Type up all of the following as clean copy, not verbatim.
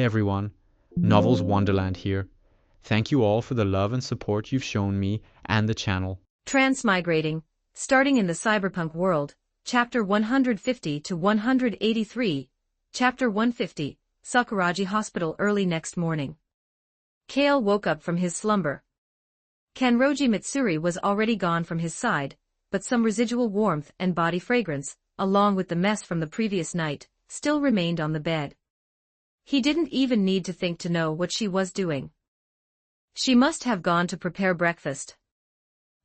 everyone, Novels Wonderland here. Thank you all for the love and support you've shown me and the channel. Transmigrating, starting in the Cyberpunk world, Chapter 150 to 183, Chapter 150, Sakuragi Hospital early next morning. Kale woke up from his slumber. Kanroji Mitsuri was already gone from his side, but some residual warmth and body fragrance, along with the mess from the previous night, still remained on the bed. He didn't even need to think to know what she was doing. She must have gone to prepare breakfast.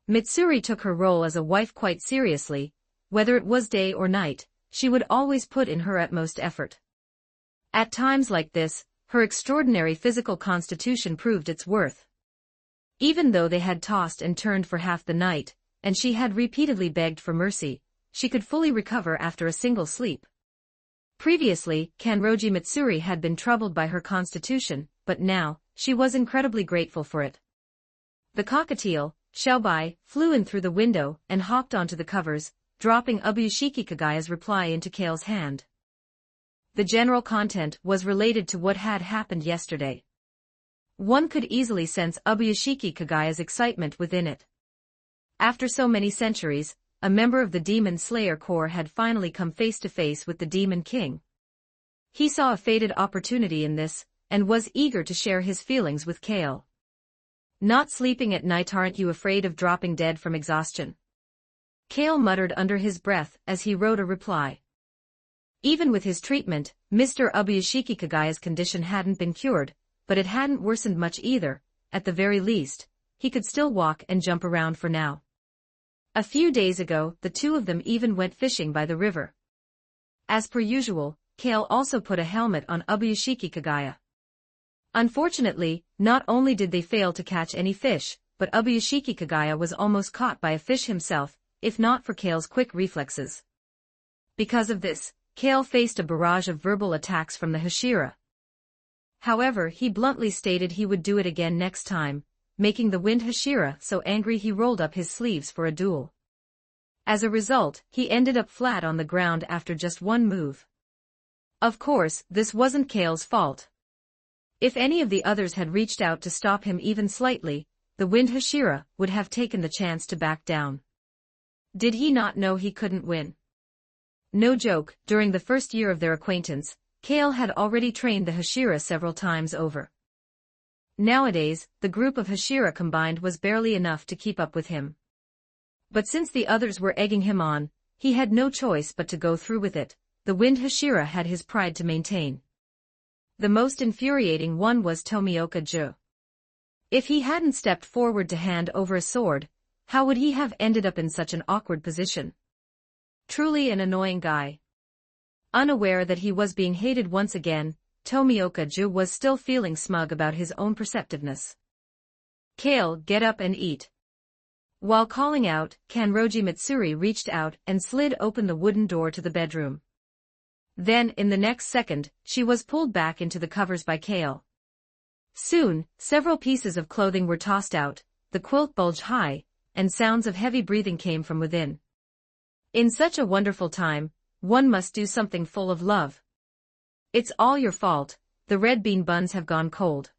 Mitsuri took her role as a wife quite seriously. Whether it was day or night, she would always put in her utmost effort. At times like this, her extraordinary physical constitution proved its worth. Even though they had tossed and turned for half the night, and she had repeatedly begged for mercy, she could fully recover after a single sleep. Previously, Kanroji Mitsuri had been troubled by her constitution, but now, she was incredibly grateful for it. The cockatiel, Xiaobai, flew in through the window and hopped onto the covers, dropping Ubuyashiki Kagaya's reply into Kale's hand. The general content was related to what had happened yesterday. One could easily sense Ubuyashiki Kagaya's excitement within it. After so many centuries, a member of the Demon Slayer Corps had finally come face to face with the Demon King. He saw a fated opportunity in this, and was eager to share his feelings with Kale. Not sleeping at night, aren't you afraid of dropping dead from exhaustion? Kale muttered under his breath as he wrote a reply. Even with his treatment, Mr. Ubuyashiki Kagaya's condition hadn't been cured, but it hadn't worsened much either. At the very least, he could still walk and jump around for now. A few days ago, the two of them even went fishing by the river. As per usual, Kale also put a helmet on Ubuyashiki Kagaya. Unfortunately, not only did they fail to catch any fish, but Ubuyashiki Kagaya was almost caught by a fish himself, if not for Kale's quick reflexes. Because of this, Kale faced a barrage of verbal attacks from the Hashira. However, he bluntly stated he would do it again next time, making the Wind Hashira so angry he rolled up his sleeves for a duel. As a result, he ended up flat on the ground after just one move. Of course, this wasn't Kale's fault. If any of the others had reached out to stop him even slightly, the Wind Hashira would have taken the chance to back down. Did he not know he couldn't win? No joke, during the first year of their acquaintance, Kale had already trained the Hashira several times over. Nowadays, the group of Hashira combined was barely enough to keep up with him. But since the others were egging him on, he had no choice but to go through with it. The Wind Hashira had his pride to maintain. The most infuriating one was Tomioka Ju. If he hadn't stepped forward to hand over a sword, how would he have ended up in such an awkward position? Truly an annoying guy. Unaware that he was being hated once again, Tomioka Ju was still feeling smug about his own perceptiveness. Kale, get up and eat. While calling out, Kanroji Mitsuri reached out and slid open the wooden door to the bedroom. Then, in the next second, she was pulled back into the covers by Kale. Soon, several pieces of clothing were tossed out, the quilt bulged high, and sounds of heavy breathing came from within. In such a wonderful time, one must do something full of love. It's all your fault, the red bean buns have gone cold.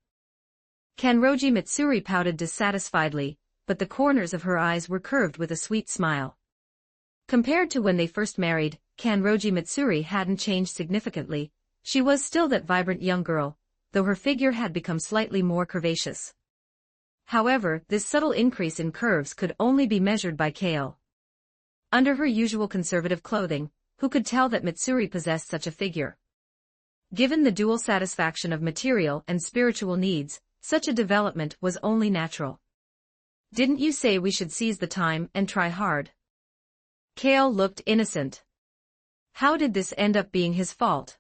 Kanroji Mitsuri pouted dissatisfiedly, but the corners of her eyes were curved with a sweet smile. Compared to when they first married, Kanroji Mitsuri hadn't changed significantly. She was still that vibrant young girl, though her figure had become slightly more curvaceous. However, this subtle increase in curves could only be measured by Kale. Under her usual conservative clothing, who could tell that Mitsuri possessed such a figure? Given the dual satisfaction of material and spiritual needs, such a development was only natural. Didn't you say we should seize the time and try hard? Kale looked innocent. How did this end up being his fault?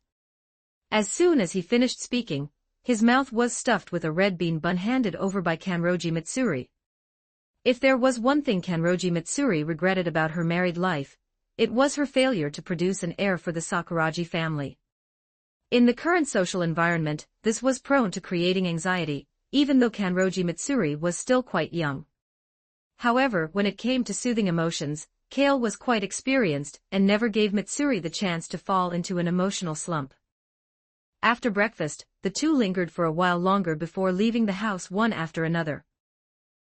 As soon as he finished speaking, his mouth was stuffed with a red bean bun handed over by Kanroji Mitsuri. If there was one thing Kanroji Mitsuri regretted about her married life, it was her failure to produce an heir for the Sakuragi family. In the current social environment, this was prone to creating anxiety, even though Kanroji Mitsuri was still quite young. However, when it came to soothing emotions, Kale was quite experienced and never gave Mitsuri the chance to fall into an emotional slump. After breakfast, the two lingered for a while longer before leaving the house one after another.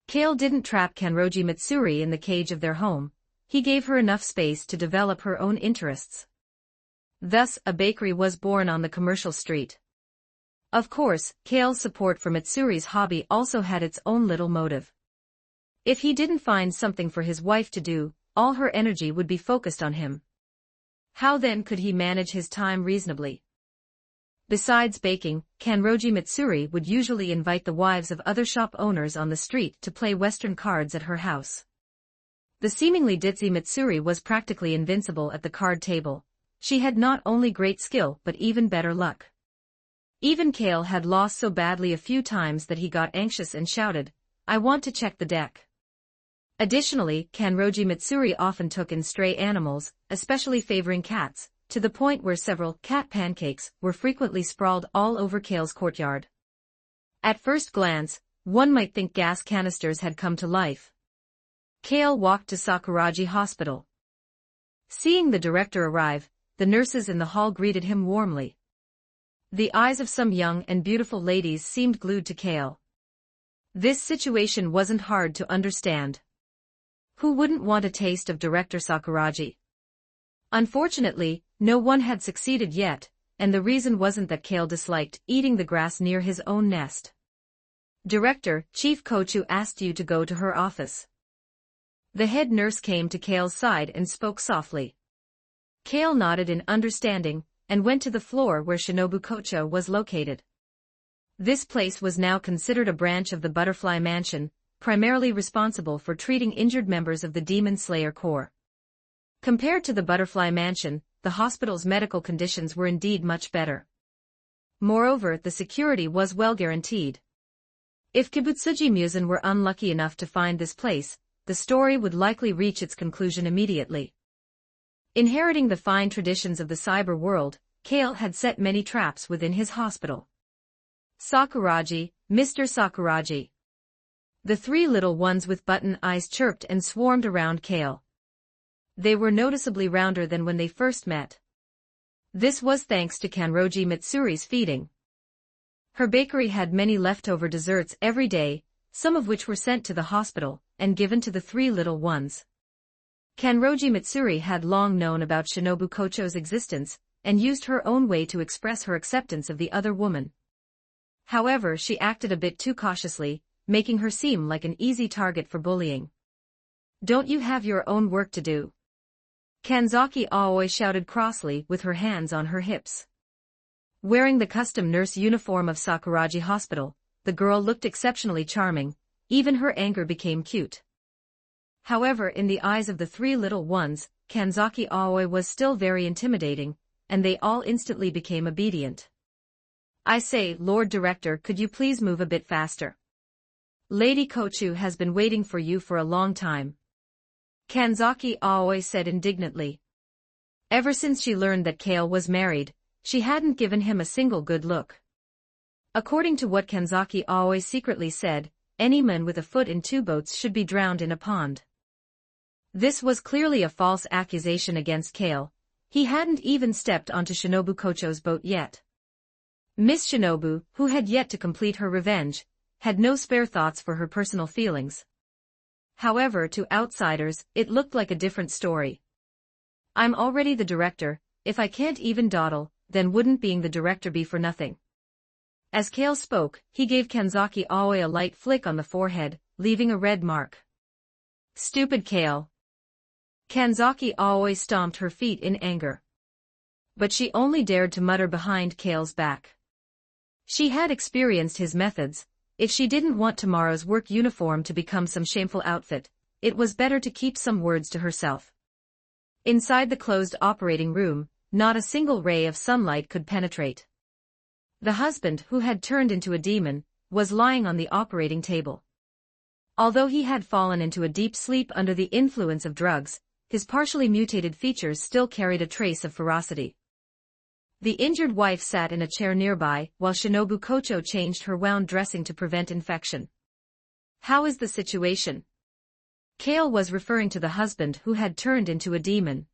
Kale didn't trap Kanroji Mitsuri in the cage of their home, he gave her enough space to develop her own interests. Thus, a bakery was born on the commercial street. Of course, Kale's support for Mitsuri's hobby also had its own little motive. If he didn't find something for his wife to do, all her energy would be focused on him. How then could he manage his time reasonably? Besides baking, Kanroji Mitsuri would usually invite the wives of other shop owners on the street to play Western cards at her house. The seemingly ditzy Mitsuri was practically invincible at the card table. She had not only great skill but even better luck. Even Kale had lost so badly a few times that he got anxious and shouted, "I want to check the deck." Additionally, Kanroji Mitsuri often took in stray animals, especially favoring cats, to the point where several cat pancakes were frequently sprawled all over Kale's courtyard. At first glance, one might think gas canisters had come to life. Kale walked to Sakuraji Hospital. Seeing the director arrive, the nurses in the hall greeted him warmly. The eyes of some young and beautiful ladies seemed glued to Kale. This situation wasn't hard to understand. Who wouldn't want a taste of Director Sakuraji? Unfortunately, no one had succeeded yet, and the reason wasn't that Kale disliked eating the grass near his own nest. "Director, Chief Kochu asked you to go to her office." The head nurse came to Kale's side and spoke softly. Kale nodded in understanding, and went to the floor where Shinobu Kocho was located. This place was now considered a branch of the Butterfly Mansion, primarily responsible for treating injured members of the Demon Slayer Corps. Compared to the Butterfly Mansion, the hospital's medical conditions were indeed much better. Moreover, the security was well guaranteed. If Kibutsuji Musen were unlucky enough to find this place, the story would likely reach its conclusion immediately. Inheriting the fine traditions of the cyber world, Kale had set many traps within his hospital. "Sakuraji, Mr. Sakuraji." The three little ones with button eyes chirped and swarmed around Kale. They were noticeably rounder than when they first met. This was thanks to Kanroji Mitsuri's feeding. Her bakery had many leftover desserts every day, some of which were sent to the hospital and given to the three little ones. Kanroji Mitsuri had long known about Shinobu Kocho's existence, and used her own way to express her acceptance of the other woman. However, she acted a bit too cautiously, making her seem like an easy target for bullying. "Don't you have your own work to do?" Kanzaki Aoi shouted crossly with her hands on her hips. Wearing the custom nurse uniform of Sakuraji Hospital, the girl looked exceptionally charming, even her anger became cute. However, in the eyes of the three little ones, Kanzaki Aoi was still very intimidating, and they all instantly became obedient. "I say, Lord Director, could you please move a bit faster? Lady Kochu has been waiting for you for a long time," Kanzaki Aoi said indignantly. Ever since she learned that Kale was married, she hadn't given him a single good look. According to what Kanzaki Aoi secretly said, any man with a foot in two boats should be drowned in a pond. This was clearly a false accusation against Kale. He hadn't even stepped onto Shinobu Kocho's boat yet. Miss Shinobu, who had yet to complete her revenge, had no spare thoughts for her personal feelings. However, to outsiders, it looked like a different story. "I'm already the director, if I can't even dawdle, then wouldn't being the director be for nothing?" As Kale spoke, he gave Kanzaki Aoi a light flick on the forehead, leaving a red mark. "Stupid Kale." Kanzaki Aoi stomped her feet in anger. But she only dared to mutter behind Kale's back. She had experienced his methods. If she didn't want tomorrow's work uniform to become some shameful outfit, it was better to keep some words to herself. Inside the closed operating room, not a single ray of sunlight could penetrate. The husband, who had turned into a demon, was lying on the operating table. Although he had fallen into a deep sleep under the influence of drugs, his partially mutated features still carried a trace of ferocity. The injured wife sat in a chair nearby while Shinobu Kocho changed her wound dressing to prevent infection. "How is the situation?" Kale was referring to the husband who had turned into a demon.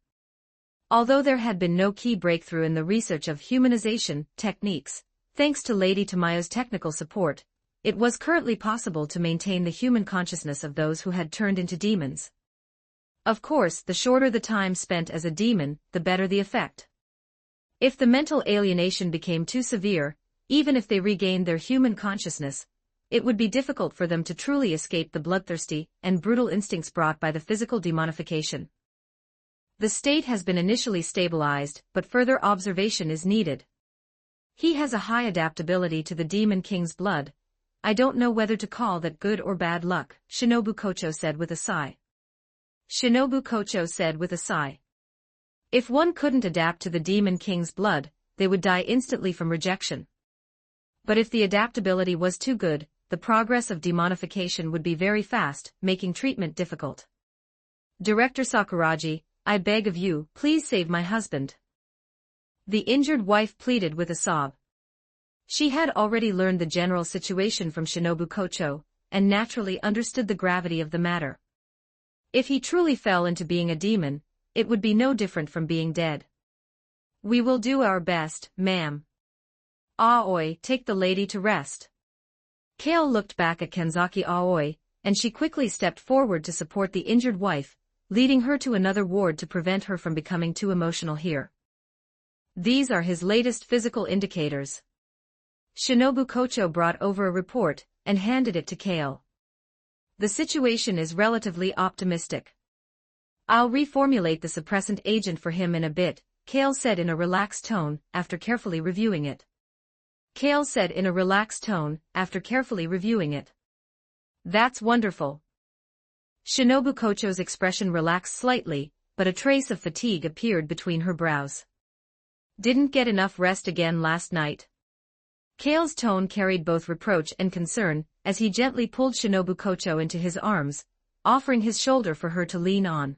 Although there had been no key breakthrough in the research of humanization techniques, thanks to Lady Tamayo's technical support, it was currently possible to maintain the human consciousness of those who had turned into demons. Of course, the shorter the time spent as a demon, the better the effect. If the mental alienation became too severe, even if they regained their human consciousness, it would be difficult for them to truly escape the bloodthirsty and brutal instincts brought by the physical demonification. The state has been initially stabilized, but further observation is needed. He has a high adaptability to the Demon King's blood. I don't know whether to call that good or bad luck, Shinobu Kocho said with a sigh. Shinobu Kocho said with a sigh. If one couldn't adapt to the Demon King's blood, they would die instantly from rejection. But if the adaptability was too good, the progress of demonification would be very fast, making treatment difficult. Director Sakuragi, I beg of you, please save my husband. The injured wife pleaded with a sob. She had already learned the general situation from Shinobu Kocho, and naturally understood the gravity of the matter. If he truly fell into being a demon, it would be no different from being dead. We will do our best, ma'am. Aoi, take the lady to rest. Kale looked back at Kenzaki Aoi, and she quickly stepped forward to support the injured wife, leading her to another ward to prevent her from becoming too emotional here. These are his latest physical indicators. Shinobu Kocho brought over a report, and handed it to Kale. The situation is relatively optimistic. I'll reformulate the suppressant agent for him in a bit, Kale said in a relaxed tone, after carefully reviewing it. That's wonderful. Shinobu Kocho's expression relaxed slightly, but a trace of fatigue appeared between her brows. Didn't get enough rest again last night? Kale's tone carried both reproach and concern, as he gently pulled Shinobu Kocho into his arms, offering his shoulder for her to lean on.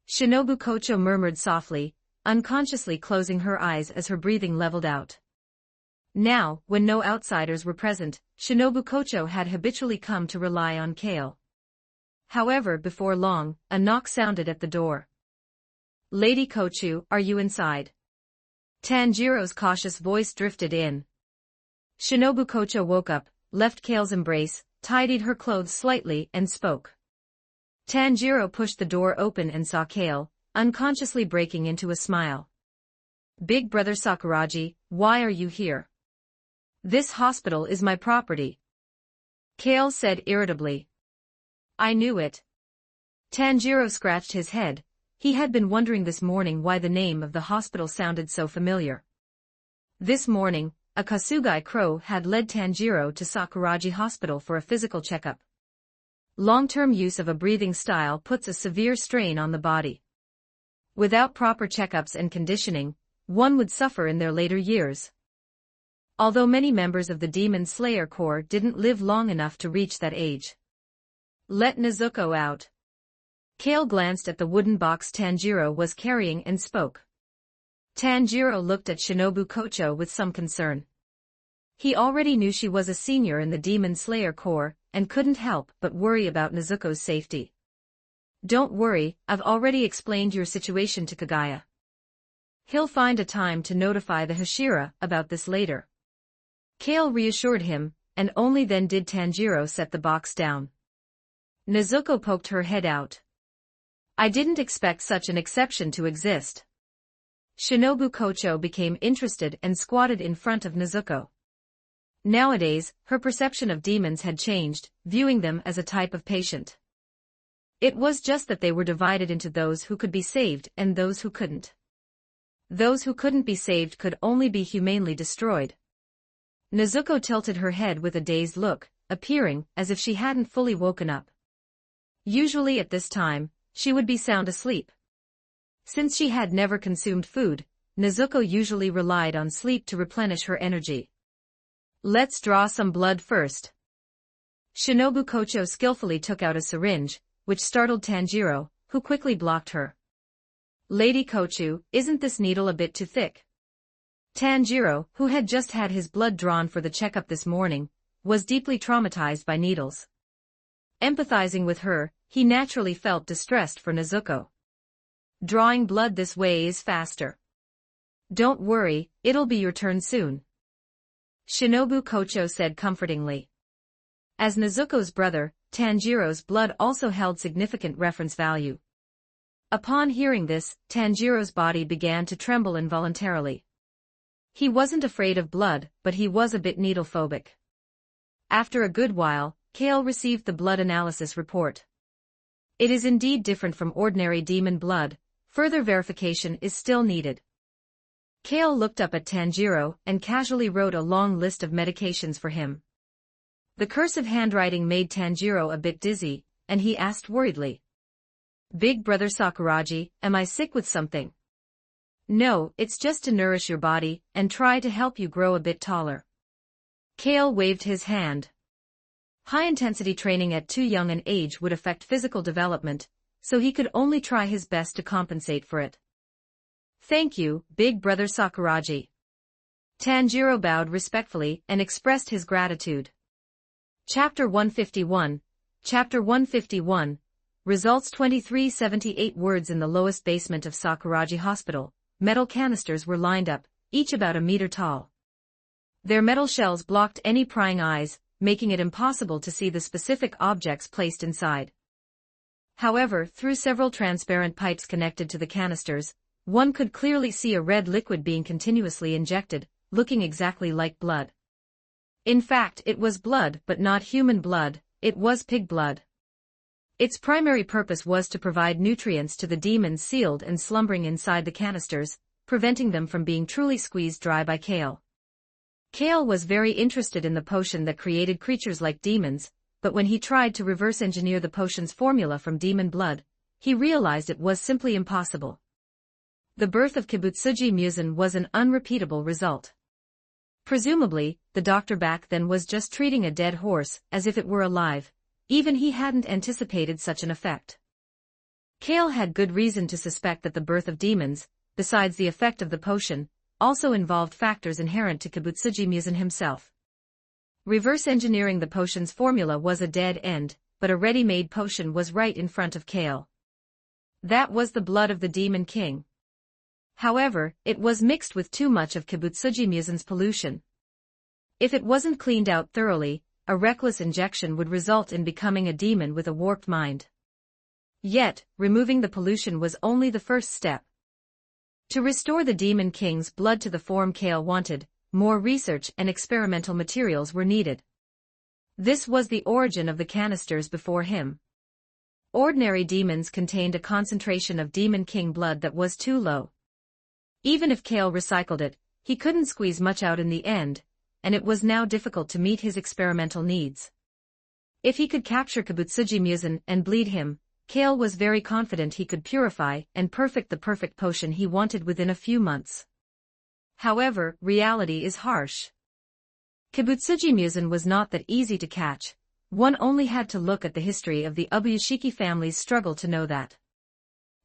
Shinobu Kocho murmured softly, unconsciously closing her eyes as her breathing leveled out. Now, when no outsiders were present, Shinobu Kocho had habitually come to rely on Kale. However, before long, a knock sounded at the door. Lady Kochu, are you inside? Tanjiro's cautious voice drifted in. Shinobu Kocho woke up, left Kale's embrace, tidied her clothes slightly, and spoke. Tanjiro pushed the door open and saw Kale, unconsciously breaking into a smile. Big brother Sakuragi, why are you here? This hospital is my property. Kale said irritably. I knew it. Tanjiro scratched his head. He had been wondering this morning why the name of the hospital sounded so familiar. This morning, a Kasugai crow had led Tanjiro to Sakuragi Hospital for a physical checkup. Long-term use of a breathing style puts a severe strain on the body. Without proper checkups and conditioning, one would suffer in their later years. Although many members of the Demon Slayer Corps didn't live long enough to reach that age. Let Nezuko out. Kale glanced at the wooden box Tanjiro was carrying and spoke. Tanjiro looked at Shinobu Kocho with some concern. He already knew she was a senior in the Demon Slayer Corps, and couldn't help but worry about Nezuko's safety. Don't worry, I've already explained your situation to Kagaya. He'll find a time to notify the Hashira about this later. Kale reassured him, and only then did Tanjiro set the box down. Nezuko poked her head out. I didn't expect such an exception to exist. Shinobu Kocho became interested and squatted in front of Nezuko. Nowadays, her perception of demons had changed, viewing them as a type of patient. It was just that they were divided into those who could be saved and those who couldn't. Those who couldn't be saved could only be humanely destroyed. Nezuko tilted her head with a dazed look, appearing as if she hadn't fully woken up. Usually at this time, she would be sound asleep. Since she had never consumed food, Nezuko usually relied on sleep to replenish her energy. Let's draw some blood first. Shinobu Kocho skillfully took out a syringe, which startled Tanjiro, who quickly blocked her. Lady Kochu, isn't this needle a bit too thick? Tanjiro, who had just had his blood drawn for the checkup this morning, was deeply traumatized by needles. Empathizing with her, he naturally felt distressed for Nezuko. Drawing blood this way is faster. Don't worry, it'll be your turn soon. Shinobu Kocho said comfortingly. As Nezuko's brother, Tanjiro's blood also held significant reference value. Upon hearing this, Tanjiro's body began to tremble involuntarily. He wasn't afraid of blood, but he was a bit needle-phobic. After a good while, Kale received the blood analysis report. It is indeed different from ordinary demon blood. Further verification is still needed. Kale looked up at Tanjiro and casually wrote a long list of medications for him. The cursive handwriting made Tanjiro a bit dizzy, and he asked worriedly. Big brother Sakuragi, am I sick with something? No, it's just to nourish your body and try to help you grow a bit taller. Kale waved his hand. High-intensity training at too young an age would affect physical development, so he could only try his best to compensate for it. Thank you, big brother Sakuragi. Tanjiro bowed respectfully and expressed his gratitude. Chapter 151. Chapter 151. Results 2378 words. In the lowest basement of Sakuragi Hospital, metal canisters were lined up, each about a meter tall. Their metal shells blocked any prying eyes, making it impossible to see the specific objects placed inside. However, through several transparent pipes connected to the canisters, one could clearly see a red liquid being continuously injected, looking exactly like blood. In fact, it was blood, but not human blood, it was pig blood. Its primary purpose was to provide nutrients to the demons sealed and slumbering inside the canisters, preventing them from being truly squeezed dry by Kale. Kale was very interested in the potion that created creatures like demons, but when he tried to reverse engineer the potion's formula from demon blood, he realized it was simply impossible. The birth of Kibutsuji Musen was an unrepeatable result. Presumably, the doctor back then was just treating a dead horse as if it were alive. Even he hadn't anticipated such an effect. Kale had good reason to suspect that the birth of demons, besides the effect of the potion, also involved factors inherent to Kibutsuji Musen himself. Reverse engineering the potion's formula was a dead end, but a ready-made potion was right in front of Kale. That was the blood of the Demon King. However, it was mixed with too much of Kibutsuji Musen's pollution. If it wasn't cleaned out thoroughly, a reckless injection would result in becoming a demon with a warped mind. Yet, removing the pollution was only the first step. To restore the Demon King's blood to the form Kale wanted, more research and experimental materials were needed. This was the origin of the canisters before him. Ordinary demons contained a concentration of Demon King blood that was too low. Even if Kale recycled it, he couldn't squeeze much out in the end, and it was now difficult to meet his experimental needs. If he could capture Kibutsuji Musen and bleed him, Kale was very confident he could purify and perfect the perfect potion he wanted within a few months. However, reality is harsh. Kibutsuji Musen was not that easy to catch. One only had to look at the history of the Ubuyashiki family's struggle to know that.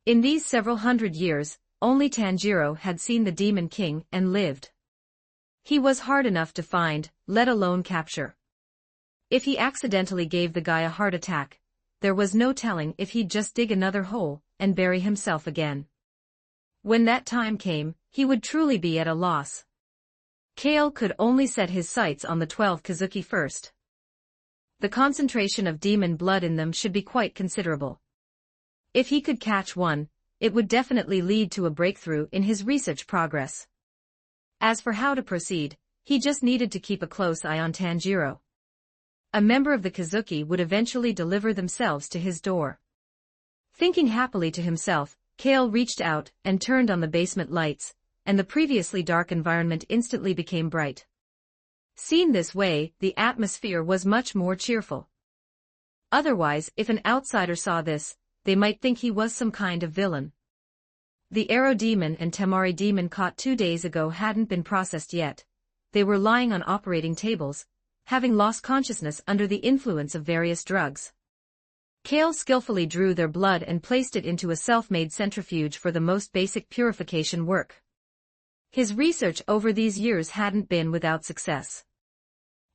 In these several hundred years, only Tanjiro had seen the Demon King and lived. He was hard enough to find, let alone capture. If he accidentally gave the guy a heart attack, there was no telling if he'd just dig another hole and bury himself again. When that time came, he would truly be at a loss. Kale could only set his sights on the 12 Kazuki first. The concentration of demon blood in them should be quite considerable. If he could catch one, it would definitely lead to a breakthrough in his research progress. As for how to proceed, he just needed to keep a close eye on Tanjiro. A member of the Kazuki would eventually deliver themselves to his door. Thinking happily to himself, Kale reached out and turned on the basement lights, and the previously dark environment instantly became bright. Seen this way, the atmosphere was much more cheerful. Otherwise, if an outsider saw this, they might think he was some kind of villain. The Arrow Demon and Temari Demon caught 2 days ago hadn't been processed yet. They were lying on operating tables, having lost consciousness under the influence of various drugs. Kale skillfully drew their blood and placed it into a self-made centrifuge for the most basic purification work. His research over these years hadn't been without success.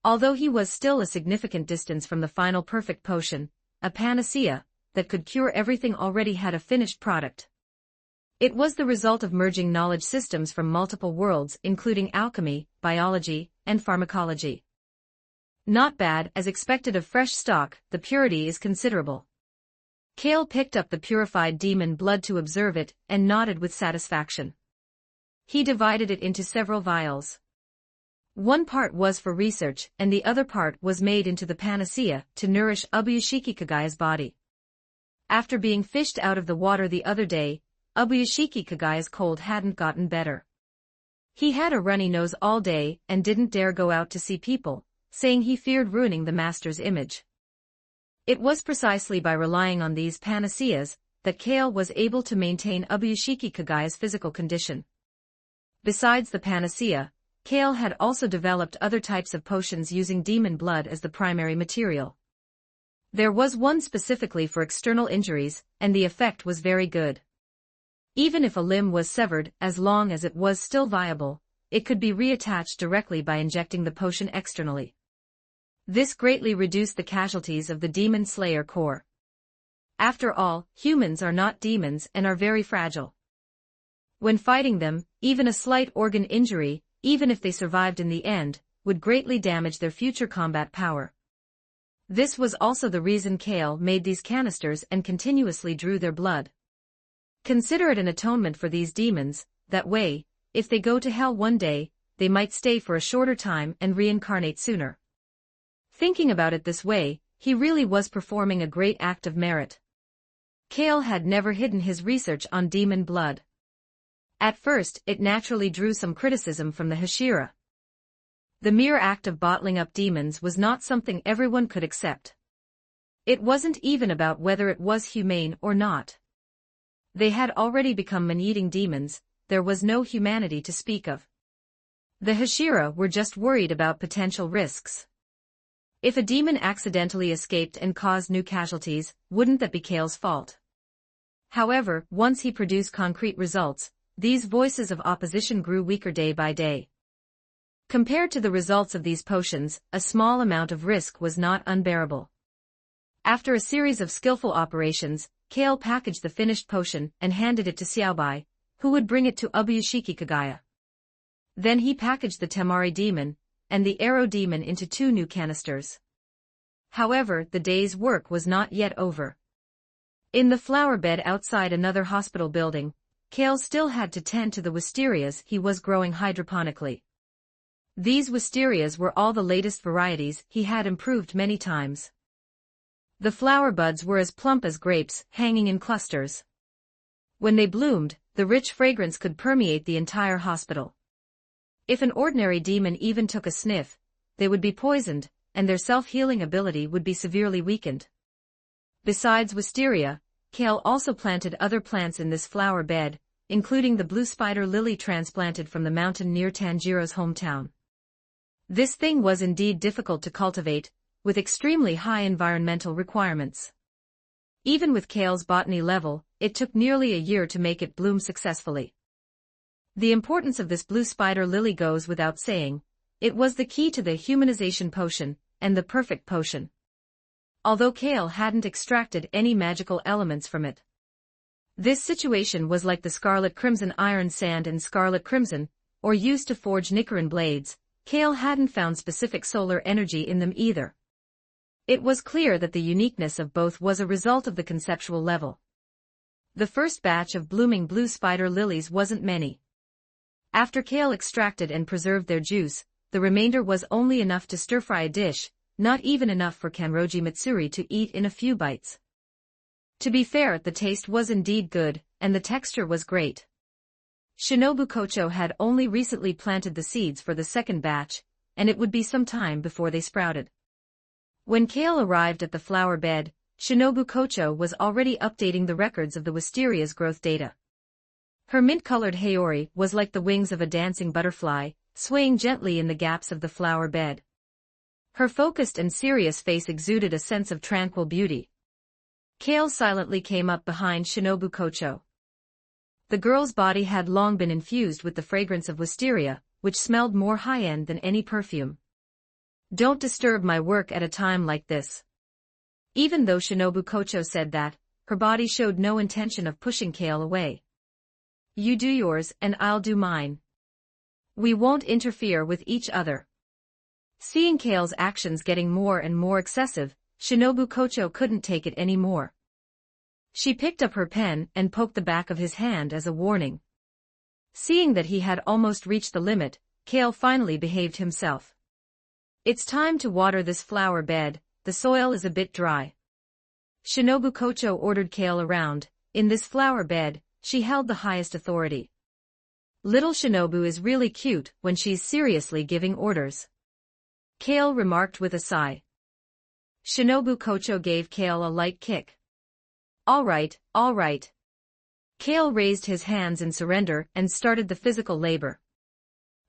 Although he was still a significant distance from the final perfect potion, a panacea that could cure everything already had a finished product. It was the result of merging knowledge systems from multiple worlds including alchemy, biology, and pharmacology. Not bad, as expected of fresh stock, the purity is considerable. Kale picked up the purified demon blood to observe it, and nodded with satisfaction. He divided it into several vials. One part was for research, and the other part was made into the panacea to nourish Ubuyashiki Kagaya's body. After being fished out of the water the other day, Ubuyashiki Kagaya's cold hadn't gotten better. He had a runny nose all day and didn't dare go out to see people, saying he feared ruining the master's image. It was precisely by relying on these panaceas that Kale was able to maintain Ubuyashiki Kagaya's physical condition. Besides the panacea, Kale had also developed other types of potions using demon blood as the primary material. There was one specifically for external injuries, and the effect was very good. Even if a limb was severed, as long as it was still viable, it could be reattached directly by injecting the potion externally. This greatly reduced the casualties of the Demon Slayer Corps. After all, humans are not demons and are very fragile. When fighting them, even a slight organ injury, even if they survived in the end, would greatly damage their future combat power. This was also the reason Kale made these canisters and continuously drew their blood. Consider it an atonement for these demons, that way, if they go to hell one day, they might stay for a shorter time and reincarnate sooner. Thinking about it this way, he really was performing a great act of merit. Kale had never hidden his research on demon blood. At first, it naturally drew some criticism from the Hashira. The mere act of bottling up demons was not something everyone could accept. It wasn't even about whether it was humane or not. They had already become man-eating demons, there was no humanity to speak of. The Hashira were just worried about potential risks. If a demon accidentally escaped and caused new casualties, wouldn't that be Kale's fault? However, once he produced concrete results, these voices of opposition grew weaker day by day. Compared to the results of these potions, a small amount of risk was not unbearable. After a series of skillful operations, Kale packaged the finished potion and handed it to Xiaobai, who would bring it to Ubuyashiki Kagaya. Then he packaged the Temari demon and the arrow demon into 2 new canisters. However, the day's work was not yet over. In the flower bed outside another hospital building, Kale still had to tend to the wisterias he was growing hydroponically. These wisterias were all the latest varieties he had improved many times. The flower buds were as plump as grapes, hanging in clusters. When they bloomed, the rich fragrance could permeate the entire hospital. If an ordinary demon even took a sniff, they would be poisoned, and their self-healing ability would be severely weakened. Besides wisteria, Kale also planted other plants in this flower bed, including the blue spider lily transplanted from the mountain near Tanjiro's hometown. This thing was indeed difficult to cultivate, with extremely high environmental requirements. Even with Kale's botany level, it took nearly a year to make it bloom successfully. The importance of this blue spider lily goes without saying. It was the key to the humanization potion, and the perfect potion. Although Kale hadn't extracted any magical elements from it. This situation was like the scarlet crimson iron sand and scarlet crimson, or used to forge Nicaran blades. Kale hadn't found specific solar energy in them either. It was clear that the uniqueness of both was a result of the conceptual level. The first batch of blooming blue spider lilies wasn't many. After Kale extracted and preserved their juice, the remainder was only enough to stir-fry a dish, not even enough for Kanroji Matsuri to eat in a few bites. To be fair, the taste was indeed good, and the texture was great. Shinobu Kocho had only recently planted the seeds for the second batch, and it would be some time before they sprouted. When Kale arrived at the flower bed, Shinobu Kocho was already updating the records of the wisteria's growth data. Her mint-colored Haori was like the wings of a dancing butterfly, swaying gently in the gaps of the flower bed. Her focused and serious face exuded a sense of tranquil beauty. Kale silently came up behind Shinobu Kocho. The girl's body had long been infused with the fragrance of wisteria, which smelled more high-end than any perfume. Don't disturb my work at a time like this. Even though Shinobu Kocho said that, her body showed no intention of pushing Kale away. You do yours and I'll do mine. We won't interfere with each other. Seeing Kale's actions getting more and more excessive, Shinobu Kocho couldn't take it anymore. She picked up her pen and poked the back of his hand as a warning. Seeing that he had almost reached the limit, Kale finally behaved himself. It's time to water this flower bed, the soil is a bit dry. Shinobu Kocho ordered Kale around. In this flower bed, she held the highest authority. Little Shinobu is really cute when she's seriously giving orders. Kale remarked with a sigh. Shinobu Kocho gave Kale a light kick. All right, all right. Kale raised his hands in surrender and started the physical labor.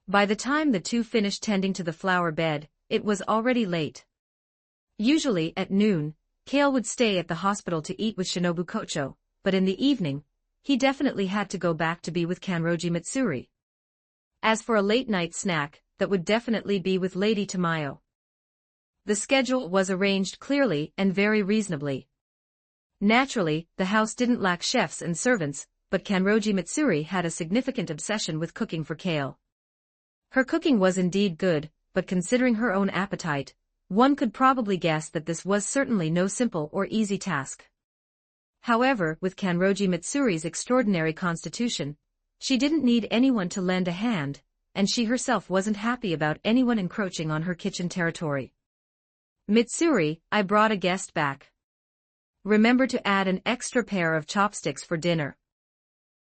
By the time the two finished tending to the flower bed, it was already late. Usually at noon, Kale would stay at the hospital to eat with Shinobu Kocho, but in the evening, he definitely had to go back to be with Kanroji Mitsuri. As for a late-night snack, that would definitely be with Lady Tamayo. The schedule was arranged clearly and very reasonably. Naturally, the house didn't lack chefs and servants, but Kanroji Mitsuri had a significant obsession with cooking for Kale. Her cooking was indeed good, but considering her own appetite, one could probably guess that this was certainly no simple or easy task. However, with Kanroji Mitsuri's extraordinary constitution, she didn't need anyone to lend a hand, and she herself wasn't happy about anyone encroaching on her kitchen territory. Mitsuri, I brought a guest back. Remember to add an extra pair of chopsticks for dinner.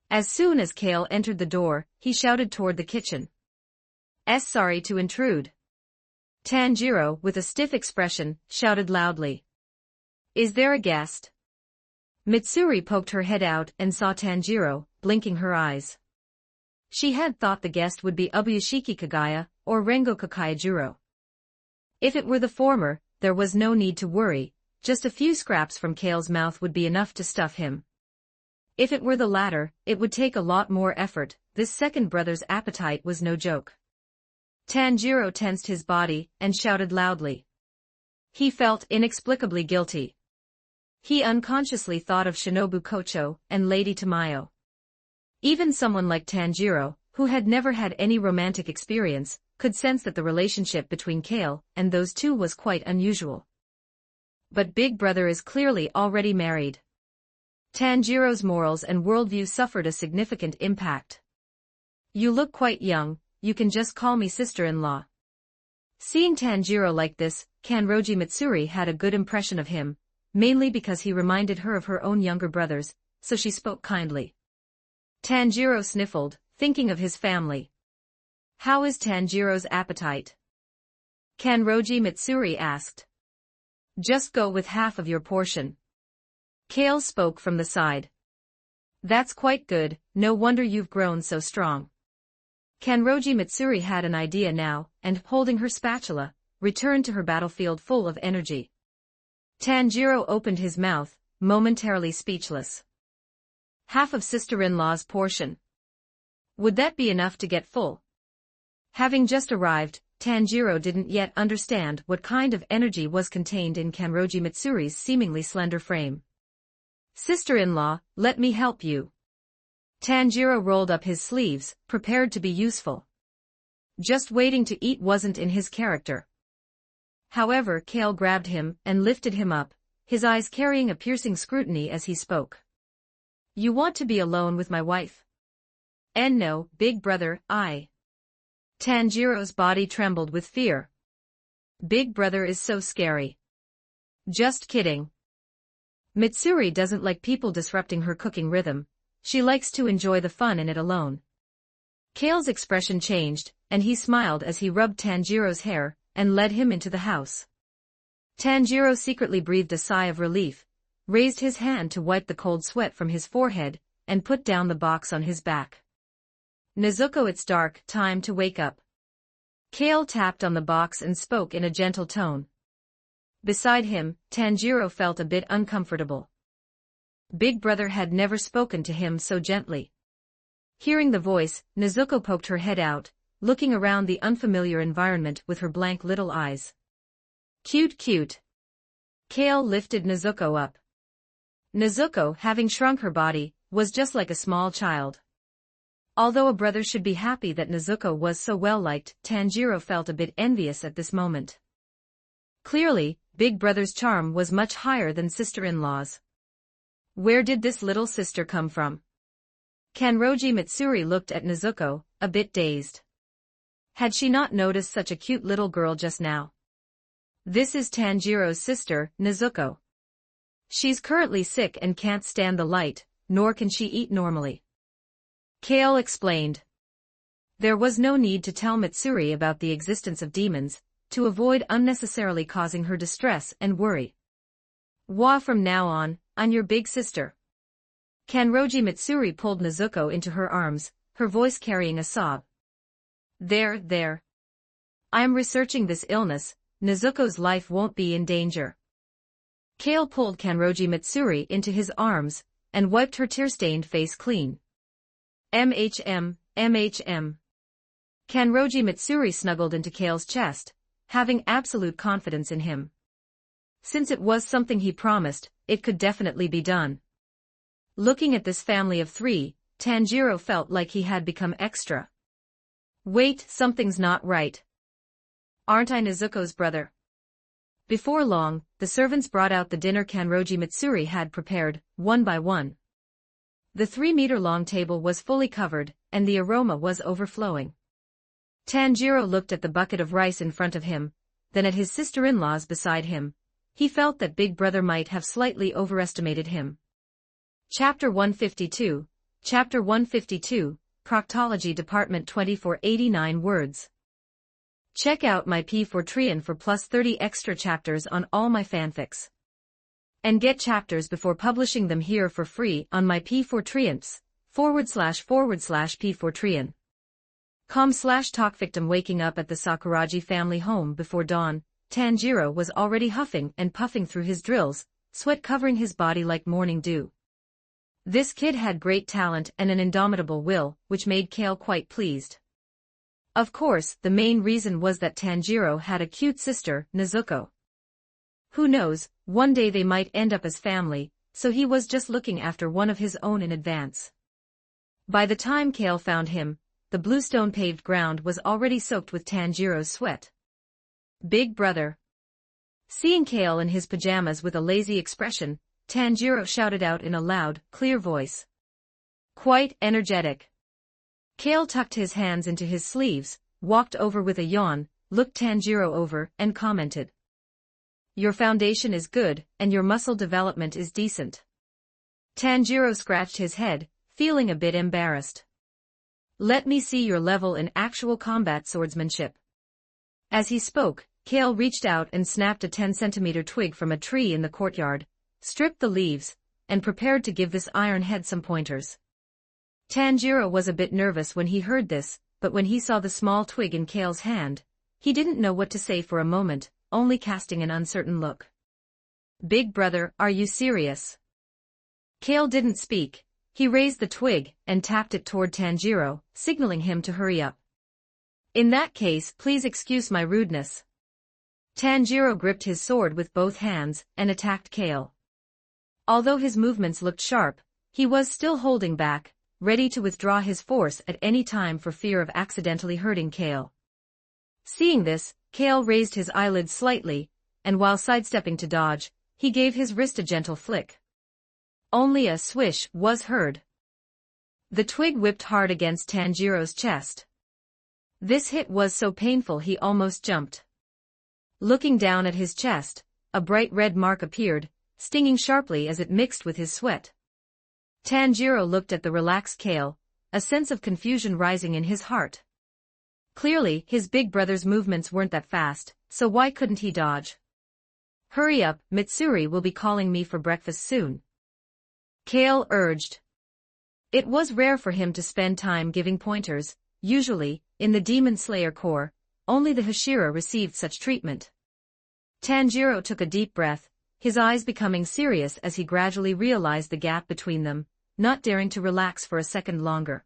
As soon as Kale entered the door, he shouted toward the kitchen. Sorry to intrude. Tanjiro, with a stiff expression, shouted loudly. Is there a guest? Mitsuri poked her head out and saw Tanjiro, blinking her eyes. She had thought the guest would be Ubuyashiki Kagaya, or Rengo Kakayajuro. If it were the former, there was no need to worry, just a few scraps from Kale's mouth would be enough to stuff him. If it were the latter, it would take a lot more effort. This second brother's appetite was no joke. Tanjiro tensed his body and shouted loudly. He felt inexplicably guilty. He unconsciously thought of Shinobu Kocho and Lady Tamayo. Even someone like Tanjiro, who had never had any romantic experience, could sense that the relationship between Kale and those two was quite unusual. But Big Brother is clearly already married. Tanjiro's morals and worldview suffered a significant impact. You look quite young, you can just call me sister-in-law. Seeing Tanjiro like this, Kanroji Mitsuri had a good impression of him, mainly because he reminded her of her own younger brothers, so she spoke kindly. Tanjiro sniffled, thinking of his family. How is Tanjiro's appetite? Kanroji Mitsuri asked. Just go with half of your portion. Kale spoke from the side. That's quite good, no wonder you've grown so strong. Kanroji Mitsuri had an idea now, and, holding her spatula, returned to her battlefield full of energy. Tanjiro opened his mouth, momentarily speechless. Half of sister-in-law's portion. Would that be enough to get full? Having just arrived, Tanjiro didn't yet understand what kind of energy was contained in Kanroji Mitsuri's seemingly slender frame. Sister-in-law, let me help you. Tanjiro rolled up his sleeves, prepared to be useful. Just waiting to eat wasn't in his character. However, Kale grabbed him and lifted him up, his eyes carrying a piercing scrutiny as he spoke. You want to be alone with my wife? No, Big Brother, I. Tanjiro's body trembled with fear. Big Brother is so scary. Just kidding. Mitsuri doesn't like people disrupting her cooking rhythm. She likes to enjoy the fun in it alone. Kale's expression changed, and he smiled as he rubbed Tanjiro's hair and led him into the house. Tanjiro secretly breathed a sigh of relief, raised his hand to wipe the cold sweat from his forehead, and put down the box on his back. Nezuko, it's dark, time to wake up. Kale tapped on the box and spoke in a gentle tone. Beside him, Tanjiro felt a bit uncomfortable. Big Brother had never spoken to him so gently. Hearing the voice, Nezuko poked her head out, looking around the unfamiliar environment with her blank little eyes. Cute, cute. Kale lifted Nezuko up. Nezuko, having shrunk her body, was just like a small child. Although a brother should be happy that Nezuko was so well-liked, Tanjiro felt a bit envious at this moment. Clearly, Big Brother's charm was much higher than sister-in-law's. Where did this little sister come from? Kanroji Mitsuri looked at Nezuko, a bit dazed. Had she not noticed such a cute little girl just now? This is Tanjiro's sister, Nezuko. She's currently sick and can't stand the light, nor can she eat normally. Kale explained. There was no need to tell Mitsuri about the existence of demons, to avoid unnecessarily causing her distress and worry. From now on, I'm your big sister. Kanroji Mitsuri pulled Nezuko into her arms, her voice carrying a sob. There. I'm researching this illness, Nezuko's life won't be in danger. Kale pulled Kanroji Mitsuri into his arms, and wiped her tear-stained face clean. MHM. Kanroji Mitsuri snuggled into Kale's chest, having absolute confidence in him. Since it was something he promised, it could definitely be done. Looking at this family of three, Tanjiro felt like he had become extra. Wait, something's not right. Aren't I Nezuko's brother? Before long, the servants brought out the dinner Kanroji Mitsuri had prepared, one by one. The 3-meter-long table was fully covered, and the aroma was overflowing. Tanjiro looked at the bucket of rice in front of him, then at his sister-in-laws beside him. He felt that Big Brother might have slightly overestimated him. Chapter 152, Proctology Department 2489 words. Check out my P4Trian for plus 30 extra chapters on all my fanfics. And get chapters before publishing them here for free on my P4Trians, //P4Trian. /talk victim. Waking up at the Sakuragi family home before dawn, Tanjiro was already huffing and puffing through his drills, sweat covering his body like morning dew. This kid had great talent and an indomitable will, which made Kale quite pleased. Of course, the main reason was that Tanjiro had a cute sister, Nezuko. Who knows, one day they might end up as family, so he was just looking after one of his own in advance. By the time Kale found him, the bluestone-paved ground was already soaked with Tanjiro's sweat. Big Brother. Seeing Kale in his pajamas with a lazy expression, Tanjiro shouted out in a loud, clear voice. Quite energetic. Kale tucked his hands into his sleeves, walked over with a yawn, looked Tanjiro over, and commented. Your foundation is good, and your muscle development is decent. Tanjiro scratched his head, feeling a bit embarrassed. Let me see your level in actual combat swordsmanship. As he spoke, Kale reached out and snapped a 10-centimeter twig from a tree in the courtyard, stripped the leaves, and prepared to give this iron head some pointers. Tanjiro was a bit nervous when he heard this, but when he saw the small twig in Kale's hand, he didn't know what to say for a moment, only casting an uncertain look. Big Brother, are you serious? Kale didn't speak. He raised the twig and tapped it toward Tanjiro, signaling him to hurry up. In that case, please excuse my rudeness. Tanjiro gripped his sword with both hands and attacked Kale. Although his movements looked sharp, he was still holding back, ready to withdraw his force at any time for fear of accidentally hurting Kale. Seeing this, Kale raised his eyelids slightly, and while sidestepping to dodge, he gave his wrist a gentle flick. Only a swish was heard. The twig whipped hard against Tanjiro's chest. This hit was so painful he almost jumped. Looking down at his chest, a bright red mark appeared, stinging sharply as it mixed with his sweat. Tanjiro looked at the relaxed Kale, a sense of confusion rising in his heart. Clearly, his big brother's movements weren't that fast, so why couldn't he dodge? Hurry up, Mitsuri will be calling me for breakfast soon. Kale urged. It was rare for him to spend time giving pointers. Usually, in the Demon Slayer Corps, only the Hashira received such treatment. Tanjiro took a deep breath, his eyes becoming serious as he gradually realized the gap between them, not daring to relax for a second longer.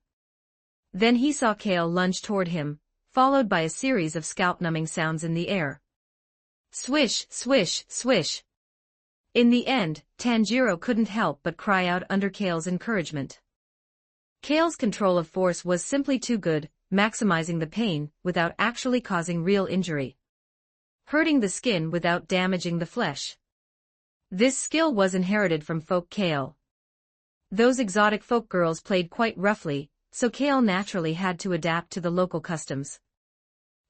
Then he saw Kale lunge toward him, followed by a series of scalp-numbing sounds in the air. Swish, swish, swish. In the end, Tanjiro couldn't help but cry out under Kale's encouragement. Kale's control of force was simply too good, maximizing the pain without actually causing real injury. Hurting the skin without damaging the flesh. This skill was inherited from folk Kale. Those exotic folk girls played quite roughly, so Kale naturally had to adapt to the local customs.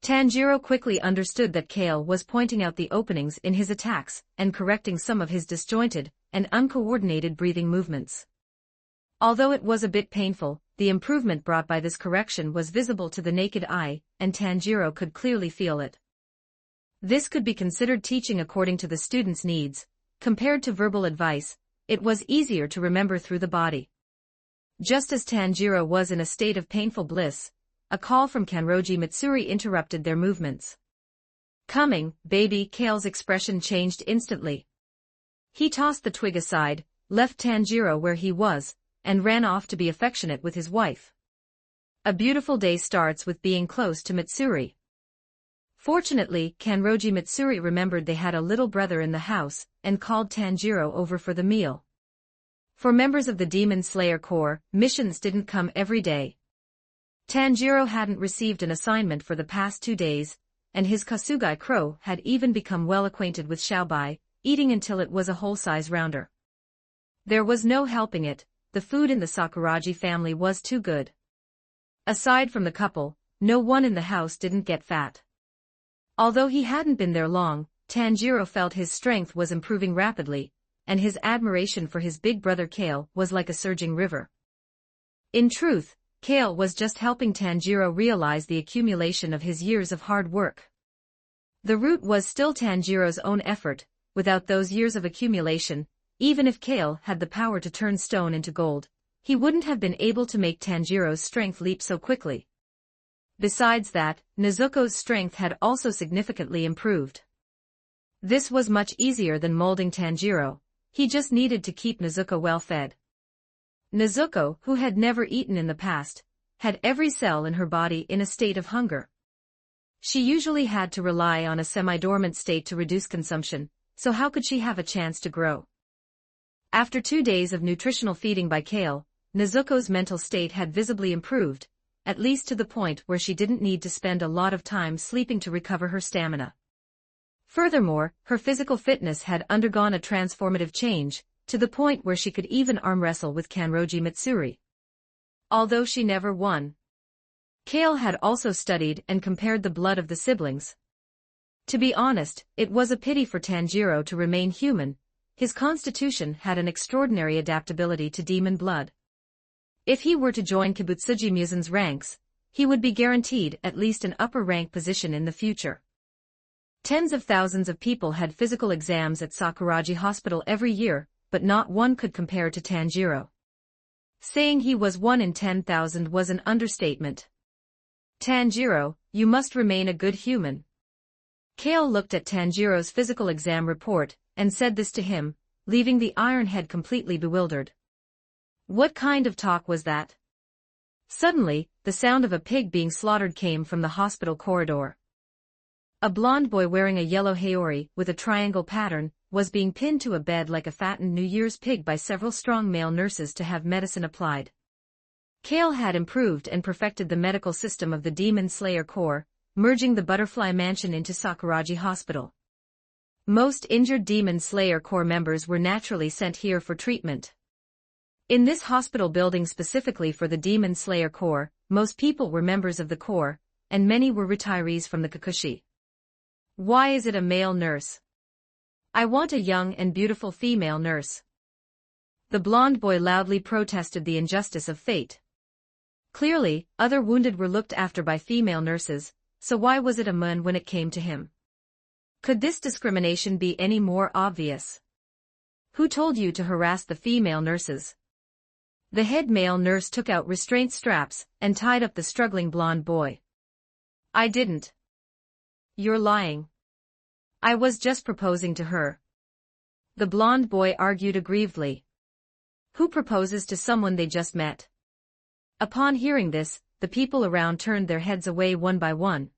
Tanjiro quickly understood that Kale was pointing out the openings in his attacks and correcting some of his disjointed and uncoordinated breathing movements. Although it was a bit painful, the improvement brought by this correction was visible to the naked eye, and Tanjiro could clearly feel it. This could be considered teaching according to the student's needs. Compared to verbal advice, it was easier to remember through the body. Just as Tanjiro was in a state of painful bliss, a call from Kanroji Mitsuri interrupted their movements. Coming, baby. Kale's expression changed instantly. He tossed the twig aside, left Tanjiro where he was, and ran off to be affectionate with his wife. A beautiful day starts with being close to Mitsuri. Fortunately, Kanroji Mitsuri remembered they had a little brother in the house, and called Tanjiro over for the meal. For members of the Demon Slayer Corps, missions didn't come every day. Tanjiro hadn't received an assignment for the past 2 days, and his Kasugai crow had even become well acquainted with Xiaobai, eating until it was a whole-size rounder. There was no helping it, the food in the Sakuragi family was too good. Aside from the couple, no one in the house didn't get fat. Although he hadn't been there long, Tanjiro felt his strength was improving rapidly, and his admiration for his big brother Kale was like a surging river. In truth, Kale was just helping Tanjiro realize the accumulation of his years of hard work. The root was still Tanjiro's own effort. Without those years of accumulation, even if Kale had the power to turn stone into gold, he wouldn't have been able to make Tanjiro's strength leap so quickly. Besides that, Nezuko's strength had also significantly improved. This was much easier than molding Tanjiro. He just needed to keep Nezuko well fed. Nezuko, who had never eaten in the past, had every cell in her body in a state of hunger. She usually had to rely on a semi-dormant state to reduce consumption, so how could she have a chance to grow? After 2 days of nutritional feeding by Kale, Nezuko's mental state had visibly improved, at least to the point where she didn't need to spend a lot of time sleeping to recover her stamina. Furthermore, her physical fitness had undergone a transformative change, to the point where she could even arm wrestle with Kanroji Mitsuri. Although she never won. Kale had also studied and compared the blood of the siblings. To be honest, it was a pity for Tanjiro to remain human. His constitution had an extraordinary adaptability to demon blood. If he were to join Kibutsuji Musen's ranks, he would be guaranteed at least an upper rank position in the future. Tens of thousands of people had physical exams at Sakuragi Hospital every year, but not one could compare to Tanjiro. Saying he was 1 in 10,000 was an understatement. Tanjiro, you must remain a good human. Kale looked at Tanjiro's physical exam report, and said this to him, leaving the Iron Head completely bewildered. What kind of talk was that? Suddenly, the sound of a pig being slaughtered came from the hospital corridor. A blond boy wearing a yellow haori with a triangle pattern was being pinned to a bed like a fattened New Year's pig by several strong male nurses to have medicine applied. Kale had improved and perfected the medical system of the Demon Slayer Corps, merging the Butterfly Mansion into Sakuragi Hospital. Most injured Demon Slayer Corps members were naturally sent here for treatment. In this hospital building specifically for the Demon Slayer Corps, most people were members of the Corps, and many were retirees from the Kikuchi. Why is it a male nurse? I want a young and beautiful female nurse. The blond boy loudly protested the injustice of fate. Clearly, other wounded were looked after by female nurses, so why was it a man when it came to him? Could this discrimination be any more obvious? Who told you to harass the female nurses? The head male nurse took out restraint straps and tied up the struggling blond boy. I didn't. You're lying. I was just proposing to her. The blond boy argued aggrievedly. Who proposes to someone they just met? Upon hearing this, the people around turned their heads away one by one.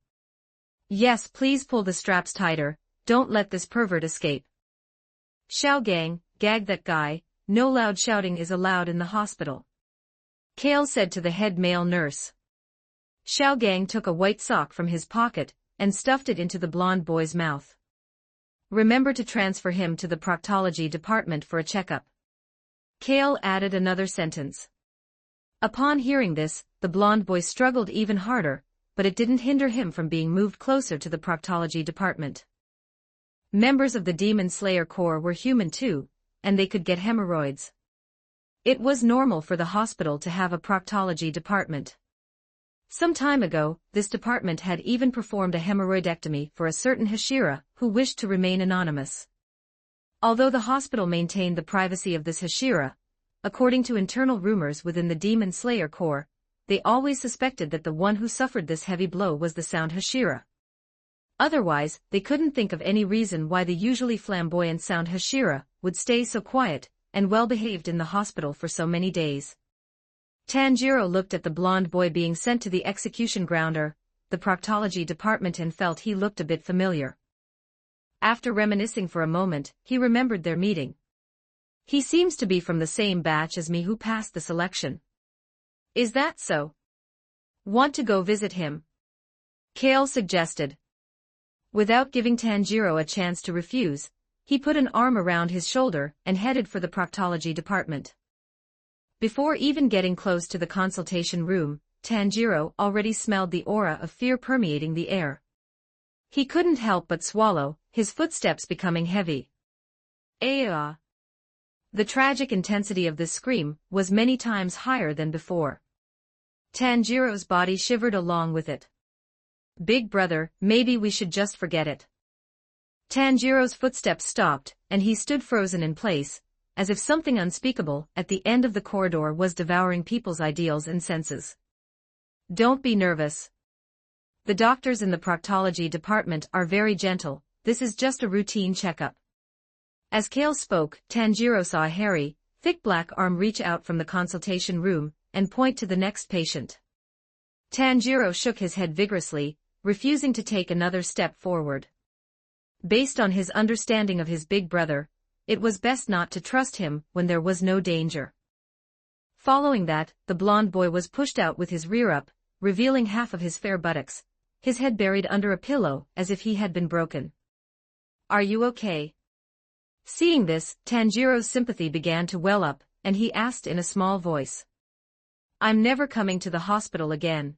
Yes, please pull the straps tighter, don't let this pervert escape. Shao gang, gag that guy, no loud shouting is allowed in the hospital. Kale said to the head male nurse. Xiaogang took a white sock from his pocket and stuffed it into the blonde boy's mouth. Remember to transfer him to the proctology department for a checkup. Kale added another sentence. Upon hearing this, the blonde boy struggled even harder, but it didn't hinder him from being moved closer to the proctology department. Members of the Demon Slayer Corps were human too, and they could get hemorrhoids. It was normal for the hospital to have a proctology department. Some time ago, this department had even performed a hemorrhoidectomy for a certain Hashira who wished to remain anonymous. Although the hospital maintained the privacy of this Hashira, according to internal rumors within the Demon Slayer Corps, they always suspected that the one who suffered this heavy blow was the sound Hashira. Otherwise, they couldn't think of any reason why the usually flamboyant sound Hashira would stay so quiet and well-behaved in the hospital for so many days. Tanjiro looked at the blonde boy being sent to the execution grounder, the proctology department, and felt he looked a bit familiar. After reminiscing for a moment, he remembered their meeting. He seems to be from the same batch as me who passed the selection. Is that so? Want to go visit him? Kale suggested. Without giving Tanjiro a chance to refuse, he put an arm around his shoulder and headed for the proctology department. Before even getting close to the consultation room, Tanjiro already smelled the aura of fear permeating the air. He couldn't help but swallow, his footsteps becoming heavy. Ah! The tragic intensity of this scream was many times higher than before. Tanjiro's body shivered along with it. Big brother, maybe we should just forget it. Tanjiro's footsteps stopped, and he stood frozen in place, as if something unspeakable at the end of the corridor was devouring people's ideals and senses. Don't be nervous. The doctors in the proctology department are very gentle, this is just a routine checkup. As Kale spoke, Tanjiro saw a hairy, thick black arm reach out from the consultation room and point to the next patient. Tanjiro shook his head vigorously, refusing to take another step forward. Based on his understanding of his big brother, it was best not to trust him when there was no danger. Following that, the blonde boy was pushed out with his rear up, revealing half of his fair buttocks, his head buried under a pillow as if he had been broken. Are you okay? Seeing this, Tanjiro's sympathy began to well up, and he asked in a small voice. I'm never coming to the hospital again.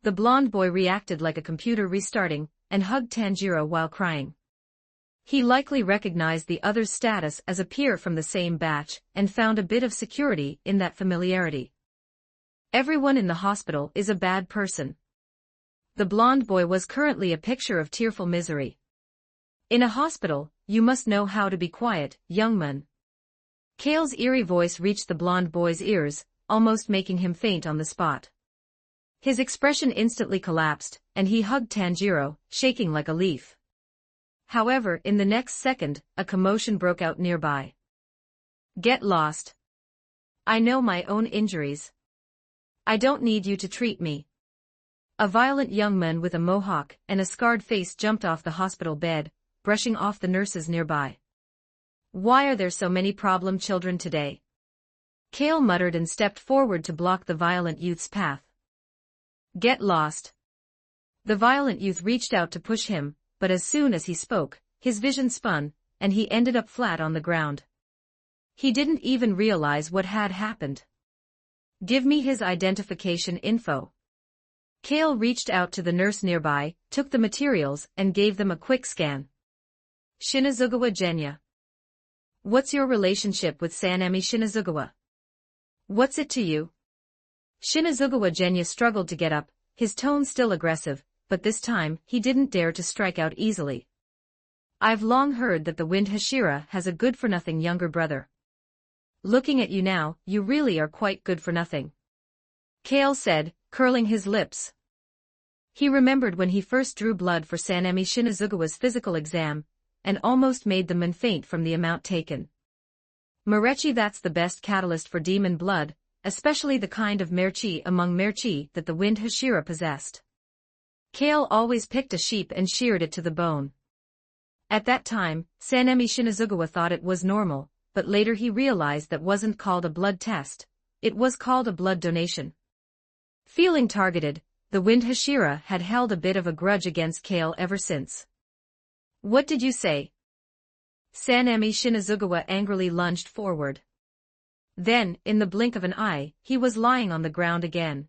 The blonde boy reacted like a computer restarting, and hugged Tanjiro while crying. He likely recognized the other's status as a peer from the same batch, and found a bit of security in that familiarity. Everyone in the hospital is a bad person. The blonde boy was currently a picture of tearful misery. In a hospital, you must know how to be quiet, young man. Kale's eerie voice reached the blonde boy's ears, almost making him faint on the spot. His expression instantly collapsed, and he hugged Tanjiro, shaking like a leaf. However, in the next second, a commotion broke out nearby. Get lost. I know my own injuries. I don't need you to treat me. A violent young man with a mohawk and a scarred face jumped off the hospital bed, brushing off the nurses nearby. Why are there so many problem children today? Kale muttered and stepped forward to block the violent youth's path. Get lost. The violent youth reached out to push him, but as soon as he spoke, his vision spun, and he ended up flat on the ground. He didn't even realize what had happened. Give me his identification info. Kale reached out to the nurse nearby, took the materials, and gave them a quick scan. Shinazugawa Genya. What's your relationship with Sanemi Shinazugawa? What's it to you? Shinazugawa Genya struggled to get up, his tone still aggressive, but this time he didn't dare to strike out easily. I've long heard that the Wind Hashira has a good-for-nothing younger brother. Looking at you now, you really are quite good for nothing. Kale said, curling his lips. He remembered when he first drew blood for Sanemi Shinazugawa's physical exam, and almost made the man faint from the amount taken. Merechi, that's the best catalyst for demon blood, especially the kind of merchi among merchi that the Wind Hashira possessed. Kale always picked a sheep and sheared it to the bone. At that time, Sanemi Shinazugawa thought it was normal, but later he realized that wasn't called a blood test, it was called a blood donation. Feeling targeted, the Wind Hashira had held a bit of a grudge against Kale ever since. "What did you say?" Sanemi Shinazugawa angrily lunged forward. Then, in the blink of an eye, he was lying on the ground again.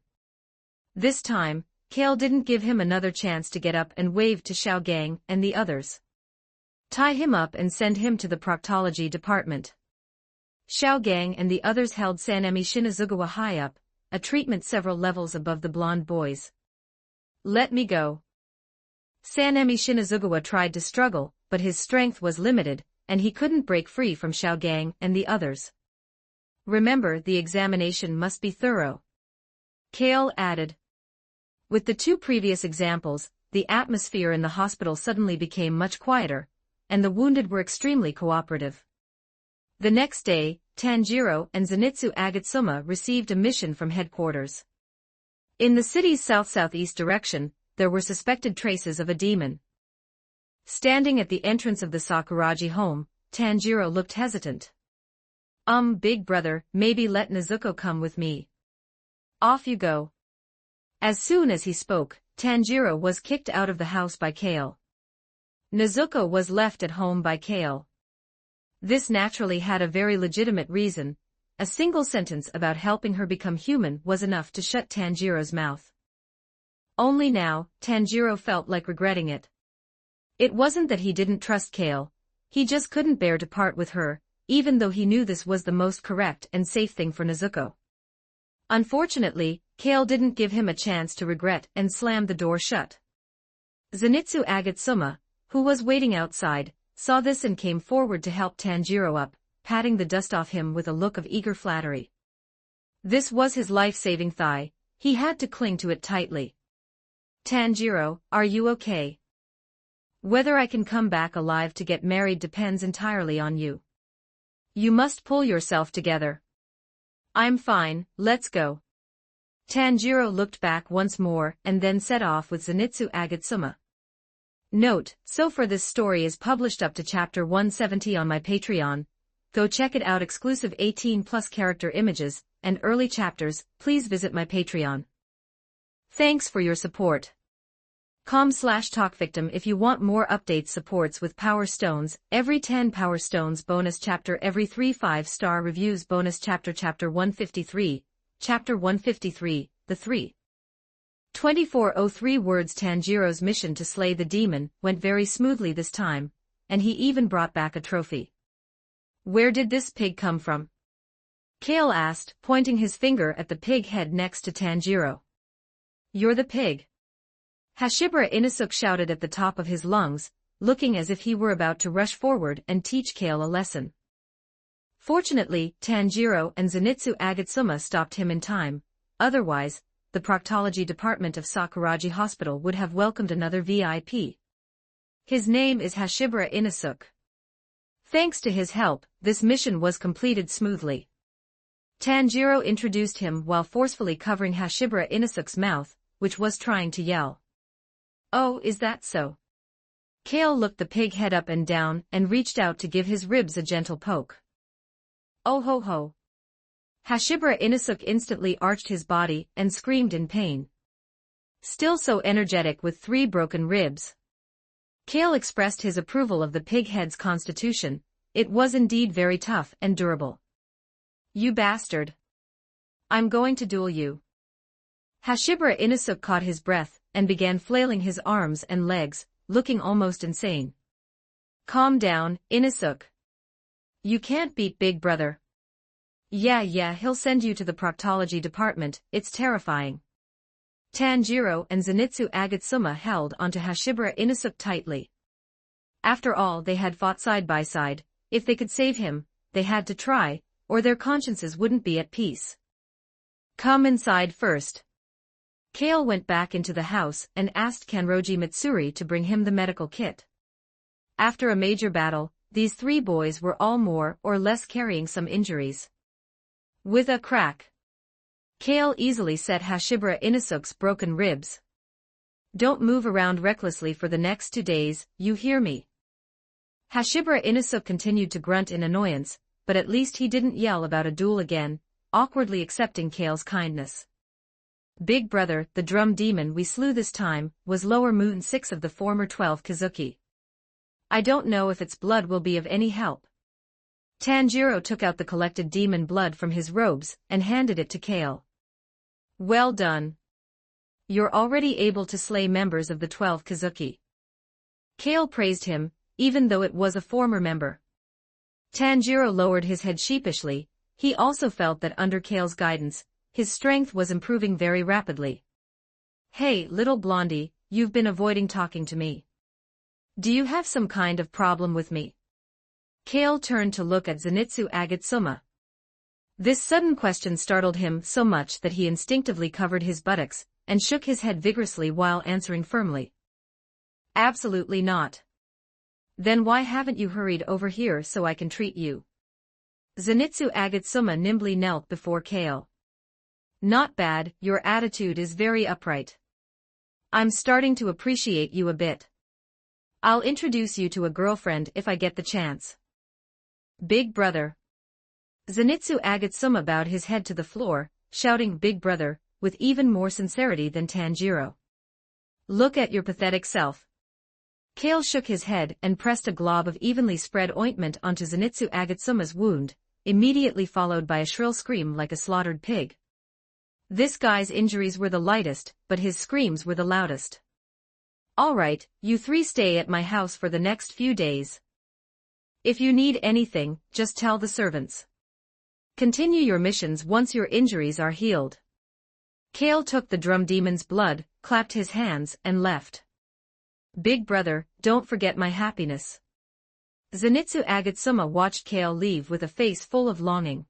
This time, Kale didn't give him another chance to get up and waved to Xiao Gang and the others. "Tie him up and send him to the proctology department." Xiao Gang and the others held Sanemi Shinazugawa high up, a treatment several levels above the blonde boys. "Let me go." Sanemi Shinazugawa tried to struggle, but his strength was limited, and he couldn't break free from Xiao Gang and the others. "Remember, the examination must be thorough," Kale added. With the two previous examples, the atmosphere in the hospital suddenly became much quieter, and the wounded were extremely cooperative. The next day, Tanjiro and Zenitsu Agatsuma received a mission from headquarters. In the city's south-southeast direction, there were suspected traces of a demon. Standing at the entrance of the Sakuragi home, Tanjiro looked hesitant. Big brother, maybe let Nezuko come with me." "Off you go." As soon as he spoke, Tanjiro was kicked out of the house by Kale. Nezuko was left at home by Kale. This naturally had a very legitimate reason. A single sentence about helping her become human was enough to shut Tanjiro's mouth. Only now, Tanjiro felt like regretting it. It wasn't that he didn't trust Kale, he just couldn't bear to part with her, even though he knew this was the most correct and safe thing for Nezuko. Unfortunately, Kale didn't give him a chance to regret and slammed the door shut. Zenitsu Agatsuma, who was waiting outside, saw this and came forward to help Tanjiro up, patting the dust off him with a look of eager flattery. This was his life-saving thigh, he had to cling to it tightly. "Tanjiro, are you okay? Whether I can come back alive to get married depends entirely on you. You must pull yourself together." "I'm fine, let's go." Tanjiro looked back once more and then set off with Zenitsu Agatsuma. Note, so far this story is published up to chapter 170 on my Patreon. Go check it out. Exclusive 18+ character images and early chapters. Please visit my Patreon. Thanks for your support. com/talkvictim if you want more updates. Supports with Power Stones, every 10 Power Stones bonus chapter, every 3 5-star reviews bonus chapter. Chapter 153, Chapter 153, The 2403 words. Tanjiro's mission to slay the demon went very smoothly this time, and he even brought back a trophy. "Where did this pig come from?" Kale asked, pointing his finger at the pig head next to Tanjiro. "You're the pig." Hashibara Inosuke shouted at the top of his lungs, looking as if he were about to rush forward and teach Kale a lesson. Fortunately, Tanjiro and Zenitsu Agatsuma stopped him in time, otherwise, the proctology department of Sakuragi Hospital would have welcomed another VIP. "His name is Hashibara Inosuke." Thanks to his help, this mission was completed smoothly. Tanjiro introduced him while forcefully covering Hashibara Inosuke's mouth, which was trying to yell. "Oh, is that so?" Kale looked the pig head up and down and reached out to give his ribs a gentle poke. "Oh ho ho." Hashibara Inosuke instantly arched his body and screamed in pain. Still so energetic with 3 broken ribs. Kale expressed his approval of the pig head's constitution. It was indeed very tough and durable. "You bastard. I'm going to duel you." Hashibara Inosuke caught his breath and began flailing his arms and legs, looking almost insane. "Calm down, Inosuke. You can't beat Big Brother." Yeah, he'll send you to the proctology department. It's terrifying." Tanjiro and Zenitsu Agatsuma held onto Hashibara Inosuke tightly. After all, they had fought side by side. If they could save him, they had to try, or their consciences wouldn't be at peace. "Come inside first." Kale went back into the house and asked Kanroji Mitsuri to bring him the medical kit. After a major battle, these 3 boys were all more or less carrying some injuries. With a crack, Kale easily set Hashibara Inosuke's broken ribs. "Don't move around recklessly for the next 2 days, you hear me?" Hashibara Inosuke continued to grunt in annoyance, but at least he didn't yell about a duel again. awkwardly accepting Kale's kindness. Big brother, the drum demon we slew this time, was Lower Moon 6 of the former 12 Kazuki. I don't know if its blood will be of any help. Tanjiro took out the collected demon blood from his robes and handed it to Kale. Well done. You're already able to slay members of the 12 Kazuki. Kale praised him, even though it was a former member. Tanjiro lowered his head sheepishly. He also felt that under Kale's guidance, his strength was improving very rapidly. Hey, little blondie, you've been avoiding talking to me. Do you have some kind of problem with me? Kale turned to look at Zenitsu Agatsuma. This sudden question startled him so much that he instinctively covered his buttocks and shook his head vigorously while answering firmly. Absolutely not. Then why haven't you hurried over here so I can treat you? Zenitsu Agatsuma nimbly knelt before Kale. Not bad, your attitude is very upright. I'm starting to appreciate you a bit. I'll introduce you to a girlfriend if I get the chance. Big brother. Zenitsu Agatsuma bowed his head to the floor, shouting Big brother, with even more sincerity than Tanjiro. Look at your pathetic self. Kale shook his head and pressed a glob of evenly spread ointment onto Zenitsu Agatsuma's wound, immediately followed by a shrill scream like a slaughtered pig. This guy's injuries were the lightest, but his screams were the loudest. All right, you three stay at my house for the next few days. If you need anything, just tell the servants. Continue your missions once your injuries are healed. Kale took the drum demon's blood, clapped his hands, and left. Big brother, don't forget my happiness. Zenitsu Agatsuma watched Kale leave with a face full of longing.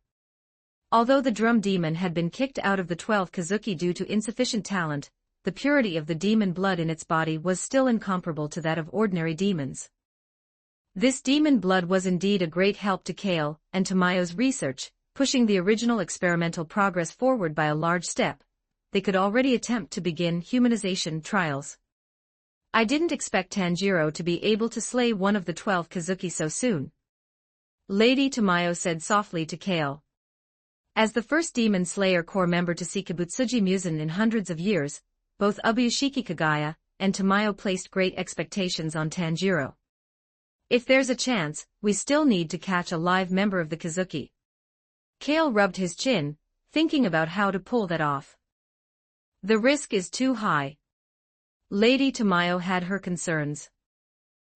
Although the drum demon had been kicked out of the 12 Kazuki due to insufficient talent, the purity of the demon blood in its body was still incomparable to that of ordinary demons. This demon blood was indeed a great help to Kale and to Mayo's research, pushing the original experimental progress forward by a large step. They could already attempt to begin humanization trials. I didn't expect Tanjiro to be able to slay one of the 12 Kazuki so soon. Lady Tamayo said softly to Kale. As the first Demon Slayer Corps member to see Kibutsuji Musen in hundreds of years, both Ubuyashiki Kagaya and Tamayo placed great expectations on Tanjiro. If there's a chance, we still need to catch a live member of the Kazuki. Kale rubbed his chin, thinking about how to pull that off. The risk is too high. Lady Tamayo had her concerns.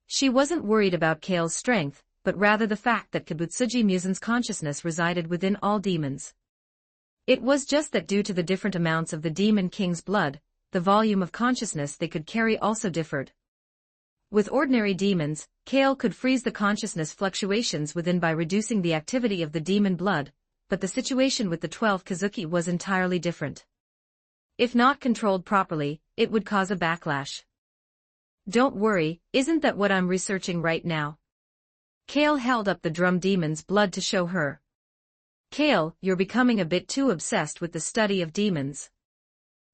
She wasn't worried about Kale's strength, but rather the fact that Kibutsuji Musen's consciousness resided within all demons. It was just that due to the different amounts of the Demon King's blood, the volume of consciousness they could carry also differed. With ordinary demons, Kale could freeze the consciousness fluctuations within by reducing the activity of the demon blood, but the situation with the 12 Kazuki was entirely different. If not controlled properly, it would cause a backlash. Don't worry, isn't that what I'm researching right now? Kale held up the drum demon's blood to show her. Kale, you're becoming a bit too obsessed with the study of demons.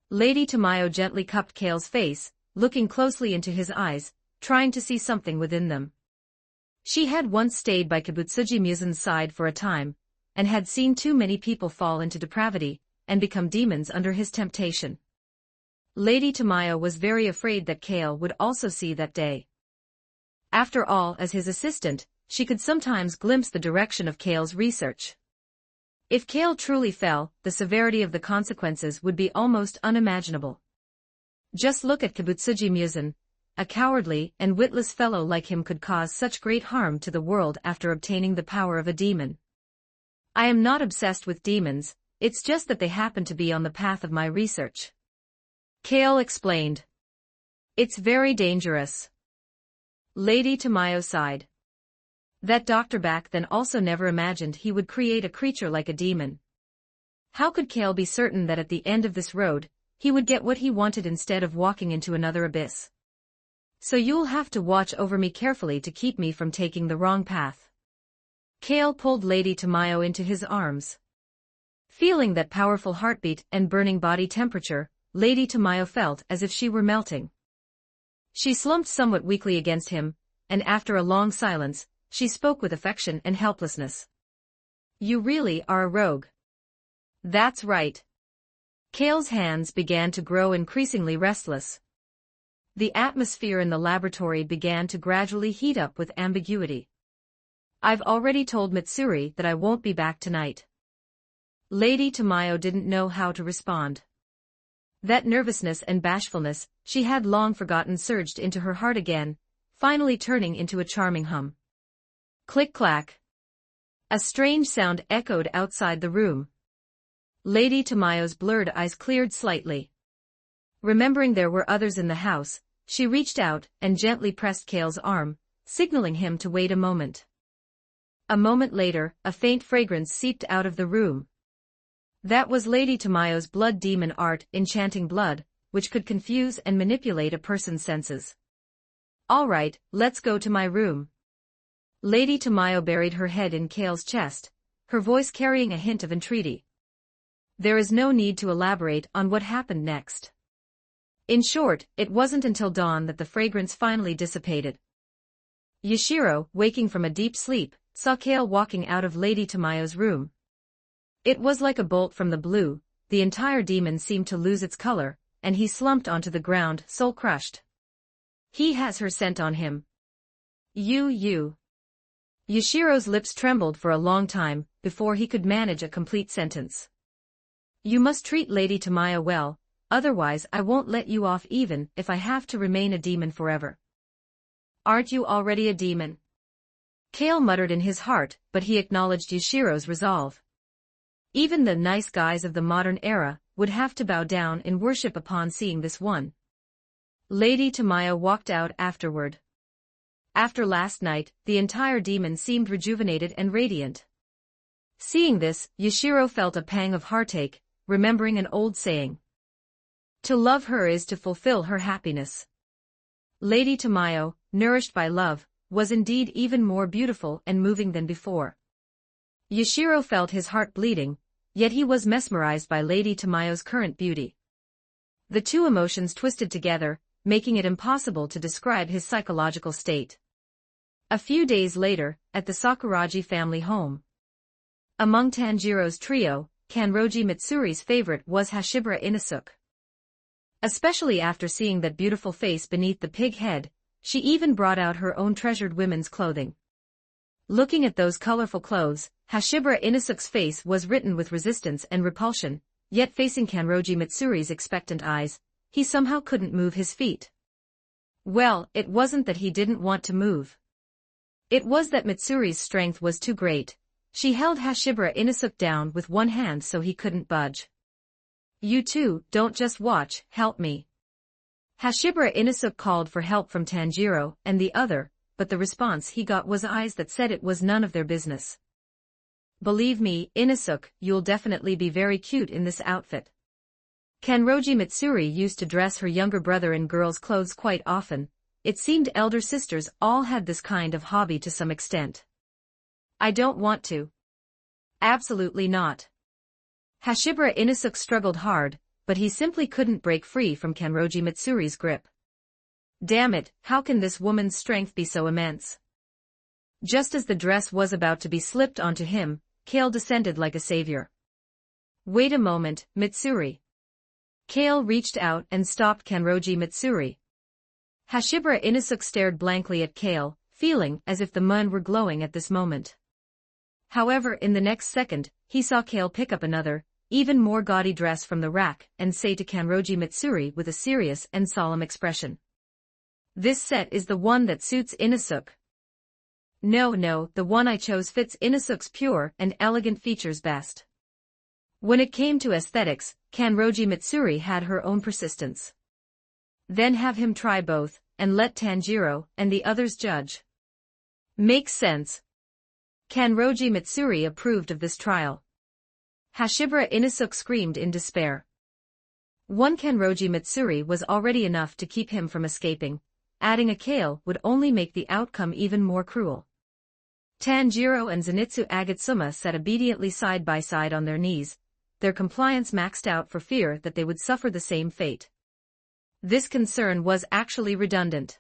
Lady Tamayo gently cupped Kale's face, looking closely into his eyes, trying to see something within them. She had once stayed by Kibutsuji Musen's side for a time, and had seen too many people fall into depravity and become demons under his temptation. Lady Tamayo was very afraid that Kale would also see that day. After all, as his assistant, she could sometimes glimpse the direction of Kale's research. If Kale truly fell, the severity of the consequences would be almost unimaginable. Just look at Kibutsuji Musen. A cowardly and witless fellow like him could cause such great harm to the world after obtaining the power of a demon. I am not obsessed with demons, it's just that they happen to be on the path of my research. Kale explained. It's very dangerous. Lady Tamayo sighed. That Dr. back then also never imagined he would create a creature like a demon. How could Kale be certain that at the end of this road, he would get what he wanted instead of walking into another abyss? So you'll have to watch over me carefully to keep me from taking the wrong path. Kale pulled Lady Tamayo into his arms. Feeling that powerful heartbeat and burning body temperature, Lady Tamayo felt as if she were melting. She slumped somewhat weakly against him, and after a long silence, she spoke with affection and helplessness. You really are a rogue. That's right. Kale's hands began to grow increasingly restless. The atmosphere in the laboratory began to gradually heat up with ambiguity. I've already told Mitsuri that I won't be back tonight. Lady Tamayo didn't know how to respond. That nervousness and bashfulness she had long forgotten surged into her heart again, finally turning into a charming hum. Click-clack. A strange sound echoed outside the room. Lady Tamayo's blurred eyes cleared slightly. Remembering there were others in the house, she reached out and gently pressed Kale's arm, signaling him to wait a moment. A moment later, a faint fragrance seeped out of the room. That was Lady Tamayo's blood demon art, enchanting blood, which could confuse and manipulate a person's senses. All right, let's go to my room. Lady Tamayo buried her head in Kale's chest, her voice carrying a hint of entreaty. There is no need to elaborate on what happened next. In short, it wasn't until dawn that the fragrance finally dissipated. Yashiro, waking from a deep sleep, saw Kale walking out of Lady Tamayo's room. It was like a bolt from the blue, the entire demon seemed to lose its color, and he slumped onto the ground, soul-crushed. He has her scent on him. You. Yashiro's lips trembled for a long time, before he could manage a complete sentence. You must treat Lady Tamayo well, otherwise I won't let you off even if I have to remain a demon forever. Aren't you already a demon? Kale muttered in his heart, but he acknowledged Yashiro's resolve. Even the nice guys of the modern era would have to bow down in worship upon seeing this one. Lady Tamayo walked out afterward. After last night, the entire demon seemed rejuvenated and radiant. Seeing this, Yashiro felt a pang of heartache, remembering an old saying. To love her is to fulfill her happiness. Lady Tamayo, nourished by love, was indeed even more beautiful and moving than before. Yashiro felt his heart bleeding, yet he was mesmerized by Lady Tamayo's current beauty. The two emotions twisted together, making it impossible to describe his psychological state. A few days later, at the Sakuragi family home. Among Tanjiro's trio, Kanroji Mitsuri's favorite was Hashibara Inosuke. Especially after seeing that beautiful face beneath the pig head, she even brought out her own treasured women's clothing. Looking at those colorful clothes, Hashibara Inosuke's face was written with resistance and repulsion, yet facing Kanroji Mitsuri's expectant eyes, he somehow couldn't move his feet. Well, it wasn't that he didn't want to move. It was that Mitsuri's strength was too great. She held Hashibara Inosuke down with one hand so he couldn't budge. You two, don't just watch, help me. Hashibara Inosuke called for help from Tanjiro and the other, but the response he got was eyes that said it was none of their business. Believe me, Inosuke, you'll definitely be very cute in this outfit. Kanroji Mitsuri used to dress her younger brother in girls' clothes quite often. It seemed elder sisters all had this kind of hobby to some extent. I don't want to. Absolutely not. Hashibara Inosuke struggled hard, but he simply couldn't break free from Kanroji Mitsuri's grip. Damn it, how can this woman's strength be so immense? Just as the dress was about to be slipped onto him, Kale descended like a savior. Wait a moment, Mitsuri. Kale reached out and stopped Kanroji Mitsuri. Hashibara Inosuke stared blankly at Kale, feeling as if the moon were glowing at this moment. However, in the next second, he saw Kale pick up another, even more gaudy dress from the rack and say to Kanroji Mitsuri with a serious and solemn expression. This set is the one that suits Inosuke. No, the one I chose fits Inosuke's pure and elegant features best. When it came to aesthetics, Kanroji Mitsuri had her own persistence. Then have him try both, and let Tanjiro and the others judge. Makes sense. Kanroji Mitsuri approved of this trial. Hashibara Inosuke screamed in despair. One Kanroji Mitsuri was already enough to keep him from escaping. Adding a Kale would only make the outcome even more cruel. Tanjiro and Zenitsu Agatsuma sat obediently side by side on their knees, their compliance maxed out for fear that they would suffer the same fate. This concern was actually redundant.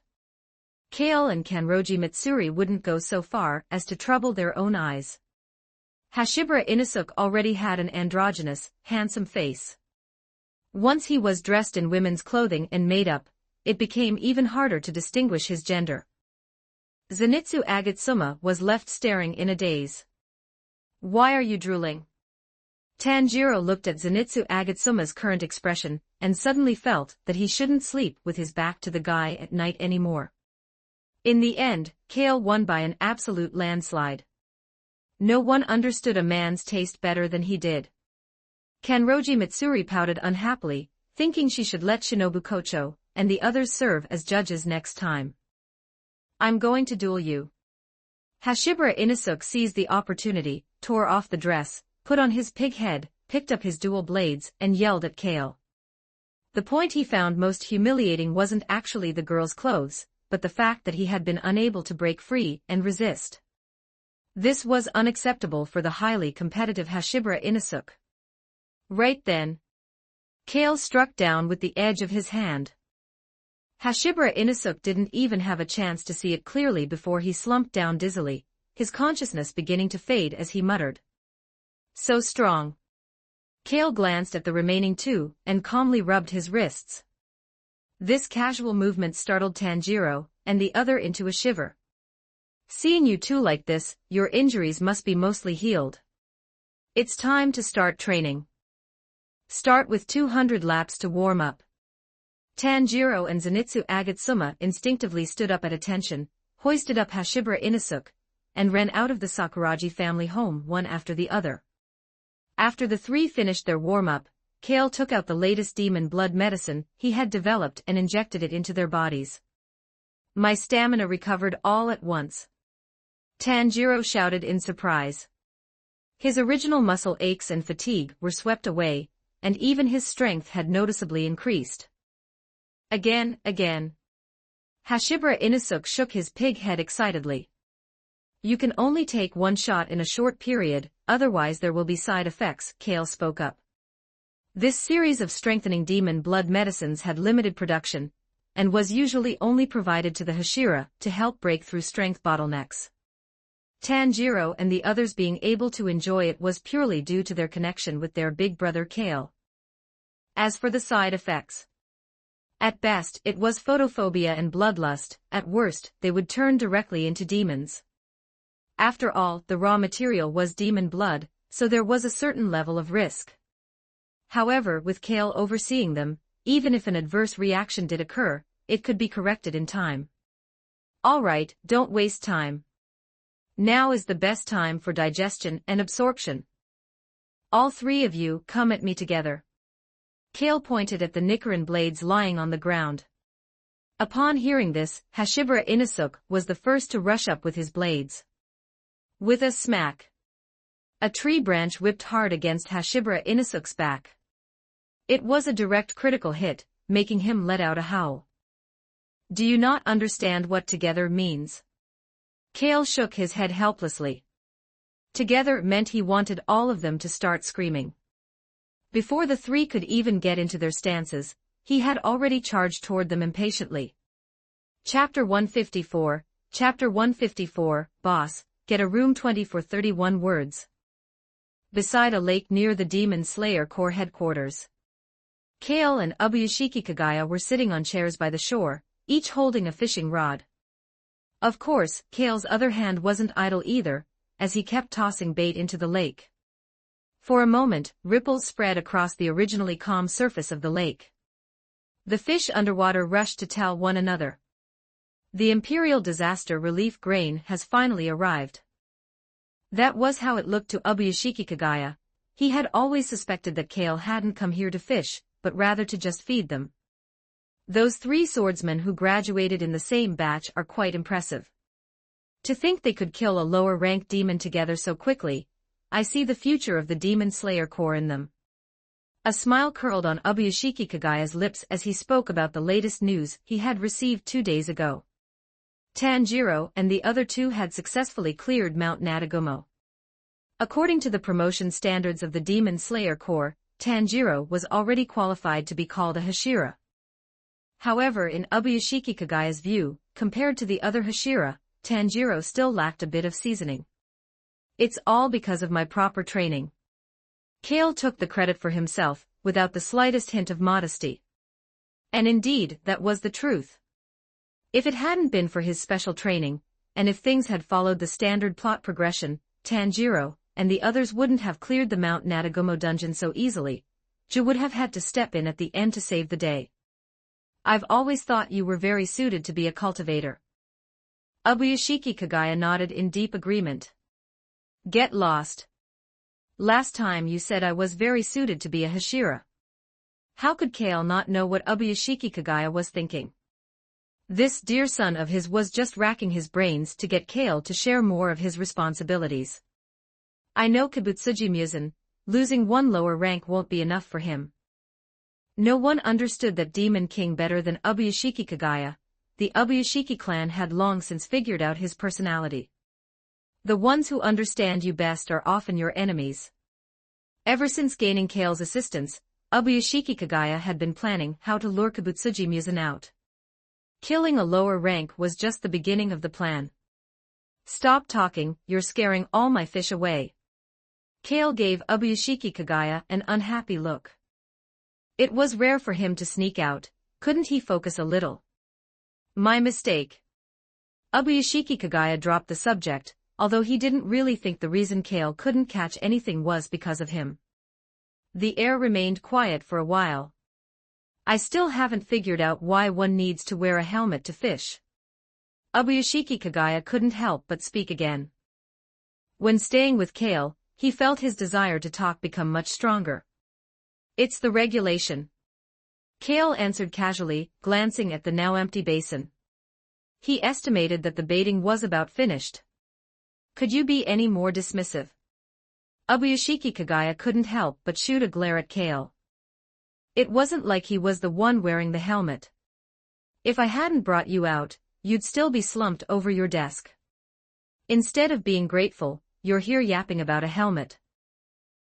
Kale and Kanroji Mitsuri wouldn't go so far as to trouble their own eyes. Hashibara Inosuke already had an androgynous, handsome face. Once he was dressed in women's clothing and made up, it became even harder to distinguish his gender. Zenitsu Agatsuma was left staring in a daze. "Why are you drooling?" Tanjiro looked at Zenitsu Agatsuma's current expression, and suddenly felt that he shouldn't sleep with his back to the guy at night anymore. In the end, Kale won by an absolute landslide. No one understood a man's taste better than he did. Kanroji Mitsuri pouted unhappily, thinking she should let Shinobu Kocho and the others serve as judges next time. "I'm going to duel you." Hashibara Inosuke seized the opportunity, tore off the dress, put on his pig head, picked up his dual blades, and yelled at Kale. The point he found most humiliating wasn't actually the girl's clothes, but the fact that he had been unable to break free and resist. This was unacceptable for the highly competitive Hashibara Inosuke. Right then, Kale struck down with the edge of his hand. Hashibara Inosuke didn't even have a chance to see it clearly before he slumped down dizzily, his consciousness beginning to fade as he muttered, "So strong." Kale glanced at the remaining two and calmly rubbed his wrists. This casual movement startled Tanjiro and the other into a shiver. "Seeing you two like this, your injuries must be mostly healed. It's time to start training. Start with 200 laps to warm up." Tanjiro and Zenitsu Agatsuma instinctively stood up at attention, hoisted up Hashibara Inosuke, and ran out of the Sakuragi family home one after the other. After the three finished their warm-up, Kale took out the latest demon blood medicine he had developed and injected it into their bodies. "My stamina recovered all at once," Tanjiro shouted in surprise. His original muscle aches and fatigue were swept away, and even his strength had noticeably increased. Again. Hashibara Inosuke shook his pig head excitedly. "You can only take one shot in a short period, otherwise there will be side effects," Kale spoke up. This series of strengthening demon blood medicines had limited production, and was usually only provided to the Hashira to help break through strength bottlenecks. Tanjiro and the others being able to enjoy it was purely due to their connection with their big brother Kale. As for the side effects, at best it was photophobia and bloodlust, at worst they would turn directly into demons. After all, the raw material was demon blood, so there was a certain level of risk. However, with Kale overseeing them, even if an adverse reaction did occur, it could be corrected in time. "All right, don't waste time. Now is the best time for digestion and absorption. All three of you come at me together." Kale pointed at the Nichiren blades lying on the ground. Upon hearing this, Hashibara Inosuke was the first to rush up with his blades. With a smack, a tree branch whipped hard against Hashibara Inosuke's back. It was a direct critical hit, making him let out a howl. "Do you not understand what together means?" Kale shook his head helplessly. Together meant he wanted all of them to start screaming. Before the three could even get into their stances, he had already charged toward them impatiently. Chapter 154, Boss, get a room 20 for 31 words. Beside a lake near the Demon Slayer Corps headquarters, Kale and Ubuyashiki Kagaya were sitting on chairs by the shore, each holding a fishing rod. Of course, Kale's other hand wasn't idle either, as he kept tossing bait into the lake. For a moment, ripples spread across the originally calm surface of the lake. The fish underwater rushed to tell one another, "The Imperial Disaster Relief Grain has finally arrived." That was how it looked to Ubuyashiki Kagaya. He had always suspected that Kale hadn't come here to fish, but rather to just feed them. Those three swordsmen who graduated in the same batch are quite impressive. To think they could kill a lower-ranked demon together so quickly, I see the future of the Demon Slayer Corps in them. A smile curled on Ubuyashiki Kagaya's lips as he spoke about the latest news he had received 2 days ago. Tanjiro and the other two had successfully cleared Mount Natagumo. According to the promotion standards of the Demon Slayer Corps, Tanjiro was already qualified to be called a Hashira. However, in Ubuyashiki Kagaya's view, compared to the other Hashira, Tanjiro still lacked a bit of seasoning. It's all because of my proper training. Kale took the credit for himself, without the slightest hint of modesty. And indeed, that was the truth. If it hadn't been for his special training, and if things had followed the standard plot progression, Tanjiro and the others wouldn't have cleared the Mount Natagomo dungeon so easily. Ju would have had to step in at the end to save the day. I've always thought you were very suited to be a cultivator. Ubuyashiki Kagaya nodded in deep agreement. Get lost. Last time you said I was very suited to be a Hashira. How could Kale not know what Ubuyashiki Kagaya was thinking? This dear son of his was just racking his brains to get Kale to share more of his responsibilities. I know Kibutsuji Muzan, losing one lower rank won't be enough for him. No one understood that Demon King better than Ubuyashiki Kagaya. The Ubuyashiki clan had long since figured out his personality. The ones who understand you best are often your enemies. Ever since gaining Kale's assistance, Ubuyashiki Kagaya had been planning how to lure Kibutsuji Muzan out. Killing a lower rank was just the beginning of the plan. Stop talking, you're scaring all my fish away. Kale gave Ubuyashiki Kagaya an unhappy look. It was rare for him to sneak out, couldn't he focus a little? My mistake. Ubuyashiki Kagaya dropped the subject, although he didn't really think the reason Kale couldn't catch anything was because of him. The air remained quiet for a while. I still haven't figured out why one needs to wear a helmet to fish. Ubuyashiki Kagaya couldn't help but speak again. When staying with Kale, he felt his desire to talk become much stronger. It's the regulation. Kale answered casually, glancing at the now empty basin. He estimated that the baiting was about finished. Could you be any more dismissive? Ubuyashiki Kagaya couldn't help but shoot a glare at Kale. It wasn't like he was the one wearing the helmet. If I hadn't brought you out, you'd still be slumped over your desk. Instead of being grateful, you're here yapping about a helmet.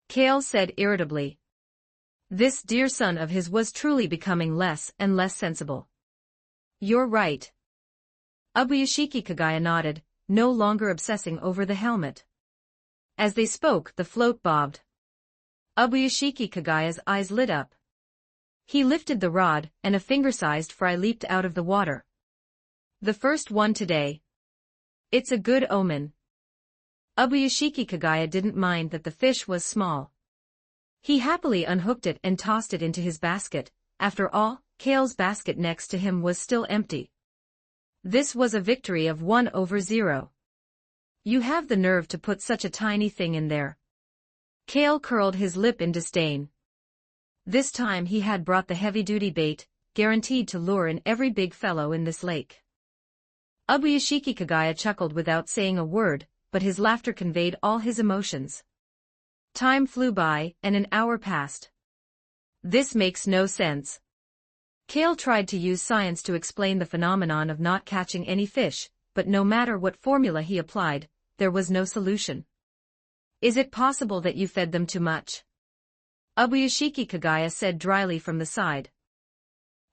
Kale said irritably. This dear son of his was truly becoming less and less sensible. You're right. Ubuyashiki Kagaya nodded, no longer obsessing over the helmet. As they spoke, the float bobbed. Ubuyashiki Kagaya's eyes lit up. He lifted the rod, and a finger-sized fry leaped out of the water. The first one today. It's a good omen. Ubuyashiki Kagaya didn't mind that the fish was small. He happily unhooked it and tossed it into his basket. After all, Kale's basket next to him was still empty. This was a victory of 1/0. You have the nerve to put such a tiny thing in there. Kale curled his lip in disdain. This time he had brought the heavy-duty bait, guaranteed to lure in every big fellow in this lake. Ubuyashiki Kagaya chuckled without saying a word, but his laughter conveyed all his emotions. Time flew by, and an hour passed. This makes no sense. Kale tried to use science to explain the phenomenon of not catching any fish, but no matter what formula he applied, there was no solution. Is it possible that you fed them too much? Ubuyashiki Kagaya said dryly from the side.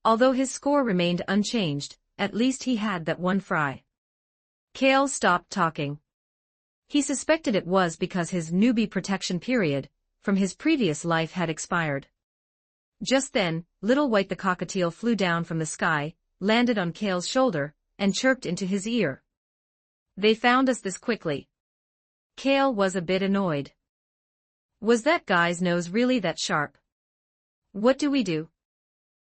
Although his score remained unchanged, at least he had that one fry. Kale stopped talking. He suspected it was because his newbie protection period, from his previous life had expired. Just then, Little White the cockatiel flew down from the sky, landed on Kale's shoulder, and chirped into his ear. They found us this quickly. Kale was a bit annoyed. Was that guy's nose really that sharp? What do we do?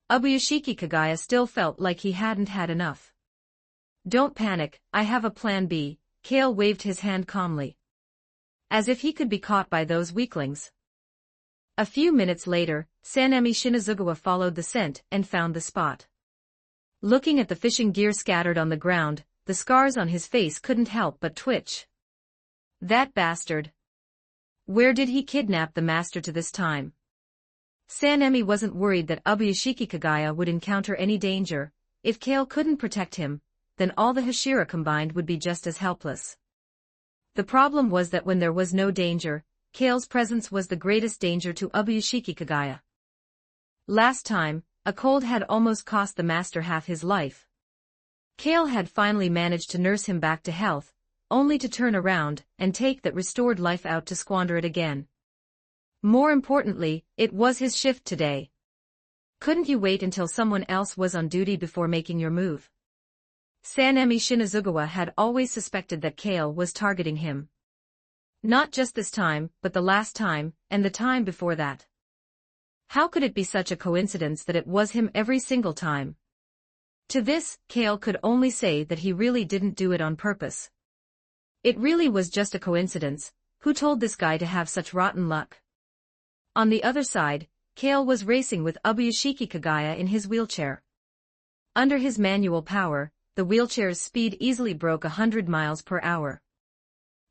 Ubuyashiki Kagaya still felt like he hadn't had enough. Don't panic, I have a plan B. Kale waved his hand calmly. As if he could be caught by those weaklings. A few minutes later, Sanemi Shinazugawa followed the scent and found the spot. Looking at the fishing gear scattered on the ground, the scars on his face couldn't help but twitch. That bastard. Where did he kidnap the master to this time? Sanemi wasn't worried that Ubuyashiki Kagaya would encounter any danger. If Kale couldn't protect him, then all the Hashira combined would be just as helpless. The problem was that when there was no danger, Kale's presence was the greatest danger to Ubuyashiki Kagaya. Last time, a cold had almost cost the master half his life. Kale had finally managed to nurse him back to health, only to turn around and take that restored life out to squander it again. More importantly, it was his shift today. Couldn't you wait until someone else was on duty before making your move? Sanemi Shinazugawa had always suspected that Kale was targeting him. Not just this time, but the last time, and the time before that. How could it be such a coincidence that it was him every single time? To this, Kale could only say that he really didn't do it on purpose. It really was just a coincidence. Who told this guy to have such rotten luck? On the other side, Kale was racing with Ubuyashiki Kagaya in his wheelchair. Under his manual power, the wheelchair's speed easily broke 100 miles per hour.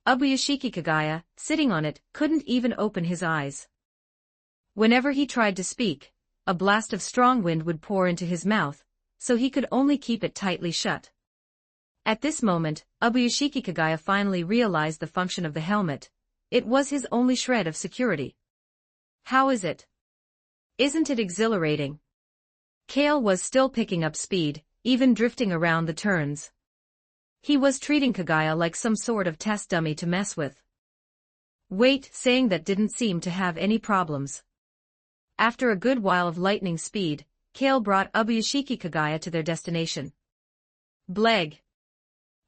Ubuyashiki Kagaya, sitting on it, couldn't even open his eyes. Whenever he tried to speak, a blast of strong wind would pour into his mouth, so he could only keep it tightly shut. At this moment, Ubuyashiki Kagaya finally realized the function of the helmet. It was his only shred of security. How is it? Isn't it exhilarating? Kale was still picking up speed, even drifting around the turns. He was treating Kagaya like some sort of test dummy to mess with. Wait, saying that didn't seem to have any problems. After a good while of lightning speed, Kale brought Ubuyashiki Kagaya to their destination. Bleg.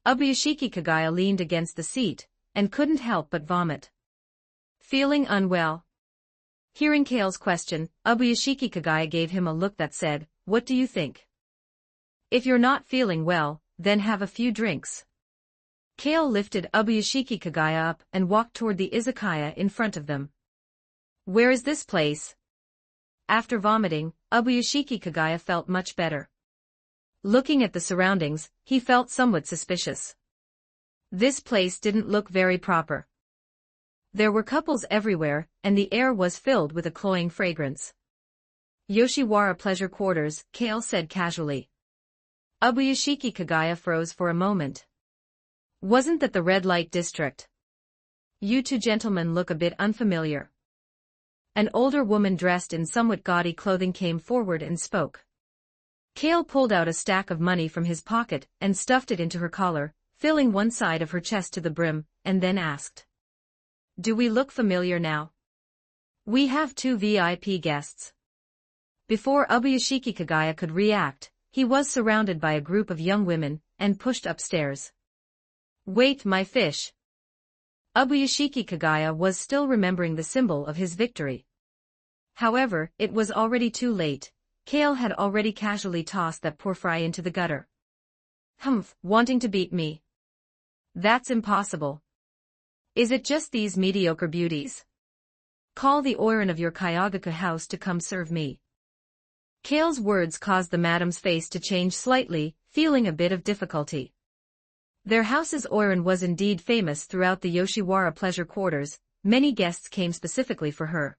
Ubuyashiki Kagaya leaned against the seat, and couldn't help but vomit. Feeling unwell? Hearing Kale's question, Ubuyashiki Kagaya gave him a look that said, "What do you think? If you're not feeling well, then have a few drinks." Kale lifted Ubuyashiki Kagaya up and walked toward the izakaya in front of them. Where is this place? After vomiting, Ubuyashiki Kagaya felt much better. Looking at the surroundings, he felt somewhat suspicious. This place didn't look very proper. There were couples everywhere, and the air was filled with a cloying fragrance. Yoshiwara Pleasure Quarters, Kale said casually. Ubuyashiki Kagaya froze for a moment. Wasn't that the red light district? You two gentlemen look a bit unfamiliar. An older woman dressed in somewhat gaudy clothing came forward and spoke. Kale pulled out a stack of money from his pocket and stuffed it into her collar, filling one side of her chest to the brim, and then asked. Do we look familiar now? We have 2 VIP guests. Before Ubuyashiki Kagaya could react, he was surrounded by a group of young women, and pushed upstairs. Wait, my fish. Ubuyashiki Kagaya was still remembering the symbol of his victory. However, it was already too late. Kale had already casually tossed that poor fry into the gutter. Humph, wanting to beat me? That's impossible. Is it just these mediocre beauties? Call the Oiran of your Kayagaku house to come serve me. Kale's words caused the madam's face to change slightly, feeling a bit of difficulty. Their house's Oiran was indeed famous throughout the Yoshiwara Pleasure Quarters. Many guests came specifically for her.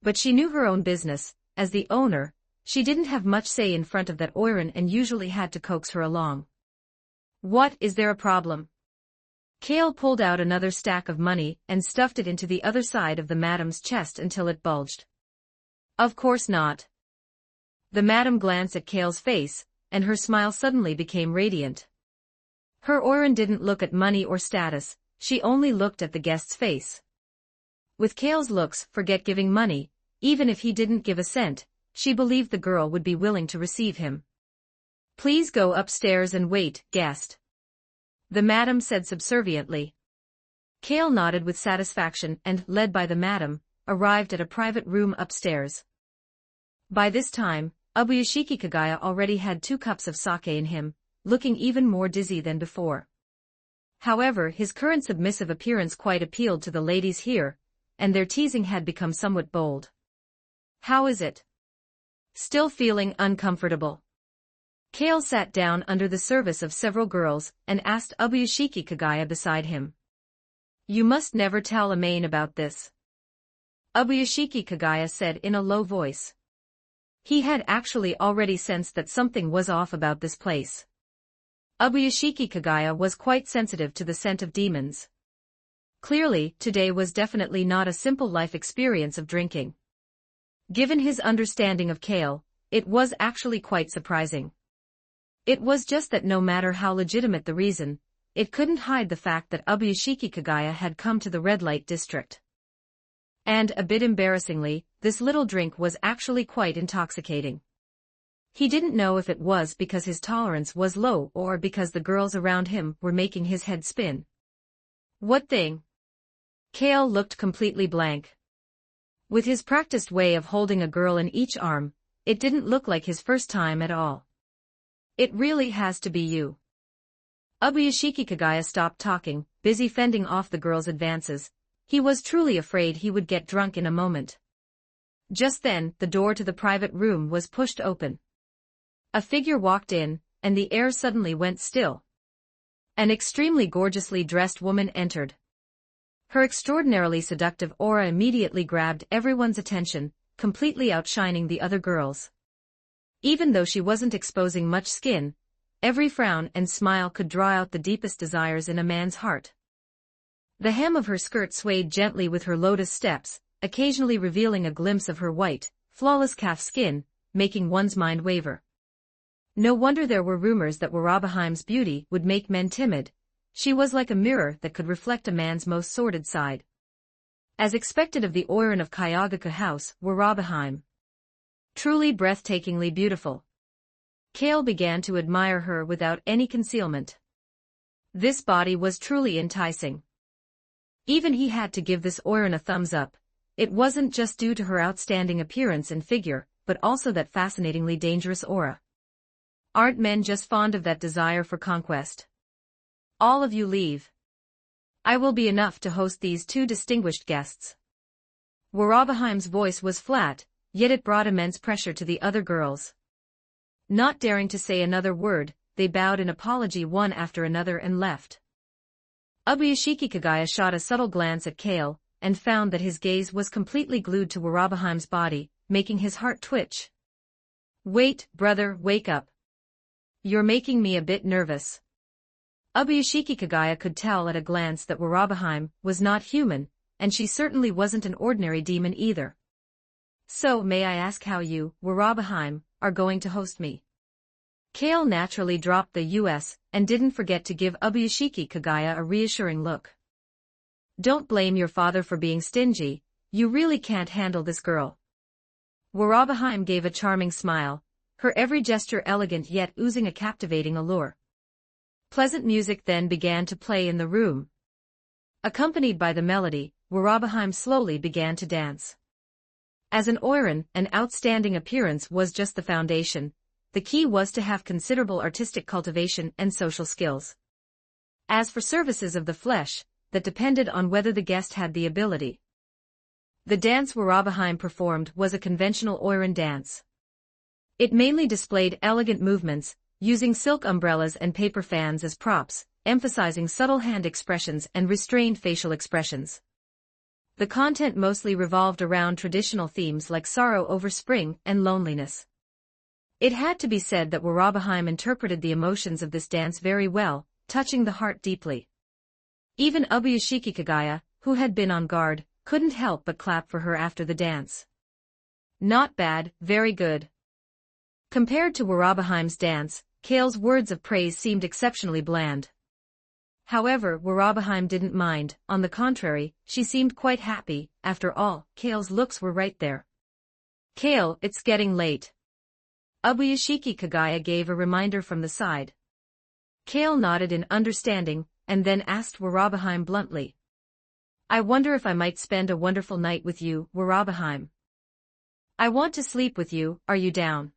But she knew her own business. As the owner, she didn't have much say in front of that Oiran and usually had to coax her along. What, is there a problem? Kale pulled out another stack of money and stuffed it into the other side of the madam's chest until it bulged. Of course not. The madam glanced at Kale's face, and her smile suddenly became radiant. Her Oiran didn't look at money or status, she only looked at the guest's face. With Kale's looks, forget giving money, even if he didn't give a cent, she believed the girl would be willing to receive him. Please go upstairs and wait, guest. The madam said subserviently. Kale nodded with satisfaction and, led by the madam, arrived at a private room upstairs. By this time, Ubuyashiki Kagaya already had 2 cups of sake in him, looking even more dizzy than before. However, his current submissive appearance quite appealed to the ladies here, and their teasing had become somewhat bold. How is it? Still feeling uncomfortable? Kale sat down under the service of several girls and asked Ubuyashiki Kagaya beside him. You must never tell Amain about this. Ubuyashiki Kagaya said in a low voice. He had actually already sensed that something was off about this place. Ubuyashiki Kagaya was quite sensitive to the scent of demons. Clearly, today was definitely not a simple life experience of drinking. Given his understanding of Kale, it was actually quite surprising. It was just that no matter how legitimate the reason, it couldn't hide the fact that Ubuyashiki Kagaya had come to the red light district. And, a bit embarrassingly, this little drink was actually quite intoxicating. He didn't know if it was because his tolerance was low or because the girls around him were making his head spin. What thing? Kale looked completely blank. With his practiced way of holding a girl in each arm, it didn't look like his first time at all. It really has to be you. Ubuyashiki Kagaya stopped talking, busy fending off the girl's advances. He was truly afraid he would get drunk in a moment. Just then, the door to the private room was pushed open. A figure walked in, and the air suddenly went still. An extremely gorgeously dressed woman entered. Her extraordinarily seductive aura immediately grabbed everyone's attention, completely outshining the other girls. Even though she wasn't exposing much skin, every frown and smile could draw out the deepest desires in a man's heart. The hem of her skirt swayed gently with her lotus steps, occasionally revealing a glimpse of her white, flawless calf skin, making one's mind waver. No wonder there were rumors that Warabaheim's beauty would make men timid. She was like a mirror that could reflect a man's most sordid side. As expected of the Oiran of Kayagaku House, Warabaheim. Truly breathtakingly beautiful. Kale began to admire her without any concealment. This body was truly enticing. Even he had to give this Oiran a thumbs up. It wasn't just due to her outstanding appearance and figure, but also that fascinatingly dangerous aura. Aren't men just fond of that desire for conquest? All of you leave. I will be enough to host these two distinguished guests. Warabaheim's voice was flat, yet it brought immense pressure to the other girls. Not daring to say another word, they bowed in apology one after another and left. Ubuyashiki Kagaya shot a subtle glance at Kale, and found that his gaze was completely glued to Warabaheim's body, making his heart twitch. Wait, brother, wake up. You're making me a bit nervous. Ubuyashiki Kagaya could tell at a glance that Warabaheim was not human, and she certainly wasn't an ordinary demon either. So may I ask how you, Warabaheim, are going to host me? Kale naturally dropped the US, and didn't forget to give Ubuyashiki Kagaya a reassuring look. Don't blame your father for being stingy, you really can't handle this girl. Warabaheim gave a charming smile, her every gesture elegant yet oozing a captivating allure. Pleasant music then began to play in the room. Accompanied by the melody, Warabaheim slowly began to dance. As an Oiran, an outstanding appearance was just the foundation. The key was to have considerable artistic cultivation and social skills. As for services of the flesh, that depended on whether the guest had the ability. The dance Warabaheim performed was a conventional Oiran dance. It mainly displayed elegant movements, using silk umbrellas and paper fans as props, emphasizing subtle hand expressions and restrained facial expressions. The content mostly revolved around traditional themes like sorrow over spring and loneliness. It had to be said that Warabaheim interpreted the emotions of this dance very well, touching the heart deeply. Even Ubuyashiki Kagaya, who had been on guard, couldn't help but clap for her after the dance. Not bad, very good. Compared to Warabaheim's dance, Kale's words of praise seemed exceptionally bland. However, Warabaheim didn't mind, on the contrary, she seemed quite happy. After all, Kale's looks were right there. Kale, it's getting late. Ubuyashiki Kagaya gave a reminder from the side. Kale nodded in understanding, and then asked Warabaheim bluntly. I wonder if I might spend a wonderful night with you, Warabaheim. I want to sleep with you, are you down?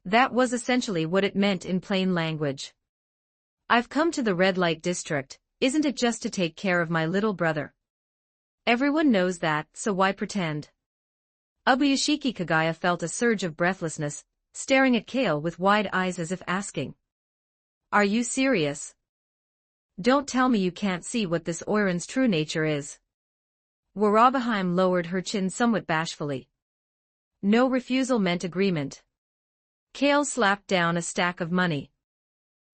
That was essentially what it meant in plain language. I've come to the red light district, isn't it just to take care of my little brother? Everyone knows that, so why pretend? Ubuyashiki Kagaya felt a surge of breathlessness, staring at Kale with wide eyes as if asking. Are you serious? Don't tell me you can't see what this Oiran's true nature is. Warabaheim lowered her chin somewhat bashfully. No refusal meant agreement. Kale slapped down a stack of money.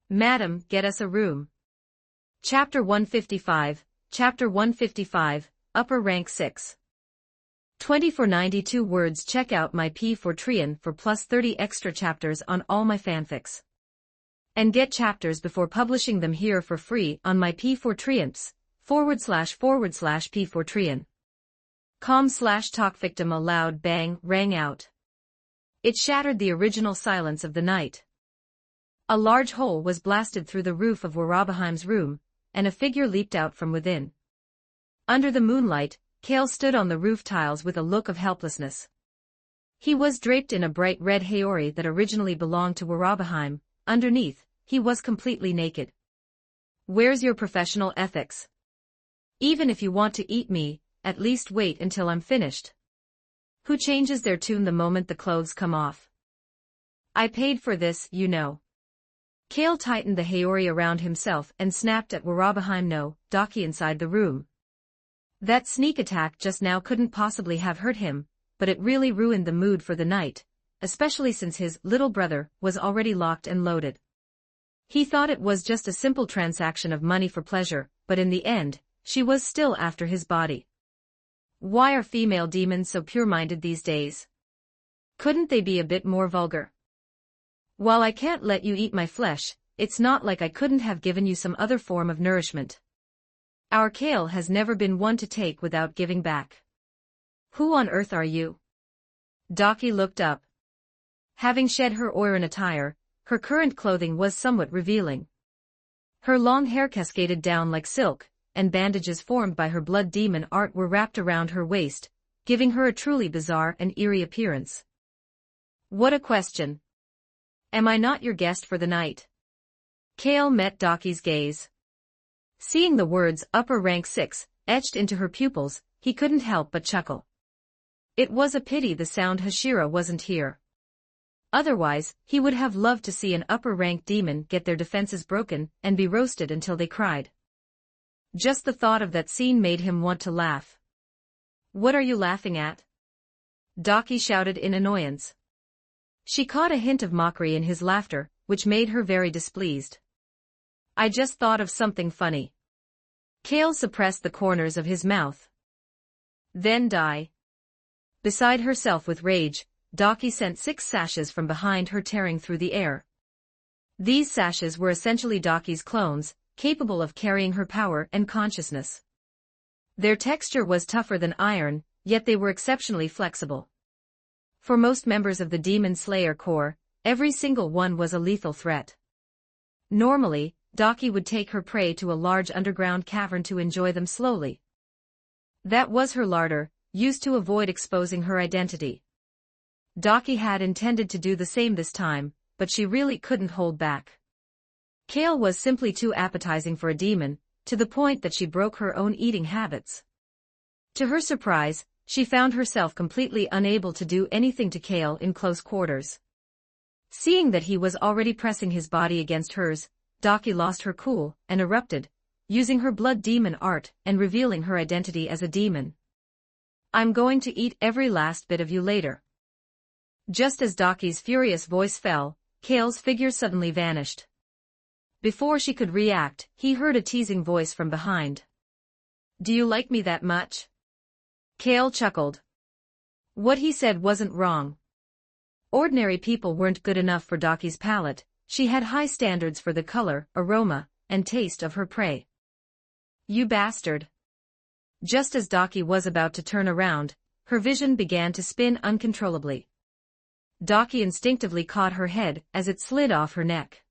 Madam, get us a room. Chapter 155, Chapter 155, Upper Rank 6. 20 for 92 words. Check out my P4 Trian for plus 30 extra chapters on all my fanfics. And get chapters before publishing them here for free on my P4Triumphs, //P4Trian. .com/talk. Victim. A loud bang rang out. It shattered the original silence of the night. A large hole was blasted through the roof of Warabaheim's room, and a figure leaped out from within. Under the moonlight, Kale stood on the roof tiles with a look of helplessness. He was draped in a bright red haori that originally belonged to Warabaheim. Underneath, he was completely naked. Where's your professional ethics? Even if you want to eat me, at least wait until I'm finished. Who changes their tune the moment the clothes come off? I paid for this, you know. Kale tightened the haori around himself and snapped at Warabaheim. No, Daki inside the room. That sneak attack just now couldn't possibly have hurt him, but it really ruined the mood for the night, especially since his little brother was already locked and loaded. He thought it was just a simple transaction of money for pleasure, but in the end, she was still after his body. Why are female demons so pure-minded these days? Couldn't they be a bit more vulgar? While I can't let you eat my flesh, it's not like I couldn't have given you some other form of nourishment. Our Kale has never been one to take without giving back. Who on earth are you? Daki looked up. Having shed her Oiran attire, her current clothing was somewhat revealing. Her long hair cascaded down like silk, and bandages formed by her blood demon art were wrapped around her waist, giving her a truly bizarre and eerie appearance. What a question. Am I not your guest for the night? Kale met Daki's gaze. Seeing the words upper rank 6 etched into her pupils, he couldn't help but chuckle. It was a pity the sound Hashira wasn't here. Otherwise, he would have loved to see an upper rank demon get their defenses broken and be roasted until they cried. Just the thought of that scene made him want to laugh. What are you laughing at? Daki shouted in annoyance. She caught a hint of mockery in his laughter, which made her very displeased. I just thought of something funny. Kale suppressed the corners of his mouth. Then die. Beside herself with rage, Daki sent 6 sashes from behind her tearing through the air. These sashes were essentially Daki's clones, capable of carrying her power and consciousness. Their texture was tougher than iron, yet they were exceptionally flexible. For most members of the Demon Slayer Corps, every single one was a lethal threat. Normally, Daki would take her prey to a large underground cavern to enjoy them slowly. That was her larder, used to avoid exposing her identity. Daki had intended to do the same this time, but she really couldn't hold back. Kale was simply too appetizing for a demon, to the point that she broke her own eating habits. To her surprise, she found herself completely unable to do anything to Kale in close quarters. Seeing that he was already pressing his body against hers, Daki lost her cool and erupted, using her blood demon art and revealing her identity as a demon. I'm going to eat every last bit of you later. Just as Daki's furious voice fell, Kale's figure suddenly vanished. Before she could react, he heard a teasing voice from behind. Do you like me that much? Kale chuckled. What he said wasn't wrong. Ordinary people weren't good enough for Daki's palate. She had high standards for the color, aroma, and taste of her prey. You bastard. Just as Daki was about to turn around, her vision began to spin uncontrollably. Daki instinctively caught her head as it slid off her neck.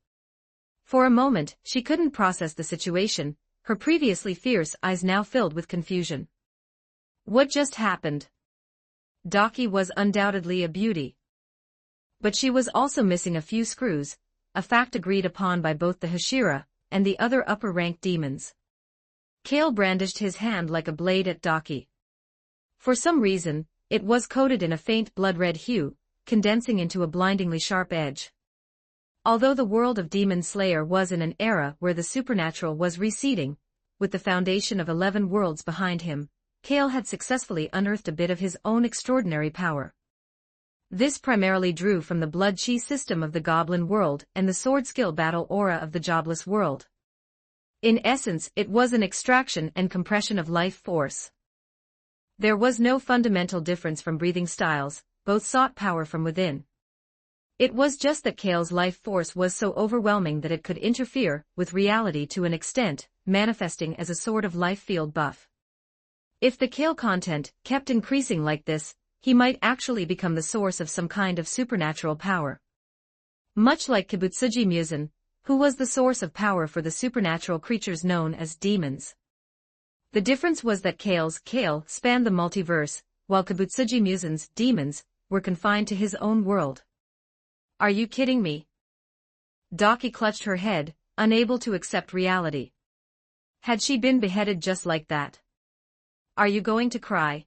For a moment, she couldn't process the situation, her previously fierce eyes now filled with confusion. What just happened? Daki was undoubtedly a beauty. But she was also missing a few screws, a fact agreed upon by both the Hashira and the other upper-ranked demons. Kale brandished his hand like a blade at Daki. For some reason, it was coated in a faint blood-red hue, condensing into a blindingly sharp edge. Although the world of Demon Slayer was in an era where the supernatural was receding, with the foundation of 11 worlds behind him, Kale had successfully unearthed a bit of his own extraordinary power. This primarily drew from the blood chi system of the Goblin world and the sword skill battle aura of the Jobless world. In essence, it was an extraction and compression of life force. There was no fundamental difference from breathing styles, both sought power from within. It was just that Kale's life force was so overwhelming that it could interfere with reality to an extent, manifesting as a sort of life field buff. If the Kale content kept increasing like this, he might actually become the source of some kind of supernatural power. Much like Kibutsuji Musen, who was the source of power for the supernatural creatures known as demons. The difference was that Kale's Kale spanned the multiverse, while Kibutsuji Musen's demons were confined to his own world. Are you kidding me? Daki clutched her head, unable to accept reality. Had she been beheaded just like that? Are you going to cry?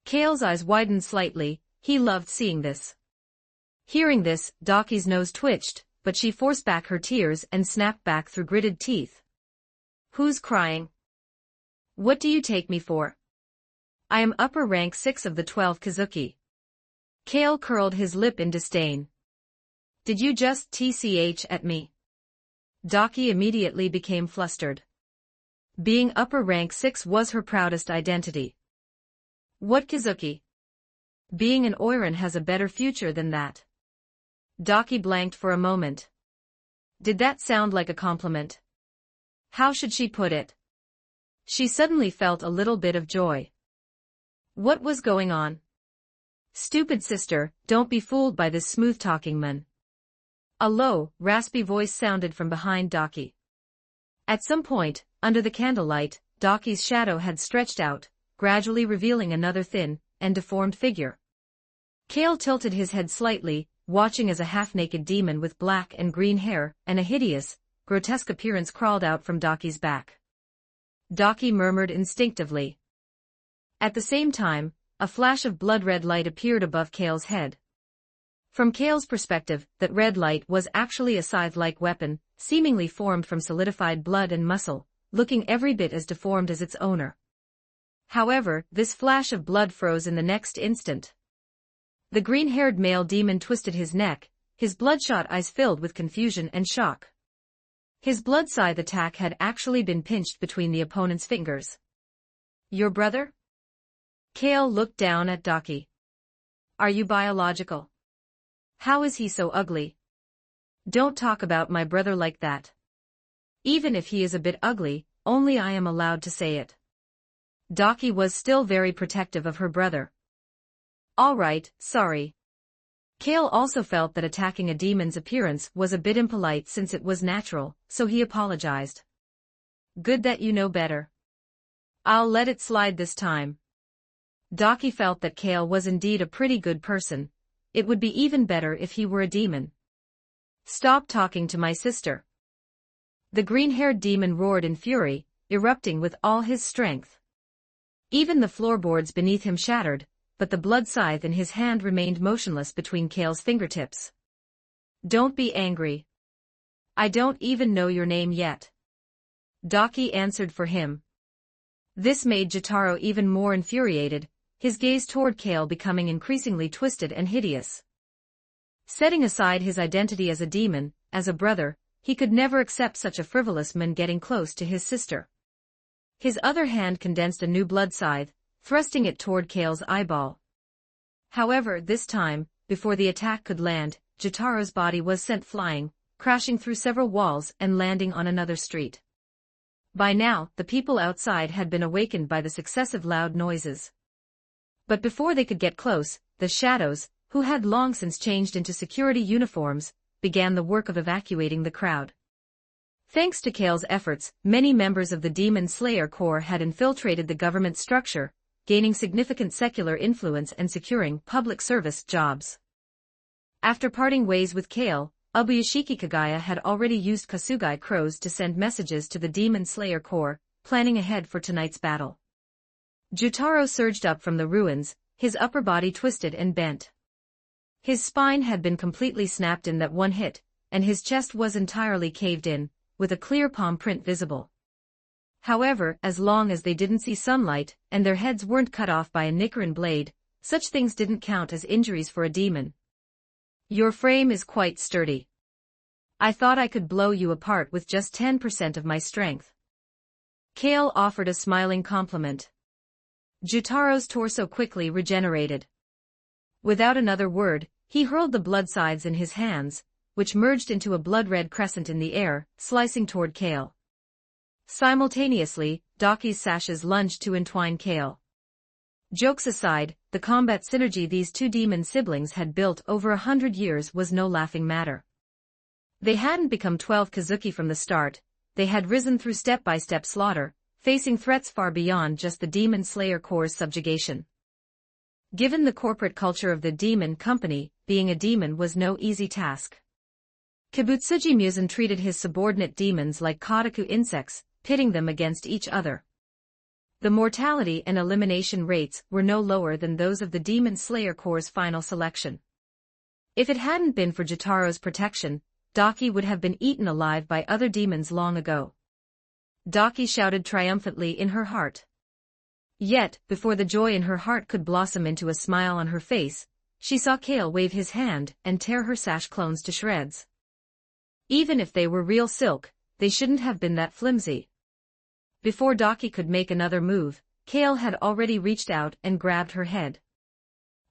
Kale's eyes widened slightly, he loved seeing this. Hearing this, Daki's nose twitched, but she forced back her tears and snapped back through gritted teeth. Who's crying? What do you take me for? I am upper rank 6 of the 12 Kazuki. Kale curled his lip in disdain. Did you just tch at me? Daki immediately became flustered. Being upper rank 6 was her proudest identity. What Kazuki? Being an Oiran has a better future than that. Daki blanked for a moment. Did that sound like a compliment? How should she put it? She suddenly felt a little bit of joy. What was going on? Stupid sister, don't be fooled by this smooth-talking man. A low, raspy voice sounded from behind Daki. At some point, under the candlelight, Daki's shadow had stretched out, gradually revealing another thin and deformed figure. Kale tilted his head slightly, watching as a half-naked demon with black and green hair and a hideous, grotesque appearance crawled out from Daki's back. Daki murmured instinctively. At the same time, a flash of blood-red light appeared above Kale's head. From Kale's perspective, that red light was actually a scythe-like weapon, seemingly formed from solidified blood and muscle, looking every bit as deformed as its owner. However, this flash of blood froze in the next instant. The green-haired male demon twisted his neck, his bloodshot eyes filled with confusion and shock. His blood scythe attack had actually been pinched between the opponent's fingers. Your brother? Kale looked down at Daki. Are you biological? How is he so ugly? Don't talk about my brother like that. Even if he is a bit ugly, only I am allowed to say it. Daki was still very protective of her brother. All right, sorry. Kale also felt that attacking a demon's appearance was a bit impolite since it was natural, so he apologized. Good that you know better. I'll let it slide this time. Daki felt that Kale was indeed a pretty good person. It would be even better if he were a demon. Stop talking to my sister. The green-haired demon roared in fury, erupting with all his strength. Even the floorboards beneath him shattered, but the blood scythe in his hand remained motionless between Kale's fingertips. Don't be angry. I don't even know your name yet. Daki answered for him. This made Jotaro even more infuriated, his gaze toward Kale becoming increasingly twisted and hideous. Setting aside his identity as a demon, as a brother, he could never accept such a frivolous man getting close to his sister. His other hand condensed a new blood scythe, thrusting it toward Kale's eyeball. However, this time, before the attack could land, Jotaro's body was sent flying, crashing through several walls and landing on another street. By now, the people outside had been awakened by the successive loud noises. But before they could get close, the shadows, who had long since changed into security uniforms, began the work of evacuating the crowd. Thanks to Kale's efforts, many members of the Demon Slayer Corps had infiltrated the government structure, gaining significant secular influence and securing public service jobs. After parting ways with Kale, Ubuyashiki Kagaya had already used Kasugai crows to send messages to the Demon Slayer Corps, planning ahead for tonight's battle. Jotaro surged up from the ruins, his upper body twisted and bent. His spine had been completely snapped in that one hit, and his chest was entirely caved in, with a clear palm print visible. However, as long as they didn't see sunlight, and their heads weren't cut off by a Nichiren blade, such things didn't count as injuries for a demon. Your frame is quite sturdy. I thought I could blow you apart with just 10% of my strength. Kale offered a smiling compliment. Jotaro's torso quickly regenerated. Without another word, He hurled the blood scythes in his hands, which merged into a blood-red crescent in the air, slicing toward Kale. Simultaneously, Daki's sashes lunged to entwine Kale. Jokes aside, the combat synergy these two demon siblings had built over 100 years was no laughing matter. They hadn't become 12 Kazuki from the start, they had risen through step-by-step slaughter, facing threats far beyond just the Demon Slayer Corps' subjugation. Given the corporate culture of the demon company, being a demon was no easy task. Kibutsuji Musen treated his subordinate demons like Kodaku insects, pitting them against each other. The mortality and elimination rates were no lower than those of the Demon Slayer Corps' final selection. If it hadn't been for Jotaro's protection, Daki would have been eaten alive by other demons long ago. Daki shouted triumphantly in her heart. Yet, before the joy in her heart could blossom into a smile on her face, she saw Kale wave his hand and tear her sash clones to shreds. Even if they were real silk, they shouldn't have been that flimsy. Before Daki could make another move, Kale had already reached out and grabbed her head.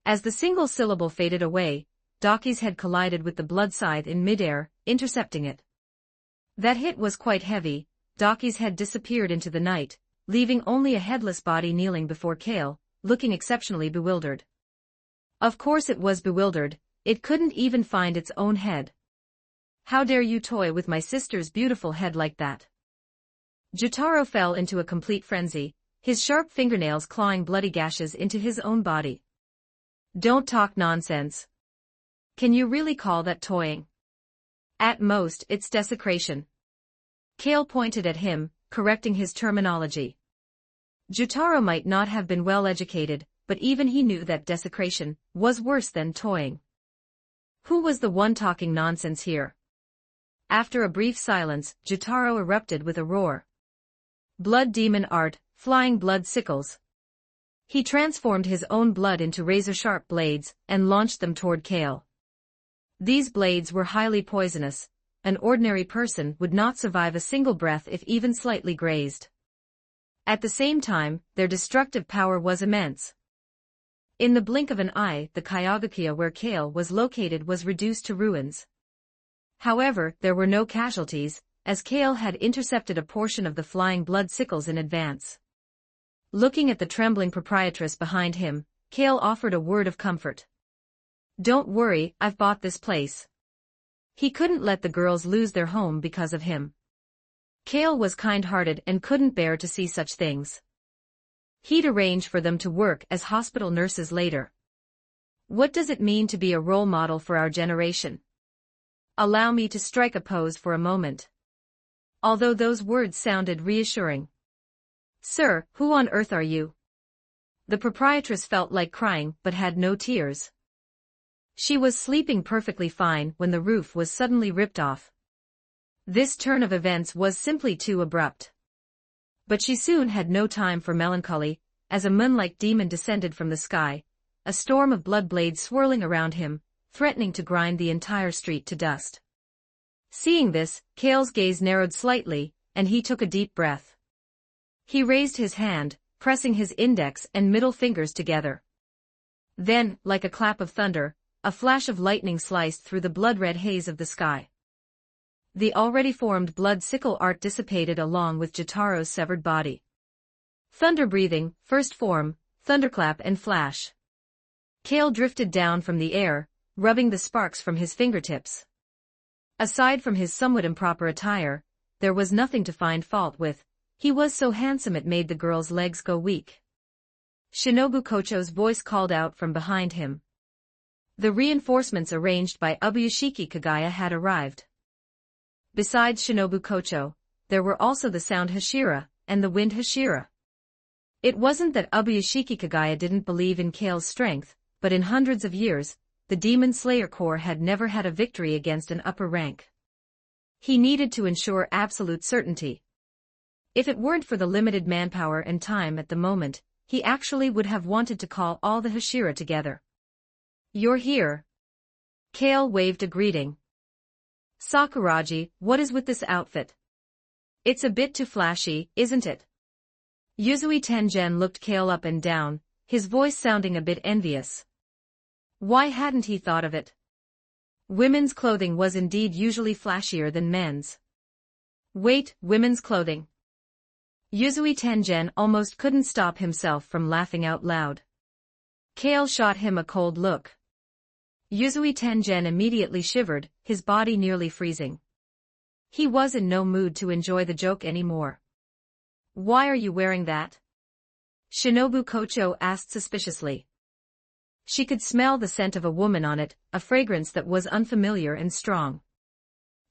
As the single syllable faded away, Daki's head collided with the blood scythe in midair, intercepting it. That hit was quite heavy. Daki's head disappeared into the night, leaving only a headless body kneeling before Kale, looking exceptionally bewildered. Of course it was bewildered, it couldn't even find its own head. How dare you toy with my sister's beautiful head like that? Jotaro fell into a complete frenzy, his sharp fingernails clawing bloody gashes into his own body. Don't talk nonsense. Can you really call that toying? At most, it's desecration. Kale pointed at him, correcting his terminology. Jotaro might not have been well educated, but even he knew that desecration was worse than toying. Who was the one talking nonsense here? After a brief silence, Jotaro erupted with a roar. Blood demon art, flying blood sickles. He transformed his own blood into razor-sharp blades and launched them toward Kale. These blades were highly poisonous. An ordinary person would not survive a single breath if even slightly grazed. At the same time, their destructive power was immense. In the blink of an eye, the Kyagakuya where Kale was located was reduced to ruins. However, there were no casualties, as Kale had intercepted a portion of the flying blood sickles in advance. Looking at the trembling proprietress behind him, Kale offered a word of comfort. Don't worry, I've bought this place. He couldn't let the girls lose their home because of him. Kale was kind-hearted and couldn't bear to see such things. He'd arrange for them to work as hospital nurses later. What does it mean to be a role model for our generation? Allow me to strike a pose for a moment. Although those words sounded reassuring. Sir, who on earth are you? The proprietress felt like crying but had no tears. She was sleeping perfectly fine when the roof was suddenly ripped off. This turn of events was simply too abrupt. But she soon had no time for melancholy, as a moon-like demon descended from the sky, a storm of blood blades swirling around him, threatening to grind the entire street to dust. Seeing this, Kale's gaze narrowed slightly, and he took a deep breath. He raised his hand, pressing his index and middle fingers together. Then, like a clap of thunder, a flash of lightning sliced through the blood-red haze of the sky. The already formed blood sickle art dissipated along with Jotaro's severed body. Thunder breathing, first form, thunderclap and flash. Kale drifted down from the air, rubbing the sparks from his fingertips. Aside from his somewhat improper attire, there was nothing to find fault with. He was so handsome it made the girl's legs go weak. Shinobu Kocho's voice called out from behind him. The reinforcements arranged by Ubuyashiki Kagaya had arrived. Besides Shinobu Kocho, there were also the Sound Hashira and the Wind Hashira. It wasn't that Ubuyashiki Kagaya didn't believe in Kale's strength, but in hundreds of years, the Demon Slayer Corps had never had a victory against an upper rank. He needed to ensure absolute certainty. If it weren't for the limited manpower and time at the moment, he actually would have wanted to call all the Hashira together. You're here. Kale waved a greeting. Sakuragi, what is with this outfit? It's a bit too flashy, isn't it? Yuzui Tengen looked Kale up and down, his voice sounding a bit envious. Why hadn't he thought of it? Women's clothing was indeed usually flashier than men's. Wait, women's clothing. Yuzui Tengen almost couldn't stop himself from laughing out loud. Kale shot him a cold look. Yuzui Tengen immediately shivered, his body nearly freezing. He was in no mood to enjoy the joke anymore. Why are you wearing that? Shinobu Kocho asked suspiciously. She could smell the scent of a woman on it, a fragrance that was unfamiliar and strong.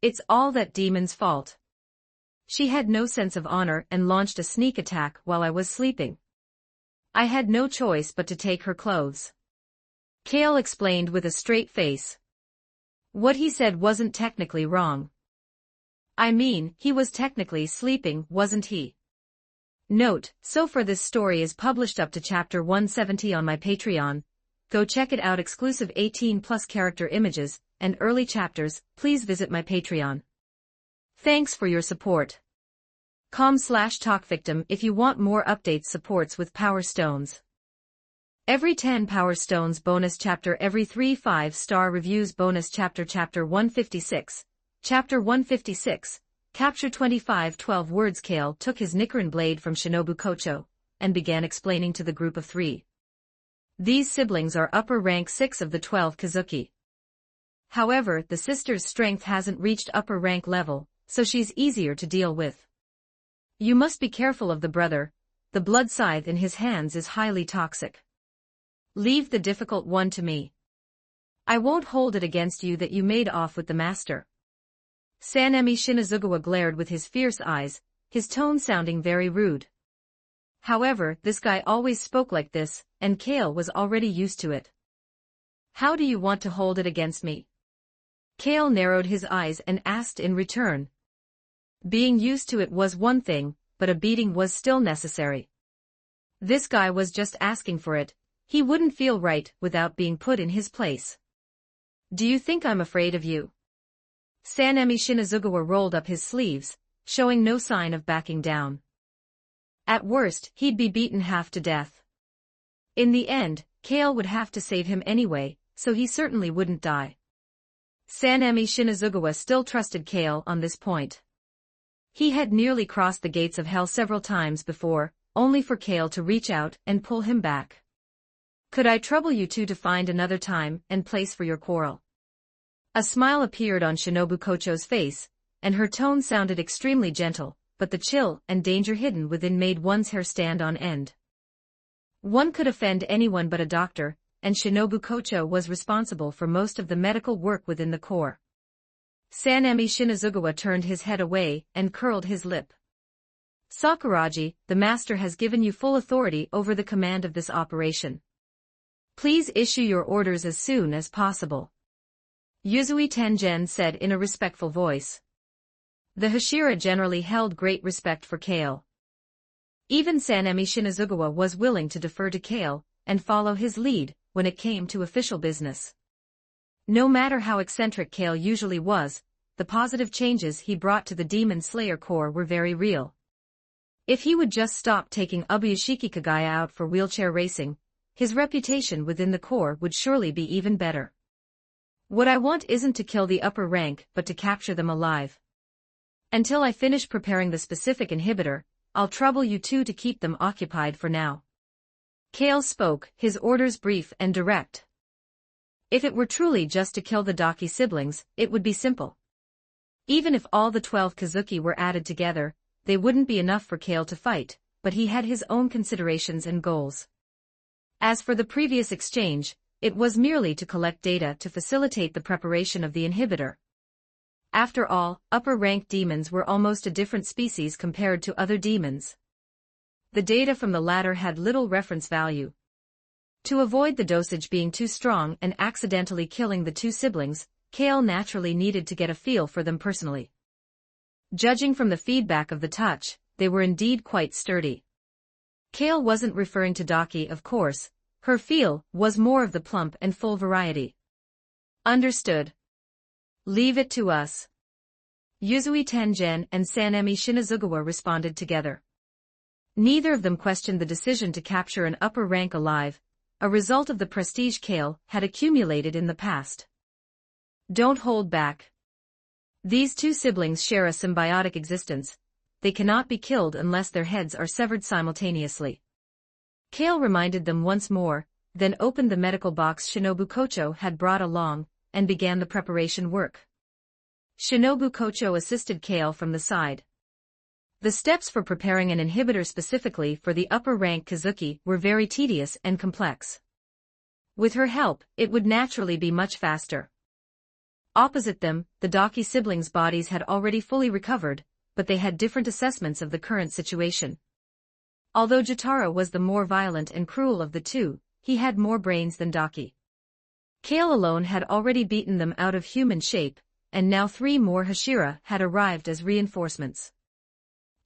It's all that demon's fault. She had no sense of honor and launched a sneak attack while I was sleeping. I had no choice but to take her clothes. Kale explained with a straight face. What he said wasn't technically wrong. I mean, he was technically sleeping, wasn't he? Note, so far this story is published up to chapter 170 on my Patreon. Go check it out. Exclusive 18+ character images and early chapters. Please visit my Patreon. Thanks for your support. com/talkvictim if you want more updates. Supports with Power Stones. Every 10 Power Stones bonus chapter. Every 3 5-star reviews bonus chapter. Chapter 156. Chapter 156. Capture 25. 12 words. Kale took his Nichiren blade from Shinobu Kocho and began explaining to the group of 3. These siblings are upper rank 6 of the 12 Kazuki. However, the sister's strength hasn't reached upper rank level, so she's easier to deal with. You must be careful of the brother. The blood scythe in his hands is highly toxic. Leave the difficult one to me. I won't hold it against you that you made off with the master. Sanemi Shinazugawa glared with his fierce eyes, his tone sounding very rude. However, this guy always spoke like this, and Kale was already used to it. How do you want to hold it against me? Kale narrowed his eyes and asked in return. Being used to it was one thing, but a beating was still necessary. This guy was just asking for it. He wouldn't feel right without being put in his place. Do you think I'm afraid of you? Sanemi Shinazugawa rolled up his sleeves, showing no sign of backing down. At worst, he'd be beaten half to death. In the end, Kale would have to save him anyway, so he certainly wouldn't die. Sanemi Shinazugawa still trusted Kale on this point. He had nearly crossed the gates of hell several times before, only for Kale to reach out and pull him back. Could I trouble you two to find another time and place for your quarrel? A smile appeared on Shinobu Kocho's face, and her tone sounded extremely gentle, but the chill and danger hidden within made one's hair stand on end. One could offend anyone but a doctor, and Shinobu Kocho was responsible for most of the medical work within the corps. Sanemi Shinazugawa turned his head away and curled his lip. Sakuragi, the master has given you full authority over the command of this operation. Please issue your orders as soon as possible. Yuzui Tengen said in a respectful voice. The Hashira generally held great respect for Kale. Even Sanemi Shinazugawa was willing to defer to Kale and follow his lead when it came to official business. No matter how eccentric Kale usually was, the positive changes he brought to the Demon Slayer Corps were very real. If he would just stop taking Ubuyashiki Kagaya out for wheelchair racing, his reputation within the Corps would surely be even better. What I want isn't to kill the upper rank but to capture them alive. Until I finish preparing the specific inhibitor, I'll trouble you two to keep them occupied for now. Kale spoke, his orders brief and direct. If it were truly just to kill the Daki siblings, it would be simple. Even if all the 12 Kazuki were added together, they wouldn't be enough for Kale to fight, but he had his own considerations and goals. As for the previous exchange, it was merely to collect data to facilitate the preparation of the inhibitor. After all, upper-ranked demons were almost a different species compared to other demons. The data from the latter had little reference value. To avoid the dosage being too strong and accidentally killing the two siblings, Kale naturally needed to get a feel for them personally. Judging from the feedback of the touch, they were indeed quite sturdy. Kale wasn't referring to Daki, of course. Her feel was more of the plump and full variety. Understood. Leave it to us. Yuzui Tengen and Sanemi Shinazugawa responded together. Neither of them questioned the decision to capture an upper rank alive, a result of the prestige Kale had accumulated in the past. Don't hold back. These two siblings share a symbiotic existence. They cannot be killed unless their heads are severed simultaneously. Kale reminded them once more, then opened the medical box Shinobu Kocho had brought along, and began the preparation work. Shinobu Kocho assisted Kale from the side. The steps for preparing an inhibitor specifically for the upper-rank Kazuki were very tedious and complex. With her help, it would naturally be much faster. Opposite them, the Daki siblings' bodies had already fully recovered, but they had different assessments of the current situation. Although Jotaro was the more violent and cruel of the two, he had more brains than Daki. Kale alone had already beaten them out of human shape, and now 3 more Hashira had arrived as reinforcements.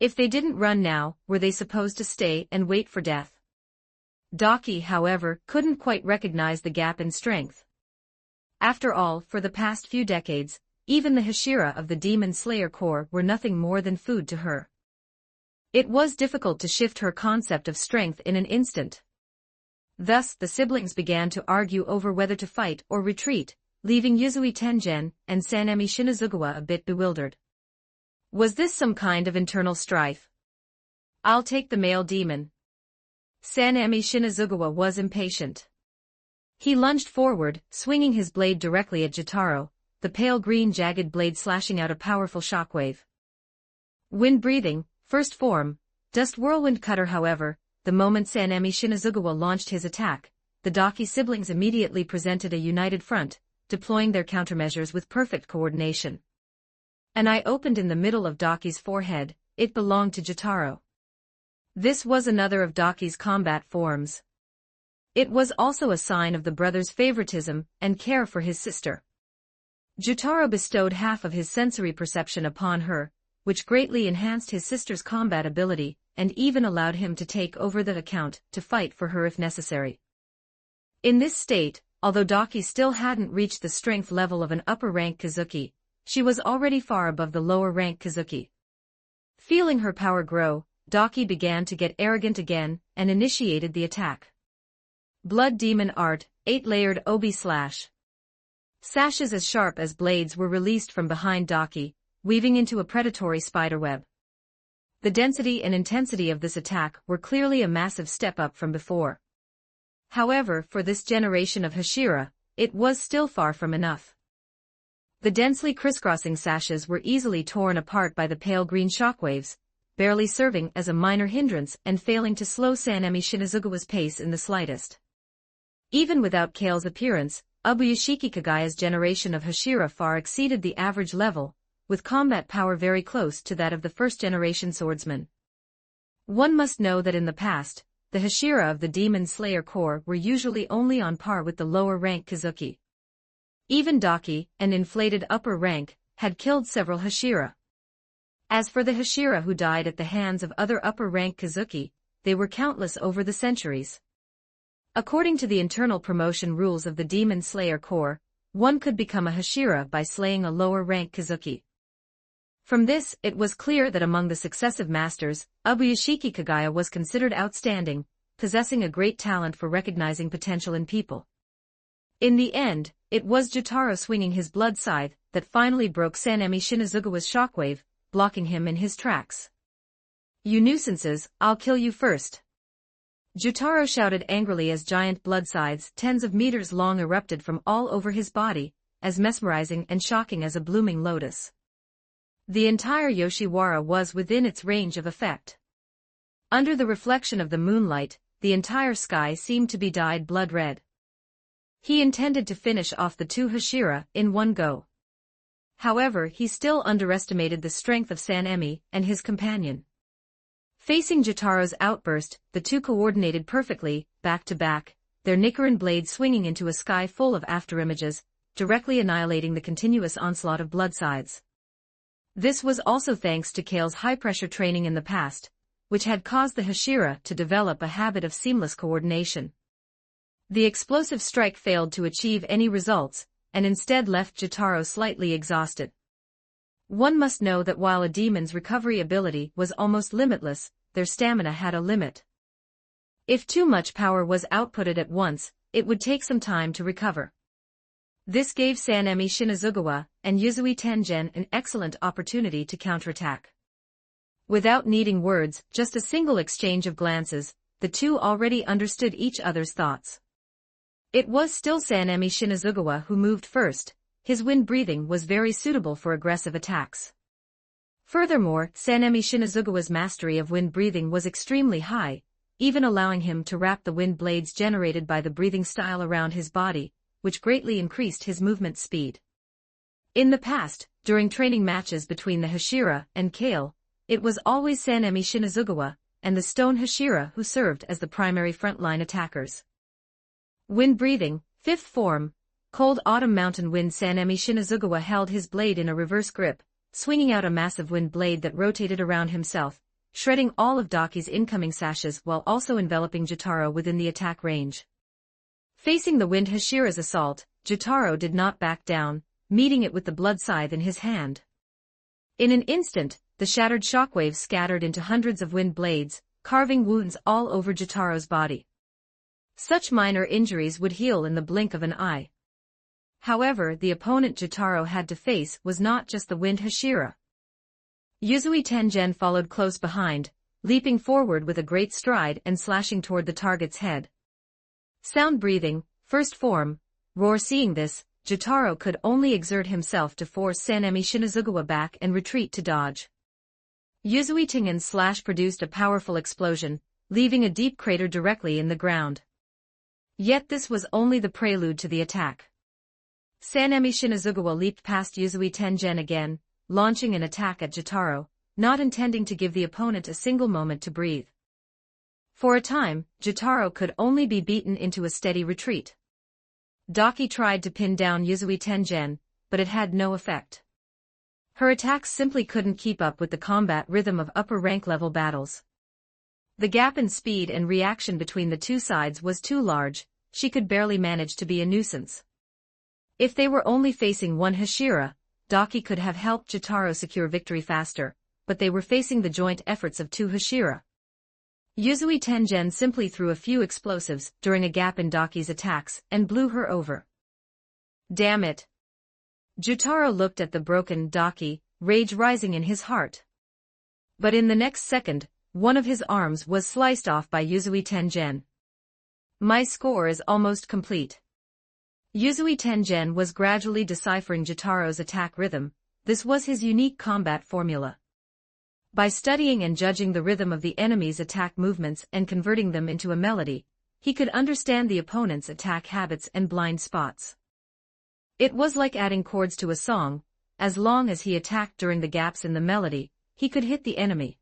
If they didn't run now, were they supposed to stay and wait for death? Daki, however, couldn't quite recognize the gap in strength. After all, for the past few decades, even the Hashira of the Demon Slayer Corps were nothing more than food to her. It was difficult to shift her concept of strength in an instant. Thus, the siblings began to argue over whether to fight or retreat, leaving Yuzui Tengen and Sanemi Shinazugawa a bit bewildered. Was this some kind of internal strife? I'll take the male demon. Sanemi Shinazugawa was impatient. He lunged forward, swinging his blade directly at Jotaro, the pale green jagged blade slashing out a powerful shockwave. Wind breathing, first form, Dust Whirlwind Cutter. However, the moment Sanemi Shinazugawa launched his attack, the Daki siblings immediately presented a united front, deploying their countermeasures with perfect coordination. An eye opened in the middle of Daki's forehead. It belonged to Jotaro. This was another of Daki's combat forms. It was also a sign of the brother's favoritism and care for his sister. Jotaro bestowed half of his sensory perception upon her, which greatly enhanced his sister's combat ability, and even allowed him to take over the account to fight for her if necessary. In this state, although Daki still hadn't reached the strength level of an upper-rank Kazuki, she was already far above the lower-rank Kazuki. Feeling her power grow, Daki began to get arrogant again, and initiated the attack. Blood Demon Art, 8-layered Obi Slash. Sashes as sharp as blades were released from behind Daki, weaving into a predatory spiderweb. The density and intensity of this attack were clearly a massive step up from before. However, for this generation of Hashira, it was still far from enough. The densely crisscrossing sashes were easily torn apart by the pale green shockwaves, barely serving as a minor hindrance and failing to slow Sanemi Shinazugawa's pace in the slightest. Even without Kale's appearance, Ubuyashiki Kagaya's generation of Hashira far exceeded the average level, with combat power very close to that of the first-generation swordsman. One must know that in the past, the Hashira of the Demon Slayer Corps were usually only on par with the lower-rank Kazuki. Even Daki, an inflated upper rank, had killed several Hashira. As for the Hashira who died at the hands of other upper-rank Kazuki, they were countless over the centuries. According to the internal promotion rules of the Demon Slayer Corps, one could become a Hashira by slaying a lower-rank Kazuki. From this, it was clear that among the successive masters, Ubuyashiki Kagaya was considered outstanding, possessing a great talent for recognizing potential in people. In the end, it was Jotaro swinging his blood scythe that finally broke Sanemi Shinazugawa's shockwave, blocking him in his tracks. "You nuisances, I'll kill you first." Jotaro shouted angrily as giant blood scythes tens of meters long erupted from all over his body, as mesmerizing and shocking as a blooming lotus. The entire Yoshiwara was within its range of effect. Under the reflection of the moonlight, the entire sky seemed to be dyed blood red. He intended to finish off the two Hashira in one go. However, he still underestimated the strength of Sanemi and his companion. Facing Jotaro's outburst, the two coordinated perfectly, back to back, their Nichiren blades swinging into a sky full of afterimages, directly annihilating the continuous onslaught of blood scythes. This was also thanks to Kale's high-pressure training in the past, which had caused the Hashira to develop a habit of seamless coordination. The explosive strike failed to achieve any results, and instead left Jotaro slightly exhausted. One must know that while a demon's recovery ability was almost limitless, their stamina had a limit. If too much power was outputted at once, it would take some time to recover. This gave Sanemi Shinazugawa and Yuzui Tengen an excellent opportunity to counterattack. Without needing words, just a single exchange of glances, the two already understood each other's thoughts. It was still Sanemi Shinazugawa who moved first. His wind breathing was very suitable for aggressive attacks. Furthermore, Sanemi Shinazugawa's mastery of wind breathing was extremely high, even allowing him to wrap the wind blades generated by the breathing style around his body, which greatly increased his movement speed. In the past, during training matches between the Hashira and Kale, it was always Sanemi Shinazugawa and the Stone Hashira who served as the primary frontline attackers. Wind breathing, fifth form. Cold autumn mountain wind. Sanemi Shinazugawa held his blade in a reverse grip, swinging out a massive wind blade that rotated around himself, shredding all of Daki's incoming sashes while also enveloping Jotaro within the attack range. Facing the wind Hashira's assault, Jotaro did not back down, meeting it with the blood scythe in his hand. In an instant, the shattered shockwaves scattered into hundreds of wind blades, carving wounds all over Jotaro's body. Such minor injuries would heal in the blink of an eye. However, the opponent Jotaro had to face was not just the wind Hashira. Yuzui Tengen followed close behind, leaping forward with a great stride and slashing toward the target's head. Sound breathing, first form, roar. Seeing this, Jotaro could only exert himself to force Sanemi Shinazugawa back and retreat to dodge. Yuzui Tengen's slash produced a powerful explosion, leaving a deep crater directly in the ground. Yet this was only the prelude to the attack. Sanemi Shinazugawa leaped past Yuzui Tengen again, launching an attack at Jotaro, not intending to give the opponent a single moment to breathe. For a time, Jotaro could only be beaten into a steady retreat. Daki tried to pin down Yuzui Tengen, but it had no effect. Her attacks simply couldn't keep up with the combat rhythm of upper rank level battles. The gap in speed and reaction between the two sides was too large. She could barely manage to be a nuisance. If they were only facing one Hashira, Daki could have helped Jotaro secure victory faster, but they were facing the joint efforts of two Hashira. Yuzui Tengen simply threw a few explosives during a gap in Daki's attacks and blew her over. Damn it! Jotaro looked at the broken Daki, rage rising in his heart. But in the next second, one of his arms was sliced off by Yuzui Tengen. My score is almost complete. Yuzui Tengen was gradually deciphering Jotaro's attack rhythm. This was his unique combat formula. By studying and judging the rhythm of the enemy's attack movements and converting them into a melody, he could understand the opponent's attack habits and blind spots. It was like adding chords to a song. As long as he attacked during the gaps in the melody, he could hit the enemy.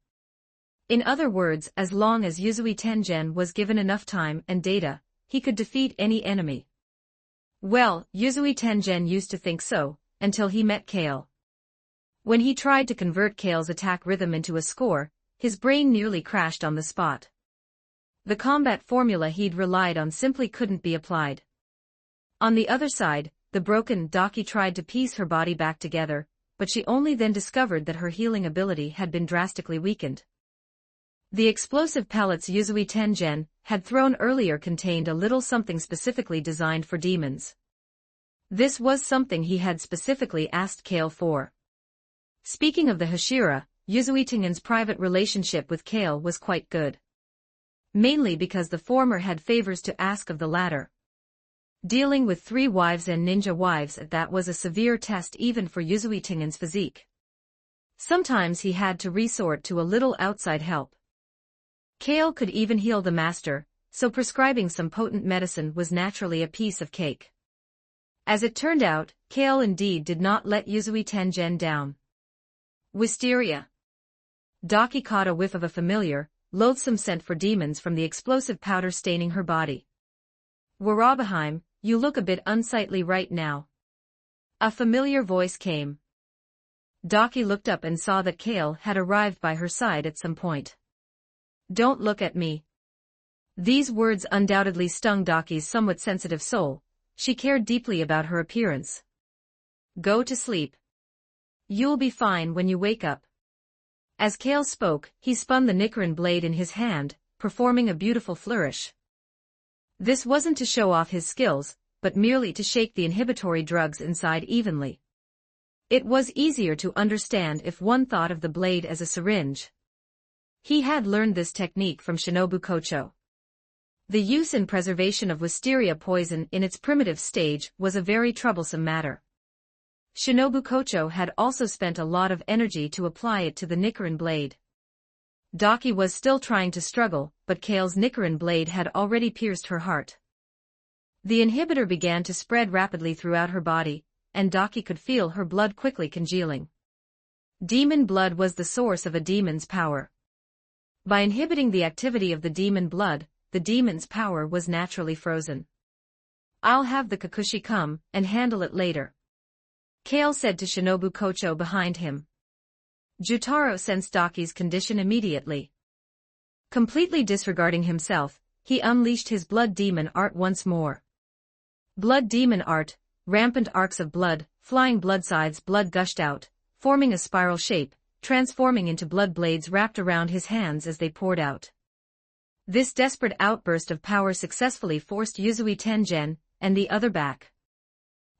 In other words, as long as Yuzui Tengen was given enough time and data, he could defeat any enemy. Well, Yuzui Tengen used to think so, until he met Kale. When he tried to convert Kale's attack rhythm into a score, his brain nearly crashed on the spot. The combat formula he'd relied on simply couldn't be applied. On the other side, the broken Daki tried to piece her body back together, but she only then discovered that her healing ability had been drastically weakened. The explosive pellets Yuzui Tengen had thrown earlier contained a little something specifically designed for demons. This was something he had specifically asked Kale for. Speaking of the Hashira, Yuzui Tengen's private relationship with Kale was quite good. Mainly because the former had favors to ask of the latter. Dealing with 3 wives and ninja wives, that was a severe test even for Yuzui Tengen's physique. Sometimes he had to resort to a little outside help. Kale could even heal the master, so prescribing some potent medicine was naturally a piece of cake. As it turned out, Kale indeed did not let Yuzui Tengen down. Wisteria. Daki caught a whiff of a familiar, loathsome scent for demons from the explosive powder staining her body. Warabaheim, you look a bit unsightly right now. A familiar voice came. Daki looked up and saw that Kale had arrived by her side at some point. Don't look at me. These words undoubtedly stung Daki's somewhat sensitive soul. She cared deeply about her appearance. Go to sleep. You'll be fine when you wake up. As Kale spoke, he spun the Nichiren blade in his hand, performing a beautiful flourish. This wasn't to show off his skills, but merely to shake the inhibitory drugs inside evenly. It was easier to understand if one thought of the blade as a syringe. He had learned this technique from Shinobu Kocho. The use and preservation of wisteria poison in its primitive stage was a very troublesome matter. Shinobu Kocho had also spent a lot of energy to apply it to the Nichiren blade. Daki was still trying to struggle, but Kale's Nichiren blade had already pierced her heart. The inhibitor began to spread rapidly throughout her body, and Daki could feel her blood quickly congealing. Demon blood was the source of a demon's power. By inhibiting the activity of the demon blood, the demon's power was naturally frozen. "I'll have the Kakushi come and handle it later," Kale said to Shinobu Kocho behind him. Jutaro sensed Daki's condition immediately. Completely disregarding himself, he unleashed his blood demon art once more. Blood demon art, rampant arcs of blood, flying bloodsides, blood gushed out, forming a spiral shape, transforming into blood blades wrapped around his hands as they poured out. This desperate outburst of power successfully forced Yuzui Tengen and the other back.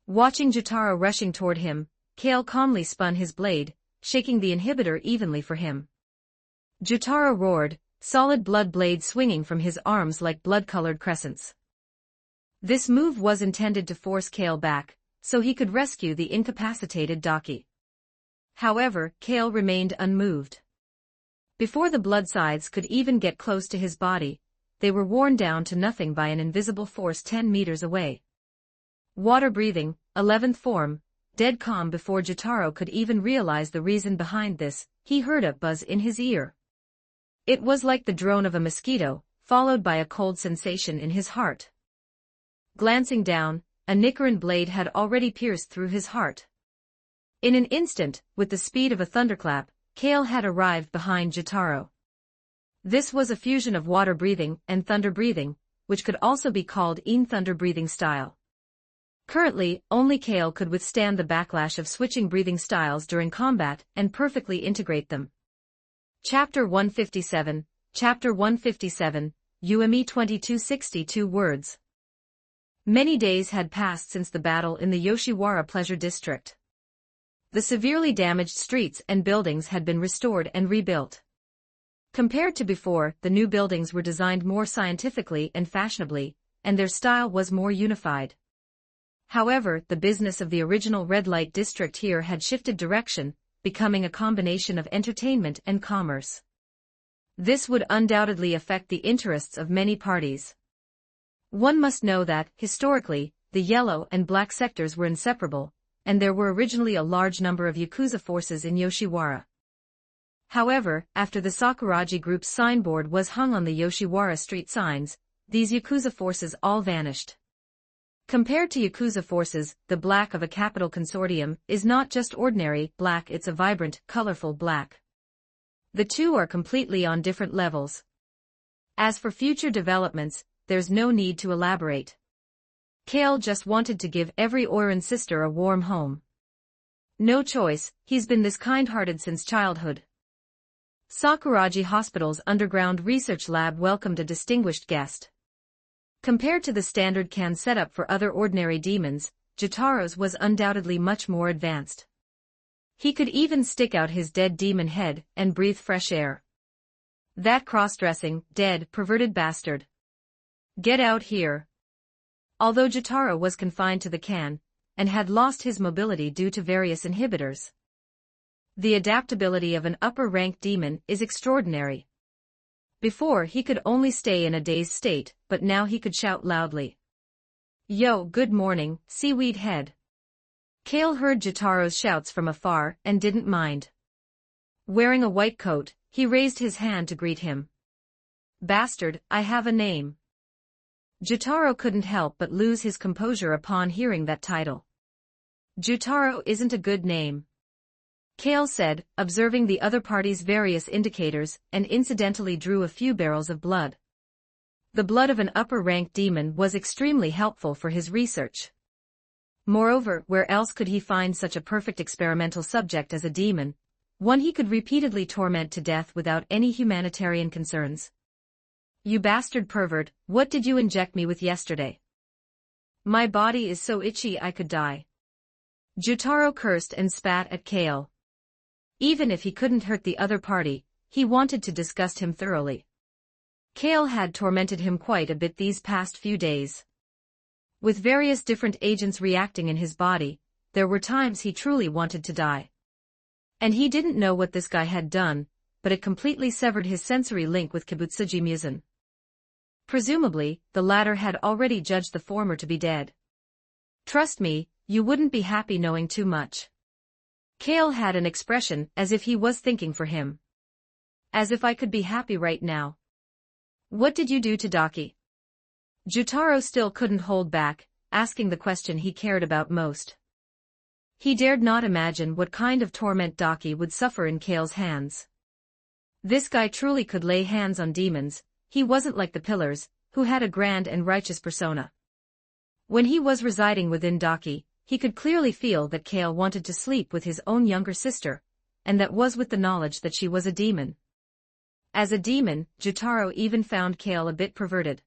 Watching Jutaro rushing toward him, Kale calmly spun his blade, shaking the inhibitor evenly for him. Jutaro roared, solid blood blades swinging from his arms like blood-colored crescents. This move was intended to force Kale back, so he could rescue the incapacitated Daki. However, Kale remained unmoved. Before the bloodsides could even get close to his body, they were worn down to nothing by an invisible force 10 meters away. Water breathing, 11th form, dead calm. Before Jutaro could even realize the reason behind this, he heard a buzz in his ear. It was like the drone of a mosquito, followed by a cold sensation in his heart. Glancing down, a Nichiren blade had already pierced through his heart. In an instant, with the speed of a thunderclap, Kale had arrived behind Jutaro. This was a fusion of water breathing and thunder breathing, which could also be called Een thunder breathing style. Currently, only Kale could withstand the backlash of switching breathing styles during combat and perfectly integrate them. Chapter 157, UME 2262 words. Many days had passed since the battle in the Yoshiwara Pleasure District. The severely damaged streets and buildings had been restored and rebuilt. Compared to before, the new buildings were designed more scientifically and fashionably, and their style was more unified. However, the business of the original red light district here had shifted direction, becoming a combination of entertainment and commerce. This would undoubtedly affect the interests of many parties. One must know that, historically, the yellow and black sectors were inseparable, and there were originally a large number of Yakuza forces in Yoshiwara. However, after the Sakuraji Group's signboard was hung on the Yoshiwara street signs, these Yakuza forces all vanished. Compared to Yakuza forces, the black of a capital consortium is not just ordinary black, it's a vibrant, colorful black. The two are completely on different levels. As for future developments, there's no need to elaborate. Kale just wanted to give every Oiran sister a warm home. No choice, he's been this kind-hearted since childhood. Sakuraji Hospital's underground research lab welcomed a distinguished guest. Compared to the standard can setup for other ordinary demons, Jutaro's was undoubtedly much more advanced. He could even stick out his dead demon head and breathe fresh air. That cross-dressing, dead, perverted bastard. Get out here. Although Jutaro was confined to the can, and had lost his mobility due to various inhibitors, the adaptability of an upper-ranked demon is extraordinary. Before he could only stay in a dazed state, but now he could shout loudly. Yo, good morning, seaweed head. Kale heard Jutaro's shouts from afar and didn't mind. Wearing a white coat, he raised his hand to greet him. Bastard, I have a name. Jutaro couldn't help but lose his composure upon hearing that title. Jutaro isn't a good name, Kale said, observing the other party's various indicators, and incidentally drew a few barrels of blood. The blood of an upper-ranked demon was extremely helpful for his research. Moreover, where else could he find such a perfect experimental subject as a demon, one he could repeatedly torment to death without any humanitarian concerns? You bastard pervert, what did you inject me with yesterday? My body is so itchy I could die. Jotaro cursed and spat at Kale. Even if he couldn't hurt the other party, he wanted to disgust him thoroughly. Kale had tormented him quite a bit these past few days. With various different agents reacting in his body, there were times he truly wanted to die. And he didn't know what this guy had done, but it completely severed his sensory link with Kibutsuji Muzan. Presumably, the latter had already judged the former to be dead. Trust me, you wouldn't be happy knowing too much. Kale had an expression as if he was thinking for him. As if I could be happy right now. What did you do to Daki? Jotaro still couldn't hold back, asking the question he cared about most. He dared not imagine what kind of torment Daki would suffer in Kale's hands. This guy truly could lay hands on demons. He wasn't like the Pillars, who had a grand and righteous persona. When he was residing within Daki, he could clearly feel that Kale wanted to sleep with his own younger sister, and that was with the knowledge that she was a demon. As a demon, Jotaro even found Kale a bit perverted.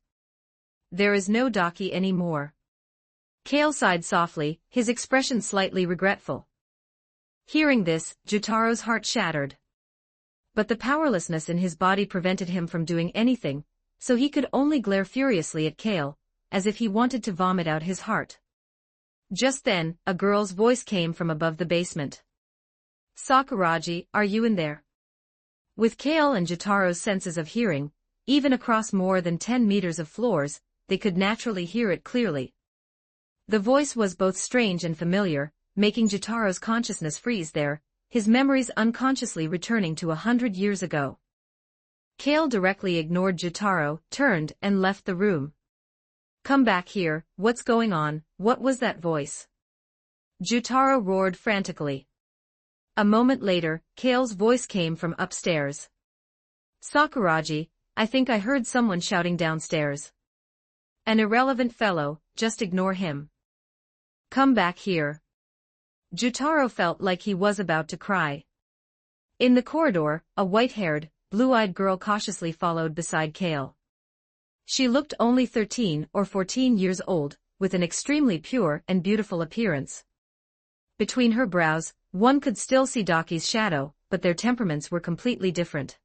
There is no Daki anymore. Kale sighed softly, his expression slightly regretful. Hearing this, Jotaro's heart shattered. But the powerlessness in his body prevented him from doing anything, so he could only glare furiously at Kale, as if he wanted to vomit out his heart. Just then, a girl's voice came from above the basement. Sakuragi, are you in there? With Kale and Jotaro's senses of hearing, even across more than 10 meters of floors, they could naturally hear it clearly. The voice was both strange and familiar, making Jotaro's consciousness freeze there, his memories unconsciously returning to 100 years ago. Kale directly ignored Jotaro, turned and left the room. Come back here, what's going on, what was that voice? Jotaro roared frantically. A moment later, Kale's voice came from upstairs. Sakuragi, I think I heard someone shouting downstairs. An irrelevant fellow, just ignore him. Come back here. Jotaro felt like he was about to cry. In the corridor, a white-haired, blue-eyed girl cautiously followed beside Kale. She looked only 13 or 14 years old, with an extremely pure and beautiful appearance. Between her brows, one could still see Daki's shadow, but their temperaments were completely different.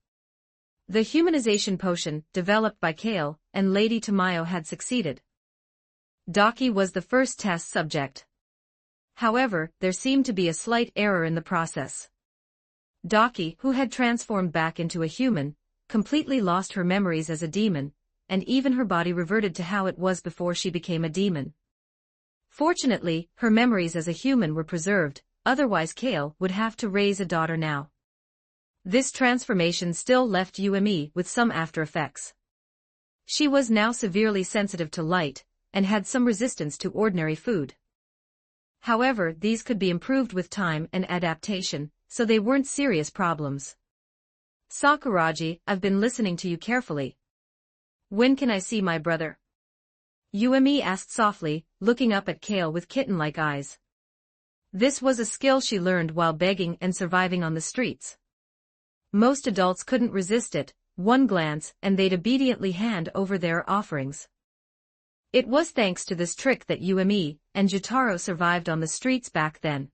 The humanization potion, developed by Kale, and Lady Tamayo had succeeded. Daki was the first test subject. However, there seemed to be a slight error in the process. Daki, who had transformed back into a human, completely lost her memories as a demon, and even her body reverted to how it was before she became a demon. Fortunately, her memories as a human were preserved, otherwise Kale would have to raise a daughter now. This transformation still left Yumi with some after effects. She was now severely sensitive to light, and had some resistance to ordinary food. However, these could be improved with time and adaptation, so they weren't serious problems. Sakuragi, I've been listening to you carefully. When can I see my brother? Yumi asked softly, looking up at Kale with kitten-like eyes. This was a skill she learned while begging and surviving on the streets. Most adults couldn't resist it, one glance and they'd obediently hand over their offerings. It was thanks to this trick that Yumi and Jotaro survived on the streets back then.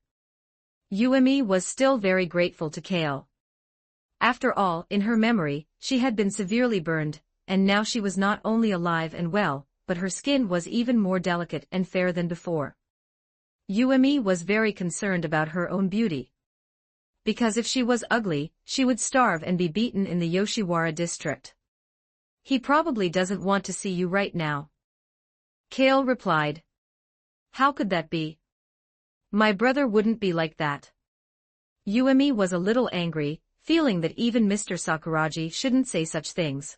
Yumi was still very grateful to Kale. After all, in her memory, she had been severely burned, and now she was not only alive and well, but her skin was even more delicate and fair than before. Yumi was very concerned about her own beauty. Because if she was ugly, she would starve and be beaten in the Yoshiwara district. He probably doesn't want to see you right now. Kale replied. How could that be? My brother wouldn't be like that. Yumi was a little angry, feeling that even Mr. Sakuragi shouldn't say such things.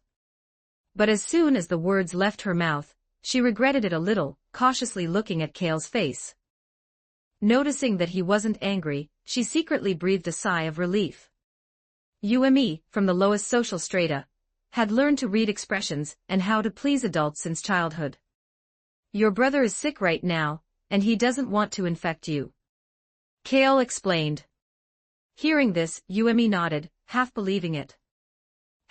But as soon as the words left her mouth, she regretted it a little, cautiously looking at Kale's face. Noticing that he wasn't angry, she secretly breathed a sigh of relief. Yumi, from the lowest social strata, had learned to read expressions and how to please adults since childhood. Your brother is sick right now, and he doesn't want to infect you. Kale explained. Hearing this, Yumi nodded, half believing it.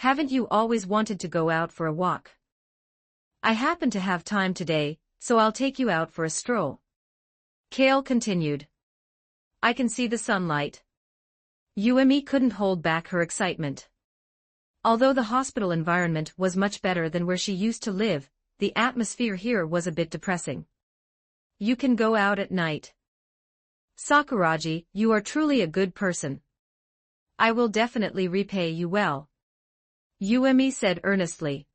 Haven't you always wanted to go out for a walk? I happen to have time today, so I'll take you out for a stroll. Kale continued. I can see the sunlight. Yuumi couldn't hold back her excitement. Although the hospital environment was much better than where she used to live, the atmosphere here was a bit depressing. You can go out at night. Sakuragi, you are truly a good person. I will definitely repay you well. Yuumi said earnestly.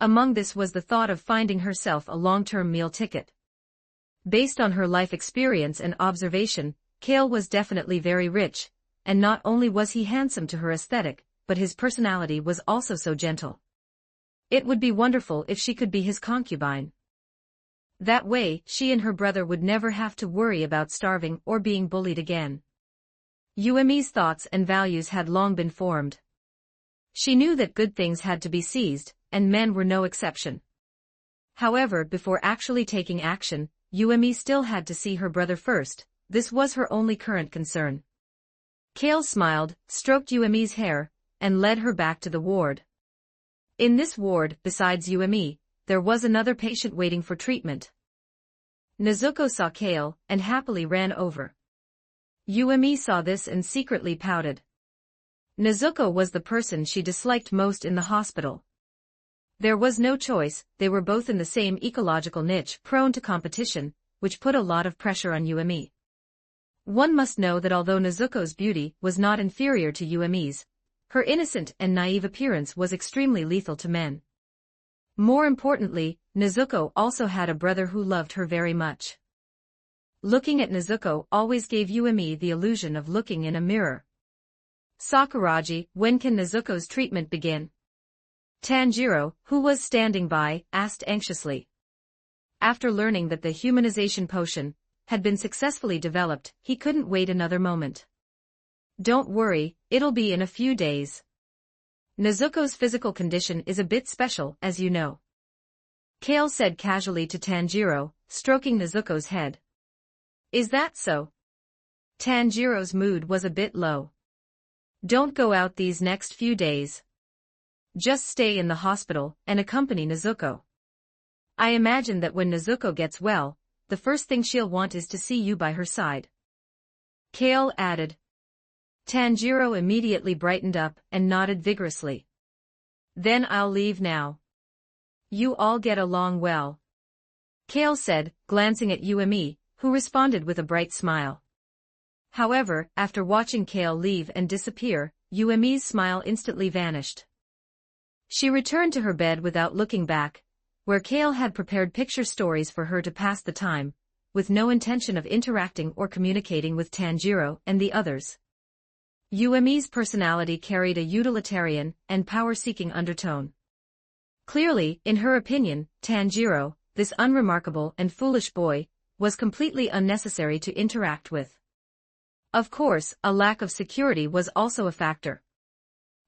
Among this was the thought of finding herself a long-term meal ticket. Based on her life experience and observation, Kale was definitely very rich, and not only was he handsome to her aesthetic, but his personality was also so gentle. It would be wonderful if she could be his concubine. That way, she and her brother would never have to worry about starving or being bullied again. Yuumi's thoughts and values had long been formed. She knew that good things had to be seized, and men were no exception. However, before actually taking action, Yuumi still had to see her brother first. This was her only current concern. Kale smiled, stroked Yuumi's hair, and led her back to the ward. In this ward, besides Yuumi, there was another patient waiting for treatment. Nezuko saw Kale, and happily ran over. Yuumi saw this and secretly pouted. Nezuko was the person she disliked most in the hospital. There was no choice, they were both in the same ecological niche prone to competition, which put a lot of pressure on Yuumi. One must know that although Nezuko's beauty was not inferior to Yuumi's, her innocent and naive appearance was extremely lethal to men. More importantly, Nezuko also had a brother who loved her very much. Looking at Nezuko always gave Yuumi the illusion of looking in a mirror. Sakuragi, when can Nezuko's treatment begin? Tanjiro, who was standing by, asked anxiously. After learning that the humanization potion had been successfully developed, he couldn't wait another moment. Don't worry, it'll be in a few days. Nezuko's physical condition is a bit special, as you know. Kale said casually to Tanjiro, stroking Nezuko's head. Is that so? Tanjiro's mood was a bit low. Don't go out these next few days. Just stay in the hospital and accompany Nezuko. I imagine that when Nezuko gets well, the first thing she'll want is to see you by her side. Kale added. Tanjiro immediately brightened up and nodded vigorously. Then I'll leave now. You all get along well. Kale said, glancing at Yuumi, who responded with a bright smile. However, after watching Kale leave and disappear, Yuumi's smile instantly vanished. She returned to her bed without looking back, where Kale had prepared picture stories for her to pass the time, with no intention of interacting or communicating with Tanjiro and the others. Yuumi's personality carried a utilitarian and power-seeking undertone. Clearly, in her opinion, Tanjiro, this unremarkable and foolish boy, was completely unnecessary to interact with. Of course, a lack of security was also a factor.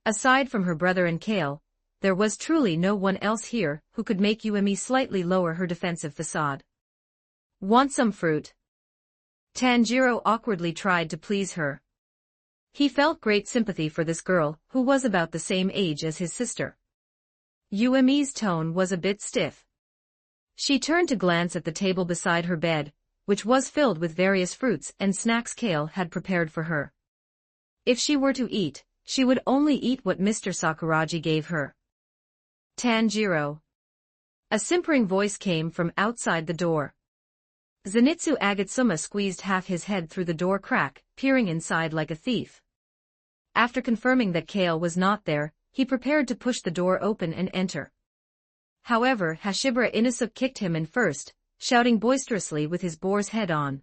Aside from her brother and Kale, there was truly no one else here who could make Yuumi slightly lower her defensive facade. Want some fruit? Tanjiro awkwardly tried to please her. He felt great sympathy for this girl, who was about the same age as his sister. Yuumi's tone was a bit stiff. She turned to glance at the table beside her bed, which was filled with various fruits and snacks Kale had prepared for her. If she were to eat, she would only eat what Mr. Sakuragi gave her. Tanjiro. A simpering voice came from outside the door. Zenitsu Agatsuma squeezed half his head through the door crack, peering inside like a thief. After confirming that Kale was not there, he prepared to push the door open and enter. However, Hashibara Inosuke kicked him in first, shouting boisterously with his boar's head on.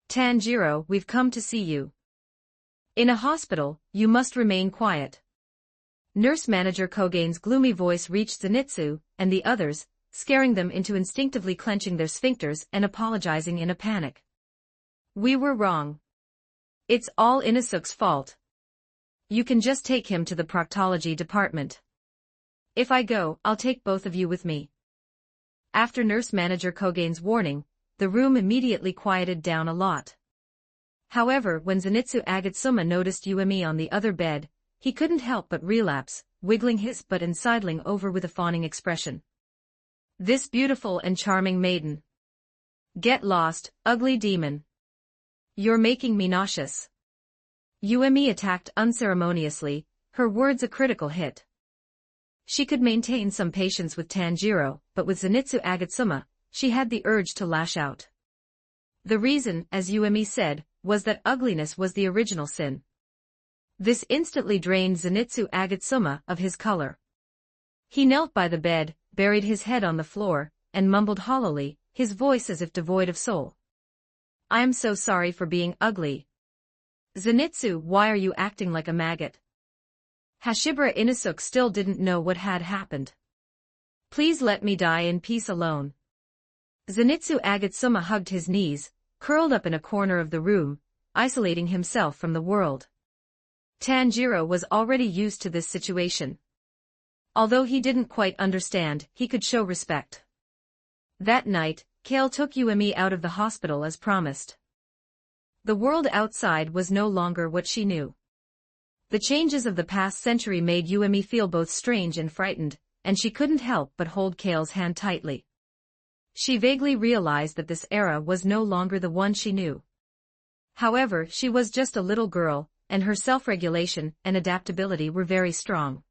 Tanjiro, we've come to see you. In a hospital, you must remain quiet. Nurse Manager Kogane's gloomy voice reached Zenitsu and the others, scaring them into instinctively clenching their sphincters and apologizing in a panic. We were wrong. It's all Inosuke's fault. You can just take him to the proctology department. If I go, I'll take both of you with me. After Nurse Manager Kogane's warning, the room immediately quieted down a lot. However, when Zenitsu Agatsuma noticed Yuumi on the other bed, he couldn't help but relapse, wiggling his butt and sidling over with a fawning expression. This beautiful and charming maiden. Get lost, ugly demon. You're making me nauseous. Yuemi attacked unceremoniously, her words a critical hit. She could maintain some patience with Tanjiro, but with Zenitsu Agatsuma, she had the urge to lash out. The reason, as Yuemi said, was that ugliness was the original sin. This instantly drained Zenitsu Agatsuma of his color. He knelt by the bed, buried his head on the floor, and mumbled hollowly, his voice as if devoid of soul. I am so sorry for being ugly. Zenitsu, why are you acting like a maggot? Hashibara Inosuke still didn't know what had happened. Please let me die in peace alone. Zenitsu Agatsuma hugged his knees, curled up in a corner of the room, isolating himself from the world. Tanjiro was already used to this situation. Although he didn't quite understand, he could show respect. That night, Kale took Yuemi out of the hospital as promised. The world outside was no longer what she knew. The changes of the past century made Yuemi feel both strange and frightened, and she couldn't help but hold Kale's hand tightly. She vaguely realized that this era was no longer the one she knew. However, she was just a little girl, and her self-regulation and adaptability were very strong.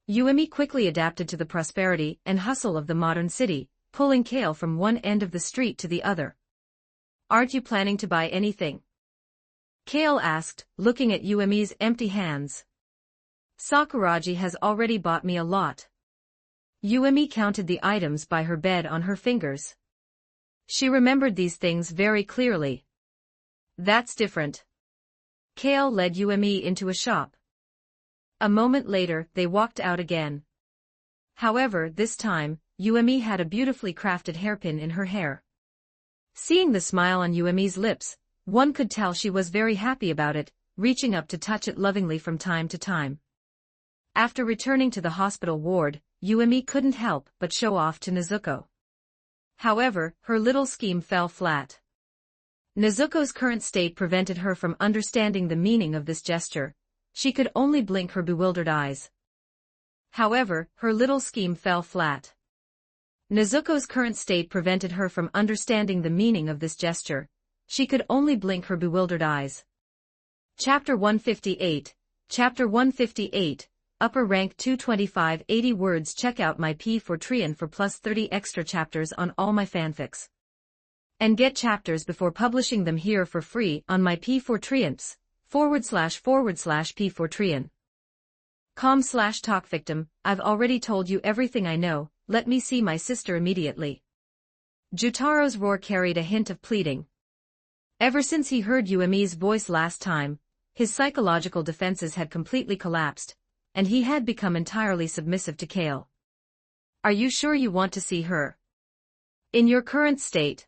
Yuemi quickly adapted to the prosperity and hustle of the modern city, pulling Kale from one end of the street to the other. Aren't you planning to buy anything? Kale asked, looking at Yuemi's empty hands. Sakuragi has already bought me a lot. Yuemi counted the items by her bed on her fingers. She remembered these things very clearly. That's different. Kale led Yuemi into a shop. A moment later, they walked out again. However, this time, Yuemi had a beautifully crafted hairpin in her hair. Seeing the smile on Yuemi's lips, one could tell she was very happy about it, reaching up to touch it lovingly from time to time. After returning to the hospital ward, Yuemi couldn't help but show off to Nezuko. However, her little scheme fell flat. Nezuko's current state prevented her from understanding the meaning of this gesture. She could only blink her bewildered eyes. However, her little scheme fell flat. Nezuko's current state prevented her from understanding the meaning of this gesture. She could only blink her bewildered eyes. Chapter 158, Chapter 158, Upper Rank 225 80 words. Check out my P4Trian for plus 30 extra chapters on all my fanfics. And get chapters before publishing them here for free on my P4Trians, //P4Trian. Talk victim, I've already told you everything I know, let me see my sister immediately. Jutaro's roar carried a hint of pleading. Ever since he heard Yuemi's voice last time, his psychological defenses had completely collapsed, and he had become entirely submissive to Kale. Are you sure you want to see her? In your current state?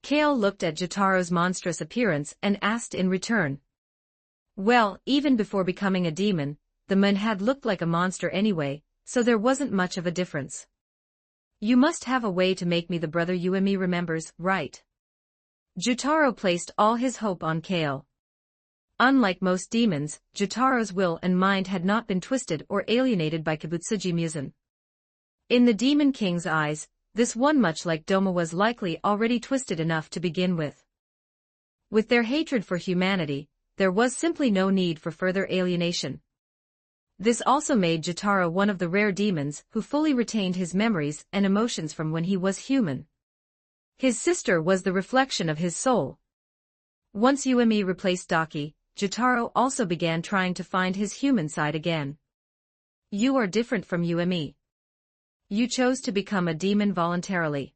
Kale looked at Jutaro's monstrous appearance and asked in return. Well, even before becoming a demon, the man had looked like a monster anyway, so there wasn't much of a difference. You must have a way to make me the brother Yuemi remembers, right? Jotaro placed all his hope on Kale. Unlike most demons, Jotaro's will and mind had not been twisted or alienated by Kibutsuji Muzan. In the Demon King's eyes, this one, much like Doma, was likely already twisted enough to begin with. With their hatred for humanity, there was simply no need for further alienation. This also made Jotaro one of the rare demons who fully retained his memories and emotions from when he was human. His sister was the reflection of his soul. Once Yuemi replaced Daki, Jotaro also began trying to find his human side again. You are different from Yuemi. You chose to become a demon voluntarily.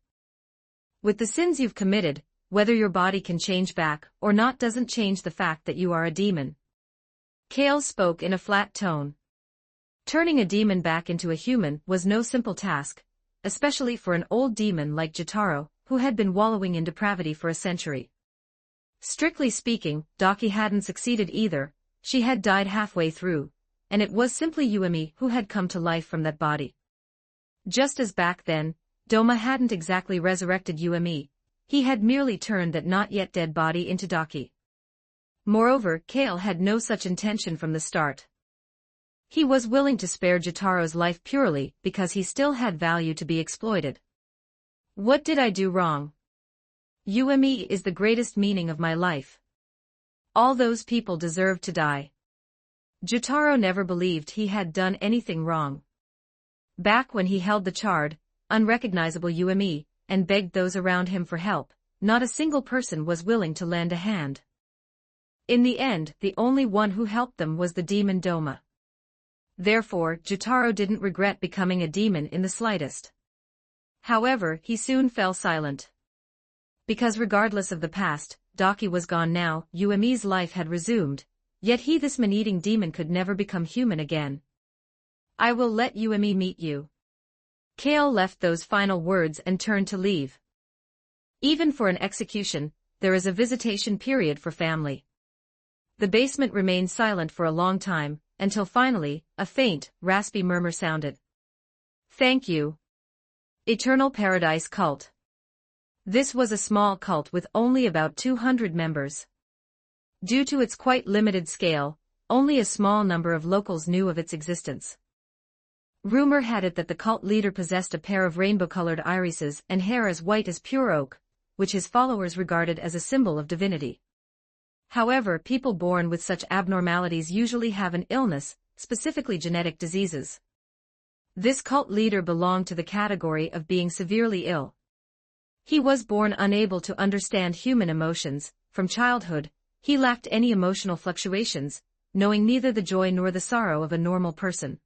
With the sins you've committed, whether your body can change back or not doesn't change the fact that you are a demon. Kale spoke in a flat tone. Turning a demon back into a human was no simple task, especially for an old demon like Jotaro, who had been wallowing in depravity for a century. Strictly speaking, Daki hadn't succeeded either, she had died halfway through, and it was simply Yuemi who had come to life from that body. Just as back then, Doma hadn't exactly resurrected Yuemi, he had merely turned that not yet dead body into Daki. Moreover, Kale had no such intention from the start. He was willing to spare Jotaro's life purely because he still had value to be exploited. What did I do wrong? Umi is the greatest meaning of my life. All those people deserve to die. Jotaro never believed he had done anything wrong. Back when he held the charred, unrecognizable Umi, and begged those around him for help, not a single person was willing to lend a hand. In the end, the only one who helped them was the demon Doma. Therefore, Jotaro didn't regret becoming a demon in the slightest. However, he soon fell silent. Because regardless of the past, Daki was gone now, Umi's life had resumed, yet he, this man-eating demon, could never become human again. I will let Umi meet you. Kale left those final words and turned to leave. Even for an execution, there is a visitation period for family. The basement remained silent for a long time, until finally, a faint, raspy murmur sounded. Thank you. Eternal Paradise Cult. This was a small cult with only about 200 members. Due to its quite limited scale, only a small number of locals knew of its existence. Rumor had it that the cult leader possessed a pair of rainbow-colored irises and hair as white as pure oak, which his followers regarded as a symbol of divinity. However, people born with such abnormalities usually have an illness, specifically genetic diseases. This cult leader belonged to the category of being severely ill. He was born unable to understand human emotions. From childhood, he lacked any emotional fluctuations, knowing neither the joy nor the sorrow of a normal person.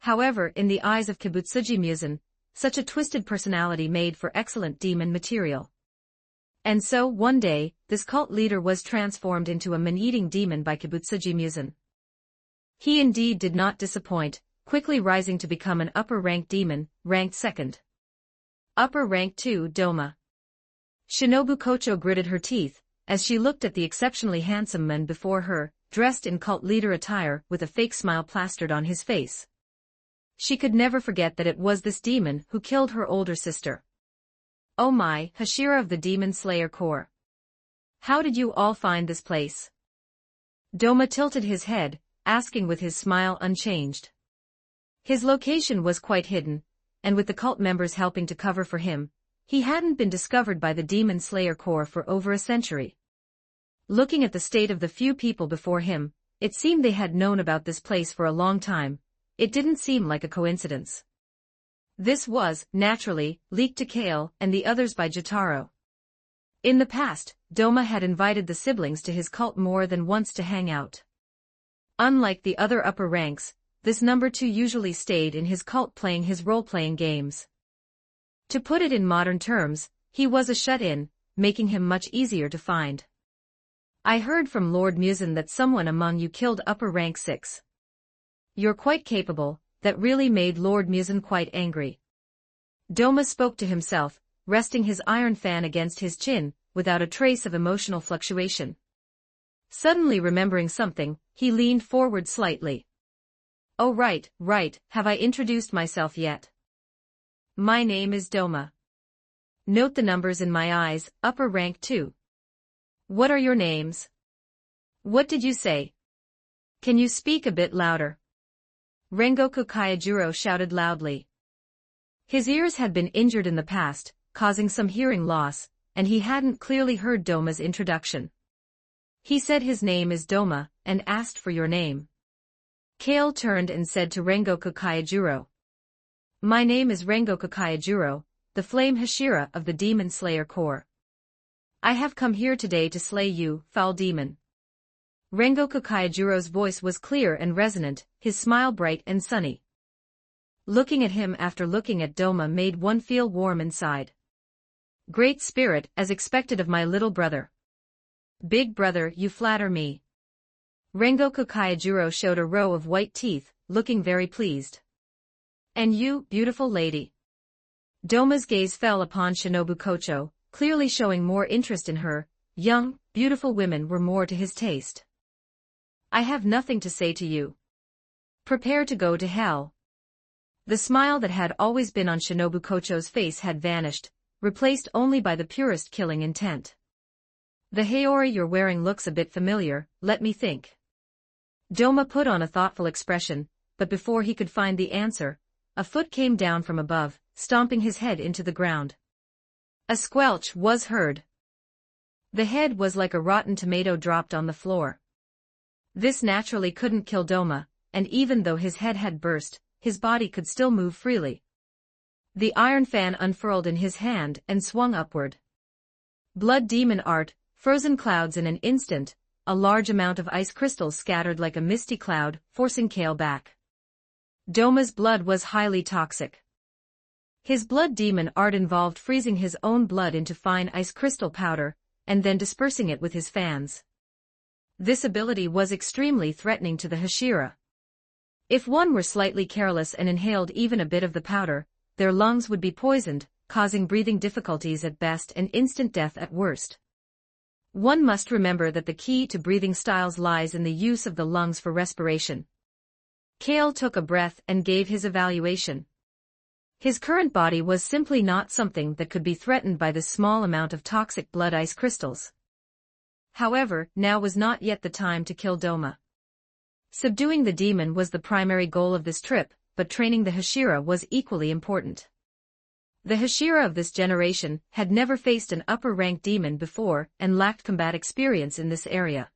However, in the eyes of Kibutsuji Musen, such a twisted personality made for excellent demon material. And so, one day, this cult leader was transformed into a man-eating demon by Kibutsuji Musen. He indeed did not disappoint, quickly rising to become an upper-ranked demon, ranked second. Upper rank 2 Doma. Shinobu Kocho gritted her teeth, as she looked at the exceptionally handsome man before her, dressed in cult leader attire with a fake smile plastered on his face. She could never forget that it was this demon who killed her older sister. Oh my, Hashira of the Demon Slayer Corps. How did you all find this place? Doma tilted his head, asking with his smile unchanged. His location was quite hidden, and with the cult members helping to cover for him, he hadn't been discovered by the Demon Slayer Corps for over a century. Looking at the state of the few people before him, it seemed they had known about this place for a long time. It didn't seem like a coincidence. This was, naturally, leaked to Kale and the others by Jotaro. In the past, Doma had invited the siblings to his cult more than once to hang out. Unlike the other upper ranks, this number 2 usually stayed in his cult playing his role-playing games. To put it in modern terms, he was a shut-in, making him much easier to find. I heard from Lord Musen that someone among you killed upper rank 6. You're quite capable. That really made Lord Musen quite angry. Doma spoke to himself, resting his iron fan against his chin, without a trace of emotional fluctuation. Suddenly remembering something, he leaned forward slightly. Oh right, have I introduced myself yet? My name is Doma. Note the numbers in my eyes, upper rank 2. What are your names? What did you say? Can you speak a bit louder? Rengoku Kaijiro shouted loudly. His ears had been injured in the past, causing some hearing loss, and he hadn't clearly heard Doma's introduction. He said his name is Doma, and asked for your name. Kale turned and said to Rengoku Kaijiro. My name is Rengoku Kaijiro, the Flame Hashira of the Demon Slayer Corps. I have come here today to slay you, foul demon. Rengoku Kaijiro's voice was clear and resonant, his smile bright and sunny. Looking at him after looking at Doma made one feel warm inside. Great spirit, as expected of my little brother. Big brother, you flatter me. Rengoku Kaijiro showed a row of white teeth, looking very pleased. And you, beautiful lady. Doma's gaze fell upon Shinobu Kocho, clearly showing more interest in her. Young, beautiful women were more to his taste. I have nothing to say to you. Prepare to go to hell. The smile that had always been on Shinobu Kocho's face had vanished, replaced only by the purest killing intent. The Haori you're wearing looks a bit familiar, let me think. Doma put on a thoughtful expression, but before he could find the answer, a foot came down from above, stomping his head into the ground. A squelch was heard. The head was like a rotten tomato dropped on the floor. This naturally couldn't kill Doma, and even though his head had burst, his body could still move freely. The iron fan unfurled in his hand and swung upward. Blood demon art, frozen clouds in an instant, a large amount of ice crystals scattered like a misty cloud, forcing Kale back. Doma's blood was highly toxic. His blood demon art involved freezing his own blood into fine ice crystal powder, and then dispersing it with his fans. This ability was extremely threatening to the Hashira. If one were slightly careless and inhaled even a bit of the powder, their lungs would be poisoned, causing breathing difficulties at best and instant death at worst. One must remember that the key to breathing styles lies in the use of the lungs for respiration. Kale took a breath and gave his evaluation. His current body was simply not something that could be threatened by this small amount of toxic blood ice crystals. However, now was not yet the time to kill Doma. Subduing the demon was the primary goal of this trip, but training the Hashira was equally important. The Hashira of this generation had never faced an upper-ranked demon before and lacked combat experience in this area.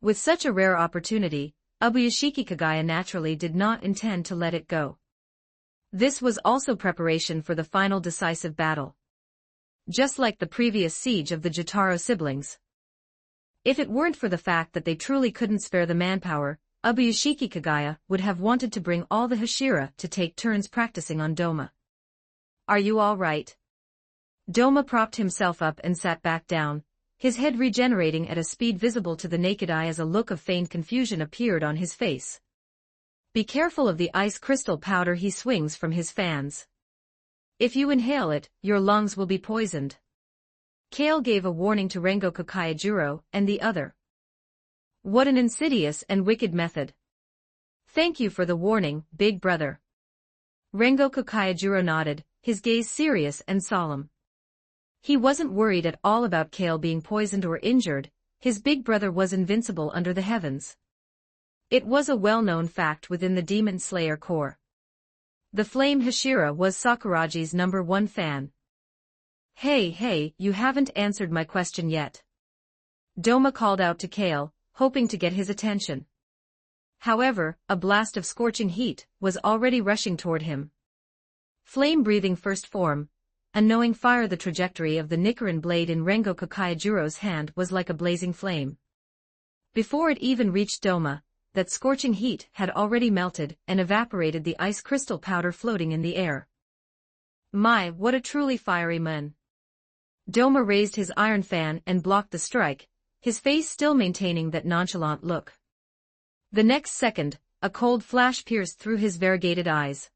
With such a rare opportunity, Ubuyashiki Kagaya naturally did not intend to let it go. This was also preparation for the final decisive battle. Just like the previous siege of the Jotaro siblings. If it weren't for the fact that they truly couldn't spare the manpower, Ubuyashiki Kagaya would have wanted to bring all the Hashira to take turns practicing on Doma. Are you all right? Doma propped himself up and sat back down, his head regenerating at a speed visible to the naked eye as a look of feigned confusion appeared on his face. Be careful of the ice crystal powder he swings from his fans. If you inhale it, your lungs will be poisoned. Kale gave a warning to Rengoku Kaijuro and the other. What an insidious and wicked method. Thank you for the warning, big brother. Rengoku Kaijuro nodded, his gaze serious and solemn. He wasn't worried at all about Kale being poisoned or injured, his big brother was invincible under the heavens. It was a well-known fact within the Demon Slayer Corps. The Flame Hashira was Sakuragi's #1 fan. Hey, you haven't answered my question yet. Doma called out to Kale, hoping to get his attention. However, a blast of scorching heat was already rushing toward him. Flame-breathing first form, unknowing fire. The trajectory of the Nichiren blade in Rengoku Kaijuro's hand was like a blazing flame. Before it even reached Doma, that scorching heat had already melted and evaporated the ice crystal powder floating in the air. My, what a truly fiery man. Doma raised his iron fan and blocked the strike, his face still maintaining that nonchalant look. The next second, a cold flash pierced through his variegated eyes.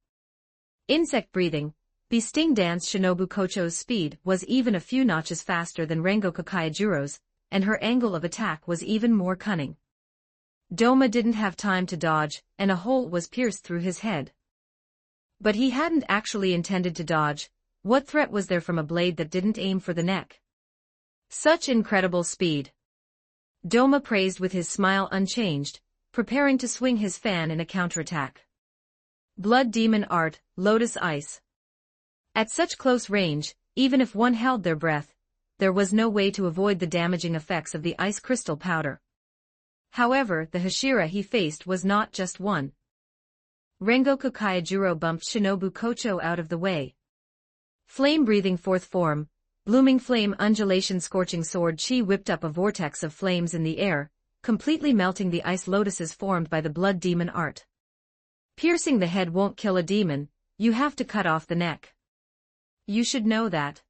Insect breathing, Bee-Sting Dance Shinobu Kocho's speed was even a few notches faster than Rengoku Kaijuro's, and her angle of attack was even more cunning. Doma didn't have time to dodge, and a hole was pierced through his head. But he hadn't actually intended to dodge. What threat was there from a blade that didn't aim for the neck? Such incredible speed. Doma praised with his smile unchanged, preparing to swing his fan in a counterattack. Blood Demon Art, Lotus Ice. At such close range, even if one held their breath, there was no way to avoid the damaging effects of the ice crystal powder. However, the Hashira he faced was not just one. Rengoku Kaijuro bumped Shinobu Kocho out of the way. Flame-breathing fourth form, blooming flame undulation scorching sword chi whipped up a vortex of flames in the air, completely melting the ice lotuses formed by the blood demon art. Piercing the head won't kill a demon, you have to cut off the neck. You should know that.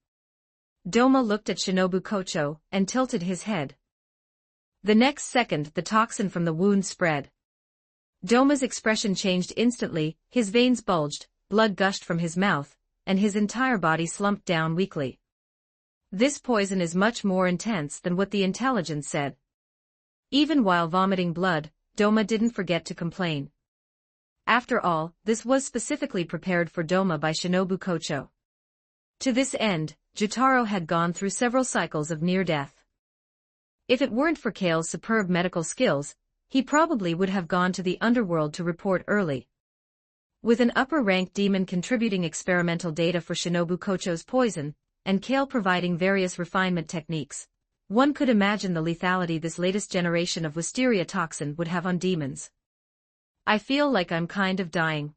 Doma looked at Shinobu Kocho and tilted his head. The next second the toxin from the wound spread. Doma's expression changed instantly, his veins bulged, blood gushed from his mouth, and his entire body slumped down weakly. This poison is much more intense than what the intelligence said. Even while vomiting blood, Doma didn't forget to complain. After all, this was specifically prepared for Doma by Shinobu Kocho. To this end, Jotaro had gone through several cycles of near death. If it weren't for Kale's superb medical skills, he probably would have gone to the underworld to report early. With an upper-ranked demon contributing experimental data for Shinobu Kocho's poison, and Kale providing various refinement techniques, one could imagine the lethality this latest generation of wisteria toxin would have on demons. I feel like I'm kind of dying.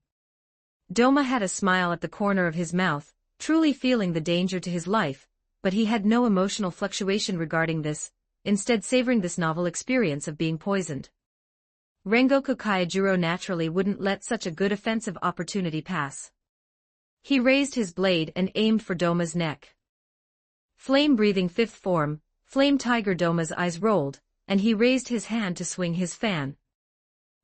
Doma had a smile at the corner of his mouth, truly feeling the danger to his life, but he had no emotional fluctuation regarding this, instead savoring this novel experience of being poisoned. Rengoku Kaijuro naturally wouldn't let such a good offensive opportunity pass. He raised his blade and aimed for Doma's neck. Flame-breathing fifth form, Flame Tiger. Doma's eyes rolled, and he raised his hand to swing his fan.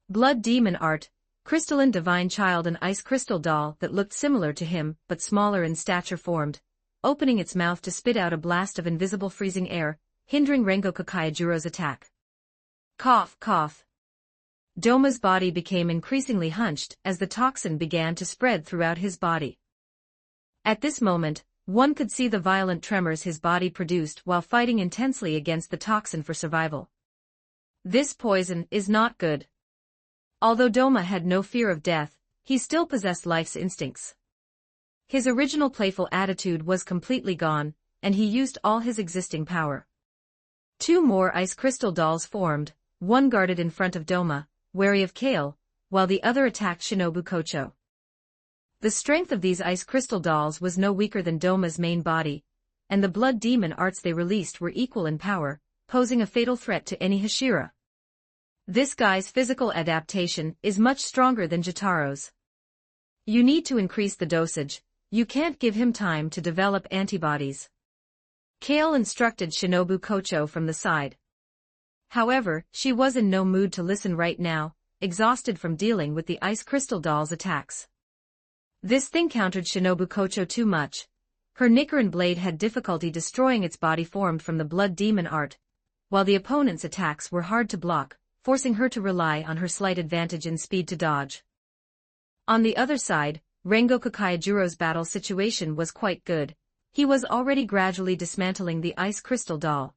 Blood Demon Art, Crystalline Divine Child. An ice crystal doll that looked similar to him but smaller in stature formed, opening its mouth to spit out a blast of invisible freezing air, hindering Rengoku Kaijuro's attack. Cough, cough. Doma's body became increasingly hunched as the toxin began to spread throughout his body. At this moment, one could see the violent tremors his body produced while fighting intensely against the toxin for survival. This poison is not good. Although Doma had no fear of death, he still possessed life's instincts. His original playful attitude was completely gone, and he used all his existing power. Two more ice crystal dolls formed, one guarded in front of Doma, wary of Kale, while the other attacked Shinobu Kocho. The strength of these ice crystal dolls was no weaker than Doma's main body, and the blood demon arts they released were equal in power, posing a fatal threat to any Hashira. This guy's physical adaptation is much stronger than Jotaro's. You need to increase the dosage, you can't give him time to develop antibodies. Kale instructed Shinobu Kocho from the side. However, she was in no mood to listen right now, exhausted from dealing with the ice crystal doll's attacks. This thing countered Shinobu Kocho too much. Her Nichiren blade had difficulty destroying its body formed from the blood demon art, while the opponent's attacks were hard to block, forcing her to rely on her slight advantage in speed to dodge. On the other side, Rengoku Kaijuro's battle situation was quite good. He was already gradually dismantling the ice crystal doll.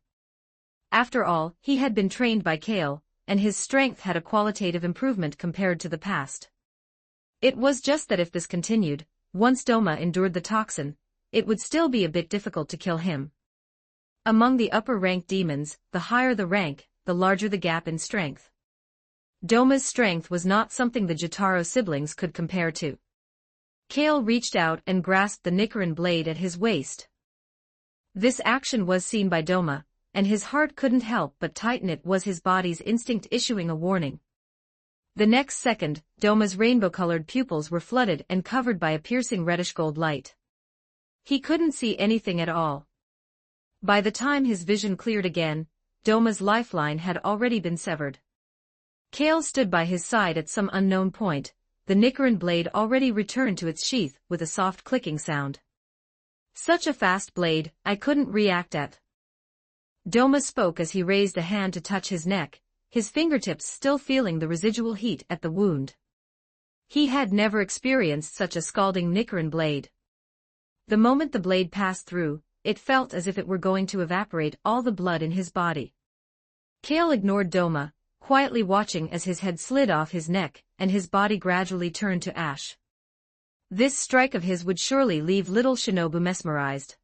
After all, he had been trained by Kale, and his strength had a qualitative improvement compared to the past. It was just that if this continued, once Doma endured the toxin, it would still be a bit difficult to kill him. Among the upper-ranked demons, the higher the rank, the larger the gap in strength. Doma's strength was not something the Jotaro siblings could compare to. Kale reached out and grasped the Nichiren blade at his waist. This action was seen by Doma, and his heart couldn't help but tighten. It was his body's instinct issuing a warning. The next second, Doma's rainbow-colored pupils were flooded and covered by a piercing reddish-gold light. He couldn't see anything at all. By the time his vision cleared again, Doma's lifeline had already been severed. Kale stood by his side at some unknown point, the Nichiren blade already returned to its sheath with a soft clicking sound. Such a fast blade, I couldn't react at. Doma spoke as he raised a hand to touch his neck, his fingertips still feeling the residual heat at the wound. He had never experienced such a scalding Nichiren blade. The moment the blade passed through, it felt as if it were going to evaporate all the blood in his body. Kale ignored Doma, quietly watching as his head slid off his neck and his body gradually turned to ash. This strike of his would surely leave little Shinobu mesmerized.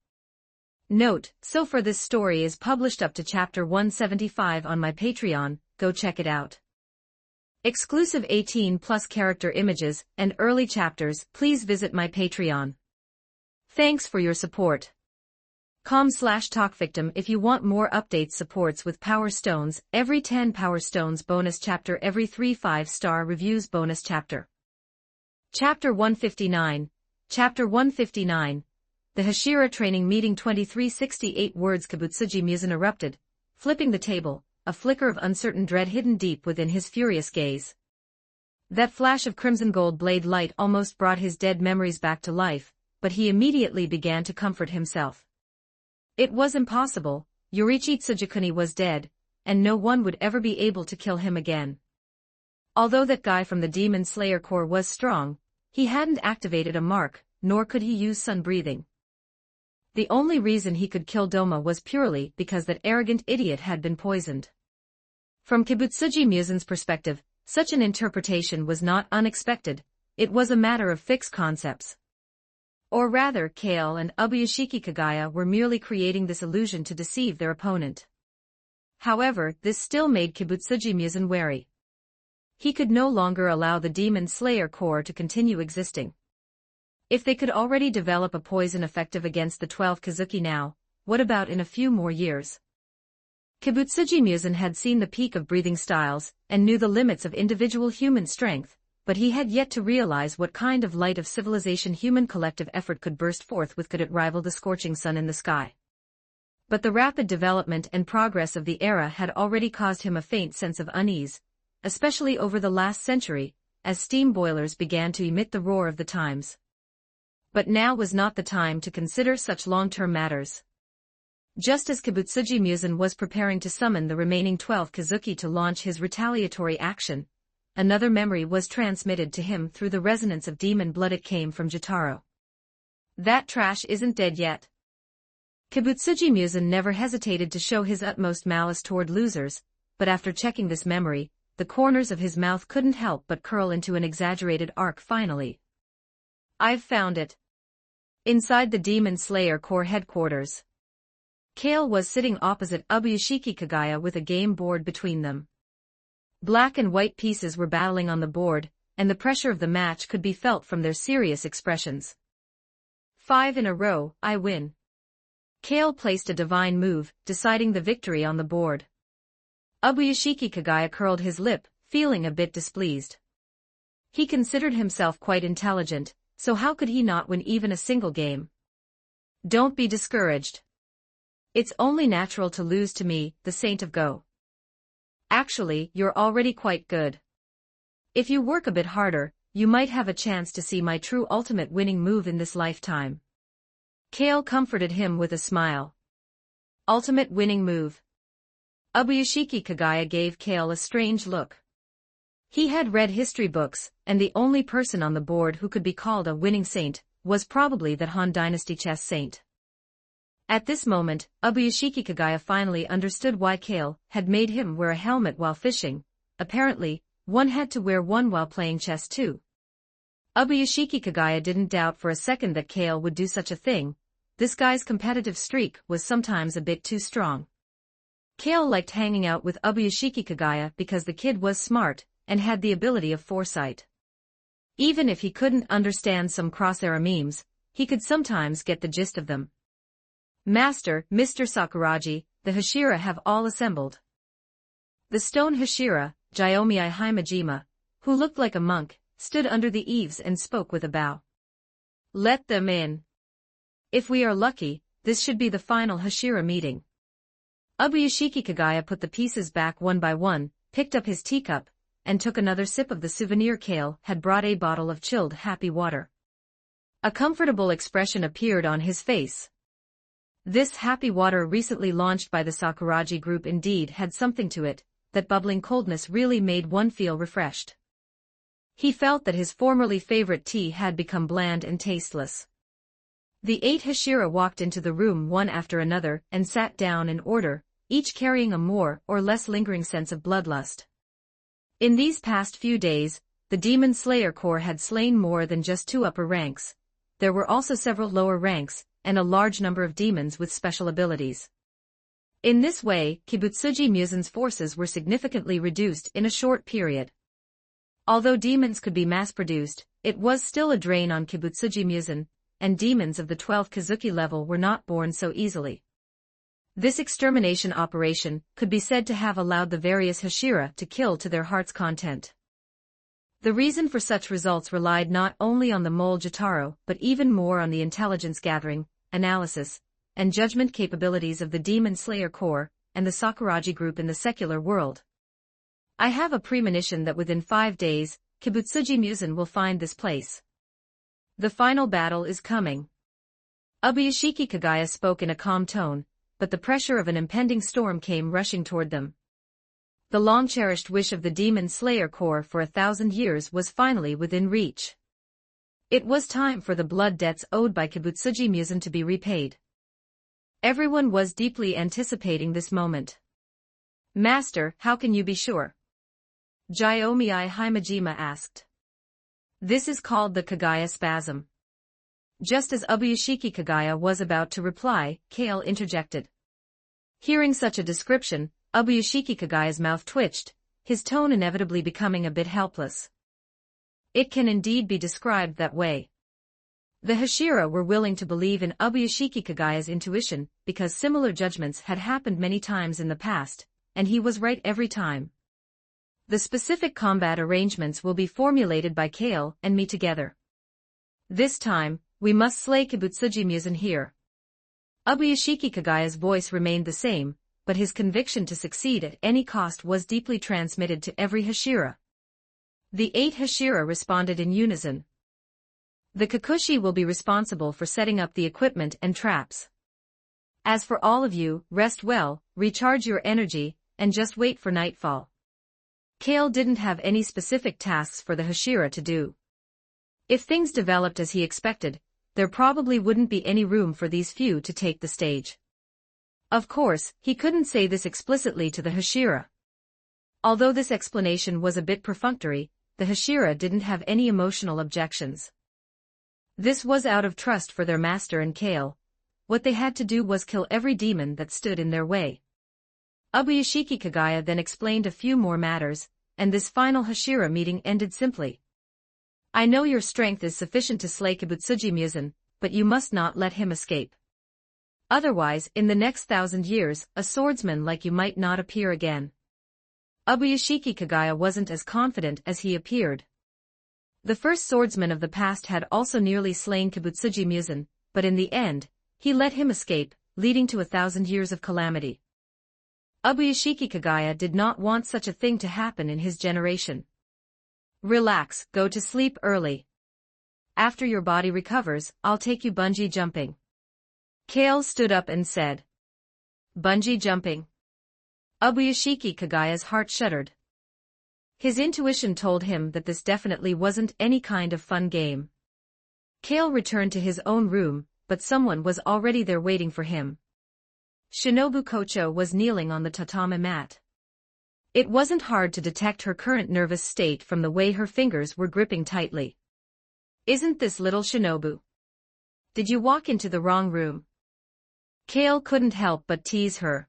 Note, so far this story is published up to chapter 175 on my Patreon, go check it out. Exclusive 18+ character images and early chapters, please visit my Patreon. Thanks for your support. com/talkvictim if you want more updates. Supports with Power Stones, every 10 Power Stones bonus chapter, every 3 5-star reviews bonus chapter. Chapter 159. Chapter 159. The Hashira Training Meeting 2368 words. Kabutsuji Muzan erupted, flipping the table, a flicker of uncertain dread hidden deep within his furious gaze. That flash of crimson gold blade light almost brought his dead memories back to life, but he immediately began to comfort himself. It was impossible, Yorichi Tsujikuni was dead, and no one would ever be able to kill him again. Although that guy from the Demon Slayer Corps was strong, he hadn't activated a mark, nor could he use sun breathing. The only reason he could kill Doma was purely because that arrogant idiot had been poisoned. From Kibutsuji Musen's perspective, such an interpretation was not unexpected, it was a matter of fixed concepts. Or rather, Kale and Ubuyashiki Kagaya were merely creating this illusion to deceive their opponent. However, this still made Kibutsuji Musen wary. He could no longer allow the Demon Slayer Corps to continue existing. If they could already develop a poison effective against the 12 Kazuki now, what about in a few more years? Kibutsuji Musen had seen the peak of breathing styles, and knew the limits of individual human strength, but he had yet to realize what kind of light of civilization human collective effort could burst forth with. Could it rival the scorching sun in the sky? But the rapid development and progress of the era had already caused him a faint sense of unease, especially over the last century, as steam boilers began to emit the roar of the times. But now was not the time to consider such long-term matters. Just as Kibutsuji Musen was preparing to summon the remaining 12 Kazuki to launch his retaliatory action, another memory was transmitted to him through the resonance of demon blood. It came from Jotaro. That trash isn't dead yet. Kibutsuji Musen never hesitated to show his utmost malice toward losers, but after checking this memory, the corners of his mouth couldn't help but curl into an exaggerated arc. Finally, I've found it. Inside the Demon Slayer Corps headquarters. Kale was sitting opposite Ubuyashiki Kagaya with a game board between them. Black and white pieces were battling on the board, and the pressure of the match could be felt from their serious expressions. 5 in a row, I win. Kale placed a divine move, deciding the victory on the board. Ubuyashiki Kagaya curled his lip, feeling a bit displeased. He considered himself quite intelligent, so how could he not win even a single game? Don't be discouraged. It's only natural to lose to me, the Saint of Go. Actually, you're already quite good. If you work a bit harder, you might have a chance to see my true ultimate winning move in this lifetime. Kale comforted him with a smile. Ultimate winning move. Ubuyashiki Kagaya gave Kale a strange look. He had read history books, and the only person on the board who could be called a winning saint was probably that Han Dynasty chess saint. At this moment, Ubuyashiki Kagaya finally understood why Kale had made him wear a helmet while fishing. Apparently, one had to wear one while playing chess too. Ubuyashiki Kagaya didn't doubt for a second that Kale would do such a thing. This guy's competitive streak was sometimes a bit too strong. Kale liked hanging out with Ubuyashiki Kagaya because the kid was smart and had the ability of foresight. Even if he couldn't understand some cross-era memes, he could sometimes get the gist of them. Master, Mr. Sakuragi, the Hashira have all assembled. The stone Hashira, Jyomiai Himejima, who looked like a monk, stood under the eaves and spoke with a bow. Let them in. If we are lucky, this should be the final Hashira meeting. Ubuyashiki Kagaya put the pieces back one by one, picked up his teacup, and took another sip of the souvenir. Kale had brought a bottle of chilled happy water. A comfortable expression appeared on his face. This happy water recently launched by the Sakuragi group indeed had something to it, that bubbling coldness really made one feel refreshed. He felt that his formerly favorite tea had become bland and tasteless. The 8 Hashira walked into the room one after another and sat down in order, each carrying a more or less lingering sense of bloodlust. In these past few days, the Demon Slayer Corps had slain more than just 2 upper ranks. There were also several lower ranks, and a large number of demons with special abilities. In this way, Kibutsuji Musen's forces were significantly reduced in a short period. Although demons could be mass-produced, it was still a drain on Kibutsuji Musen, and demons of the 12 Kazuki level were not born so easily. This extermination operation could be said to have allowed the various Hashira to kill to their heart's content. The reason for such results relied not only on the mole Jotaro but even more on the intelligence gathering, analysis, and judgment capabilities of the Demon Slayer Corps and the Sakuragi group in the secular world. I have a premonition that within 5 days, Kibutsuji Musen will find this place. The final battle is coming. Ubuyashiki Kagaya spoke in a calm tone, but the pressure of an impending storm came rushing toward them. The long-cherished wish of the Demon Slayer Corps for 1,000 years was finally within reach. It was time for the blood debts owed by Kibutsuji Musen to be repaid. Everyone was deeply anticipating this moment. Master, how can you be sure? Jyomiai Himajima asked. This is called the Kagaya spasm. Just as Ubuyashiki Kagaya was about to reply, Kale interjected. Hearing such a description, Ubuyashiki Kagaya's mouth twitched, his tone inevitably becoming a bit helpless. It can indeed be described that way. The Hashira were willing to believe in Ubuyashiki Kagaya's intuition because similar judgments had happened many times in the past, and he was right every time. The specific combat arrangements will be formulated by Kale and me together. This time, we must slay Kibutsuji Muzan here. Ubuyashiki Kagaya's voice remained the same, but his conviction to succeed at any cost was deeply transmitted to every Hashira. The 8 Hashira responded in unison. The Kikushi will be responsible for setting up the equipment and traps. As for all of you, rest well, recharge your energy, and just wait for nightfall. Kale didn't have any specific tasks for the Hashira to do. If things developed as he expected, there probably wouldn't be any room for these few to take the stage. Of course, he couldn't say this explicitly to the Hashira. Although this explanation was a bit perfunctory, the Hashira didn't have any emotional objections. This was out of trust for their master and Kale. What they had to do was kill every demon that stood in their way. Ubuyashiki Kagaya then explained a few more matters, and this final Hashira meeting ended simply. I know your strength is sufficient to slay Kibutsuji Muzan, but you must not let him escape. Otherwise, in the next 1,000 years, a swordsman like you might not appear again. Ubuyashiki Kagaya wasn't as confident as he appeared. The first swordsman of the past had also nearly slain Kibutsuji Muzan, but in the end, he let him escape, leading to 1,000 years of calamity. Ubuyashiki Kagaya did not want such a thing to happen in his generation. Relax, go to sleep early. After your body recovers, I'll take you bungee jumping. Kale stood up and said. Bungee jumping. Ubuyashiki Kagaya's heart shuddered. His intuition told him that this definitely wasn't any kind of fun game. Kale returned to his own room, but someone was already there waiting for him. Shinobu Kocho was kneeling on the tatami mat. It wasn't hard to detect her current nervous state from the way her fingers were gripping tightly. Isn't this little Shinobu? Did you walk into the wrong room? Kale couldn't help but tease her.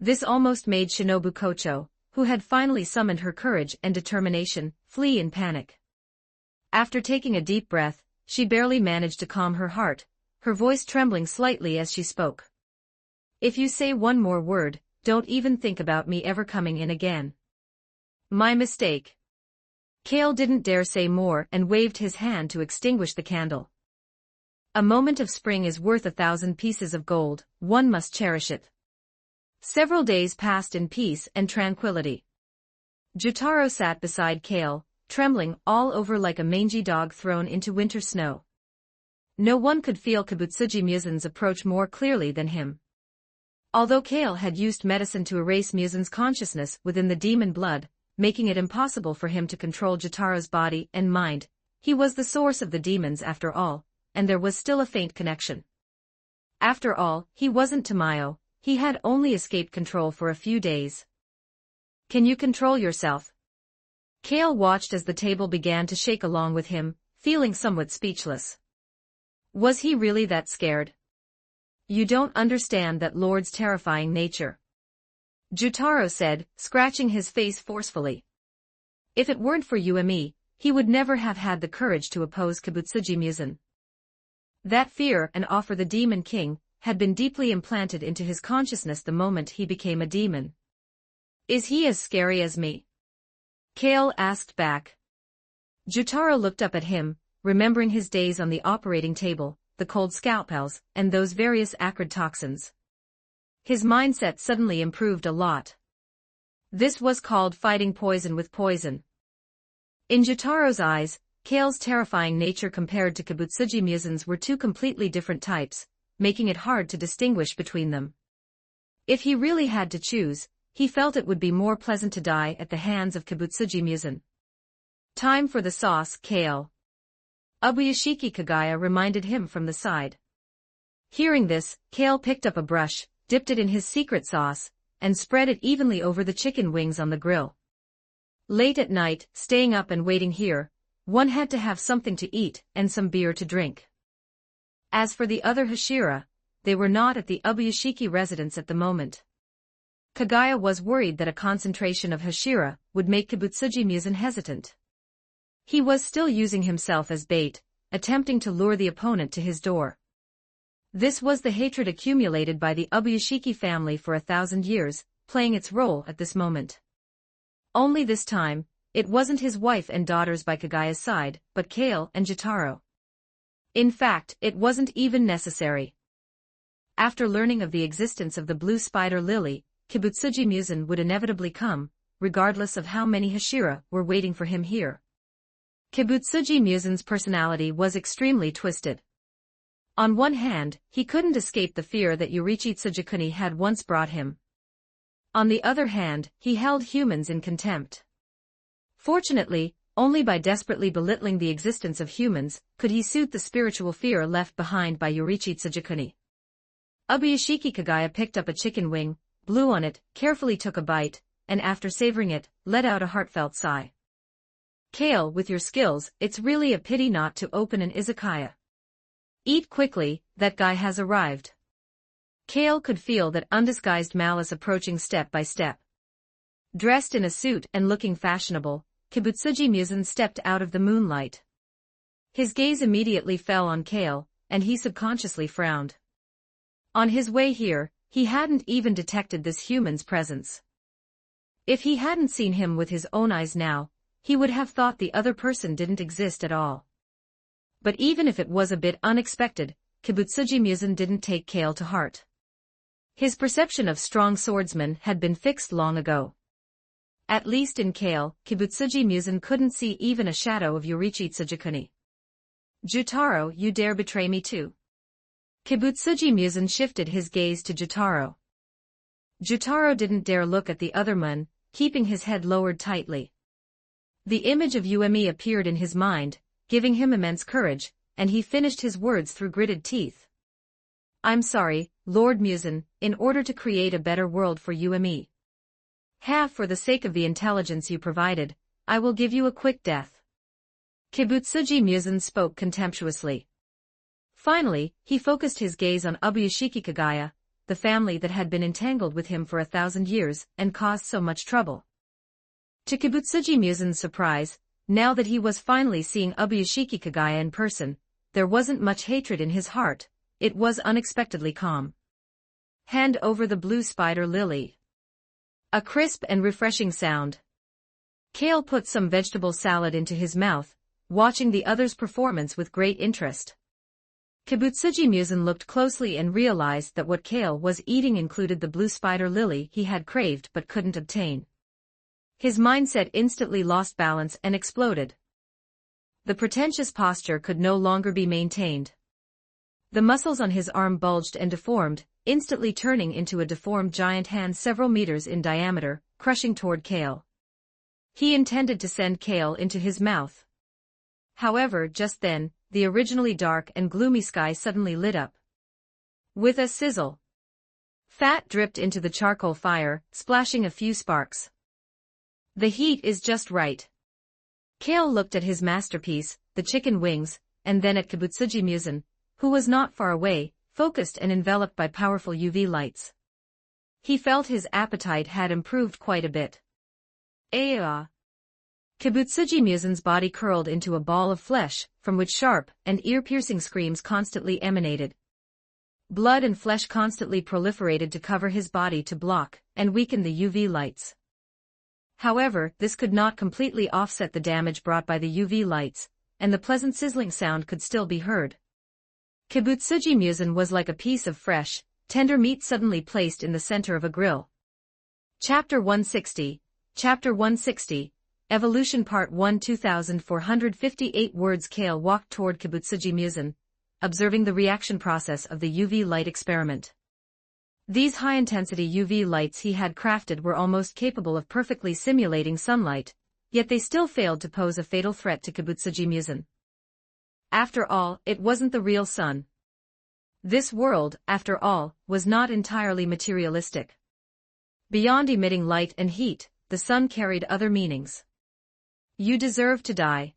This almost made Shinobu Kocho, who had finally summoned her courage and determination, flee in panic. After taking a deep breath, she barely managed to calm her heart, her voice trembling slightly as she spoke. If you say one more word, don't even think about me ever coming in again. My mistake. Kale didn't dare say more and waved his hand to extinguish the candle. A moment of spring is worth 1,000 pieces of gold, one must cherish it. Several days passed in peace and tranquility. Jotaro sat beside Kale, trembling all over like a mangy dog thrown into winter snow. No one could feel Kibutsuji Muzan's approach more clearly than him. Although Kale had used medicine to erase Muzan's consciousness within the demon blood, making it impossible for him to control Jotaro's body and mind, he was the source of the demons after all, and there was still a faint connection. After all, he wasn't Tamayo, he had only escaped control for a few days. Can you control yourself? Kale watched as the table began to shake along with him, feeling somewhat speechless. Was he really that scared? You don't understand that lord's terrifying nature. Jotaro said, scratching his face forcefully. If it weren't for you and me, he would never have had the courage to oppose Kibutsuji Muzan. That fear and awe for the Demon King had been deeply implanted into his consciousness the moment he became a demon. Is he as scary as me? Kale asked back. Jotaro looked up at him, remembering his days on the operating table, the cold scalpels, and those various acrid toxins. His mindset suddenly improved a lot. This was called fighting poison with poison. In Jotaro's eyes, Kale's terrifying nature compared to Kibutsuji Muzan's were two completely different types, making it hard to distinguish between them. If he really had to choose, he felt it would be more pleasant to die at the hands of Kibutsuji Muzan. Time for the sauce, Kale. Ubuyashiki Kagaya reminded him from the side. Hearing this, Kale picked up a brush, dipped it in his secret sauce, and spread it evenly over the chicken wings on the grill. Late at night, staying up and waiting here, one had to have something to eat and some beer to drink. As for the other Hashira, they were not at the Ubuyashiki residence at the moment. Kagaya was worried that a concentration of Hashira would make Kibutsuji Muzan hesitant. He was still using himself as bait, attempting to lure the opponent to his door. This was the hatred accumulated by the Ubuyashiki family for 1,000 years, playing its role at this moment. Only this time, it wasn't his wife and daughters by Kagaya's side, but Kale and Jotaro. In fact, it wasn't even necessary. After learning of the existence of the blue spider lily, Kibutsuji Muzan would inevitably come, regardless of how many Hashira were waiting for him here. Kibutsuji Muzan's personality was extremely twisted. On one hand, he couldn't escape the fear that Yorichi Tsujikuni had once brought him. On the other hand, he held humans in contempt. Fortunately, only by desperately belittling the existence of humans could he soothe the spiritual fear left behind by Yorichi Tsujikuni. Ubuyashiki Kagaya picked up a chicken wing, blew on it, carefully took a bite, and after savoring it, let out a heartfelt sigh. Kale, with your skills, it's really a pity not to open an izakaya. Eat quickly, that guy has arrived. Kale could feel that undisguised malice approaching step by step. Dressed in a suit and looking fashionable, Kibutsuji Muzan stepped out of the moonlight. His gaze immediately fell on Kale, and he subconsciously frowned. On his way here, he hadn't even detected this human's presence. If he hadn't seen him with his own eyes now, he would have thought the other person didn't exist at all. But even if it was a bit unexpected, Kibutsuji Muzan didn't take Kale to heart. His perception of strong swordsmen had been fixed long ago. At least in Kale, Kibutsuji Muzan couldn't see even a shadow of Yorichi Tsujikuni. Jotaro, you dare betray me too? Kibutsuji Muzan shifted his gaze to Jotaro. Jotaro didn't dare look at the other man, keeping his head lowered tightly. The image of Uemi appeared in his mind, giving him immense courage, and he finished his words through gritted teeth. I'm sorry, Lord Muzan, in order to create a better world for Uemi. For the sake of the intelligence you provided, I will give you a quick death. Kibutsuji Muzan spoke contemptuously. Finally, he focused his gaze on Ubuyashiki Kagaya, the family that had been entangled with him for 1,000 years and caused so much trouble. To Kibutsuji Muzan's surprise, now that he was finally seeing Ubuyashiki Kagaya in person, there wasn't much hatred in his heart, it was unexpectedly calm. Hand over the blue spider lily. A crisp and refreshing sound. Kale put some vegetable salad into his mouth, watching the other's performance with great interest. Kibutsuji Muzan looked closely and realized that what Kale was eating included the blue spider lily he had craved but couldn't obtain. His mindset instantly lost balance and exploded. The pretentious posture could no longer be maintained. The muscles on his arm bulged and deformed, instantly turning into a deformed giant hand several meters in diameter, crushing toward Kale. He intended to send Kale into his mouth. However, just then, the originally dark and gloomy sky suddenly lit up. With a sizzle, fat dripped into the charcoal fire, splashing a few sparks. The heat is just right. Kale looked at his masterpiece, the chicken wings, and then at Kibutsuji Muzan, who was not far away, focused and enveloped by powerful UV lights. He felt his appetite had improved quite a bit. Kibutsuji Muzan's body curled into a ball of flesh, from which sharp and ear-piercing screams constantly emanated. Blood and flesh constantly proliferated to cover his body to block and weaken the UV lights. However, this could not completely offset the damage brought by the UV lights, and the pleasant sizzling sound could still be heard. Kibutsuji Muzan was like a piece of fresh, tender meat suddenly placed in the center of a grill. Chapter 160, Evolution Part 1 2458 words. Kale walked toward Kibutsuji Muzan, observing the reaction process of the UV light experiment. These high-intensity UV lights he had crafted were almost capable of perfectly simulating sunlight, yet they still failed to pose a fatal threat to Kibutsuji Muzan. After all, it wasn't the real sun. This world, after all, was not entirely materialistic. Beyond emitting light and heat, the sun carried other meanings. You deserve to die.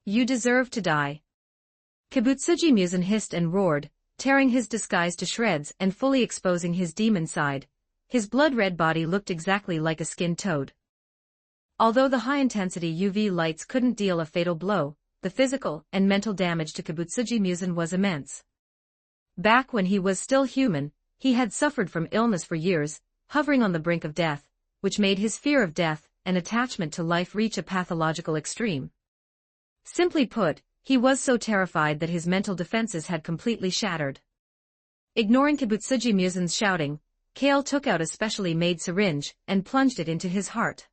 You deserve to die. Kibutsuji Musen hissed and roared, tearing his disguise to shreds and fully exposing his demon side. His blood-red body looked exactly like a skinned toad. Although the high-intensity UV lights couldn't deal a fatal blow, the physical and mental damage to Kibutsuji Musen was immense. Back when he was still human, he had suffered from illness for years, hovering on the brink of death, which made his fear of death and attachment to life reach a pathological extreme. Simply put, he was so terrified that his mental defenses had completely shattered. Ignoring Kibutsuji Musen's shouting, Kale took out a specially made syringe and plunged it into his heart.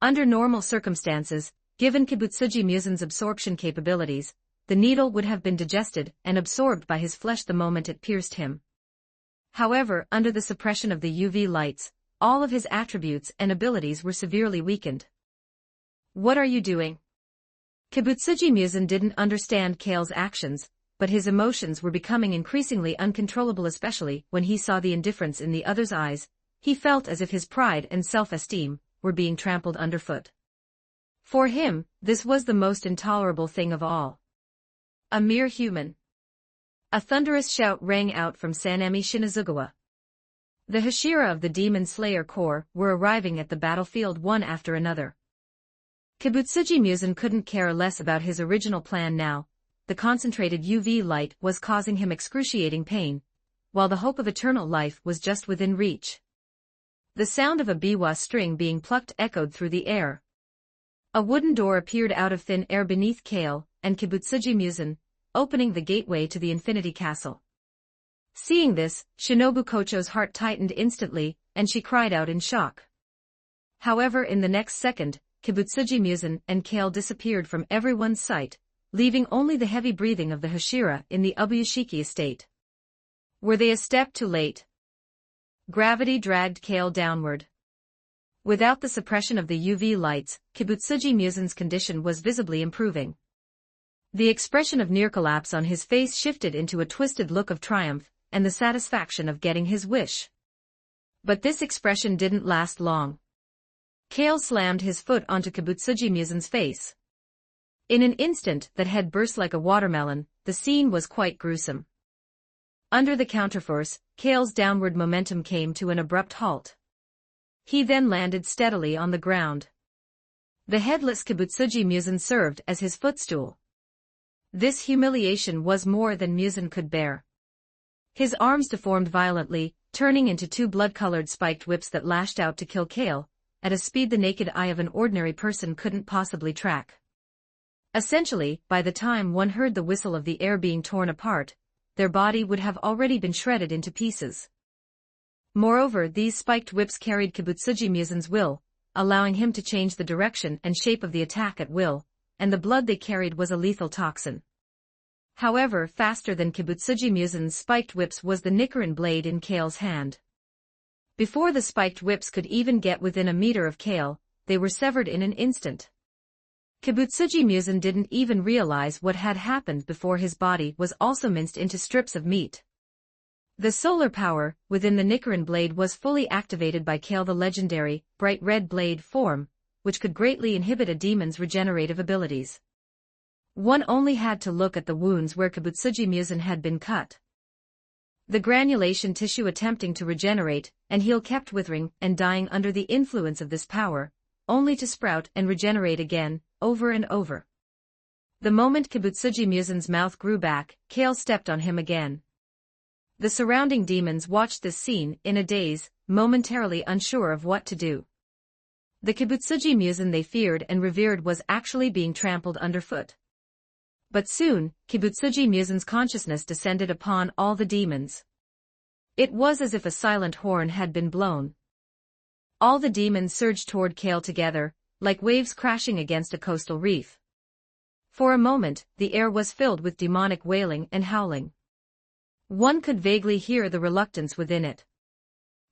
Under normal circumstances, given Kibutsuji Musen's absorption capabilities, the needle would have been digested and absorbed by his flesh the moment it pierced him. However, under the suppression of the UV lights, all of his attributes and abilities were severely weakened. What are you doing? Kibutsuji Musen didn't understand Kale's actions, but his emotions were becoming increasingly uncontrollable, especially when he saw the indifference in the other's eyes. He felt as if his pride and self-esteem were being trampled underfoot. For him, this was the most intolerable thing of all. A mere human. A thunderous shout rang out from Sanemi Shinazugawa. The Hashira of the Demon Slayer Corps were arriving at the battlefield one after another. Kibutsuji Musen couldn't care less about his original plan now. The concentrated UV light was causing him excruciating pain, while the hope of eternal life was just within reach. The sound of a biwa string being plucked echoed through the air. A wooden door appeared out of thin air beneath Kale and Kibutsuji Musen, opening the gateway to the Infinity Castle. Seeing this, Shinobu Kocho's heart tightened instantly, and she cried out in shock. However, in the next second, Kibutsuji Musen and Kale disappeared from everyone's sight, leaving only the heavy breathing of the Hashira in the Ubuyashiki estate. Were they a step too late? Gravity dragged Kale downward. Without the suppression of the UV lights, Kibutsuji Musen's condition was visibly improving. The expression of near collapse on his face shifted into a twisted look of triumph and the satisfaction of getting his wish. But this expression didn't last long. Kale slammed his foot onto Kibutsuji Musen's face. In an instant that head burst like a watermelon, the scene was quite gruesome. Under the counterforce, Kale's downward momentum came to an abrupt halt. He then landed steadily on the ground. The headless Kibutsuji Musen served as his footstool. This humiliation was more than Musen could bear. His arms deformed violently, turning into two blood-colored spiked whips that lashed out to kill Kale, at a speed the naked eye of an ordinary person couldn't possibly track. Essentially, by the time one heard the whistle of the air being torn apart, their body would have already been shredded into pieces. Moreover, these spiked whips carried Kibutsuji Musen's will, allowing him to change the direction and shape of the attack at will, and the blood they carried was a lethal toxin. However, faster than Kibutsuji Musen's spiked whips was the Nichiren blade in Kale's hand. Before the spiked whips could even get within a meter of Kale, they were severed in an instant. Kibutsuji Musen didn't even realize what had happened before his body was also minced into strips of meat. The solar power within the Nichiren blade was fully activated by Kale, the legendary, bright red blade form, which could greatly inhibit a demon's regenerative abilities. One only had to look at the wounds where Kibutsuji Musen had been cut. The granulation tissue attempting to regenerate and heal kept withering and dying under the influence of this power, only to sprout and regenerate again, over and over. The moment Kibutsuji Musen's mouth grew back, Kale stepped on him again. The surrounding demons watched this scene in a daze, momentarily unsure of what to do. The Kibutsuji Musen they feared and revered was actually being trampled underfoot. But soon, Kibutsuji Musen's consciousness descended upon all the demons. It was as if a silent horn had been blown. All the demons surged toward Kale together, like waves crashing against a coastal reef. For a moment, the air was filled with demonic wailing and howling. One could vaguely hear the reluctance within it.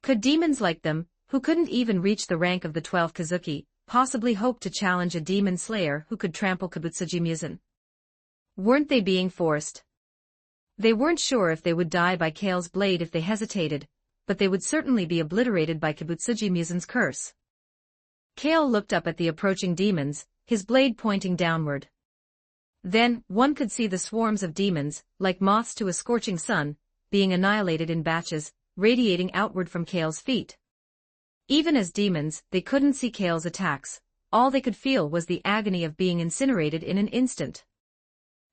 Could demons like them, who couldn't even reach the rank of the 12 Kazuki, possibly hope to challenge a demon slayer who could trample Kibutsuji Musen? Weren't they being forced? They weren't sure if they would die by Kale's blade if they hesitated, but they would certainly be obliterated by Kibutsuji Musen's curse. Kale looked up at the approaching demons, his blade pointing downward. Then, one could see the swarms of demons, like moths to a scorching sun, being annihilated in batches, radiating outward from Kale's feet. Even as demons, they couldn't see Kale's attacks. All they could feel was the agony of being incinerated in an instant.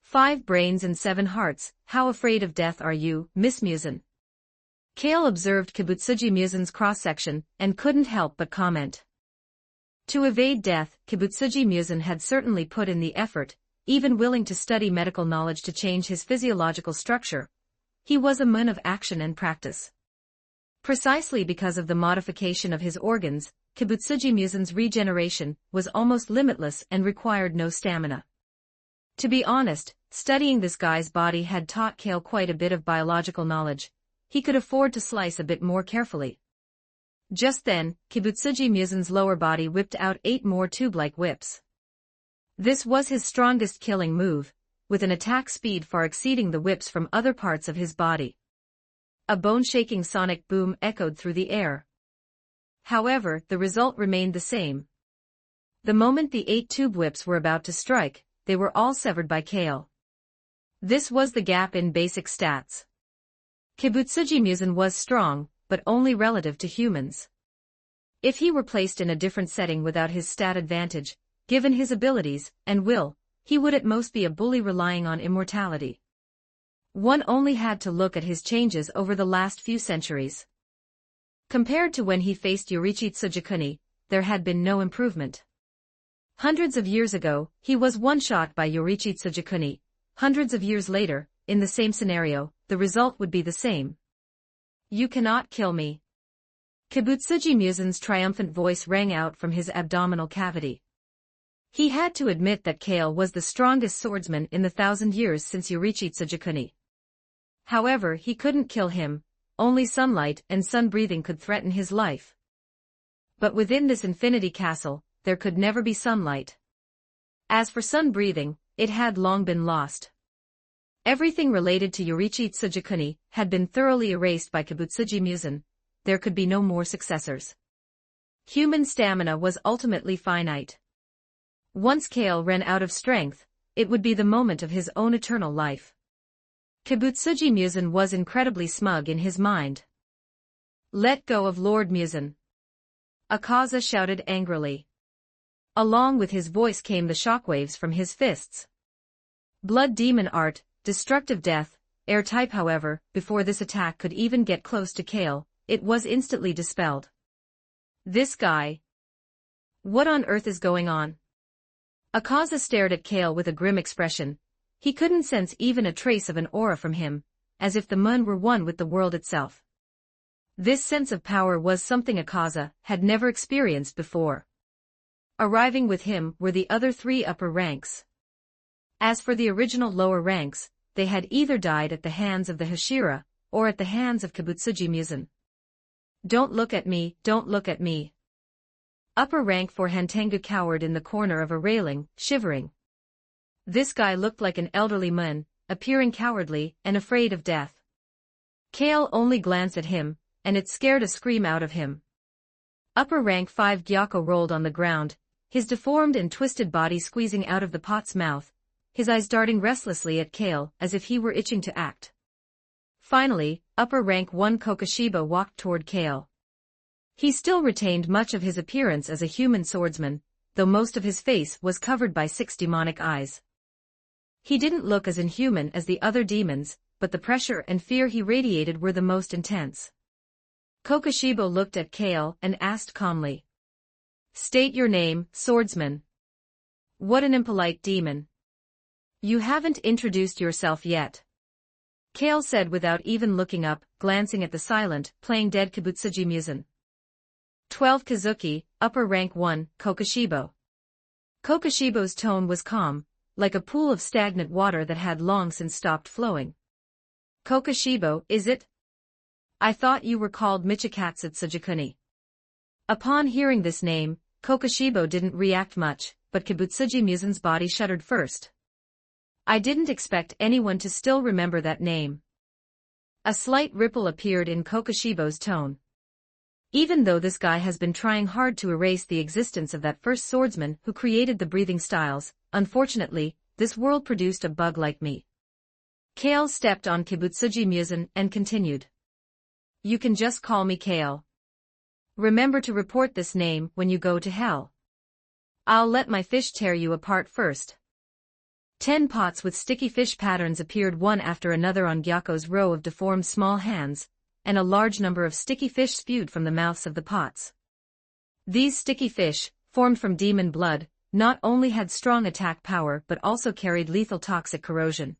5 brains and 7 hearts, how afraid of death are you, Miss Musen? Kale observed Kibutsuji Musen's cross-section, and couldn't help but comment. To evade death, Kibutsuji Musen had certainly put in the effort, even willing to study medical knowledge to change his physiological structure. He was a man of action and practice. Precisely because of the modification of his organs, Kibutsuji Musen's regeneration was almost limitless and required no stamina. To be honest, studying this guy's body had taught Kale quite a bit of biological knowledge. He could afford to slice a bit more carefully. Just then, Kibutsuji Musen's lower body whipped out 8 more tube-like whips. This was his strongest killing move, with an attack speed far exceeding the whips from other parts of his body. A bone-shaking sonic boom echoed through the air. However, the result remained the same. The moment the 8 tube whips were about to strike, they were all severed by Kale. This was the gap in basic stats. Kibutsuji Musen was strong, but only relative to humans. If he were placed in a different setting without his stat advantage, given his abilities and will, he would at most be a bully relying on immortality. One only had to look at his changes over the last few centuries. Compared to when he faced Yorichi Tsujikuni, there had been no improvement. Hundreds of years ago, he was one-shot by Yorichi Tsujikuni. Hundreds of years later, in the same scenario, the result would be the same. You cannot kill me. Kibutsuji Musen's triumphant voice rang out from his abdominal cavity. He had to admit that Kale was the strongest swordsman in the 1,000 years since Yorichi Tsujikuni. However, he couldn't kill him. Only sunlight and sun-breathing could threaten his life. But within this infinity castle, there could never be sunlight. As for sun-breathing, it had long been lost. Everything related to Yorichi Tsujikuni had been thoroughly erased by Kibutsuji Musen. There could be no more successors. Human stamina was ultimately finite. Once Kale ran out of strength, it would be the moment of his own eternal life. Kibutsuji Musen was incredibly smug in his mind. Let go of Lord Musen. Akaza shouted angrily. Along with his voice came the shockwaves from his fists. Blood demon art, destructive death, air type. However, before this attack could even get close to Kale, it was instantly dispelled. This guy. What on earth is going on? Akaza stared at Kale with a grim expression. He couldn't sense even a trace of an aura from him, as if the moon were one with the world itself. This sense of power was something Akaza had never experienced before. Arriving with him were the other 3 upper ranks. As for the original lower ranks, they had either died at the hands of the Hashira, or at the hands of Kibutsuji Musen. Don't look at me, don't look at me. Upper rank 4 Hantengu cowered in the corner of a railing, shivering. This guy looked like an elderly man, appearing cowardly and afraid of death. Kale only glanced at him, and it scared a scream out of him. Upper rank 5 Gyako rolled on the ground, his deformed and twisted body squeezing out of the pot's mouth, his eyes darting restlessly at Kale as if he were itching to act. Finally, upper rank 1 Kokoshiba walked toward Kale. He still retained much of his appearance as a human swordsman, though most of his face was covered by 6 demonic eyes. He didn't look as inhuman as the other demons, but the pressure and fear he radiated were the most intense. Kokoshiba looked at Kale and asked calmly. State your name, swordsman. What an impolite demon. You haven't introduced yourself yet. Kale said without even looking up, glancing at the silent, playing dead Kibutsuji Musen. 12 Kazuki, upper rank 1, Kokoshibo. Kokoshibo's tone was calm, like a pool of stagnant water that had long since stopped flowing. Kokoshibo, is it? I thought you were called Michikatsu Tsujikuni. Upon hearing this name, Kokoshibo didn't react much, but Kibutsuji Musen's body shuddered first. I didn't expect anyone to still remember that name. A slight ripple appeared in Kokoshibo's tone. Even though this guy has been trying hard to erase the existence of that first swordsman who created the breathing styles, unfortunately, this world produced a bug like me. Kale stepped on Kibutsuji Muzan and continued. You can just call me Kale. Remember to report this name when you go to hell. I'll let my fish tear you apart first. 10 pots with sticky fish patterns appeared one after another on Gyako's row of deformed small hands, and a large number of sticky fish spewed from the mouths of the pots. These sticky fish, formed from demon blood, not only had strong attack power but also carried lethal toxic corrosion.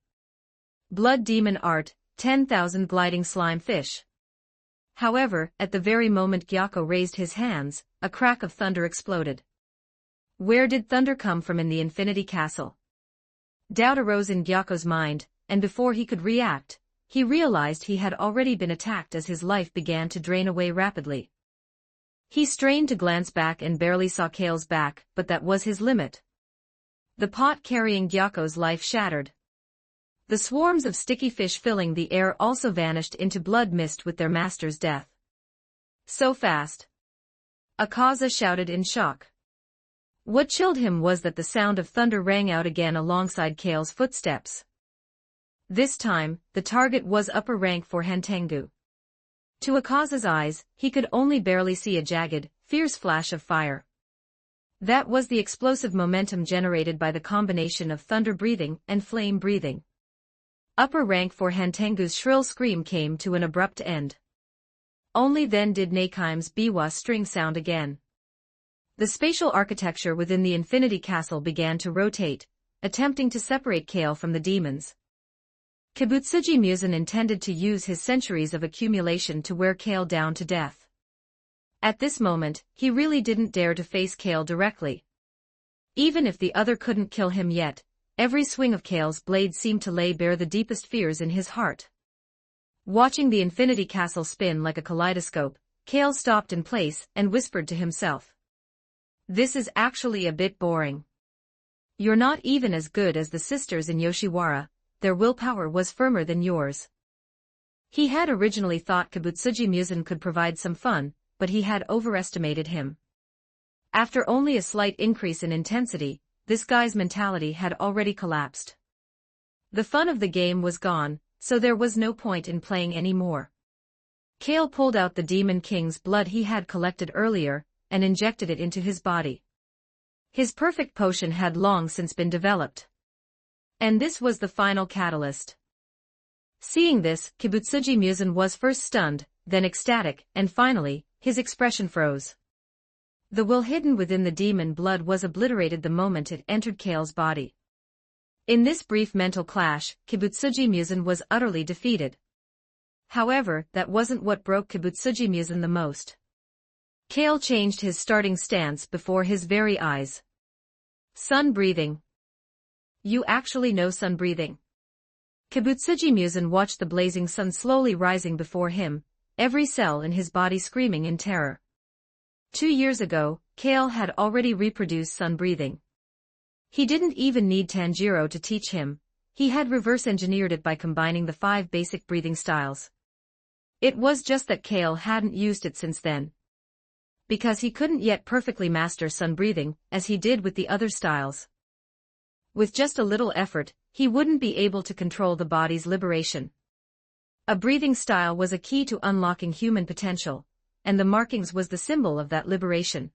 Blood Demon Art, 10,000 gliding slime fish. However, at the very moment Gyako raised his hands, a crack of thunder exploded. Where did thunder come from in the Infinity Castle? Doubt arose in Gyako's mind, and before he could react, he realized he had already been attacked as his life began to drain away rapidly. He strained to glance back and barely saw Kale's back, but that was his limit. The pot carrying Gyako's life shattered. The swarms of sticky fish filling the air also vanished into blood mist with their master's death. So fast. Akaza shouted in shock. What chilled him was that the sound of thunder rang out again alongside Kale's footsteps. This time, the target was upper rank for Hantengu. To Akaza's eyes, he could only barely see a jagged, fierce flash of fire. That was the explosive momentum generated by the combination of thunder breathing and flame breathing. Upper rank for Hantengu's shrill scream came to an abrupt end. Only then did Nakaim's biwa string sound again. The spatial architecture within the Infinity Castle began to rotate, attempting to separate Kale from the demons. Kibutsuji Muzan intended to use his centuries of accumulation to wear Kale down to death. At this moment, he really didn't dare to face Kale directly. Even if the other couldn't kill him yet, every swing of Kale's blade seemed to lay bare the deepest fears in his heart. Watching the Infinity Castle spin like a kaleidoscope, Kale stopped in place and whispered to himself. This is actually a bit boring. You're not even as good as the sisters in Yoshiwara, their willpower was firmer than yours. He had originally thought Kibutsuji Muzan could provide some fun, but he had overestimated him. After only a slight increase in intensity, this guy's mentality had already collapsed. The fun of the game was gone, so there was no point in playing anymore. Kale pulled out the Demon King's blood he had collected earlier, and injected it into his body. His perfect potion had long since been developed. And this was the final catalyst. Seeing this, Kibutsuji Muzan was first stunned, then ecstatic, and finally, his expression froze. The will hidden within the demon blood was obliterated the moment it entered Kale's body. In this brief mental clash, Kibutsuji Muzan was utterly defeated. However, that wasn't what broke Kibutsuji Muzan the most. Kale changed his starting stance before his very eyes. Sun breathing. You actually know sun breathing. Kibutsuji Muzan watched the blazing sun slowly rising before him, every cell in his body screaming in terror. 2 years ago, Kale had already reproduced sun breathing. He didn't even need Tanjiro to teach him, he had reverse engineered it by combining the 5 basic breathing styles. It was just that Kale hadn't used it since then. Because he couldn't yet perfectly master sun breathing, as he did with the other styles. With just a little effort, he wouldn't be able to control the body's liberation. A breathing style was a key to unlocking human potential, and the markings was the symbol of that liberation.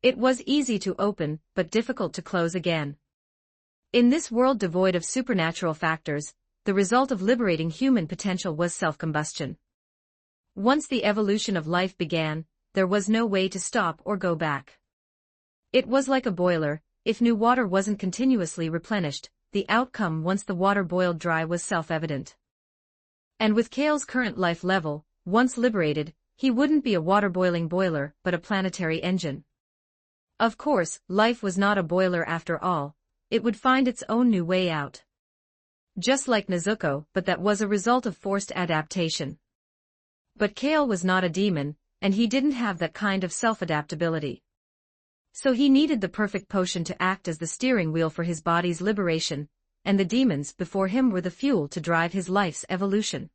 It was easy to open, but difficult to close again. In this world devoid of supernatural factors, the result of liberating human potential was self-combustion. Once the evolution of life began, there was no way to stop or go back. It was like a boiler, if new water wasn't continuously replenished, the outcome once the water boiled dry was self-evident. And with Kale's current life level, once liberated, he wouldn't be a water-boiling boiler, but a planetary engine. Of course, life was not a boiler after all, it would find its own new way out. Just like Nezuko, but that was a result of forced adaptation. But Kale was not a demon, and he didn't have that kind of self-adaptability. So he needed the perfect potion to act as the steering wheel for his body's liberation, and the demons before him were the fuel to drive his life's evolution.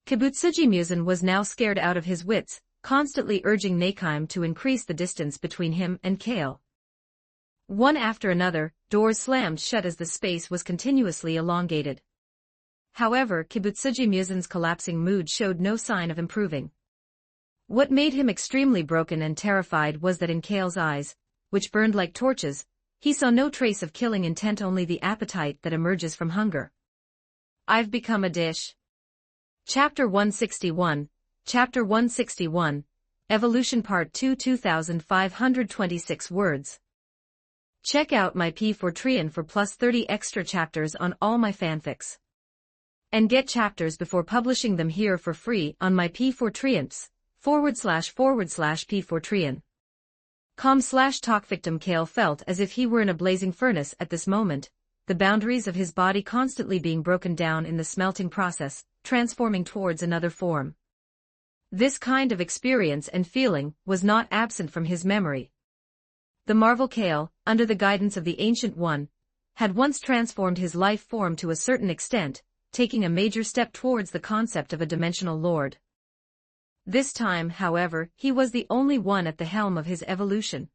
Kibutsuji Musen was now scared out of his wits, constantly urging Nakheim to increase the distance between him and Kale. One after another, doors slammed shut as the space was continuously elongated. However, Kibutsuji Musen's collapsing mood showed no sign of improving. What made him extremely broken and terrified was that in Kale's eyes, which burned like torches, he saw no trace of killing intent, only the appetite that emerges from hunger. I've become a dish. Chapter 161, Chapter 161, Evolution Part 2, 2526 words. Check out my P4 for plus 30 extra chapters on all my fanfics. And get chapters before publishing them here for free on my P4 //P4 .com/talk. Victim Kale felt as if he were in a blazing furnace at this moment, the boundaries of his body constantly being broken down in the smelting process, transforming towards another form. This kind of experience and feeling was not absent from his memory. The Marvel Kale, under the guidance of the Ancient One, had once transformed his life form to a certain extent, taking a major step towards the concept of a dimensional lord. This time, however, he was the only one at the helm of his evolution.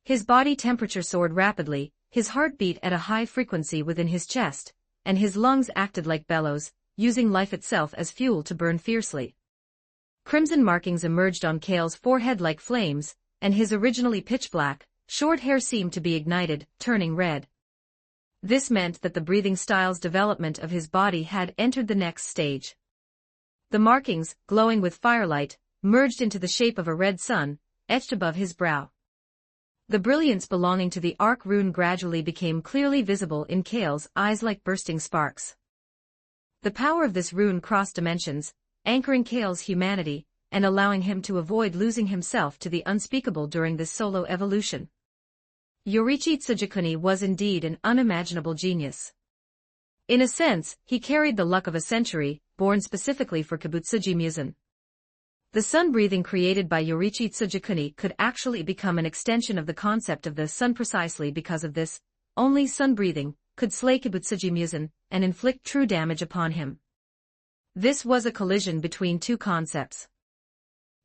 His body temperature soared rapidly, his heart beat at a high frequency within his chest, and his lungs acted like bellows, using life itself as fuel to burn fiercely. Crimson markings emerged on Kale's forehead like flames, and his originally pitch-black, short hair seemed to be ignited, turning red. This meant that the breathing style's development of his body had entered the next stage. The markings, glowing with firelight, merged into the shape of a red sun, etched above his brow. The brilliance belonging to the arc rune gradually became clearly visible in Kale's eyes like bursting sparks. The power of this rune crossed dimensions, anchoring Kale's humanity, and allowing him to avoid losing himself to the unspeakable during this solo evolution. Yorichi Tsujikuni was indeed an unimaginable genius. In a sense, he carried the luck of a century, born specifically for Kibutsuji Musen. The sun breathing created by Yorichi Tsujikuni could actually become an extension of the concept of the sun. Precisely because of this, only sun breathing could slay Kibutsuji Musen and inflict true damage upon him. This was a collision between two concepts.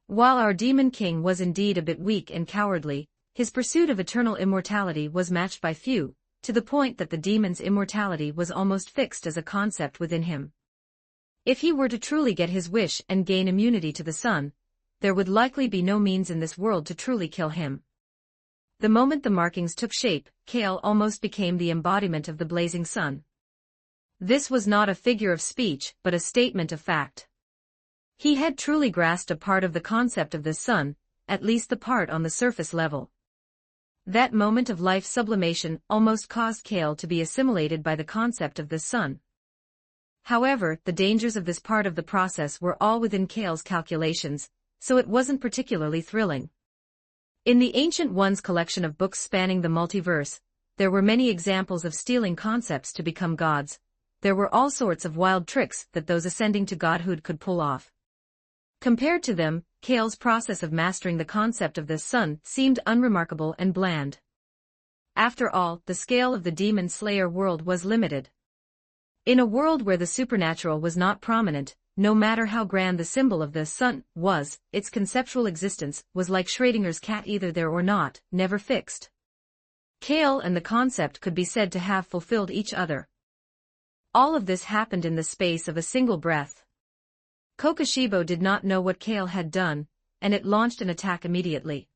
While our demon king was indeed a bit weak and cowardly, his pursuit of eternal immortality was matched by few, to the point that the demon's immortality was almost fixed as a concept within him. If he were to truly get his wish and gain immunity to the sun, there would likely be no means in this world to truly kill him. The moment the markings took shape, Kale almost became the embodiment of the blazing sun. This was not a figure of speech, but a statement of fact. He had truly grasped a part of the concept of the sun, at least the part on the surface level. That moment of life sublimation almost caused Kale to be assimilated by the concept of the sun. However, the dangers of this part of the process were all within Kale's calculations, so it wasn't particularly thrilling. In the Ancient One's collection of books spanning the multiverse, there were many examples of stealing concepts to become gods. There were all sorts of wild tricks that those ascending to godhood could pull off. Compared to them, Kale's process of mastering the concept of the sun seemed unremarkable and bland. After all, the scale of the Demon Slayer world was limited. In a world where the supernatural was not prominent, no matter how grand the symbol of the sun was, its conceptual existence was like Schrödinger's cat, either there or not, never fixed. Kale and the concept could be said to have fulfilled each other. All of this happened in the space of a single breath. Kokushibo did not know what Kale had done, and it launched an attack immediately.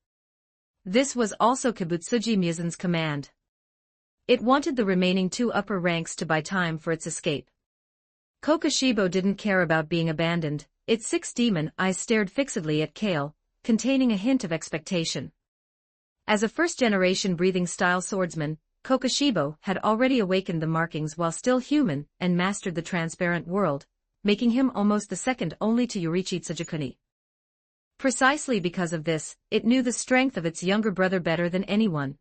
This was also Kibutsuji Musen's command. It wanted the remaining two upper ranks to buy time for its escape. Kokushibo didn't care about being abandoned. Its 6 demon eyes stared fixedly at Kale, containing a hint of expectation. As a first-generation breathing-style swordsman, Kokushibo had already awakened the markings while still human and mastered the transparent world, making him almost the second only to Yorichi Tsujikuni. Precisely because of this, it knew the strength of its younger brother better than anyone.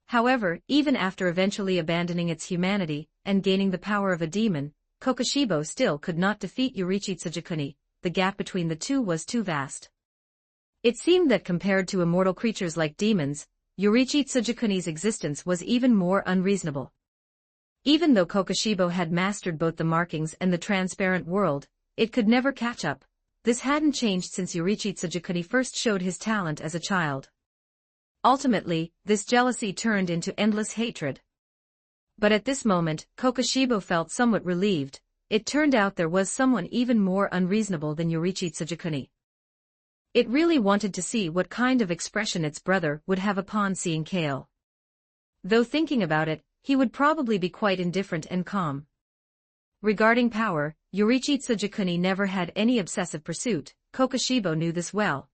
However, even after eventually abandoning its humanity and gaining the power of a demon, Kokushibo still could not defeat Yorichi Tsujikuni. The gap between the two was too vast. It seemed that compared to immortal creatures like demons, Yorichi Tsujikuni's existence was even more unreasonable. Even though Kokushibo had mastered both the markings and the transparent world, it could never catch up. This hadn't changed since Yorichi Tsujikuni first showed his talent as a child. Ultimately, this jealousy turned into endless hatred. But at this moment, Kokushibo felt somewhat relieved. It turned out there was someone even more unreasonable than Yorichi Tsujikuni. It really wanted to see what kind of expression its brother would have upon seeing Kale. Though thinking about it, he would probably be quite indifferent and calm. Regarding power, Yorichi Tsujikuni never had any obsessive pursuit. Kokushibo knew this well.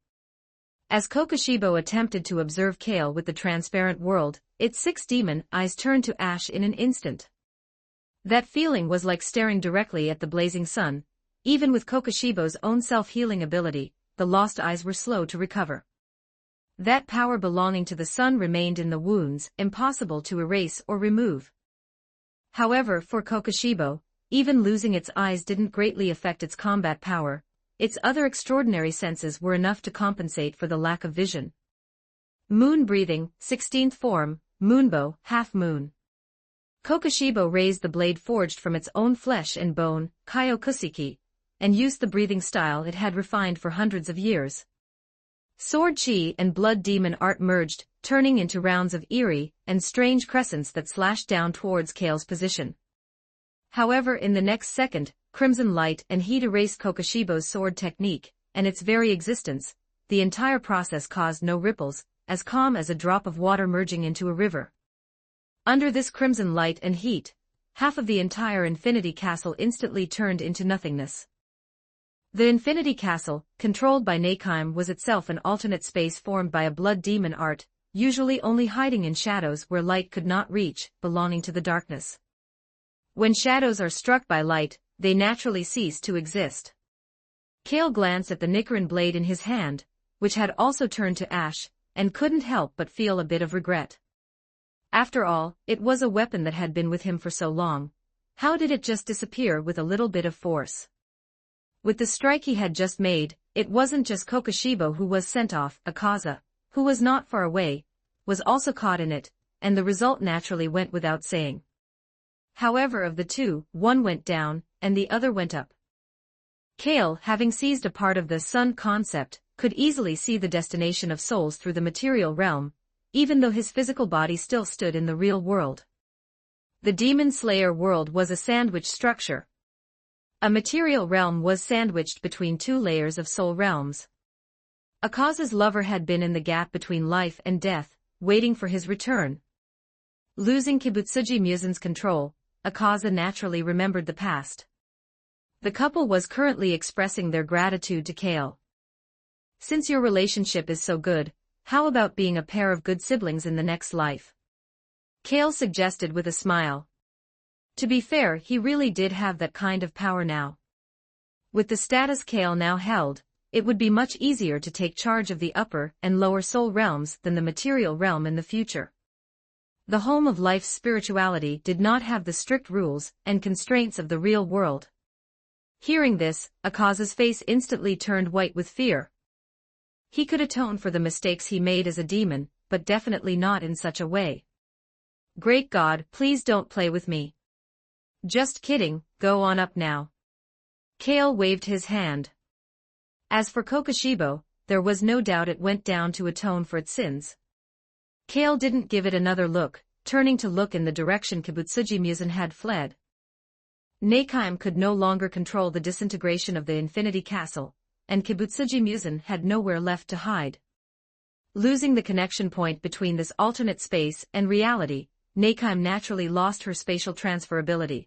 As Kokushibo attempted to observe Kale with the transparent world, its 6 demon eyes turned to ash in an instant. That feeling was like staring directly at the blazing sun. Even with Kokushibo's own self-healing ability, the lost eyes were slow to recover. That power belonging to the sun remained in the wounds, impossible to erase or remove. However, for Kokushibo, even losing its eyes didn't greatly affect its combat power. Its other extraordinary senses were enough to compensate for the lack of vision. Moon breathing, 16th form, moonbow, half moon. Kokushibo raised the blade forged from its own flesh and bone, Kyokuseki, and used the breathing style it had refined for hundreds of years. Sword chi and blood demon art merged, turning into rounds of eerie and strange crescents that slashed down towards Kale's position. However, in the next second, crimson light and heat erased Kokushibo's sword technique, and its very existence. The entire process caused no ripples, as calm as a drop of water merging into a river. Under this crimson light and heat, half of the entire Infinity Castle instantly turned into nothingness. The Infinity Castle, controlled by Nakheim, was itself an alternate space formed by a blood demon art, usually only hiding in shadows where light could not reach, belonging to the darkness. When shadows are struck by light, they naturally cease to exist. Kale glanced at the Nichiren blade in his hand, which had also turned to ash, and couldn't help but feel a bit of regret. After all, it was a weapon that had been with him for so long. How did it just disappear with a little bit of force? With the strike he had just made, it wasn't just Kokushibo who was sent off. Akaza, who was not far away, was also caught in it, and the result naturally went without saying. However, of the two, one went down, and the other went up. Kale, having seized a part of the sun concept, could easily see the destination of souls through the material realm, even though his physical body still stood in the real world. The Demon Slayer world was a sandwich structure. A material realm was sandwiched between 2 layers of soul realms. Akaza's lover had been in the gap between life and death, waiting for his return. Losing Kibutsuji Musen's control, Akaza naturally remembered the past. The couple was currently expressing their gratitude to Kale. Since your relationship is so good, how about being a pair of good siblings in the next life? Kale suggested with a smile. To be fair, he really did have that kind of power now. With the status Kale now held, it would be much easier to take charge of the upper and lower soul realms than the material realm in the future. The home of life's spirituality did not have the strict rules and constraints of the real world. Hearing this, Akaza's face instantly turned white with fear. He could atone for the mistakes he made as a demon, but definitely not in such a way. Great God, please don't play with me. Just kidding, go on up now. Kale waved his hand. As for Kokushibo, there was no doubt it went down to atone for its sins. Kale didn't give it another look, turning to look in the direction Kibutsuji Musen had fled. Nakheim could no longer control the disintegration of the Infinity Castle, and Kibutsuji Musen had nowhere left to hide. Losing the connection point between this alternate space and reality, Nakheim naturally lost her spatial transferability.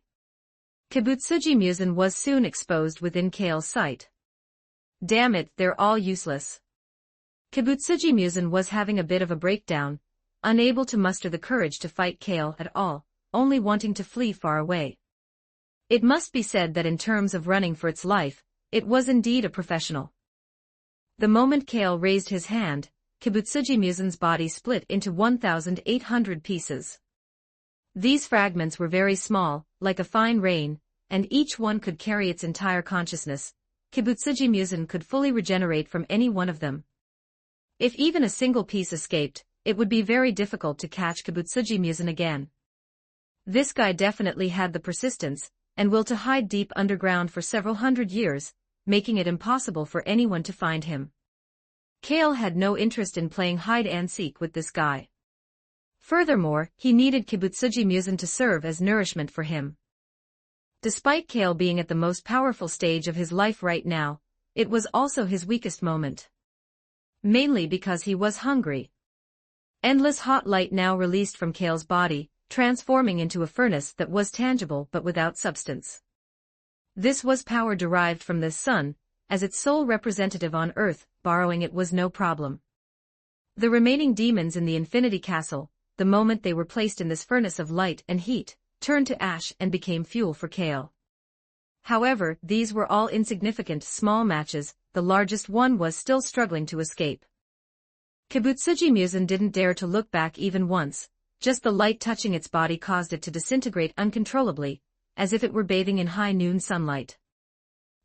Kibutsuji Musen was soon exposed within Kale's sight. Damn it, they're all useless. Kibutsuji Musen was having a bit of a breakdown, unable to muster the courage to fight Kale at all, only wanting to flee far away. It must be said that in terms of running for its life, it was indeed a professional. The moment Kale raised his hand, Kibutsuji Musen's body split into 1,800 pieces. These fragments were very small, like a fine rain, and each one could carry its entire consciousness. Kibutsuji Musen could fully regenerate from any one of them. If even a single piece escaped, it would be very difficult to catch Kibutsuji Musen again. This guy definitely had the persistence, and will to hide deep underground for several hundred years, making it impossible for anyone to find him. Kale had no interest in playing hide-and-seek with this guy. Furthermore, he needed Kibutsuji Musen to serve as nourishment for him. Despite Kale being at the most powerful stage of his life right now, it was also his weakest moment. Mainly because he was hungry. Endless hot light now released from Kale's body, transforming into a furnace that was tangible but without substance. This was power derived from the sun, as its sole representative on Earth, borrowing it was no problem. The remaining demons in the Infinity Castle, the moment they were placed in this furnace of light and heat, turned to ash and became fuel for Kale. However, these were all insignificant small matches, the largest one was still struggling to escape. Kibutsuji Musen didn't dare to look back even once, just the light touching its body caused it to disintegrate uncontrollably, as if it were bathing in high noon sunlight.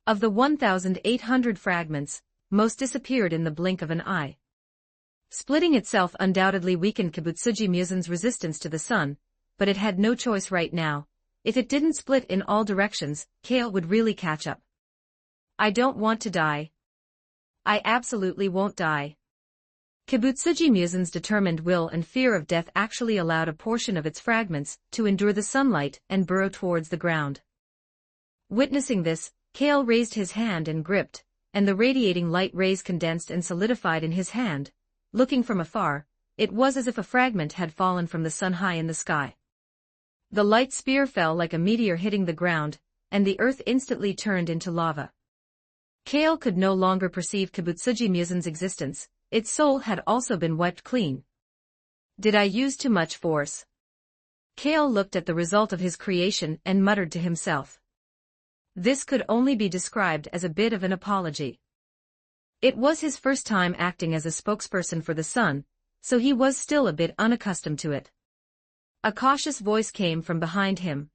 Of the 1,800 fragments, most disappeared in the blink of an eye. Splitting itself undoubtedly weakened Kibutsuji Musen's resistance to the sun, but it had no choice right now. If it didn't split in all directions, Kale would really catch up. I don't want to die. I absolutely won't die. Kibutsuji Musen's determined will and fear of death actually allowed a portion of its fragments to endure the sunlight and burrow towards the ground. Witnessing this, Kale raised his hand and gripped, and the radiating light rays condensed and solidified in his hand. Looking from afar, it was as if a fragment had fallen from the sun high in the sky. The light spear fell like a meteor hitting the ground, and the earth instantly turned into lava. Kale could no longer perceive Kibutsuji Musen's existence, its soul had also been wiped clean. Did I use too much force? Kale looked at the result of his creation and muttered to himself. This could only be described as a bit of an apology. It was his first time acting as a spokesperson for the sun, so he was still a bit unaccustomed to it. A cautious voice came from behind him.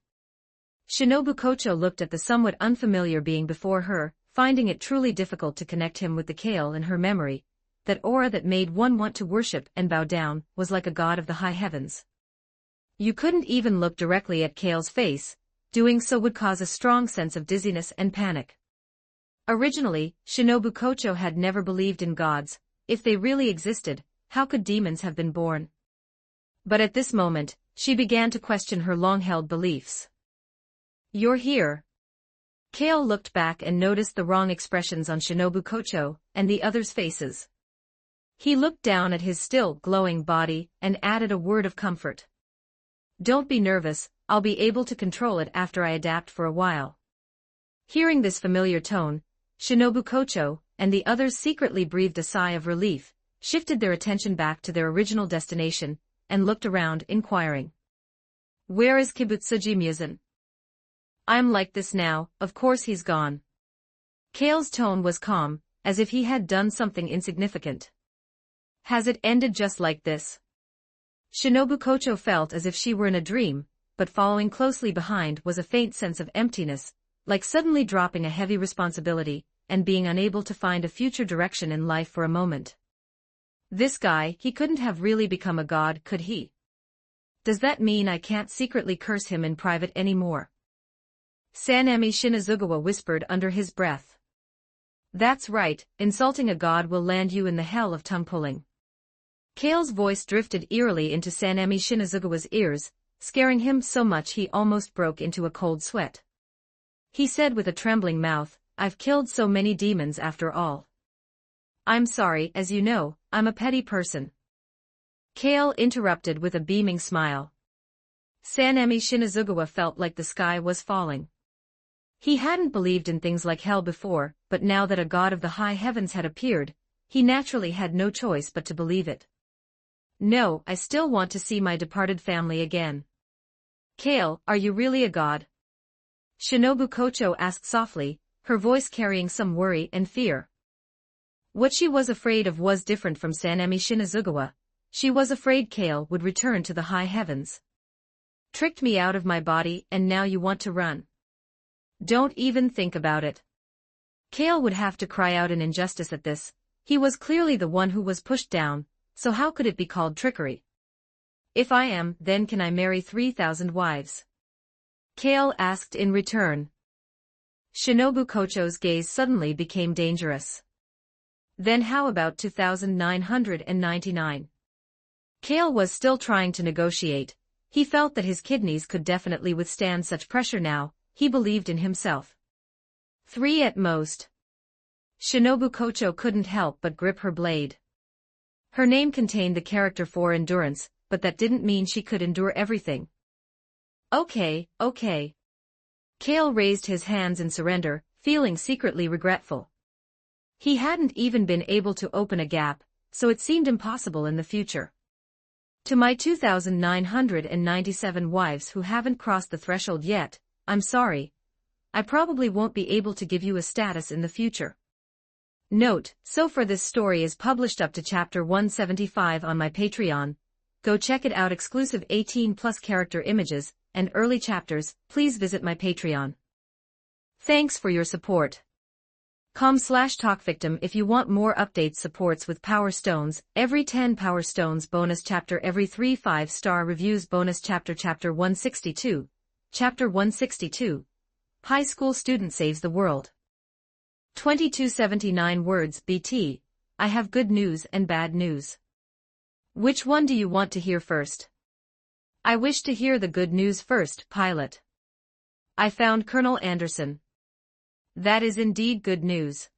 Shinobu Kocho looked at the somewhat unfamiliar being before her, finding it truly difficult to connect him with the Kale in her memory. That aura that made one want to worship and bow down was like a god of the high heavens. You couldn't even look directly at Kale's face, doing so would cause a strong sense of dizziness and panic. Originally, Shinobu Kocho had never believed in gods. If they really existed, how could demons have been born? But at this moment, she began to question her long-held beliefs. You're here. Kale looked back and noticed the wrong expressions on Shinobu Kocho and the others' faces. He looked down at his still glowing body and added a word of comfort. Don't be nervous, I'll be able to control it after I adapt for a while. Hearing this familiar tone, Shinobu Kocho and the others secretly breathed a sigh of relief, shifted their attention back to their original destination, and looked around inquiring. Where is Kibutsuji Musen? I'm like this now, of course he's gone. Kale's tone was calm, as if he had done something insignificant. Has it ended just like this? Shinobu Kocho felt as if she were in a dream, but following closely behind was a faint sense of emptiness, like suddenly dropping a heavy responsibility, and being unable to find a future direction in life for a moment. This guy, he couldn't have really become a god, could he? Does that mean I can't secretly curse him in private anymore? Sanami Shinazugawa whispered under his breath. That's right, insulting a god will land you in the hell of tongue-pulling. Kale's voice drifted eerily into Sanami Shinazugawa's ears, scaring him so much he almost broke into a cold sweat. He said with a trembling mouth, I've killed so many demons after all. I'm sorry, as you know, I'm a petty person. Kale interrupted with a beaming smile. Sanami Shinazugawa felt like the sky was falling. He hadn't believed in things like hell before, but now that a god of the high heavens had appeared, he naturally had no choice but to believe it. No, I still want to see my departed family again. Kale, are you really a god? Shinobu Kocho asked softly, her voice carrying some worry and fear. What she was afraid of was different from Sanami Shinazugawa. She was afraid Kale would return to the high heavens. Tricked me out of my body and now you want to run. Don't even think about it. Kale would have to cry out in injustice at this. He was clearly the one who was pushed down, so how could it be called trickery? If I am, then can I marry 3,000 wives? Kale asked in return. Shinobu Kocho's gaze suddenly became dangerous. Then how about 2,999? Kale was still trying to negotiate. He felt that his kidneys could definitely withstand such pressure now. He believed in himself. 3 at most. Shinobu Kocho couldn't help but grip her blade. Her name contained the character for endurance, but that didn't mean she could endure everything. Okay. Kale raised his hands in surrender, feeling secretly regretful. He hadn't even been able to open a gap, so it seemed impossible in the future. To my 2,997 wives who haven't crossed the threshold yet, I'm sorry. I probably won't be able to give you a status in the future. Note, so far this story is published up to chapter 175 on my Patreon. Go check it out. Exclusive 18+ character images and early chapters. Please visit my Patreon. Thanks for your support. com/talkvictim if you want more updates. Supports with Power Stones, every 10 Power Stones bonus chapter, every 3 5-star reviews bonus chapter. Chapter 162. Chapter 162. High school student saves the world. 2279 words. BT, I have good news and bad news. Which one do you want to hear first? I wish to hear the good news first, pilot. I found Colonel Anderson. That is indeed good news.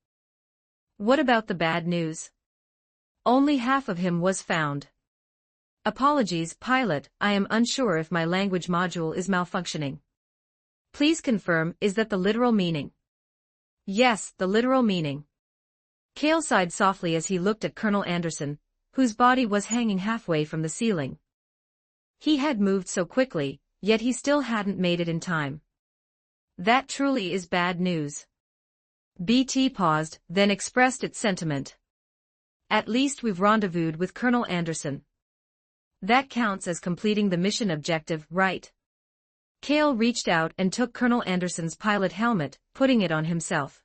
What about the bad news? Only half of him was found. Apologies, pilot, I am unsure if my language module is malfunctioning. Please confirm, is that the literal meaning? Yes, the literal meaning. Kale sighed softly as he looked at Colonel Anderson, whose body was hanging halfway from the ceiling. He had moved so quickly, yet he still hadn't made it in time. That truly is bad news. BT paused, then expressed its sentiment. At least we've rendezvoused with Colonel Anderson. That counts as completing the mission objective, right? Kale reached out and took Colonel Anderson's pilot helmet, putting it on himself.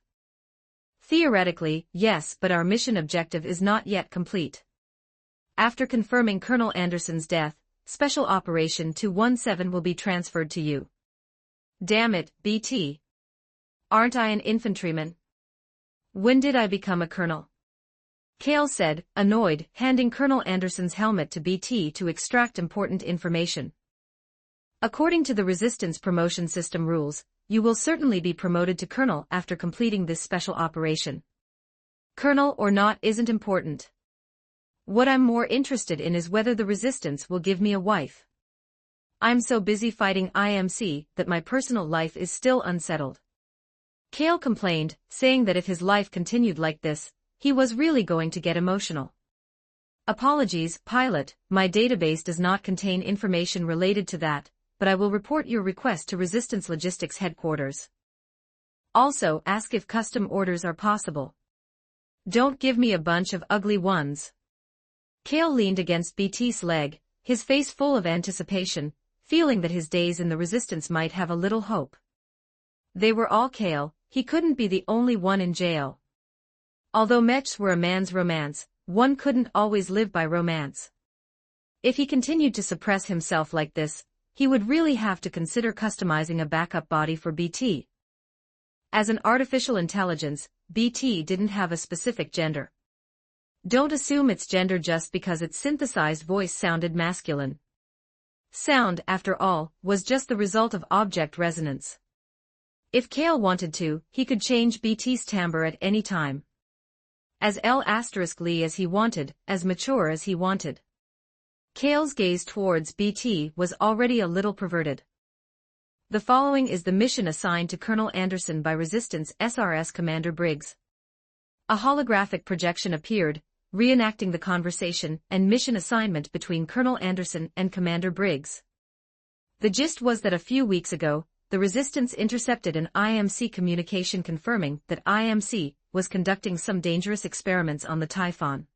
Theoretically, yes, but our mission objective is not yet complete. After confirming Colonel Anderson's death, Special Operation 217 will be transferred to you. Damn it, BT. Aren't I an infantryman? When did I become a colonel? Kale said, annoyed, handing Colonel Anderson's helmet to BT to extract important information. According to the Resistance promotion system rules, you will certainly be promoted to colonel after completing this special operation. Colonel or not isn't important. What I'm more interested in is whether the Resistance will give me a wife. I'm so busy fighting IMC that my personal life is still unsettled. Kale complained, saying that if his life continued like this, he was really going to get emotional. Apologies, pilot, my database does not contain information related to that, but I will report your request to Resistance Logistics Headquarters. Also, ask if custom orders are possible. Don't give me a bunch of ugly ones. Kale leaned against BT's leg, his face full of anticipation, feeling that his days in the Resistance might have a little hope. They were all Kale, he couldn't be the only one in jail. Although mechs were a man's romance, one couldn't always live by romance. If he continued to suppress himself like this, he would really have to consider customizing a backup body for BT. As an artificial intelligence, BT didn't have a specific gender. Don't assume it's gender just because its synthesized voice sounded masculine. Sound, after all, was just the result of object resonance. If Kale wanted to, he could change BT's timbre at any time. As L**ly as he wanted, as mature as he wanted. Kale's gaze towards BT was already a little perverted. The following is the mission assigned to Colonel Anderson by Resistance SRS Commander Briggs. A holographic projection appeared, reenacting the conversation and mission assignment between Colonel Anderson and Commander Briggs. The gist was that a few weeks ago, the Resistance intercepted an IMC communication confirming that IMC was conducting some dangerous experiments on the Typhon.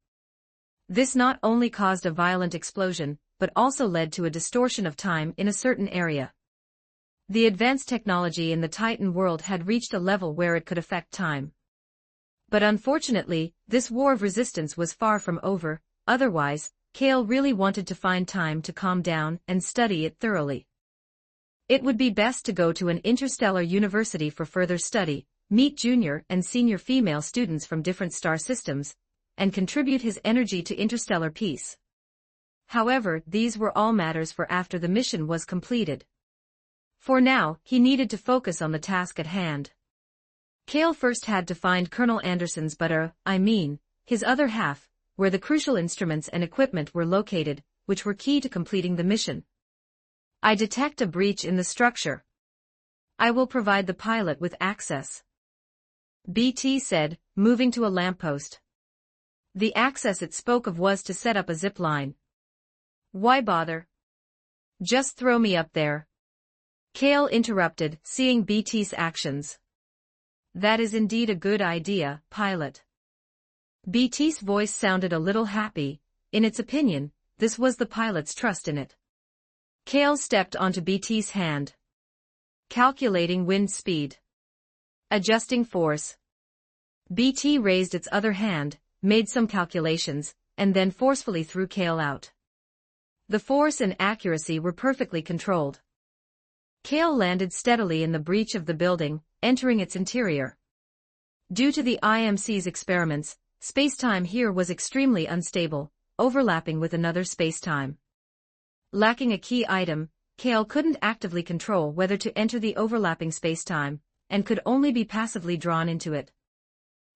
This not only caused a violent explosion, but also led to a distortion of time in a certain area. The advanced technology in the Titan world had reached a level where it could affect time. But unfortunately, this war of resistance was far from over, otherwise, Kale really wanted to find time to calm down and study it thoroughly. It would be best to go to an interstellar university for further study, meet junior and senior female students from different star systems, and contribute his energy to interstellar peace. However, these were all matters for after the mission was completed. For now, he needed to focus on the task at hand. Cale first had to find Colonel Anderson's his other half, where the crucial instruments and equipment were located, which were key to completing the mission. I detect a breach in the structure. I will provide the pilot with access, BT said, moving to a lamppost. The access it spoke of was to set up a zip line. Why bother? Just throw me up there. Cale interrupted, seeing BT's actions. That is indeed a good idea, pilot. BT's voice sounded a little happy. In its opinion, this was the pilot's trust in it. Cale stepped onto BT's hand. Calculating wind speed. Adjusting force. BT raised its other hand, made some calculations, and then forcefully threw Cale out. The force and accuracy were perfectly controlled. Cale landed steadily in the breach of the building, entering its interior. Due to the IMC's experiments, spacetime here was extremely unstable, overlapping with another spacetime. Lacking a key item, Cale couldn't actively control whether to enter the overlapping spacetime, and could only be passively drawn into it.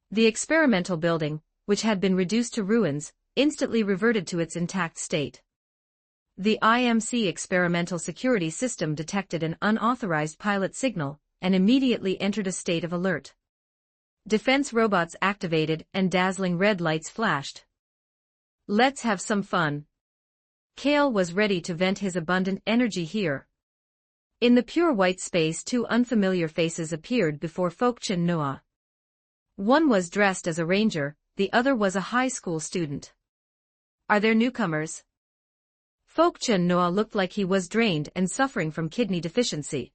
The experimental building, which had been reduced to ruins, instantly reverted to its intact state. The IMC experimental security system detected an unauthorized pilot signal, and immediately entered a state of alert. Defense robots activated and dazzling red lights flashed. Let's have some fun. Cale was ready to vent his abundant energy here. In the pure white space, two unfamiliar faces appeared before Fokchen Noah. One was dressed as a ranger, the other was a high school student. Are there newcomers? Fokchen Noah looked like he was drained and suffering from kidney deficiency.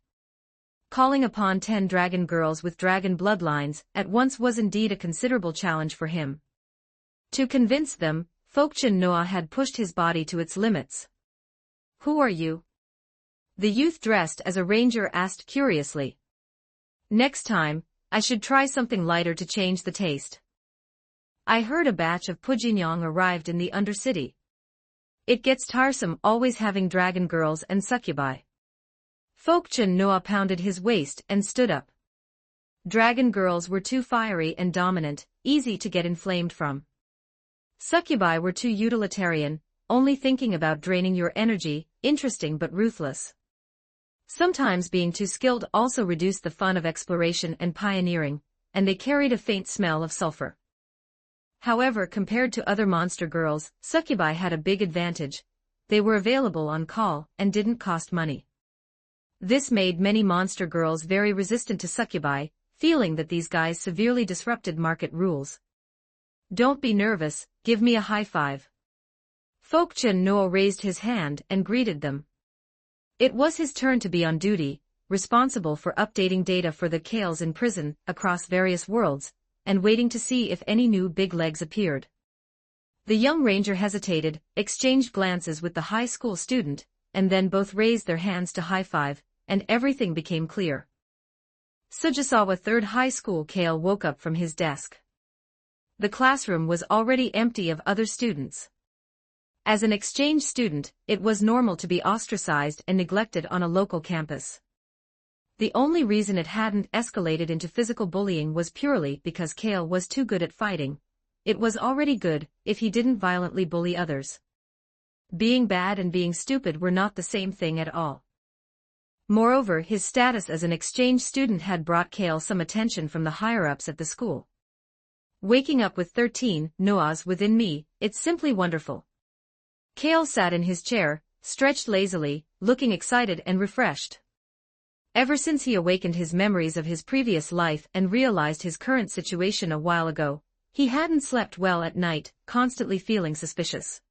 Calling upon 10 dragon girls with dragon bloodlines at once was indeed a considerable challenge for him. To convince them, Fokchen Noah had pushed his body to its limits. Who are you? The youth dressed as a ranger asked curiously. Next time, I should try something lighter to change the taste. I heard a batch of Pujinyong arrived in the Undercity. It gets tiresome always having dragon girls and succubi. Fokchen Noah pounded his waist and stood up. Dragon girls were too fiery and dominant, easy to get inflamed from. Succubi were too utilitarian, only thinking about draining your energy, interesting but ruthless. Sometimes being too skilled also reduced the fun of exploration and pioneering, and they carried a faint smell of sulfur. However, compared to other monster girls, succubi had a big advantage. They were available on call and didn't cost money. This made many monster girls very resistant to succubi, feeling that these guys severely disrupted market rules. Don't be nervous, give me a high five. Fokchen Noah raised his hand and greeted them. It was his turn to be on duty, responsible for updating data for the Cales in prison across various worlds, and waiting to see if any new big legs appeared. The young ranger hesitated, exchanged glances with the high school student, and then both raised their hands to high five, and everything became clear. Sujisawa Third High School. Cale woke up from his desk. The classroom was already empty of other students. As an exchange student, it was normal to be ostracized and neglected on a local campus. The only reason it hadn't escalated into physical bullying was purely because Cale was too good at fighting. It was already good if he didn't violently bully others. Being bad and being stupid were not the same thing at all. Moreover, his status as an exchange student had brought Cale some attention from the higher-ups at the school. Waking up with 13 Noahs within me, it's simply wonderful. Cale sat in his chair, stretched lazily, looking excited and refreshed. Ever since he awakened his memories of his previous life and realized his current situation a while ago, he hadn't slept well at night, constantly feeling suspicious.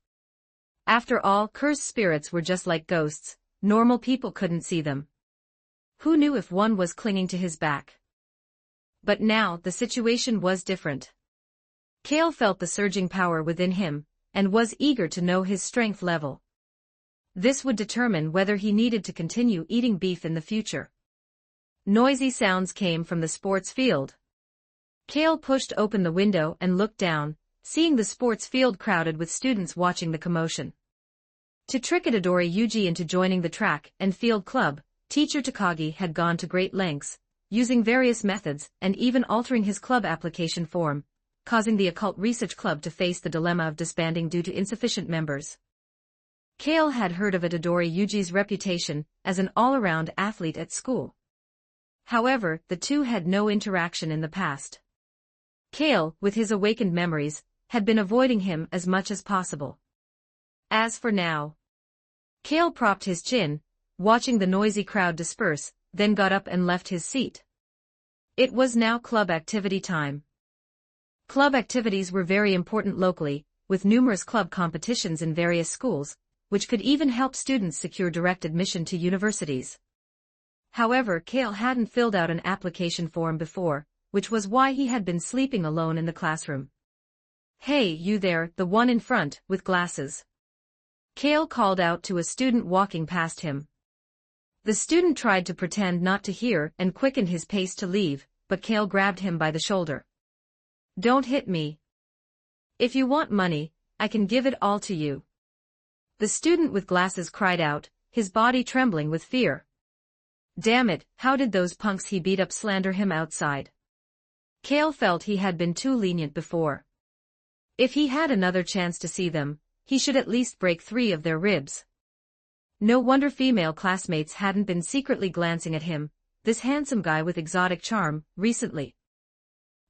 After all, cursed spirits were just like ghosts, normal people couldn't see them. Who knew if one was clinging to his back? But now the situation was different. Cale felt the surging power within him, and was eager to know his strength level. This would determine whether he needed to continue eating beef in the future. Noisy sounds came from the sports field. Kale pushed open the window and looked down, seeing the sports field crowded with students watching the commotion. To trick Itadori Yuji into joining the track and field club, teacher Takagi had gone to great lengths, using various methods and even altering his club application form, causing the Occult Research Club to face the dilemma of disbanding due to insufficient members. Kale had heard of Itadori Yuji's reputation as an all-around athlete at school. However, the two had no interaction in the past. Kale, with his awakened memories, had been avoiding him as much as possible. As for now, Kale propped his chin, watching the noisy crowd disperse, then got up and left his seat. It was now club activity time. Club activities were very important locally, with numerous club competitions in various schools, which could even help students secure direct admission to universities. However, Kale hadn't filled out an application form before, which was why he had been sleeping alone in the classroom. "Hey, you there, the one in front, with glasses." Kale called out to a student walking past him. The student tried to pretend not to hear and quickened his pace to leave, but Kale grabbed him by the shoulder. "Don't hit me. If you want money, I can give it all to you." The student with glasses cried out, his body trembling with fear. Damn it, how did those punks he beat up slander him outside? Kale felt he had been too lenient before. If he had another chance to see them, he should at least break 3 of their ribs. No wonder female classmates hadn't been secretly glancing at him, this handsome guy with exotic charm, recently.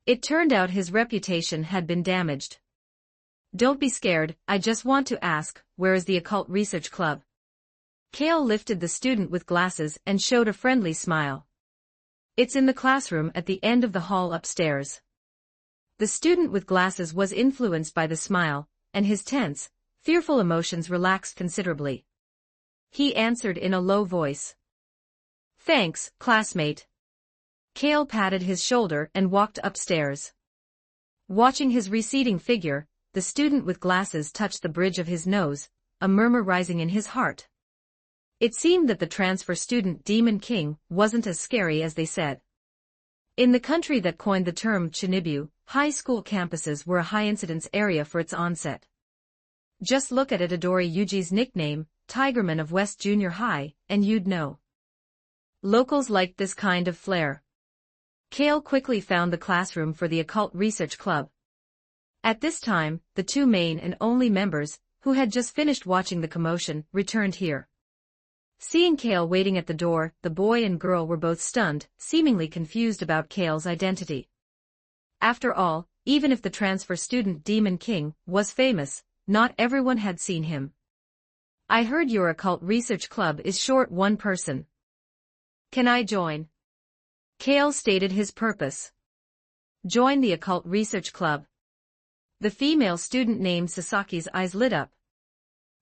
It turned out his reputation had been damaged. "Don't be scared, I just want to ask, where is the Occult Research Club?" Kale lifted the student with glasses and showed a friendly smile. "It's in the classroom at the end of the hall upstairs." The student with glasses was influenced by the smile, and his tense, fearful emotions relaxed considerably. He answered in a low voice. "Thanks, classmate." Kale patted his shoulder and walked upstairs. Watching his receding figure, the student with glasses touched the bridge of his nose, a murmur rising in his heart. It seemed that the transfer student Demon King wasn't as scary as they said. In the country that coined the term Chinibu, high school campuses were a high-incidence area for its onset. Just look at Itadori Yuji's nickname, Tigerman of West Junior High, and you'd know. Locals liked this kind of flair. Kale quickly found the classroom for the Occult Research Club. At this time, the 2 main and only members, who had just finished watching the commotion, returned here. Seeing Kale waiting at the door, the boy and girl were both stunned, seemingly confused about Kale's identity. After all, even if the transfer student Demon King was famous, not everyone had seen him. "I heard your Occult Research Club is short 1 person. Can I join?" Kale stated his purpose. Join the Occult Research Club. The female student named Sasaki's eyes lit up.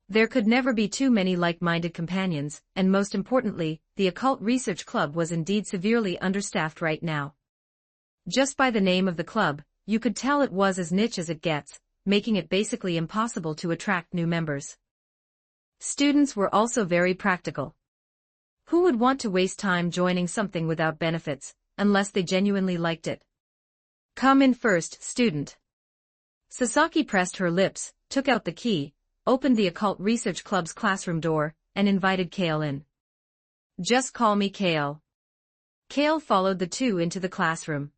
There could never be too many like-minded companions, and most importantly, the Occult Research Club was indeed severely understaffed right now. Just by the name of the club, you could tell it was as niche as it gets, making it basically impossible to attract new members. Students were also very practical. Who would want to waste time joining something without benefits, unless they genuinely liked it? "Come in first, student." Sasaki pressed her lips, took out the key, opened the Occult Research Club's classroom door, and invited Kale in. "Just call me Kale." Kale followed the 2 into the classroom.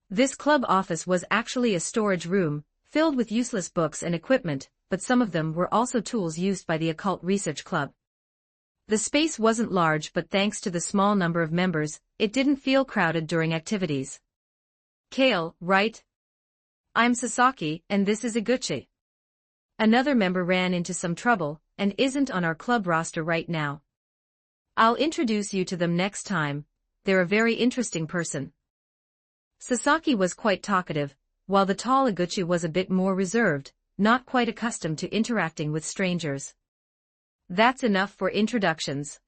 This club office was actually a storage room, filled with useless books and equipment, but some of them were also tools used by the Occult Research Club. The space wasn't large, but thanks to the small number of members, it didn't feel crowded during activities. "Kale, right? I'm Sasaki, and this is Iguchi. Another member ran into some trouble, and isn't on our club roster right now. I'll introduce you to them next time, they're a very interesting person." Sasaki was quite talkative, while the tall Iguchi was a bit more reserved, not quite accustomed to interacting with strangers. That's enough for introductions.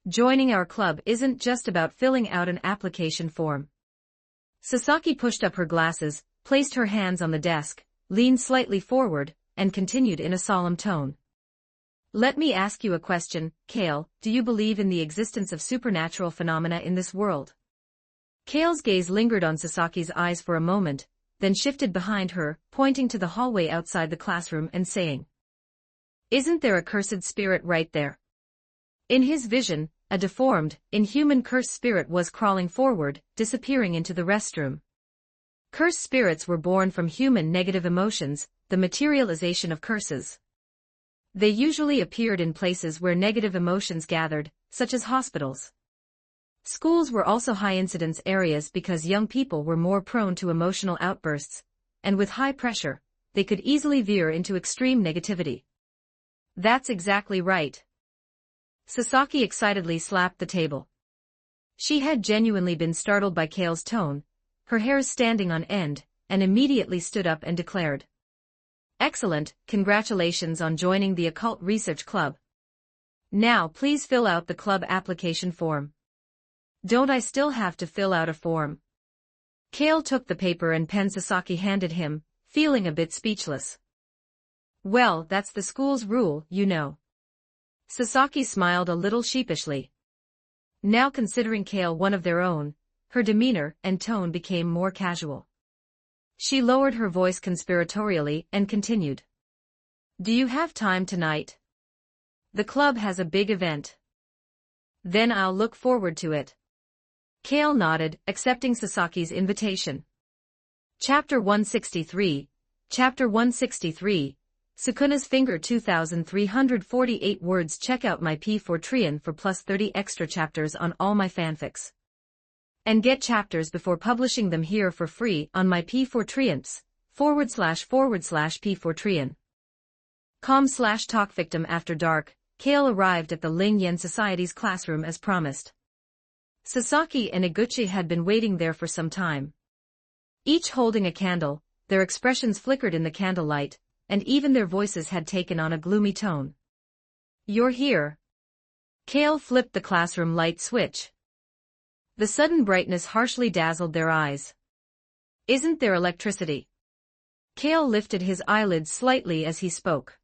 Joining our club isn't just about filling out an application form. Sasaki pushed up her glasses, placed her hands on the desk, leaned slightly forward, and continued in a solemn tone. Let me ask you a question, Kale, do you believe in the existence of supernatural phenomena in this world? Kale's gaze lingered on Sasaki's eyes for a moment, then shifted behind her, pointing to the hallway outside the classroom and saying, "Isn't there a cursed spirit right there?" In his vision, a deformed, inhuman cursed spirit was crawling forward, disappearing into the restroom. Cursed spirits were born from human negative emotions, the materialization of curses. They usually appeared in places where negative emotions gathered, such as hospitals. Schools were also high-incidence areas because young people were more prone to emotional outbursts, and with high pressure, they could easily veer into extreme negativity. That's exactly right. Sasaki excitedly slapped the table. She had genuinely been startled by Kale's tone, her hairs standing on end, and immediately stood up and declared, "Excellent, congratulations on joining the Occult Research Club. Now please fill out the club application form." "Don't I still have to fill out a form?" Kale took the paper and pen Sasaki handed him, feeling a bit speechless. "Well, that's the school's rule, you know." Sasaki smiled a little sheepishly. Now considering Kale one of their own, her demeanor and tone became more casual. She lowered her voice conspiratorially and continued. "Do you have time tonight? The club has a big event." "Then I'll look forward to it." Kale nodded, accepting Sasaki's invitation. Chapter 163, Chapter 163, Sukuna's Finger 2348 words. Check out my P4 for plus 30 extra chapters on all my fanfics. And get chapters before publishing them here for free on my P4 //P4 .com/talk victim. After dark, Kale arrived at the Ling Yen Society's classroom as promised. Sasaki and Iguchi had been waiting there for some time. Each holding a candle, their expressions flickered in the candlelight, and even their voices had taken on a gloomy tone. "You're here." Kale flipped the classroom light switch. The sudden brightness harshly dazzled their eyes. "Isn't there electricity?" Kale lifted his eyelids slightly as he spoke.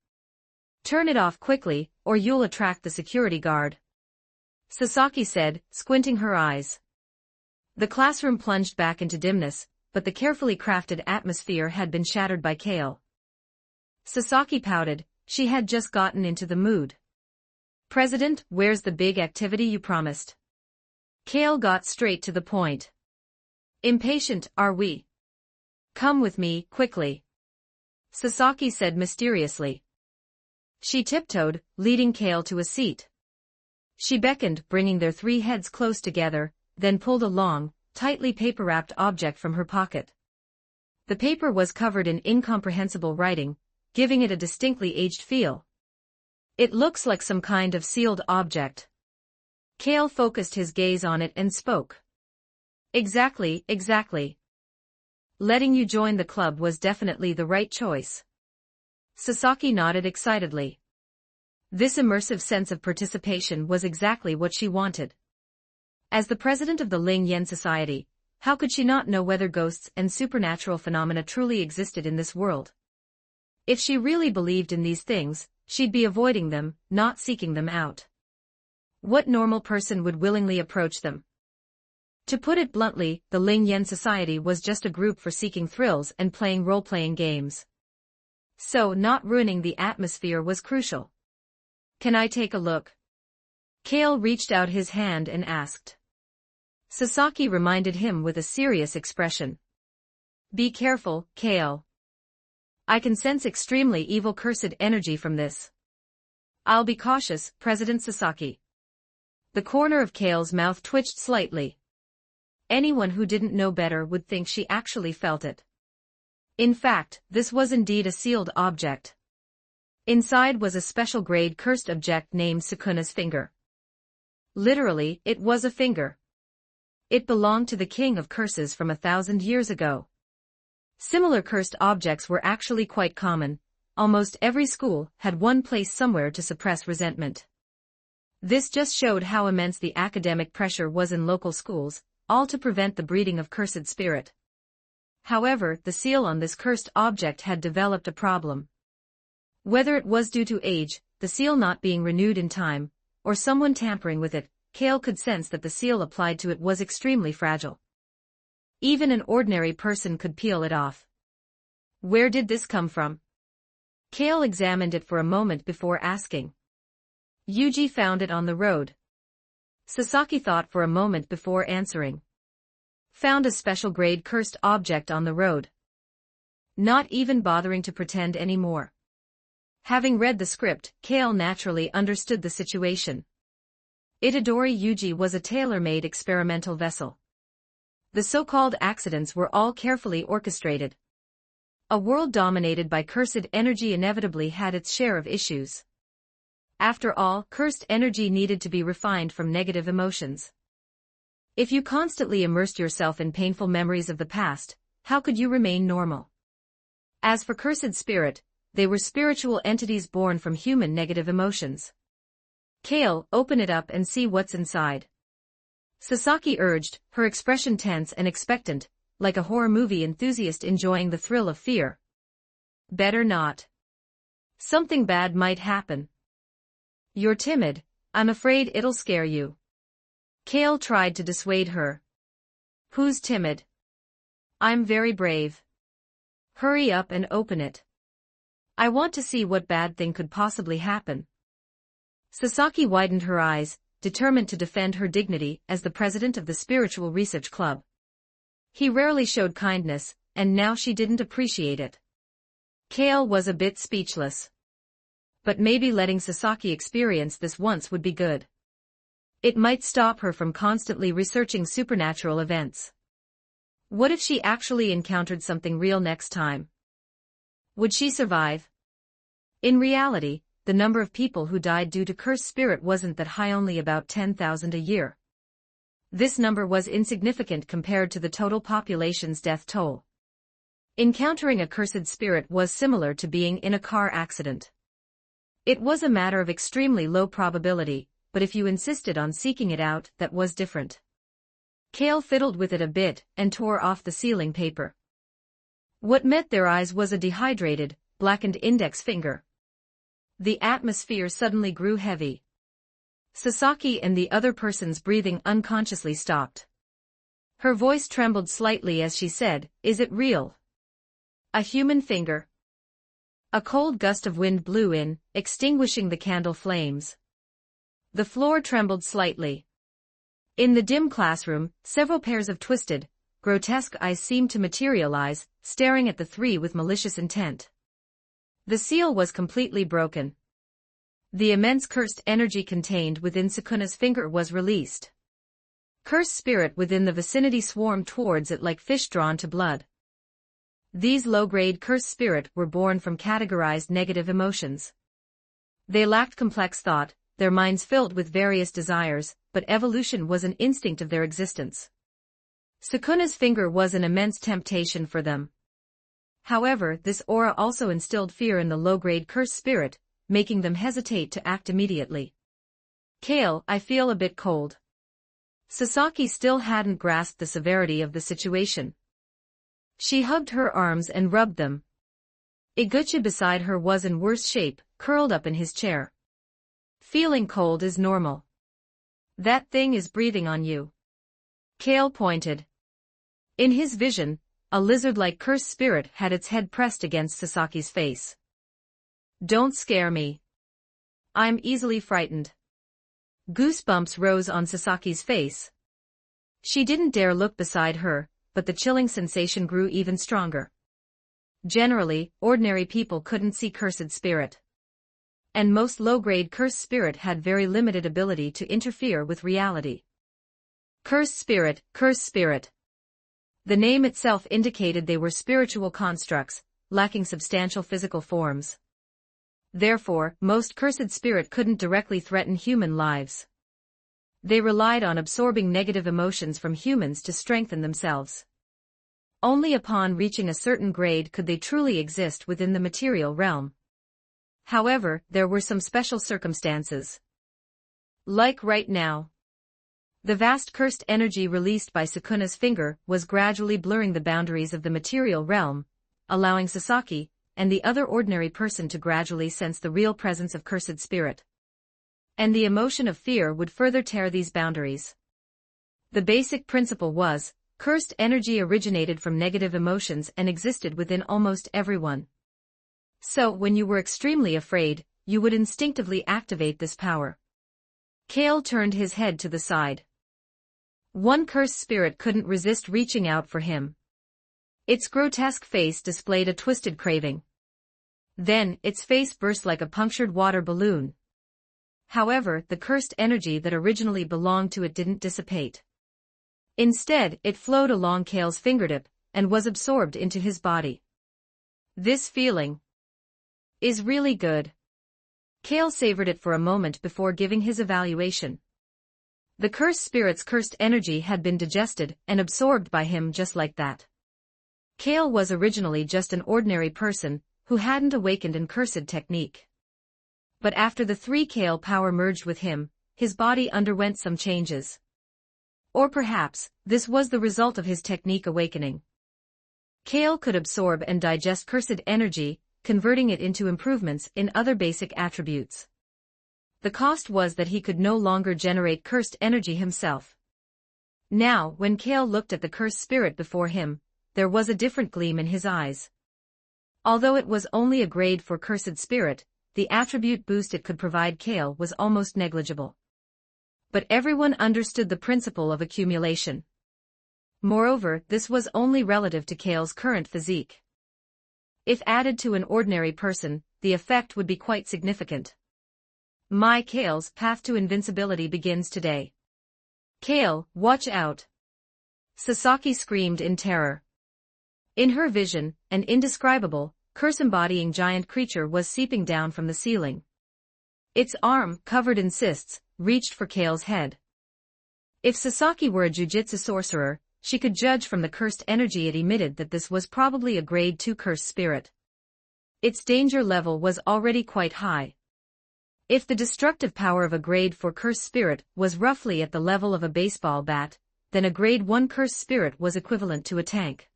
"Turn it off quickly, or you'll attract the security guard," Sasaki said, squinting her eyes. The classroom plunged back into dimness, but the carefully crafted atmosphere had been shattered by Kale. Sasaki pouted, she had just gotten into the mood. "President, where's the big activity you promised?" Kale got straight to the point. "Impatient, are we?" "Come with me, quickly," Sasaki said mysteriously. She tiptoed, leading Kale to a seat. She beckoned, bringing their three heads close together, then pulled a long, tightly paper-wrapped object from her pocket. The paper was covered in incomprehensible writing, giving it a distinctly aged feel. "It looks like some kind of sealed object." Kale focused his gaze on it and spoke. Exactly. Letting you join the club was definitely the right choice." Sasaki nodded excitedly. This immersive sense of participation was exactly what she wanted. As the president of the Ling Yen Society, how could she not know whether ghosts and supernatural phenomena truly existed in this world? If she really believed in these things, she'd be avoiding them, not seeking them out. What normal person would willingly approach them? To put it bluntly, the Ling Yen Society was just a group for seeking thrills and playing role-playing games. So, not ruining the atmosphere was crucial. "Can I take a look?" Kale reached out his hand and asked. Sasaki reminded him with a serious expression. "Be careful, Kale. I can sense extremely evil cursed energy from this." "I'll be cautious, President Sasaki." The corner of Kale's mouth twitched slightly. Anyone who didn't know better would think she actually felt it. In fact, this was indeed a sealed object. Inside was a special-grade cursed object named Sukuna's Finger. Literally, it was a finger. It belonged to the king of curses from 1,000 years ago. Similar cursed objects were actually quite common. Almost every school had one placed somewhere to suppress resentment. This just showed how immense the academic pressure was in local schools, all to prevent the breeding of cursed spirit. However, the seal on this cursed object had developed a problem. Whether it was due to age, the seal not being renewed in time, or someone tampering with it, Kale could sense that the seal applied to it was extremely fragile. Even an ordinary person could peel it off. Where did this come from? Kale examined it for a moment before asking. Yuji found it on the road. Sasaki thought for a moment before answering. Found a special grade cursed object on the road. Not even bothering to pretend anymore. Having read the script, Kale naturally understood the situation. Itadori Yuji was a tailor-made experimental vessel. The so-called accidents were all carefully orchestrated. A world dominated by cursed energy inevitably had its share of issues. After all, cursed energy needed to be refined from negative emotions. If you constantly immersed yourself in painful memories of the past, how could you remain normal? As for cursed spirit, they were spiritual entities born from human negative emotions. Kale, open it up and see what's inside. Sasaki urged, her expression tense and expectant, like a horror movie enthusiast enjoying the thrill of fear. Better not. Something bad might happen. You're timid, I'm afraid it'll scare you. Kale tried to dissuade her. Who's timid? I'm very brave. Hurry up and open it. I want to see what bad thing could possibly happen. Sasaki widened her eyes, determined to defend her dignity as the president of the Spiritual Research Club. He rarely showed kindness, and now she didn't appreciate it. Kale was a bit speechless. But maybe letting Sasaki experience this once would be good. It might stop her from constantly researching supernatural events. What if she actually encountered something real next time? Would she survive? In reality, the number of people who died due to cursed spirit wasn't that high, only about 10,000 a year. This number was insignificant compared to the total population's death toll. Encountering a cursed spirit was similar to being in a car accident. It was a matter of extremely low probability, but if you insisted on seeking it out, that was different. Kale fiddled with it a bit and tore off the sealing paper. What met their eyes was a dehydrated, blackened index finger. The atmosphere suddenly grew heavy. Sasaki and the other person's breathing unconsciously stopped. Her voice trembled slightly as she said, "Is it real? A human finger?" A cold gust of wind blew in, extinguishing the candle flames. The floor trembled slightly. In the dim classroom, several pairs of twisted, grotesque eyes seemed to materialize, staring at the three with malicious intent. The seal was completely broken. The immense cursed energy contained within Sukuna's finger was released. Cursed spirit within the vicinity swarmed towards it like fish drawn to blood. These low-grade cursed spirit were born from categorized negative emotions. They lacked complex thought, their minds filled with various desires, but evolution was an instinct of their existence. Sukuna's finger was an immense temptation for them. However, this aura also instilled fear in the low-grade cursed spirit, making them hesitate to act immediately. Kale, I feel a bit cold. Sasaki still hadn't grasped the severity of the situation. She hugged her arms and rubbed them. Iguchi beside her was in worse shape, curled up in his chair. Feeling cold is normal. That thing is breathing on you. Kale pointed. In his vision, a lizard-like cursed spirit had its head pressed against Sasaki's face. Don't scare me. I'm easily frightened. Goosebumps rose on Sasaki's face. She didn't dare look beside her, but the chilling sensation grew even stronger. Generally, ordinary people couldn't see cursed spirit. And most low-grade cursed spirit had very limited ability to interfere with reality. Cursed spirit, cursed spirit. The name itself indicated they were spiritual constructs, lacking substantial physical forms. Therefore, most cursed spirit couldn't directly threaten human lives. They relied on absorbing negative emotions from humans to strengthen themselves. Only upon reaching a certain grade could they truly exist within the material realm. However, there were some special circumstances. Like right now. The vast cursed energy released by Sukuna's finger was gradually blurring the boundaries of the material realm, allowing Sasaki, and the other ordinary person to gradually sense the real presence of cursed spirit. And the emotion of fear would further tear these boundaries. The basic principle was, cursed energy originated from negative emotions and existed within almost everyone. So, when you were extremely afraid, you would instinctively activate this power. Kale turned his head to the side. One cursed spirit couldn't resist reaching out for him. Its grotesque face displayed a twisted craving. Then, its face burst like a punctured water balloon. However, the cursed energy that originally belonged to it didn't dissipate. Instead, it flowed along Kale's fingertip, and was absorbed into his body. This feeling is really good. Kale savored it for a moment before giving his evaluation. The cursed spirit's cursed energy had been digested and absorbed by him just like that. Kale was originally just an ordinary person, who hadn't awakened in cursed technique. But after the 3 Kale power merged with him, his body underwent some changes. Or perhaps, this was the result of his technique awakening. Kale could absorb and digest cursed energy, converting it into improvements in other basic attributes. The cost was that he could no longer generate cursed energy himself. Now, when Kale looked at the cursed spirit before him, there was a different gleam in his eyes. Although it was only a grade for cursed spirit, the attribute boost it could provide Kale was almost negligible. But everyone understood the principle of accumulation. Moreover, this was only relative to Kale's current physique. If added to an ordinary person, the effect would be quite significant. My Kale's path to invincibility begins today. Kale, watch out! Sasaki screamed in terror. In her vision, an indescribable, curse-embodying giant creature was seeping down from the ceiling. Its arm, covered in cysts, reached for Kale's head. If Sasaki were a jujitsu sorcerer, she could judge from the cursed energy it emitted that this was probably a grade 2 cursed spirit. Its danger level was already quite high. If the destructive power of a grade 4 cursed spirit was roughly at the level of a baseball bat, then a grade 1 cursed spirit was equivalent to a tank.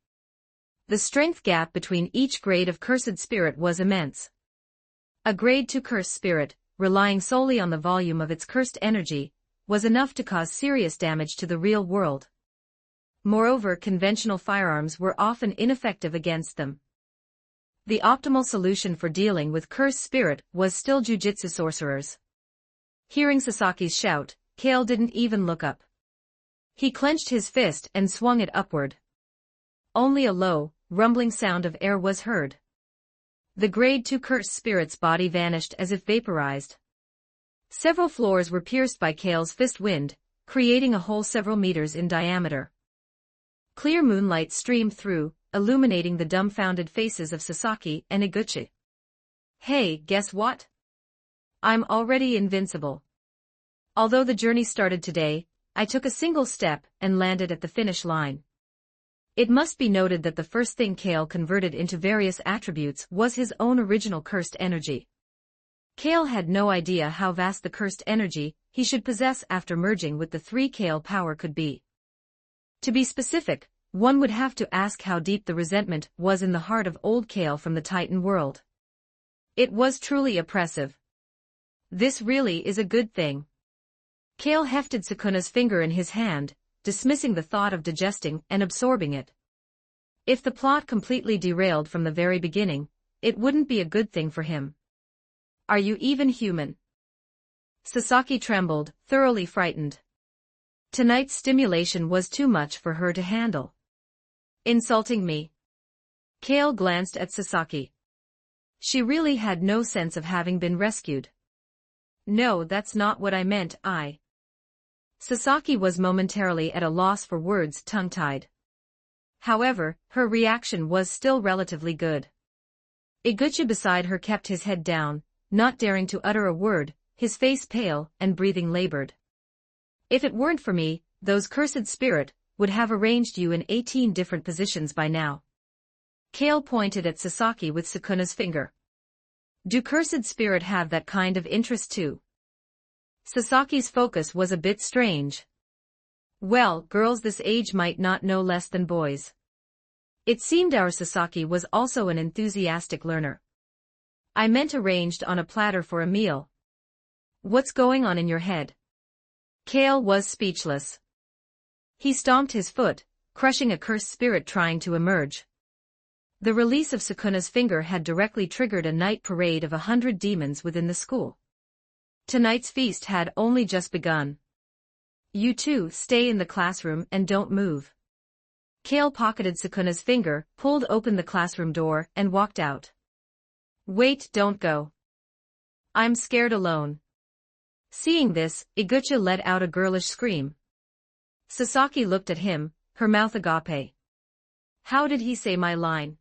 The strength gap between each grade of cursed spirit was immense. A grade 2 cursed spirit, relying solely on the volume of its cursed energy, was enough to cause serious damage to the real world. Moreover, conventional firearms were often ineffective against them. The optimal solution for dealing with cursed spirit was still jujitsu sorcerers. Hearing Sasaki's shout, Kale didn't even look up. He clenched his fist and swung it upward. Only a low, rumbling sound of air was heard. The grade 2 cursed spirit's body vanished as if vaporized. Several floors were pierced by Kale's fist wind, creating a hole several meters in diameter. Clear moonlight streamed through, illuminating the dumbfounded faces of Sasaki and Iguchi. Hey, guess what? I'm already invincible. Although the journey started today, I took a single step and landed at the finish line. It must be noted that the first thing Kale converted into various attributes was his own original cursed energy. Kale had no idea how vast the cursed energy he should possess after merging with the 3 Kale power could be. To be specific, one would have to ask how deep the resentment was in the heart of old Kale from the Titan world. It was truly oppressive. This really is a good thing. Kale hefted Sukuna's finger in his hand, dismissing the thought of digesting and absorbing it. If the plot completely derailed from the very beginning, it wouldn't be a good thing for him. Are you even human? Sasaki trembled, thoroughly frightened. Tonight's stimulation was too much for her to handle. Insulting me? Kale glanced at Sasaki. She really had no sense of having been rescued. No, that's not what I meant, Sasaki was momentarily at a loss for words, tongue-tied. However, her reaction was still relatively good. Iguchi beside her kept his head down, not daring to utter a word, his face pale and breathing labored. If it weren't for me, those cursed spirit would have arranged you in 18 different positions by now. Kale pointed at Sasaki with Sukuna's finger. Do cursed spirit have that kind of interest too? Sasaki's focus was a bit strange. Well, girls this age might not know less than boys. It seemed our Sasaki was also an enthusiastic learner. I meant arranged on a platter for a meal. What's going on in your head? Kale was speechless. He stomped his foot, crushing a cursed spirit trying to emerge. The release of Sukuna's finger had directly triggered a night parade of 100 demons within the school. Tonight's feast had only just begun. You two stay in the classroom and don't move. Kale pocketed Sukuna's finger, pulled open the classroom door, and walked out. Wait, don't go. I'm scared alone. Seeing this, Iguchi let out a girlish scream. Sasaki looked at him, her mouth agape. How did he say my line?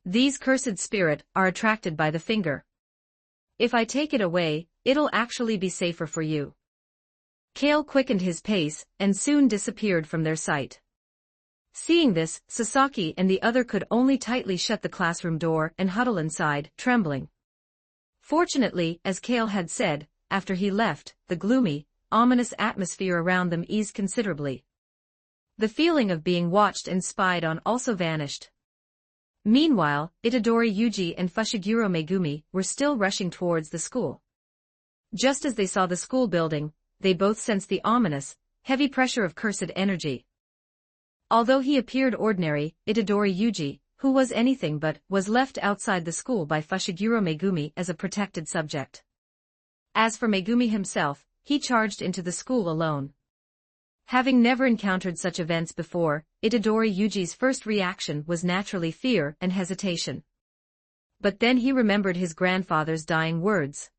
These cursed spirit are attracted by the finger. If I take it away, it'll actually be safer for you. Kale quickened his pace, and soon disappeared from their sight. Seeing this, Sasaki and the other could only tightly shut the classroom door and huddle inside, trembling. Fortunately, as Kale had said, after he left, the gloomy, ominous atmosphere around them eased considerably. The feeling of being watched and spied on also vanished. Meanwhile, Itadori Yuji and Fushiguro Megumi were still rushing towards the school. Just as they saw the school building, they both sensed the ominous, heavy pressure of cursed energy. Although he appeared ordinary, Itadori Yuji, who was anything but, was left outside the school by Fushiguro Megumi as a protected subject. As for Megumi himself, he charged into the school alone. Having never encountered such events before, Itadori Yuji's first reaction was naturally fear and hesitation. But then he remembered his grandfather's dying words.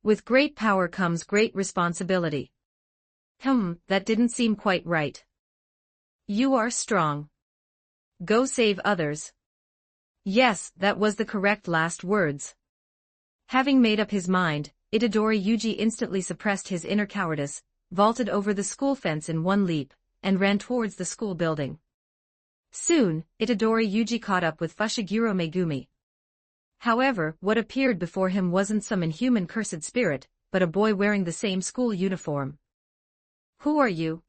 With great power comes great responsibility. That didn't seem quite right. You are strong. Go save others. Yes, that was the correct last words. Having made up his mind, Itadori Yuji instantly suppressed his inner cowardice, vaulted over the school fence in one leap, and ran towards the school building. Soon, Itadori Yuji caught up with Fushiguro Megumi. However, what appeared before him wasn't some inhuman cursed spirit, but a boy wearing the same school uniform. Who are you?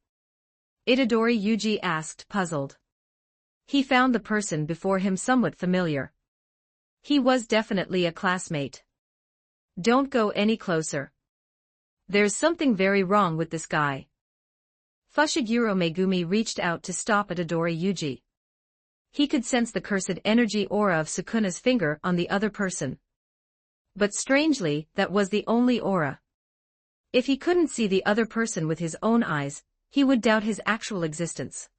Itadori Yuji asked, puzzled. He found the person before him somewhat familiar. He was definitely a classmate. Don't go any closer. There's something very wrong with this guy. Fushiguro Megumi reached out to stop Itadori Yuji. He could sense the cursed energy aura of Sukuna's finger on the other person. But strangely, that was the only aura. If he couldn't see the other person with his own eyes, he would doubt his actual existence.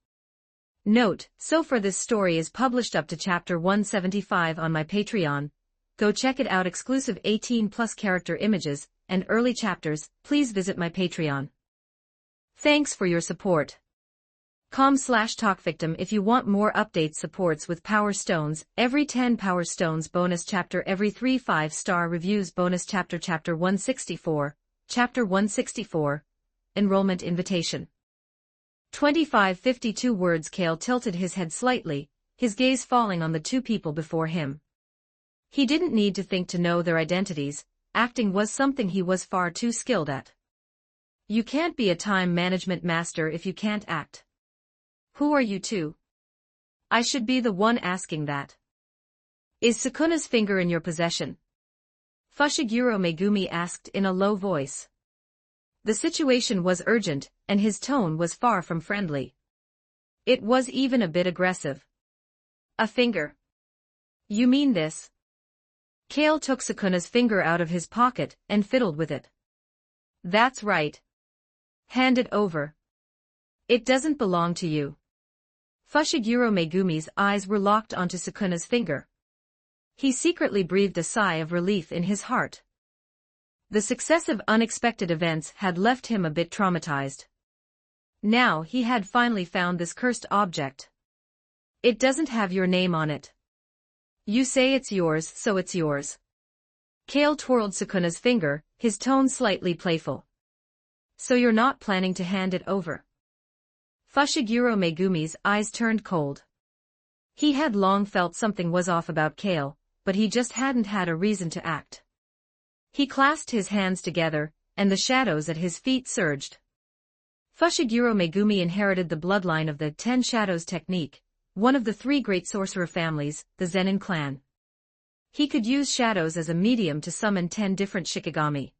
Note, so far this story is published up to chapter 175 on my Patreon. Go check it out. Exclusive 18+ character images and early chapters. Please visit my Patreon. Thanks for your support. com/talkvictim if you want more updates. Supports with Power Stones, every 10 Power Stones bonus chapter, every 3 5-star reviews bonus chapter. Chapter 164, Chapter 164, Enrollment Invitation. 2552 words. Kale tilted his head slightly, his gaze falling on the two people before him. He didn't need to think to know their identities. Acting was something he was far too skilled at. You can't be a time management master if you can't act. Who are you two? I should be the one asking that. Is Sukuna's finger in your possession? Fushiguro Megumi asked in a low voice. The situation was urgent, and his tone was far from friendly. It was even a bit aggressive. A finger? You mean this? Kale took Sukuna's finger out of his pocket and fiddled with it. That's right. Hand it over. It doesn't belong to you. Fushiguro Megumi's eyes were locked onto Sukuna's finger. He secretly breathed a sigh of relief in his heart. The successive unexpected events had left him a bit traumatized. Now he had finally found this cursed object. It doesn't have your name on it. You say it's yours, so it's yours. Kale twirled Sukuna's finger, his tone slightly playful. So you're not planning to hand it over? Fushiguro Megumi's eyes turned cold. He had long felt something was off about Kale, but he just hadn't had a reason to act. He clasped his hands together, and the shadows at his feet surged. Fushiguro Megumi inherited the bloodline of the 10 Shadows technique, one of the three great sorcerer families, the Zenin clan. He could use shadows as a medium to summon 10 different Shikigami.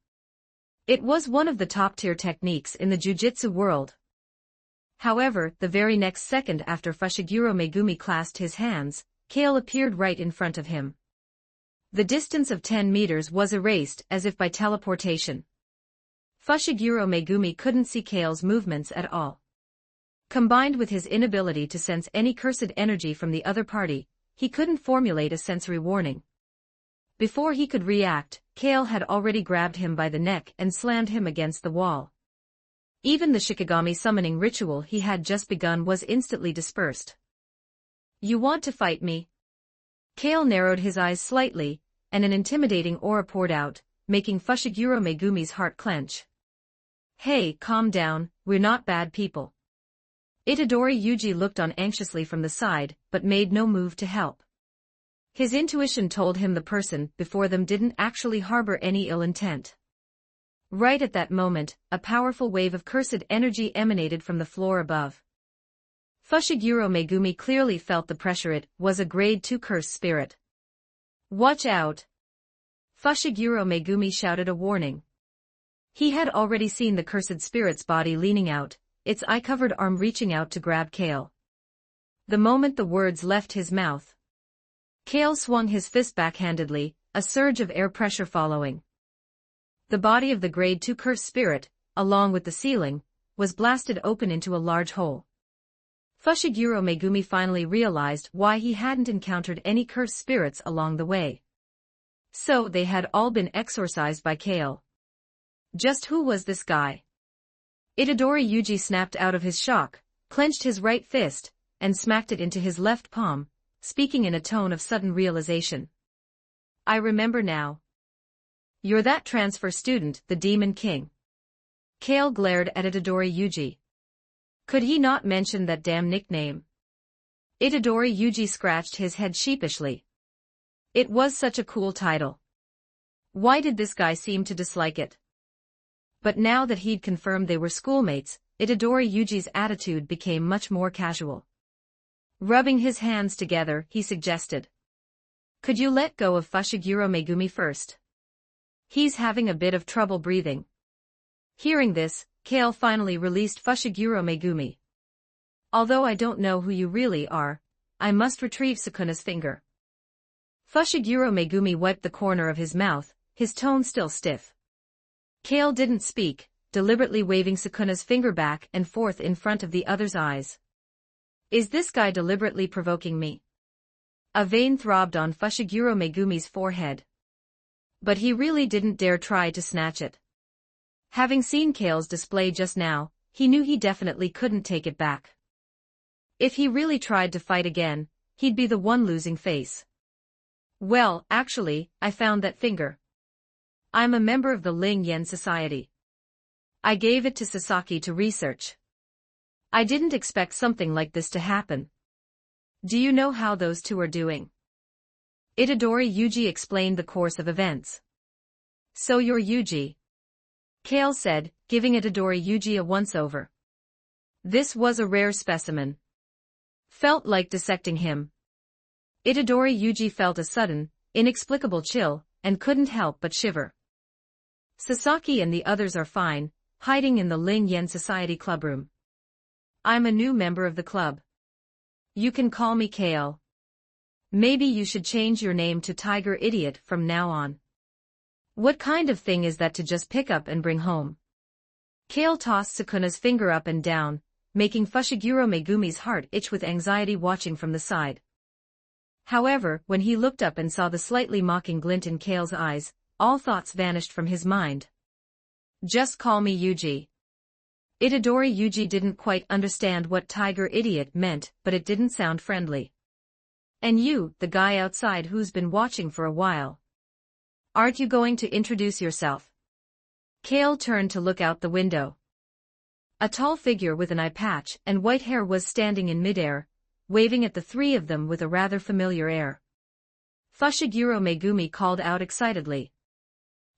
It was one of the top-tier techniques in the jujitsu world. However, the very next second after Fushiguro Megumi clasped his hands, Kale appeared right in front of him. The distance of 10 meters was erased as if by teleportation. Fushiguro Megumi couldn't see Kale's movements at all. Combined with his inability to sense any cursed energy from the other party, he couldn't formulate a sensory warning. Before he could react, Kale had already grabbed him by the neck and slammed him against the wall. Even the Shikigami summoning ritual he had just begun was instantly dispersed. "You want to fight me?" Kale narrowed his eyes slightly, and an intimidating aura poured out, making Fushiguro Megumi's heart clench. "Hey, calm down, we're not bad people." Itadori Yuji looked on anxiously from the side, but made no move to help. His intuition told him the person before them didn't actually harbor any ill intent. Right at that moment, a powerful wave of cursed energy emanated from the floor above. Fushiguro Megumi clearly felt the pressure. It was a grade 2 cursed spirit. "Watch out!" Fushiguro Megumi shouted a warning. He had already seen the cursed spirit's body leaning out, its eye-covered arm reaching out to grab Kale. The moment the words left his mouth, Kale swung his fist backhandedly, a surge of air pressure following. The body of the grade 2 cursed spirit, along with the ceiling, was blasted open into a large hole. Fushiguro Megumi finally realized why he hadn't encountered any cursed spirits along the way. So they had all been exorcised by Kale. Just who was this guy? Itadori Yuji snapped out of his shock, clenched his right fist, and smacked it into his left palm, speaking in a tone of sudden realization. "I remember now. You're that transfer student, the Demon King." Kale glared at Itadori Yuji. Could he not mention that damn nickname? Itadori Yuji scratched his head sheepishly. It was such a cool title. Why did this guy seem to dislike it? But now that he'd confirmed they were schoolmates, Itadori Yuji's attitude became much more casual. Rubbing his hands together, he suggested, "Could you let go of Fushiguro Megumi first? He's having a bit of trouble breathing." Hearing this, Kale finally released Fushiguro Megumi. "Although I don't know who you really are, I must retrieve Sukuna's finger." Fushiguro Megumi wiped the corner of his mouth, his tone still stiff. Kale didn't speak, deliberately waving Sukuna's finger back and forth in front of the other's eyes. "Is this guy deliberately provoking me?" A vein throbbed on Fushiguro Megumi's forehead. But he really didn't dare try to snatch it. Having seen Kale's display just now, he knew he definitely couldn't take it back. If he really tried to fight again, he'd be the one losing face. "Well, actually, I found that finger. I'm a member of the Ling Yen Society. I gave it to Sasaki to research. I didn't expect something like this to happen. Do you know how those two are doing?" Itadori Yuji explained the course of events. "So you're Yuji?" Kale said, giving Itadori Yuji a once-over. This was a rare specimen. Felt like dissecting him. Itadori Yuji felt a sudden, inexplicable chill, and couldn't help but shiver. "Sasaki and the others are fine, hiding in the Ling Yen Society clubroom. I'm a new member of the club. You can call me Kale. Maybe you should change your name to Tiger Idiot from now on. What kind of thing is that to just pick up and bring home?" Kale tossed Sukuna's finger up and down, making Fushiguro Megumi's heart itch with anxiety watching from the side. However, when he looked up and saw the slightly mocking glint in Kale's eyes, all thoughts vanished from his mind. "Just call me Yuji." Itadori Yuji didn't quite understand what Tiger Idiot meant, but it didn't sound friendly. "And you, the guy outside who's been watching for a while. Aren't you going to introduce yourself?" Kale turned to look out the window. A tall figure with an eye patch and white hair was standing in midair, waving at the three of them with a rather familiar air. Fushiguro Megumi called out excitedly.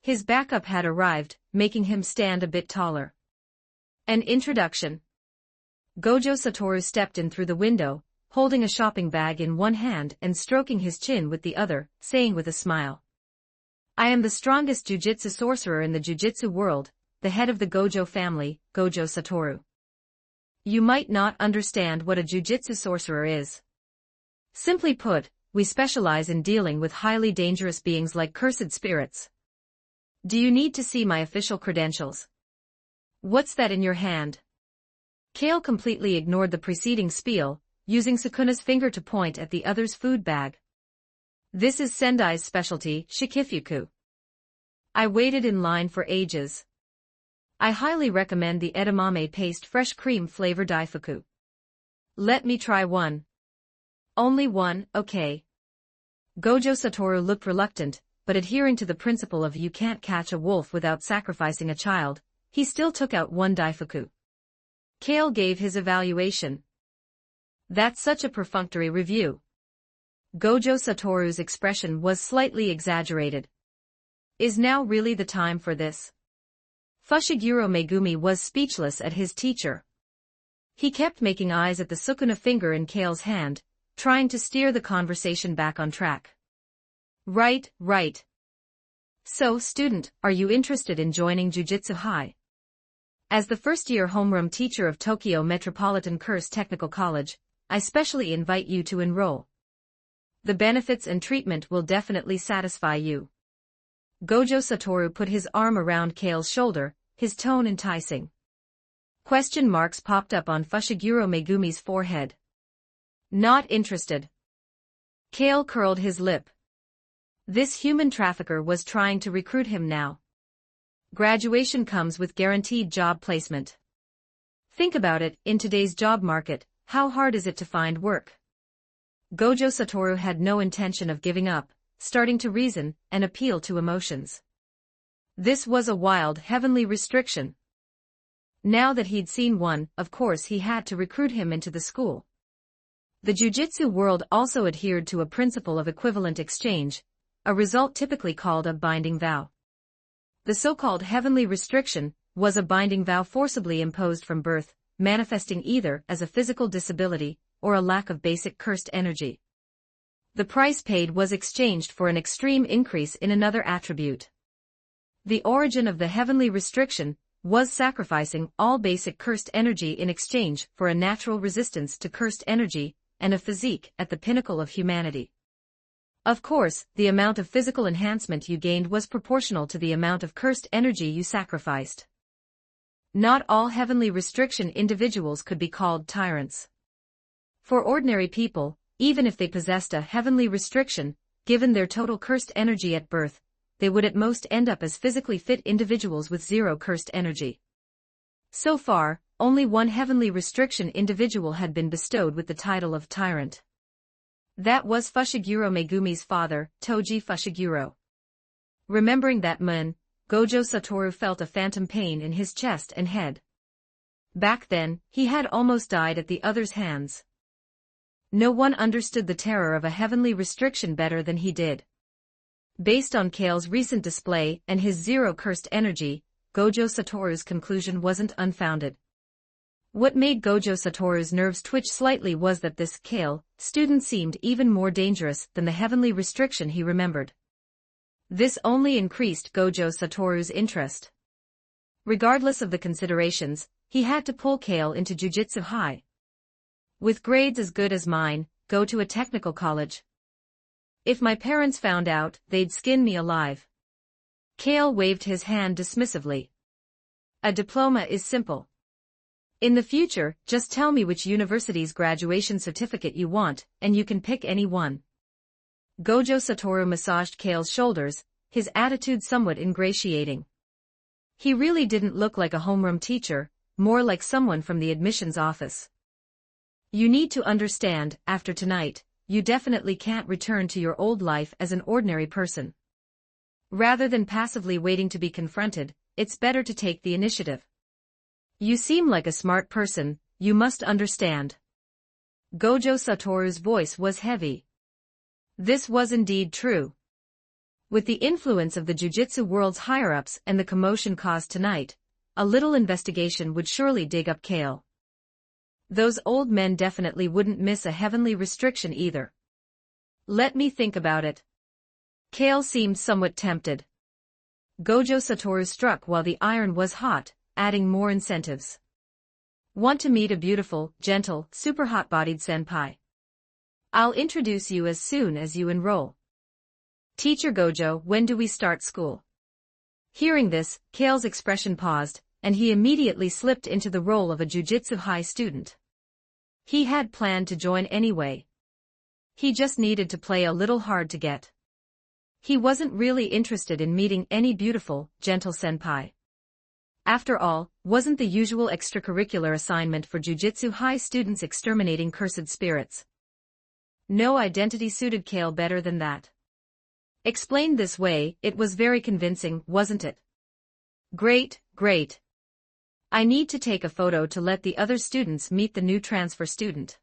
His backup had arrived, making him stand a bit taller. "An introduction." Gojo Satoru stepped in through the window, holding a shopping bag in one hand and stroking his chin with the other, saying with a smile, "I am the strongest jujitsu sorcerer in the jujitsu world, the head of the Gojo family, Gojo Satoru." You might not understand what a jujitsu sorcerer is. Simply put, we specialize in dealing with highly dangerous beings like cursed spirits. Do you need to see my official credentials? What's that in your hand? Kale completely ignored the preceding spiel, using Sukuna's finger to point at the other's food bag. "This is Sendai's specialty, shikifuku. I waited in line for ages. I highly recommend the edamame paste fresh cream flavor daifuku. Let me try one." "Only one, okay." Gojo Satoru looked reluctant, but adhering to the principle of you can't catch a wolf without sacrificing a child, he still took out one daifuku. Kale gave his evaluation. "That's such a perfunctory review." Gojo Satoru's expression was slightly exaggerated. "Is now really the time for this?" Fushiguro Megumi was speechless at his teacher. He kept making eyes at the Sukuna finger in Kale's hand, trying to steer the conversation back on track. Right. So, student, are you interested in joining Jujutsu High? As the first-year homeroom teacher of Tokyo Metropolitan Curse Technical College, I specially invite you to enroll. The benefits and treatment will definitely satisfy you. Gojo Satoru put his arm around Kale's shoulder, his tone enticing. Question marks popped up on Fushiguro Megumi's forehead. Not interested. Kale curled his lip. This human trafficker was trying to recruit him now. Graduation comes with guaranteed job placement. Think about it, in today's job market, how hard is it to find work? Gojo Satoru had no intention of giving up, starting to reason and appeal to emotions. This was a wild, heavenly restriction. Now that he'd seen one, of course he had to recruit him into the school. The jujitsu world also adhered to a principle of equivalent exchange, a result typically called a binding vow. The so-called heavenly restriction was a binding vow forcibly imposed from birth, manifesting either as a physical disability or a lack of basic cursed energy. The price paid was exchanged for an extreme increase in another attribute. The origin of the heavenly restriction was sacrificing all basic cursed energy in exchange for a natural resistance to cursed energy and a physique at the pinnacle of humanity. Of course, the amount of physical enhancement you gained was proportional to the amount of cursed energy you sacrificed. Not all heavenly restriction individuals could be called tyrants. For ordinary people, even if they possessed a heavenly restriction, given their total cursed energy at birth, they would at most end up as physically fit individuals with zero cursed energy. So far, only one heavenly restriction individual had been bestowed with the title of tyrant. That was Fushiguro Megumi's father, Toji Fushiguro. Remembering that man, Gojo Satoru felt a phantom pain in his chest and head. Back then, he had almost died at the other's hands. No one understood the terror of a heavenly restriction better than he did. Based on Kale's recent display and his zero cursed energy, Gojo Satoru's conclusion wasn't unfounded. What made Gojo Satoru's nerves twitch slightly was that this Kale student seemed even more dangerous than the heavenly restriction he remembered. This only increased Gojo Satoru's interest. Regardless of the considerations, he had to pull Kale into Jujutsu High. With grades as good as mine, go to a technical college. If my parents found out, they'd skin me alive. Kale waved his hand dismissively. A diploma is simple. In the future, just tell me which university's graduation certificate you want, and you can pick any one. Gojo Satoru massaged Kale's shoulders, his attitude somewhat ingratiating. He really didn't look like a homeroom teacher, more like someone from the admissions office. You need to understand, after tonight, you definitely can't return to your old life as an ordinary person. Rather than passively waiting to be confronted, it's better to take the initiative. You seem like a smart person, you must understand. Gojo Satoru's voice was heavy. This was indeed true. With the influence of the jujitsu world's higher-ups and the commotion caused tonight, a little investigation would surely dig up Kale. Those old men definitely wouldn't miss a heavenly restriction either. Let me think about it. Kale seemed somewhat tempted. Gojo Satoru struck while the iron was hot, adding more incentives. Want to meet a beautiful, gentle, super hot-bodied senpai? I'll introduce you as soon as you enroll. Teacher Gojo, when do we start school? Hearing this, Kale's expression paused, and he immediately slipped into the role of a jujitsu high student. He had planned to join anyway. He just needed to play a little hard to get. He wasn't really interested in meeting any beautiful, gentle senpai. After all, wasn't the usual extracurricular assignment for jujitsu high students exterminating cursed spirits? No identity suited Kale better than that. Explained this way, it was very convincing, wasn't it? Great, great. I need to take a photo to let the other students meet the new transfer student.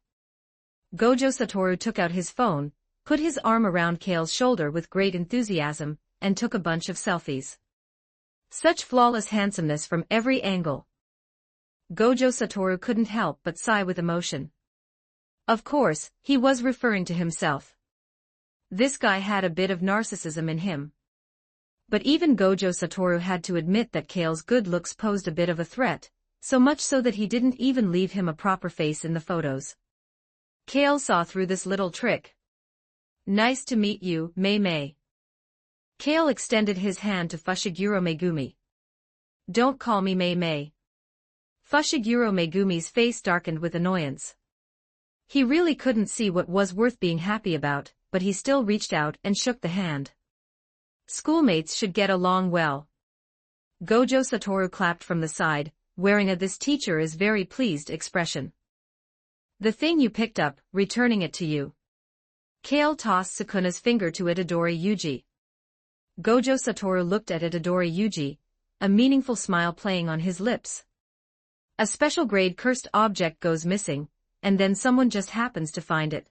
Gojo Satoru took out his phone, put his arm around Kale's shoulder with great enthusiasm, and took a bunch of selfies. Such flawless handsomeness from every angle. Gojo Satoru couldn't help but sigh with emotion. Of course, he was referring to himself. This guy had a bit of narcissism in him. But even Gojo Satoru had to admit that Kale's good looks posed a bit of a threat, so much so that he didn't even leave him a proper face in the photos. Kale saw through this little trick. Nice to meet you, Mei Mei. Kale extended his hand to Fushiguro Megumi. Don't call me Mei Mei. Fushiguro Megumi's face darkened with annoyance. He really couldn't see what was worth being happy about, but he still reached out and shook the hand. Schoolmates should get along well. Gojo Satoru clapped from the side, wearing a "this teacher is very pleased" expression. The thing you picked up, returning it to you. Kale tossed Sukuna's finger to Itadori Yuji. Gojo Satoru looked at Itadori Yuji, a meaningful smile playing on his lips. A special grade cursed object goes missing, and then someone just happens to find it.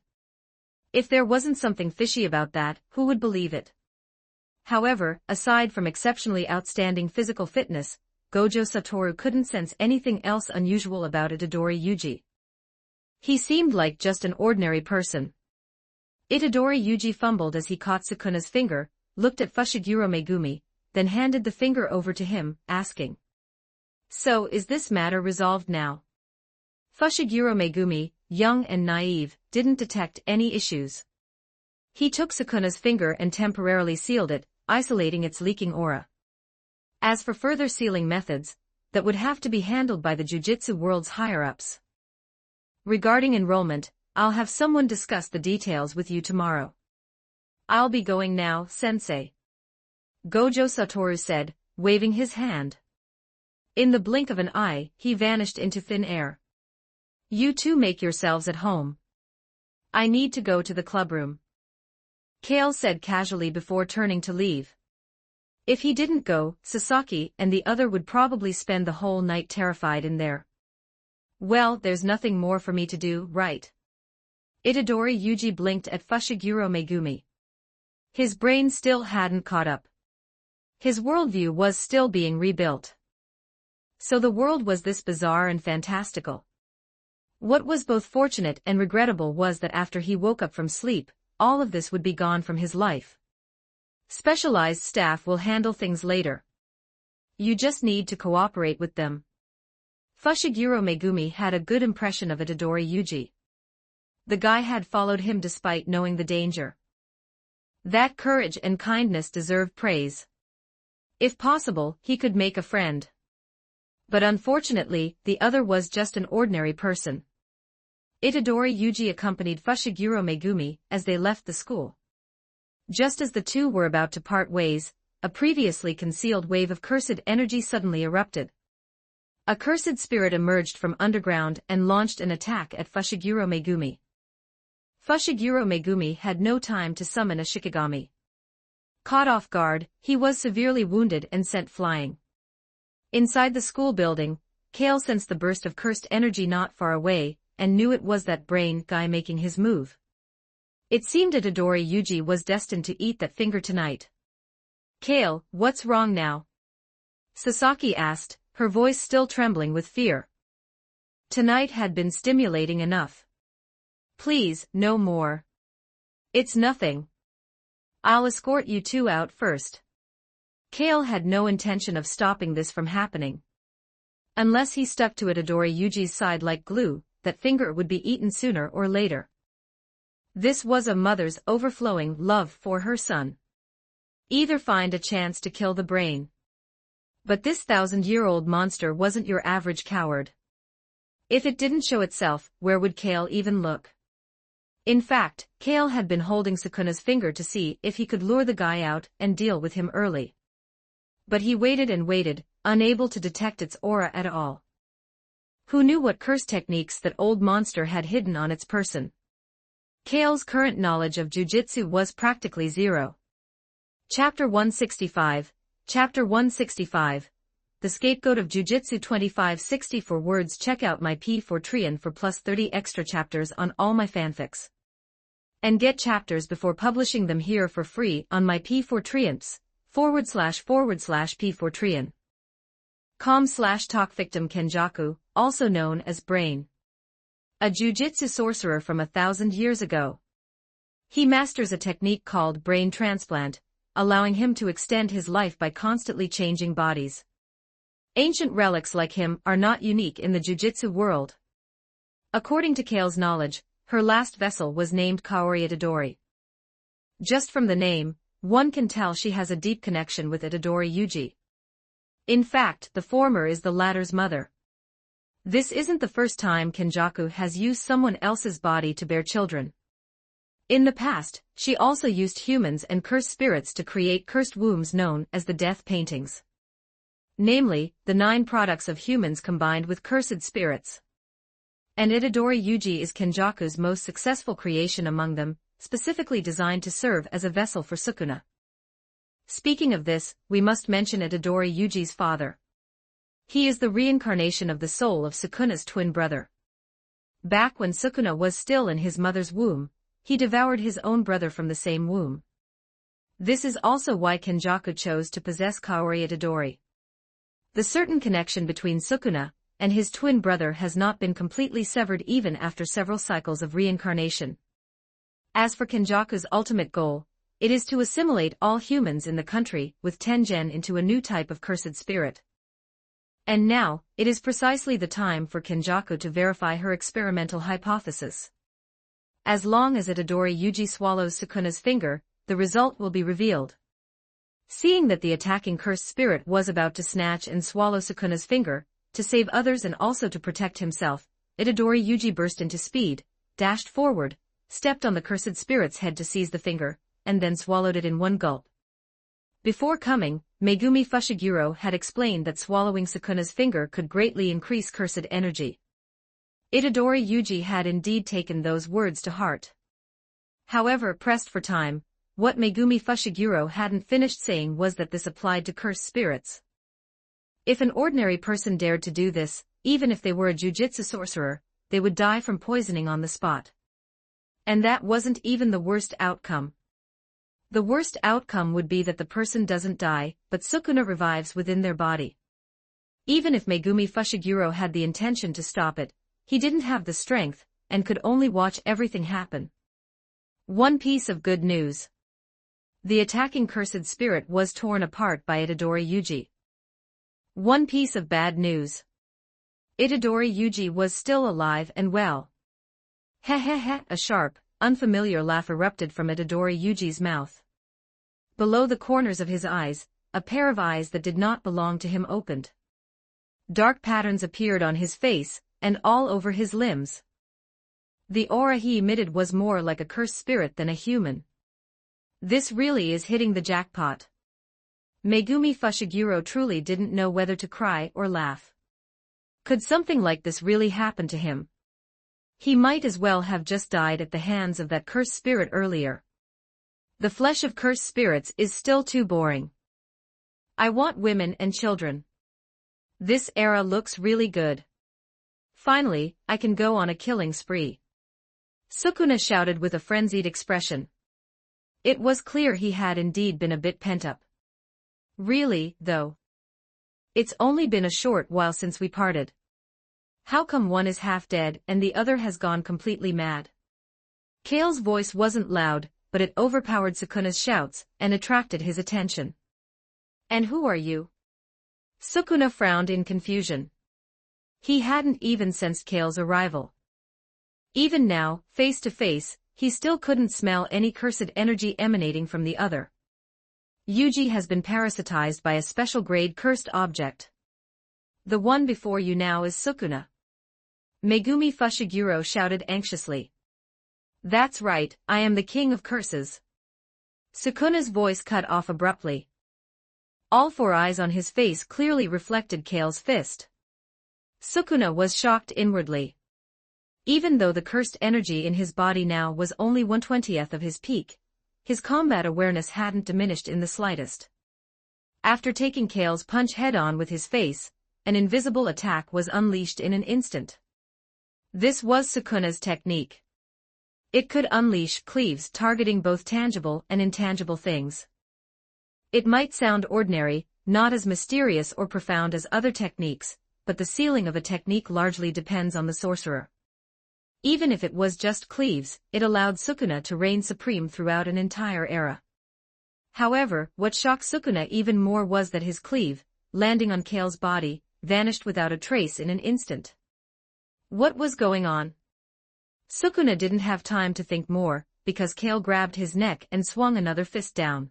If there wasn't something fishy about that, who would believe it? However, aside from exceptionally outstanding physical fitness, Gojo Satoru couldn't sense anything else unusual about Itadori Yuji. He seemed like just an ordinary person. Itadori Yuji fumbled as he caught Sukuna's finger, looked at Fushiguro Megumi, then handed the finger over to him, asking. So is this matter resolved now? Fushiguro Megumi, young and naive, didn't detect any issues. He took Sukuna's finger and temporarily sealed it, isolating its leaking aura. As for further sealing methods, that would have to be handled by the Jujitsu world's higher-ups. Regarding enrollment, I'll have someone discuss the details with you tomorrow. I'll be going now, sensei. Gojo Satoru said, waving his hand. In the blink of an eye, he vanished into thin air. You two make yourselves at home. I need to go to the clubroom. Kale said casually before turning to leave. If he didn't go, Sasaki and the other would probably spend the whole night terrified in there. Well, there's nothing more for me to do, right? Itadori Yuji blinked at Fushiguro Megumi. His brain still hadn't caught up. His worldview was still being rebuilt. So the world was this bizarre and fantastical. What was both fortunate and regrettable was that after he woke up from sleep, all of this would be gone from his life. Specialized staff will handle things later. You just need to cooperate with them. Fushiguro Megumi had a good impression of Itadori Yuji. The guy had followed him despite knowing the danger. That courage and kindness deserved praise. If possible, he could make a friend. But unfortunately, the other was just an ordinary person. Itadori Yuji accompanied Fushiguro Megumi as they left the school. Just as the two were about to part ways, a previously concealed wave of cursed energy suddenly erupted. A cursed spirit emerged from underground and launched an attack at Fushiguro Megumi. Fushiguro Megumi had no time to summon a Shikigami. Caught off guard, he was severely wounded and sent flying. Inside the school building, Kale sensed the burst of cursed energy not far away, and knew it was that brain guy making his move. It seemed Itadori Yuji was destined to eat that finger tonight. Kale, what's wrong now? Sasaki asked, her voice still trembling with fear. Tonight had been stimulating enough. Please, no more. It's nothing. I'll escort you two out first. Kale had no intention of stopping this from happening. Unless he stuck to Itadori Yuji's side like glue, that finger would be eaten sooner or later. This was a mother's overflowing love for her son. Either find a chance to kill the brain. But this 1,000-year-old monster wasn't your average coward. If it didn't show itself, where would Kale even look? In fact, Kale had been holding Sukuna's finger to see if he could lure the guy out and deal with him early. But he waited and waited, unable to detect its aura at all. Who knew what curse techniques that old monster had hidden on its person? Kale's current knowledge of jujitsu was practically zero. Chapter 165, Chapter 165. The Scapegoat of Jujitsu 2560 for words. Check out my P4 for plus 30 extra chapters on all my fanfics. And get chapters before publishing them here for free on my P4 //P4 .com/talk victim Kenjaku, also known as Brain. A jujitsu sorcerer from 1,000 years ago. He masters a technique called brain transplant, allowing him to extend his life by constantly changing bodies. Ancient relics like him are not unique in the jujitsu world. According to Kale's knowledge, her last vessel was named Kaori Itadori. Just from the name, one can tell she has a deep connection with Itadori Yuji. In fact, the former is the latter's mother. This isn't the first time Kenjaku has used someone else's body to bear children. In the past, she also used humans and cursed spirits to create cursed wombs known as the death paintings. Namely, the 9 products of humans combined with cursed spirits. And Itadori Yuji is Kenjaku's most successful creation among them, specifically designed to serve as a vessel for Sukuna. Speaking of this, we must mention Itadori Yuji's father. He is the reincarnation of the soul of Sukuna's twin brother. Back when Sukuna was still in his mother's womb, he devoured his own brother from the same womb. This is also why Kenjaku chose to possess Kaori Itadori. The certain connection between Sukuna and his twin brother has not been completely severed even after several cycles of reincarnation. As for Kenjaku's ultimate goal, it is to assimilate all humans in the country with Tengen into a new type of cursed spirit. And now, it is precisely the time for Kenjaku to verify her experimental hypothesis. As long as Itadori Yuji swallows Sukuna's finger, the result will be revealed. Seeing that the attacking cursed spirit was about to snatch and swallow Sukuna's finger, to save others and also to protect himself, Itadori Yuji burst into speed, dashed forward, stepped on the cursed spirit's head to seize the finger, and then swallowed it in one gulp. Before coming, Megumi Fushiguro had explained that swallowing Sukuna's finger could greatly increase cursed energy. Itadori Yuji had indeed taken those words to heart. However, pressed for time, what Megumi Fushiguro hadn't finished saying was that this applied to cursed spirits. If an ordinary person dared to do this, even if they were a jujitsu sorcerer, they would die from poisoning on the spot. And that wasn't even the worst outcome. The worst outcome would be that the person doesn't die, but Sukuna revives within their body. Even if Megumi Fushiguro had the intention to stop it, he didn't have the strength, and could only watch everything happen. One piece of good news. The attacking cursed spirit was torn apart by Itadori Yuji. One piece of bad news. Itadori Yuji was still alive and well. Heh, a sharp, unfamiliar laugh erupted from Itadori Yuji's mouth. Below the corners of his eyes, a pair of eyes that did not belong to him opened. Dark patterns appeared on his face, and all over his limbs. The aura he emitted was more like a cursed spirit than a human. This really is hitting the jackpot. Megumi Fushiguro truly didn't know whether to cry or laugh. Could something like this really happen to him? He might as well have just died at the hands of that cursed spirit earlier. The flesh of cursed spirits is still too boring. I want women and children. This era looks really good. Finally, I can go on a killing spree. Sukuna shouted with a frenzied expression. It was clear he had indeed been a bit pent up. Really, though. It's only been a short while since we parted. How come one is half dead and the other has gone completely mad? Kale's voice wasn't loud, but it overpowered Sukuna's shouts and attracted his attention. And who are you? Sukuna frowned in confusion. He hadn't even sensed Kale's arrival. Even now, face to face, he still couldn't smell any cursed energy emanating from the other. Yuji has been parasitized by a special grade cursed object. The one before you now is Sukuna. Megumi Fushiguro shouted anxiously. That's right, I am the king of curses. Sukuna's voice cut off abruptly. All four eyes on his face clearly reflected Kale's fist. Sukuna was shocked inwardly. Even though the cursed energy in his body now was only 1/20th of his peak, his combat awareness hadn't diminished in the slightest. After taking Kale's punch head-on with his face, an invisible attack was unleashed in an instant. This was Sukuna's technique. It could unleash cleaves targeting both tangible and intangible things. It might sound ordinary, not as mysterious or profound as other techniques, but the ceiling of a technique largely depends on the sorcerer. Even if it was just cleaves, it allowed Sukuna to reign supreme throughout an entire era. However, what shocked Sukuna even more was that his cleave, landing on Kale's body, vanished without a trace in an instant. What was going on? Sukuna didn't have time to think more, because Kale grabbed his neck and swung another fist down.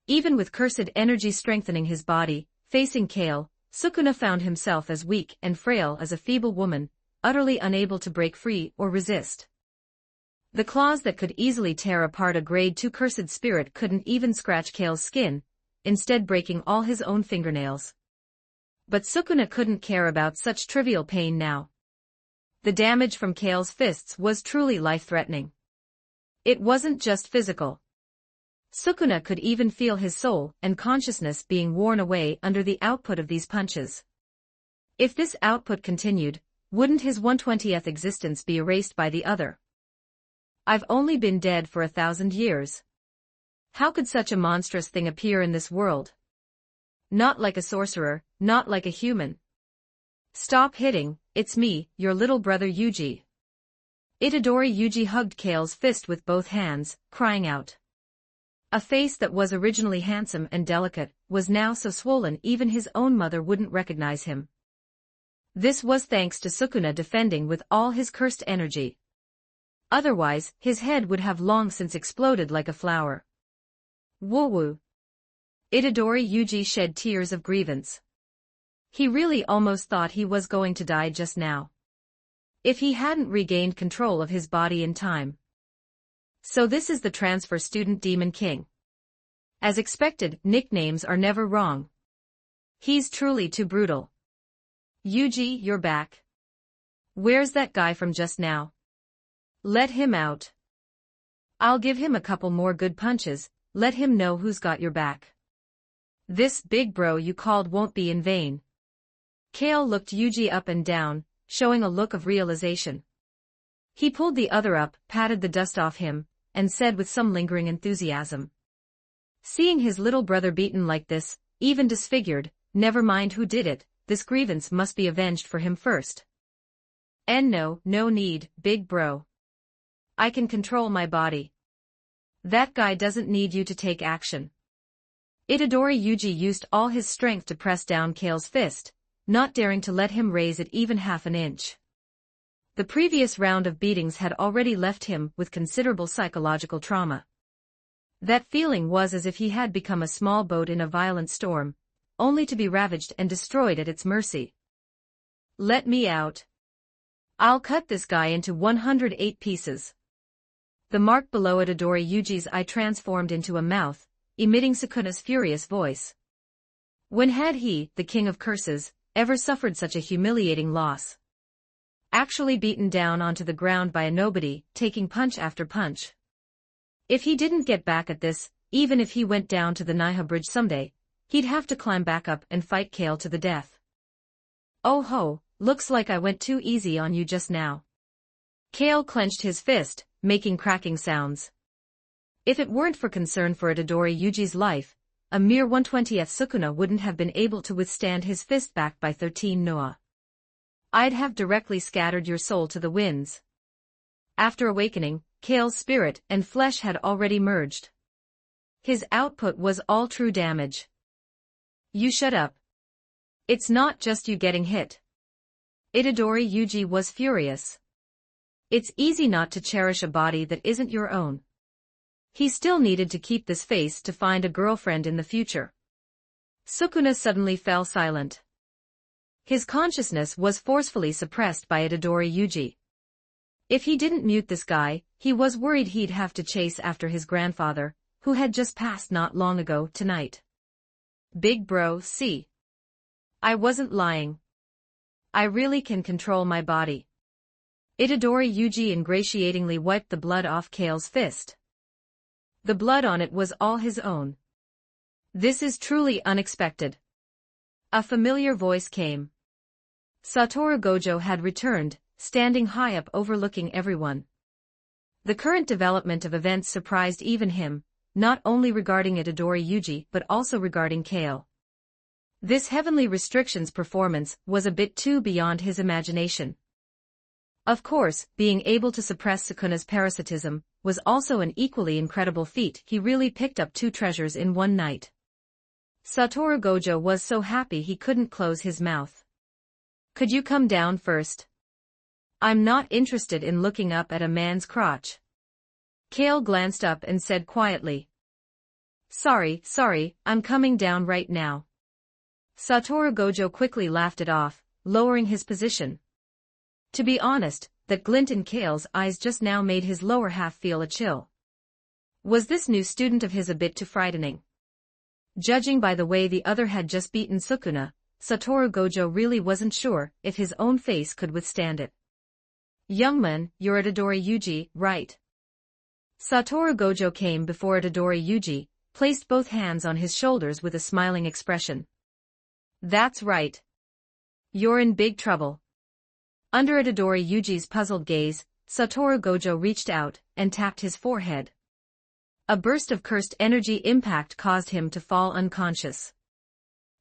Even with cursed energy strengthening his body, facing Kale, Sukuna found himself as weak and frail as a feeble woman, utterly unable to break free or resist. The claws that could easily tear apart a grade 2 cursed spirit couldn't even scratch Kale's skin, instead breaking all his own fingernails. But Sukuna couldn't care about such trivial pain now. The damage from Kale's fists was truly life-threatening. It wasn't just physical. Sukuna could even feel his soul and consciousness being worn away under the output of these punches. If this output continued, wouldn't his 1/20th existence be erased by the other? I've only been dead for 1,000 years. How could such a monstrous thing appear in this world? Not like a sorcerer, not like a human. Stop hitting, it's me, your little brother Yuji. Itadori Yuji hugged Kale's fist with both hands, crying out. A face that was originally handsome and delicate, was now so swollen even his own mother wouldn't recognize him. This was thanks to Sukuna defending with all his cursed energy. Otherwise, his head would have long since exploded like a flower. Woo-woo. Itadori Yuji shed tears of grievance. He really almost thought he was going to die just now. If he hadn't regained control of his body in time. So this is the transfer student Demon King. As expected, nicknames are never wrong. He's truly too brutal. Yuji, you're back. Where's that guy from just now? Let him out. I'll give him a couple more good punches, let him know who's got your back. This big bro you called won't be in vain. Kale looked Yuji up and down, showing a look of realization. He pulled the other up, patted the dust off him, and said with some lingering enthusiasm. Seeing his little brother beaten like this, even disfigured, never mind who did it, this grievance must be avenged for him first. And no need, big bro. I can control my body. That guy doesn't need you to take action. Itadori Yuji used all his strength to press down Kale's fist, not daring to let him raise it even half an inch. The previous round of beatings had already left him with considerable psychological trauma. That feeling was as if he had become a small boat in a violent storm, only to be ravaged and destroyed at its mercy. Let me out. I'll cut this guy into 108 pieces. The mark below Itadori Yuji's eye transformed into a mouth, emitting Sukuna's furious voice. When had he, the king of curses, ever suffered such a humiliating loss? Actually beaten down onto the ground by a nobody, taking punch after punch. If he didn't get back at this, even if he went down to the Naiha bridge someday, he'd have to climb back up and fight Kale to the death. Oh ho, looks like I went too easy on you just now. Kale clenched his fist, making cracking sounds. If it weren't for concern for Itadori Yuji's life, a mere 1/20th Sukuna wouldn't have been able to withstand his fist backed by 13 Noa. I'd have directly scattered your soul to the winds. After awakening, Kale's spirit and flesh had already merged. His output was all true damage. You shut up. It's not just you getting hit. Itadori Yuji was furious. It's easy not to cherish a body that isn't your own. He still needed to keep this face to find a girlfriend in the future. Sukuna suddenly fell silent. His consciousness was forcefully suppressed by Itadori Yuji. If he didn't mute this guy, he was worried he'd have to chase after his grandfather, who had just passed not long ago tonight. Big bro, see. I wasn't lying. I really can control my body. Itadori Yuji ingratiatingly wiped the blood off Kale's fist. The blood on it was all his own. This is truly unexpected. A familiar voice came. Satoru Gojo had returned, standing high up overlooking everyone. The current development of events surprised even him, not only regarding Itadori Yuji but also regarding Kale. This Heavenly Restrictions performance was a bit too beyond his imagination. Of course, being able to suppress Sukuna's parasitism was also an equally incredible feat. He really picked up two treasures in one night. Satoru Gojo was so happy he couldn't close his mouth. Could you come down first? I'm not interested in looking up at a man's crotch. Kale glanced up and said quietly. Sorry, I'm coming down right now. Satoru Gojo quickly laughed it off, lowering his position. To be honest, that glint in Kale's eyes just now made his lower half feel a chill. Was this new student of his a bit too frightening? Judging by the way the other had just beaten Sukuna, Satoru Gojo really wasn't sure if his own face could withstand it. Young man, you're Itadori Yuji, right? Satoru Gojo came before Itadori Yuji, placed both hands on his shoulders with a smiling expression. That's right. You're in big trouble. Under Itadori Yuji's puzzled gaze, Satoru Gojo reached out and tapped his forehead. A burst of cursed energy impact caused him to fall unconscious.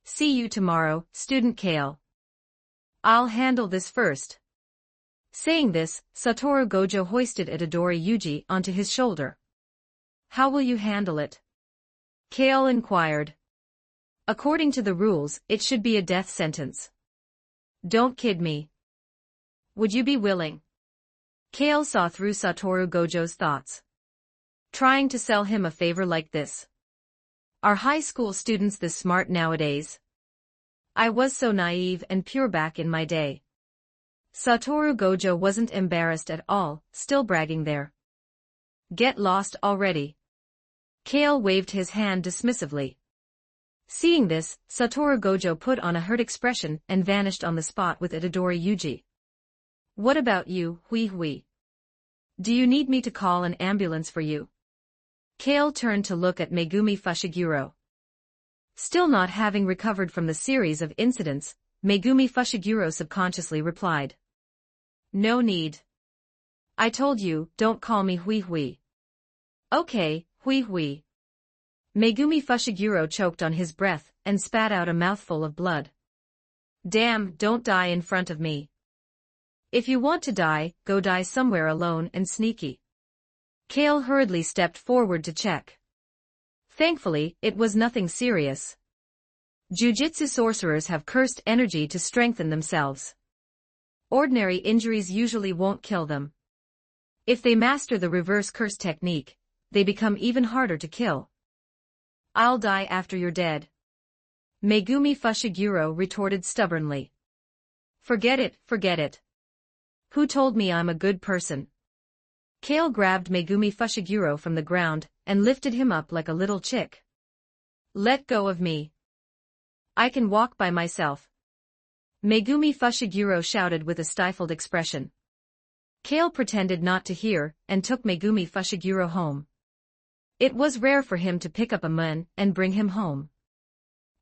See you tomorrow, Student Kale. I'll handle this first. Saying this, Satoru Gojo hoisted Itadori Yuji onto his shoulder. How will you handle it? Kale inquired. According to the rules, it should be a death sentence. Don't kid me. Would you be willing? Kale saw through Satoru Gojo's thoughts. Trying to sell him a favor like this. Are high school students this smart nowadays? I was so naive and pure back in my day. Satoru Gojo wasn't embarrassed at all, still bragging there. Get lost already. Kale waved his hand dismissively. Seeing this, Satoru Gojo put on a hurt expression and vanished on the spot with Itadori Yuji. What about you, Hui? Do you need me to call an ambulance for you? Kale turned to look at Megumi Fushiguro. Still not having recovered from the series of incidents, Megumi Fushiguro subconsciously replied. No need. I told you, don't call me Hui. Okay, Hui. Megumi Fushiguro choked on his breath and spat out a mouthful of blood. Damn, don't die in front of me. If you want to die, go die somewhere alone and sneaky. Kale hurriedly stepped forward to check. Thankfully, it was nothing serious. Jujitsu sorcerers have cursed energy to strengthen themselves. Ordinary injuries usually won't kill them. If they master the reverse curse technique, they become even harder to kill. I'll die after you're dead. Megumi Fushiguro retorted stubbornly. Forget it. Who told me I'm a good person? Kale grabbed Megumi Fushiguro from the ground and lifted him up like a little chick. Let go of me. I can walk by myself. Megumi Fushiguro shouted with a stifled expression. Kale pretended not to hear and took Megumi Fushiguro home. It was rare for him to pick up a man and bring him home.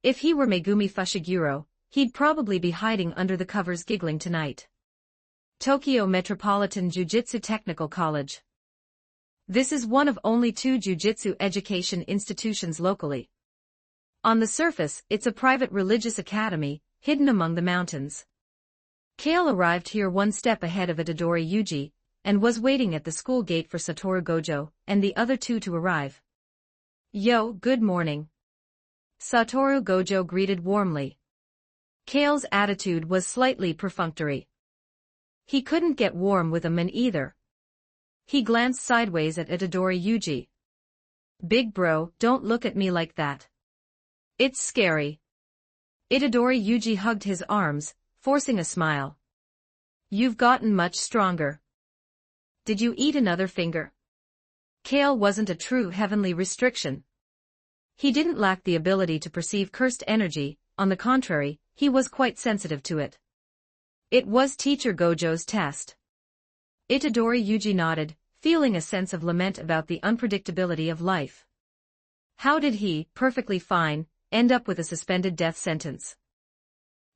If he were Megumi Fushiguro, he'd probably be hiding under the covers giggling tonight. Tokyo Metropolitan Jiu-Jitsu Technical College. This is one of only 2 jiu-jitsu education institutions locally. On the surface, it's a private religious academy, hidden among the mountains. Kale arrived here one step ahead of Itadori Yuji, and was waiting at the school gate for Satoru Gojo and the other two to arrive. Yo, good morning. Satoru Gojo greeted warmly. Kale's attitude was slightly perfunctory. He couldn't get warm with a man either. He glanced sideways at Itadori Yuji. Big bro, don't look at me like that. It's scary. Itadori Yuji hugged his arms, forcing a smile. You've gotten much stronger. Did you eat another finger? Kale wasn't a true heavenly restriction. He didn't lack the ability to perceive cursed energy, on the contrary, he was quite sensitive to it. It was Teacher Gojo's test. Itadori Yuji nodded, feeling a sense of lament about the unpredictability of life. How did he, perfectly fine, end up with a suspended death sentence?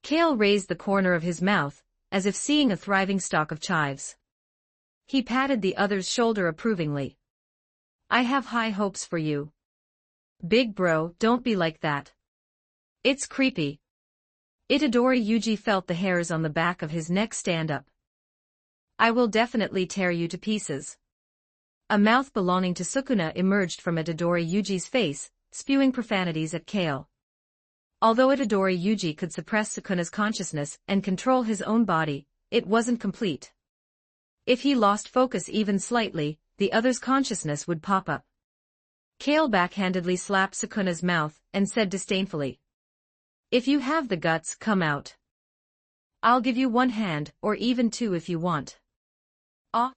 Kale raised the corner of his mouth, as if seeing a thriving stock of chives. He patted the other's shoulder approvingly. I have high hopes for you. Big bro, don't be like that. It's creepy. Itadori Yuji felt the hairs on the back of his neck stand up. I will definitely tear you to pieces. A mouth belonging to Sukuna emerged from Itadori Yuji's face, spewing profanities at Kale. Although Itadori Yuji could suppress Sukuna's consciousness and control his own body, it wasn't complete. If he lost focus even slightly, the other's consciousness would pop up. Kale backhandedly slapped Sukuna's mouth and said disdainfully. If you have the guts, come out. I'll give you one hand, or even two if you want. Ah!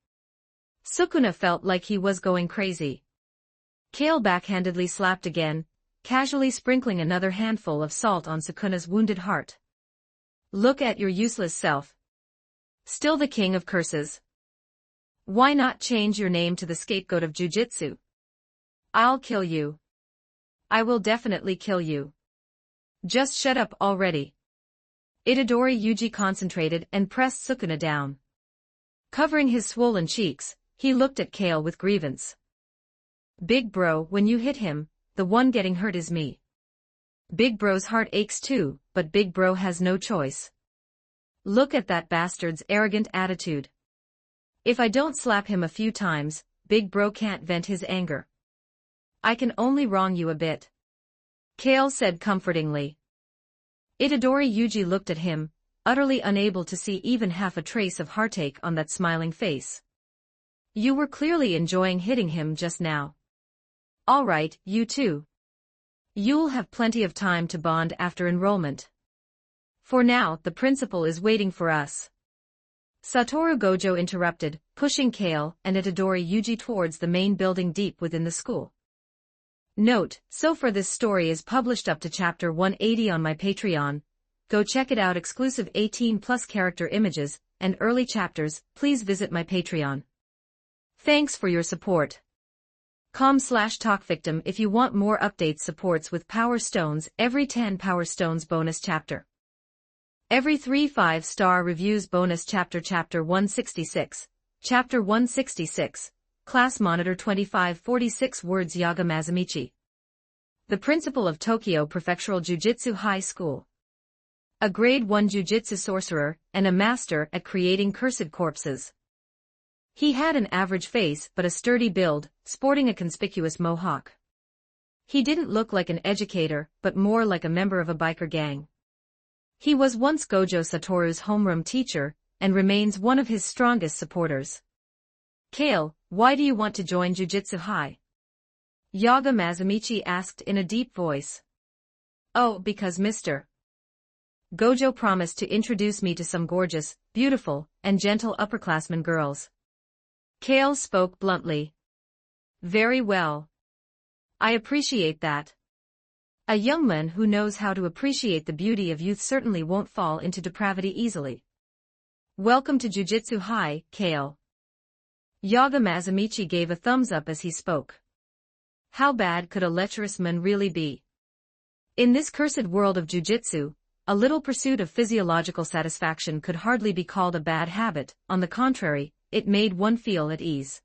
Sukuna felt like he was going crazy. Kale backhandedly slapped again, casually sprinkling another handful of salt on Sukuna's wounded heart. Look at your useless self. Still the king of curses. Why not change your name to the scapegoat of jujitsu? I'll kill you. I will definitely kill you. Just shut up already. Itadori Yuji concentrated and pressed Sukuna down. Covering his swollen cheeks, he looked at Kale with grievance. Big bro, when you hit him, the one getting hurt is me. Big bro's heart aches too, but Big bro has no choice. Look at that bastard's arrogant attitude. If I don't slap him a few times, Big bro can't vent his anger. I can only wrong you a bit. Kale said comfortingly. Itadori Yuji looked at him, utterly unable to see even half a trace of heartache on that smiling face. You were clearly enjoying hitting him just now. All right, you too. You'll have plenty of time to bond after enrollment. For now, the principal is waiting for us. Satoru Gojo interrupted, pushing Kale and Itadori Yuji towards the main building deep within the school. Note, so far this story is published up to chapter 180 on my Patreon. Go check it out. Exclusive 18+ character images and early chapters. Please visit my Patreon. Thanks for your support. com/talkvictim if you want more updates. Supports with Power Stones. Every 10 Power Stones bonus chapter. Every 3 5-star reviews bonus chapter. Chapter 166. Chapter 166. Class Monitor 2546 words. Yaga Mazamichi, the principal of Tokyo Prefectural Jiu-Jitsu High School. A Grade 1 Jiu-Jitsu sorcerer, and a master at creating cursed corpses. He had an average face but a sturdy build, sporting a conspicuous mohawk. He didn't look like an educator, but more like a member of a biker gang. He was once Gojo Satoru's homeroom teacher, and remains one of his strongest supporters. Kale, why do you want to join Jiu-Jitsu High? Yaga Mazamichi asked in a deep voice. Oh, because Mr. Gojo promised to introduce me to some gorgeous, beautiful, and gentle upperclassmen girls. Kale spoke bluntly. Very well. I appreciate that. A young man who knows how to appreciate the beauty of youth certainly won't fall into depravity easily. Welcome to Jiu-Jitsu High, Kale. Yaga Mazamichi gave a thumbs up as he spoke. How bad could a lecherous man really be? In this cursed world of jiu-jitsu, a little pursuit of physiological satisfaction could hardly be called a bad habit. On the contrary, it made one feel at ease.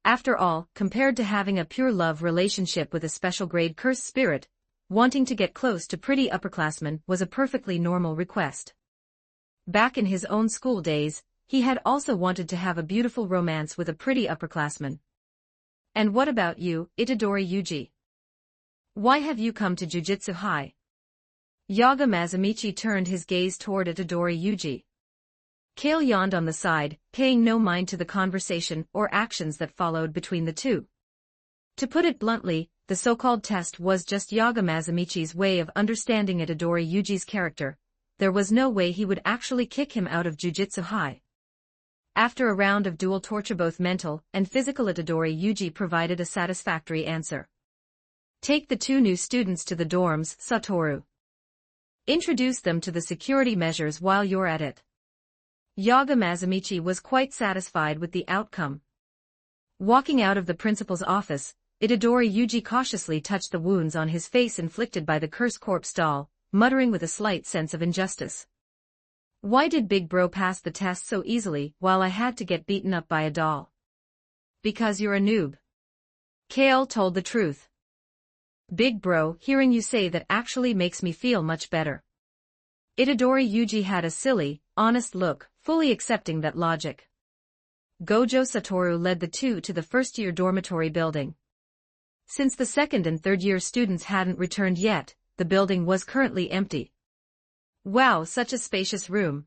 After all, compared to having a pure love relationship with a special grade cursed spirit, wanting to get close to pretty upperclassmen was a perfectly normal request. Back in his own school days, he had also wanted to have a beautiful romance with a pretty upperclassman. And what about you, Itadori Yuji? Why have you come to Jujutsu High? Yaga Mazamichi turned his gaze toward Itadori Yuji. Kale yawned on the side, paying no mind to the conversation or actions that followed between the two. To put it bluntly, the so-called test was just Yaga Mazamichi's way of understanding Itadori Yuji's character. There was no way he would actually kick him out of Jujutsu High. After a round of dual torture, both mental and physical, Itadori Yuji provided a satisfactory answer. Take the two new students to the dorms, Satoru. Introduce them to the security measures while you're at it. Yaga Mazamichi was quite satisfied with the outcome. Walking out of the principal's office, Itadori Yuji cautiously touched the wounds on his face inflicted by the cursed corpse doll, muttering with a slight sense of injustice. Why did Big Bro pass the test so easily while I had to get beaten up by a doll? Because you're a noob. Kale told the truth. Big Bro, hearing you say that actually makes me feel much better. Itadori Yuji had a silly, honest look, fully accepting that logic. Gojo Satoru led the two to the first-year dormitory building. Since the second and third-year students hadn't returned yet, the building was currently empty. Wow, such a spacious room.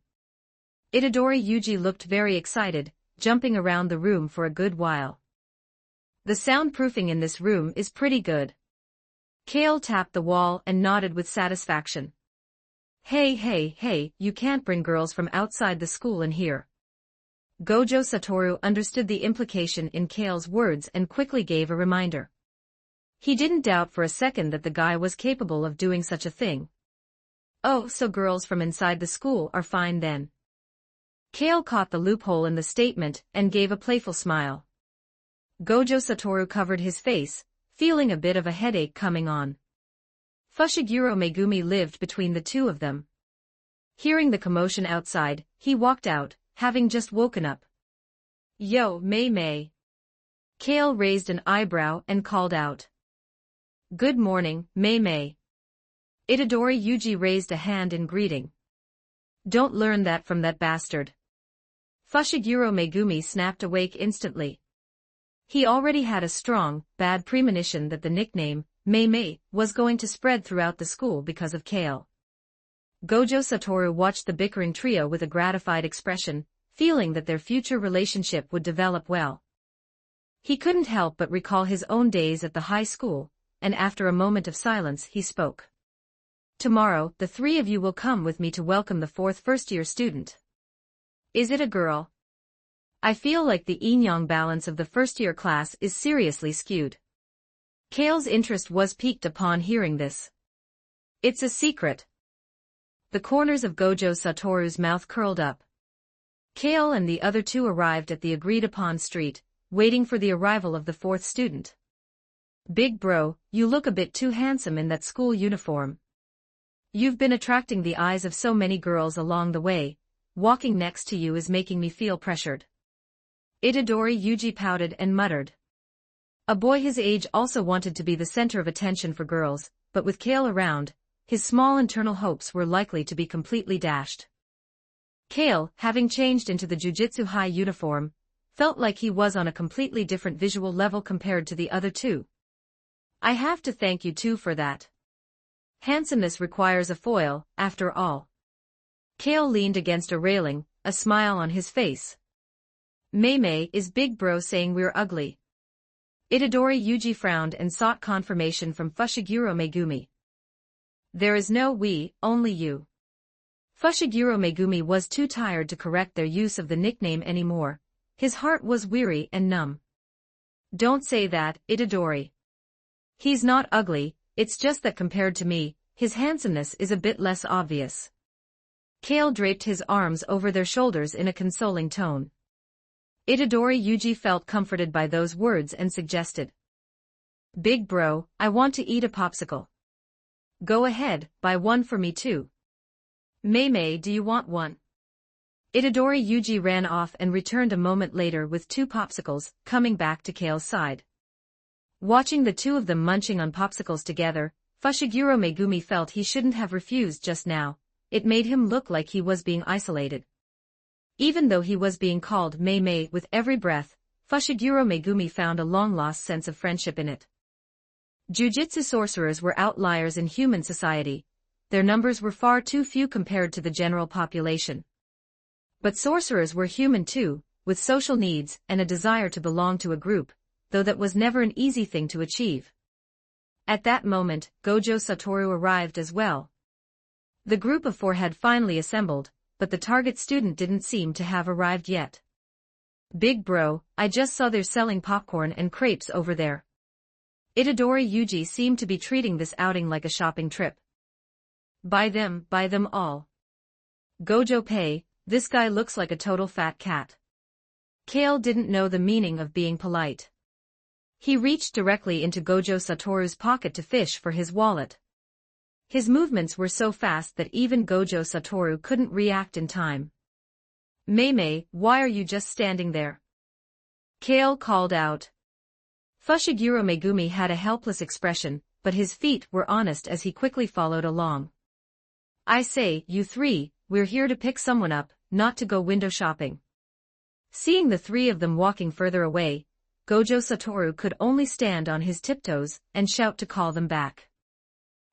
Itadori Yuji looked very excited, jumping around the room for a good while. The soundproofing in this room is pretty good. Kale tapped the wall and nodded with satisfaction. Hey, you can't bring girls from outside the school in here. Gojo Satoru understood the implication in Kale's words and quickly gave a reminder. He didn't doubt for a second that the guy was capable of doing such a thing. Oh, so girls from inside the school are fine then. Kale caught the loophole in the statement and gave a playful smile. Gojo Satoru covered his face, feeling a bit of a headache coming on. Fushiguro Megumi lived between the two of them. Hearing the commotion outside, he walked out, having just woken up. Yo, Mei. Kale raised an eyebrow and called out. Good morning, Mei. Itadori Yuji raised a hand in greeting. Don't learn that from that bastard. Fushiguro Megumi snapped awake instantly. He already had a strong, bad premonition that the nickname, Mei, was going to spread throughout the school because of Kale. Gojo Satoru watched the bickering trio with a gratified expression, feeling that their future relationship would develop well. He couldn't help but recall his own days at the high school, and after a moment of silence he spoke. Tomorrow, the three of you will come with me to welcome the fourth first-year student. Is it a girl? I feel like the yin-yang balance of the first-year class is seriously skewed. Kale's interest was piqued upon hearing this. It's a secret. The corners of Gojo Satoru's mouth curled up. Kale and the other two arrived at the agreed-upon street, waiting for the arrival of the fourth student. Big Bro, you look a bit too handsome in that school uniform. You've been attracting the eyes of so many girls along the way. Walking next to you is making me feel pressured. Itadori Yuji pouted and muttered. A boy his age also wanted to be the center of attention for girls, but with Kale around, his small internal hopes were likely to be completely dashed. Kale, having changed into the Jujutsu High uniform, felt like he was on a completely different visual level compared to the other two. I have to thank you two for that. Handsomeness requires a foil, after all. Kale leaned against a railing, a smile on his face. Mei, is Big Bro saying we're ugly? Itadori Yuji frowned and sought confirmation from Fushiguro Megumi. There is no we, only you. Fushiguro Megumi was too tired to correct their use of the nickname anymore. His heart was weary and numb. Don't say that, Itadori. He's not ugly, it's just that compared to me, his handsomeness is a bit less obvious. Kale draped his arms over their shoulders in a consoling tone. Itadori Yuji felt comforted by those words and suggested. Big Bro, I want to eat a popsicle. Go ahead, buy one for me too. Mei, do you want one? Itadori Yuji ran off and returned a moment later with 2 popsicles, coming back to Kale's side. Watching the two of them munching on popsicles together, Fushiguro Megumi felt he shouldn't have refused just now, it made him look like he was being isolated. Even though he was being called Mei with every breath, Fushiguro Megumi found a long-lost sense of friendship in it. Jujutsu sorcerers were outliers in human society. Their numbers were far too few compared to the general population. But sorcerers were human too, with social needs and a desire to belong to a group, though that was never an easy thing to achieve. At that moment, Gojo Satoru arrived as well. The group of 4 had finally assembled, but the target student didn't seem to have arrived yet. "Big bro, I just saw they're selling popcorn and crepes over there." Itadori Yuji seemed to be treating this outing like a shopping trip. Buy them all." "Gojo pay, this guy looks like a total fat cat." Kale didn't know the meaning of being polite. He reached directly into Gojo Satoru's pocket to fish for his wallet. His movements were so fast that even Gojo Satoru couldn't react in time. "Mei, why are you just standing there?" Kale called out. Fushiguro Megumi had a helpless expression, but his feet were honest as he quickly followed along. "I say, you 3, we're here to pick someone up, not to go window shopping." Seeing the 3 of them walking further away, Gojo Satoru could only stand on his tiptoes and shout to call them back.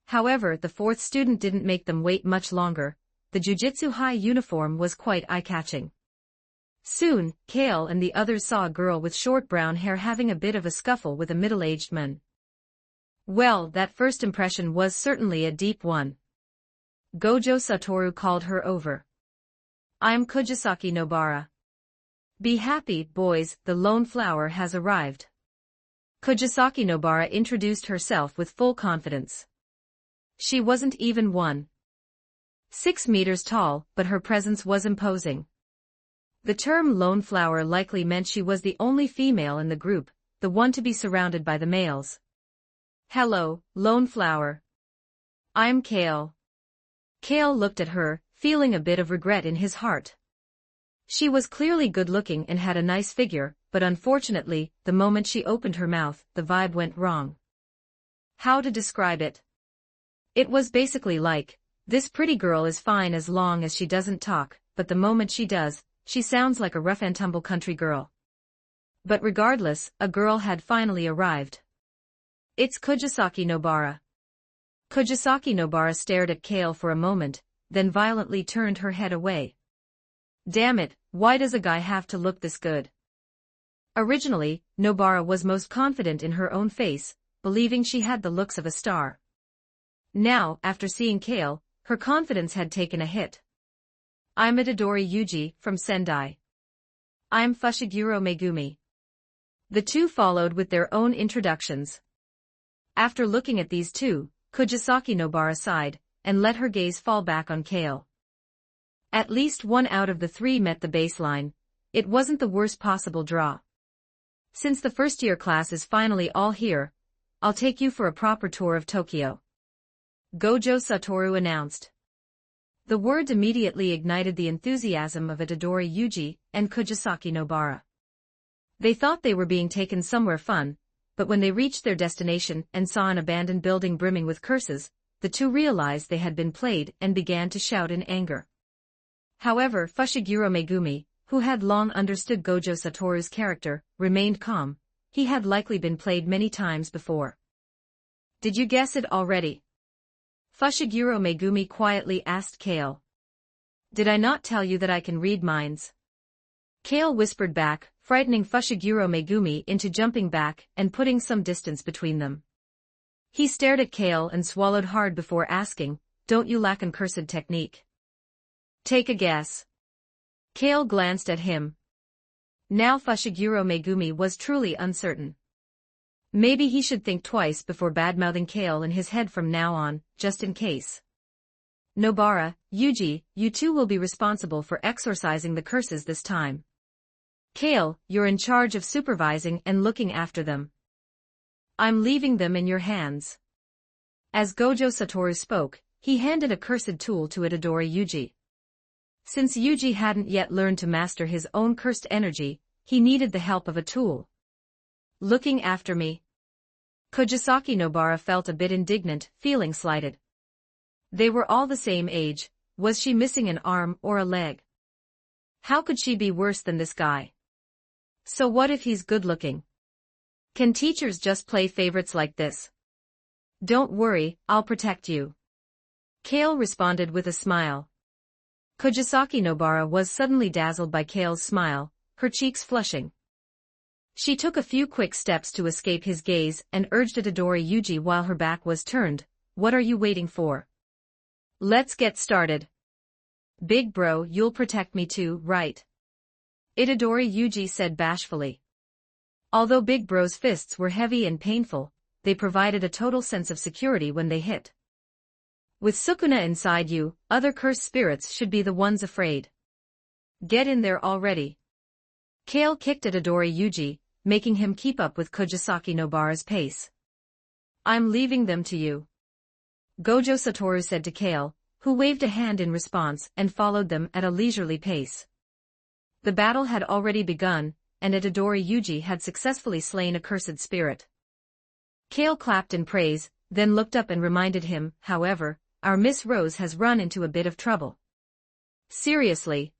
However, the 4th student didn't make them wait much longer. The Jujutsu High uniform was quite eye-catching. Soon, Kale and the others saw a girl with short brown hair having a bit of a scuffle with a middle-aged man. Well, that first impression was certainly a deep one. Gojo Satoru called her over. "I'm Kujisaki Nobara. Be happy, boys, the lone flower has arrived." Kujisaki Nobara introduced herself with full confidence. She wasn't even 1.6 meters tall, but her presence was imposing. The term lone flower likely meant she was the only female in the group, the one to be surrounded by the males. "Hello, lone flower. I'm Kale." Kale looked at her, feeling a bit of regret in his heart. She was clearly good-looking and had a nice figure, but unfortunately, the moment she opened her mouth, the vibe went wrong. How to describe it? It was basically like, this pretty girl is fine as long as she doesn't talk, but the moment she does, she sounds like a rough-and-tumble country girl. But regardless, a girl had finally arrived. "It's Kujisaki Nobara." Kujisaki Nobara stared at Kale for a moment, then violently turned her head away. Damn it, why does a guy have to look this good? Originally, Nobara was most confident in her own face, believing she had the looks of a star. Now, after seeing Kale, her confidence had taken a hit. "I'm Itadori Yuji, from Sendai. I'm Fushiguro Megumi." The 2 followed with their own introductions. After looking at these 2, Kujisaki Nobara sighed, and let her gaze fall back on Kale. At least 1 out of the 3 met the baseline. It wasn't the worst possible draw. "Since the first-year class is finally all here, I'll take you for a proper tour of Tokyo," Gojo Satoru announced. The words immediately ignited the enthusiasm of Itadori Yuji and Kujisaki Nobara. They thought they were being taken somewhere fun, but when they reached their destination and saw an abandoned building brimming with curses, the 2 realized they had been played and began to shout in anger. However, Fushiguro Megumi, who had long understood Gojo Satoru's character, remained calm. He had likely been played many times before. "Did you guess it already?" Fushiguro Megumi quietly asked Kale. "Did I not tell you that I can read minds?" Kale whispered back, frightening Fushiguro Megumi into jumping back and putting some distance between them. He stared at Kale and swallowed hard before asking, "Don't you lack cursed technique?" "Take a guess." Kale glanced at him. Now Fushiguro Megumi was truly uncertain. Maybe he should think twice before badmouthing Kale in his head from now on, just in case. "Nobara, Yuji, you 2 will be responsible for exorcising the curses this time. Kale, you're in charge of supervising and looking after them. I'm leaving them in your hands." As Gojo Satoru spoke, he handed a cursed tool to Itadori Yuji. Since Yuji hadn't yet learned to master his own cursed energy, he needed the help of a tool. "Looking after me?" Kujisaki Nobara felt a bit indignant, feeling slighted. They were all the same age, Was she missing an arm or a leg? How could she be worse than this guy? So what if he's good-looking? Can teachers just play favorites like this? Don't worry, I'll protect you. Kale responded with a smile. Kojisaki Nobara was suddenly dazzled by Kale's smile, her cheeks flushing. She took a few quick steps to escape his gaze and urged Itadori Yuji while her back was turned, "What are you waiting for? Let's get started. Big bro, you'll protect me too, right?" Itadori Yuji said bashfully. Although Big Bro's fists were heavy and painful, they provided a total sense of security when they hit. With Sukuna inside you, other cursed spirits should be the ones afraid. Get in there already. Kale kicked at Itadori Yuji, making him keep up with Kojisaki Nobara's pace. "I'm leaving them to you," Gojo Satoru said to Kale, who waved a hand in response and followed them at a leisurely pace. The battle had already begun, and Itadori Yuji had successfully slain a cursed spirit. Kale clapped in praise, then looked up and reminded him, "However, our Miss Rose has run into a bit of trouble." "Seriously?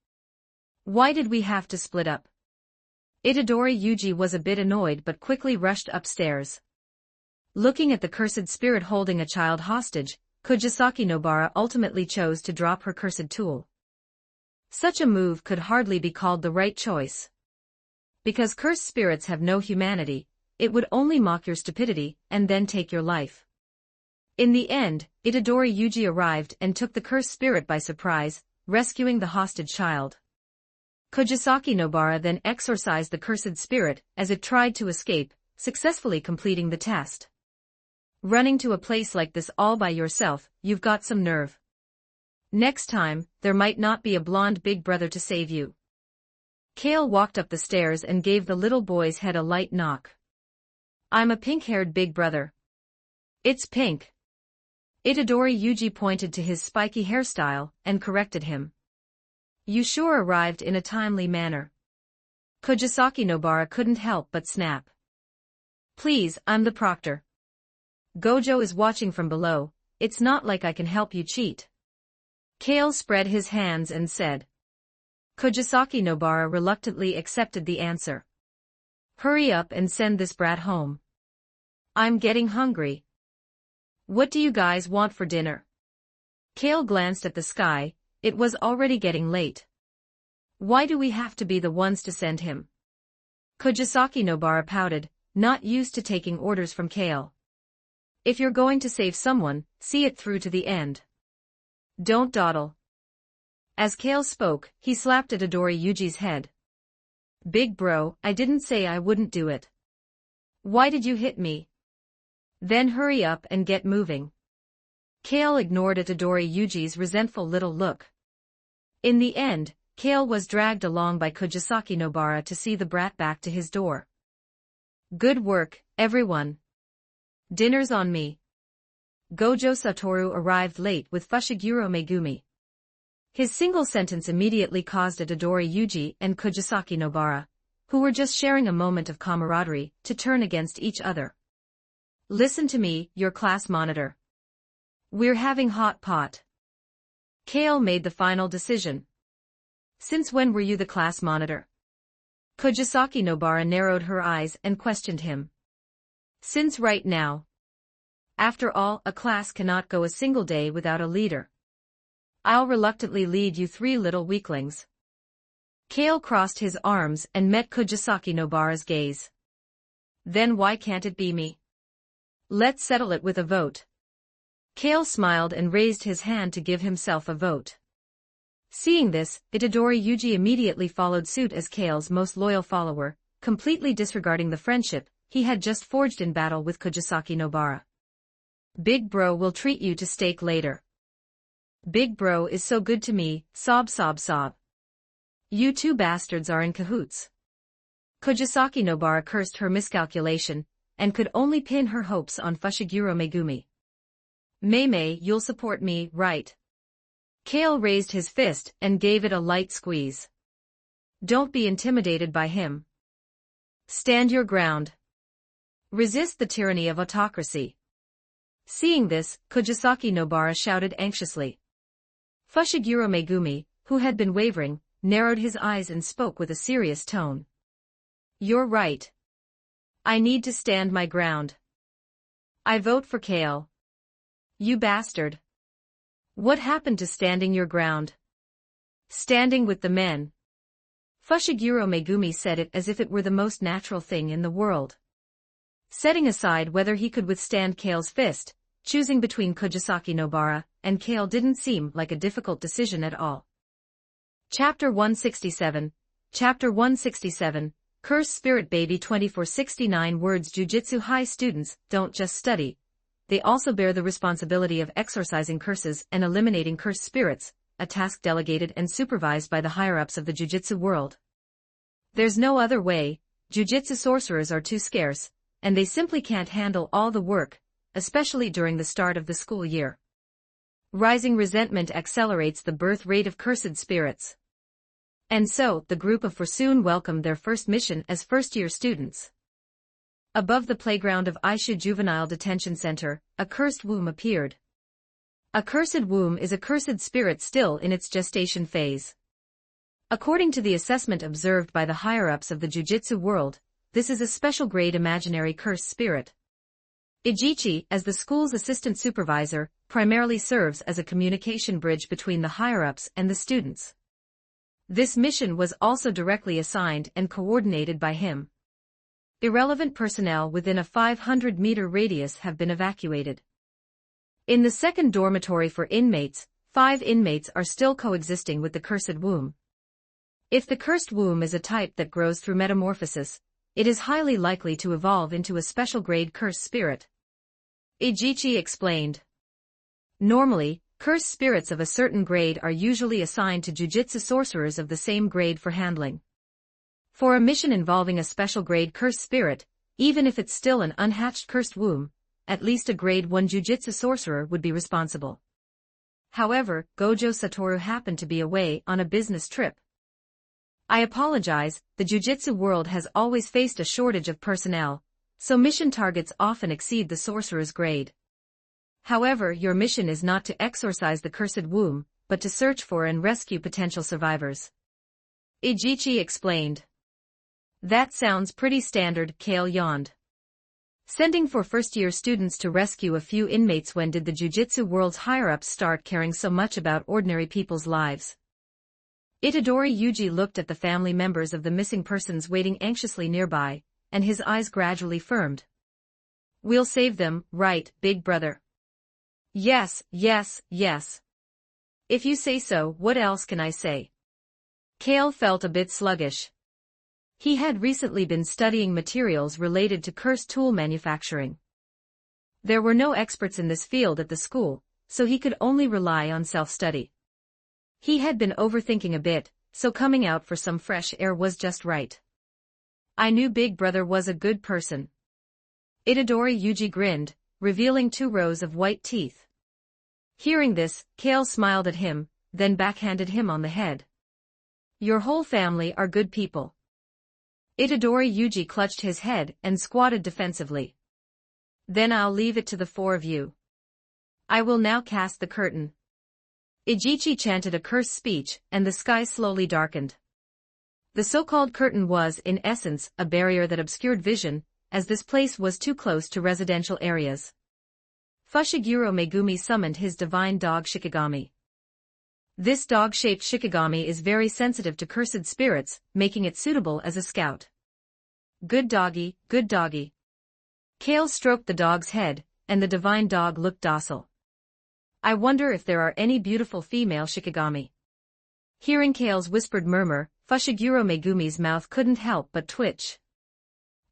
Why did we have to split up?" Itadori Yuji was a bit annoyed but quickly rushed upstairs. Looking at the cursed spirit holding a child hostage, Kojisaki Nobara ultimately chose to drop her cursed tool. Such a move could hardly be called the right choice. Because cursed spirits have no humanity, it would only mock your stupidity and then take your life. In the end, Itadori Yuji arrived and took the cursed spirit by surprise, rescuing the hostage child. Kojisaki Nobara then exorcised the cursed spirit as it tried to escape, successfully completing the test. Running to a place like this all by yourself, you've got some nerve. Next time, there might not be a blonde big brother to save you. Kale walked up the stairs and gave the little boy's head a light knock. "I'm a pink-haired big brother." "It's pink." Itadori Yuji pointed to his spiky hairstyle and corrected him. "You sure arrived in a timely manner." Kojisaki Nobara couldn't help but snap. "Please, I'm the proctor. Gojo is watching from below, it's not like I can help you cheat." Kale spread his hands and said. Kojisaki Nobara reluctantly accepted the answer. "Hurry up and send this brat home. I'm getting hungry." "What do you guys want for dinner?" Kale glanced at the sky, it was already getting late. "Why do we have to be the ones to send him?" Kojisaki Nobara pouted, not used to taking orders from Kale. "If you're going to save someone, see it through to the end. Don't dawdle." As Kale spoke, he slapped at Itadori Yuji's head. "Big bro, I didn't say I wouldn't do it. Why did you hit me? Then hurry up and get moving." Kale ignored Itadori Yuji's resentful little look. In the end, Kale was dragged along by Kojisaki Nobara to see the brat back to his door. "Good work, everyone. Dinner's on me." Gojo Satoru arrived late with Fushiguro Megumi. His single sentence immediately caused Itadori Yuji and Kojisaki Nobara, who were just sharing a moment of camaraderie, to turn against each other. "Listen to me, your class monitor. We're having hot pot." Kale made the final decision. "Since when were you the class monitor?" Kojisaki Nobara narrowed her eyes and questioned him. "Since right now. After all, a class cannot go a single day without a leader. I'll reluctantly lead you three little weaklings." Kale crossed his arms and met Kojisaki Nobara's gaze. "Then why can't it be me? Let's settle it with a vote." Kale smiled and raised his hand to give himself a vote. Seeing this, Itadori Yuji immediately followed suit as Kale's most loyal follower, completely disregarding the friendship he had just forged in battle with Kojisaki Nobara. "Big bro will treat you to steak later. Big bro is so good to me, sob sob sob. You two bastards are in cahoots." Kojisaki Nobara cursed her miscalculation, and could only pin her hopes on Fushiguro Megumi. "Mei, you'll support me, right?" Kale raised his fist and gave it a light squeeze. "Don't be intimidated by him. Stand your ground. Resist the tyranny of autocracy." Seeing this, Kojisaki Nobara shouted anxiously. Fushiguro Megumi, who had been wavering, narrowed his eyes and spoke with a serious tone. You're right. I need to stand my ground. I vote for Kale. You bastard. What happened to standing your ground? Standing with the men. Fushiguro Megumi said it as if it were the most natural thing in the world. Setting aside whether he could withstand Kale's fist, choosing between Kojisaki Nobara and Kale didn't seem like a difficult decision at all. Chapter 167, Chapter 167, Curse Spirit Baby 2469 words Jujutsu High students don't just study. They also bear the responsibility of exorcising curses and eliminating cursed spirits, a task delegated and supervised by the higher-ups of the Jujutsu world. There's no other way, Jujutsu sorcerers are too scarce, and they simply can't handle all the work, especially during the start of the school year. Rising resentment accelerates the birth rate of cursed spirits. And so, the group of four soon welcomed their first mission as first-year students. Above the playground of Aishu Juvenile Detention Center, a cursed womb appeared. A cursed womb is a cursed spirit still in its gestation phase. According to the assessment observed by the higher-ups of the Jujutsu world, this is a special grade imaginary cursed spirit. Ijichi, as the school's assistant supervisor, primarily serves as a communication bridge between the higher-ups and the students. This mission was also directly assigned and coordinated by him. Irrelevant personnel within a 500-meter radius have been evacuated. In the second dormitory for inmates, 5 inmates are still coexisting with the cursed womb. If the cursed womb is a type that grows through metamorphosis, it is highly likely to evolve into a special grade cursed spirit. Ijichi explained. Normally, cursed spirits of a certain grade are usually assigned to jujutsu sorcerers of the same grade for handling. For a mission involving a special grade cursed spirit, even if it's still an unhatched cursed womb, at least a grade 1 jujutsu sorcerer would be responsible. However, Gojo Satoru happened to be away on a business trip. I apologize, the jujutsu world has always faced a shortage of personnel, so mission targets often exceed the sorcerer's grade. However, your mission is not to exorcise the cursed womb, but to search for and rescue potential survivors. Ijichi explained. That sounds pretty standard, Kale yawned. Sending for first-year students to rescue a few inmates. When did the jujutsu world's higher-ups start caring so much about ordinary people's lives? Itadori Yuji looked at the family members of the missing persons waiting anxiously nearby, and his eyes gradually firmed. We'll save them, right, big brother? Yes, yes, yes. If you say so, what else can I say? Kale felt a bit sluggish. He had recently been studying materials related to cursed tool manufacturing. There were no experts in this field at the school, so he could only rely on self-study. He had been overthinking a bit, so coming out for some fresh air was just right. I knew Big Brother was a good person. Itadori Yuji grinned, revealing 2 rows of white teeth. Hearing this, Kale smiled at him, then backhanded him on the head. Your whole family are good people. Itadori Yuji clutched his head and squatted defensively. Then I'll leave it to the 4 of you. I will now cast the curtain. Ijichi chanted a cursed speech, and the sky slowly darkened. The so-called curtain was, in essence, a barrier that obscured vision, as this place was too close to residential areas. Fushiguro Megumi summoned his divine dog Shikigami. This dog-shaped Shikigami is very sensitive to cursed spirits, making it suitable as a scout. Good doggy, good doggy. Kale stroked the dog's head, and the divine dog looked docile. I wonder if there are any beautiful female Shikigami. Hearing Kale's whispered murmur, Fushiguro Megumi's mouth couldn't help but twitch.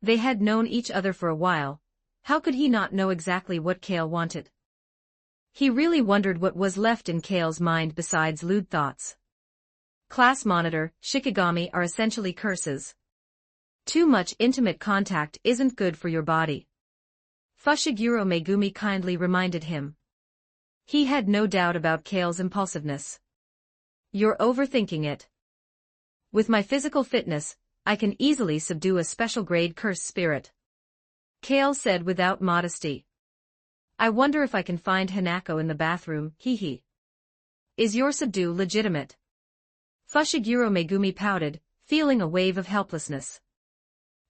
They had known each other for a while. How could he not know exactly what Kale wanted? He really wondered what was left in Kale's mind besides lewd thoughts. Class monitor, Shikigami are essentially curses. Too much intimate contact isn't good for your body. Fushiguro Megumi kindly reminded him. He had no doubt about Kale's impulsiveness. You're overthinking it. With my physical fitness, I can easily subdue a special grade cursed spirit. Kale said without modesty. I wonder if I can find Hanako in the bathroom, hee hee. Is your subdue legitimate? Fushiguro Megumi pouted, feeling a wave of helplessness.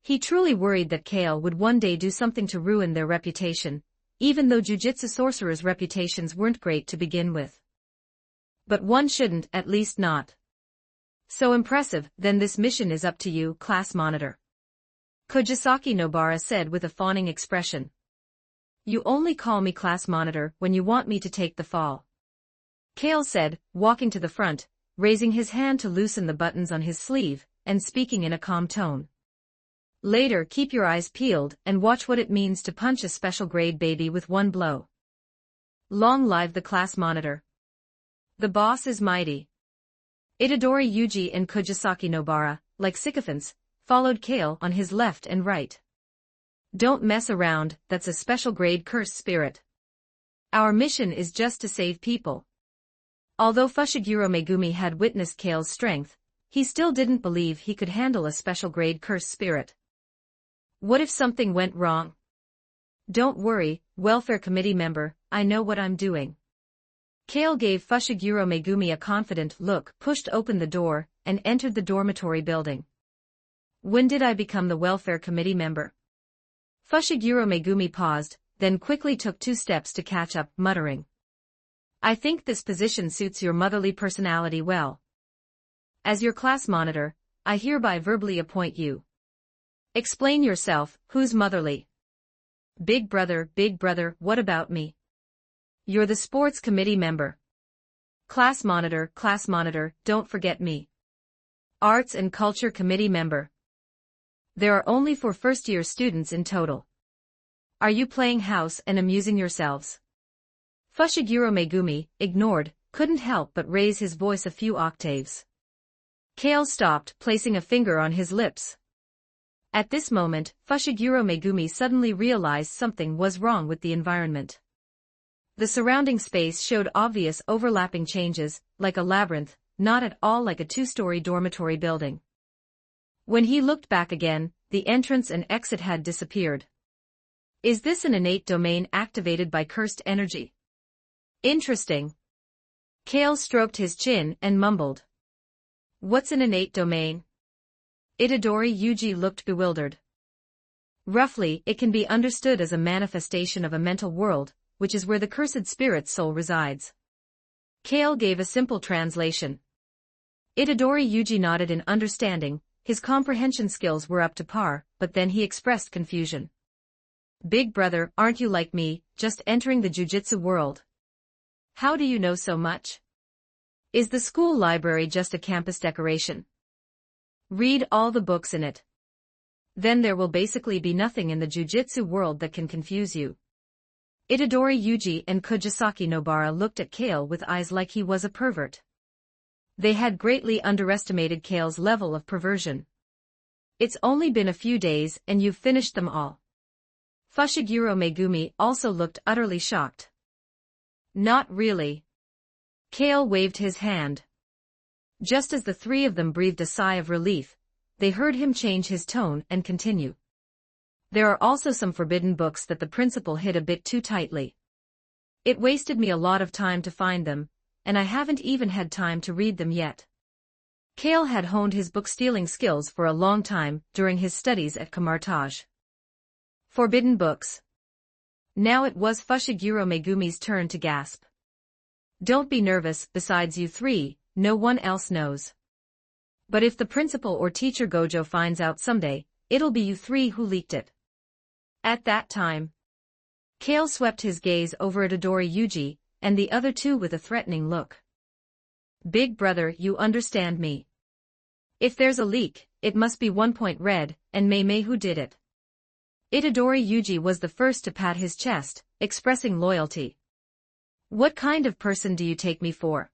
He truly worried that Kale would one day do something to ruin their reputation, even though jujitsu sorcerers' reputations weren't great to begin with. But one shouldn't, at least not. So impressive, then this mission is up to you, class monitor. Kojisaki Nobara said with a fawning expression. You only call me class monitor when you want me to take the fall. Kale said, walking to the front, raising his hand to loosen the buttons on his sleeve, and speaking in a calm tone. Later, keep your eyes peeled and watch what it means to punch a special grade baby with one blow. Long live the class monitor. The boss is mighty. Itadori Yuji and Kojisaki Nobara, like sycophants, followed Kale on his left and right. Don't mess around, that's a special grade curse spirit. Our mission is just to save people. Although Fushiguro Megumi had witnessed Kale's strength, he still didn't believe he could handle a special grade curse spirit. What if something went wrong? Don't worry, welfare committee member, I know what I'm doing. Kale gave Fushiguro Megumi a confident look, pushed open the door, and entered the dormitory building. When did I become the welfare committee member? Fushiguro Megumi paused, then quickly took 2 steps to catch up, muttering. I think this position suits your motherly personality well. As your class monitor, I hereby verbally appoint you. Explain yourself, who's motherly? Big brother, what about me? You're the sports committee member. Class monitor, don't forget me. Arts and culture committee member. There are only 4 first-year students in total. Are you playing house and amusing yourselves? Fushiguro Megumi, ignored, couldn't help but raise his voice a few octaves. Kale stopped, placing a finger on his lips. At this moment, Fushiguro Megumi suddenly realized something was wrong with the environment. The surrounding space showed obvious overlapping changes, like a labyrinth, not at all like a 2-story dormitory building. When he looked back again, the entrance and exit had disappeared. Is this an innate domain activated by cursed energy? Interesting. Kale stroked his chin and mumbled. What's an innate domain? Itadori Yuji looked bewildered. Roughly, it can be understood as a manifestation of a mental world, which is where the cursed spirit's soul resides. Kale gave a simple translation. Itadori Yuji nodded in understanding, his comprehension skills were up to par, but then he expressed confusion. Big brother, aren't you like me, just entering the jujitsu world? How do you know so much? Is the school library just a campus decoration? Read all the books in it. Then there will basically be nothing in the jujitsu world that can confuse you. Itadori Yuji and Kojisaki Nobara looked at Kale with eyes like he was a pervert. They had greatly underestimated Kale's level of perversion. It's only been a few days and you've finished them all. Fushiguro Megumi also looked utterly shocked. Not really. Kale waved his hand. Just as the 3 of them breathed a sigh of relief, they heard him change his tone and continue. There are also some forbidden books that the principal hid a bit too tightly. It wasted me a lot of time to find them, and I haven't even had time to read them yet. Kale had honed his book-stealing skills for a long time during his studies at Kamartage. Forbidden books. Now it was Fushiguro Megumi's turn to gasp. Don't be nervous, besides you 3, no one else knows. But if the principal or teacher Gojo finds out someday, it'll be you 3 who leaked it. At that time, Kale swept his gaze over Itadori Yuji, and the other 2 with a threatening look. Big brother, you understand me. If there's a leak, it must be 1 Point Red, and Mei who did it. Itadori Yuji was the first to pat his chest, expressing loyalty. What kind of person do you take me for?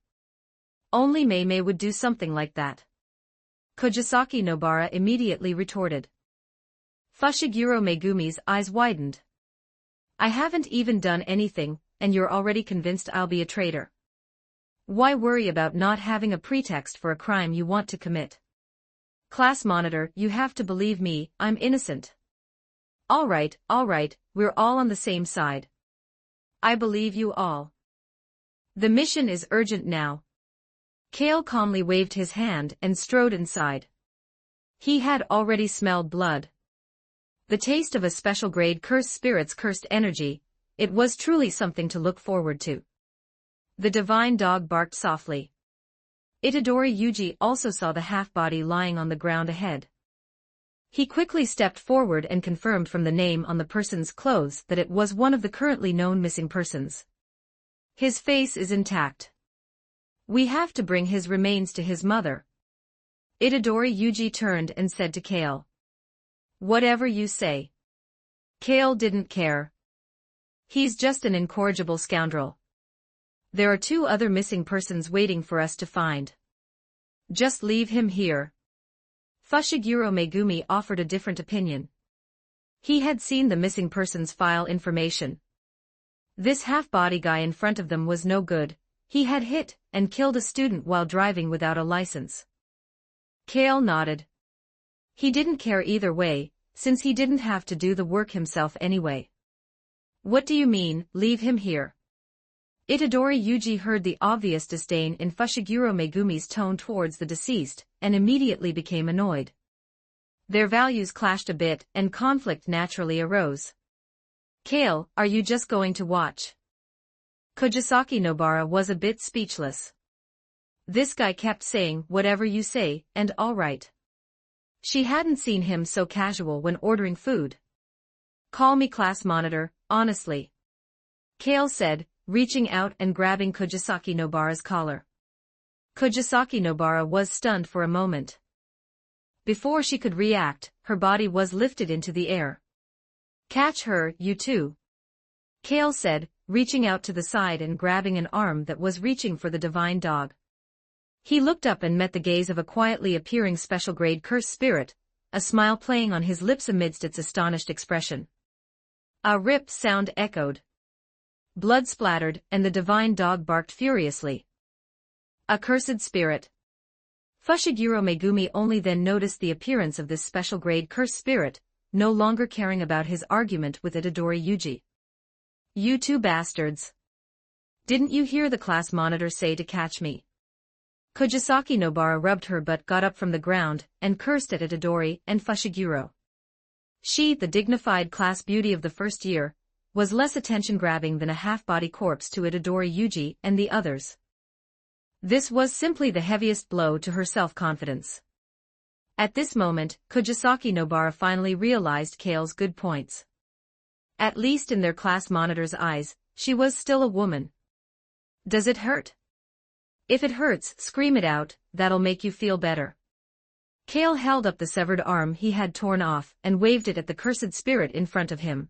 Only Mei would do something like that. Kojisaki Nobara immediately retorted. Fushiguro Megumi's eyes widened. I haven't even done anything, and you're already convinced I'll be a traitor. Why worry about not having a pretext for a crime you want to commit? Class monitor, you have to believe me, I'm innocent. All right, we're all on the same side. I believe you all. The mission is urgent now. Kale calmly waved his hand and strode inside. He had already smelled blood. The taste of a special-grade cursed spirit's cursed energy, it was truly something to look forward to. The divine dog barked softly. Itadori Yuji also saw the half-body lying on the ground ahead. He quickly stepped forward and confirmed from the name on the person's clothes that it was one of the currently known missing persons. His face is intact. We have to bring his remains to his mother. Itadori Yuji turned and said to Kale. Whatever you say. Kale didn't care. He's just an incorrigible scoundrel. There are 2 other missing persons waiting for us to find. Just leave him here. Fushiguro Megumi offered a different opinion. He had seen the missing persons file information. This half-body guy in front of them was no good. He had hit and killed a student while driving without a license. Kale nodded. He didn't care either way, since he didn't have to do the work himself anyway. What do you mean, leave him here? Itadori Yuji heard the obvious disdain in Fushiguro Megumi's tone towards the deceased, and immediately became annoyed. Their values clashed a bit, and conflict naturally arose. Kale, are you just going to watch? Kojisaki Nobara was a bit speechless. This guy kept saying, whatever you say, and all right. She hadn't seen him so casual when ordering food. Call me class monitor, honestly. Kale said, reaching out and grabbing Kojisaki Nobara's collar. Kojisaki Nobara was stunned for a moment. Before she could react, her body was lifted into the air. Catch her, you two. Kale said, reaching out to the side and grabbing an arm that was reaching for the divine dog. He looked up and met the gaze of a quietly appearing special-grade cursed spirit, a smile playing on his lips amidst its astonished expression. A rip sound echoed. Blood splattered, and the divine dog barked furiously. A cursed spirit. Fushiguro Megumi only then noticed the appearance of this special-grade cursed spirit, no longer caring about his argument with Itadori Yuji. You 2 bastards. Didn't you hear the class monitor say to catch me? Kojisaki Nobara rubbed her butt, got up from the ground, and cursed at Itadori and Fushiguro. She, the dignified class beauty of the first year, was less attention-grabbing than a half-body corpse to Itadori Yuji and the others. This was simply the heaviest blow to her self-confidence. At this moment, Kojisaki Nobara finally realized Kale's good points. At least in their class monitor's eyes, she was still a woman. Does it hurt? If it hurts, scream it out, that'll make you feel better. Kale held up the severed arm he had torn off and waved it at the cursed spirit in front of him.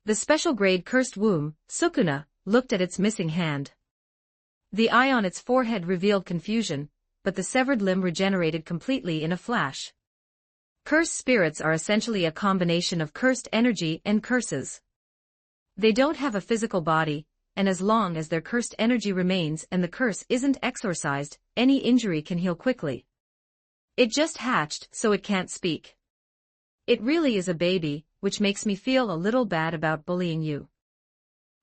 The special-grade cursed womb, Sukuna, looked at its missing hand. The eye on its forehead revealed confusion, but the severed limb regenerated completely in a flash. Cursed spirits are essentially a combination of cursed energy and curses. They don't have a physical body, and as long as their cursed energy remains and the curse isn't exorcised, any injury can heal quickly. It just hatched, so it can't speak. It really is a baby, which makes me feel a little bad about bullying you.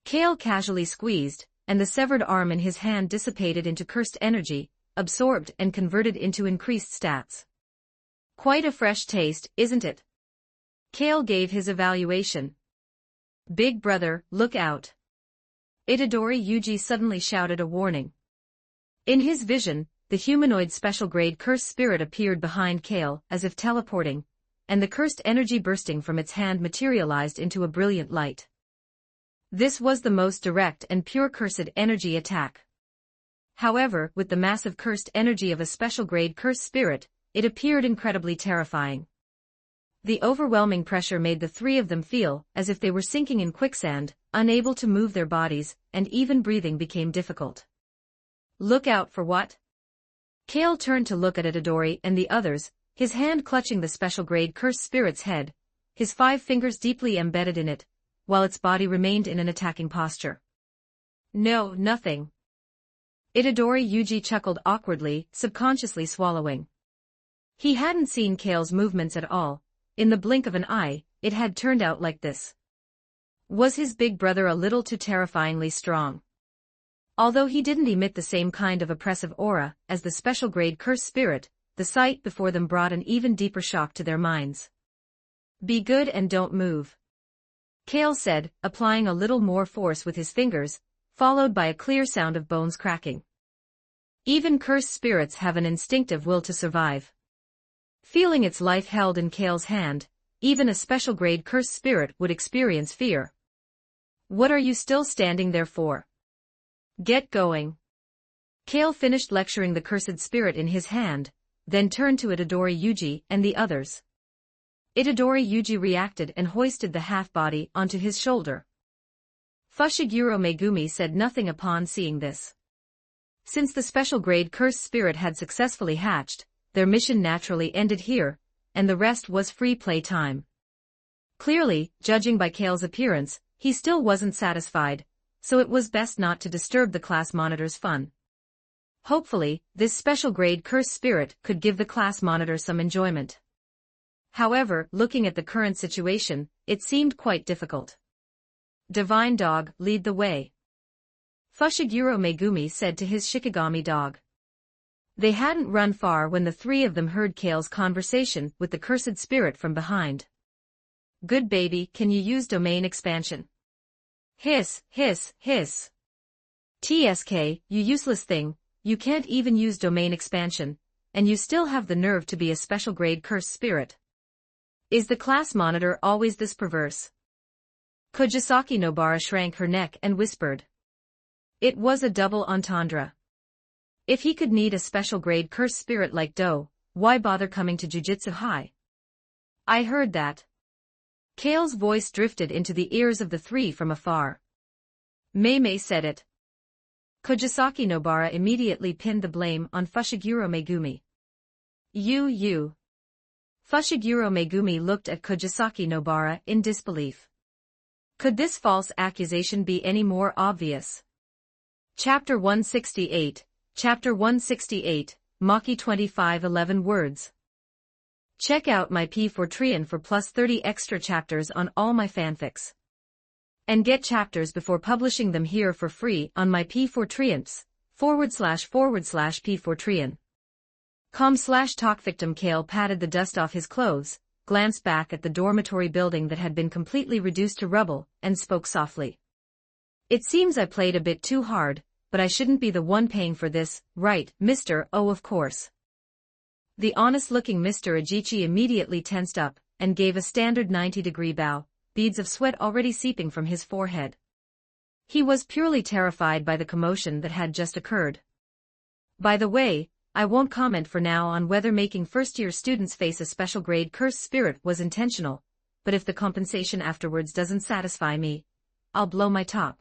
Kale casually squeezed, and the severed arm in his hand dissipated into cursed energy, absorbed and converted into increased stats. Quite a fresh taste, isn't it? Kale gave his evaluation. Big brother, look out. Itadori Yuji suddenly shouted a warning. In his vision, the humanoid special-grade cursed spirit appeared behind Kale, as if teleporting, and the cursed energy bursting from its hand materialized into a brilliant light. This was the most direct and pure cursed energy attack. However, with the massive cursed energy of a special-grade cursed spirit, it appeared incredibly terrifying. The overwhelming pressure made the 3 of them feel as if they were sinking in quicksand, unable to move their bodies, and even breathing became difficult. Look out for what? Kale turned to look at Itadori and the others, his hand clutching the special-grade cursed spirit's head, his 5 fingers deeply embedded in it, while its body remained in an attacking posture. No, nothing. Itadori Yuji chuckled awkwardly, subconsciously swallowing. He hadn't seen Kale's movements at all. In the blink of an eye, it had turned out like this. Was his big brother a little too terrifyingly strong? Although he didn't emit the same kind of oppressive aura as the special-grade cursed spirit, the sight before them brought an even deeper shock to their minds. "Be good and don't move," Kale said, applying a little more force with his fingers, followed by a clear sound of bones cracking. Even cursed spirits have an instinctive will to survive. Feeling its life held in Kale's hand, even a special-grade cursed spirit would experience fear. "What are you still standing there for? Get going." Kale finished lecturing the cursed spirit in his hand, then turned to Itadori Yuji and the others. Itadori Yuji reacted and hoisted the half-body onto his shoulder. Fushiguro Megumi said nothing upon seeing this. Since the special-grade cursed spirit had successfully hatched, their mission naturally ended here, and the rest was free play time. Clearly, judging by Kale's appearance, he still wasn't satisfied, so it was best not to disturb the class monitor's fun. Hopefully, this special-grade cursed spirit could give the class monitor some enjoyment. However, looking at the current situation, it seemed quite difficult. "Divine Dog, lead the way," Fushiguro Megumi said to his Shikigami dog. They hadn't run far when the three of them heard Kale's conversation with the cursed spirit from behind. "Good baby, can you use domain expansion?" "Hiss, hiss, hiss. TSK, you useless thing, you can't even use domain expansion, and you still have the nerve to be a special-grade cursed spirit. Is the class monitor always this perverse?" Kojisaki Nobara shrank her neck and whispered. It was a double entendre. If he could need a special-grade cursed spirit like Do, why bother coming to Jujutsu High? "I heard that." Kale's voice drifted into the ears of the three from afar. "Mei said it." Kojisaki Nobara immediately pinned the blame on Fushiguro Megumi. You. Fushiguro Megumi looked at Kojisaki Nobara in disbelief. Could this false accusation be any more obvious? Chapter 168, Maki 2511 words. Check out my P4Trian for plus 30 extra chapters on all my fanfics. And get chapters before publishing them here for free on my P4Trians, //P4Trian. .com/talkvictim. Kale patted the dust off his clothes, glanced back at the dormitory building that had been completely reduced to rubble, and spoke softly. "It seems I played a bit too hard, but I shouldn't be the one paying for this, right, Mr. Oh, of course." The honest-looking Mr. Ajichi immediately tensed up, and gave a standard 90-degree bow, beads of sweat already seeping from his forehead. He was purely terrified by the commotion that had just occurred. "By the way, I won't comment for now on whether making first-year students face a special-grade cursed spirit was intentional, but if the compensation afterwards doesn't satisfy me, I'll blow my top."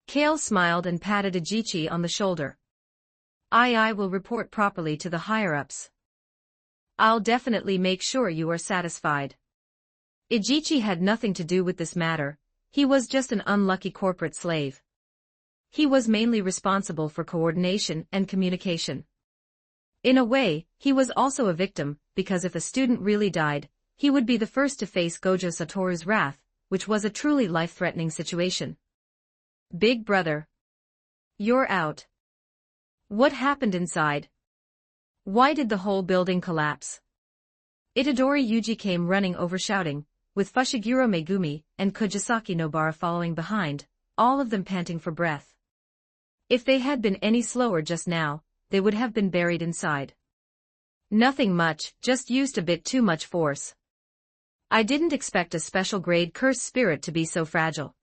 Kale smiled and patted Ajichi on the shoulder. I will report properly to the higher-ups. I'll definitely make sure you are satisfied." Ajichi had nothing to do with this matter, he was just an unlucky corporate slave. He was mainly responsible for coordination and communication. In a way, he was also a victim, because if a student really died, he would be the first to face Gojo Satoru's wrath, which was a truly life-threatening situation. "Big brother. You're out. What happened inside? Why did the whole building collapse?" Itadori Yuji came running over shouting, with Fushiguro Megumi and Kojisaki Nobara following behind, all of them panting for breath. If they had been any slower just now, they would have been buried inside. "Nothing much, just used a bit too much force. I didn't expect a special-grade cursed spirit to be so fragile."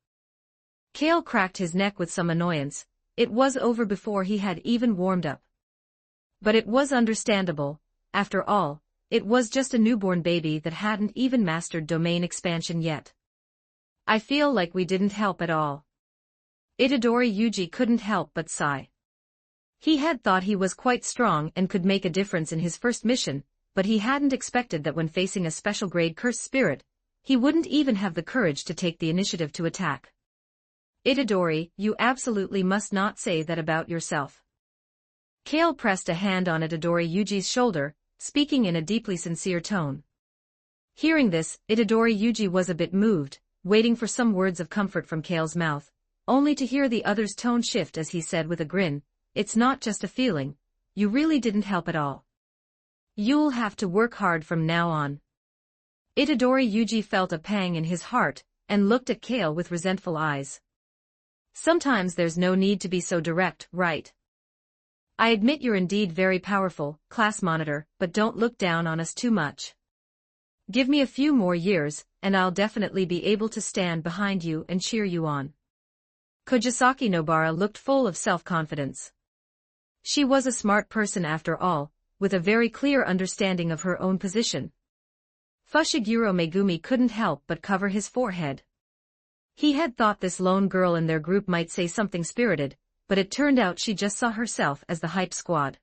Kale cracked his neck with some annoyance, it was over before he had even warmed up. But it was understandable, after all, it was just a newborn baby that hadn't even mastered domain expansion yet. "I feel like we didn't help at all." Itadori Yuji couldn't help but sigh. He had thought he was quite strong and could make a difference in his first mission, but he hadn't expected that when facing a special-grade cursed spirit, he wouldn't even have the courage to take the initiative to attack. "Itadori, you absolutely must not say that about yourself." Kale pressed a hand on Itadori Yuji's shoulder, speaking in a deeply sincere tone. Hearing this, Itadori Yuji was a bit moved, waiting for some words of comfort from Kale's mouth, only to hear the other's tone shift as he said with a grin, "It's not just a feeling. You really didn't help at all. You'll have to work hard from now on." Itadori Yuji felt a pang in his heart, and looked at Kale with resentful eyes. "Sometimes there's no need to be so direct, right? I admit you're indeed very powerful, class monitor, but don't look down on us too much. Give me a few more years, and I'll definitely be able to stand behind you and cheer you on." Kojisaki Nobara looked full of self-confidence. She was a smart person after all, with a very clear understanding of her own position. Fushiguro Megumi couldn't help but cover his forehead. He had thought this lone girl in their group might say something spirited, but it turned out she just saw herself as the hype squad.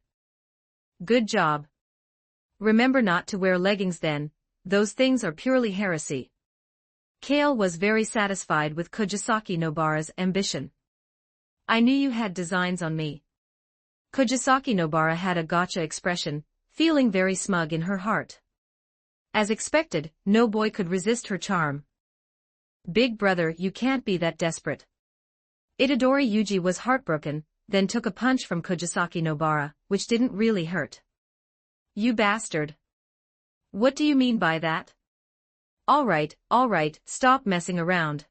"Good job. Remember not to wear leggings then, those things are purely heresy." Kale was very satisfied with Kojisaki Nobara's ambition. "I knew you had designs on me." Kojisaki Nobara had a gotcha expression, feeling very smug in her heart. As expected, no boy could resist her charm. "Big brother, you can't be that desperate." Itadori Yuji was heartbroken, then took a punch from Kojisaki Nobara, which didn't really hurt. "You bastard. What do you mean by that? All right, stop messing around.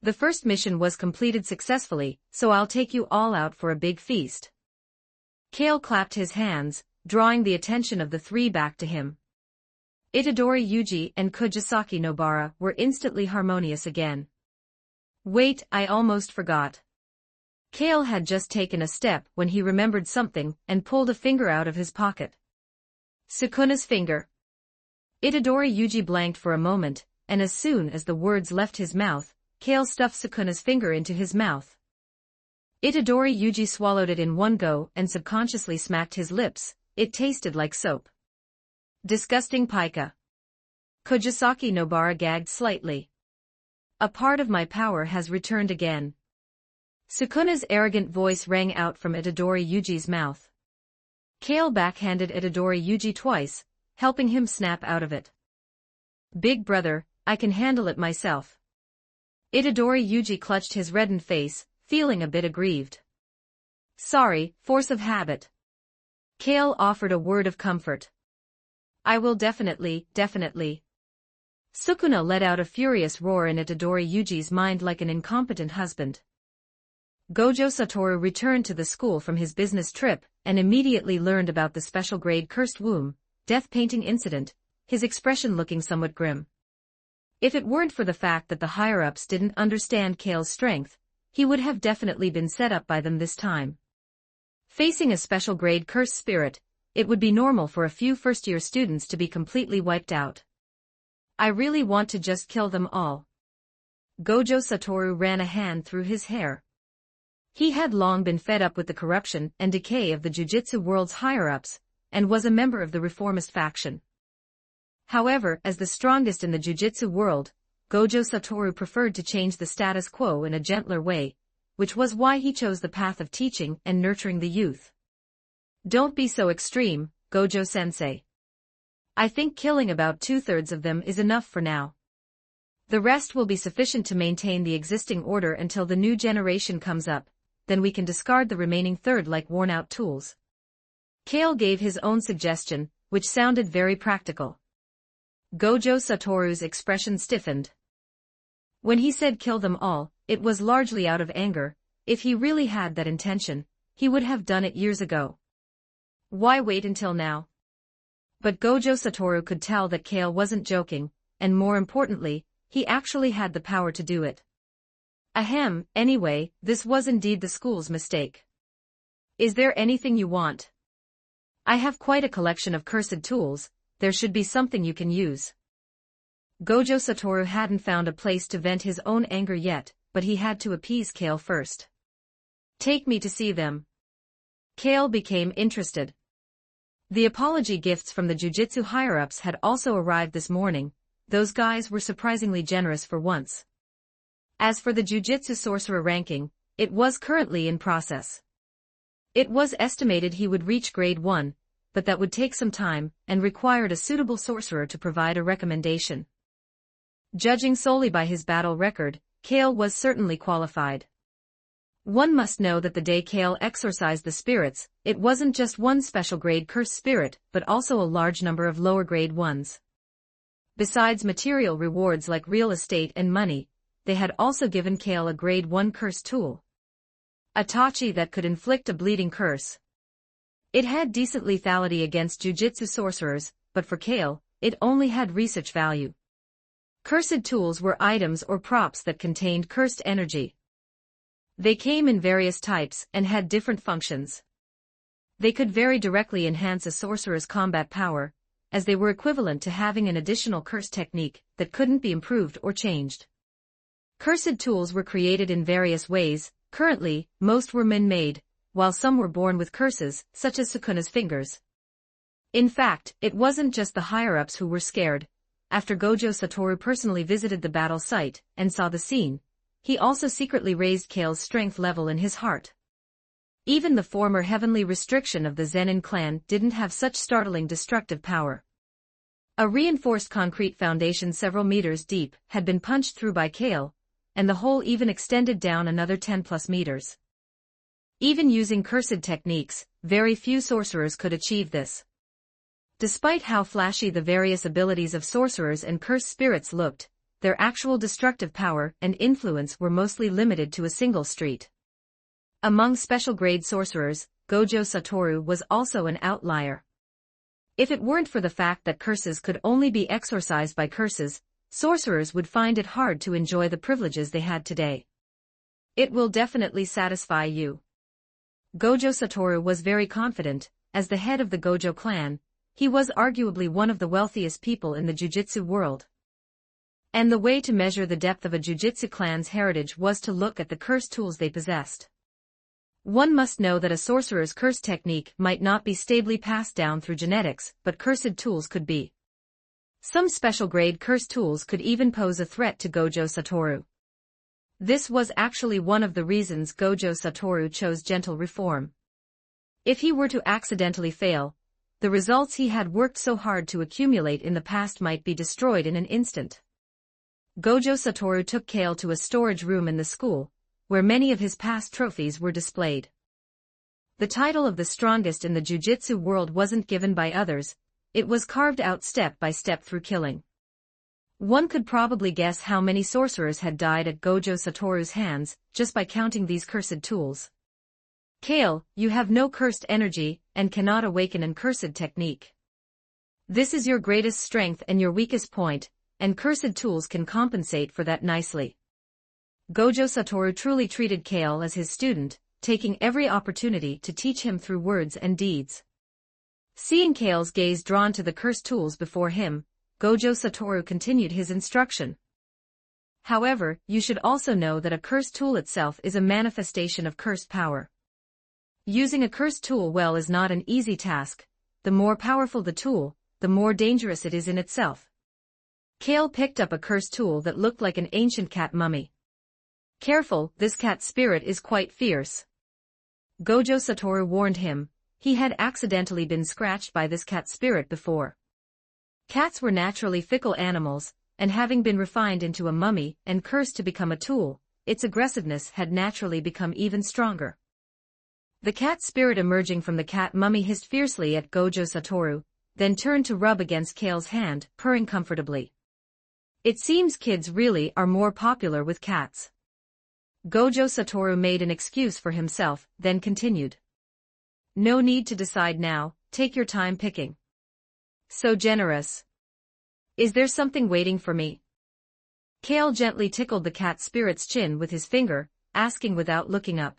The first mission was completed successfully, so I'll take you all out for a big feast." Kale clapped his hands, drawing the attention of the three back to him. Itadori Yuji and Kojisaki Nobara were instantly harmonious again. "Wait, I almost forgot." Kale had just taken a step when he remembered something and pulled a finger out of his pocket. Sukuna's finger. Itadori Yuji blanked for a moment, and as soon as the words left his mouth, Kale stuffed Sukuna's finger into his mouth. Itadori Yuji swallowed it in one go and subconsciously smacked his lips. It tasted like soap. "Disgusting pica." Kojisaki Nobara gagged slightly. "A part of my power has returned again." Sukuna's arrogant voice rang out from Itadori Yuji's mouth. Kale backhanded Itadori Yuji twice, helping him snap out of it. "Big brother, I can handle it myself." Itadori Yuji clutched his reddened face, feeling a bit aggrieved. "Sorry, force of habit." Kale offered a word of comfort. "I will definitely. Sukuna let out a furious roar in Itadori Yuji's mind like an incompetent husband. Gojo Satoru returned to the school from his business trip and immediately learned about the special grade cursed womb, death painting incident, his expression looking somewhat grim. If it weren't for the fact that the higher-ups didn't understand Kale's strength, he would have definitely been set up by them this time. Facing a special grade cursed spirit, it would be normal for a few first-year students to be completely wiped out. "I really want to just kill them all." Gojo Satoru ran a hand through his hair. He had long been fed up with the corruption and decay of the Jujutsu world's higher-ups, and was a member of the reformist faction. However, as the strongest in the Jujutsu world, Gojo Satoru preferred to change the status quo in a gentler way, which was why he chose the path of teaching and nurturing the youth. "Don't be so extreme, Gojo-sensei. I think killing about 2/3 of them is enough for now. The rest will be sufficient to maintain the existing order until the new generation comes up, then we can discard the remaining third like worn-out tools." Kale gave his own suggestion, which sounded very practical. Gojo Satoru's expression stiffened. When he said kill them all, it was largely out of anger. If he really had that intention, he would have done it years ago. Why wait until now? But Gojo Satoru could tell that Kale wasn't joking, and more importantly, he actually had the power to do it. Ahem, anyway, this was indeed the school's mistake. Is there anything you want? I have quite a collection of cursed tools, there should be something you can use. Gojo Satoru hadn't found a place to vent his own anger yet, but he had to appease Kale first. Take me to see them. Kale became interested. The apology gifts from the Jujutsu higher-ups had also arrived this morning. Those guys were surprisingly generous for once. As for the Jujutsu sorcerer ranking, it was currently in process. It was estimated he would reach grade 1, but that would take some time, and required a suitable sorcerer to provide a recommendation. Judging solely by his battle record, Kale was certainly qualified. One must know that the day Kale exorcised the spirits, it wasn't just one special grade cursed spirit, but also a large number of lower grade ones. Besides material rewards like real estate and money, they had also given Kale a grade 1 curse tool. A tachi that could inflict a bleeding curse. It had decent lethality against jujitsu sorcerers, but for Kale, it only had research value. Cursed tools were items or props that contained cursed energy. They came in various types and had different functions. They could very directly enhance a sorcerer's combat power, as they were equivalent to having an additional curse technique that couldn't be improved or changed. Cursed tools were created in various ways. Currently, most were man-made, while some were born with curses, such as Sukuna's fingers. In fact, it wasn't just the higher-ups who were scared. After Gojo Satoru personally visited the battle site and saw the scene, he also secretly raised Kale's strength level in his heart. Even the former heavenly restriction of the Zenin clan didn't have such startling destructive power. A reinforced concrete foundation several meters deep had been punched through by Kale, and the hole even extended down another 10+ meters. Even using cursed techniques, very few sorcerers could achieve this. Despite how flashy the various abilities of sorcerers and cursed spirits looked, their actual destructive power and influence were mostly limited to a single street. Among special-grade sorcerers, Gojo Satoru was also an outlier. If it weren't for the fact that curses could only be exorcised by curses, sorcerers would find it hard to enjoy the privileges they had today. It will definitely satisfy you. Gojo Satoru was very confident. As the head of the Gojo clan, he was arguably one of the wealthiest people in the jujitsu world. And the way to measure the depth of a jujitsu clan's heritage was to look at the curse tools they possessed. One must know that a sorcerer's curse technique might not be stably passed down through genetics, but cursed tools could be. Some special-grade curse tools could even pose a threat to Gojo Satoru. This was actually one of the reasons Gojo Satoru chose gentle reform. If he were to accidentally fail, the results he had worked so hard to accumulate in the past might be destroyed in an instant. Gojo Satoru took Kale to a storage room in the school, where many of his past trophies were displayed. The title of the strongest in the jujitsu world wasn't given by others, it was carved out step by step through killing. One could probably guess how many sorcerers had died at Gojo Satoru's hands, just by counting these cursed tools. Kale, you have no cursed energy, and cannot awaken an cursed technique. This is your greatest strength and your weakest point, and cursed tools can compensate for that nicely. Gojo Satoru truly treated Kale as his student, taking every opportunity to teach him through words and deeds. Seeing Kale's gaze drawn to the cursed tools before him, Gojo Satoru continued his instruction. However, you should also know that a cursed tool itself is a manifestation of cursed power. Using a cursed tool well is not an easy task. The more powerful the tool, the more dangerous it is in itself. Kale picked up a cursed tool that looked like an ancient cat mummy. Careful, this cat spirit is quite fierce. Gojo Satoru warned him. He had accidentally been scratched by this cat spirit before. Cats were naturally fickle animals, and having been refined into a mummy and cursed to become a tool, its aggressiveness had naturally become even stronger. The cat spirit emerging from the cat mummy hissed fiercely at Gojo Satoru, then turned to rub against Kale's hand, purring comfortably. It seems kids really are more popular with cats. Gojo Satoru made an excuse for himself, then continued. No need to decide now, take your time picking. So generous. Is there something waiting for me? Kale gently tickled the cat spirit's chin with his finger, asking without looking up.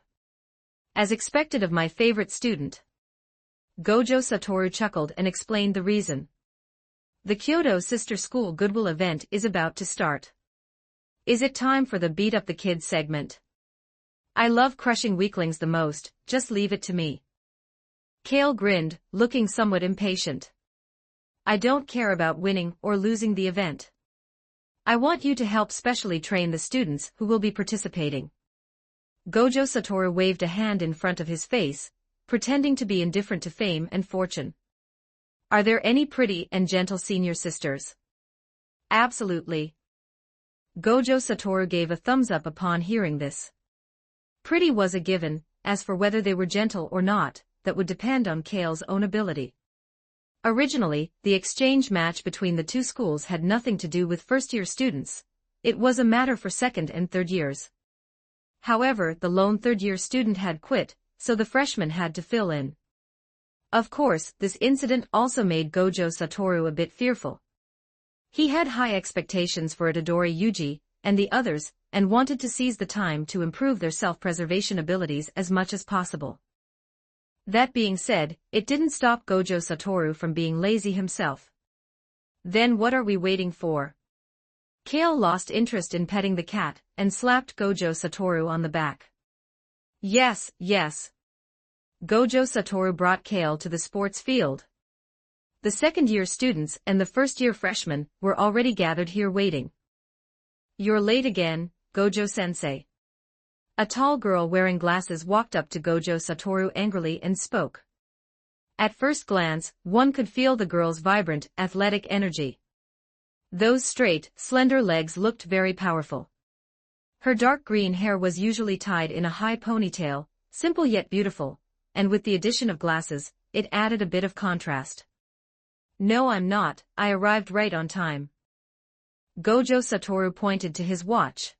As expected of my favorite student. Gojo Satoru chuckled and explained the reason. The Kyoto Sister School Goodwill event is about to start. Is it time for the beat up the kids segment? I love crushing weaklings the most, just leave it to me. Kale grinned, looking somewhat impatient. I don't care about winning or losing the event. I want you to help specially train the students who will be participating. Gojo Satoru waved a hand in front of his face, pretending to be indifferent to fame and fortune. Are there any pretty and gentle senior sisters? Absolutely. Gojo Satoru gave a thumbs up upon hearing this. Pretty was a given, as for whether they were gentle or not, that would depend on Kale's own ability. Originally, the exchange match between the two schools had nothing to do with first-year students. It was a matter for second and third years. However, the lone third-year student had quit, so the freshman had to fill in. Of course, this incident also made Gojo Satoru a bit fearful. He had high expectations for Itadori Yuji and the others, and wanted to seize the time to improve their self-preservation abilities as much as possible. That being said, it didn't stop Gojo Satoru from being lazy himself. Then what are we waiting for? Kale lost interest in petting the cat and slapped Gojo Satoru on the back. Yes, yes. Gojo Satoru brought Kale to the sports field. The second-year students and the first-year freshmen were already gathered here waiting. You're late again, Gojo-sensei. A tall girl wearing glasses walked up to Gojo Satoru angrily and spoke. At first glance, one could feel the girl's vibrant, athletic energy. Those straight, slender legs looked very powerful. Her dark green hair was usually tied in a high ponytail, simple yet beautiful, and with the addition of glasses, it added a bit of contrast. No, I'm not, I arrived right on time. Gojo Satoru pointed to his watch.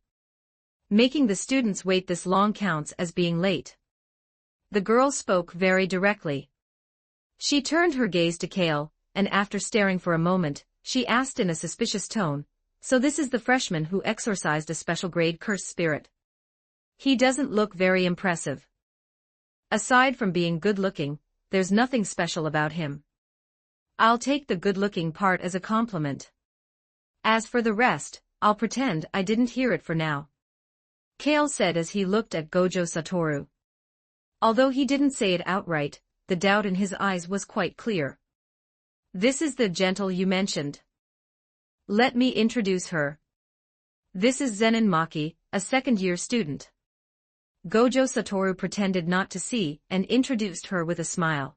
Making the students wait this long counts as being late. The girl spoke very directly. She turned her gaze to Kale, and after staring for a moment, she asked in a suspicious tone, so this is the freshman who exorcised a special grade cursed spirit. He doesn't look very impressive. Aside from being good-looking, there's nothing special about him. I'll take the good-looking part as a compliment. As for the rest, I'll pretend I didn't hear it for now. Kale said as he looked at Gojo Satoru. Although he didn't say it outright, the doubt in his eyes was quite clear. This is the gentle you mentioned. Let me introduce her. This is Zenin Maki, a second-year student. Gojo Satoru pretended not to see and introduced her with a smile.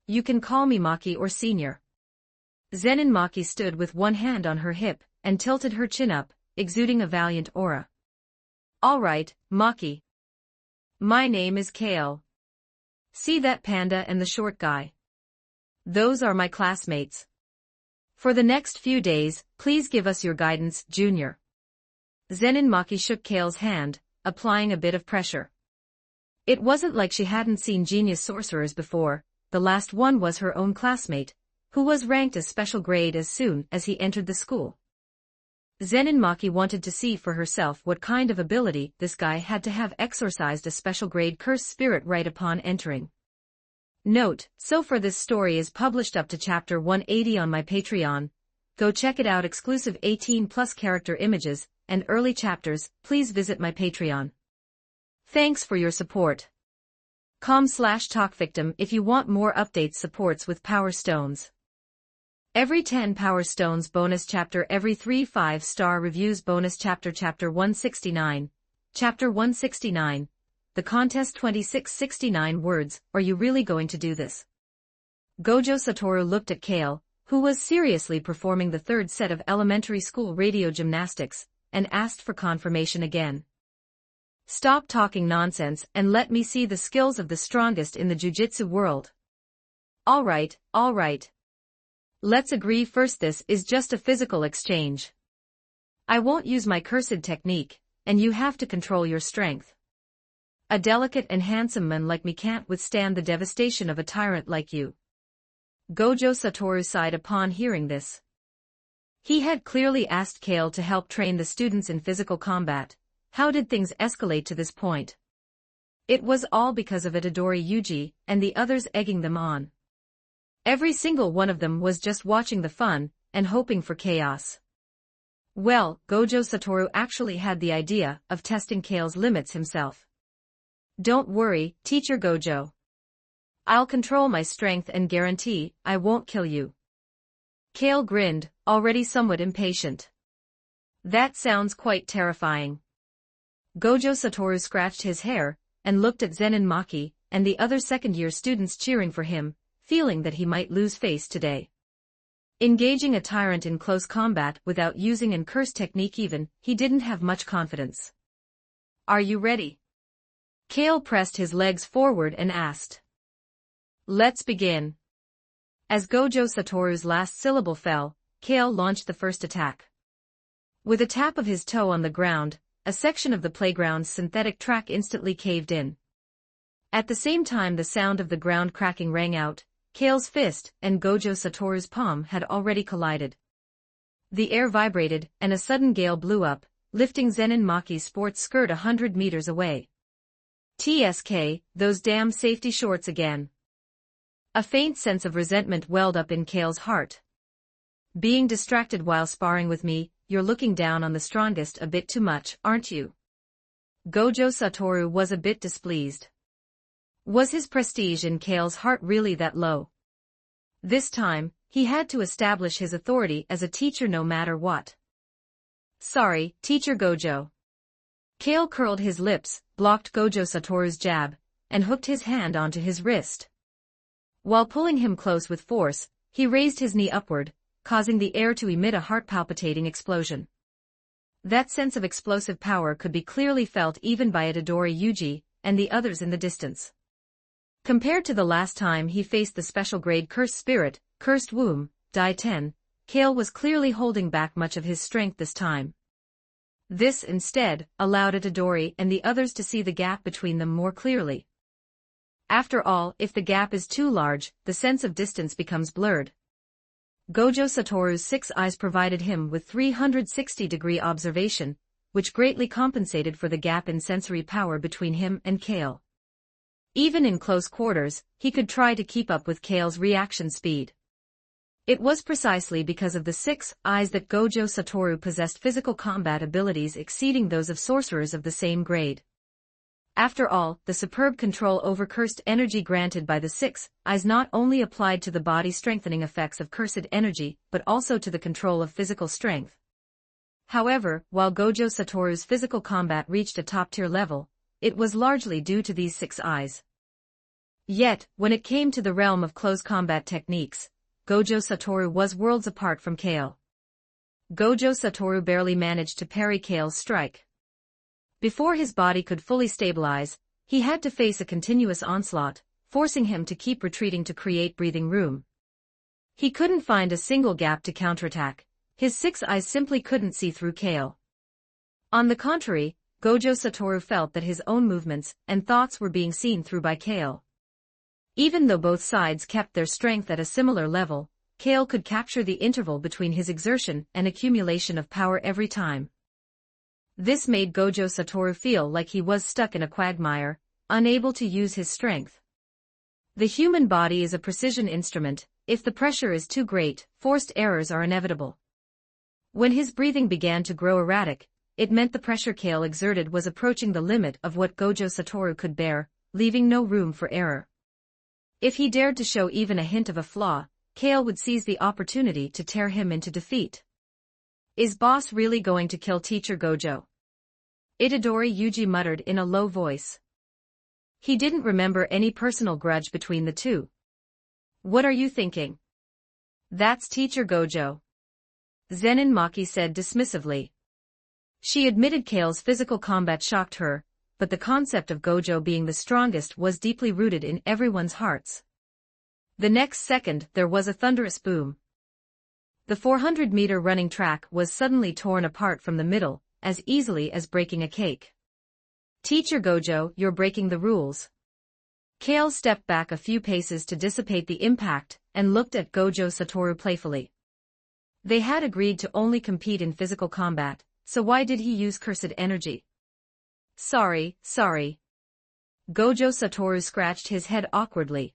You can call me Maki or Senior. Zenin Maki stood with one hand on her hip and tilted her chin up, exuding a valiant aura. All right, Maki. My name is Kale. See that panda and the short guy? Those are my classmates. For the next few days, please give us your guidance, Junior. Zenin Maki shook Kale's hand, applying a bit of pressure. It wasn't like she hadn't seen genius sorcerers before. The last one was her own classmate, who was ranked as special grade as soon as he entered the school. Zenin Maki wanted to see for herself what kind of ability this guy had to have exorcised a special grade cursed spirit right upon entering. Note, so far this story is published up to chapter 180 on my Patreon. Go check it out. Exclusive 18+ character images and early chapters. Please visit my Patreon. Thanks for your support. com/talkvictim if you want more updates. Supports with Power Stones. Every 10 Power Stones bonus chapter, every 3 5-star reviews bonus chapter. Chapter 169. Chapter 169. The contest 2669 words. Are you really going to do this? Gojo Satoru looked at Kale, who was seriously performing the third set of elementary school radio gymnastics, and asked for confirmation again. Stop talking nonsense and let me see the skills of the strongest in the jujitsu world. All right, all right. Let's agree first this is just a physical exchange. I won't use my cursed technique, and you have to control your strength. A delicate and handsome man like me can't withstand the devastation of a tyrant like you. Gojo Satoru sighed upon hearing this. He had clearly asked Kale to help train the students in physical combat. How did things escalate to this point? It was all because of Itadori Yuji and the others egging them on. Every single one of them was just watching the fun and hoping for chaos. Well, Gojo Satoru actually had the idea of testing Kale's limits himself. Don't worry, Teacher Gojo. I'll control my strength and guarantee I won't kill you. Kale grinned, already somewhat impatient. That sounds quite terrifying. Gojo Satoru scratched his hair and looked at Zenin Maki and the other second-year students cheering for him, feeling that he might lose face today. Engaging a tyrant in close combat without using an cursed technique even, he didn't have much confidence. Are you ready? Kale pressed his legs forward and asked. Let's begin. As Gojo Satoru's last syllable fell, Kale launched the first attack. With a tap of his toe on the ground, a section of the playground's synthetic track instantly caved in. At the same time the sound of the ground cracking rang out, Kale's fist and Gojo Satoru's palm had already collided. The air vibrated, and a sudden gale blew up, lifting Zenin Maki's sports skirt 100 meters away. TSK, those damn safety shorts again. A faint sense of resentment welled up in Kale's heart. Being distracted while sparring with me, you're looking down on the strongest a bit too much, aren't you? Gojo Satoru was a bit displeased. Was his prestige in Kale's heart really that low? This time, he had to establish his authority as a teacher no matter what. Sorry, Teacher Gojo. Kale curled his lips, blocked Gojo Satoru's jab, and hooked his hand onto his wrist. While pulling him close with force, he raised his knee upward, causing the air to emit a heart-palpitating explosion. That sense of explosive power could be clearly felt even by Itadori Yuji and the others in the distance. Compared to the last time he faced the special-grade Cursed Spirit, Cursed Womb, Die 10, Kale was clearly holding back much of his strength this time. This, instead, allowed Itadori and the others to see the gap between them more clearly. After all, if the gap is too large, the sense of distance becomes blurred. Gojo Satoru's 6 eyes provided him with 360-degree observation, which greatly compensated for the gap in sensory power between him and Kale. Even in close quarters, he could try to keep up with Kale's reaction speed. It was precisely because of the 6 eyes that Gojo Satoru possessed physical combat abilities exceeding those of sorcerers of the same grade. After all, the superb control over cursed energy granted by the 6 eyes not only applied to the body-strengthening effects of cursed energy but also to the control of physical strength. However, while Gojo Satoru's physical combat reached a top-tier level, it was largely due to these 6 eyes. Yet, when it came to the realm of close combat techniques, Gojo Satoru was worlds apart from Kale. Gojo Satoru barely managed to parry Kale's strike. Before his body could fully stabilize, he had to face a continuous onslaught, forcing him to keep retreating to create breathing room. He couldn't find a single gap to counterattack. His 6 eyes simply couldn't see through Kale. On the contrary, Gojo Satoru felt that his own movements and thoughts were being seen through by Kale. Even though both sides kept their strength at a similar level, Kale could capture the interval between his exertion and accumulation of power every time. This made Gojo Satoru feel like he was stuck in a quagmire, unable to use his strength. The human body is a precision instrument. If the pressure is too great, forced errors are inevitable. When his breathing began to grow erratic, it meant the pressure Kale exerted was approaching the limit of what Gojo Satoru could bear, leaving no room for error. If he dared to show even a hint of a flaw, Kale would seize the opportunity to tear him into defeat. Is boss really going to kill Teacher Gojo? Itadori Yuji muttered in a low voice. He didn't remember any personal grudge between the two. What are you thinking? That's Teacher Gojo. Zenin Maki said dismissively. She admitted Kale's physical combat shocked her, but the concept of Gojo being the strongest was deeply rooted in everyone's hearts. The next second there was a thunderous boom. The 400-meter running track was suddenly torn apart from the middle, as easily as breaking a cake. Teacher Gojo, you're breaking the rules. Kale stepped back a few paces to dissipate the impact, and looked at Gojo Satoru playfully. They had agreed to only compete in physical combat, so why did he use cursed energy? Sorry. Gojo Satoru scratched his head awkwardly.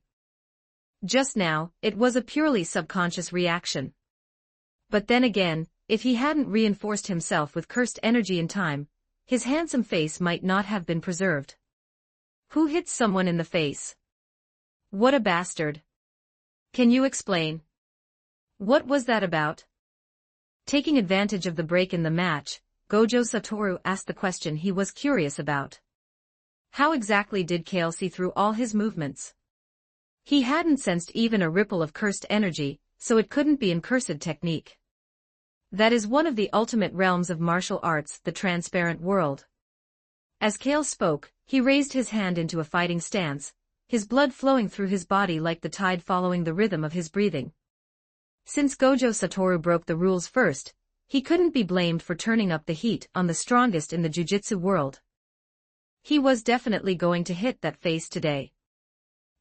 Just now, it was a purely subconscious reaction. But then again, if he hadn't reinforced himself with cursed energy in time, his handsome face might not have been preserved. Who hit someone in the face? What a bastard. Can you explain? What was that about? Taking advantage of the break in the match, Gojo Satoru asked the question he was curious about. How exactly did Kale see through all his movements? He hadn't sensed even a ripple of cursed energy, so it couldn't be in cursed technique. That is one of the ultimate realms of martial arts, the transparent world. As Kale spoke, He raised his hand into a fighting stance, his blood flowing through his body like the tide following the rhythm of his breathing. Since Gojo Satoru broke the rules first, he couldn't be blamed for turning up the heat on the strongest in the jujitsu world. He was definitely going to hit that face today.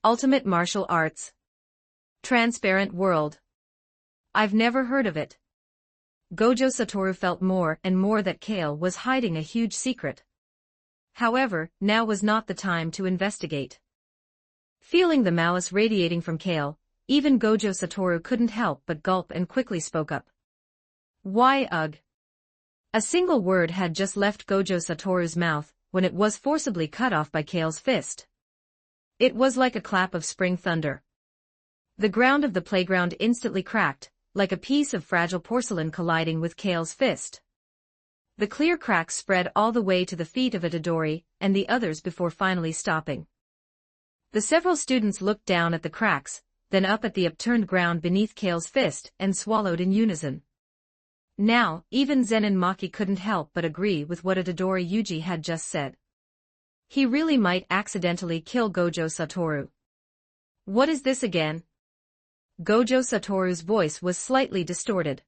Ultimate martial arts. Transparent world. I've never heard of it. Gojo Satoru felt more and more that Kale was hiding a huge secret. However, now was not the time to investigate. Feeling the malice radiating from Kale, even Gojo Satoru couldn't help but gulp and quickly spoke up. Why ugh? A single word had just left Gojo Satoru's mouth when it was forcibly cut off by Kale's fist. It was like a clap of spring thunder. The ground of the playground instantly cracked, like a piece of fragile porcelain colliding with Kale's fist. The clear cracks spread all the way to the feet of Itadori and the others before finally stopping. The several students looked down at the cracks, then up at the upturned ground beneath Kale's fist and swallowed in unison. Now, even Zenin Maki couldn't help but agree with what Itadori Yuji had just said. He really might accidentally kill Gojo Satoru. What is this again? Gojo Satoru's voice was slightly distorted.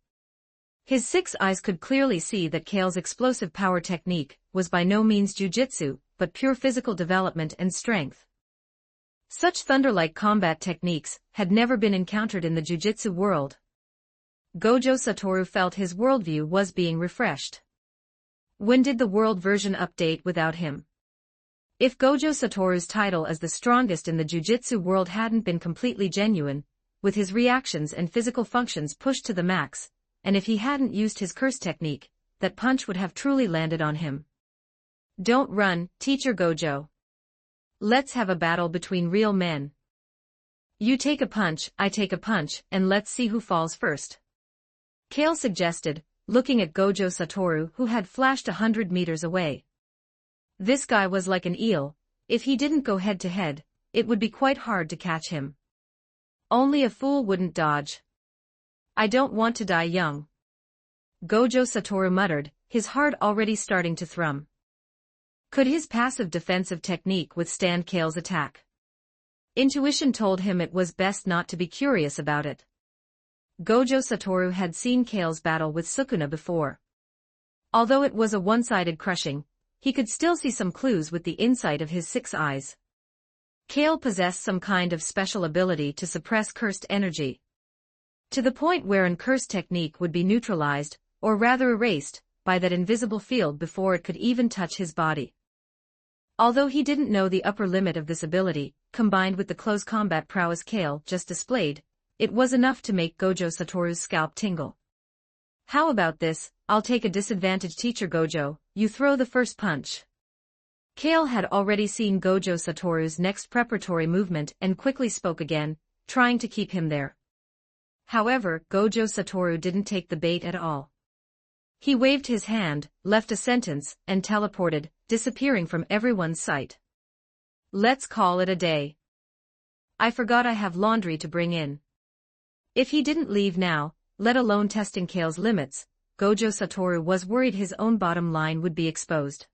His 6 eyes could clearly see that Kale's explosive power technique was by no means jujitsu, but pure physical development and strength. Such thunder-like combat techniques had never been encountered in the jujitsu world. Gojo Satoru felt his worldview was being refreshed. When did the world version update without him? If Gojo Satoru's title as the strongest in the jujitsu world hadn't been completely genuine, with his reactions and physical functions pushed to the max, and if he hadn't used his curse technique, that punch would have truly landed on him. Don't run, Teacher Gojo. Let's have a battle between real men. You take a punch, I take a punch, and let's see who falls first. Kale suggested, looking at Gojo Satoru who had flashed 100 meters away. This guy was like an eel. If he didn't go head-to-head, it would be quite hard to catch him. Only a fool wouldn't dodge. I don't want to die young. Gojo Satoru muttered, his heart already starting to thrum. Could his passive defensive technique withstand Kale's attack? Intuition told him it was best not to be curious about it. Gojo Satoru had seen Kale's battle with Sukuna before. Although it was a one-sided crushing, he could still see some clues with the insight of his 6 eyes. Kale possessed some kind of special ability to suppress cursed energy, to the point where an cursed technique would be neutralized, or rather erased, by that invisible field before it could even touch his body. Although he didn't know the upper limit of this ability, combined with the close combat prowess Kale just displayed, it was enough to make Gojo Satoru's scalp tingle. How about this? I'll take a disadvantage, Teacher Gojo, you throw the first punch. Kale had already seen Gojo Satoru's next preparatory movement and quickly spoke again, trying to keep him there. However, Gojo Satoru didn't take the bait at all. He waved his hand, left a sentence, and teleported, disappearing from everyone's sight. Let's call it a day. I forgot I have laundry to bring in. If he didn't leave now, let alone testing Kale's limits, Gojo Satoru was worried his own bottom line would be exposed.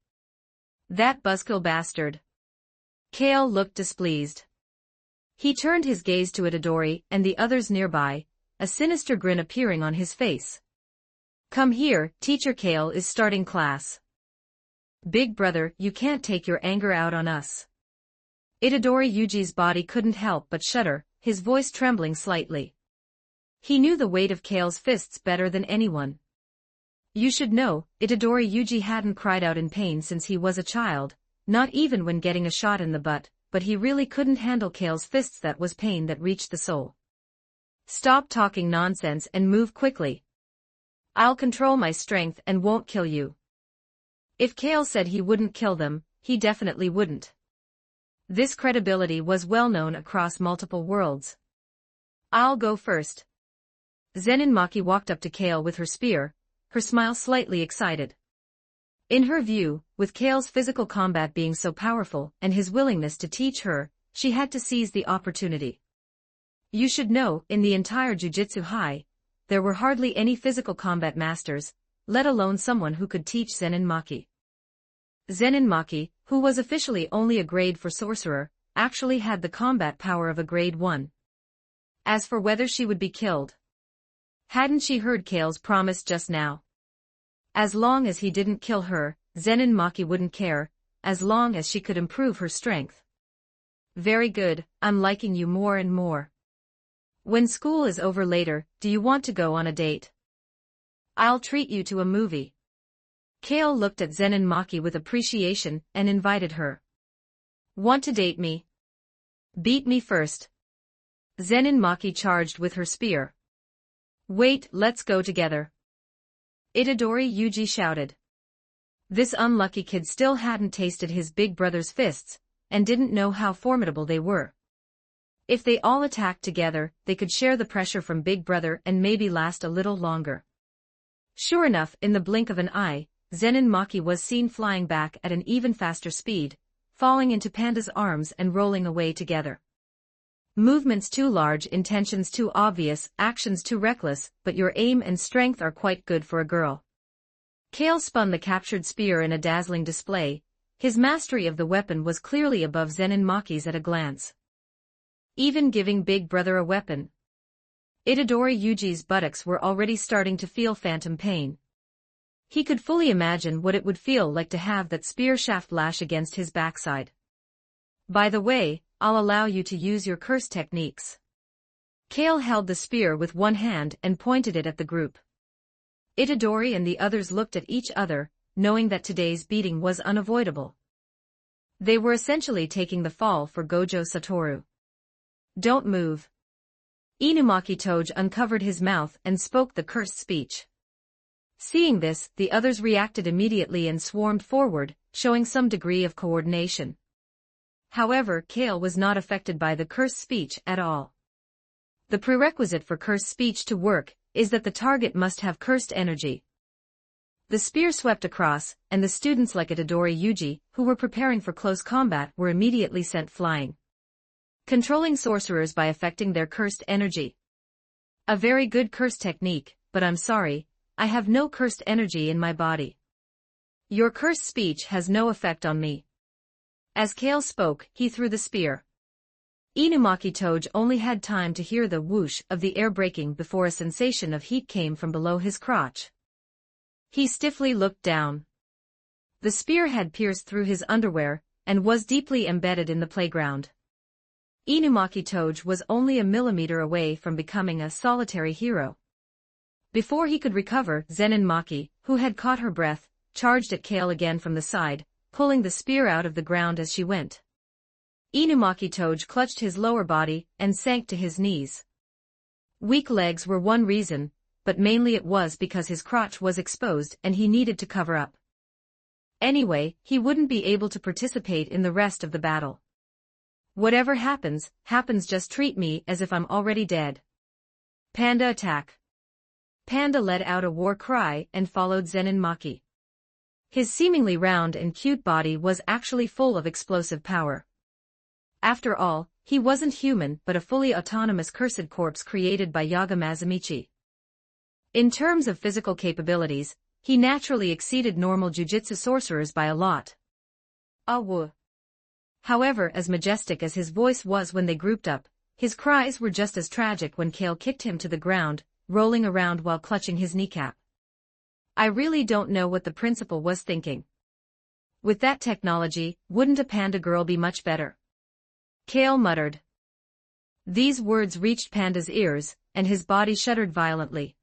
That buzzkill bastard. Kale looked displeased. He turned his gaze to Itadori and the others nearby, a sinister grin appearing on his face. Come here, Teacher Kale is starting class. Big brother, you can't take your anger out on us. Itadori Yuji's body couldn't help but shudder, his voice trembling slightly. He knew the weight of Kale's fists better than anyone. You should know, Itadori Yuji hadn't cried out in pain since he was a child, not even when getting a shot in the butt, but he really couldn't handle Kale's fists. That was pain that reached the soul. Stop talking nonsense and move quickly. I'll control my strength and won't kill you. If Kale said he wouldn't kill them, he definitely wouldn't. This credibility was well known across multiple worlds. I'll go first. Zenin Maki walked up to Kale with her spear, her smile slightly excited. In her view, with Kale's physical combat being so powerful and his willingness to teach her, she had to seize the opportunity. You should know, in the entire Jujutsu High, there were hardly any physical combat masters, let alone someone who could teach Zenin Maki. Zenin Maki, who was officially only a grade 4 sorcerer, actually had the combat power of a grade 1. As for whether she would be killed, hadn't she heard Kale's promise just now? As long as he didn't kill her, Zenin Maki wouldn't care, as long as she could improve her strength. Very good, I'm liking you more and more. When school is over later, do you want to go on a date? I'll treat you to a movie. Kale looked at Zenin Maki with appreciation and invited her. Want to date me? Beat me first. Zenin Maki charged with her spear. Wait, let's go together. Itadori Yuji shouted. This unlucky kid still hadn't tasted his big brother's fists, and didn't know how formidable they were. If they all attacked together, they could share the pressure from Big Brother and maybe last a little longer. Sure enough, in the blink of an eye, Zenin Maki was seen flying back at an even faster speed, falling into Panda's arms and rolling away together. Movements too large, intentions too obvious, actions too reckless, but your aim and strength are quite good for a girl. Kale spun the captured spear in a dazzling display. His mastery of the weapon was clearly above Zenin Maki's at a glance. Even giving Big Brother a weapon. Itadori Yuji's buttocks were already starting to feel phantom pain. He could fully imagine what it would feel like to have that spear shaft lash against his backside. By the way, I'll allow you to use your curse techniques. Kale held the spear with one hand and pointed it at the group. Itadori and the others looked at each other, knowing that today's beating was unavoidable. They were essentially taking the fall for Gojo Satoru. Don't move. Inumaki Toge uncovered his mouth and spoke the cursed speech. Seeing this, the others reacted immediately and swarmed forward, showing some degree of coordination. However, Kale was not affected by the cursed speech at all. The prerequisite for cursed speech to work is that the target must have cursed energy. The spear swept across, and the students like Itadori Yuji, who were preparing for close combat, were immediately sent flying. Controlling sorcerers by affecting their cursed energy. A very good curse technique, but I'm sorry, I have no cursed energy in my body. Your cursed speech has no effect on me. As Kale spoke, he threw the spear. Inumaki Toge only had time to hear the whoosh of the air breaking before a sensation of heat came from below his crotch. He stiffly looked down. The spear had pierced through his underwear, and was deeply embedded in the playground. Inumaki Toge was only a millimeter away from becoming a solitary hero. Before he could recover, Zenin Maki, who had caught her breath, charged at Kale again from the side, pulling the spear out of the ground as she went. Inumaki Toge clutched his lower body and sank to his knees. Weak legs were one reason, but mainly it was because his crotch was exposed and he needed to cover up. Anyway, he wouldn't be able to participate in the rest of the battle. Whatever happens, just treat me as if I'm already dead. Panda attack. Panda let out a war cry and followed Zenin Maki. His seemingly round and cute body was actually full of explosive power. After all, he wasn't human but a fully autonomous cursed corpse created by Yaga Mazamichi. In terms of physical capabilities, he naturally exceeded normal jujitsu sorcerers by a lot. Woo. However, as majestic as his voice was when they grouped up, his cries were just as tragic when Kale kicked him to the ground, rolling around while clutching his kneecap. I really don't know what the principal was thinking. With that technology, wouldn't a panda girl be much better? Kale muttered. These words reached Panda's ears, and his body shuddered violently.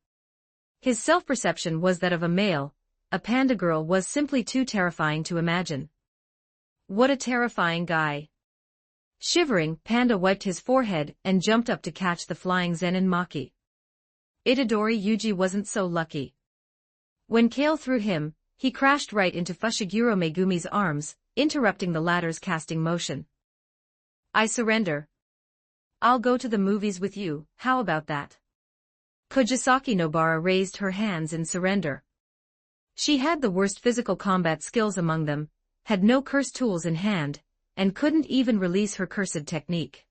His self-perception was that of a male. A panda girl was simply too terrifying to imagine. What a terrifying guy. Shivering, Panda wiped his forehead and jumped up to catch the flying Zenin Maki. Itadori Yuji wasn't so lucky. When Kale threw him, he crashed right into Fushiguro Megumi's arms, interrupting the latter's casting motion. I surrender. I'll go to the movies with you, how about that? Kojisaki Nobara raised her hands in surrender. She had the worst physical combat skills among them, had no curse tools in hand, and couldn't even release her cursed technique.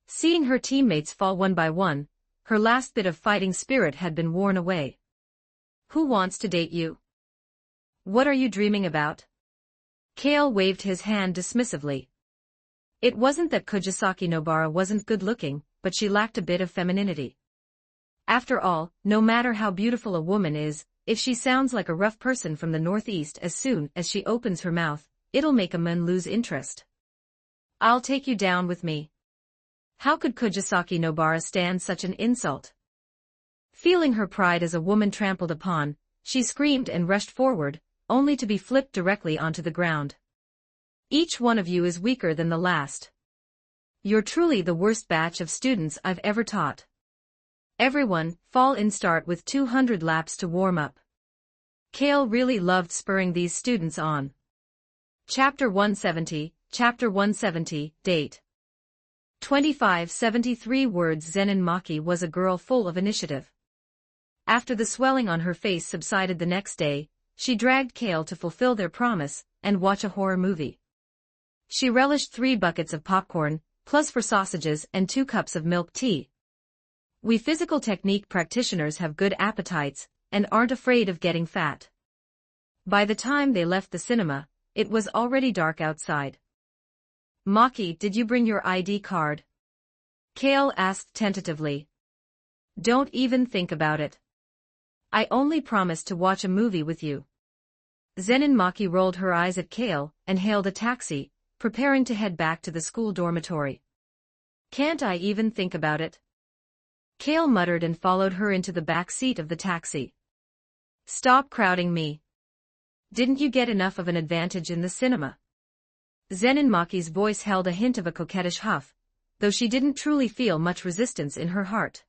Seeing her teammates fall one by one, her last bit of fighting spirit had been worn away. Who wants to date you? What are you dreaming about? Kale waved his hand dismissively. It wasn't that Kojisaki Nobara wasn't good-looking, but she lacked a bit of femininity. After all, no matter how beautiful a woman is, if she sounds like a rough person from the Northeast as soon as she opens her mouth, it'll make a man lose interest. I'll take you down with me. How could Kojisaki Nobara stand such an insult? Feeling her pride as a woman trampled upon, she screamed and rushed forward, only to be flipped directly onto the ground. Each one of you is weaker than the last. You're truly the worst batch of students I've ever taught. Everyone, fall in, start with 200 laps to warm up. Kale really loved spurring these students on. Chapter 170, date. 2573 words. Zenin Maki was a girl full of initiative. After the swelling on her face subsided the next day, she dragged Kale to fulfill their promise and watch a horror movie. She relished 3 buckets of popcorn, plus 4 sausages and 2 cups of milk tea. We physical technique practitioners have good appetites and aren't afraid of getting fat. By the time they left the cinema, it was already dark outside. Maki, did you bring your ID card? Kale asked tentatively. Don't even think about it. I only promised to watch a movie with you. Zenin Maki rolled her eyes at Kale and hailed a taxi, preparing to head back to the school dormitory. Can't I even think about it? Kale muttered and followed her into the back seat of the taxi. Stop crowding me. Didn't you get enough of an advantage in the cinema? Zenin Maki's voice held a hint of a coquettish huff, though she didn't truly feel much resistance in her heart.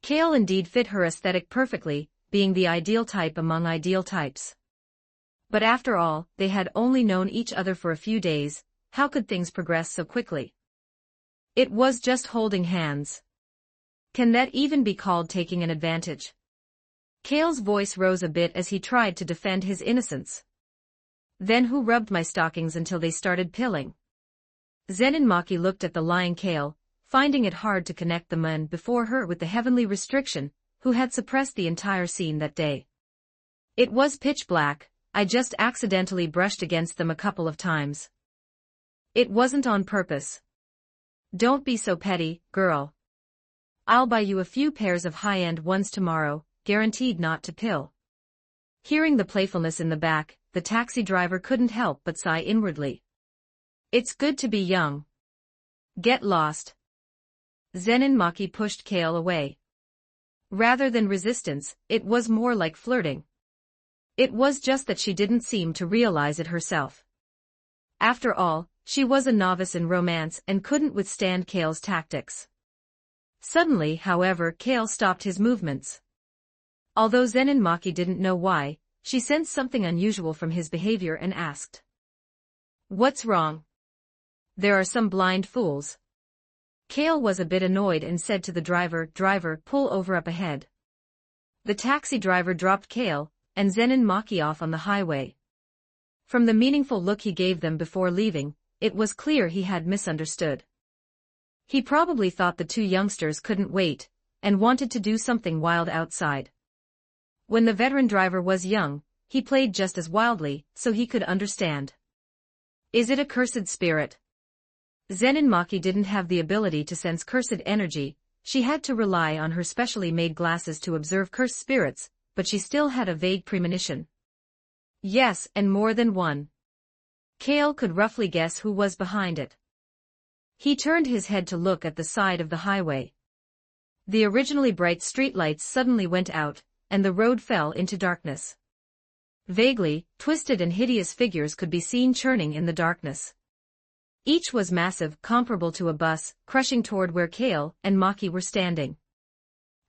Kale indeed fit her aesthetic perfectly, being the ideal type among ideal types. But after all, they had only known each other for a few days. How could things progress so quickly? It was just holding hands. Can that even be called taking an advantage? Kale's voice rose a bit as he tried to defend his innocence. Then who rubbed my stockings until they started pilling? Zenin Maki looked at the lying Kale, finding it hard to connect the man before her with the heavenly restriction, who had suppressed the entire scene that day. It was pitch black. I just accidentally brushed against them a couple of times. It wasn't on purpose. Don't be so petty, girl. I'll buy you a few pairs of high-end ones tomorrow, guaranteed not to pill. Hearing the playfulness in the back, the taxi driver couldn't help but sigh inwardly. It's good to be young. Get lost. Zenin Maki pushed Kale away. Rather than resistance, it was more like flirting. It was just that she didn't seem to realize it herself. After all, she was a novice in romance and couldn't withstand Kale's tactics. Suddenly, however, Kale stopped his movements. Although Zenin Maki didn't know why, she sensed something unusual from his behavior and asked. What's wrong? There are some blind fools. Kale was a bit annoyed and said to the driver, Driver, pull over up ahead. The taxi driver dropped Kale and Zenin Maki off on the highway. From the meaningful look he gave them before leaving, it was clear he had misunderstood. He probably thought the 2 youngsters couldn't wait, and wanted to do something wild outside. When the veteran driver was young, he played just as wildly, so he could understand. Is it a cursed spirit? Zenin Maki didn't have the ability to sense cursed energy. She had to rely on her specially made glasses to observe cursed spirits, but she still had a vague premonition. Yes, and more than one. Kale could roughly guess who was behind it. He turned his head to look at the side of the highway. The originally bright streetlights suddenly went out, and the road fell into darkness. Vaguely, twisted and hideous figures could be seen churning in the darkness. Each was massive, comparable to a bus, crushing toward where Kale and Maki were standing.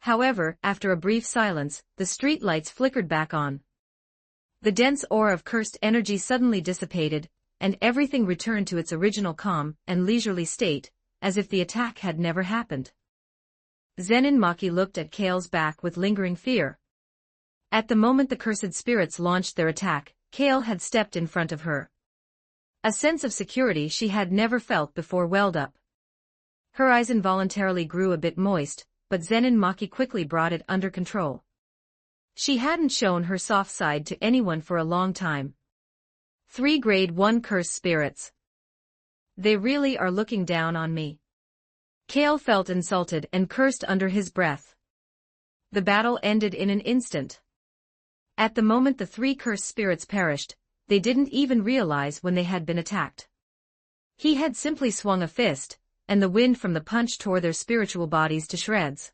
However, after a brief silence, the street lights flickered back on. The dense aura of cursed energy suddenly dissipated, and everything returned to its original calm and leisurely state, as if the attack had never happened. Zenin Maki looked at Kale's back with lingering fear. At the moment the cursed spirits launched their attack, Kale had stepped in front of her. A sense of security she had never felt before welled up. Her eyes involuntarily grew a bit moist, but Zenin Maki quickly brought it under control. She hadn't shown her soft side to anyone for a long time. 3 Grade 1 Cursed Spirits. They really are looking down on me. Kale felt insulted and cursed under his breath. The battle ended in an instant. At the moment the 3 cursed spirits perished, they didn't even realize when they had been attacked. He had simply swung a fist, and the wind from the punch tore their spiritual bodies to shreds.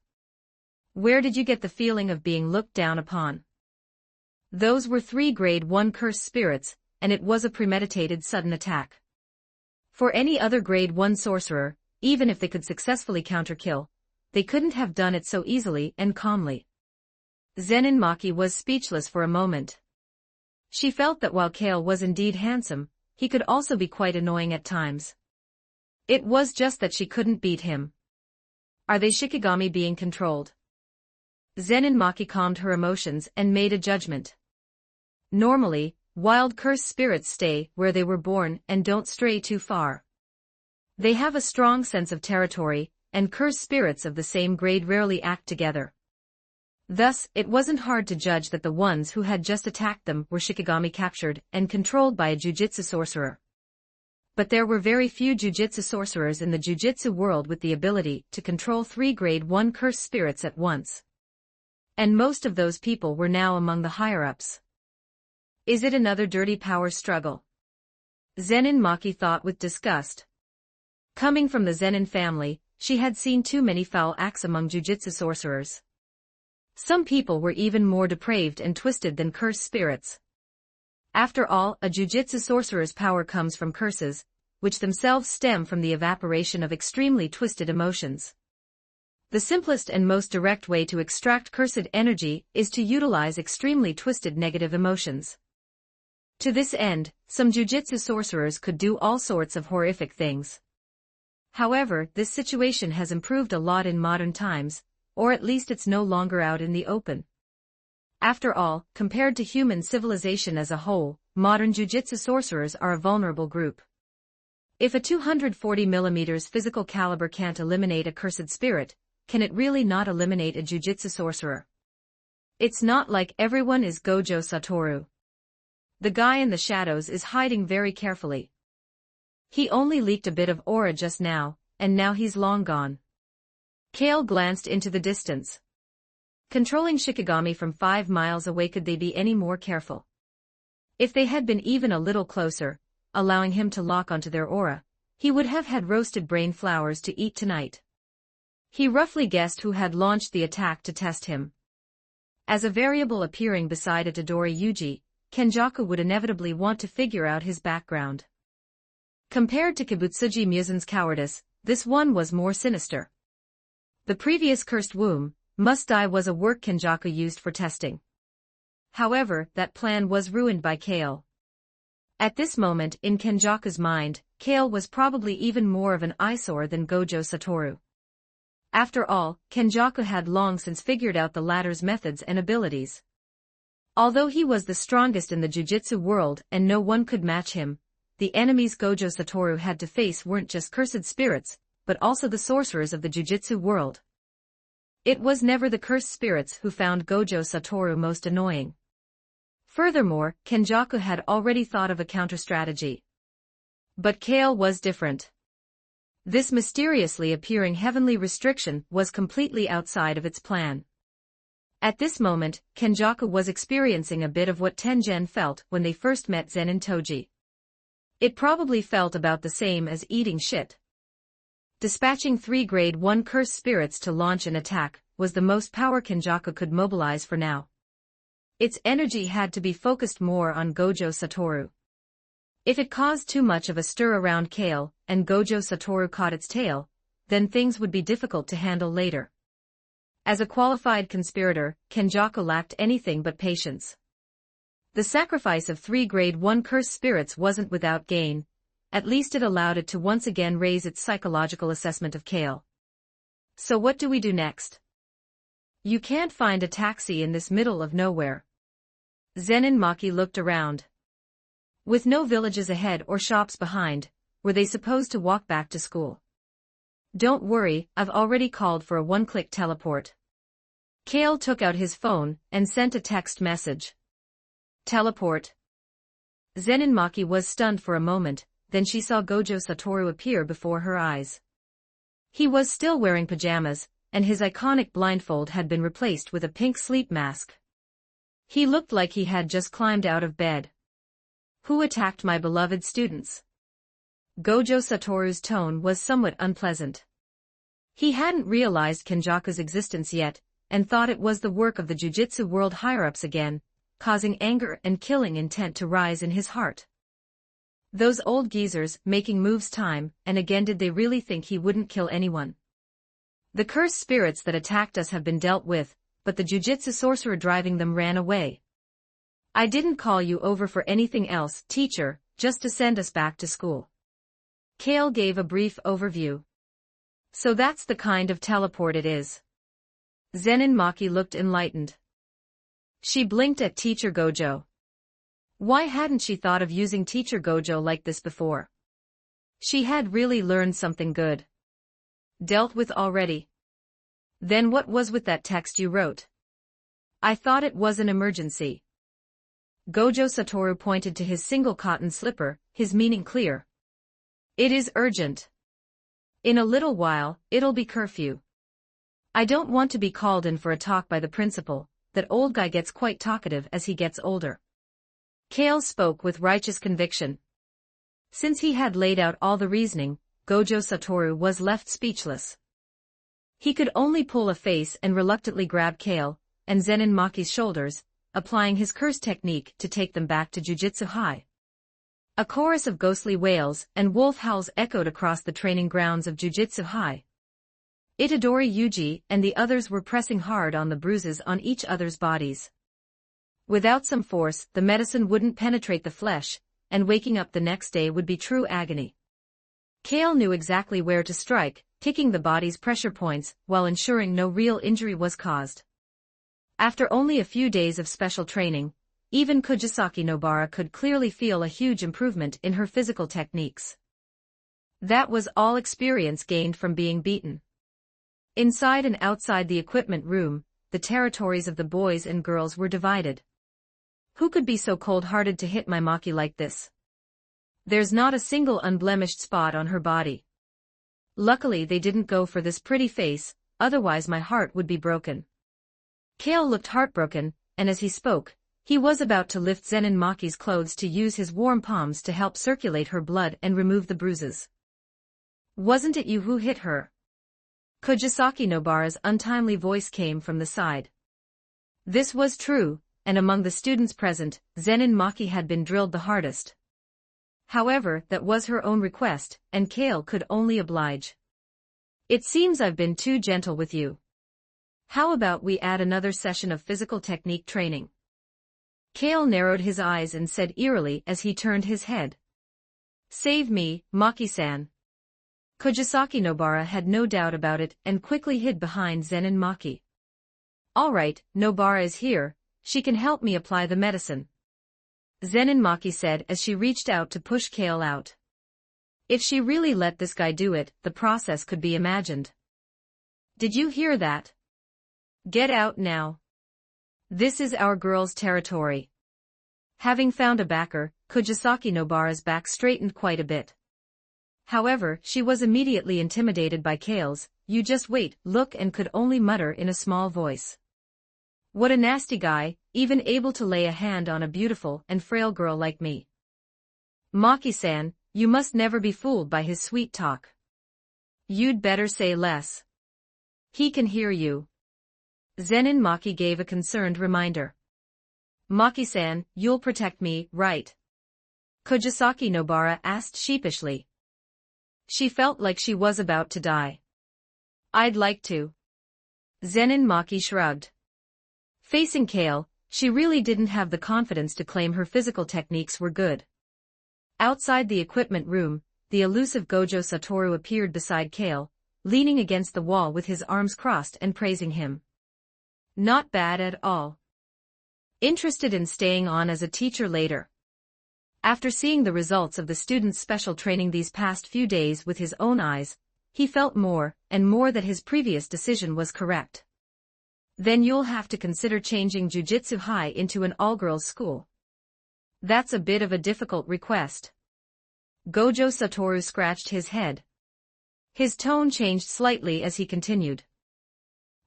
Where did you get the feeling of being looked down upon? Those were 3 Grade 1 cursed spirits, and it was a premeditated sudden attack. For any other Grade 1 sorcerer, even if they could successfully counterkill, they couldn't have done it so easily and calmly. Zenin Maki was speechless for a moment. She felt that while Kale was indeed handsome, he could also be quite annoying at times. It was just that she couldn't beat him. Are they Shikigami being controlled? Zenin Maki calmed her emotions and made a judgment. Normally, wild cursed spirits stay where they were born and don't stray too far. They have a strong sense of territory, and cursed spirits of the same grade rarely act together. Thus, it wasn't hard to judge that the ones who had just attacked them were Shikigami captured and controlled by a jujitsu sorcerer. But there were very few jujitsu sorcerers in the jujitsu world with the ability to control 3 Grade 1 cursed spirits at once. And most of those people were now among the higher-ups. Is it another dirty power struggle? Zenin Maki thought with disgust. Coming from the Zenin family, she had seen too many foul acts among jujitsu sorcerers. Some people were even more depraved and twisted than cursed spirits. After all, a jujitsu sorcerer's power comes from curses, which themselves stem from the evaporation of extremely twisted emotions. The simplest and most direct way to extract cursed energy is to utilize extremely twisted negative emotions. To this end, some jujitsu sorcerers could do all sorts of horrific things. However, this situation has improved a lot in modern times, or at least it's no longer out in the open. After all, compared to human civilization as a whole, modern jujitsu sorcerers are a vulnerable group. If a 240mm physical caliber can't eliminate a cursed spirit, can it really not eliminate a jujitsu sorcerer? It's not like everyone is Gojo Satoru. The guy in the shadows is hiding very carefully. He only leaked a bit of aura just now, and now he's long gone. Kale glanced into the distance. Controlling Shikigami from 5 miles away, could they be any more careful? If they had been even a little closer, allowing him to lock onto their aura, he would have had roasted brain flowers to eat tonight. He roughly guessed who had launched the attack to test him. As a variable appearing beside Itadori Yuji, Kenjaku would inevitably want to figure out his background. Compared to Kibutsuji Musen's cowardice, this one was more sinister. The previous cursed womb, Must Die, was a work Kenjaku used for testing. However, that plan was ruined by Kale. At this moment in Kenjaku's mind, Kale was probably even more of an eyesore than Gojo Satoru. After all, Kenjaku had long since figured out the latter's methods and abilities. Although he was the strongest in the jujitsu world and no one could match him, the enemies Gojo Satoru had to face weren't just cursed spirits, but also the sorcerers of the jujitsu world. It was never the cursed spirits who found Gojo Satoru most annoying. Furthermore, Kenjaku had already thought of a counter-strategy. But Kale was different. This mysteriously appearing heavenly restriction was completely outside of its plan. At this moment, Kenjaku was experiencing a bit of what Tengen felt when they first met Zenin Toji. It probably felt about the same as eating shit. Dispatching 3 Grade 1 cursed spirits to launch an attack was the most power Kenjaku could mobilize for now. Its energy had to be focused more on Gojo Satoru. If it caused too much of a stir around Kale, and Gojo Satoru caught its tail, then things would be difficult to handle later. As a qualified conspirator, Kenjaku lacked anything but patience. The sacrifice of 3 Grade 1 cursed spirits wasn't without gain. At least it allowed it to once again raise its psychological assessment of Kale. So what do we do next? You can't find a taxi in this middle of nowhere. Zenin Maki looked around. With no villages ahead or shops behind, were they supposed to walk back to school? Don't worry, I've already called for a one-click teleport. Kale took out his phone and sent a text message. Teleport. Zenin Maki was stunned for a moment, then she saw Gojo Satoru appear before her eyes. He was still wearing pajamas, and his iconic blindfold had been replaced with a pink sleep mask. He looked like he had just climbed out of bed. Who attacked my beloved students? Gojo Satoru's tone was somewhat unpleasant. He hadn't realized Kenjaku's existence yet, and thought it was the work of the Jujutsu world higher-ups again, causing anger and killing intent to rise in his heart. Those old geezers making moves time and again, did they really think he wouldn't kill anyone? The cursed spirits that attacked us have been dealt with, but the Jujutsu sorcerer driving them ran away. I didn't call you over for anything else, teacher, just to send us back to school. Kale gave a brief overview. So that's the kind of teleport it is. Zenin Maki looked enlightened. She blinked at Teacher Gojo. Why hadn't she thought of using Teacher Gojo like this before? She had really learned something good. Dealt with already. Then what was with that text you wrote? I thought it was an emergency. Gojo Satoru pointed to his single cotton slipper, his meaning clear. It is urgent. In a little while, it'll be curfew. I don't want to be called in for a talk by the principal. That old guy gets quite talkative as he gets older. Kale spoke with righteous conviction. Since he had laid out all the reasoning, Gojo Satoru was left speechless. He could only pull a face and reluctantly grab Kale and Zenin Maki's shoulders, applying his curse technique to take them back to Jujutsu High. A chorus of ghostly wails and wolf howls echoed across the training grounds of Jujutsu High. Itadori Yuji and the others were pressing hard on the bruises on each other's bodies. Without some force, the medicine wouldn't penetrate the flesh, and waking up the next day would be true agony. Kale knew exactly where to strike, kicking the body's pressure points while ensuring no real injury was caused. After only a few days of special training, even Kujisaki Nobara could clearly feel a huge improvement in her physical techniques. That was all experience gained from being beaten. Inside and outside the equipment room, the territories of the boys and girls were divided. Who could be so cold-hearted to hit my Maki like this? There's not a single unblemished spot on her body. Luckily they didn't go for this pretty face, otherwise my heart would be broken. Kale looked heartbroken, and as he spoke, he was about to lift Zenin Maki's clothes to use his warm palms to help circulate her blood and remove the bruises. Wasn't it you who hit her? Kujisaki Nobara's untimely voice came from the side. This was true, and among the students present, Zenin Maki had been drilled the hardest. However, that was her own request, and Kale could only oblige. It seems I've been too gentle with you. How about we add another session of physical technique training? Kale narrowed his eyes and said eerily as he turned his head. Save me, Maki-san. Kujisaki Nobara had no doubt about it and quickly hid behind Zenin Maki. All right, Nobara is here, she can help me apply the medicine. Zenin Maki said as she reached out to push Kale out. If she really let this guy do it, the process could be imagined. Did you hear that? Get out now. This is our girls' territory. Having found a backer, Kujisaki Nobara's back straightened quite a bit. However, she was immediately intimidated by Kale's, "You just wait, look," and could only mutter in a small voice. What a nasty guy, even able to lay a hand on a beautiful and frail girl like me. Maki-san, you must never be fooled by his sweet talk. You'd better say less. He can hear you. Zenin Maki gave a concerned reminder. Maki-san, you'll protect me, right? Kujisaki Nobara asked sheepishly. She felt like she was about to die. I'd like to. Zenin Maki shrugged. Facing Kale, she really didn't have the confidence to claim her physical techniques were good. Outside the equipment room, the elusive Gojo Satoru appeared beside Kale, leaning against the wall with his arms crossed and praising him. Not bad at all. Interested in staying on as a teacher later. After seeing the results of the students' special training these past few days with his own eyes, he felt more and more that his previous decision was correct. Then you'll have to consider changing Jujutsu High into an all-girls school. That's a bit of a difficult request. Gojo Satoru scratched his head. His tone changed slightly as he continued.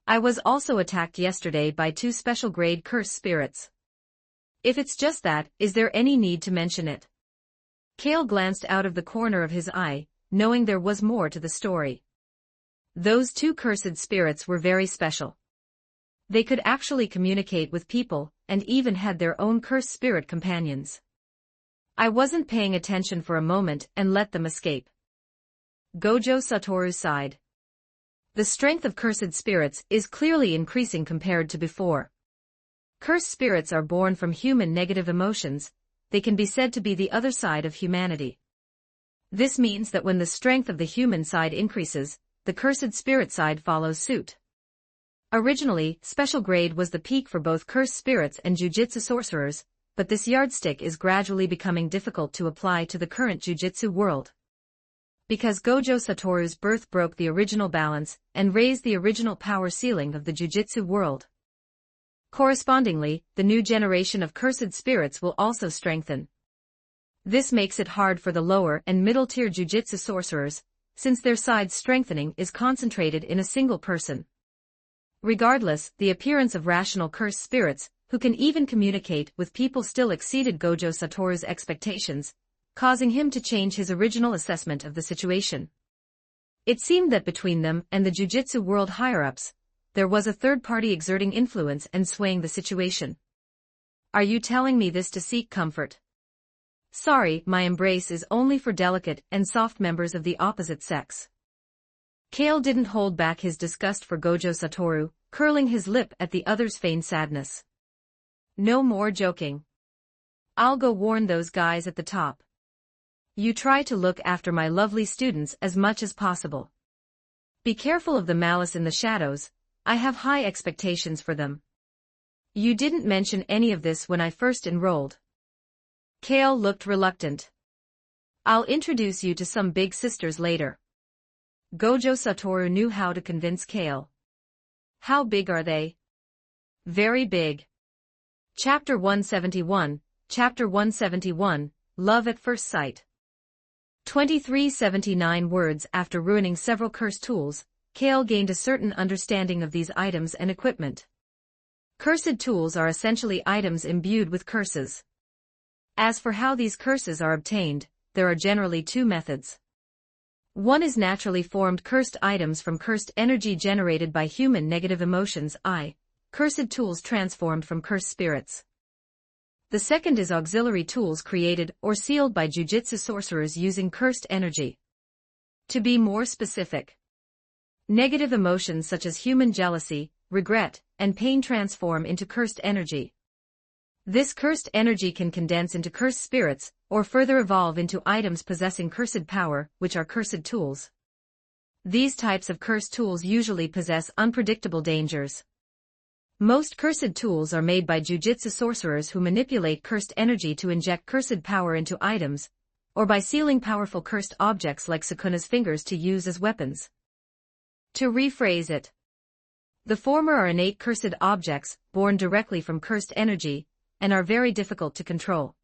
I was also attacked yesterday by 2 special-grade cursed spirits. If it's just that, is there any need to mention it? Kale glanced out of the corner of his eye, knowing there was more to the story. Those 2 cursed spirits were very special. They could actually communicate with people, and even had their own cursed spirit companions. I wasn't paying attention for a moment and let them escape. Gojo Satoru sighed. The strength of cursed spirits is clearly increasing compared to before. Cursed spirits are born from human negative emotions. They can be said to be the other side of humanity. This means that when the strength of the human side increases, the cursed spirit side follows suit. Originally, special grade was the peak for both cursed spirits and jujitsu sorcerers, but this yardstick is gradually becoming difficult to apply to the current jujitsu world. Because Gojo Satoru's birth broke the original balance and raised the original power ceiling of the jujitsu world. Correspondingly, the new generation of cursed spirits will also strengthen. This makes it hard for the lower and middle-tier jujitsu sorcerers, since their side's strengthening is concentrated in a single person. Regardless, the appearance of rational cursed spirits, who can even communicate with people, still exceeded Gojo Satoru's expectations, causing him to change his original assessment of the situation. It seemed that between them and the jujitsu world higher-ups, there was a third party exerting influence and swaying the situation. Are you telling me this to seek comfort? Sorry, my embrace is only for delicate and soft members of the opposite sex. Kale didn't hold back his disgust for Gojo Satoru, curling his lip at the other's feigned sadness. No more joking. I'll go warn those guys at the top. You try to look after my lovely students as much as possible. Be careful of the malice in the shadows. I have high expectations for them. You didn't mention any of this when I first enrolled. Kale looked reluctant. I'll introduce you to some big sisters later. Gojo Satoru knew how to convince Kale. How big are they? Very big. Chapter 171, Chapter 171, Love at First Sight. 2379 words. After ruining several cursed tools, Kale gained a certain understanding of these items and equipment. Cursed tools are essentially items imbued with curses. As for how these curses are obtained, there are generally 2 methods. One is naturally formed cursed items from cursed energy generated by human negative emotions, i.e., cursed tools transformed from cursed spirits. The second is auxiliary tools created or sealed by jujitsu sorcerers using cursed energy. To be more specific, negative emotions such as human jealousy, regret, and pain transform into cursed energy. This cursed energy can condense into cursed spirits, or further evolve into items possessing cursed power, which are cursed tools. These types of cursed tools usually possess unpredictable dangers. Most cursed tools are made by jujitsu sorcerers who manipulate cursed energy to inject cursed power into items, or by sealing powerful cursed objects like Sukuna's fingers to use as weapons. To rephrase it, the former are innate cursed objects, born directly from cursed energy, and are very difficult to control.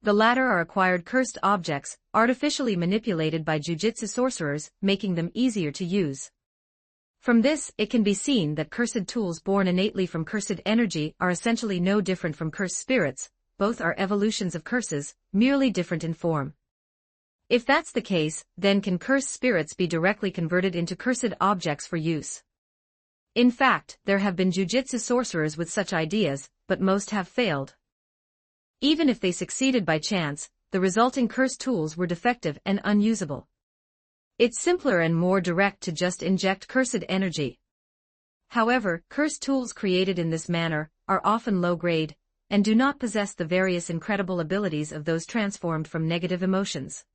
The latter are acquired cursed objects, artificially manipulated by jujitsu sorcerers, making them easier to use. From this, it can be seen that cursed tools born innately from cursed energy are essentially no different from cursed spirits. Both are evolutions of curses, merely different in form. If that's the case, then can cursed spirits be directly converted into cursed objects for use? In fact, there have been jujitsu sorcerers with such ideas, but most have failed. Even if they succeeded by chance, the resulting cursed tools were defective and unusable. It's simpler and more direct to just inject cursed energy. However, cursed tools created in this manner are often low-grade, and do not possess the various incredible abilities of those transformed from negative emotions.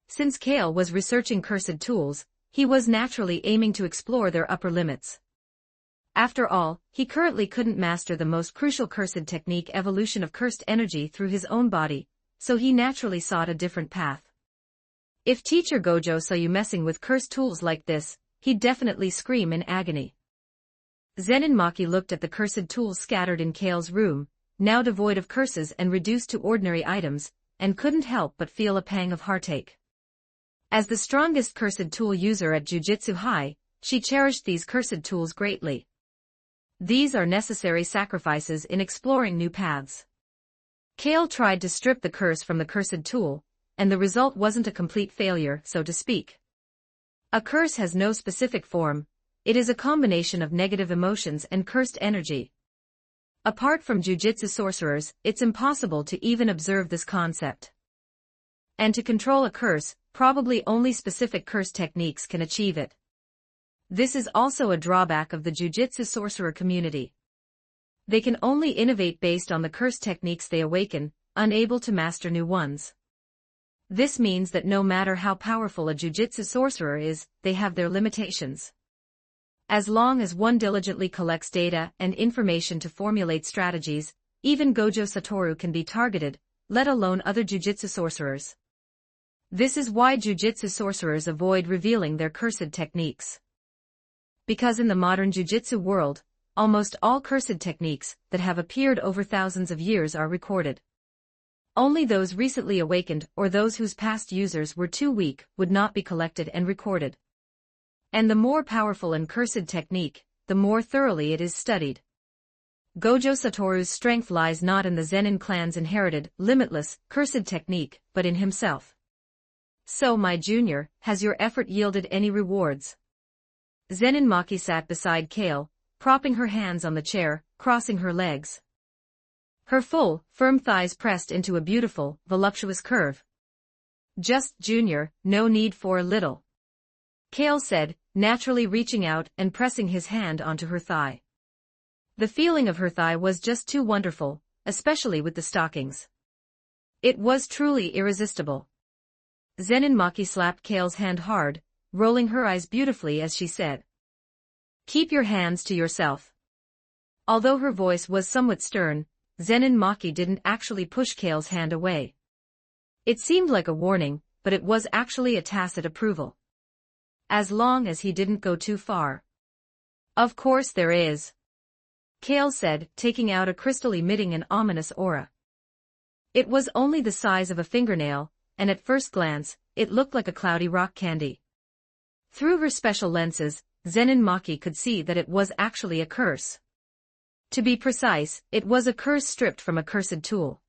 Since Kale was researching cursed tools, he was naturally aiming to explore their upper limits. After all, he currently couldn't master the most crucial cursed technique, evolution of cursed energy through his own body, so he naturally sought a different path. If Teacher Gojo saw you messing with cursed tools like this, he'd definitely scream in agony. Zenin Maki looked at the cursed tools scattered in Kale's room, now devoid of curses and reduced to ordinary items, and couldn't help but feel a pang of heartache. As the strongest cursed tool user at Jujutsu High, she cherished these cursed tools greatly. These are necessary sacrifices in exploring new paths. Kale tried to strip the curse from the cursed tool, and the result wasn't a complete failure, so to speak. A curse has no specific form, it is a combination of negative emotions and cursed energy. Apart from jujitsu sorcerers, it's impossible to even observe this concept. And to control a curse, probably only specific curse techniques can achieve it. This is also a drawback of the jujitsu sorcerer community. They can only innovate based on the curse techniques they awaken, unable to master new ones. This means that no matter how powerful a jujitsu sorcerer is, they have their limitations. As long as one diligently collects data and information to formulate strategies, even Gojo Satoru can be targeted, let alone other jujitsu sorcerers. This is why jujitsu sorcerers avoid revealing their cursed techniques. Because in the modern jujitsu world, almost all cursed techniques that have appeared over thousands of years are recorded. Only those recently awakened or those whose past users were too weak would not be collected and recorded. And the more powerful and cursed technique, the more thoroughly it is studied. Gojo Satoru's strength lies not in the Zenin clan's inherited, limitless, cursed technique, but in himself. So, my junior, has your effort yielded any rewards? Zenin Maki sat beside Kale, propping her hands on the chair, crossing her legs. Her full, firm thighs pressed into a beautiful, voluptuous curve. Just, junior, no need for a little. Kale said, naturally reaching out and pressing his hand onto her thigh. The feeling of her thigh was just too wonderful, especially with the stockings. It was truly irresistible. Zenin Maki slapped Kale's hand hard, rolling her eyes beautifully as she said, "Keep your hands to yourself." Although her voice was somewhat stern, Zenin Maki didn't actually push Kale's hand away. It seemed like a warning, but it was actually a tacit approval. As long as he didn't go too far. Of course there is. Kale said, taking out a crystal emitting an ominous aura. It was only the size of a fingernail, and at first glance, it looked like a cloudy rock candy. Through her special lenses, Zenin Maki could see that it was actually a curse. To be precise, it was a curse stripped from a cursed tool.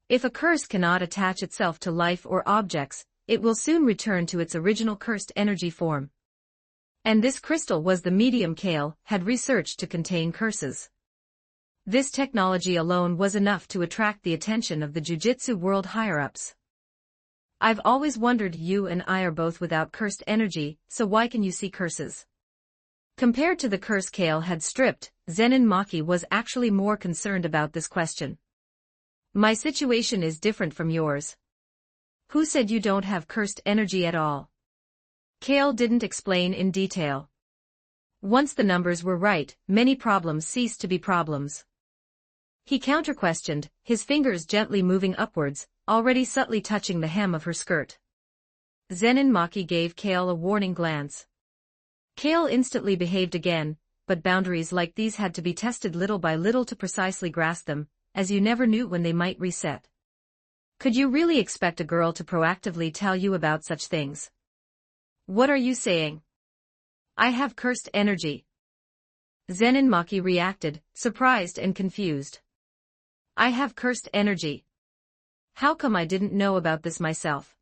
If a curse cannot attach itself to life or objects, it will soon return to its original cursed energy form. And this crystal was the medium Kale had researched to contain curses. This technology alone was enough to attract the attention of the jujitsu world higher-ups. I've always wondered, you and I are both without cursed energy, so why can you see curses? Compared to the curse Kale had stripped, Zenin Maki was actually more concerned about this question. My situation is different from yours. Who said you don't have cursed energy at all? Kale didn't explain in detail. Once the numbers were right, many problems ceased to be problems. He counter-questioned, his fingers gently moving upwards, already subtly touching the hem of her skirt. Zenin Maki gave Kale a warning glance. Kale instantly behaved again, but boundaries like these had to be tested little by little to precisely grasp them, as you never knew when they might reset. Could you really expect a girl to proactively tell you about such things? What are you saying? I have cursed energy. Zenin Maki reacted, surprised and confused. I have cursed energy. How come I didn't know about this myself?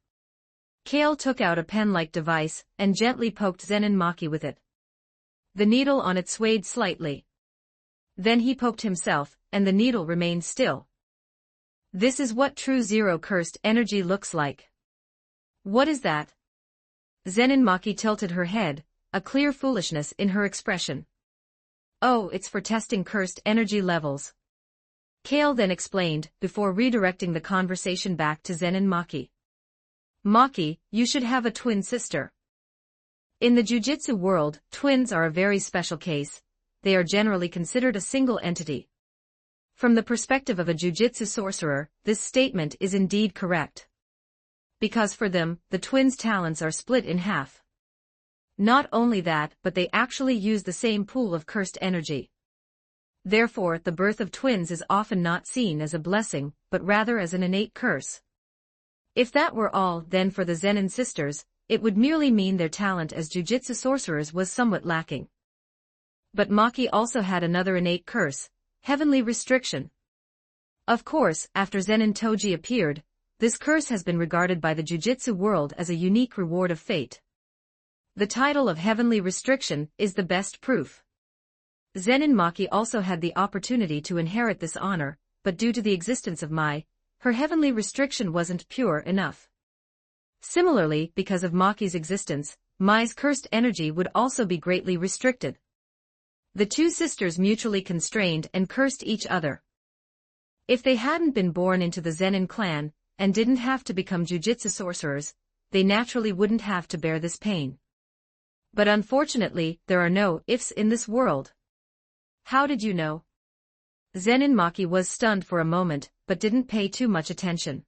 Kale took out a pen-like device and gently poked Zenin Maki with it. The needle on it swayed slightly. Then he poked himself, and the needle remained still. This is what true zero cursed energy looks like. What is that? Zenin Maki tilted her head, a clear foolishness in her expression. Oh, it's for testing cursed energy levels. Kale then explained, before redirecting the conversation back to Zenin Maki. Maki, you should have a twin sister. In the jujitsu world, twins are a very special case. They are generally considered a single entity. From the perspective of a jujitsu sorcerer, this statement is indeed correct. Because for them, the twins' talents are split in half. Not only that, but they actually use the same pool of cursed energy. Therefore, the birth of twins is often not seen as a blessing, but rather as an innate curse. If that were all, then for the Zenin sisters, it would merely mean their talent as jujitsu sorcerers was somewhat lacking. But Maki also had another innate curse, heavenly restriction. Of course, after Zenin Toji appeared, this curse has been regarded by the jujitsu world as a unique reward of fate. The title of heavenly restriction is the best proof. Zenin Maki also had the opportunity to inherit this honor, but due to the existence of Mai, her heavenly restriction wasn't pure enough. Similarly, because of Maki's existence, Mai's cursed energy would also be greatly restricted. The two sisters mutually constrained and cursed each other. If they hadn't been born into the Zenin clan, and didn't have to become jujitsu sorcerers, they naturally wouldn't have to bear this pain. But unfortunately, there are no ifs in this world. How did you know? Zenin Maki was stunned for a moment, but didn't pay too much attention.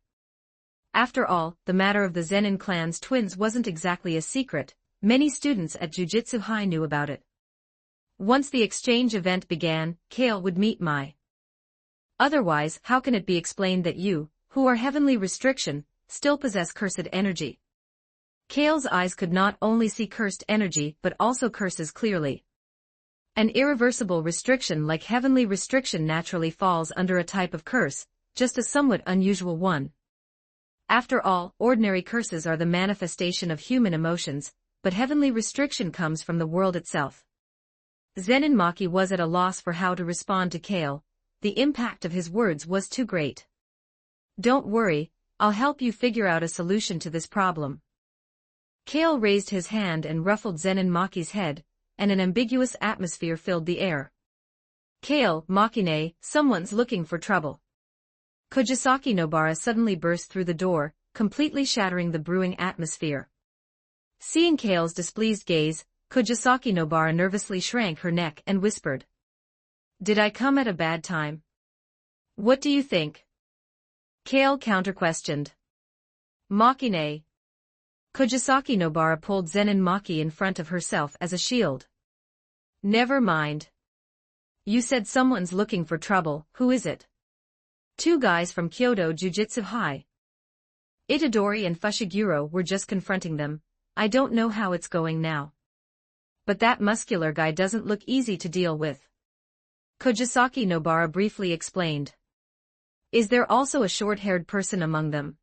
After all, the matter of the Zenin clan's twins wasn't exactly a secret, many students at Jujutsu High knew about it. Once the exchange event began, Kale would meet Mai. Otherwise, how can it be explained that you, who are heavenly restriction, still possess cursed energy? Kale's eyes could not only see cursed energy but also curses clearly. An irreversible restriction like heavenly restriction naturally falls under a type of curse, just a somewhat unusual one. After all, ordinary curses are the manifestation of human emotions, but heavenly restriction comes from the world itself. Zenin Maki was at a loss for how to respond to Kale. The impact of his words was too great. Don't worry, I'll help you figure out a solution to this problem. Kale raised his hand and ruffled Zenin Maki's head, and an ambiguous atmosphere filled the air. Kale, Makine, someone's looking for trouble. Kojisaki Nobara suddenly burst through the door, completely shattering the brewing atmosphere. Seeing Kale's displeased gaze, Kojisaki Nobara nervously shrank her neck and whispered. Did I come at a bad time? What do you think? Kale counter-questioned. Makine. Kojisaki Nobara pulled Zenin Maki in front of herself as a shield. Never mind. You said someone's looking for trouble, who is it? Two guys from Kyoto Jujutsu High. Itadori and Fushiguro were just confronting them. I don't know how it's going now. But that muscular guy doesn't look easy to deal with. Kojisaki Nobara briefly explained. Is there also a short-haired person among them?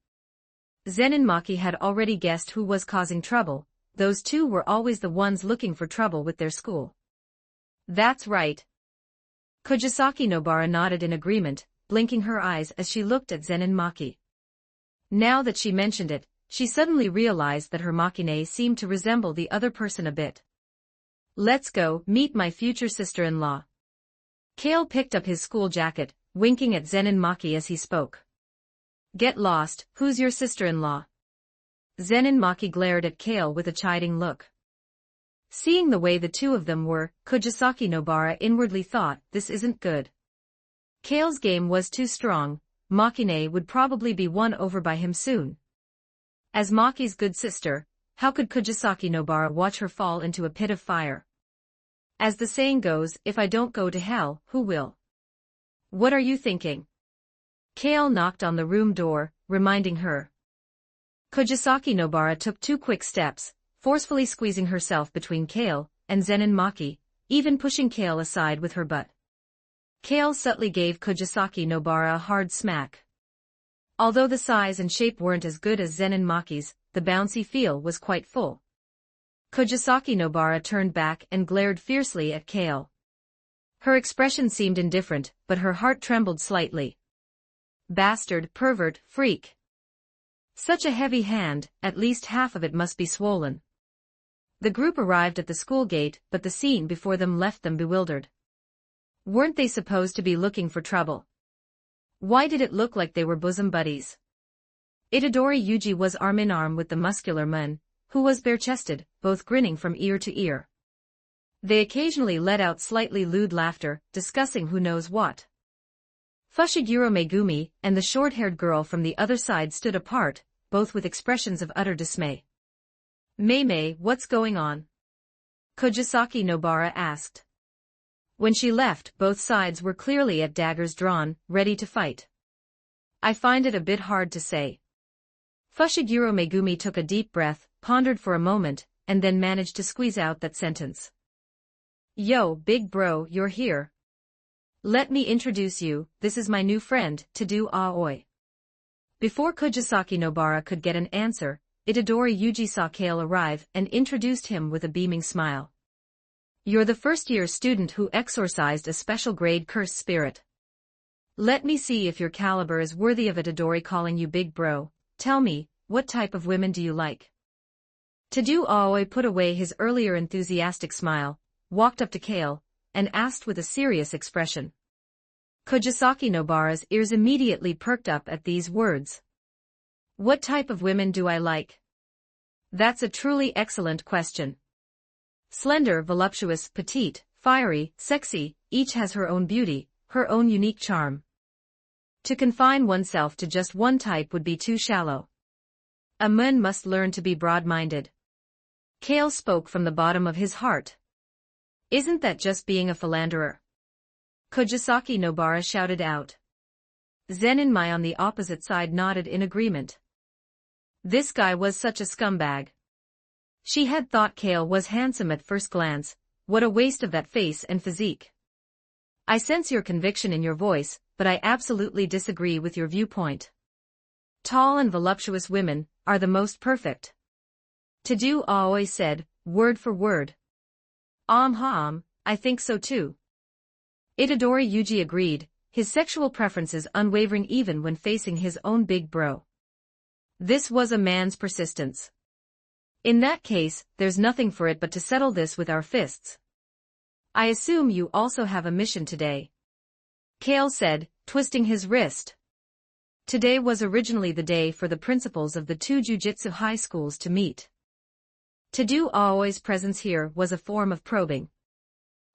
Zenin Maki had already guessed who was causing trouble. Those two were always the ones looking for trouble with their school. That's right. Kojisaki Nobara nodded in agreement, blinking her eyes as she looked at Zenin Maki. Now that she mentioned it, she suddenly realized that her Makine seemed to resemble the other person a bit. Let's go meet my future sister-in-law. Kale picked up his school jacket, winking at Zenin Maki as he spoke. Get lost, who's your sister-in-law? Zenin Maki glared at Kale with a chiding look. Seeing the way the two of them were, Kojisaki Nobara inwardly thought, this isn't good. Kale's game was too strong, Makine would probably be won over by him soon. As Maki's good sister, how could Kojisaki Nobara watch her fall into a pit of fire? As the saying goes, if I don't go to hell, who will? What are you thinking? Kale knocked on the room door, reminding her. Kojisaki Nobara took 2 quick steps, forcefully squeezing herself between Kale and Zenin Maki, even pushing Kale aside with her butt. Kale subtly gave Kojisaki Nobara a hard smack. Although the size and shape weren't as good as Zenin Maki's, the bouncy feel was quite full. Kojisaki Nobara turned back and glared fiercely at Kale. Her expression seemed indifferent, but her heart trembled slightly. Bastard, pervert, freak. Such a heavy hand, at least half of it must be swollen. The group arrived at the school gate, but the scene before them left them bewildered. Weren't they supposed to be looking for trouble? Why did it look like they were bosom buddies? Itadori Yuji was arm in arm with the muscular man, who was bare-chested, both grinning from ear to ear. They occasionally let out slightly lewd laughter, discussing who knows what. Fushiguro Megumi and the short-haired girl from the other side stood apart, both with expressions of utter dismay. Mei, what's going on? Kojisaki Nobara asked. When she left, both sides were clearly at daggers drawn, ready to fight. I find it a bit hard to say. Fushiguro Megumi took a deep breath, pondered for a moment, and then managed to squeeze out that sentence. Yo, big bro, you're here. Let me introduce you, this is my new friend, Tadou Aoi. Before Kojisaki Nobara could get an answer, Itadori Yuji saw Kale arrive and introduced him with a beaming smile. You're the first-year student who exorcised a special-grade cursed spirit. Let me see if your caliber is worthy of Itadori calling you big bro. Tell me, what type of women do you like? Tadou Aoi put away his earlier enthusiastic smile, walked up to Kale, and asked with a serious expression. Kojisaki Nobara's ears immediately perked up at these words. What type of women do I like? That's a truly excellent question. Slender, voluptuous, petite, fiery, sexy, each has her own beauty, her own unique charm. To confine oneself to just one type would be too shallow. A man must learn to be broad-minded. Kale spoke from the bottom of his heart. Isn't that just being a philanderer? Kojisaki Nobara shouted out. Zenin Mai on the opposite side nodded in agreement. This guy was such a scumbag. She had thought Kale was handsome at first glance, what a waste of that face and physique. I sense your conviction in your voice, but I absolutely disagree with your viewpoint. Tall and voluptuous women are the most perfect. Tadou Aoi said, word for word. I think so too. Itadori Yuji agreed, his sexual preferences unwavering even when facing his own big bro. This was a man's persistence. In that case, there's nothing for it but to settle this with our fists. I assume you also have a mission today. Kale said, twisting his wrist. Today was originally the day for the principals of the two jujitsu high schools to meet. Tadou Aoi's presence here was a form of probing.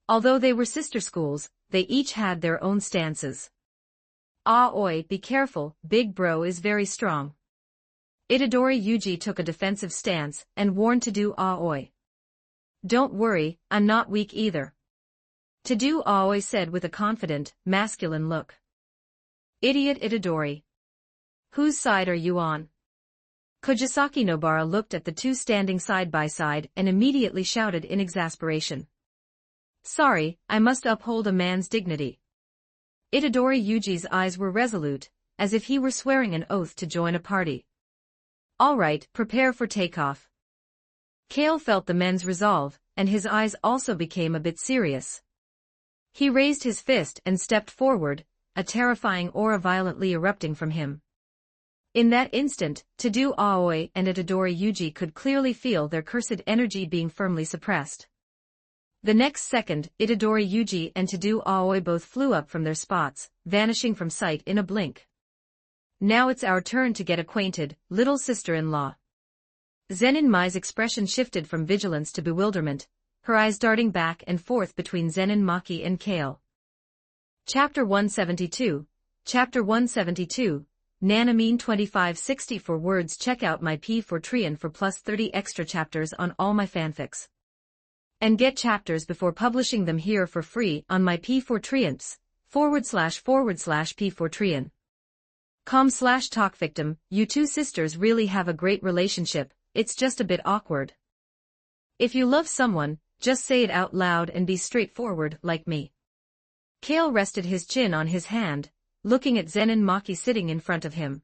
Although they were sister schools, they each had their own stances. Aoi, be careful, big bro is very strong. Itadori Yuji took a defensive stance and warned Tadou Aoi. Don't worry, I'm not weak either. Tadou Aoi said with a confident, masculine look. Idiot Itadori. Whose side are you on? Kojisaki Nobara looked at the two standing side by side and immediately shouted in exasperation. Sorry, I must uphold a man's dignity. Itadori Yuji's eyes were resolute, as if he were swearing an oath to join a party. All right, prepare for takeoff. Kale felt the men's resolve, and his eyes also became a bit serious. He raised his fist and stepped forward, a terrifying aura violently erupting from him. In that instant, Tadou Aoi and Itadori Yuji could clearly feel their cursed energy being firmly suppressed. The next second, Itadori Yuji and Tadou Aoi both flew up from their spots, vanishing from sight in a blink. Now it's our turn to get acquainted, little sister-in-law. Zenin Mai's expression shifted from vigilance to bewilderment, her eyes darting back and forth between Zenin Maki and Kale. Chapter 172, Nanamine 2560 for words. Check out my P4 for plus 30 extra chapters on all my fanfics. And get chapters before publishing them here for free on my P4 //P4 .com/talk victim. You two sisters really have a great relationship, it's just a bit awkward. If you love someone, just say it out loud and be straightforward like me. Kale rested his chin on his hand, looking at Zenin Maki sitting in front of him.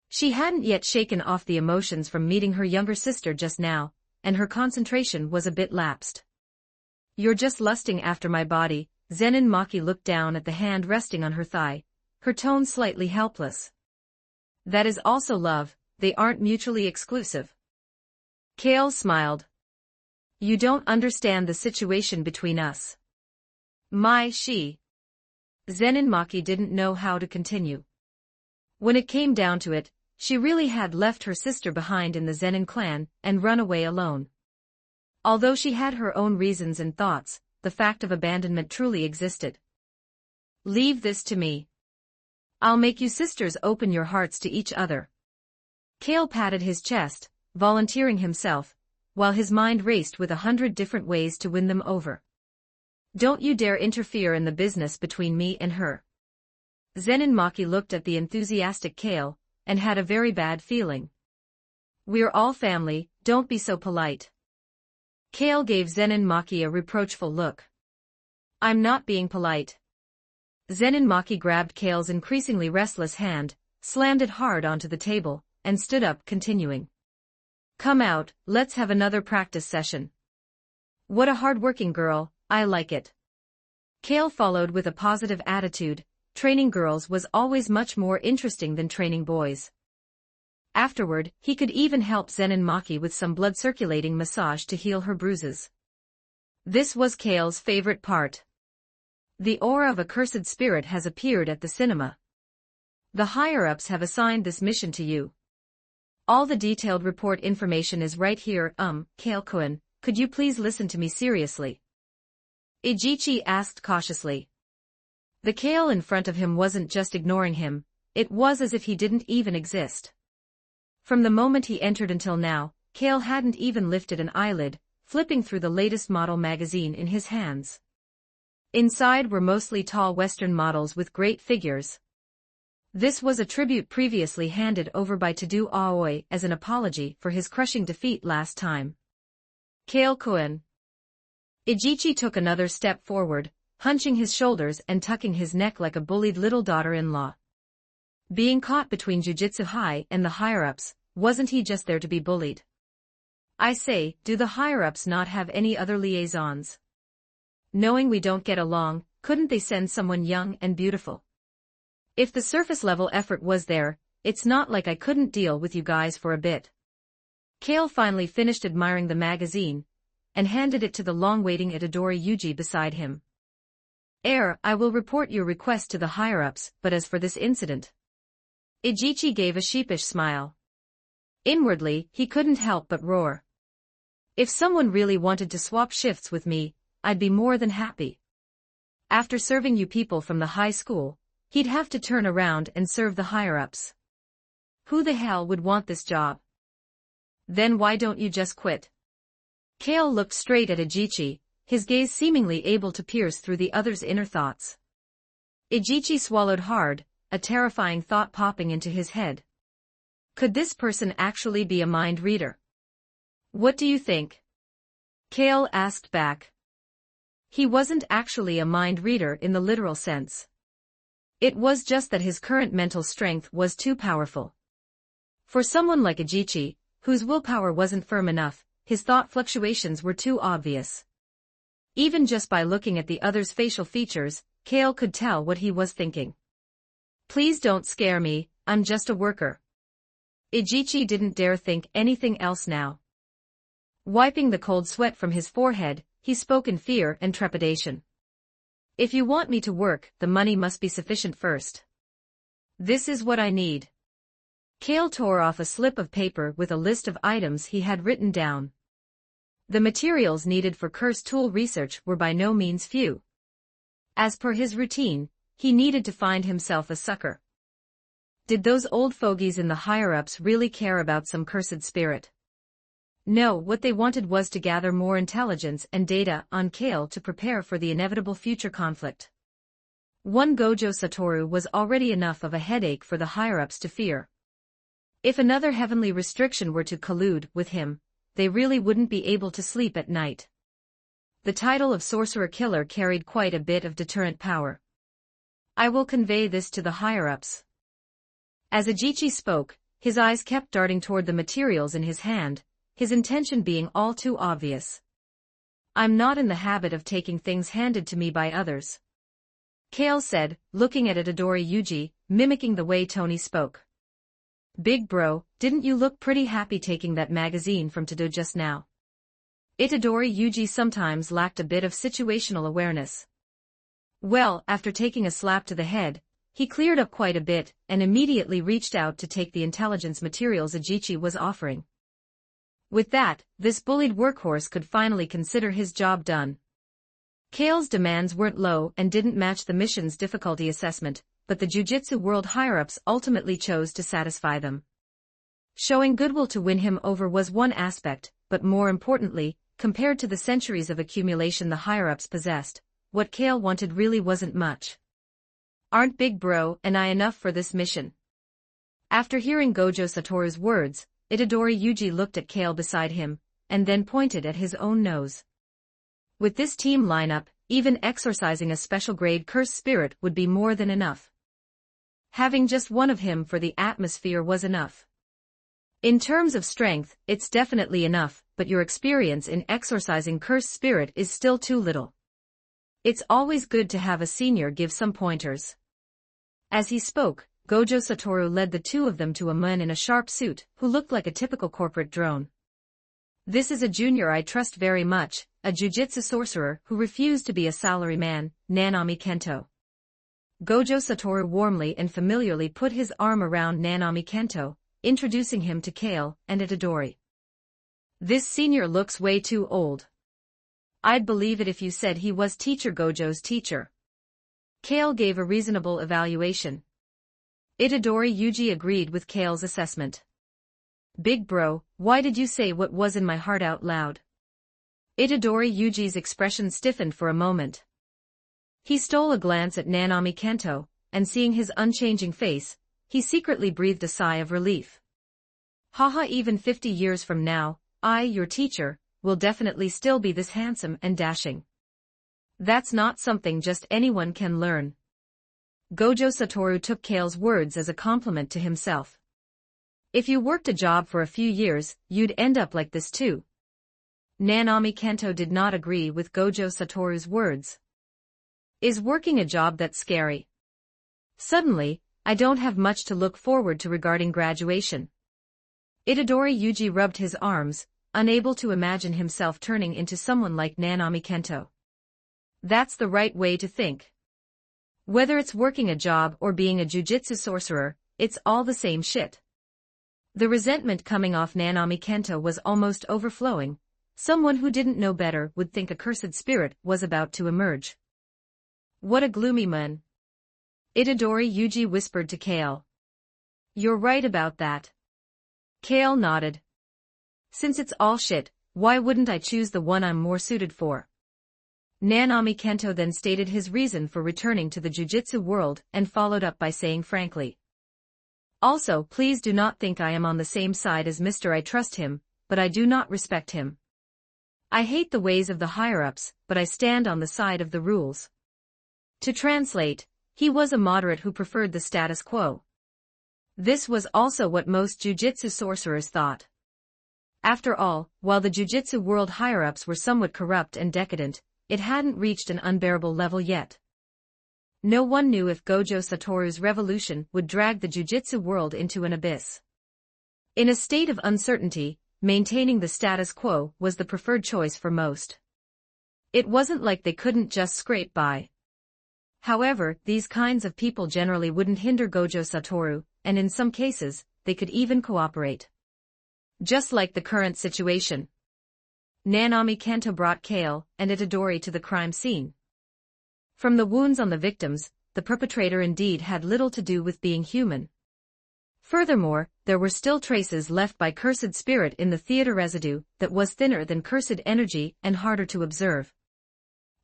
She hadn't yet shaken off the emotions from meeting her younger sister just now, and her concentration was a bit lapsed. You're just lusting after my body. Zenin Maki looked down at the hand resting on her thigh, her tone slightly helpless. That is also love, they aren't mutually exclusive. Kale smiled. You don't understand the situation between us. She. Zenin Maki didn't know how to continue. When it came down to it, she really had left her sister behind in the Zenin clan and run away alone. Although she had her own reasons and thoughts, the fact of abandonment truly existed. Leave this to me. I'll make you sisters open your hearts to each other. Kale patted his chest, volunteering himself, while his mind raced with 100 different ways to win them over. Don't you dare interfere in the business between me and her. Zenin Maki looked at the enthusiastic Kale, and had a very bad feeling. We're all family, don't be so polite. Kale gave Zenin Maki a reproachful look. I'm not being polite. Zenin Maki grabbed Kale's increasingly restless hand, slammed it hard onto the table, and stood up, continuing. Come out, let's have another practice session. What a hard-working girl, I like it. Kale followed with a positive attitude. Training girls was always much more interesting than training boys. Afterward, he could even help Zenin Maki with some blood-circulating massage to heal her bruises. This was Kale's favorite part. The aura of a cursed spirit has appeared at the cinema. The higher-ups have assigned this mission to you. All the detailed report information is right here. Kale-kun, could you please listen to me seriously? Ijichi asked cautiously. The Kale in front of him wasn't just ignoring him, it was as if he didn't even exist. From the moment he entered until now, Kale hadn't even lifted an eyelid, flipping through the latest model magazine in his hands. Inside were mostly tall Western models with great figures. This was a tribute previously handed over by Tadou Aoi as an apology for his crushing defeat last time. Kale-kun. Ijichi took another step forward, hunching his shoulders and tucking his neck like a bullied little daughter-in-law. Being caught between Jujutsu High and the higher-ups, wasn't he just there to be bullied? I say, do the higher-ups not have any other liaisons? Knowing we don't get along, couldn't they send someone young and beautiful? If the surface-level effort was there, it's not like I couldn't deal with you guys for a bit. Kale finally finished admiring the magazine, and handed it to the long-waiting Itadori Yuji beside him. I will report your request to the higher-ups, but as for this incident... Ijichi gave a sheepish smile. Inwardly, he couldn't help but roar. If someone really wanted to swap shifts with me, I'd be more than happy. After serving you people from the high school, he'd have to turn around and serve the higher-ups. Who the hell would want this job? Then why don't you just quit? Kale looked straight at Ijichi, his gaze seemingly able to pierce through the other's inner thoughts. Ijichi swallowed hard, a terrifying thought popping into his head. Could this person actually be a mind reader? What do you think? Kale asked back. He wasn't actually a mind reader in the literal sense. It was just that his current mental strength was too powerful. For someone like Ijichi, whose willpower wasn't firm enough, his thought fluctuations were too obvious. Even just by looking at the other's facial features, Kale could tell what he was thinking. Please don't scare me, I'm just a worker. Ijichi didn't dare think anything else now. Wiping the cold sweat from his forehead, he spoke in fear and trepidation. If you want me to work, the money must be sufficient first. This is what I need. Kale tore off a slip of paper with a list of items he had written down. The materials needed for curse tool research were by no means few. As per his routine, he needed to find himself a sucker. Did those old fogies in the higher-ups really care about some cursed spirit? No, what they wanted was to gather more intelligence and data on Kale to prepare for the inevitable future conflict. One Gojo Satoru was already enough of a headache for the higher-ups to fear. If another heavenly restriction were to collude with him, they really wouldn't be able to sleep at night. The title of Sorcerer Killer carried quite a bit of deterrent power. I will convey this to the higher-ups. As Ijichi spoke, his eyes kept darting toward the materials in his hand, his intention being all too obvious. I'm not in the habit of taking things handed to me by others. Kale said, looking at Itadori Yuji, mimicking the way Tony spoke. Big bro, didn't you look pretty happy taking that magazine from Tadou just now? Itadori Yuji sometimes lacked a bit of situational awareness. Well, after taking a slap to the head, he cleared up quite a bit and immediately reached out to take the intelligence materials Ijichi was offering. With that, this bullied workhorse could finally consider his job done. Kale's demands weren't low and didn't match the mission's difficulty assessment, but the Jujutsu World higher-ups ultimately chose to satisfy them. Showing goodwill to win him over was one aspect, but more importantly, compared to the centuries of accumulation the higher-ups possessed, what Kale wanted really wasn't much. Aren't Big Bro and I enough for this mission? After hearing Gojo Satoru's words, Itadori Yuji looked at Kale beside him, and then pointed at his own nose. With this team lineup, even exorcising a special-grade cursed spirit would be more than enough. Having just one of him for the atmosphere was enough. In terms of strength, it's definitely enough, but your experience in exorcising cursed spirit is still too little. It's always good to have a senior give some pointers. As he spoke, Gojo Satoru led the two of them to a man in a sharp suit, who looked like a typical corporate drone. This is a junior I trust very much, a jujitsu sorcerer who refused to be a salaryman, Nanami Kento. Gojo Satoru warmly and familiarly put his arm around Nanami Kento, introducing him to Kale and Itadori. This senior looks way too old. I'd believe it if you said he was Teacher Gojo's teacher. Kale gave a reasonable evaluation. Itadori Yuji agreed with Kale's assessment. Big Bro, why did you say what was in my heart out loud? Itadori Yuji's expression stiffened for a moment. He stole a glance at Nanami Kento, and seeing his unchanging face, he secretly breathed a sigh of relief. Haha, even 50 years from now, I, your teacher, will definitely still be this handsome and dashing. That's not something just anyone can learn. Gojo Satoru took Kale's words as a compliment to himself. If you worked a job for a few years, you'd end up like this too. Nanami Kento did not agree with Gojo Satoru's words. Is working a job that scary? Suddenly, I don't have much to look forward to regarding graduation. Itadori Yuji rubbed his arms, unable to imagine himself turning into someone like Nanami Kento. That's the right way to think. Whether it's working a job or being a jujitsu sorcerer, it's all the same shit. The resentment coming off Nanami Kento was almost overflowing. Someone who didn't know better would think a cursed spirit was about to emerge. What a gloomy man. Itadori Yuji whispered to Kale. You're right about that. Kale nodded. Since it's all shit, why wouldn't I choose the one I'm more suited for? Nanami Kento then stated his reason for returning to the jujitsu world and followed up by saying frankly. Also, please do not think I am on the same side as Mr. I trust him, but I do not respect him. I hate the ways of the higher-ups, but I stand on the side of the rules. To translate, he was a moderate who preferred the status quo. This was also what most jujitsu sorcerers thought. After all, while the jujitsu world higher-ups were somewhat corrupt and decadent, it hadn't reached an unbearable level yet. No one knew if Gojo Satoru's revolution would drag the jujitsu world into an abyss. In a state of uncertainty, maintaining the status quo was the preferred choice for most. It wasn't like they couldn't just scrape by. However, these kinds of people generally wouldn't hinder Gojo Satoru, and in some cases, they could even cooperate. Just like the current situation. Nanami Kento brought Kale and Itadori to the crime scene. From the wounds on the victims, the perpetrator indeed had little to do with being human. Furthermore, there were still traces left by cursed spirit in the theater residue that was thinner than cursed energy and harder to observe.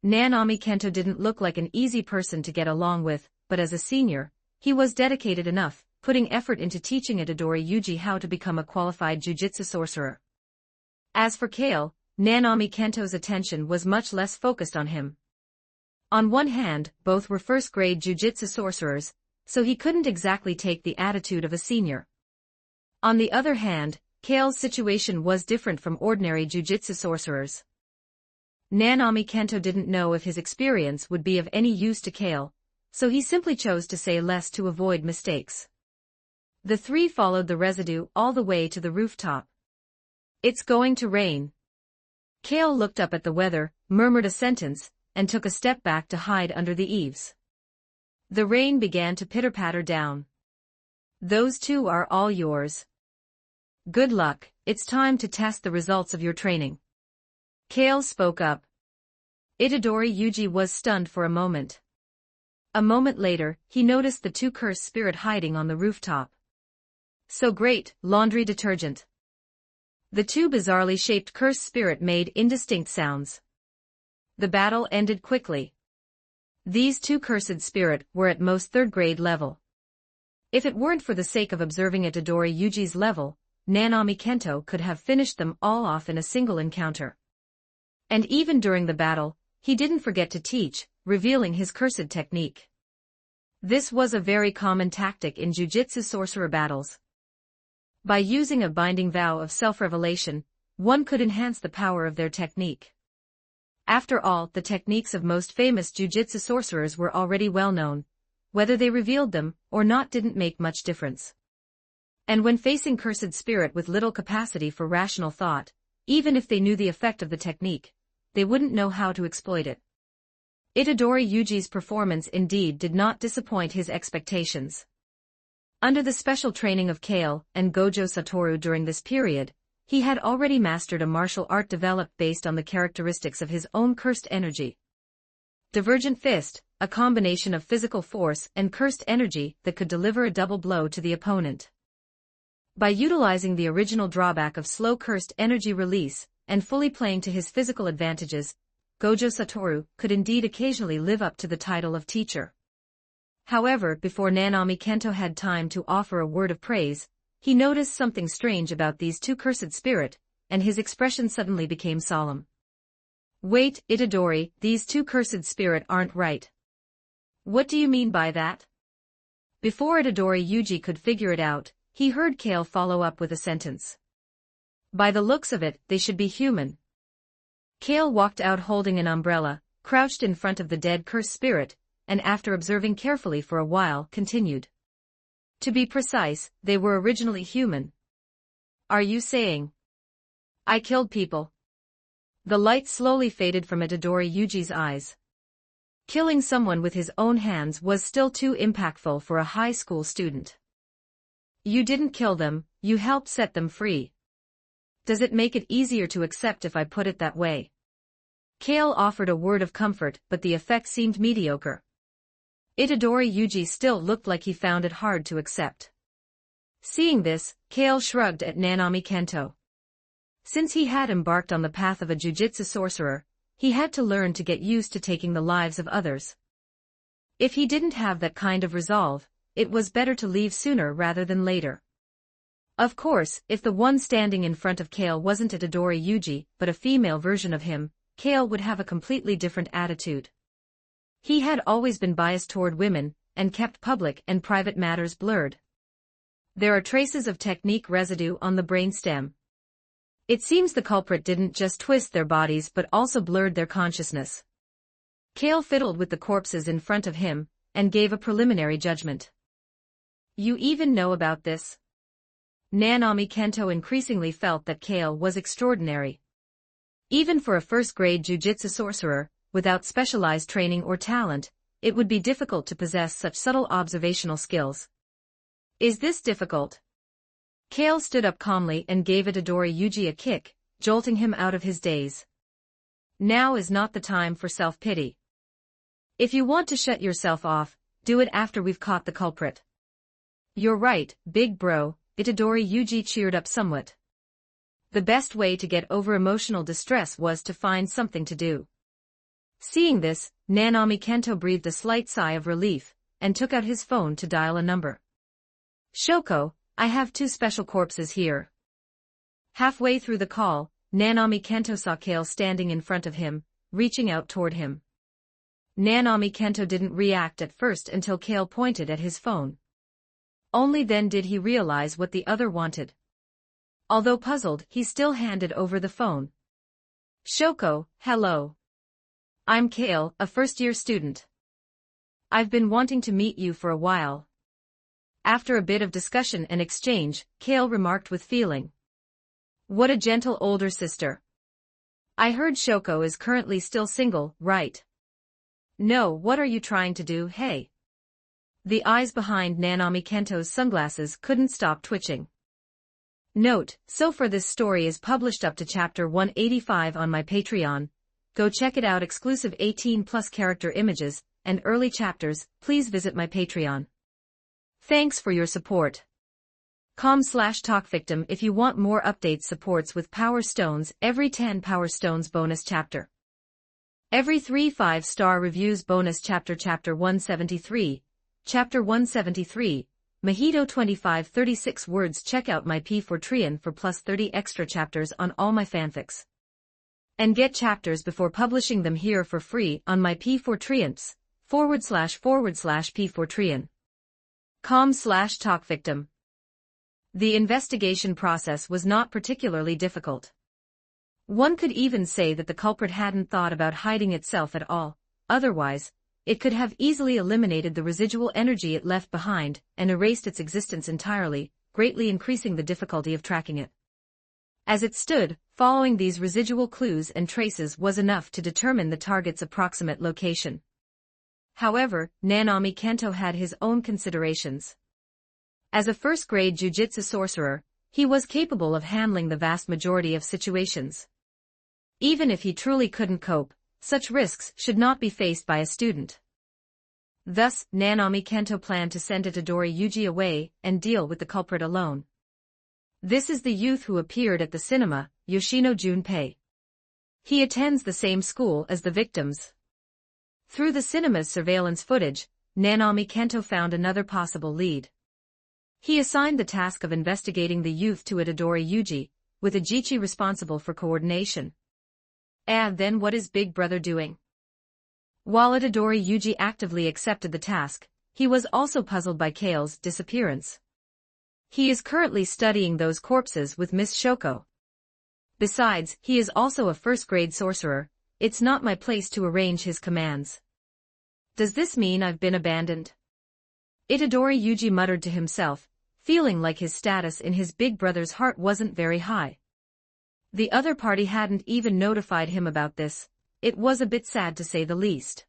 Nanami Kento didn't look like an easy person to get along with, but as a senior, he was dedicated enough, putting effort into teaching Itadori Yuji how to become a qualified jujitsu sorcerer. As for Kale, Nanami Kento's attention was much less focused on him. On one hand, both were first-grade jujitsu sorcerers, so he couldn't exactly take the attitude of a senior. On the other hand, Kale's situation was different from ordinary jujitsu sorcerers. Nanami Kento didn't know if his experience would be of any use to Kale, so he simply chose to say less to avoid mistakes. The three followed the residue all the way to the rooftop. It's going to rain. Kale looked up at the weather, murmured a sentence, and took a step back to hide under the eaves. The rain began to pitter-patter down. Those two are all yours. Good luck, it's time to test the results of your training. Kale spoke up. Itadori Yuji was stunned for a moment. A moment later, he noticed the two cursed spirit hiding on the rooftop. So great, laundry detergent. The two bizarrely shaped cursed spirit made indistinct sounds. The battle ended quickly. These two cursed spirit were at most third-grade level. If it weren't for the sake of observing at Itadori Yuji's level, Nanami Kento could have finished them all off in a single encounter. And even during the battle, he didn't forget to teach, revealing his cursed technique. This was a very common tactic in jujitsu sorcerer battles. By using a binding vow of self-revelation, one could enhance the power of their technique. After all, the techniques of most famous jujitsu sorcerers were already well known. Whether they revealed them or not didn't make much difference. And when facing cursed spirit with little capacity for rational thought, even if they knew the effect of the technique, they wouldn't know how to exploit it. Itadori Yuji's performance indeed did not disappoint his expectations. Under the special training of Kale and Gojo Satoru during this period, he had already mastered a martial art developed based on the characteristics of his own cursed energy. Divergent Fist, a combination of physical force and cursed energy that could deliver a double blow to the opponent. By utilizing the original drawback of slow cursed energy release, and fully playing to his physical advantages, Gojo Satoru could indeed occasionally live up to the title of teacher. However, before Nanami Kento had time to offer a word of praise, he noticed something strange about these two cursed spirit, and his expression suddenly became solemn. Wait, Itadori, these two cursed spirit aren't right. What do you mean by that? Before Itadori Yuji could figure it out, he heard Kale follow up with a sentence. By the looks of it, they should be human. Kale walked out holding an umbrella, crouched in front of the dead cursed spirit, and after observing carefully for a while, continued. To be precise, they were originally human. Are you saying I killed people? The light slowly faded from Itadori Yuji's eyes. Killing someone with his own hands was still too impactful for a high school student. You didn't kill them, you helped set them free. Does it make it easier to accept if I put it that way? Kale offered a word of comfort, but the effect seemed mediocre. Itadori Yuji still looked like he found it hard to accept. Seeing this, Kale shrugged at Nanami Kento. Since he had embarked on the path of a jujitsu sorcerer, he had to learn to get used to taking the lives of others. If he didn't have that kind of resolve, it was better to leave sooner rather than later. Of course, if the one standing in front of Kale wasn't Itadori Yuji but a female version of him, Kale would have a completely different attitude. He had always been biased toward women, and kept public and private matters blurred. There are traces of technique residue on the brainstem. It seems the culprit didn't just twist their bodies but also blurred their consciousness. Kale fiddled with the corpses in front of him, and gave a preliminary judgment. You even know about this? Nanami Kento increasingly felt that Kale was extraordinary. Even for a first-grade jujitsu sorcerer, without specialized training or talent, it would be difficult to possess such subtle observational skills. Is this difficult? Kale stood up calmly and gave Itadori Yuji a kick, jolting him out of his daze. Now is not the time for self-pity. If you want to shut yourself off, do it after we've caught the culprit. You're right, big bro, Itadori Yuji cheered up somewhat. The best way to get over emotional distress was to find something to do. Seeing this, Nanami Kento breathed a slight sigh of relief, and took out his phone to dial a number. Shoko, I have 2 special corpses here. Halfway through the call, Nanami Kento saw Kale standing in front of him, reaching out toward him. Nanami Kento didn't react at first until Kale pointed at his phone. Only then did he realize what the other wanted. Although puzzled, he still handed over the phone. Shoko, hello. I'm Kale, a first-year student. I've been wanting to meet you for a while. After a bit of discussion and exchange, Kale remarked with feeling. What a gentle older sister. I heard Shoko is currently still single, right? No, what are you trying to do, hey? The eyes behind Nanami Kento's sunglasses couldn't stop twitching. Note, so far this story is published up to chapter 185 on my Patreon. Go check it out. Exclusive 18+ character images and early chapters. Please visit my Patreon. Thanks for your support. com/talkvictim if you want more updates. Supports with Power Stones every 10 Power Stones bonus chapter. Every 3 5-star reviews bonus chapter. Chapter 173. Chapter 173. Mojito 2536 words. Check out my P4 for plus 30 extra chapters on all my fanfics. And get chapters before publishing them here for free on my P4 //P4 .com/talk victim. The investigation process was not particularly difficult. One could even say that the culprit hadn't thought about hiding itself at all, otherwise, it could have easily eliminated the residual energy it left behind and erased its existence entirely, greatly increasing the difficulty of tracking it. As it stood, following these residual clues and traces was enough to determine the target's approximate location. However, Nanami Kento had his own considerations. As a first-grade jujitsu sorcerer, he was capable of handling the vast majority of situations. Even if he truly couldn't cope, such risks should not be faced by a student. Thus, Nanami Kento planned to send Itadori Yuji away and deal with the culprit alone. This is the youth who appeared at the cinema, Yoshino Junpei. He attends the same school as the victims. Through the cinema's surveillance footage, Nanami Kento found another possible lead. He assigned the task of investigating the youth to Itadori Yuji, with Ajichi responsible for coordination. And then what is Big Brother doing? While Itadori Yuji actively accepted the task, he was also puzzled by Kale's disappearance. He is currently studying those corpses with Miss Shoko. Besides, he is also a first-grade sorcerer. It's not my place to arrange his commands. Does this mean I've been abandoned? Itadori Yuji muttered to himself, feeling like his status in his big brother's heart wasn't very high. The other party hadn't even notified him about this. It was a bit sad to say the least.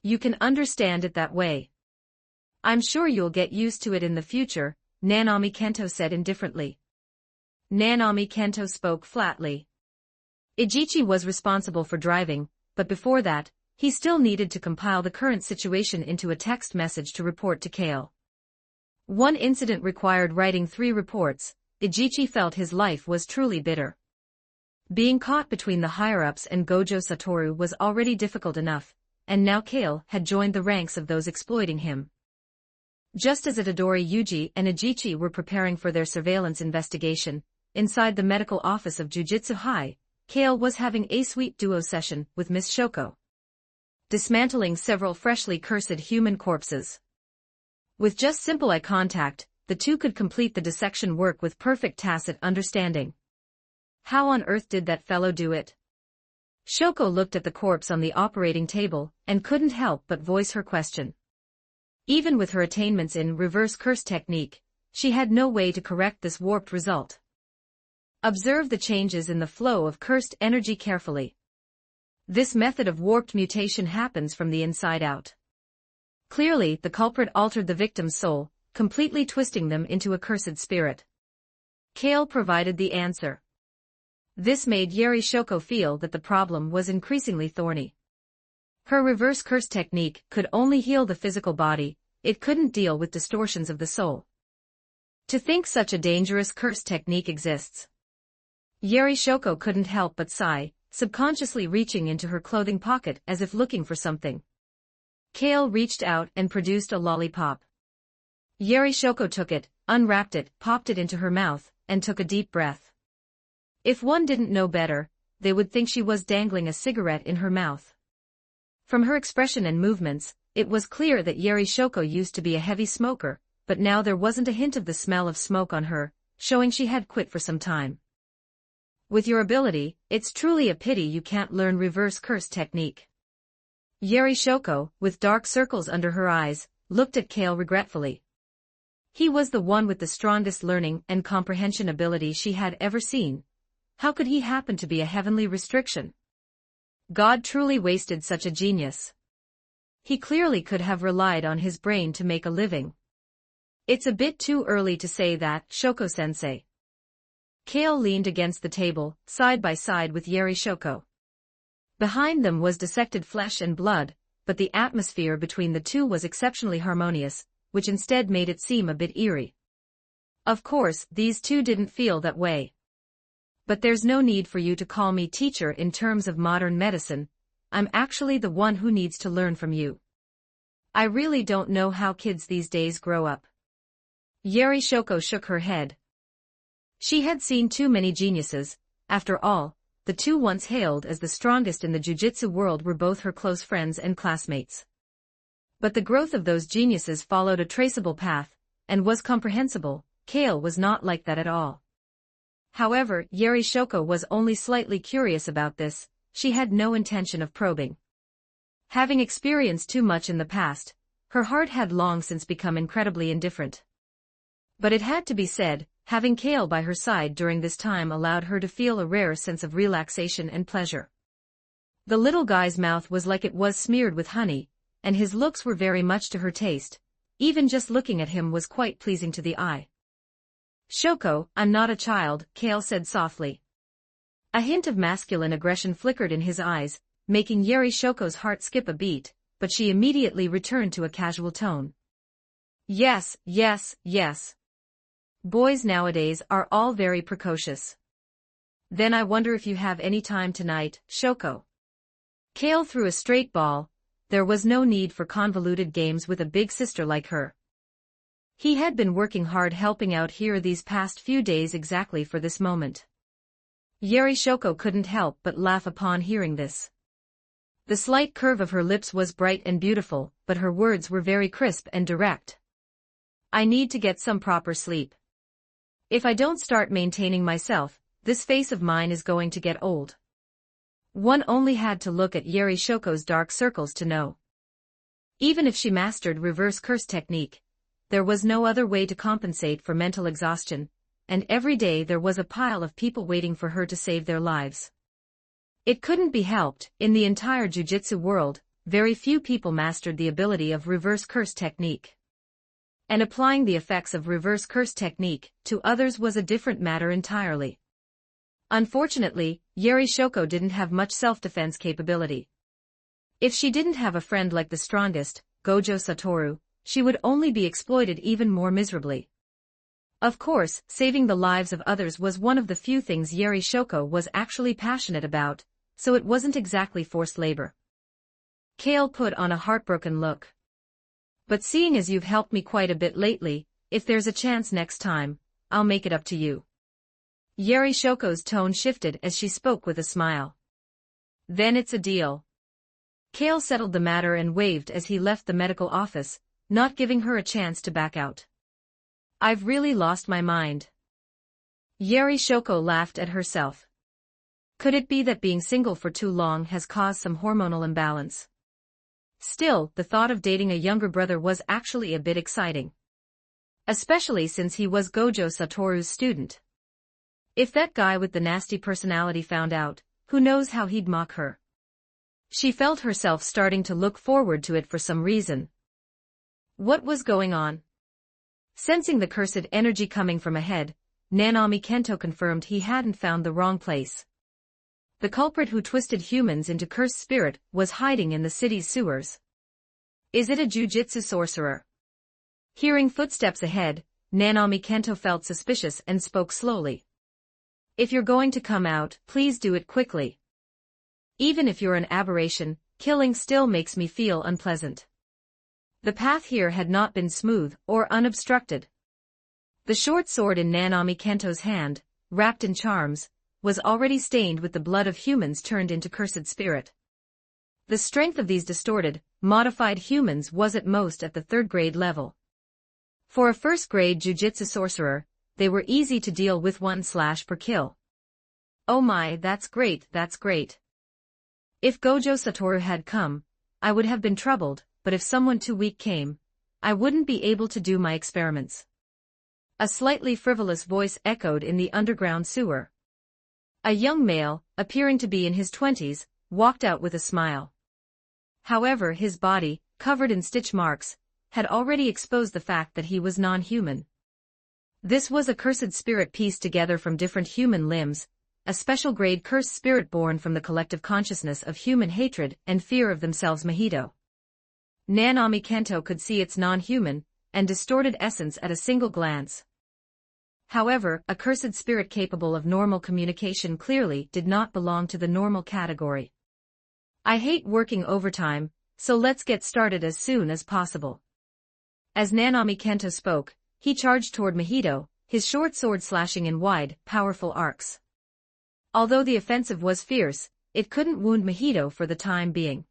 You can understand it that way. I'm sure you'll get used to it in the future, Nanami Kento said indifferently. Nanami Kento spoke flatly. Ajichi was responsible for driving, but before that, he still needed to compile the current situation into a text message to report to Kale. One incident required writing 3 reports. Ajichi felt his life was truly bitter. Being caught between the higher-ups and Gojo Satoru was already difficult enough, and now Kale had joined the ranks of those exploiting him. Just as Itadori Yuji and Ajichi were preparing for their surveillance investigation, inside the medical office of Jujutsu High, Kale was having a sweet duo session with Miss Shoko, dismantling several freshly cursed human corpses. With just simple eye contact, the two could complete the dissection work with perfect tacit understanding. How on earth did that fellow do it? Shoko looked at the corpse on the operating table and couldn't help but voice her question. Even with her attainments in reverse curse technique, she had no way to correct this warped result. Observe the changes in the flow of cursed energy carefully. This method of warped mutation happens from the inside out. Clearly, the culprit altered the victim's soul, completely twisting them into a cursed spirit. Kale provided the answer. This made Yeri Shoko feel that the problem was increasingly thorny. Her reverse curse technique could only heal the physical body, it couldn't deal with distortions of the soul. To think such a dangerous curse technique exists. Yeri Shoko couldn't help but sigh, subconsciously reaching into her clothing pocket as if looking for something. Kale reached out and produced a lollipop. Yeri Shoko took it, unwrapped it, popped it into her mouth, and took a deep breath. If one didn't know better, they would think she was dangling a cigarette in her mouth. From her expression and movements, it was clear that Yeri Shoko used to be a heavy smoker, but now there wasn't a hint of the smell of smoke on her, showing she had quit for some time. With your ability, it's truly a pity you can't learn reverse curse technique. Yeri Shoko, with dark circles under her eyes, looked at Kale regretfully. He was the one with the strongest learning and comprehension ability she had ever seen. How could he happen to be a heavenly restriction? God truly wasted such a genius. He clearly could have relied on his brain to make a living. It's a bit too early to say that, Shoko-sensei. Kale leaned against the table, side by side with Yeri Shoko. Behind them was dissected flesh and blood, but the atmosphere between the two was exceptionally harmonious, which instead made it seem a bit eerie. Of course, these two didn't feel that way. But there's no need for you to call me teacher in terms of modern medicine. I'm actually the one who needs to learn from you. I really don't know how kids these days grow up. Yeri Shoko shook her head. She had seen too many geniuses. After all, the two once hailed as the strongest in the jujitsu world were both her close friends and classmates. But the growth of those geniuses followed a traceable path, and was comprehensible. Kale was not like that at all. However, Yeri Shoko was only slightly curious about this. She had no intention of probing. Having experienced too much in the past, her heart had long since become incredibly indifferent. But it had to be said, having Kale by her side during this time allowed her to feel a rare sense of relaxation and pleasure. The little guy's mouth was like it was smeared with honey, and his looks were very much to her taste. Even just looking at him was quite pleasing to the eye. Shoko, I'm not a child, Kale said softly. A hint of masculine aggression flickered in his eyes, making Yeri Shoko's heart skip a beat, but she immediately returned to a casual tone. Yes, yes, yes. Boys nowadays are all very precocious. Then I wonder if you have any time tonight, Shoko. Kale threw a straight ball. There was no need for convoluted games with a big sister like her. He had been working hard helping out here these past few days exactly for this moment. Yeri Shoko couldn't help but laugh upon hearing this. The slight curve of her lips was bright and beautiful, but her words were very crisp and direct. I need to get some proper sleep. If I don't start maintaining myself, this face of mine is going to get old. One only had to look at Yeri Shoko's dark circles to know. Even if she mastered reverse curse technique, there was no other way to compensate for mental exhaustion, and every day there was a pile of people waiting for her to save their lives. It couldn't be helped, in the entire jujitsu world, very few people mastered the ability of reverse curse technique. And applying the effects of reverse curse technique to others was a different matter entirely. Unfortunately, Yeri Shoko didn't have much self-defense capability. If she didn't have a friend like the strongest, Gojo Satoru, she would only be exploited even more miserably. Of course, saving the lives of others was one of the few things Yeri Shoko was actually passionate about, so it wasn't exactly forced labor. Kale put on a heartbroken look. But seeing as you've helped me quite a bit lately, if there's a chance next time, I'll make it up to you. Yeri Shoko's tone shifted as she spoke with a smile. Then it's a deal. Kale settled the matter and waved as he left the medical office, not giving her a chance to back out. I've really lost my mind. Yeri Shoko laughed at herself. Could it be that being single for too long has caused some hormonal imbalance? Still, the thought of dating a younger brother was actually a bit exciting. Especially since he was Gojo Satoru's student. If that guy with the nasty personality found out, who knows how he'd mock her. She felt herself starting to look forward to it for some reason. What was going on? Sensing the cursed energy coming from ahead, Nanami Kento confirmed he hadn't found the wrong place. The culprit who twisted humans into cursed spirit was hiding in the city's sewers. Is it a jujitsu sorcerer? Hearing footsteps ahead, Nanami Kento felt suspicious and spoke slowly. If you're going to come out, please do it quickly. Even if you're an aberration, killing still makes me feel unpleasant. The path here had not been smooth or unobstructed. The short sword in Nanami Kento's hand, wrapped in charms, was already stained with the blood of humans turned into cursed spirit. The strength of these distorted, modified humans was at most at the 3rd grade level. For a 1st grade jujitsu sorcerer, they were easy to deal with 1 slash per kill. Oh my, that's great, that's great. If Gojo Satoru had come, I would have been troubled, but if someone too weak came, I wouldn't be able to do my experiments. A slightly frivolous voice echoed in the underground sewer. A young male, appearing to be in his 20s, walked out with a smile. However, his body, covered in stitch marks, had already exposed the fact that he was non-human. This was a cursed spirit pieced together from different human limbs, a special grade cursed spirit born from the collective consciousness of human hatred and fear of themselves. Mojito. Nanami Kento could see its non-human and distorted essence at a single glance. However, a cursed spirit capable of normal communication clearly did not belong to the normal category. I hate working overtime, so let's get started as soon as possible. As Nanami Kento spoke, he charged toward Mahito, his short sword slashing in wide, powerful arcs. Although the offensive was fierce, it couldn't wound Mahito for the time being.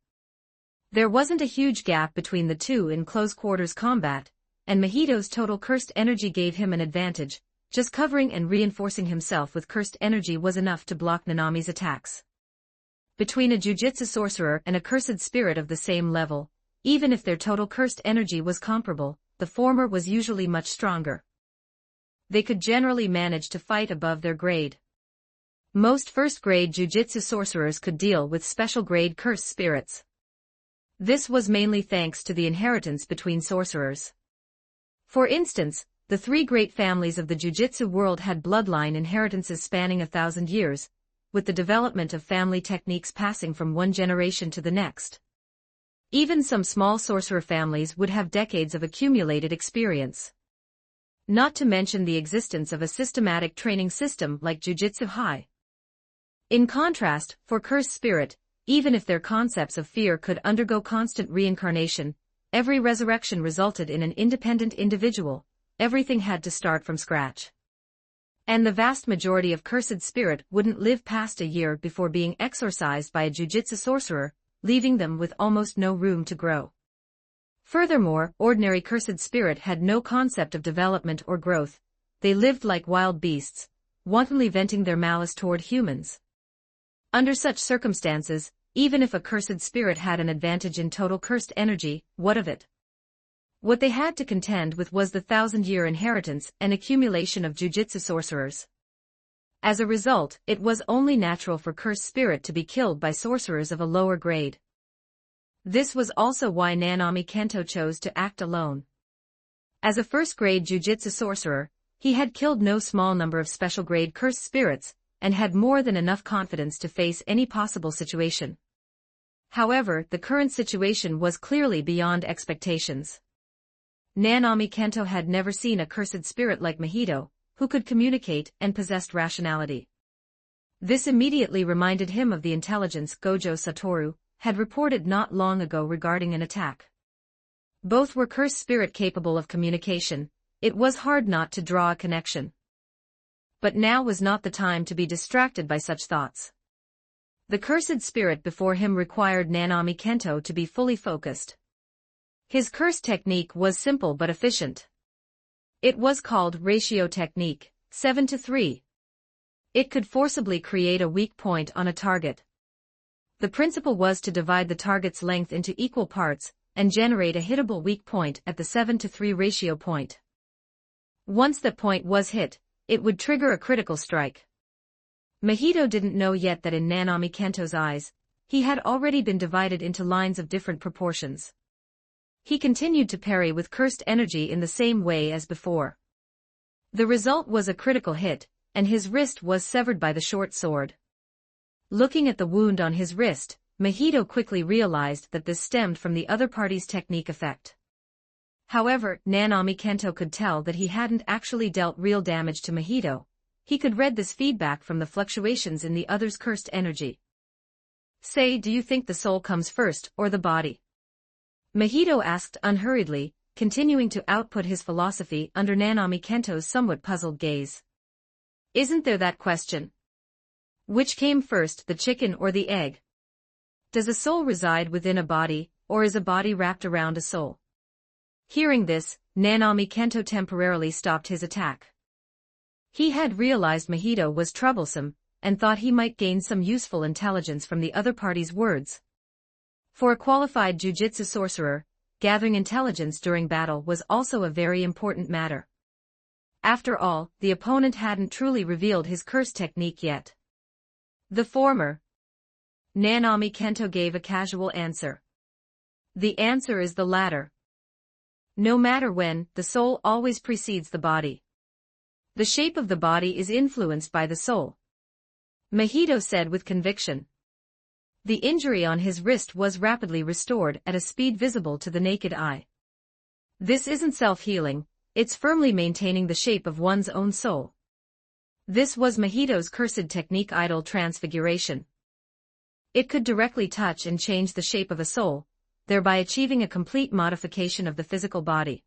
There wasn't a huge gap between the two in close-quarters combat, and Mahito's total cursed energy gave him an advantage. Just covering and reinforcing himself with cursed energy was enough to block Nanami's attacks. Between a jujitsu sorcerer and a cursed spirit of the same level, even if their total cursed energy was comparable, the former was usually much stronger. They could generally manage to fight above their grade. Most first-grade jujitsu sorcerers could deal with special-grade cursed spirits. This was mainly thanks to the inheritance between sorcerers. For instance, the three great families of the jujitsu world had bloodline inheritances spanning 1,000 years, with the development of family techniques passing from one generation to the next. Even some small sorcerer families would have decades of accumulated experience. Not to mention the existence of a systematic training system like Jujutsu High. In contrast, for cursed spirit, even if their concepts of fear could undergo constant reincarnation, every resurrection resulted in an independent individual, everything had to start from scratch. And the vast majority of cursed spirit wouldn't live past a year before being exorcised by a jujitsu sorcerer, leaving them with almost no room to grow. Furthermore, ordinary cursed spirit had no concept of development or growth. They lived like wild beasts, wantonly venting their malice toward humans. Under such circumstances, even if a cursed spirit had an advantage in total cursed energy, what of it? What they had to contend with was the 1,000-year inheritance and accumulation of jujitsu sorcerers. As a result, it was only natural for cursed spirit to be killed by sorcerers of a lower grade. This was also why Nanami Kento chose to act alone. As a first-grade jujitsu sorcerer, he had killed no small number of special-grade cursed spirits, and had more than enough confidence to face any possible situation. However, the current situation was clearly beyond expectations. Nanami Kento had never seen a cursed spirit like Mahito, who could communicate and possessed rationality. This immediately reminded him of the intelligence Gojo Satoru had reported not long ago regarding an attack. Both were cursed spirit capable of communication. It was hard not to draw a connection. But now was not the time to be distracted by such thoughts. The cursed spirit before him required Nanami Kento to be fully focused. His curse technique was simple but efficient. It was called ratio technique, 7-3. It could forcibly create a weak point on a target. The principle was to divide the target's length into equal parts, and generate a hittable weak point at the 7-3 ratio point. Once that point was hit, it would trigger a critical strike. Mahito didn't know yet that in Nanami Kento's eyes, he had already been divided into lines of different proportions. He continued to parry with cursed energy in the same way as before. The result was a critical hit, and his wrist was severed by the short sword. Looking at the wound on his wrist, Mahito quickly realized that this stemmed from the other party's technique effect. However, Nanami Kento could tell that he hadn't actually dealt real damage to Mahito. He could read this feedback from the fluctuations in the other's cursed energy. Say, do you think the soul comes first, or the body? Mahito asked unhurriedly, continuing to output his philosophy under Nanami Kento's somewhat puzzled gaze. Isn't there that question? Which came first, the chicken or the egg? Does a soul reside within a body, or is a body wrapped around a soul? Hearing this, Nanami Kento temporarily stopped his attack. He had realized Mahito was troublesome, and thought he might gain some useful intelligence from the other party's words. For a qualified jujitsu sorcerer, gathering intelligence during battle was also a very important matter. After all, the opponent hadn't truly revealed his curse technique yet. The former. Nanami Kento gave a casual answer. The answer is the latter. No matter when, the soul always precedes the body. The shape of the body is influenced by the soul. Mahito said with conviction. The injury on his wrist was rapidly restored at a speed visible to the naked eye. This isn't self-healing, it's firmly maintaining the shape of one's own soul. This was Mahito's cursed technique, idle transfiguration. It could directly touch and change the shape of a soul, thereby achieving a complete modification of the physical body.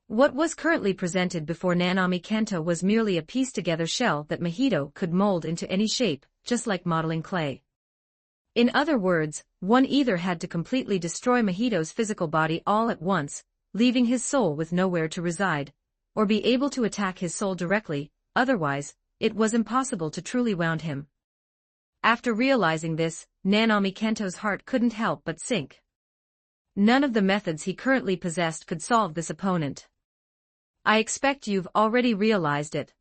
What was currently presented before Nanami Kento was merely a pieced-together shell that Mahito could mold into any shape, just like modeling clay. In other words, one either had to completely destroy Mahito's physical body all at once, leaving his soul with nowhere to reside, or be able to attack his soul directly, otherwise, it was impossible to truly wound him. After realizing this, Nanami Kento's heart couldn't help but sink. None of the methods he currently possessed could solve this opponent. I expect you've already realized it.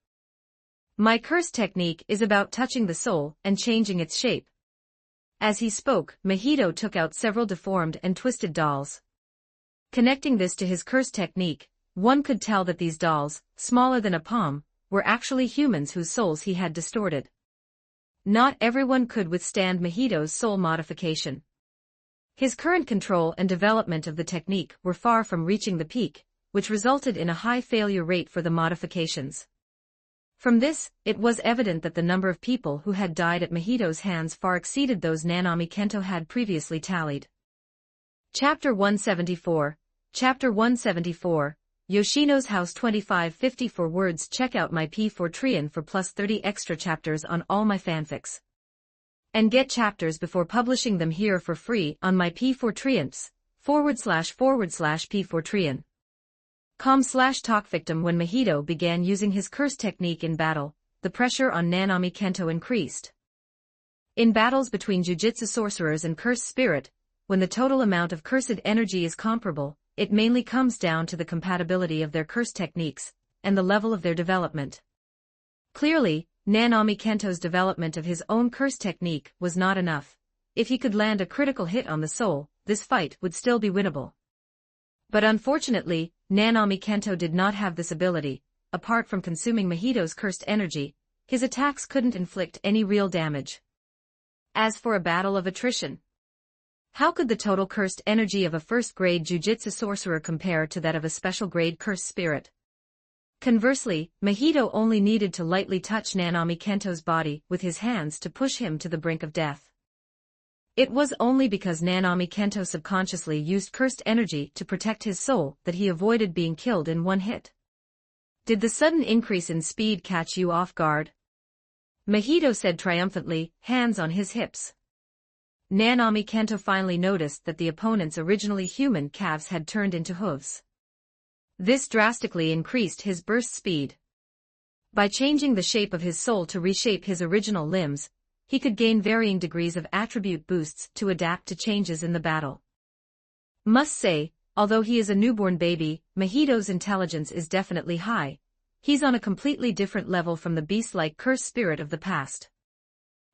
My curse technique is about touching the soul and changing its shape. As he spoke, Mahito took out several deformed and twisted dolls. Connecting this to his curse technique, one could tell that these dolls, smaller than a palm, were actually humans whose souls he had distorted. Not everyone could withstand Mahito's soul modification. His current control and development of the technique were far from reaching the peak, which resulted in a high failure rate for the modifications. From this, it was evident that the number of people who had died at Mahito's hands far exceeded those Nanami Kento had previously tallied. Chapter 174, Chapter 174, Yoshino's House 2554 words. Check out my P4 for plus 30 extra chapters on all my fanfics. And get chapters before publishing them here for free on my P4 //P4 .com/talk victim. When Mahito began using his curse technique in battle, the pressure on Nanami Kento increased. In battles between jujitsu sorcerers and cursed spirit, when the total amount of cursed energy is comparable, it mainly comes down to the compatibility of their curse techniques, and the level of their development. Clearly, Nanami Kento's development of his own curse technique was not enough. If he could land a critical hit on the soul, this fight would still be winnable. But unfortunately, Nanami Kento did not have this ability. Apart from consuming Mahito's cursed energy, his attacks couldn't inflict any real damage. As for a battle of attrition, how could the total cursed energy of a first-grade jujitsu sorcerer compare to that of a special-grade cursed spirit? Conversely, Mahito only needed to lightly touch Nanami Kento's body with his hands to push him to the brink of death. It was only because Nanami Kento subconsciously used cursed energy to protect his soul that he avoided being killed in one hit. Did the sudden increase in speed catch you off guard? Mahito said triumphantly, hands on his hips. Nanami Kento finally noticed that the opponent's originally human calves had turned into hooves. This drastically increased his burst speed. By changing the shape of his soul to reshape his original limbs, he could gain varying degrees of attribute boosts to adapt to changes in the battle. Must say, although he is a newborn baby, Mahito's intelligence is definitely high. He's on a completely different level from the beast-like cursed spirit of the past.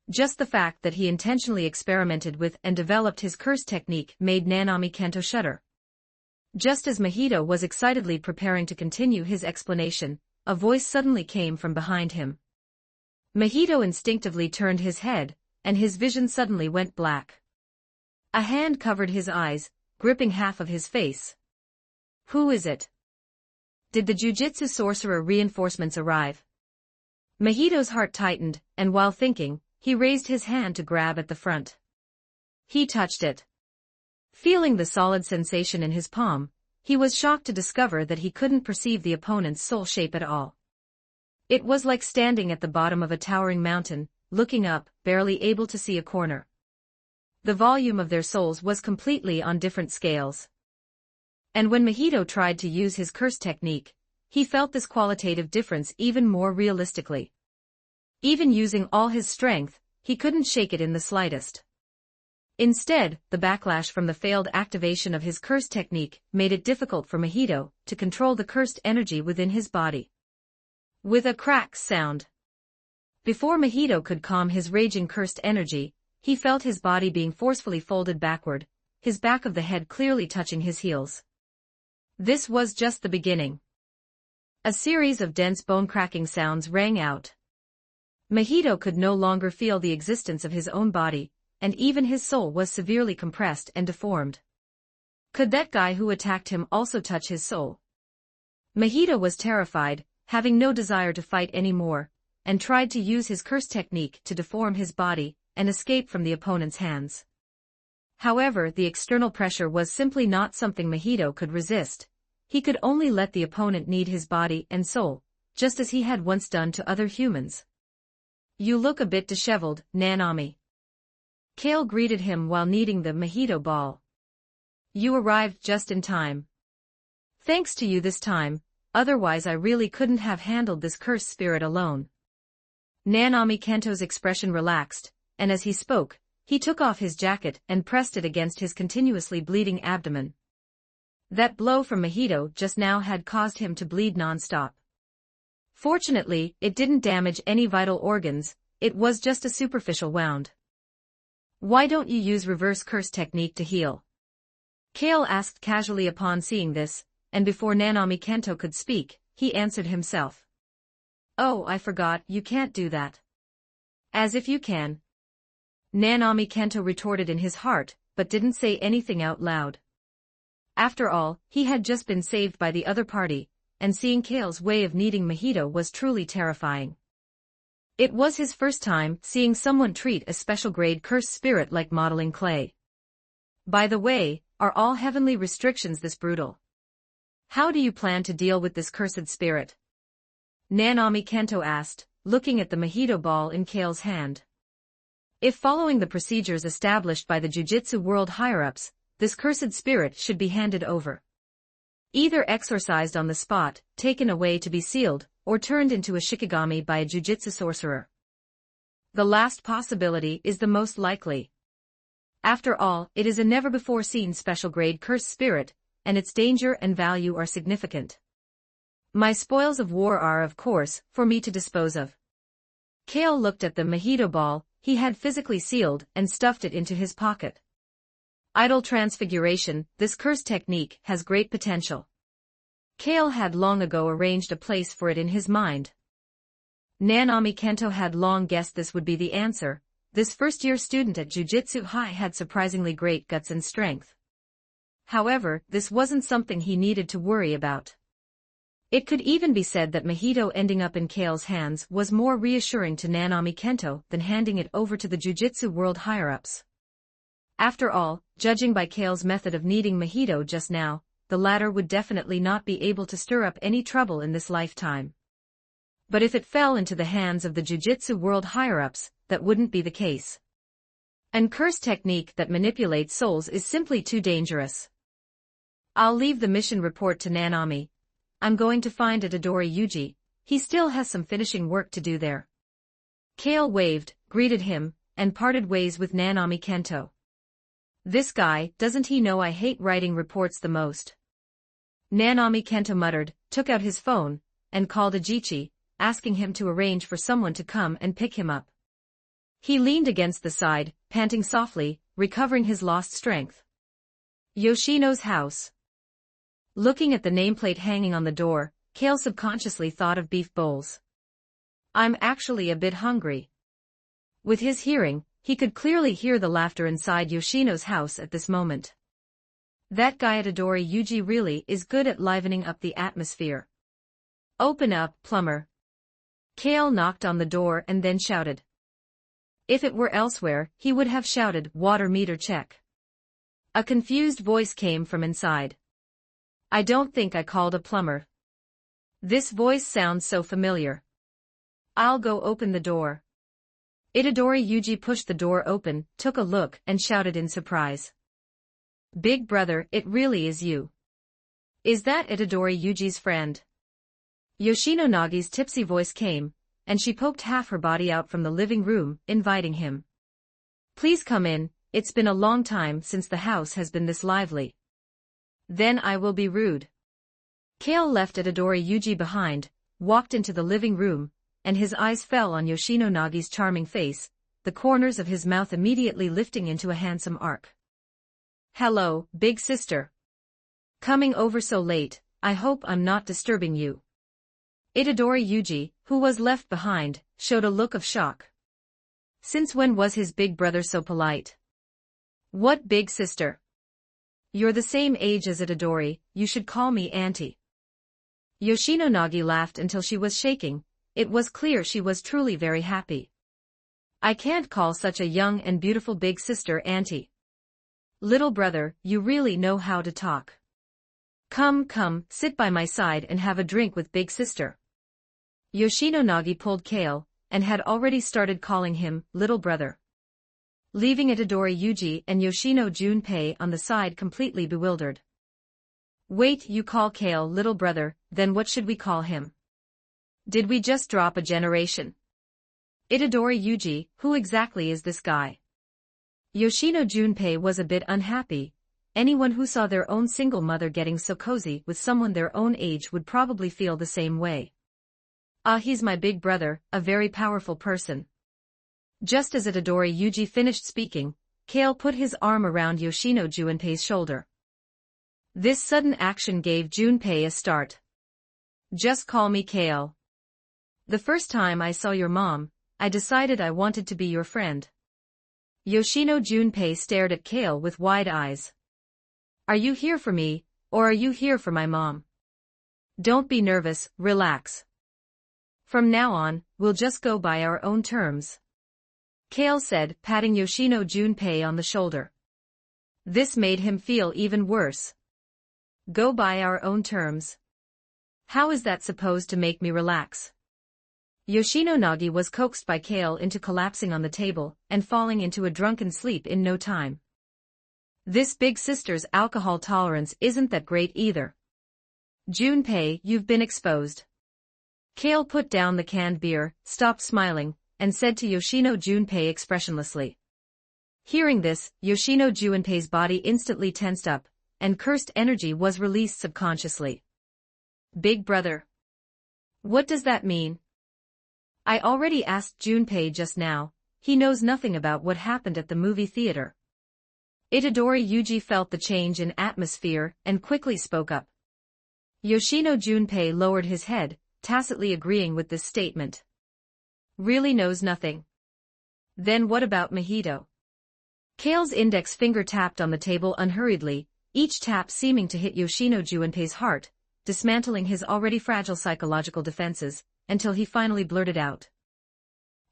Just the fact that he intentionally experimented with and developed his curse technique made Nanami Kento shudder. Just as Mahito was excitedly preparing to continue his explanation, a voice suddenly came from behind him. Mahito instinctively turned his head, and his vision suddenly went black. A hand covered his eyes, gripping half of his face. Who is it? Did the jujitsu sorcerer reinforcements arrive? Mahito's heart tightened, and while thinking, he raised his hand to grab at the front. He touched it. Feeling the solid sensation in his palm, he was shocked to discover that he couldn't perceive the opponent's soul shape at all. It was like standing at the bottom of a towering mountain, looking up, barely able to see a corner. The volume of their souls was completely on different scales. And when Mahito tried to use his curse technique, he felt this qualitative difference even more realistically. Even using all his strength, he couldn't shake it in the slightest. Instead, the backlash from the failed activation of his curse technique made it difficult for Mahito to control the cursed energy within his body. With a crack sound. Before Mahito could calm his raging cursed energy, he felt his body being forcefully folded backward, his back of the head clearly touching his heels. This was just the beginning. A series of dense bone-cracking sounds rang out. Mahito could no longer feel the existence of his own body, and even his soul was severely compressed and deformed. Could that guy who attacked him also touch his soul? Mahito was terrified, having no desire to fight anymore, and tried to use his curse technique to deform his body and escape from the opponent's hands. However, the external pressure was simply not something Mahito could resist. He could only let the opponent knead his body and soul, just as he had once done to other humans. "You look a bit disheveled, Nanami." Kale greeted him while kneading the Mahito ball. "You arrived just in time. Thanks to you this time, otherwise I really couldn't have handled this cursed spirit alone." Nanami Kento's expression relaxed, and as he spoke, he took off his jacket and pressed it against his continuously bleeding abdomen. That blow from Mahito just now had caused him to bleed non-stop. Fortunately, it didn't damage any vital organs, it was just a superficial wound. "Why don't you use reverse curse technique to heal?" Kale asked casually upon seeing this, and before Nanami Kento could speak, he answered himself. "Oh, I forgot, you can't do that." "As if you can." Nanami Kento retorted in his heart, but didn't say anything out loud. After all, he had just been saved by the other party, and seeing Kale's way of kneading Mahito was truly terrifying. It was his first time seeing someone treat a special-grade cursed spirit like modeling clay. "By the way, are all heavenly restrictions this brutal? How do you plan to deal with this cursed spirit?" Nanami Kento asked, looking at the Mahito ball in Kale's hand. "If following the procedures established by the Jujutsu World higher-ups, this cursed spirit should be handed over. Either exorcised on the spot, taken away to be sealed, or turned into a shikigami by a jujutsu sorcerer. The last possibility is the most likely. After all, it is a never-before-seen special-grade cursed spirit, and its danger and value are significant. My spoils of war are, of course, for me to dispose of." Kale looked at the Mahito ball he had physically sealed and stuffed it into his pocket. "Idle transfiguration, this curse technique has great potential." Kale had long ago arranged a place for it in his mind. Nanami Kento had long guessed this would be the answer. This first-year student at Jujutsu High had surprisingly great guts and strength. However, this wasn't something he needed to worry about. It could even be said that Mahito ending up in Kale's hands was more reassuring to Nanami Kento than handing it over to the Jujutsu World higher-ups. After all, judging by Kale's method of kneading Mahito just now, the latter would definitely not be able to stir up any trouble in this lifetime. But if it fell into the hands of the Jujutsu World higher-ups, that wouldn't be the case. An curse technique that manipulates souls is simply too dangerous. "I'll leave the mission report to Nanami. I'm going to find Itadori Yuji, he still has some finishing work to do there." Kale waved, greeted him, and parted ways with Nanami Kento. "This guy, doesn't he know I hate writing reports the most?" Nanami Kento muttered, took out his phone, and called Ajichi, asking him to arrange for someone to come and pick him up. He leaned against the side, panting softly, recovering his lost strength. Yoshino's house. Looking at the nameplate hanging on the door, Kale subconsciously thought of beef bowls. "I'm actually a bit hungry." With his hearing, he could clearly hear the laughter inside Yoshino's house at this moment. That guy Itadori Yuji really is good at livening up the atmosphere. "Open up, plumber." Kale knocked on the door and then shouted. If it were elsewhere, he would have shouted, "Water meter check." A confused voice came from inside. "I don't think I called a plumber." This voice sounds so familiar. "I'll go open the door." Itadori Yuji pushed the door open, took a look, and shouted in surprise. "Big brother, it really is you. Is that Itadori Yuji's friend?" Yoshino Nagi's tipsy voice came, and she poked half her body out from the living room, inviting him. "Please come in, it's been a long time since the house has been this lively." "Then I will be rude." Kale left Itadori Yuji behind, walked into the living room, and his eyes fell on Yoshino Nagi's charming face, the corners of his mouth immediately lifting into a handsome arc. "Hello, big sister. Coming over so late, I hope I'm not disturbing you." Itadori Yuji, who was left behind, showed a look of shock. Since when was his big brother so polite? "What big sister? You're the same age as Itadori, you should call me auntie." Yoshino Nagi laughed until she was shaking, it was clear she was truly very happy. I can't call such a young and beautiful big sister auntie. Little brother, you really know how to talk. Come, sit by my side and have a drink with big sister. Yoshinonagi pulled Kale, and had already started calling him little brother. Leaving Itadori Yuji and Yoshino Junpei on the side completely bewildered. Wait, you call Kale little brother, then what should we call him? Did we just drop a generation? Itadori Yuji, who exactly is this guy? Yoshino Junpei was a bit unhappy. Anyone who saw their own single mother getting so cozy with someone their own age would probably feel the same way. He's my big brother, a very powerful person. Just as Itadori Yuji finished speaking, Kale put his arm around Yoshino Junpei's shoulder. This sudden action gave Junpei a start. Just call me Kale. The first time I saw your mom, I decided I wanted to be your friend. Yoshino Junpei stared at Kale with wide eyes. Are you here for me, or are you here for my mom? Don't be nervous, relax. From now on, we'll just go by our own terms. Kale said, patting Yoshino Junpei on the shoulder. This made him feel even worse. Go by our own terms. How is that supposed to make me relax? Yoshinonagi was coaxed by Kale into collapsing on the table and falling into a drunken sleep in no time. This big sister's alcohol tolerance isn't that great either. Junpei, you've been exposed. Kale put down the canned beer, stopped smiling, and said to Yoshino Junpei expressionlessly. Hearing this, Yoshino Junpei's body instantly tensed up, and cursed energy was released subconsciously. Big brother. What does that mean? I already asked Junpei just now, he knows nothing about what happened at the movie theater. Itadori Yuji felt the change in atmosphere and quickly spoke up. Yoshino Junpei lowered his head, tacitly agreeing with this statement. Really knows nothing. Then what about Mahito? Kale's index finger tapped on the table unhurriedly, each tap seeming to hit Yoshino Junpei's heart, dismantling his already fragile psychological defenses, until he finally blurted out.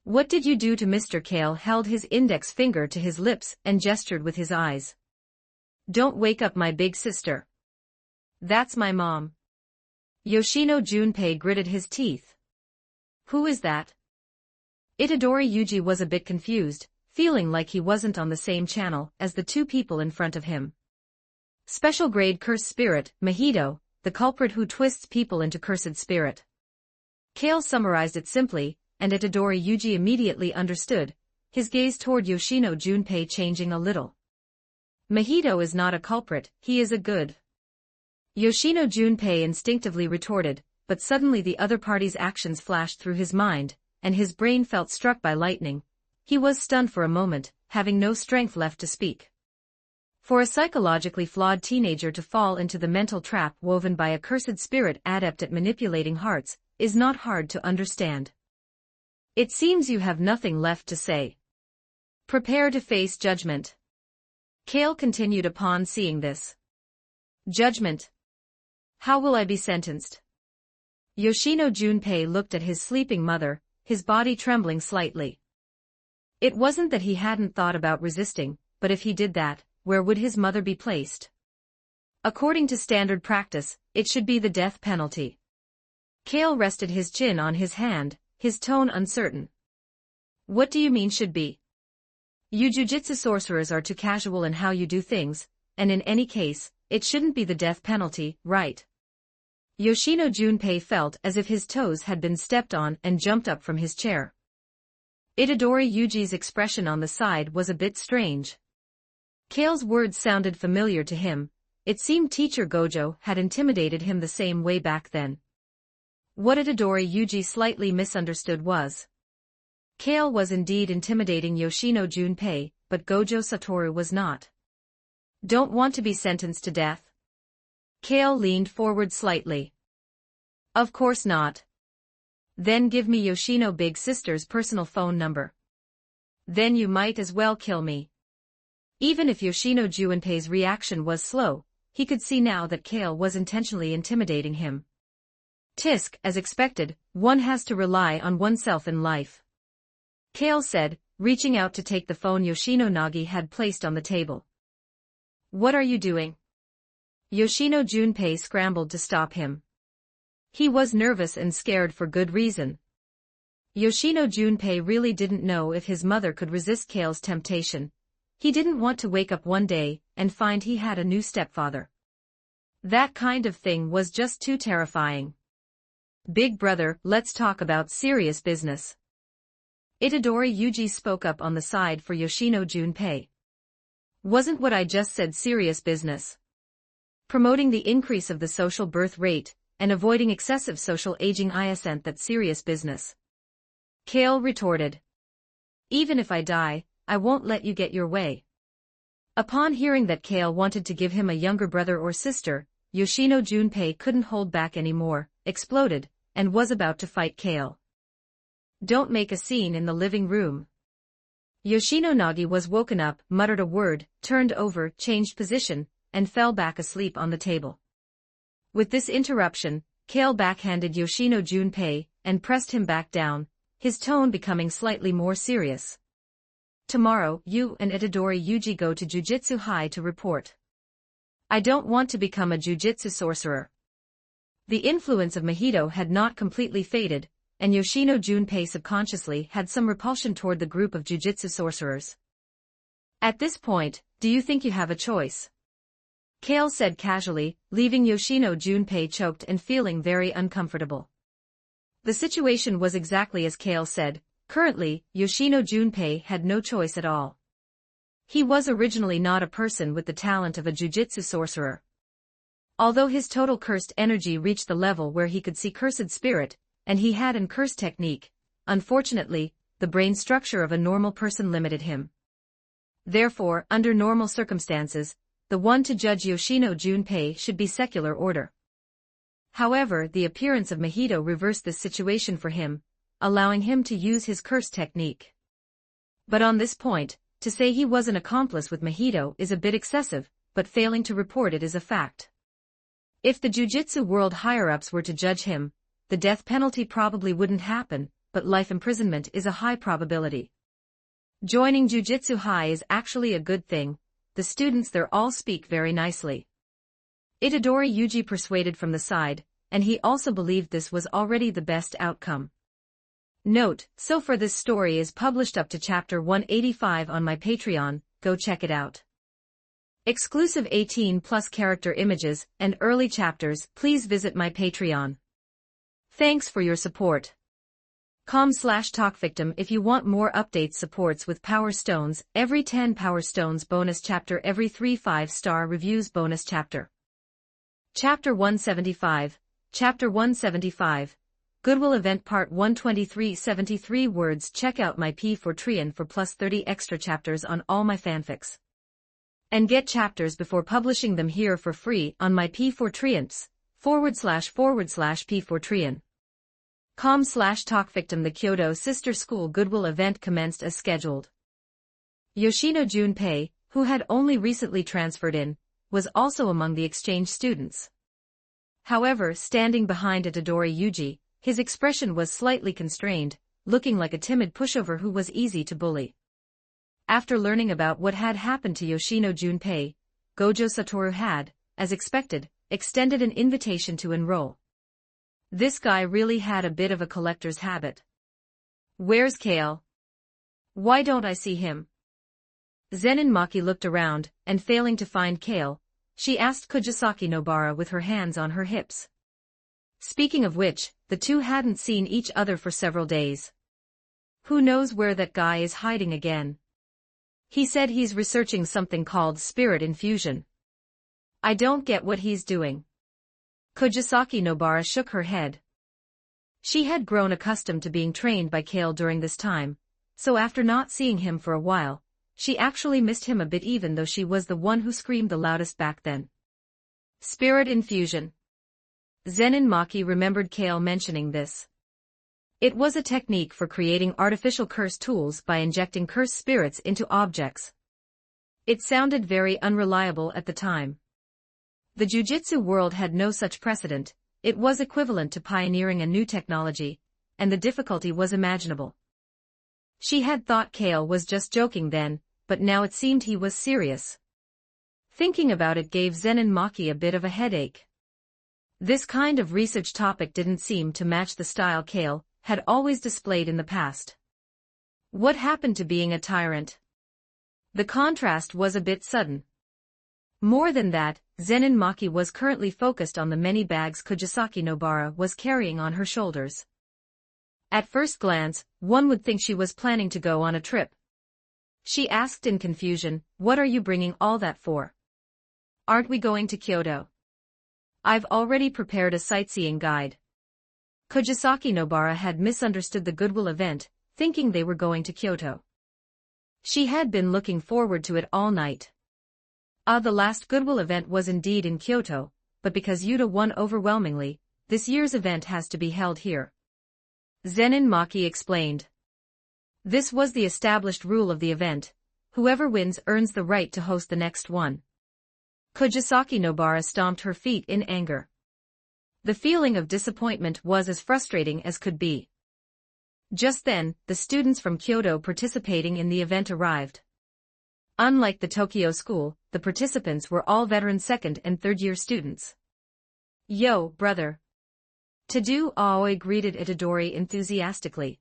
What did you do to Mr. Kale? Held his index finger to his lips and gestured with his eyes. Don't wake up my big sister. That's my mom. Yoshino Junpei gritted his teeth. Who is that? Itadori Yuji was a bit confused, feeling like he wasn't on the same channel as the two people in front of him. Special grade cursed spirit, Mahito, the culprit who twists people into cursed spirit. Kale summarized it simply, and Itadori Yuji immediately understood, his gaze toward Yoshino Junpei changing a little. Mahito is not a culprit, he is a good. Yoshino Junpei instinctively retorted, but suddenly the other party's actions flashed through his mind, and his brain felt struck by lightning. He was stunned for a moment, having no strength left to speak. For a psychologically flawed teenager to fall into the mental trap woven by a cursed spirit adept at manipulating hearts, is not hard to understand. It seems you have nothing left to say. Prepare to face judgment. Kale continued upon seeing this. Judgment. How will I be sentenced? Yoshino Junpei looked at his sleeping mother, his body trembling slightly. It wasn't that he hadn't thought about resisting, but if he did that, where would his mother be placed? According to standard practice, it should be the death penalty. Kale rested his chin on his hand, his tone uncertain. What do you mean should be? You jujitsu sorcerers are too casual in how you do things, and in any case, it shouldn't be the death penalty, right? Yoshino Junpei felt as if his toes had been stepped on and jumped up from his chair. Itadori Yuji's expression on the side was a bit strange. Kale's words sounded familiar to him. It seemed Teacher Gojo had intimidated him the same way back then. What Itadori Yuji slightly misunderstood was, Kale was indeed intimidating Yoshino Junpei, but Gojo Satoru was not. Don't want to be sentenced to death? Kale leaned forward slightly. Of course not. Then give me Yoshino Big Sister's personal phone number. Then you might as well kill me. Even if Yoshino Junpei's reaction was slow, he could see now that Kale was intentionally intimidating him. Tisk, as expected, one has to rely on oneself in life. Kale said, reaching out to take the phone Yoshino Nagi had placed on the table. "What are you doing?" Yoshino Junpei scrambled to stop him. He was nervous and scared for good reason. Yoshino Junpei really didn't know if his mother could resist Kale's temptation. He didn't want to wake up one day and find he had a new stepfather. That kind of thing was just too terrifying. "Big brother, let's talk about serious business." Itadori Yuji spoke up on the side for Yoshino Junpei. "Wasn't what I just said serious business? Promoting the increase of the social birth rate and avoiding excessive social aging isn't that serious business?" Kale retorted. "Even if I die, I won't let you get your way." Upon hearing that Kale wanted to give him a younger brother or sister, Yoshino Junpei couldn't hold back anymore, exploded, and was about to fight Kale. "Don't make a scene in the living room." Yoshino Nagi was woken up, muttered a word, turned over, changed position, and fell back asleep on the table. With this interruption, Kale backhanded Yoshino Junpei and pressed him back down, his tone becoming slightly more serious. "Tomorrow, you and Itadori Yuji go to Jujutsu High to report. I don't want to become a jujutsu sorcerer." The influence of mojito had not completely faded, and Yoshino Junpei subconsciously had some repulsion toward the group of jujutsu sorcerers. "At this point, do you think you have a choice?" Kale said casually, leaving Yoshino Junpei choked and feeling very uncomfortable. The situation was exactly as Kale said. Currently, Yoshino Junpei had no choice at all. He was originally not a person with the talent of a jujutsu sorcerer. Although his total cursed energy reached the level where he could see cursed spirit, and he had an curse technique, unfortunately, the brain structure of a normal person limited him. Therefore, under normal circumstances, the one to judge Yoshino Junpei should be secular order. However, the appearance of mojito reversed this situation for him, allowing him to use his curse technique. But on this point, to say he was an accomplice with mojito is a bit excessive, but failing to report it is a fact. If the jujutsu world higher-ups were to judge him, the death penalty probably wouldn't happen, but life imprisonment is a high probability. Joining Jujutsu High is actually a good thing. The students there all speak very nicely. Itadori Yuji persuaded from the side, and he also believed this was already the best outcome. Note, so far this story is published up to chapter 185 on my Patreon, go check it out. Exclusive 18+ character images and early chapters, please visit my Patreon. Thanks for your support. com/talkvictim if you want more updates, supports with Power Stones, every 10 Power Stones bonus chapter, every 3 5-star reviews bonus chapter. Chapter 175, Chapter 175, Goodwill Event Part 123, 73 words. Check out my P4Trian for plus 30 extra chapters on all my fanfics. And get chapters before publishing them here for free on my P4Trians, //P4Trian. com/talkvictim. The Kyoto Sister School Goodwill event commenced as scheduled. Yoshino Junpei, who had only recently transferred in, was also among the exchange students. However, standing behind Itadori Yuji, his expression was slightly constrained, looking like a timid pushover who was easy to bully. After learning about what had happened to Yoshino Junpei, Gojo Satoru had, as expected, extended an invitation to enroll. This guy really had a bit of a collector's habit. "Where's Kale? Why don't I see him?" Zenin Maki looked around, and failing to find Kale, she asked Kujisaki Nobara with her hands on her hips. Speaking of which, the two hadn't seen each other for several days. Who knows where that guy is hiding again? He said he's researching something called spirit infusion. I don't get what he's doing. Kujisaki Nobara shook her head. She had grown accustomed to being trained by Kale during this time, so after not seeing him for a while, she actually missed him a bit, even though she was the one who screamed the loudest back then. Spirit infusion. Zenin Maki remembered Kale mentioning this. It was a technique for creating artificial curse tools by injecting cursed spirits into objects. It sounded very unreliable at the time. The jujutsu world had no such precedent. It was equivalent to pioneering a new technology, and the difficulty was imaginable. She had thought Kale was just joking then, but now it seemed he was serious. Thinking about it gave Zenin Maki a bit of a headache. This kind of research topic didn't seem to match the style Kale had always displayed in the past. What happened to being a tyrant? The contrast was a bit sudden. More than that, Zenin Maki was currently focused on the many bags Kujisaki Nobara was carrying on her shoulders. At first glance, one would think she was planning to go on a trip. She asked in confusion, "What are you bringing all that for? Aren't we going to Kyoto? I've already prepared a sightseeing guide." Kujisaki Nobara had misunderstood the Goodwill event, thinking they were going to Kyoto. She had been looking forward to it all night. The last Goodwill event was indeed in Kyoto, but because Yuta won overwhelmingly, this year's event has to be held here. Zenin Maki explained. This was the established rule of the event. Whoever wins earns the right to host the next one. Kujisaki Nobara stomped her feet in anger. The feeling of disappointment was as frustrating as could be. Just then, the students from Kyoto participating in the event arrived. Unlike the Tokyo school, the participants were all veteran second and third-year students. "Yo, brother." Tadeu Aoi greeted Itadori enthusiastically.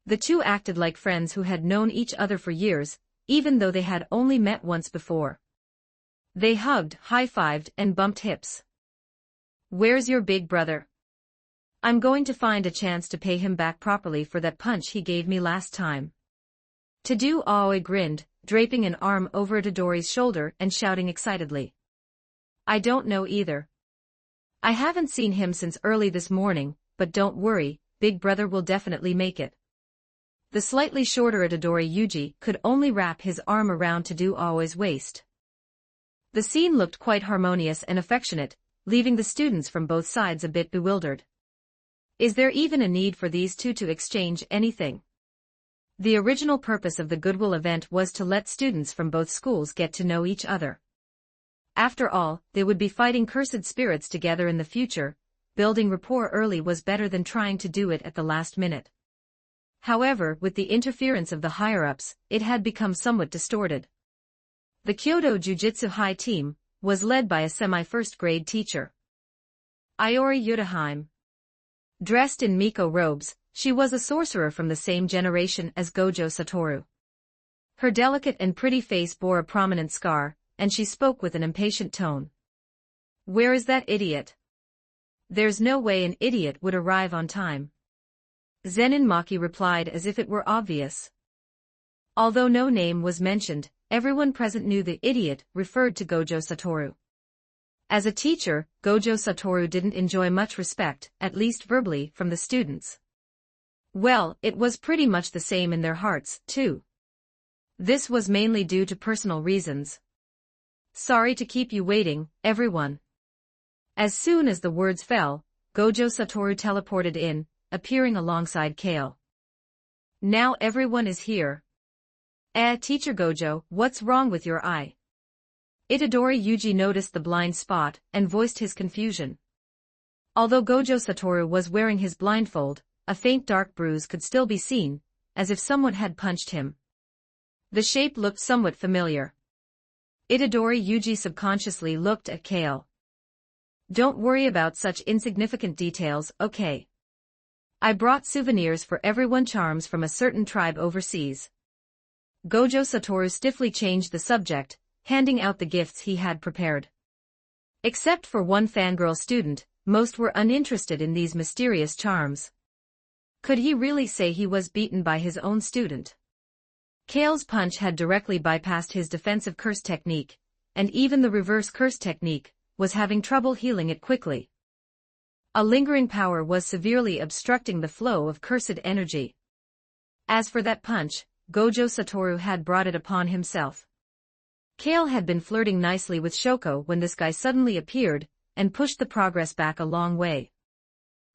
The two acted like friends who had known each other for years, even though they had only met once before. They hugged, high-fived, and bumped hips. "Where's your big brother? I'm going to find a chance to pay him back properly for that punch he gave me last time." Tadeu Aoi grinned, draping an arm over Itadori's shoulder and shouting excitedly. "I don't know either. I haven't seen him since early this morning, but don't worry, big brother will definitely make it." The slightly shorter Itadori Yuji could only wrap his arm around Tadeu Aoi's waist. The scene looked quite harmonious and affectionate, leaving the students from both sides a bit bewildered. Is there even a need for these two to exchange anything? The original purpose of the Goodwill event was to let students from both schools get to know each other. After all, they would be fighting cursed spirits together in the future. Building rapport early was better than trying to do it at the last minute. However, with the interference of the higher-ups, it had become somewhat distorted. The Kyoto Jiu-Jitsu High team was led by a semi-first grade teacher, Iori Yutaheim. Dressed in Miko robes, she was a sorcerer from the same generation as Gojo Satoru. Her delicate and pretty face bore a prominent scar, and she spoke with an impatient tone. "Where is that idiot? There's no way an idiot would arrive on time." Zenin Maki replied as if it were obvious. Although no name was mentioned, everyone present knew the idiot referred to Gojo Satoru. As a teacher, Gojo Satoru didn't enjoy much respect, at least verbally, from the students. Well, it was pretty much the same in their hearts, too. This was mainly due to personal reasons. "Sorry to keep you waiting, everyone." As soon as the words fell, Gojo Satoru teleported in, appearing alongside Kale. "Now everyone is here." Teacher Gojo, what's wrong with your eye?" Itadori Yuji noticed the blind spot and voiced his confusion. Although Gojo Satoru was wearing his blindfold, a faint dark bruise could still be seen, as if someone had punched him. The shape looked somewhat familiar. Itadori Yuji subconsciously looked at Kale. "Don't worry about such insignificant details, okay? I brought souvenirs for everyone, charms from a certain tribe overseas." Gojo Satoru stiffly changed the subject, handing out the gifts he had prepared. Except for one fangirl student, most were uninterested in these mysterious charms. Could he really say he was beaten by his own student? Kale's punch had directly bypassed his defensive curse technique, and even the reverse curse technique was having trouble healing it quickly. A lingering power was severely obstructing the flow of cursed energy. As for that punch, Gojo Satoru had brought it upon himself. Kale had been flirting nicely with Shoko when this guy suddenly appeared and pushed the progress back a long way.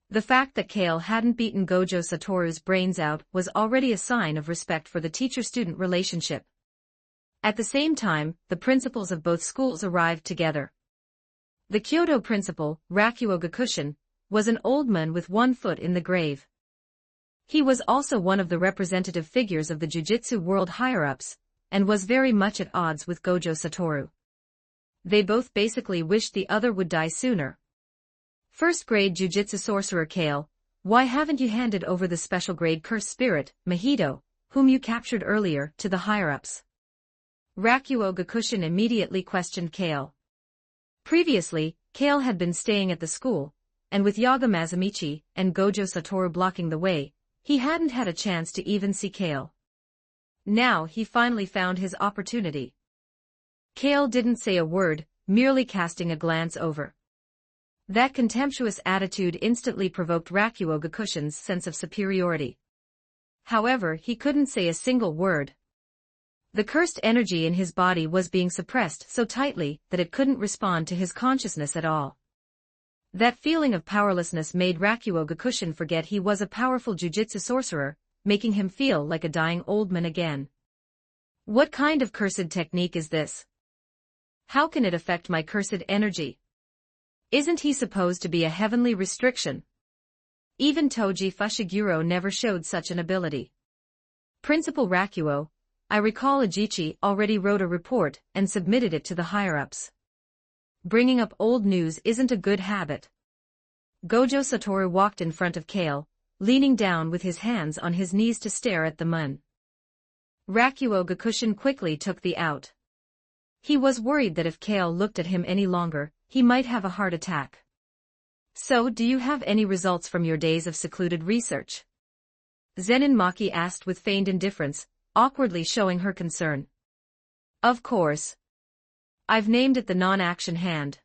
The fact that Kale hadn't beaten Gojo Satoru's brains out was already a sign of respect for the teacher-student relationship. At the same time, the principals of both schools arrived together. The Kyoto principal, Rakuo Gakushin, was an old man with one foot in the grave. He was also one of the representative figures of the Jiu-Jitsu world higher-ups, and was very much at odds with Gojo Satoru. They both basically wished the other would die sooner. First-grade Jiu-Jitsu sorcerer Kale, why haven't you handed over the special-grade cursed spirit, Mahito, whom you captured earlier, to the higher-ups? Rakuo Gakushin immediately questioned Kale. Previously, Kale had been staying at the school, and with Yaga Mazamichi and Gojo Satoru blocking the way, he hadn't had a chance to even see Kale. Now he finally found his opportunity. Kale didn't say a word, merely casting a glance over. That contemptuous attitude instantly provoked Rakuo Gakushin's sense of superiority. However, he couldn't say a single word. The cursed energy in his body was being suppressed so tightly that it couldn't respond to his consciousness at all. That feeling of powerlessness made Rakuo Gakushin forget he was a powerful jujitsu sorcerer, making him feel like a dying old man again. What kind of cursed technique is this? How can it affect my cursed energy? Isn't he supposed to be a heavenly restriction? Even Toji Fushiguro never showed such an ability. Principal Rakuo, I recall Ajichi already wrote a report and submitted it to the higher-ups. Bringing up old news isn't a good habit. Gojo Satoru walked in front of Kale, leaning down with his hands on his knees to stare at the moon. Rakuo Gakushin quickly took the out. He was worried that if Kale looked at him any longer, he might have a heart attack. So, do you have any results from your days of secluded research? Zenin Maki asked with feigned indifference, awkwardly showing her concern. Of course. I've named it the non-action hand.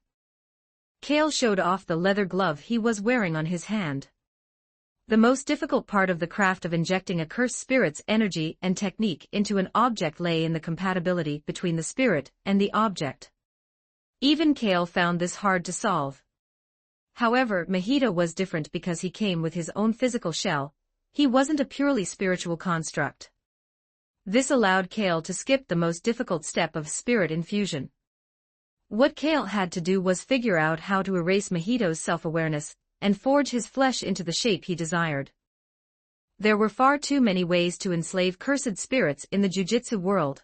Kale showed off the leather glove he was wearing on his hand. The most difficult part of the craft of injecting a cursed spirit's energy and technique into an object lay in the compatibility between the spirit and the object. Even Kale found this hard to solve. However, Mahito was different because he came with his own physical shell. He wasn't a purely spiritual construct. This allowed Kale to skip the most difficult step of spirit infusion. What Kale had to do was figure out how to erase Mahito's self-awareness and forge his flesh into the shape he desired. There were far too many ways to enslave cursed spirits in the jujitsu world.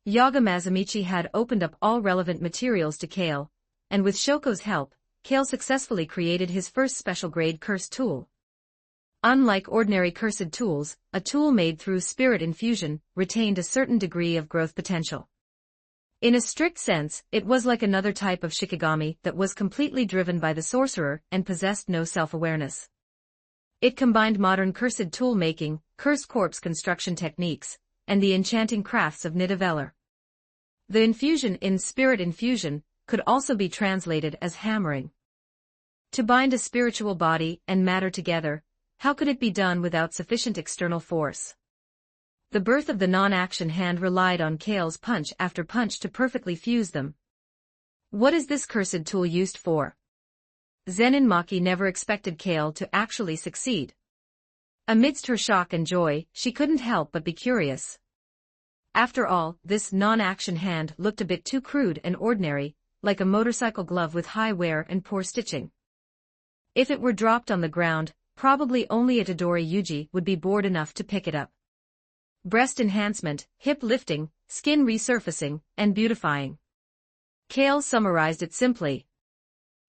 Yaga Mazamichi had opened up all relevant materials to Kale, and with Shoko's help, Kale successfully created his first special-grade cursed tool. Unlike ordinary cursed tools, a tool made through spirit infusion retained a certain degree of growth potential. In a strict sense, it was like another type of shikigami that was completely driven by the sorcerer and possessed no self-awareness. It combined modern cursed tool-making, cursed corpse construction techniques, and the enchanting crafts of Nidavellir. The infusion in spirit infusion could also be translated as hammering. To bind a spiritual body and matter together, how could it be done without sufficient external force? The birth of the non-action hand relied on Kale's punch after punch to perfectly fuse them. What is this cursed tool used for? Zenin Maki never expected Kale to actually succeed. Amidst her shock and joy, she couldn't help but be curious. After all, this non-action hand looked a bit too crude and ordinary, like a motorcycle glove with high wear and poor stitching. If it were dropped on the ground, probably only Itadori Yuji would be bored enough to pick it up. Breast enhancement, hip lifting, skin resurfacing, and beautifying. Kale summarized it simply.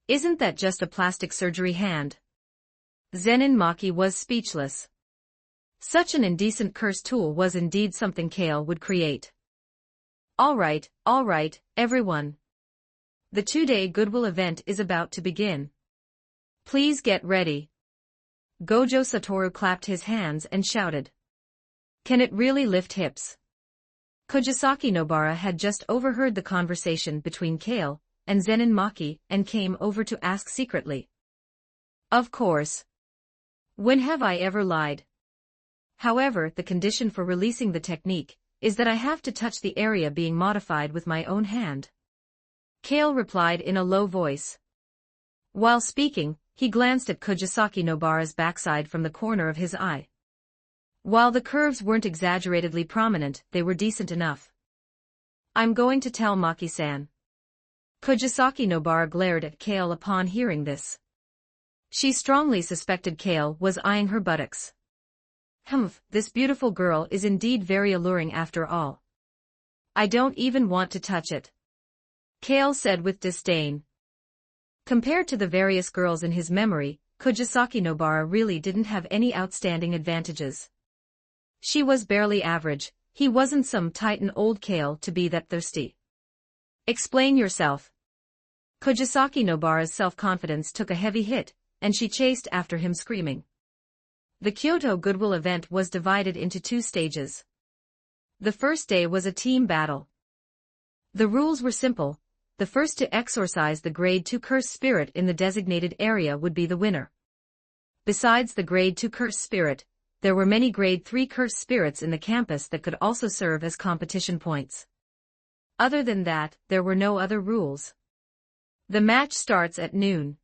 Isn't that just a plastic surgery hand? Zenin Maki was speechless. Such an indecent curse tool was indeed something Kale would create. All right, everyone. The 2-day Goodwill event is about to begin. Please get ready. Gojo Satoru clapped his hands and shouted. Can it really lift hips? Kojisaki Nobara had just overheard the conversation between Kale and Zenin Maki and came over to ask secretly. Of course. When have I ever lied? However, the condition for releasing the technique is that I have to touch the area being modified with my own hand. Kale replied in a low voice. While speaking, he glanced at Kojisaki Nobara's backside from the corner of his eye. While the curves weren't exaggeratedly prominent, they were decent enough. I'm going to tell Maki-san. Kojisaki Nobara glared at Kale upon hearing this. She strongly suspected Kale was eyeing her buttocks. Humph, this beautiful girl is indeed very alluring after all. I don't even want to touch it. Kale said with disdain. Compared to the various girls in his memory, Kojisaki Nobara really didn't have any outstanding advantages. She was barely average, he wasn't some titan old Kale to be that thirsty. Explain yourself. Kojisaki Nobara's self-confidence took a heavy hit, and she chased after him screaming. The Kyoto Goodwill event was divided into 2 stages. The first day was a team battle. The rules were simple. The first to exorcise the Grade 2 cursed spirit in the designated area would be the winner. Besides the Grade 2 cursed spirit, there were many Grade 3 cursed spirits in the campus that could also serve as competition points. Other than that, there were no other rules. The match starts at noon.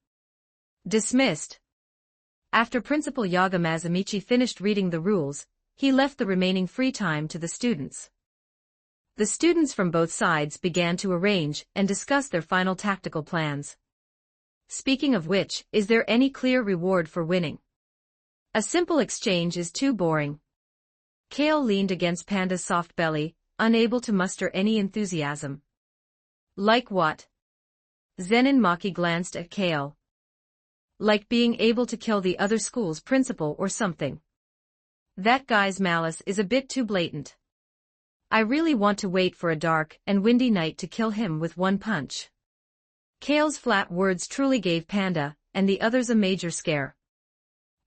Dismissed. After Principal Yaga Mazumichi finished reading the rules, he left the remaining free time to the students. The students from both sides began to arrange and discuss their final tactical plans. Speaking of which, is there any clear reward for winning? A simple exchange is too boring. Kale leaned against Panda's soft belly, unable to muster any enthusiasm. Like what? Zenin Maki glanced at Kale. Like being able to kill the other school's principal or something. That guy's malice is a bit too blatant. I really want to wait for a dark and windy night to kill him with one punch. Kale's flat words truly gave Panda and the others a major scare.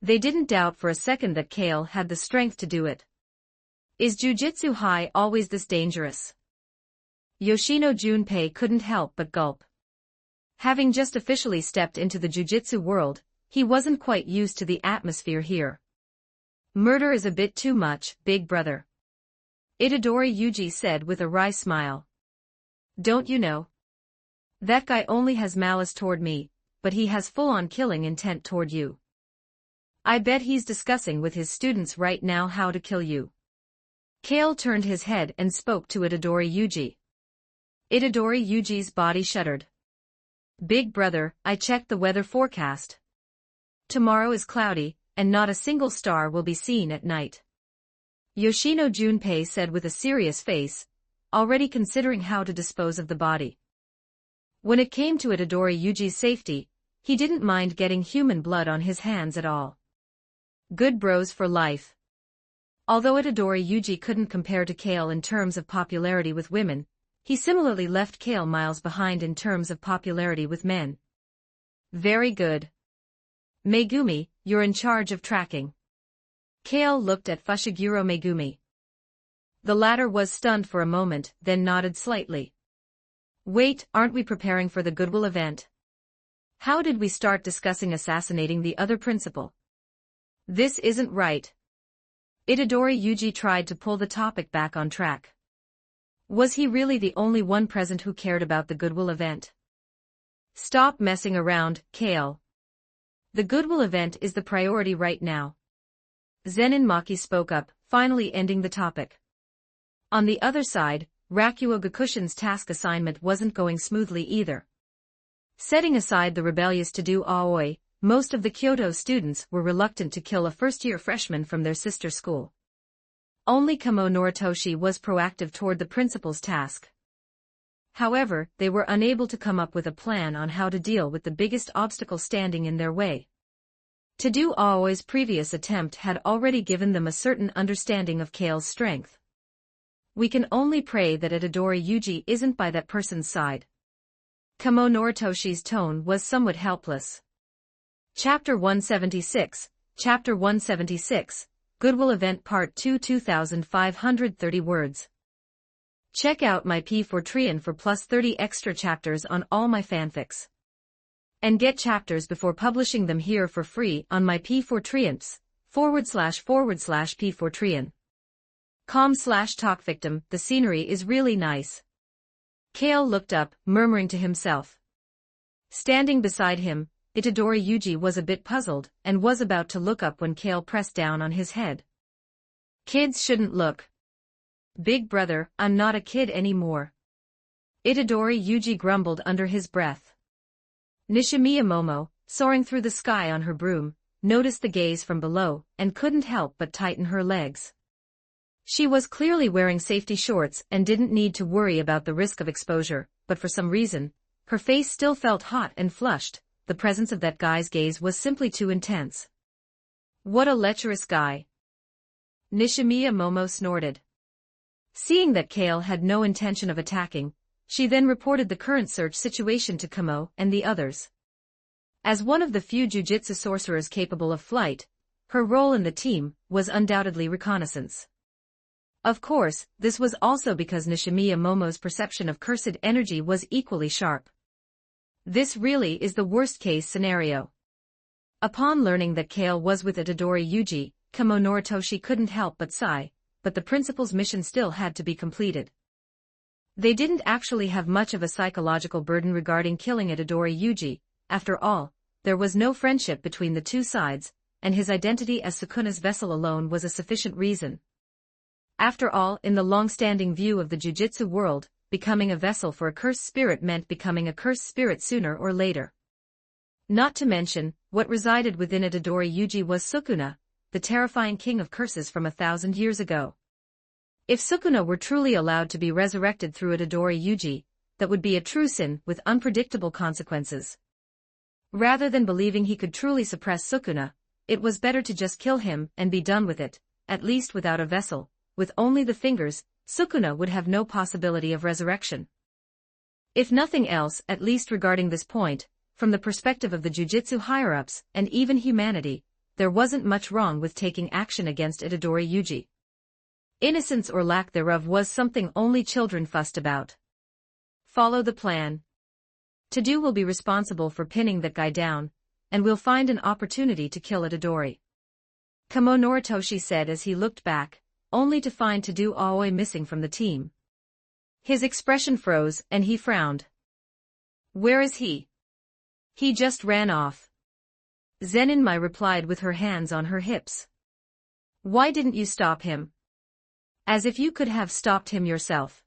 They didn't doubt for a second that Kale had the strength to do it. Is Jujutsu High always this dangerous? Yoshino Junpei couldn't help but gulp. Having just officially stepped into the jujitsu world, he wasn't quite used to the atmosphere here. Murder is a bit too much, big brother. Itadori Yuji said with a wry smile. Don't you know? That guy only has malice toward me, but he has full-on killing intent toward you. I bet he's discussing with his students right now how to kill you. Kale turned his head and spoke to Itadori Yuji. Itadori Yuji's body shuddered. Big brother, I checked the weather forecast. Tomorrow is cloudy, and not a single star will be seen at night. Yoshino Junpei said with a serious face, already considering how to dispose of the body. When it came to Itadori Yuji's safety, he didn't mind getting human blood on his hands at all. Good bros for life. Although Itadori Yuji couldn't compare to Kale in terms of popularity with women, he similarly left Kale miles behind in terms of popularity with men. Very good. Megumi, you're in charge of tracking. Kale looked at Fushiguro Megumi. The latter was stunned for a moment, then nodded slightly. Wait, aren't we preparing for the Goodwill event? How did we start discussing assassinating the other principal? This isn't right. Itadori Yuji tried to pull the topic back on track. Was he really the only one present who cared about the Goodwill event? Stop messing around, Kale. The Goodwill event is the priority right now. Zenin Maki spoke up, finally ending the topic. On the other side, Rakuo Gakushin's task assignment wasn't going smoothly either. Setting aside the rebellious to-do Aoi, most of the Kyoto students were reluctant to kill a first-year freshman from their sister school. Only Kamo Noritoshi was proactive toward the principal's task. However, they were unable to come up with a plan on how to deal with the biggest obstacle standing in their way. To-do Aoi's previous attempt had already given them a certain understanding of Kale's strength. We can only pray that Itadori Yuji isn't by that person's side. Kamo Noritoshi's tone was somewhat helpless. Chapter 176, Chapter 176, Goodwill Event Part 2 2530 words. Check out my P4 for plus 30 extra chapters on all my fanfics. And get chapters before publishing them here for free on my P4 //P4 com/talkvictim. The scenery is really nice. Kale looked up, murmuring to himself. Standing beside him, Itadori Yuji was a bit puzzled and was about to look up when Kale pressed down on his head. Kids shouldn't look. Big brother, I'm not a kid anymore. Itadori Yuji grumbled under his breath. Nishimiya Momo, soaring through the sky on her broom, noticed the gaze from below and couldn't help but tighten her legs. She was clearly wearing safety shorts and didn't need to worry about the risk of exposure, but for some reason, her face still felt hot and flushed. The presence of that guy's gaze was simply too intense. What a lecherous guy. Nishimiya Momo snorted. Seeing that Kale had no intention of attacking, she then reported the current search situation to Kamo and the others. As one of the few jujitsu sorcerers capable of flight, her role in the team was undoubtedly reconnaissance. Of course, this was also because Nishimiya Momo's perception of cursed energy was equally sharp. This really is the worst-case scenario. Upon learning that Kale was with Itadori Yuji, Kamo Noritoshi couldn't help but sigh, but the principal's mission still had to be completed. They didn't actually have much of a psychological burden regarding killing Itadori Yuji. After all, there was no friendship between the two sides, and his identity as Sukuna's vessel alone was a sufficient reason. After all, in the long-standing view of the jujitsu world, becoming a vessel for a cursed spirit meant becoming a cursed spirit sooner or later. Not to mention, what resided within Itadori Yuji was Sukuna, the terrifying king of curses from 1,000 years ago. If Sukuna were truly allowed to be resurrected through Itadori Yuji, that would be a true sin with unpredictable consequences. Rather than believing he could truly suppress Sukuna, it was better to just kill him and be done with it, at least without a vessel. With only the fingers, Sukuna would have no possibility of resurrection. If nothing else, at least regarding this point, from the perspective of the jujitsu higher-ups and even humanity, there wasn't much wrong with taking action against Itadori Yuji. Innocence or lack thereof was something only children fussed about. Follow the plan. Tadu will be responsible for pinning that guy down, and we'll find an opportunity to kill Itadori. Kamo Noritoshi said as he looked back, only to find Tadu Aoi missing from the team. His expression froze and he frowned. Where is he? He just ran off. Zeninmai replied with her hands on her hips. Why didn't you stop him? As if you could have stopped him yourself.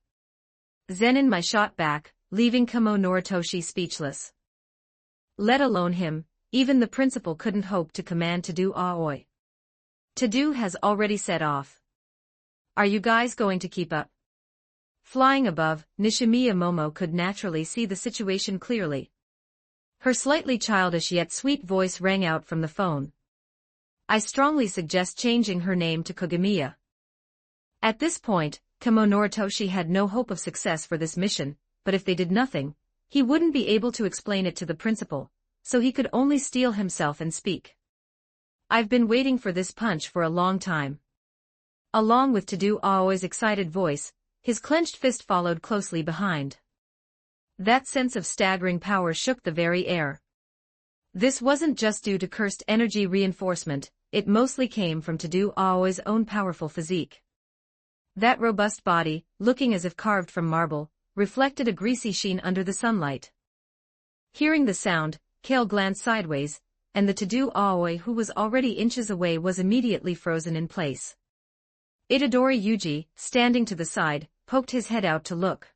Zeninmai shot back, leaving Kamo Noritoshi speechless. Let alone him, even the principal couldn't hope to command Tadu Aoi. Tadu has already set off. Are you guys going to keep up? Flying above, Nishimiya Momo could naturally see the situation clearly. Her slightly childish yet sweet voice rang out from the phone. I strongly suggest changing her name to Kogamiya. At this point, Kamo Noritoshi had no hope of success for this mission, but if they did nothing, he wouldn't be able to explain it to the principal, so he could only steel himself and speak. I've been waiting for this punch for a long time. Along with Tadu Aoi's excited voice, his clenched fist followed closely behind. That sense of staggering power shook the very air. This wasn't just due to cursed energy reinforcement, it mostly came from Tadu Aoi's own powerful physique. That robust body, looking as if carved from marble, reflected a greasy sheen under the sunlight. Hearing the sound, Kale glanced sideways, and the Tadu Aoi who was already inches away was immediately frozen in place. Itadori Yuji, standing to the side, poked his head out to look.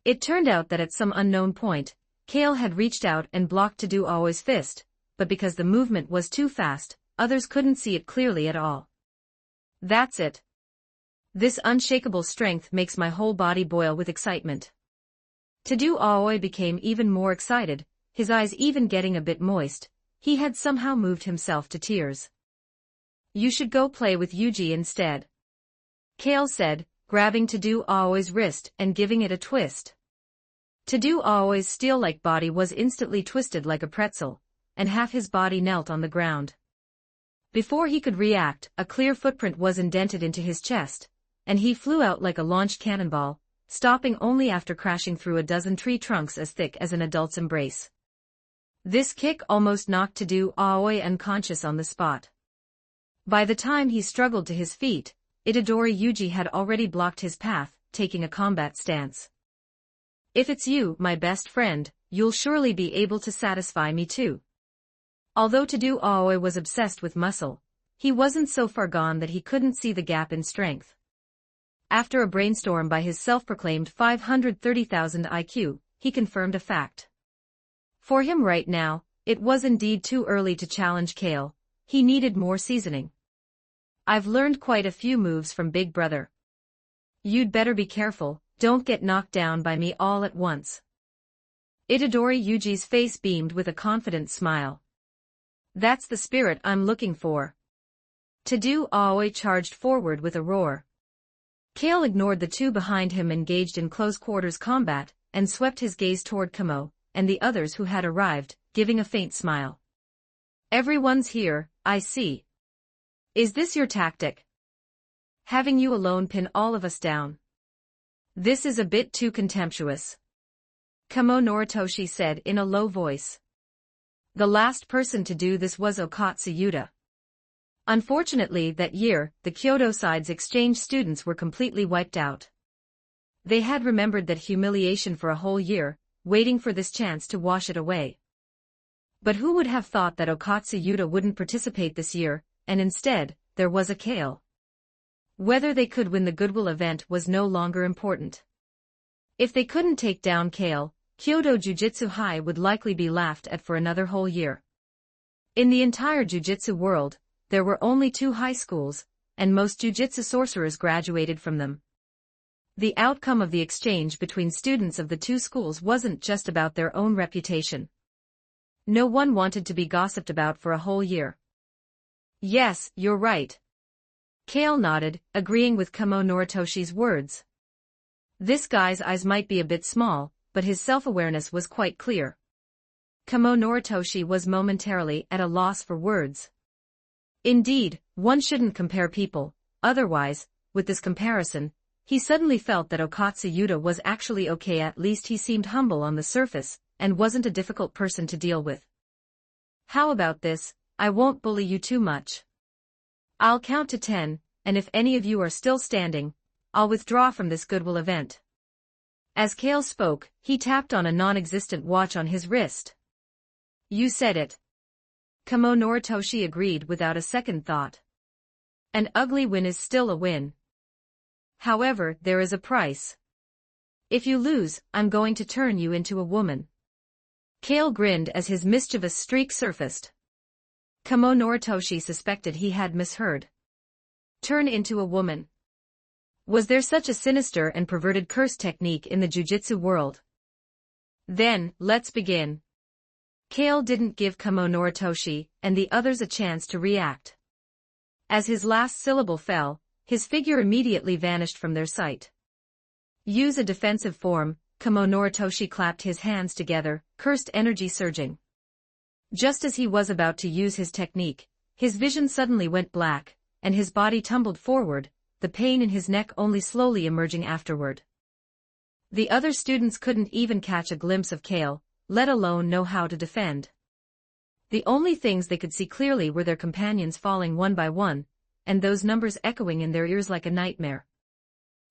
It turned out that at some unknown point, Kale had reached out and blocked Tadu Aoi's fist, but because the movement was too fast, others couldn't see it clearly at all. That's it. This unshakable strength makes my whole body boil with excitement. Tadu Aoi became even more excited, his eyes even getting a bit moist. He had somehow moved himself to tears. You should go play with Yuji instead. Kale said, grabbing Tadu Aoi's wrist and giving it a twist. Tadu Aoi's steel-like body was instantly twisted like a pretzel, and half his body knelt on the ground. Before he could react, a clear footprint was indented into his chest, and he flew out like a launched cannonball, stopping only after crashing through a dozen tree trunks as thick as an adult's embrace. This kick almost knocked Tadu Aoi unconscious on the spot. By the time he struggled to his feet, Itadori Yuji had already blocked his path, taking a combat stance. If it's you, my best friend, you'll surely be able to satisfy me too. Although Tadu Aoi was obsessed with muscle, he wasn't so far gone that he couldn't see the gap in strength. After a brainstorm by his self-proclaimed 530,000 IQ, he confirmed a fact. For him right now, it was indeed too early to challenge Kale, he needed more seasoning. I've learned quite a few moves from Big Brother. You'd better be careful, don't get knocked down by me all at once. Itadori Yuji's face beamed with a confident smile. That's the spirit I'm looking for. Tadeu Aoi charged forward with a roar. Kale ignored the two behind him engaged in close-quarters combat, and swept his gaze toward Kamo, and the others who had arrived, giving a faint smile. Everyone's here, I see. Is this your tactic? Having you alone pin all of us down? This is a bit too contemptuous. Kamo Noritoshi said in a low voice. The last person to do this was Okatsu Yuta. Unfortunately that year, the Kyoto side's exchange students were completely wiped out. They had remembered that humiliation for a whole year, waiting for this chance to wash it away. But who would have thought that Okatsu Yuta wouldn't participate this year, and instead, there was a Kale. Whether they could win the Goodwill event was no longer important. If they couldn't take down Kale, Kyoto Jujutsu High would likely be laughed at for another whole year. In the entire jujutsu world, there were only 2 high schools, and most jujutsu sorcerers graduated from them. The outcome of the exchange between students of the 2 schools wasn't just about their own reputation. No one wanted to be gossiped about for a whole year. Yes, you're right. Kale nodded, agreeing with Kamo Noritoshi's words. This guy's eyes might be a bit small, but his self-awareness was quite clear. Kamo Noritoshi was momentarily at a loss for words. Indeed, one shouldn't compare people, otherwise, with this comparison, he suddenly felt that Okatsu Yuta was actually okay. At least he seemed humble on the surface, and wasn't a difficult person to deal with. How about this, I won't bully you too much. I'll count to 10, and if any of you are still standing, I'll withdraw from this Goodwill event. As Kale spoke, he tapped on a non-existent watch on his wrist. You said it. Kamo Noritoshi agreed without a second thought. An ugly win is still a win. However, there is a price. If you lose, I'm going to turn you into a woman. Kale grinned as his mischievous streak surfaced. Kamo Noritoshi suspected he had misheard. Turn into a woman. Was there such a sinister and perverted curse technique in the jujutsu world? Then, let's begin. Kale didn't give Kamo Noritoshi and the others a chance to react. As his last syllable fell, his figure immediately vanished from their sight. Use a defensive form, Kamo Noritoshi clapped his hands together, cursed energy surging. Just as he was about to use his technique, his vision suddenly went black, and his body tumbled forward, the pain in his neck only slowly emerging afterward. The other students couldn't even catch a glimpse of Kale, let alone know how to defend. The only things they could see clearly were their companions falling one by one, and those numbers echoing in their ears like a nightmare.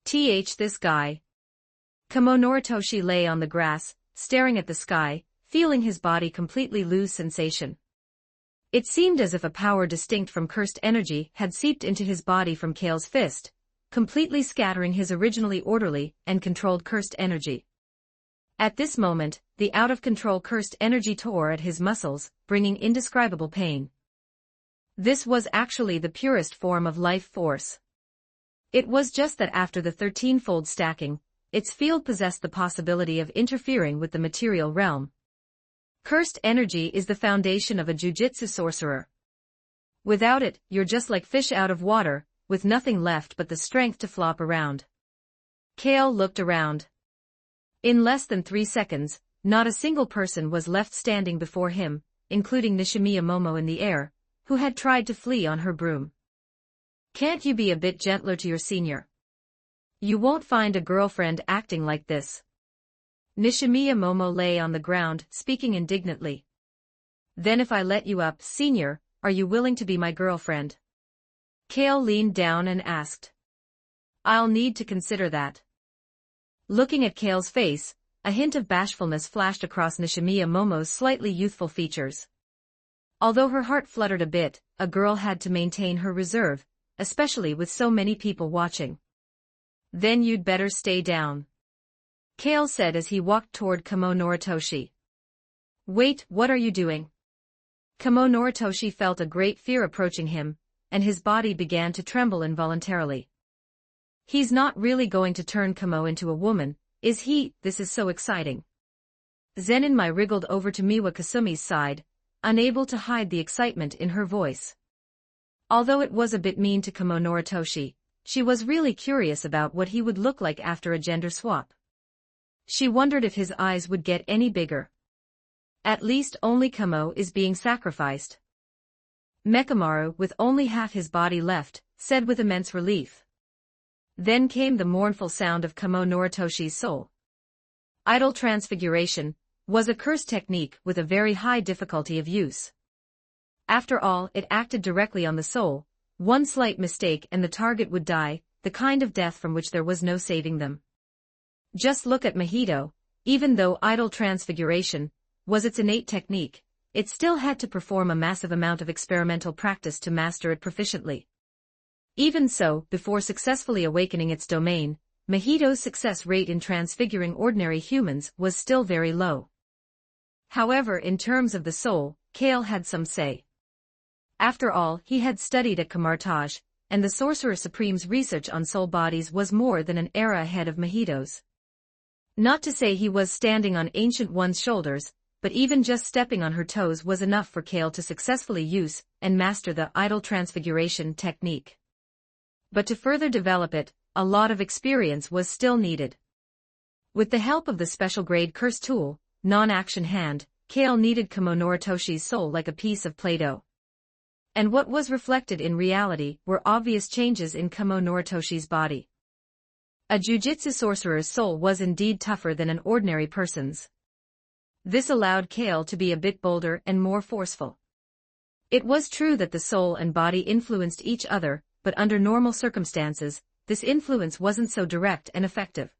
This guy. Kamo Noritoshi lay on the grass, staring at the sky, feeling his body completely lose sensation. It seemed as if a power distinct from cursed energy had seeped into his body from Kale's fist, completely scattering his originally orderly and controlled cursed energy. At this moment, the out-of-control cursed energy tore at his muscles, bringing indescribable pain. This was actually the purest form of life force. It was just that after the 13-fold stacking, its field possessed the possibility of interfering with the material realm. Cursed energy is the foundation of a jujutsu sorcerer. Without it, you're just like fish out of water, with nothing left but the strength to flop around. Kale looked around. In less than 3 seconds, not a single person was left standing before him, including Nishimiya Momo in the air, who had tried to flee on her broom. Can't you be a bit gentler to your senior? You won't find a girlfriend acting like this. Nishimiya Momo lay on the ground, speaking indignantly. Then if I let you up, senior, are you willing to be my girlfriend? Kale leaned down and asked. I'll need to consider that. Looking at Kale's face, a hint of bashfulness flashed across Nishimiya Momo's slightly youthful features. Although her heart fluttered a bit, a girl had to maintain her reserve, especially with so many people watching. Then you'd better stay down. Kale said as he walked toward Kamo Noritoshi. Wait, what are you doing? Kamo Noritoshi felt a great fear approaching him, and his body began to tremble involuntarily. He's not really going to turn Kamo into a woman, is he? This is so exciting. Zenin-mai wriggled over to Miwa Kasumi's side, unable to hide the excitement in her voice. Although it was a bit mean to Kamo Noritoshi, she was really curious about what he would look like after a gender swap. She wondered if his eyes would get any bigger. At least only Kamo is being sacrificed. Mekamaru, with only half his body left, said with immense relief. Then came the mournful sound of Kamo Noritoshi's soul. Idol transfiguration was a cursed technique with a very high difficulty of use. After all, it acted directly on the soul. One slight mistake and the target would die, the kind of death from which there was no saving them. Just look at Mahito. Even though idol transfiguration was its innate technique, it still had to perform a massive amount of experimental practice to master it proficiently. Even so, before successfully awakening its domain, Mahito's success rate in transfiguring ordinary humans was still very low. However, in terms of the soul, Kale had some say. After all, he had studied at Kamartage, and the Sorcerer Supreme's research on soul bodies was more than an era ahead of Mahito's. Not to say he was standing on Ancient One's shoulders, but even just stepping on her toes was enough for Kale to successfully use and master the idol transfiguration technique. But to further develop it, a lot of experience was still needed. With the help of the special grade curse tool, non-action hand, Kale kneaded Kamo Noritoshi's soul like a piece of Play-Doh. And what was reflected in reality were obvious changes in Kamo Noritoshi's body. A jujitsu sorcerer's soul was indeed tougher than an ordinary person's. This allowed Kale to be a bit bolder and more forceful. It was true that the soul and body influenced each other, but under normal circumstances, this influence wasn't so direct and effective.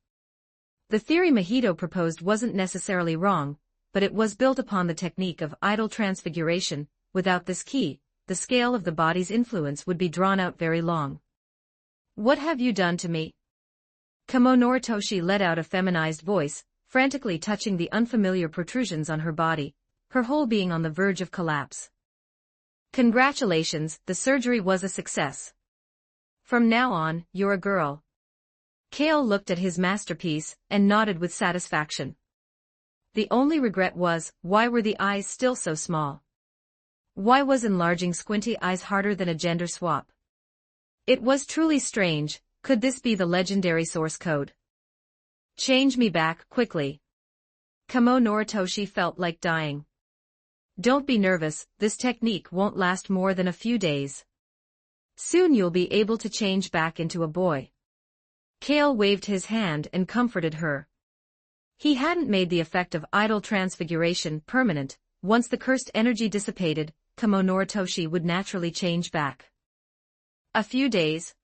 The theory Mahito proposed wasn't necessarily wrong, but it was built upon the technique of idol transfiguration. Without this key, the scale of the body's influence would be drawn out very long. What have you done to me? Kamo Noritoshi let out a feminized voice, frantically touching the unfamiliar protrusions on her body, her whole being on the verge of collapse. Congratulations, the surgery was a success. From now on, you're a girl. Kale looked at his masterpiece and nodded with satisfaction. The only regret was, why were the eyes still so small? Why was enlarging squinty eyes harder than a gender swap? It was truly strange. Could this be the legendary source code? Change me back, quickly. Kamo Noritoshi felt like dying. Don't be nervous, this technique won't last more than a few days. Soon you'll be able to change back into a boy. Kale waved his hand and comforted her. He hadn't made the effect of idol transfiguration permanent. Once the cursed energy dissipated, Kamo Noritoshi would naturally change back. A few days.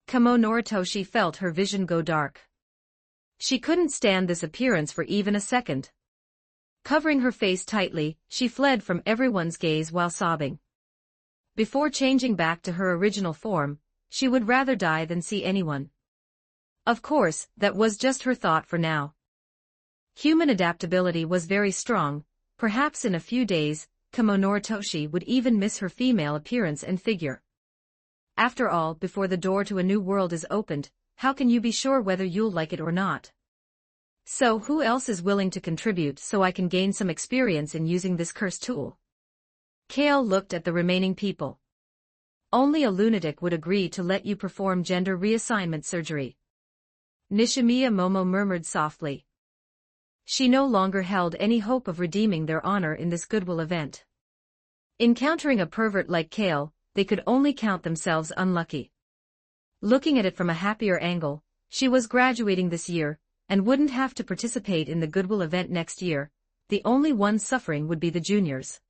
Kamo Noritoshi felt her vision go dark. She couldn't stand this appearance for even a second. Covering her face tightly, she fled from everyone's gaze while sobbing. Before changing back to her original form, she would rather die than see anyone. Of course, that was just her thought for now. Human adaptability was very strong. Perhaps in a few days, Kamo Noritoshi would even miss her female appearance and figure. After all, before the door to a new world is opened, how can you be sure whether you'll like it or not? So who else is willing to contribute so I can gain some experience in using this curse tool? Kale looked at the remaining people. Only a lunatic would agree to let you perform gender reassignment surgery. Nishimiya Momo murmured softly. She no longer held any hope of redeeming their honor in this goodwill event. Encountering a pervert like Kale, they could only count themselves unlucky. Looking at it from a happier angle, she was graduating this year, and wouldn't have to participate in the goodwill event next year. The only ones suffering would be the juniors.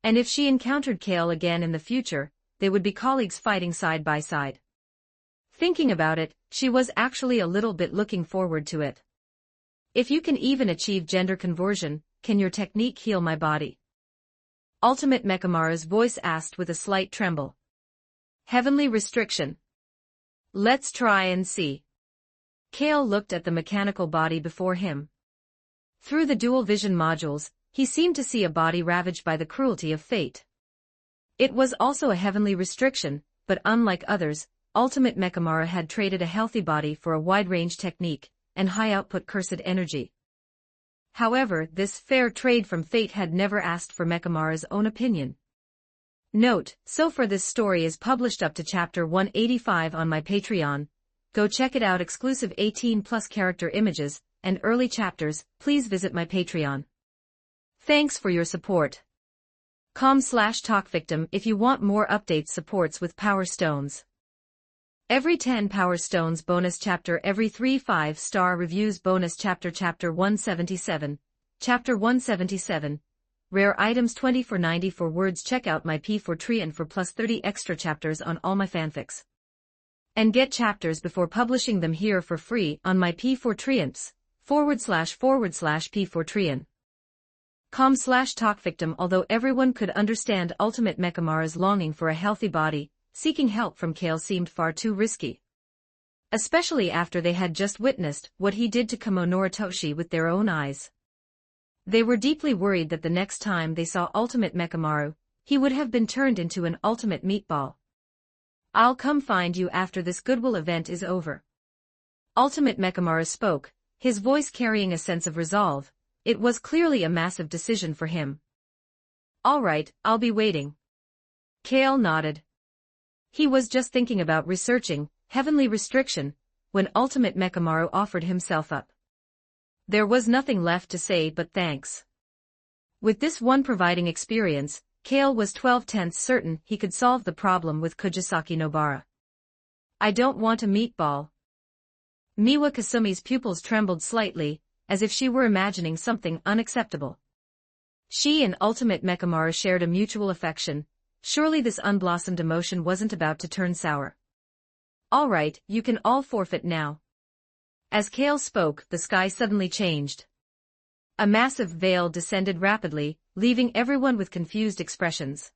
And if she encountered Kale again in the future, they would be colleagues fighting side by side. Thinking about it, she was actually a little bit looking forward to it. If you can even achieve gender conversion, can your technique heal my body? Ultimate Mekamaru's voice asked with a slight tremble. Heavenly restriction. Let's try and see. Kale looked at the mechanical body before him. Through the dual vision modules, he seemed to see a body ravaged by the cruelty of fate. It was also a heavenly restriction, but unlike others, Ultimate Mechamaru had traded a healthy body for a wide-range technique and high-output cursed energy. However, this fair trade from fate had never asked for Mechamaru's own opinion. Note, so far this story is published up to chapter 185 on my Patreon. Go check it out. Exclusive 18+ character images and early chapters. Please visit my Patreon. Thanks for your support. com/talkvictim if you want more updates. Supports with Power Stones. Every 10 Power Stones bonus chapter. Every 3 5-star reviews bonus chapter. Chapter 177. Chapter 177. Rare items 20 for 94 words. Check out my P4Treant for plus 30 extra chapters on all my fanfics. And get chapters before publishing them here for free on my P4Treants, //P4Treant. com/talkvictim. Although everyone could understand Ultimate Mechamaru's longing for a healthy body, seeking help from Kale seemed far too risky. Especially after they had just witnessed what he did to Kamo Noritoshi with their own eyes. They were deeply worried that the next time they saw Ultimate Mechamaru, he would have been turned into an ultimate meatball. I'll come find you after this goodwill event is over. Ultimate Mechamaru spoke, his voice carrying a sense of resolve. It was clearly a massive decision for him. All right, I'll be waiting. Kale nodded. He was just thinking about researching heavenly restriction when Ultimate Mechamaru offered himself up. There was nothing left to say but thanks. With this one providing experience, Kale was 12/10 certain he could solve the problem with Kujisaki Nobara. I don't want a meatball. Miwa Kasumi's pupils trembled slightly, as if she were imagining something unacceptable. She and Ultimate Mechamaru shared a mutual affection. Surely this unblossomed emotion wasn't about to turn sour. All right, you can all forfeit now. As Kale spoke, the sky suddenly changed. A massive veil descended rapidly, leaving everyone with confused expressions.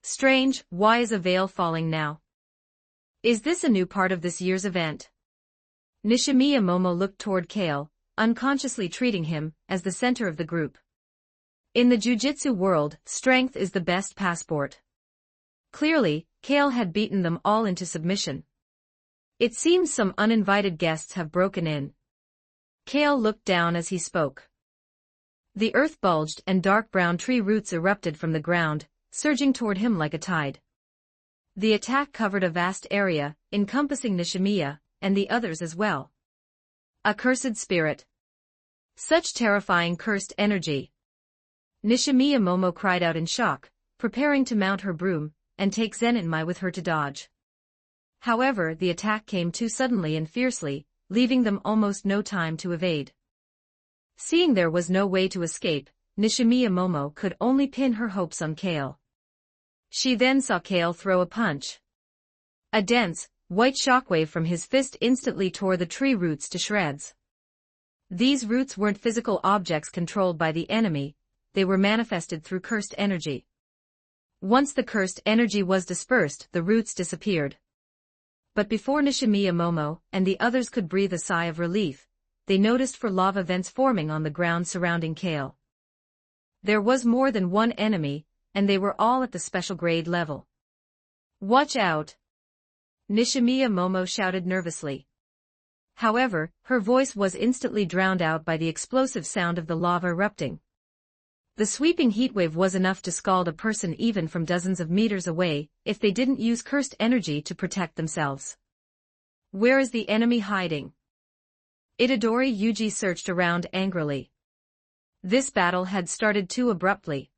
Strange, why is a veil falling now? Is this a new part of this year's event? Nishimiya Momo looked toward Kale, unconsciously treating him as the center of the group. In the jujitsu world, strength is the best passport. Clearly, Kale had beaten them all into submission. It seems some uninvited guests have broken in. Kale looked down as he spoke. The earth bulged and dark brown tree roots erupted from the ground, surging toward him like a tide. The attack covered a vast area, encompassing Nishimiya, and the others as well. A cursed spirit. Such terrifying cursed energy. Nishimiya Momo cried out in shock, preparing to mount her broom and take Zenin-mai with her to dodge. However, the attack came too suddenly and fiercely, leaving them almost no time to evade. Seeing there was no way to escape, Nishimiya Momo could only pin her hopes on Kale. She then saw Kale throw a punch. A dense, white shockwave from his fist instantly tore the tree roots to shreds. These roots weren't physical objects controlled by the enemy, they were manifested through cursed energy. Once the cursed energy was dispersed, the roots disappeared. But before Nishimiya Momo and the others could breathe a sigh of relief, they noticed four lava vents forming on the ground surrounding Kale. There was more than one enemy, and they were all at the special grade level. Watch out! Nishimiya Momo shouted nervously. However, her voice was instantly drowned out by the explosive sound of the lava erupting. The sweeping heatwave was enough to scald a person even from dozens of meters away, if they didn't use cursed energy to protect themselves. Where is the enemy hiding? Itadori Yuji searched around angrily. This battle had started too abruptly.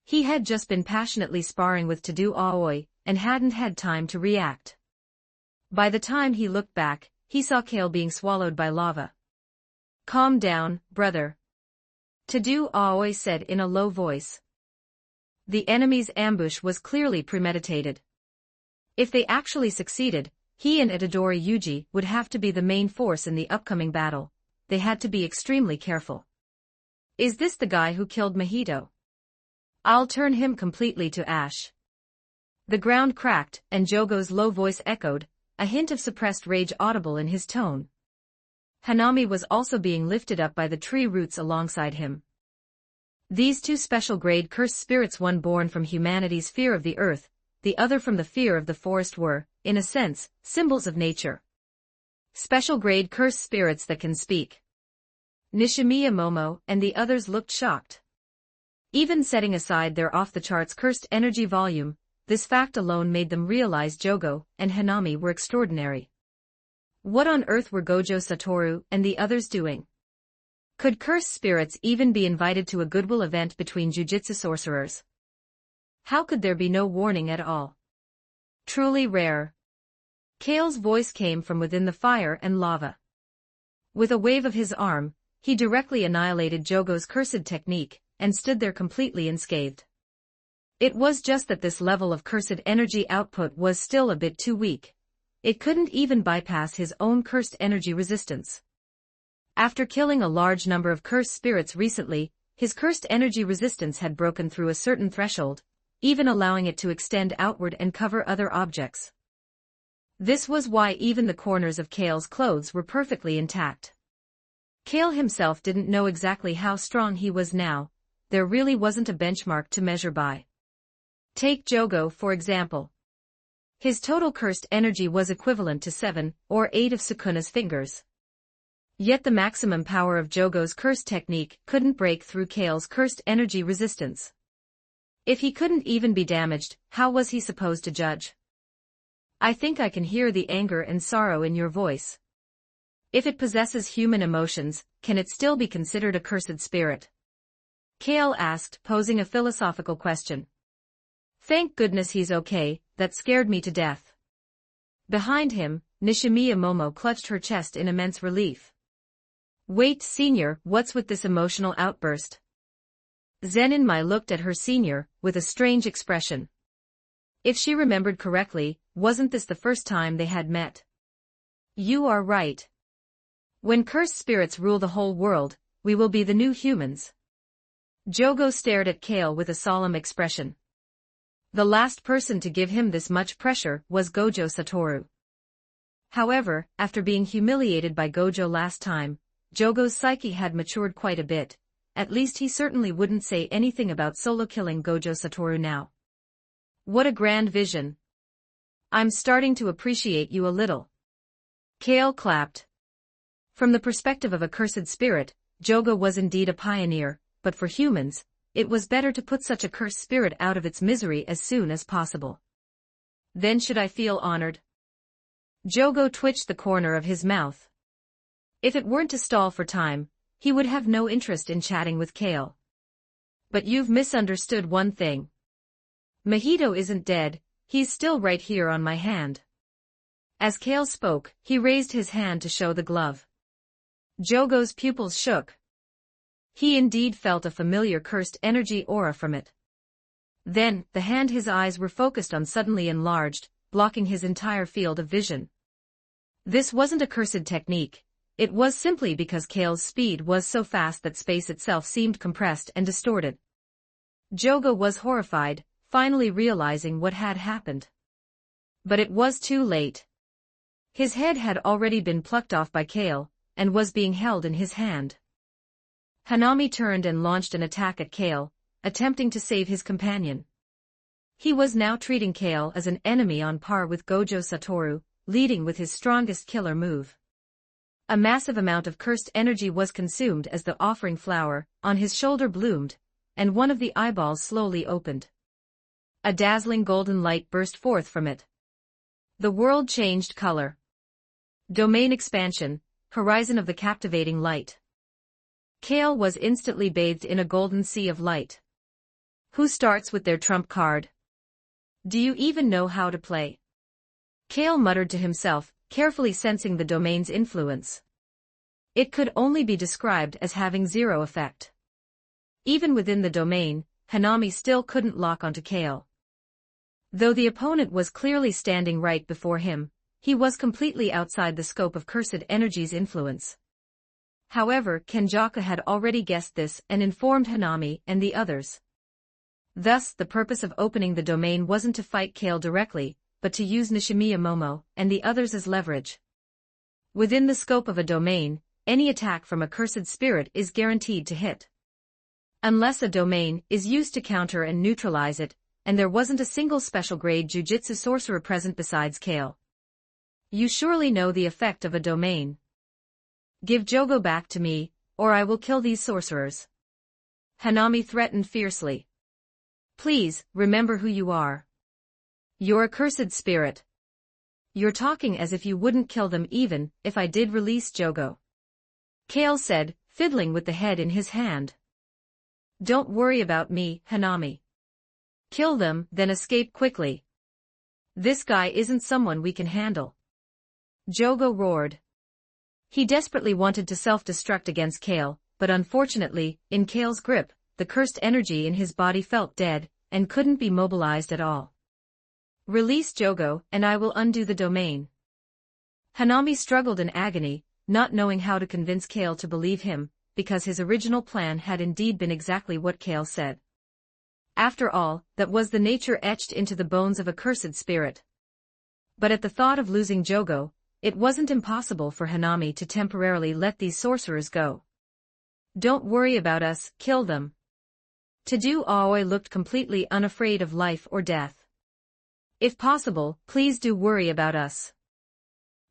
He had just been passionately sparring with Tadou Aoi, and hadn't had time to react. By the time he looked back, he saw Kale being swallowed by lava. Calm down, brother. Tadou Aoi said in a low voice. The enemy's ambush was clearly premeditated. If they actually succeeded, he and Itadori Yuji would have to be the main force in the upcoming battle. They had to be extremely careful. Is this the guy who killed Mahito? I'll turn him completely to ash. The ground cracked, and Jogo's low voice echoed, a hint of suppressed rage audible in his tone. Hanami was also being lifted up by the tree roots alongside him. These two special-grade cursed spirits, one born from humanity's fear of the earth, the other from the fear of the forest, were, in a sense, symbols of nature. Special-grade cursed spirits that can speak. Nishimiya Momo and the others looked shocked. Even setting aside their off-the-charts cursed energy volume, this fact alone made them realize Jogo and Hanami were extraordinary. What on earth were Gojo Satoru and the others doing? Could cursed spirits even be invited to a goodwill event between jujitsu sorcerers? How could there be no warning at all? Truly rare. Kale's voice came from within the fire and lava. With a wave of his arm, he directly annihilated Jogo's cursed technique, and stood there completely unscathed. It was just that this level of cursed energy output was still a bit too weak. It couldn't even bypass his own cursed energy resistance. After killing a large number of cursed spirits recently, his cursed energy resistance had broken through a certain threshold, even allowing it to extend outward and cover other objects. This was why even the corners of Kale's clothes were perfectly intact. Kale himself didn't know exactly how strong he was now. There really wasn't a benchmark to measure by. Take Jogo, for example. His total cursed energy was equivalent to 7 or 8 of Sukuna's fingers. Yet the maximum power of Jogo's cursed technique couldn't break through Kale's cursed energy resistance. If he couldn't even be damaged, how was he supposed to judge? I think I can hear the anger and sorrow in your voice. If it possesses human emotions, can it still be considered a cursed spirit? Kale asked, posing a philosophical question. Thank goodness he's okay, that scared me to death. Behind him, Nishimiya Momo clutched her chest in immense relief. Wait, senior, what's with this emotional outburst? Zenin-mai looked at her senior, with a strange expression. If she remembered correctly, wasn't this the first time they had met? You are right. When cursed spirits rule the whole world, we will be the new humans. Jogo stared at Kale with a solemn expression. The last person to give him this much pressure was Gojo Satoru. However, after being humiliated by Gojo last time, Jogo's psyche had matured quite a bit. At least he certainly wouldn't say anything about solo killing Gojo Satoru now. What a grand vision. I'm starting to appreciate you a little. Kale clapped. From the perspective of a cursed spirit, Jogo was indeed a pioneer, but for humans, it was better to put such a cursed spirit out of its misery as soon as possible. Then should I feel honored? Jogo twitched the corner of his mouth. If it weren't to stall for time, he would have no interest in chatting with Kale. But you've misunderstood one thing. Mahito isn't dead, he's still right here on my hand. As Kale spoke, he raised his hand to show the glove. Jogo's pupils shook. He indeed felt a familiar cursed energy aura from it. Then, the hand his eyes were focused on suddenly enlarged, blocking his entire field of vision. This wasn't a cursed technique. It was simply because Kale's speed was so fast that space itself seemed compressed and distorted. Jogo was horrified, finally realizing what had happened. But it was too late. His head had already been plucked off by Kale, and was being held in his hand. Hanami turned and launched an attack at Kale, attempting to save his companion. He was now treating Kale as an enemy on par with Gojo Satoru, leading with his strongest killer move. A massive amount of cursed energy was consumed as the offering flower on his shoulder bloomed, and one of the eyeballs slowly opened. A dazzling golden light burst forth from it. The world changed color. Domain expansion, horizon of the captivating light. Kale was instantly bathed in a golden sea of light. Who starts with their trump card? Do you even know how to play? Kale muttered to himself, carefully sensing the domain's influence. It could only be described as having zero effect. Even within the domain, Hanami still couldn't lock onto Kale. Though the opponent was clearly standing right before him, he was completely outside the scope of cursed energy's influence. However, Kenjaku had already guessed this and informed Hanami and the others. Thus, the purpose of opening the domain wasn't to fight Kale directly, but to use Nishimiya Momo and the others as leverage. Within the scope of a domain, any attack from a cursed spirit is guaranteed to hit. Unless a domain is used to counter and neutralize it, and there wasn't a single special grade jujitsu sorcerer present besides Kale. You surely know the effect of a domain. Give Jogo back to me, or I will kill these sorcerers. Hanami threatened fiercely. Please, remember who you are. You're a cursed spirit. You're talking as if you wouldn't kill them even if I did release Jogo. Kale said, fiddling with the head in his hand. Don't worry about me, Hanami. Kill them, then escape quickly. This guy isn't someone we can handle. Jogo roared. He desperately wanted to self-destruct against Kale, but unfortunately, in Kale's grip, the cursed energy in his body felt dead, and couldn't be mobilized at all. Release Jogo, and I will undo the domain. Hanami struggled in agony, not knowing how to convince Kale to believe him, because his original plan had indeed been exactly what Kale said. After all, that was the nature etched into the bones of a cursed spirit. But at the thought of losing Jogo, it wasn't impossible for Hanami to temporarily let these sorcerers go. Don't worry about us, kill them. Tadu Aoi looked completely unafraid of life or death. If possible, please do worry about us.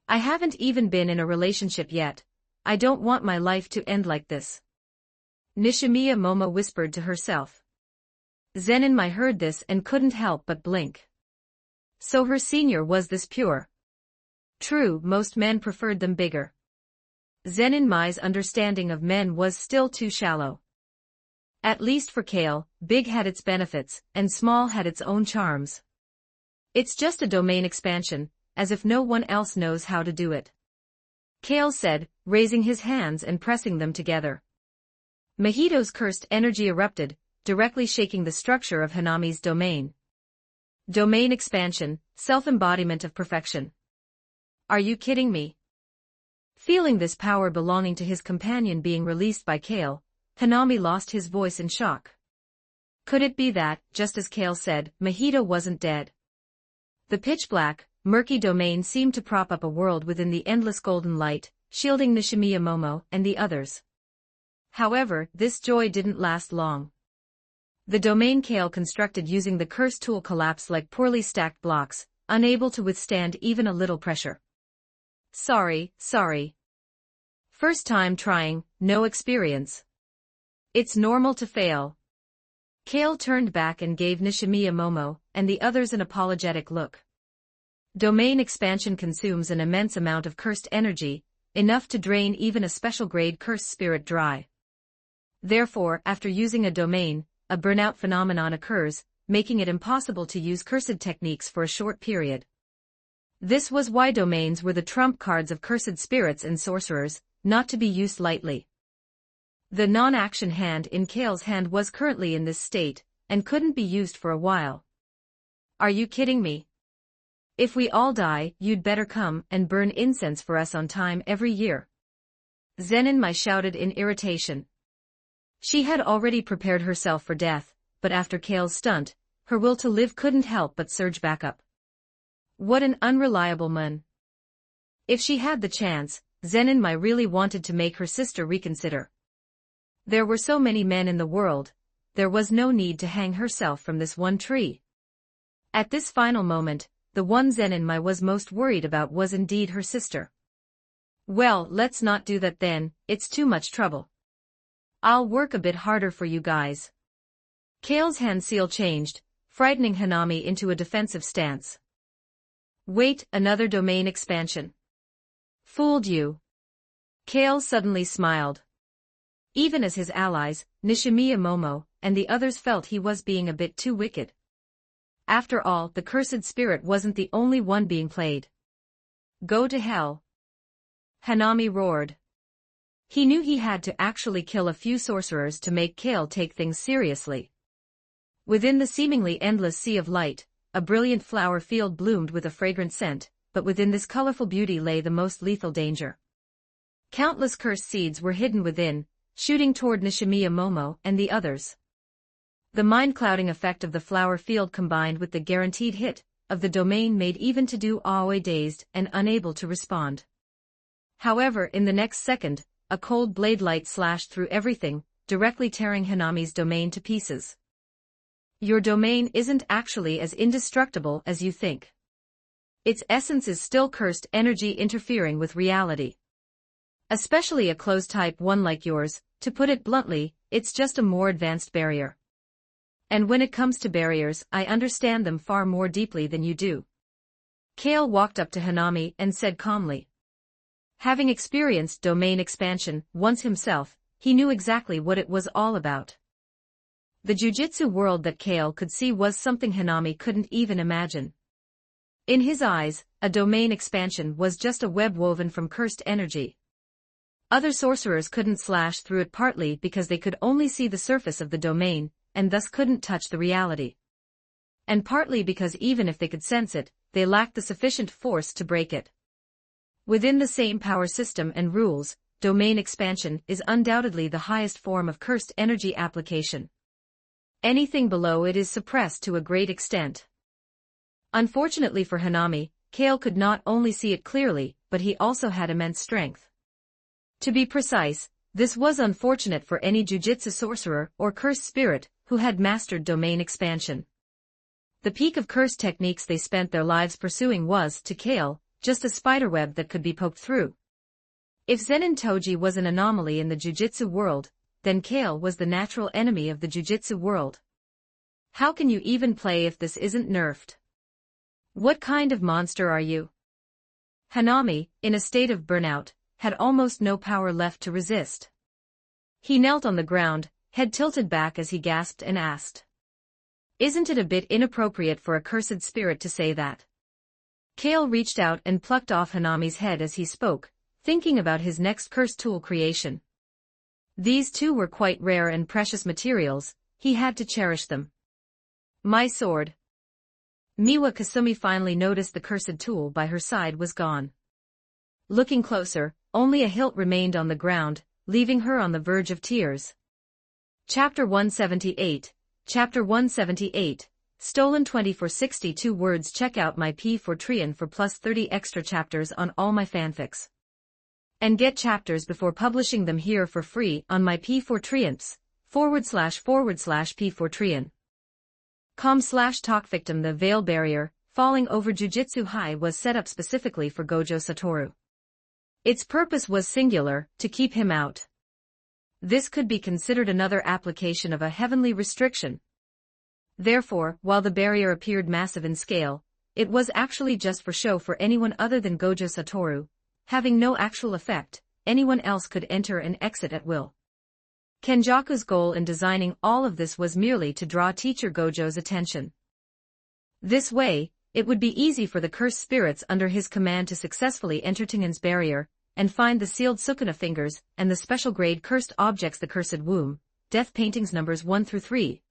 I haven't even been in a relationship yet. I don't want my life to end like this. Nishimiya Momo whispered to herself. Zenin heard this and couldn't help but blink. So her senior was this pure. True, most men preferred them bigger. Zenin-mai's understanding of men was still too shallow. At least for Kale, big had its benefits, and small had its own charms. It's just a domain expansion, as if no one else knows how to do it. Kale said, raising his hands and pressing them together. Mahito's cursed energy erupted, directly shaking the structure of Hanami's domain. Domain expansion, self-embodiment of perfection. Are you kidding me? Feeling this power belonging to his companion being released by Kale, Hanami lost his voice in shock. Could it be that, just as Kale said, Mahito wasn't dead? The pitch-black, murky domain seemed to prop up a world within the endless golden light, shielding Nishimiya Momo and the others. However, this joy didn't last long. The domain Kale constructed using the curse tool collapsed like poorly stacked blocks, unable to withstand even a little pressure. Sorry. First time trying, no experience. It's normal to fail. Kale turned back and gave Nishimiya Momo and the others an apologetic look. Domain expansion consumes an immense amount of cursed energy, enough to drain even a special-grade cursed spirit dry. Therefore, after using a domain, a burnout phenomenon occurs, making it impossible to use cursed techniques for a short period. This was why domains were the trump cards of cursed spirits and sorcerers, not to be used lightly. The non-action hand in Kale's hand was currently in this state, and couldn't be used for a while. Are you kidding me? If we all die, you'd better come and burn incense for us on time every year. Zenin-mai shouted in irritation. She had already prepared herself for death, but after Kale's stunt, her will to live couldn't help but surge back up. What an unreliable man. If she had the chance, Zenin-mai really wanted to make her sister reconsider. There were so many men in the world, there was no need to hang herself from this one tree. At this final moment, the one Zenin-mai was most worried about was indeed her sister. Well, let's not do that then, it's too much trouble. I'll work a bit harder for you guys. Kale's hand seal changed, frightening Hanami into a defensive stance. Wait, another domain expansion. Fooled you. Kale suddenly smiled. Even as his allies, Nishimiya Momo, and the others felt he was being a bit too wicked. After all, the cursed spirit wasn't the only one being played. Go to hell. Hanami roared. He knew he had to actually kill a few sorcerers to make Kale take things seriously. Within the seemingly endless sea of light, a brilliant flower field bloomed with a fragrant scent, but within this colorful beauty lay the most lethal danger. Countless cursed seeds were hidden within, shooting toward Nishimiya Momo and the others. The mind-clouding effect of the flower field combined with the guaranteed hit of the domain made even Tadu Aoi dazed and unable to respond. However, in the next second, a cold blade light slashed through everything, directly tearing Hanami's domain to pieces. Your domain isn't actually as indestructible as you think. Its essence is still cursed energy interfering with reality. Especially a closed type 1 like yours, to put it bluntly, it's just a more advanced barrier. And when it comes to barriers, I understand them far more deeply than you do. Kale walked up to Hanami and said calmly. Having experienced domain expansion once himself, he knew exactly what it was all about. The jujitsu world that Kale could see was something Hanami couldn't even imagine. In his eyes, a domain expansion was just a web woven from cursed energy. Other sorcerers couldn't slash through it partly because they could only see the surface of the domain, and thus couldn't touch the reality. And partly because even if they could sense it, they lacked the sufficient force to break it. Within the same power system and rules, domain expansion is undoubtedly the highest form of cursed energy application. Anything below it is suppressed to a great extent. Unfortunately for Hanami, Kale could not only see it clearly, but he also had immense strength. To be precise, this was unfortunate for any jujitsu sorcerer or cursed spirit who had mastered domain expansion. The peak of cursed techniques they spent their lives pursuing was, to Kale, just a spiderweb that could be poked through. If Zenin Toji was an anomaly in the jujitsu world, then Kale was the natural enemy of the jujitsu world. How can you even play if this isn't nerfed? What kind of monster are you? Hanami, in a state of burnout, had almost no power left to resist. He knelt on the ground, head tilted back as he gasped and asked. Isn't it a bit inappropriate for a cursed spirit to say that? Kale reached out and plucked off Hanami's head as he spoke, thinking about his next cursed tool creation. These two were quite rare and precious materials, he had to cherish them. My sword. Miwa Kasumi finally noticed the cursed tool by her side was gone. Looking closer, only a hilt remained on the ground, leaving her on the verge of tears. Chapter 178, Chapter 178, Stolen 20 for 62 words. Check out my P4 for plus 30 extra chapters on all my fanfics. And get chapters before publishing them here for free on my P4 //P4 .com/talk victim. The veil barrier, falling over Jujutsu High, was set up specifically for Gojo Satoru. Its purpose was singular, to keep him out. This could be considered another application of a heavenly restriction. Therefore, while the barrier appeared massive in scale, it was actually just for show for anyone other than Gojo Satoru, having no actual effect. Anyone else could enter and exit at will. Kenjaku's goal in designing all of this was merely to draw teacher Gojo's attention. This way, it would be easy for the cursed spirits under his command to successfully enter Tengen's barrier, and find the sealed Sukuna fingers and the special grade cursed objects, the Cursed Womb, Death Paintings numbers 1 through 3.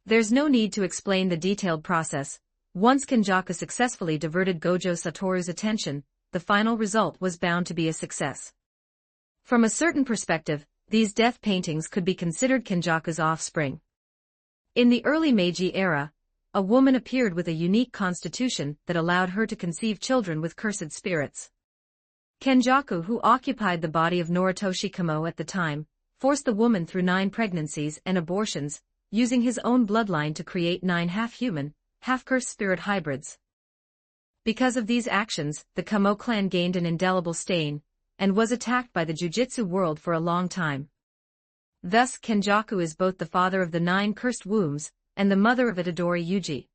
There's no need to explain the detailed process. Once Kenjaku successfully diverted Gojo Satoru's attention, the final result was bound to be a success. From a certain perspective, these death paintings could be considered Kenjaku's offspring. In the early Meiji era, a woman appeared with a unique constitution that allowed her to conceive children with cursed spirits. Kenjaku, who occupied the body of Noritoshi Kamo at the time, forced the woman through 9 pregnancies and abortions, using his own bloodline to create 9 half-human, half-cursed spirit hybrids. Because of these actions, the Kamo clan gained an indelible stain, and was attacked by the jujitsu world for a long time. Thus, Kenjaku is both the father of the 9 cursed wombs, and the mother of Itadori Yuji.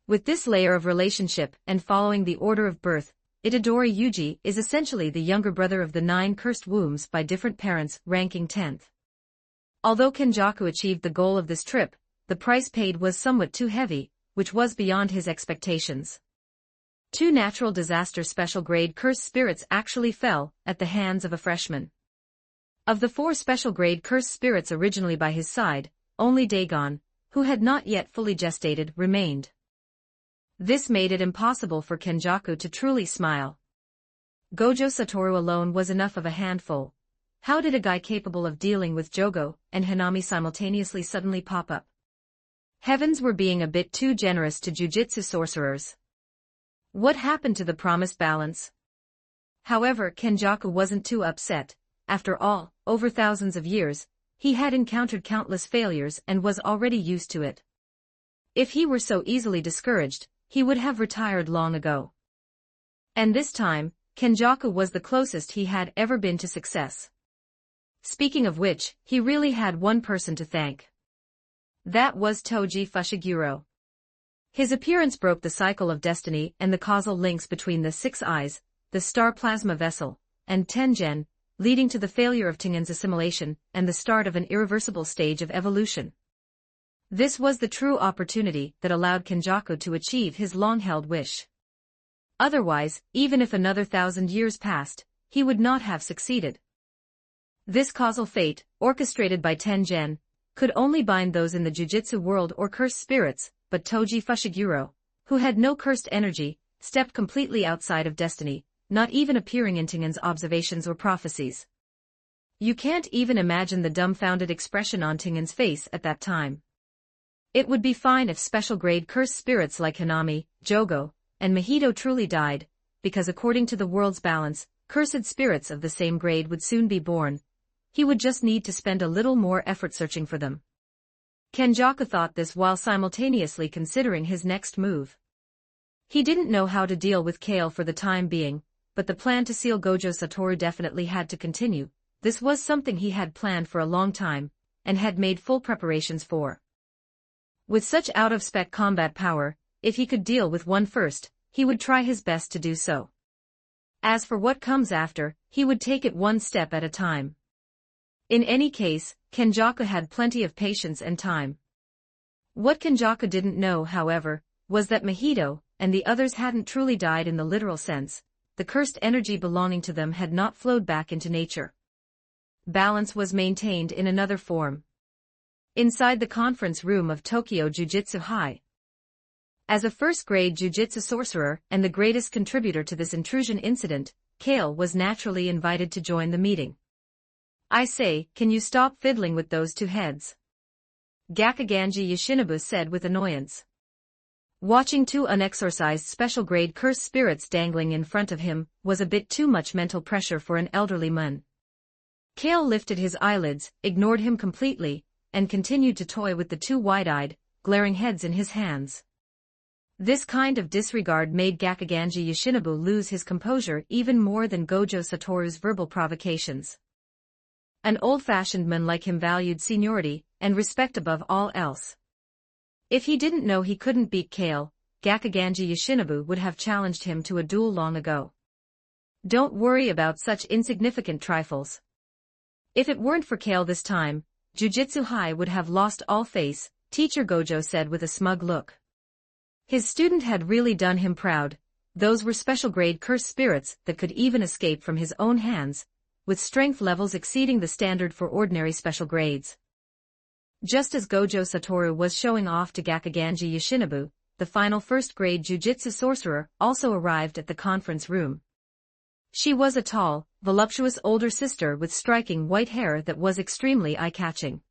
With this layer of relationship, and following the order of birth, Itadori Yuji is essentially the younger brother of the 9 cursed wombs by different parents, ranking 10th. Although Kenjaku achieved the goal of this trip, the price paid was somewhat too heavy, which was beyond his expectations. 2 natural disaster special grade cursed spirits actually fell at the hands of a freshman. Of the 4 special grade cursed spirits originally by his side, only Dagon, who had not yet fully gestated, remained. This made it impossible for Kenjaku to truly smile. Gojo Satoru alone was enough of a handful. How did a guy capable of dealing with Jogo and Hanami simultaneously suddenly pop up? Heavens were being a bit too generous to jujitsu sorcerers. What happened to the promised balance? However, Kenjaku wasn't too upset. After all, over thousands of years, he had encountered countless failures and was already used to it. If he were so easily discouraged, he would have retired long ago. And this time, Kenjaku was the closest he had ever been to success. Speaking of which, he really had one person to thank. That was Toji Fushiguro. His appearance broke the cycle of destiny and the causal links between the Six Eyes, the star plasma vessel, and Tengen, leading to the failure of Tengen's assimilation and the start of an irreversible stage of evolution. This was the true opportunity that allowed Kenjaku to achieve his long-held wish. Otherwise, even if another 1,000 years passed, he would not have succeeded. This causal fate, orchestrated by Tengen, could only bind those in the Jujutsu world or cursed spirits, but Toji Fushiguro, who had no cursed energy, stepped completely outside of destiny, not even appearing in Tengen's observations or prophecies. You can't even imagine the dumbfounded expression on Tengen's face at that time. It would be fine if special-grade cursed spirits like Hanami, Jogo, and Mahito truly died, because according to the world's balance, cursed spirits of the same grade would soon be born. He would just need to spend a little more effort searching for them. Kenjaku thought this while simultaneously considering his next move. He didn't know how to deal with Kale for the time being, but the plan to seal Gojo Satoru definitely had to continue. This was something he had planned for a long time, and had made full preparations for. With such out-of-spec combat power, if he could deal with one first, he would try his best to do so. As for what comes after, he would take it one step at a time. In any case, Kenjaku had plenty of patience and time. What Kenjaku didn't know, however, was that Mahito and the others hadn't truly died in the literal sense. The cursed energy belonging to them had not flowed back into nature. Balance was maintained in another form. Inside the conference room of Tokyo Jujutsu High. As a first-grade jujutsu sorcerer and the greatest contributor to this intrusion incident, Kale was naturally invited to join the meeting. "I say, can you stop fiddling with those two heads?" Gakaganji Yoshinobu said with annoyance. Watching two unexorcised special-grade cursed spirits dangling in front of him was a bit too much mental pressure for an elderly man. Kale lifted his eyelids, ignored him completely, and continued to toy with the two wide-eyed, glaring heads in his hands. This kind of disregard made Gakaganji Yoshinobu lose his composure even more than Gojo Satoru's verbal provocations. An old-fashioned man like him valued seniority and respect above all else. If he didn't know he couldn't beat Kale, Gakaganji Yoshinobu would have challenged him to a duel long ago. Don't worry about such insignificant trifles. If it weren't for Kale this time, Jujutsu High would have lost all face, Teacher Gojo said with a smug look. His student had really done him proud. Those were special-grade cursed spirits that could even escape from his own hands, with strength levels exceeding the standard for ordinary special grades. Just as Gojo Satoru was showing off to Gakaganji Yoshinobu, the final first-grade jujutsu sorcerer also arrived at the conference room. She was a tall, voluptuous older sister with striking white hair that was extremely eye-catching.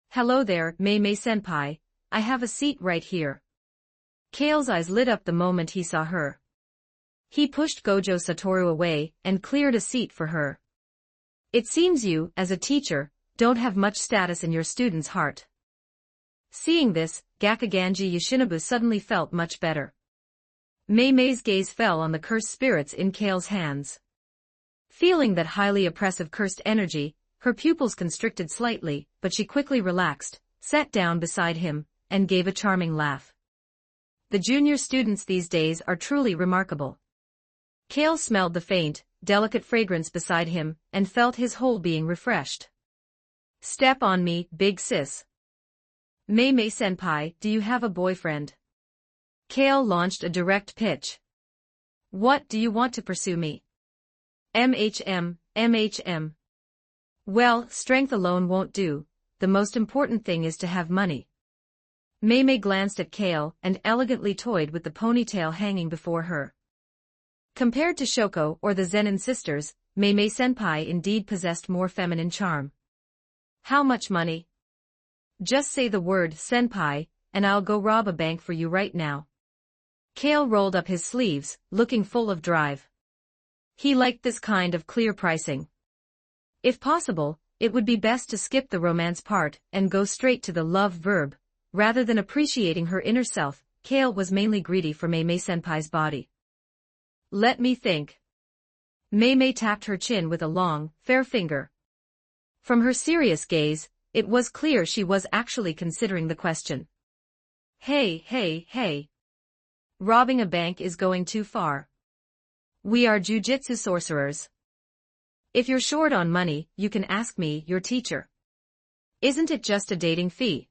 "Hello there, Mei-Mei-senpai, I have a seat right here." Kale's eyes lit up the moment he saw her. He pushed Gojo Satoru away and cleared a seat for her. "It seems you, as a teacher, don't have much status in your student's heart." Seeing this, Gakaganji Yoshinobu suddenly felt much better. Mei-Mei's gaze fell on the cursed spirits in Kale's hands. Feeling that highly oppressive cursed energy, her pupils constricted slightly, but she quickly relaxed, sat down beside him, and gave a charming laugh. The junior students these days are truly remarkable. Kale smelled the faint, delicate fragrance beside him, and felt his whole being refreshed. "Step on me, big sis." "Mei-Mei-senpai, do you have a boyfriend?" Kale launched a direct pitch. "What, do you want to pursue me?" MHM. "Well, strength alone won't do, the most important thing is to have money." Mei-Mei glanced at Kale and elegantly toyed with the ponytail hanging before her. Compared to Shoko or the Zenin sisters, Mei-Mei-senpai indeed possessed more feminine charm. "How much money?" "Just say the word, senpai, and I'll go rob a bank for you right now." Kale rolled up his sleeves, looking full of drive. He liked this kind of clear pricing. If possible, it would be best to skip the romance part and go straight to the love verb. Rather than appreciating her inner self, Kale was mainly greedy for Mei-Mei-senpai's body. Let me think. Mei-Mei tapped her chin with a long, fair finger. From her serious gaze, it was clear she was actually considering the question. Hey. Robbing a bank is going too far. We are jujitsu sorcerers. If you're short on money, you can ask me, your teacher. Isn't it just a dating fee?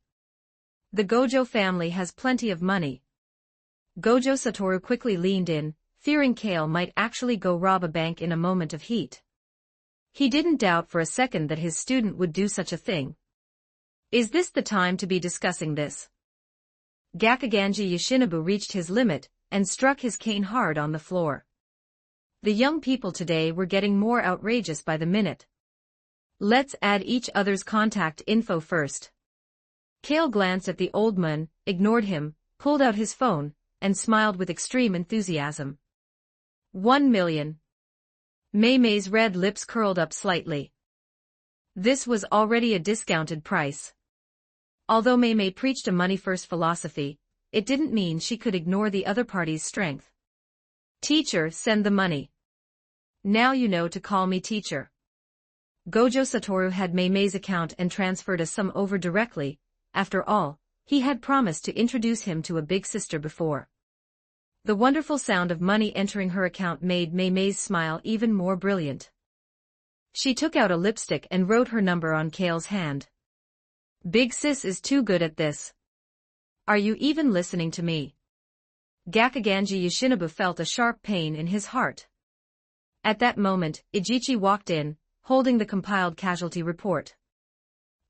The Gojo family has plenty of money. Gojo Satoru quickly leaned in, fearing Kale might actually go rob a bank in a moment of heat. He didn't doubt for a second that his student would do such a thing. Is this the time to be discussing this? Gakaganji Yoshinobu reached his limit and struck his cane hard on the floor. The young people today were getting more outrageous by the minute. Let's add each other's contact info first. Kale glanced at the old man, ignored him, pulled out his phone, and smiled with extreme enthusiasm. 1 million. Mei-Mei's red lips curled up slightly. This was already a discounted price. Although Mei-Mei preached a money-first philosophy, it didn't mean she could ignore the other party's strength. Teacher, send the money. Now you know to call me teacher. Gojo Satoru had Mei-Mei's account and transferred a sum over directly. After all, he had promised to introduce him to a big sister before. The wonderful sound of money entering her account made Mei-Mei's smile even more brilliant. She took out a lipstick and wrote her number on Kale's hand. Big sis is too good at this. Are you even listening to me? Gakaganji Yoshinobu felt a sharp pain in his heart. At that moment, Ijichi walked in, holding the compiled casualty report.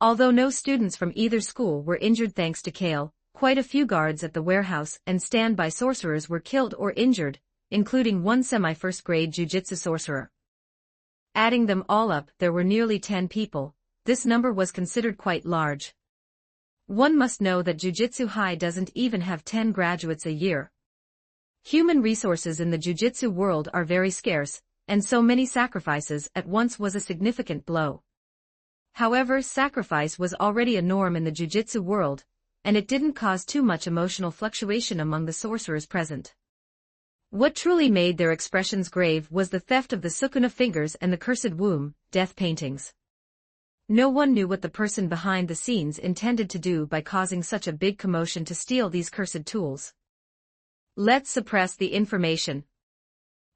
Although no students from either school were injured thanks to Kale, quite a few guards at the warehouse and standby sorcerers were killed or injured, including one semi-first-grade jujitsu sorcerer. Adding them all up, there were nearly 10 people. This number was considered quite large. One must know that Jujutsu High doesn't even have 10 graduates a year. Human resources in the jujitsu world are very scarce, and so many sacrifices at once was a significant blow. However, sacrifice was already a norm in the jujitsu world, and it didn't cause too much emotional fluctuation among the sorcerers present. What truly made their expressions grave was the theft of the Sukuna fingers and the cursed womb, death paintings. No one knew what the person behind the scenes intended to do by causing such a big commotion to steal these cursed tools. Let's suppress the information.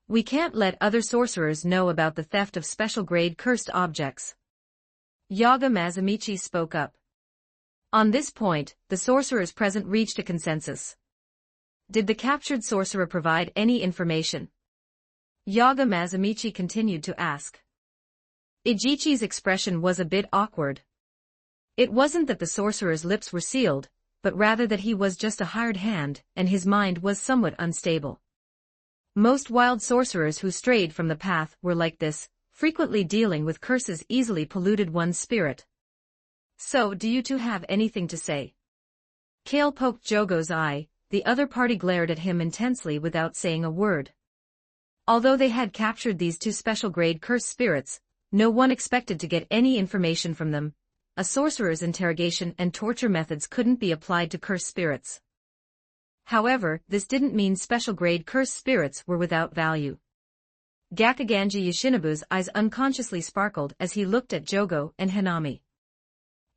We can't let other sorcerers know about the theft of special-grade cursed objects. Yaga Mazamichi spoke up. On this point, the sorcerers present reached a consensus. Did the captured sorcerer provide any information? Yaga Mazamichi continued to ask. Ijichi's expression was a bit awkward. It wasn't that the sorcerer's lips were sealed, but rather that he was just a hired hand, and his mind was somewhat unstable. Most wild sorcerers who strayed from the path were like this, frequently dealing with curses easily polluted one's spirit. So, do you two have anything to say? Kale poked Jogo's eye, the other party glared at him intensely without saying a word. Although they had captured these two special-grade cursed spirits, no one expected to get any information from them. A sorcerer's interrogation and torture methods couldn't be applied to cursed spirits. However, this didn't mean special-grade cursed spirits were without value. Gakaganji Yoshinobu's eyes unconsciously sparkled as he looked at Jogo and Hanami.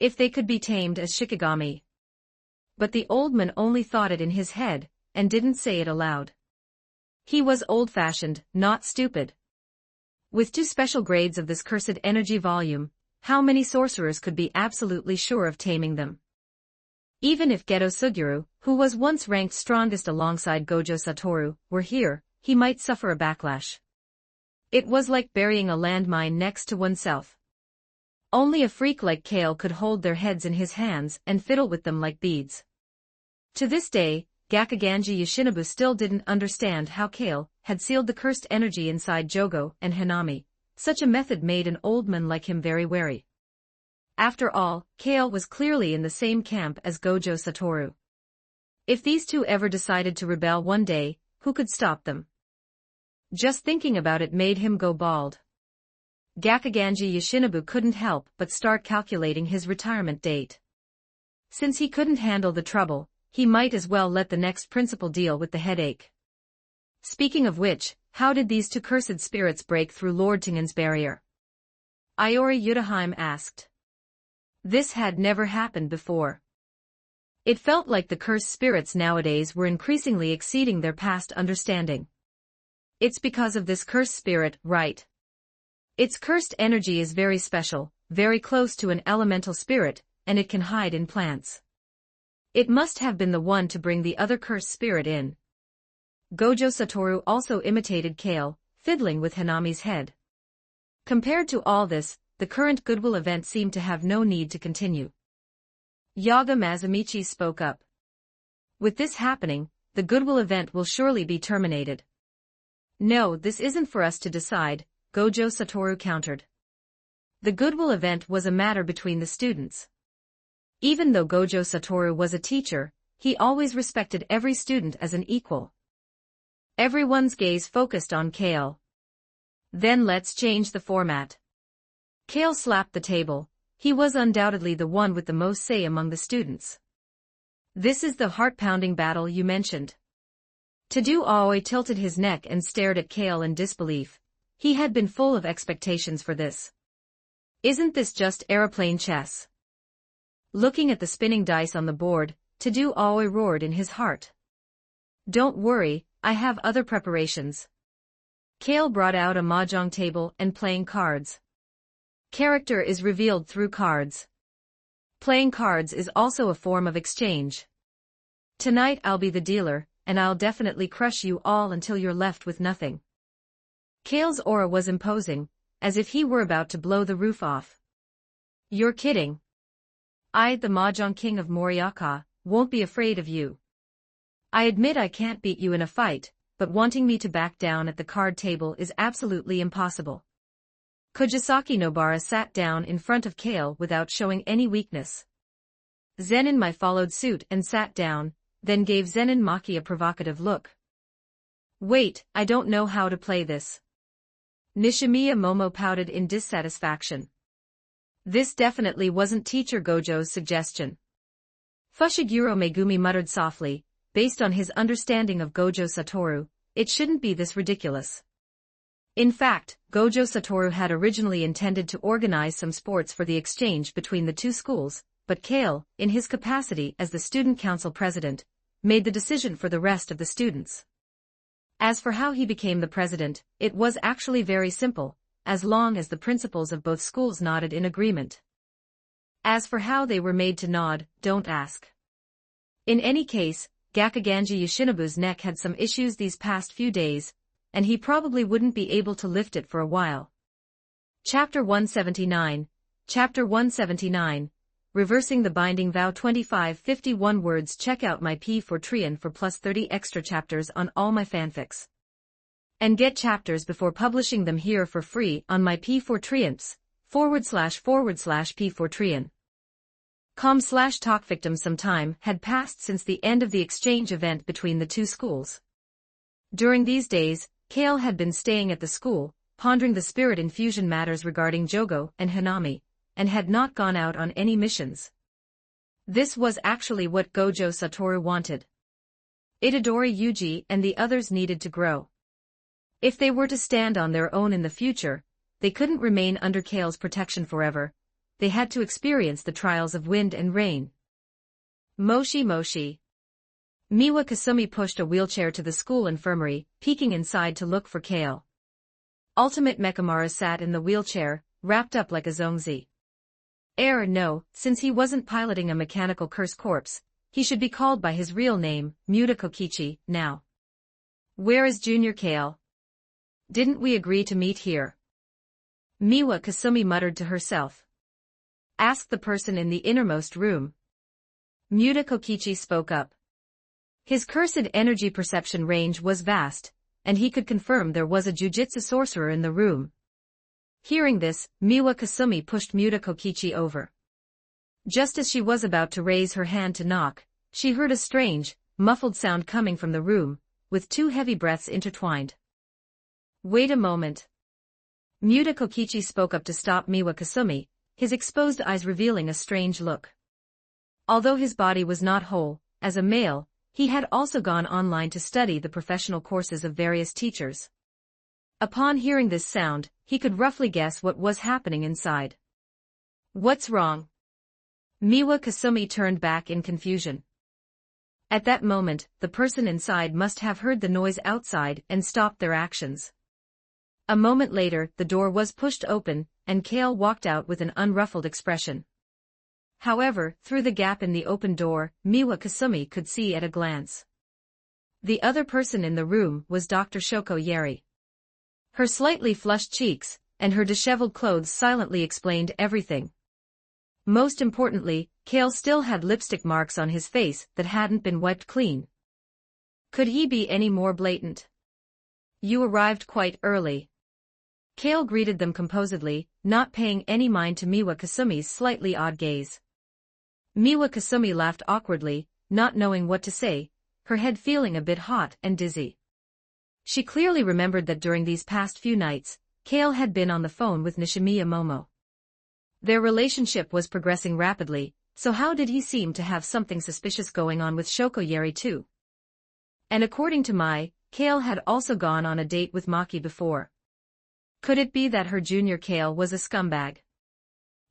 If they could be tamed as Shikigami. But the old man only thought it in his head, and didn't say it aloud. He was old-fashioned, not stupid. With two special grades of this cursed energy volume, how many sorcerers could be absolutely sure of taming them? Even if Geto Suguru, who was once ranked strongest alongside Gojo Satoru, were here, he might suffer a backlash. It was like burying a landmine next to oneself. Only a freak like Kale could hold their heads in his hands and fiddle with them like beads. To this day, Gakaganji Yoshinobu still didn't understand how Kale had sealed the cursed energy inside Jogo and Hanami. Such a method made an old man like him very wary. After all, Kale was clearly in the same camp as Gojo Satoru. If these two ever decided to rebel one day, who could stop them? Just thinking about it made him go bald. Gakkiganji Yoshinobu couldn't help but start calculating his retirement date. Since he couldn't handle the trouble, he might as well let the next principal deal with the headache. Speaking of which, how did these two cursed spirits break through Lord Tingen's barrier? Iori Yutaheim asked. This had never happened before. It felt like the cursed spirits nowadays were increasingly exceeding their past understanding. It's because of this cursed spirit, right? Its cursed energy is very special, very close to an elemental spirit, and it can hide in plants. It must have been the one to bring the other cursed spirit in. Gojo Satoru also imitated Kale, fiddling with Hanami's head. Compared to all this, the current goodwill event seemed to have no need to continue. Yaga Mazumichi spoke up. With this happening, the goodwill event will surely be terminated. No, this isn't for us to decide, Gojo Satoru countered. The goodwill event was a matter between the students. Even though Gojo Satoru was a teacher, he always respected every student as an equal. Everyone's gaze focused on Kale. Then let's change the format. Kale slapped the table. He was undoubtedly the one with the most say among the students. This is the heart-pounding battle you mentioned. Tadu Aoi tilted his neck and stared at Kale in disbelief. He had been full of expectations for this. Isn't this just aeroplane chess? Looking at the spinning dice on the board, Tadu Aoi roared in his heart. Don't worry, I have other preparations. Kale brought out a mahjong table and playing cards. Character is revealed through cards. Playing cards is also a form of exchange. Tonight I'll be the dealer, and I'll definitely crush you all until you're left with nothing. Kale's aura was imposing, as if he were about to blow the roof off. You're kidding. I, the Mahjong King of Moriaka, won't be afraid of you. I admit I can't beat you in a fight, but wanting me to back down at the card table is absolutely impossible. Kojisaki Nobara sat down in front of Kale without showing any weakness. Zenin-mai followed suit and sat down, then gave Zenin Maki a provocative look. Wait, I don't know how to play this. Nishimiya Momo pouted in dissatisfaction. This definitely wasn't Teacher Gojo's suggestion. Fushiguro Megumi muttered softly, based on his understanding of Gojo Satoru, it shouldn't be this ridiculous. In fact, Gojo Satoru had originally intended to organize some sports for the exchange between the two schools, but Kale, in his capacity as the student council president, made the decision for the rest of the students. As for how he became the president, it was actually very simple, as long as the principals of both schools nodded in agreement. As for how they were made to nod, don't ask. In any case, Gakkiganji Yoshinobu's neck had some issues these past few days, and he probably wouldn't be able to lift it for a while. Chapter 179, Reversing the Binding Vow 2551 words. Check out my P4 for plus 30 extra chapters on all my fanfics. And get chapters before publishing them here for free on my P4 //P4 .com/talk victim. Some time had passed since the end of the exchange event between the two schools. During these days, Kale had been staying at the school, pondering the spirit infusion matters regarding Jogo and Hanami, and had not gone out on any missions. This was actually what Gojo Satoru wanted. Itadori Yuji and the others needed to grow. If they were to stand on their own in the future, they couldn't remain under Kale's protection forever. They had to experience the trials of wind and rain. Moshi Moshi. Miwa Kasumi pushed a wheelchair to the school infirmary, peeking inside to look for Kale. Ultimate Mechamara sat in the wheelchair, wrapped up like a zongzi. No, since he wasn't piloting a mechanical curse corpse, he should be called by his real name, Muta Kokichi, now. Where is Junior Kale? Didn't we agree to meet here? Miwa Kasumi muttered to herself. Ask the person in the innermost room. Muta Kokichi spoke up. His cursed energy perception range was vast, and he could confirm there was a jujitsu sorcerer in the room. Hearing this, Miwa Kasumi pushed Muta Kokichi over. Just as she was about to raise her hand to knock, she heard a strange, muffled sound coming from the room, with two heavy breaths intertwined. Wait a moment. Muta Kokichi spoke up to stop Miwa Kasumi, his exposed eyes revealing a strange look. Although his body was not whole, as a male, he had also gone online to study the professional courses of various teachers. Upon hearing this sound, he could roughly guess what was happening inside. What's wrong? Miwa Kasumi turned back in confusion. At that moment, the person inside must have heard the noise outside and stopped their actions. A moment later, the door was pushed open, and Kale walked out with an unruffled expression. However, through the gap in the open door, Miwa Kasumi could see at a glance. The other person in the room was Dr. Shoko Yeri. Her slightly flushed cheeks, and her disheveled clothes silently explained everything. Most importantly, Kale still had lipstick marks on his face that hadn't been wiped clean. Could he be any more blatant? You arrived quite early. Kale greeted them composedly, not paying any mind to Miwa Kasumi's slightly odd gaze. Miwa Kasumi laughed awkwardly, not knowing what to say, her head feeling a bit hot and dizzy. She clearly remembered that during these past few nights, Kale had been on the phone with Nishimiya Momo. Their relationship was progressing rapidly, so how did he seem to have something suspicious going on with Shoko Yeri too? And according to Mai, Kale had also gone on a date with Maki before. Could it be that her junior Kale was a scumbag?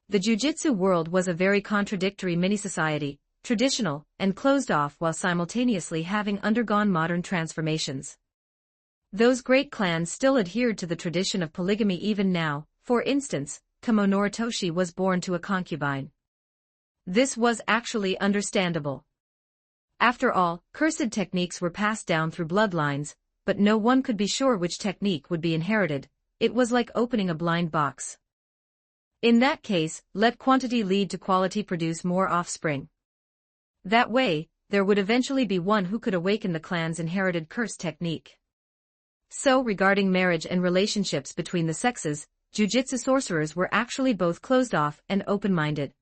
The jujitsu world was a very contradictory mini-society, traditional and closed off while simultaneously having undergone modern transformations. Those great clans still adhered to the tradition of polygamy even now. For instance, Kamo Noritoshi was born to a concubine. This was actually understandable. After all, cursed techniques were passed down through bloodlines, but no one could be sure which technique would be inherited. It was like opening a blind box. In that case, let quantity lead to quality, produce more offspring. That way, there would eventually be one who could awaken the clan's inherited curse technique. So regarding marriage and relationships between the sexes, jujitsu sorcerers were actually both closed off and open-minded.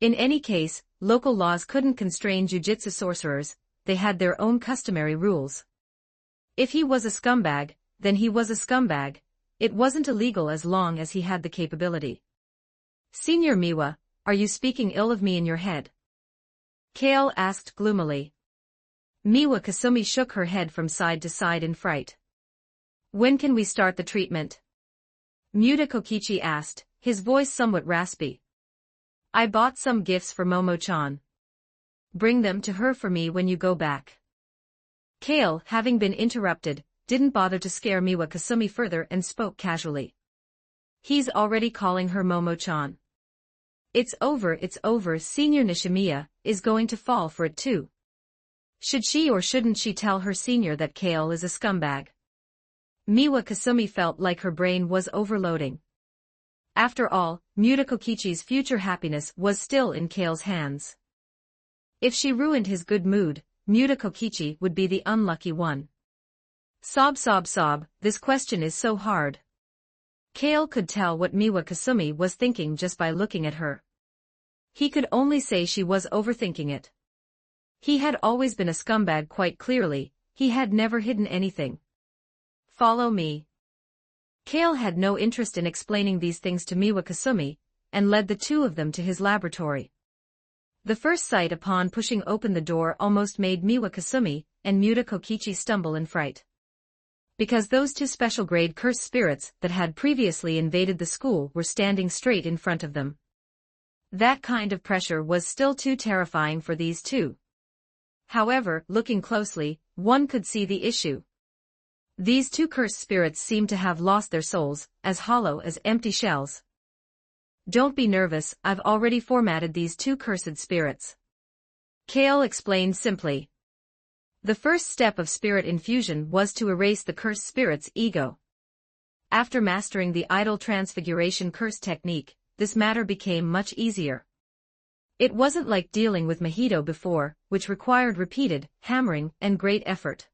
In any case, local laws couldn't constrain jujitsu sorcerers, they had their own customary rules. If he was a scumbag, then he was a scumbag. It wasn't illegal as long as he had the capability. Senior Miwa, are you speaking ill of me in your head? Kale asked gloomily. Miwa Kasumi shook her head from side to side in fright. When can we start the treatment? Muta Kokichi asked, his voice somewhat raspy. I bought some gifts for Momo-chan. Bring them to her for me when you go back. Kale, having been interrupted, didn't bother to scare Miwa Kasumi further and spoke casually. He's already calling her Momo-chan. It's over, Senior Nishimiya is going to fall for it too. Should she or shouldn't she tell her senior that Kale is a scumbag? Miwa Kasumi felt like her brain was overloading. After all, Muta Kokichi's future happiness was still in Kale's hands. If she ruined his good mood, Muta Kokichi would be the unlucky one. Sob, this question is so hard. Kale could tell what Miwa Kasumi was thinking just by looking at her. He could only say she was overthinking it. He had always been a scumbag quite clearly, he had never hidden anything. Follow me. Kale had no interest in explaining these things to Miwa Kasumi, and led the two of them to his laboratory. The first sight upon pushing open the door almost made Miwa Kasumi and Muta Kokichi stumble in fright. Because those two special-grade cursed spirits that had previously invaded the school were standing straight in front of them. That kind of pressure was still too terrifying for these two. However, looking closely, one could see the issue. These two cursed spirits seemed to have lost their souls, as hollow as empty shells. Don't be nervous, I've already formatted these two cursed spirits. Kale explained simply. The first step of spirit infusion was to erase the cursed spirit's ego. After mastering the idol transfiguration curse technique, this matter became much easier. It wasn't like dealing with Mojito before, which required repeated hammering and great effort.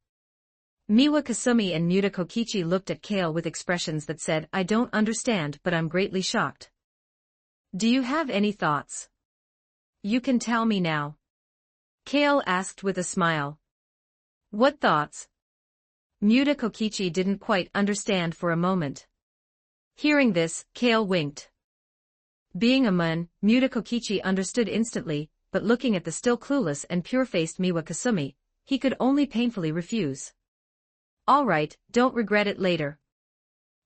Miwa Kasumi and Muta Kokichi looked at Kale with expressions that said, I don't understand, but I'm greatly shocked. Do you have any thoughts? You can tell me now. Kale asked with a smile. What thoughts? Muta Kokichi didn't quite understand for a moment. Hearing this, Kale winked. Being a man, Muta Kokichi understood instantly, but looking at the still clueless and pure-faced Miwa Kasumi, he could only painfully refuse. All right, don't regret it later.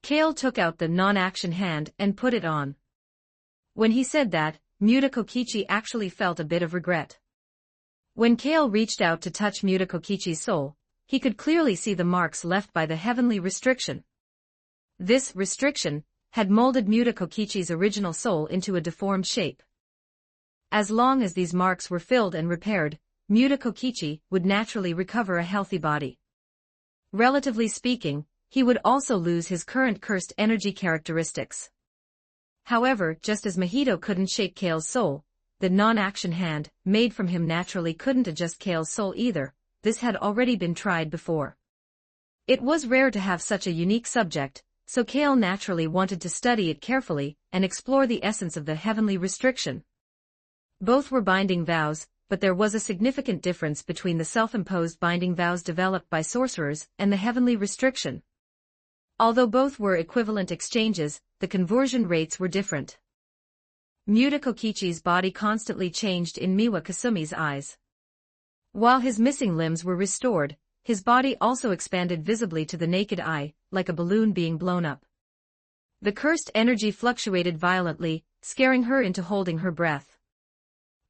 Kale took out the non-action hand and put it on. When he said that, Muta Kokichi actually felt a bit of regret. When Kale reached out to touch Muta Kokichi's soul, he could clearly see the marks left by the heavenly restriction. This restriction had molded Muta Kokichi's original soul into a deformed shape. As long as these marks were filled and repaired, Muta Kokichi would naturally recover a healthy body. Relatively speaking, he would also lose his current cursed energy characteristics. However, just as Mahito couldn't shake Kale's soul, the non-action hand, made from him naturally couldn't adjust Kale's soul either. This had already been tried before. It was rare to have such a unique subject, so Kale naturally wanted to study it carefully and explore the essence of the heavenly restriction. Both were binding vows, but there was a significant difference between the self-imposed binding vows developed by sorcerers and the heavenly restriction. Although both were equivalent exchanges, the conversion rates were different. Muta Kokichi's body constantly changed in Miwa Kasumi's eyes. While his missing limbs were restored, his body also expanded visibly to the naked eye, like a balloon being blown up. The cursed energy fluctuated violently, scaring her into holding her breath.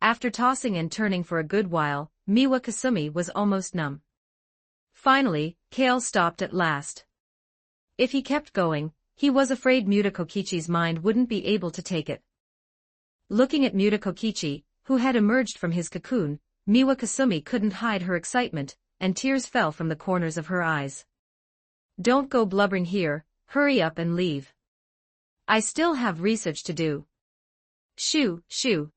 After tossing and turning for a good while, Miwa Kasumi was almost numb. Finally, Kale stopped at last. If he kept going, he was afraid Muta Kokichi's mind wouldn't be able to take it. Looking at Muta Kokichi, who had emerged from his cocoon, Miwa Kasumi couldn't hide her excitement, and tears fell from the corners of her eyes. Don't go blubbering here, hurry up and leave. I still have research to do. Shoo, shoo.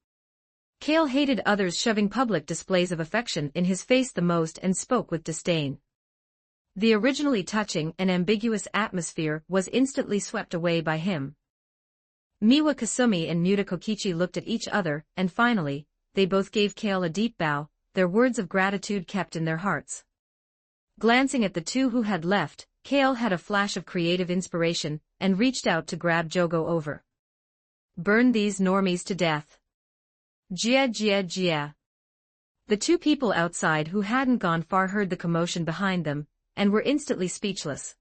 Kale hated others shoving public displays of affection in his face the most and spoke with disdain. The originally touching and ambiguous atmosphere was instantly swept away by him. Miwa Kasumi and Muta Kokichi looked at each other, and finally, they both gave Kale a deep bow, their words of gratitude kept in their hearts. Glancing at the two who had left, Kale had a flash of creative inspiration, and reached out to grab Jogo over. Burn these normies to death. Jia jia jia. The two people outside who hadn't gone far heard the commotion behind them, and were instantly speechless.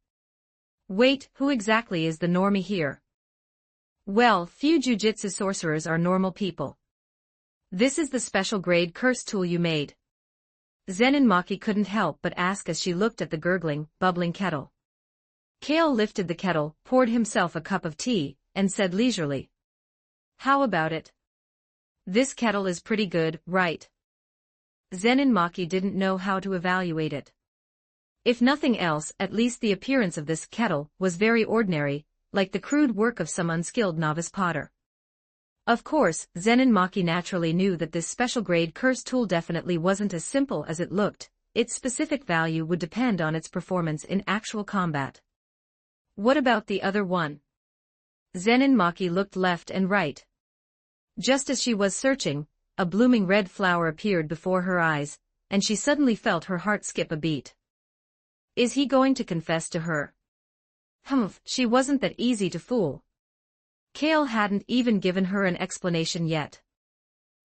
Wait, who exactly is the normie here? Well, few jujitsu sorcerers are normal people. This is the special grade curse tool you made. Zenin Maki couldn't help but ask as she looked at the gurgling, bubbling kettle. Kale lifted the kettle, poured himself a cup of tea, and said leisurely. How about it? This kettle is pretty good, right? Zenin Maki didn't know how to evaluate it. If nothing else, at least the appearance of this kettle was very ordinary, like the crude work of some unskilled novice potter. Of course, Zenin Maki naturally knew that this special grade curse tool definitely wasn't as simple as it looked. Its specific value would depend on its performance in actual combat. What about the other one? Zenin Maki looked left and right. Just as she was searching, a blooming red flower appeared before her eyes, and she suddenly felt her heart skip a beat. Is he going to confess to her? Humph, she wasn't that easy to fool. Kale hadn't even given her an explanation yet.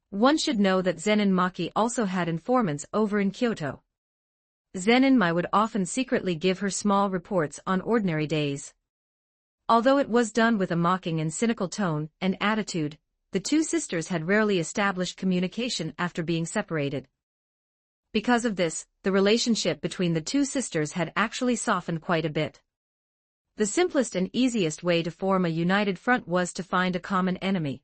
One should know that Zenin Maki also had informants over in Kyoto. Zenin Mai would often secretly give her small reports on ordinary days. Although it was done with a mocking and cynical tone and attitude, the two sisters had rarely established communication after being separated. Because of this, the relationship between the two sisters had actually softened quite a bit. The simplest and easiest way to form a united front was to find a common enemy.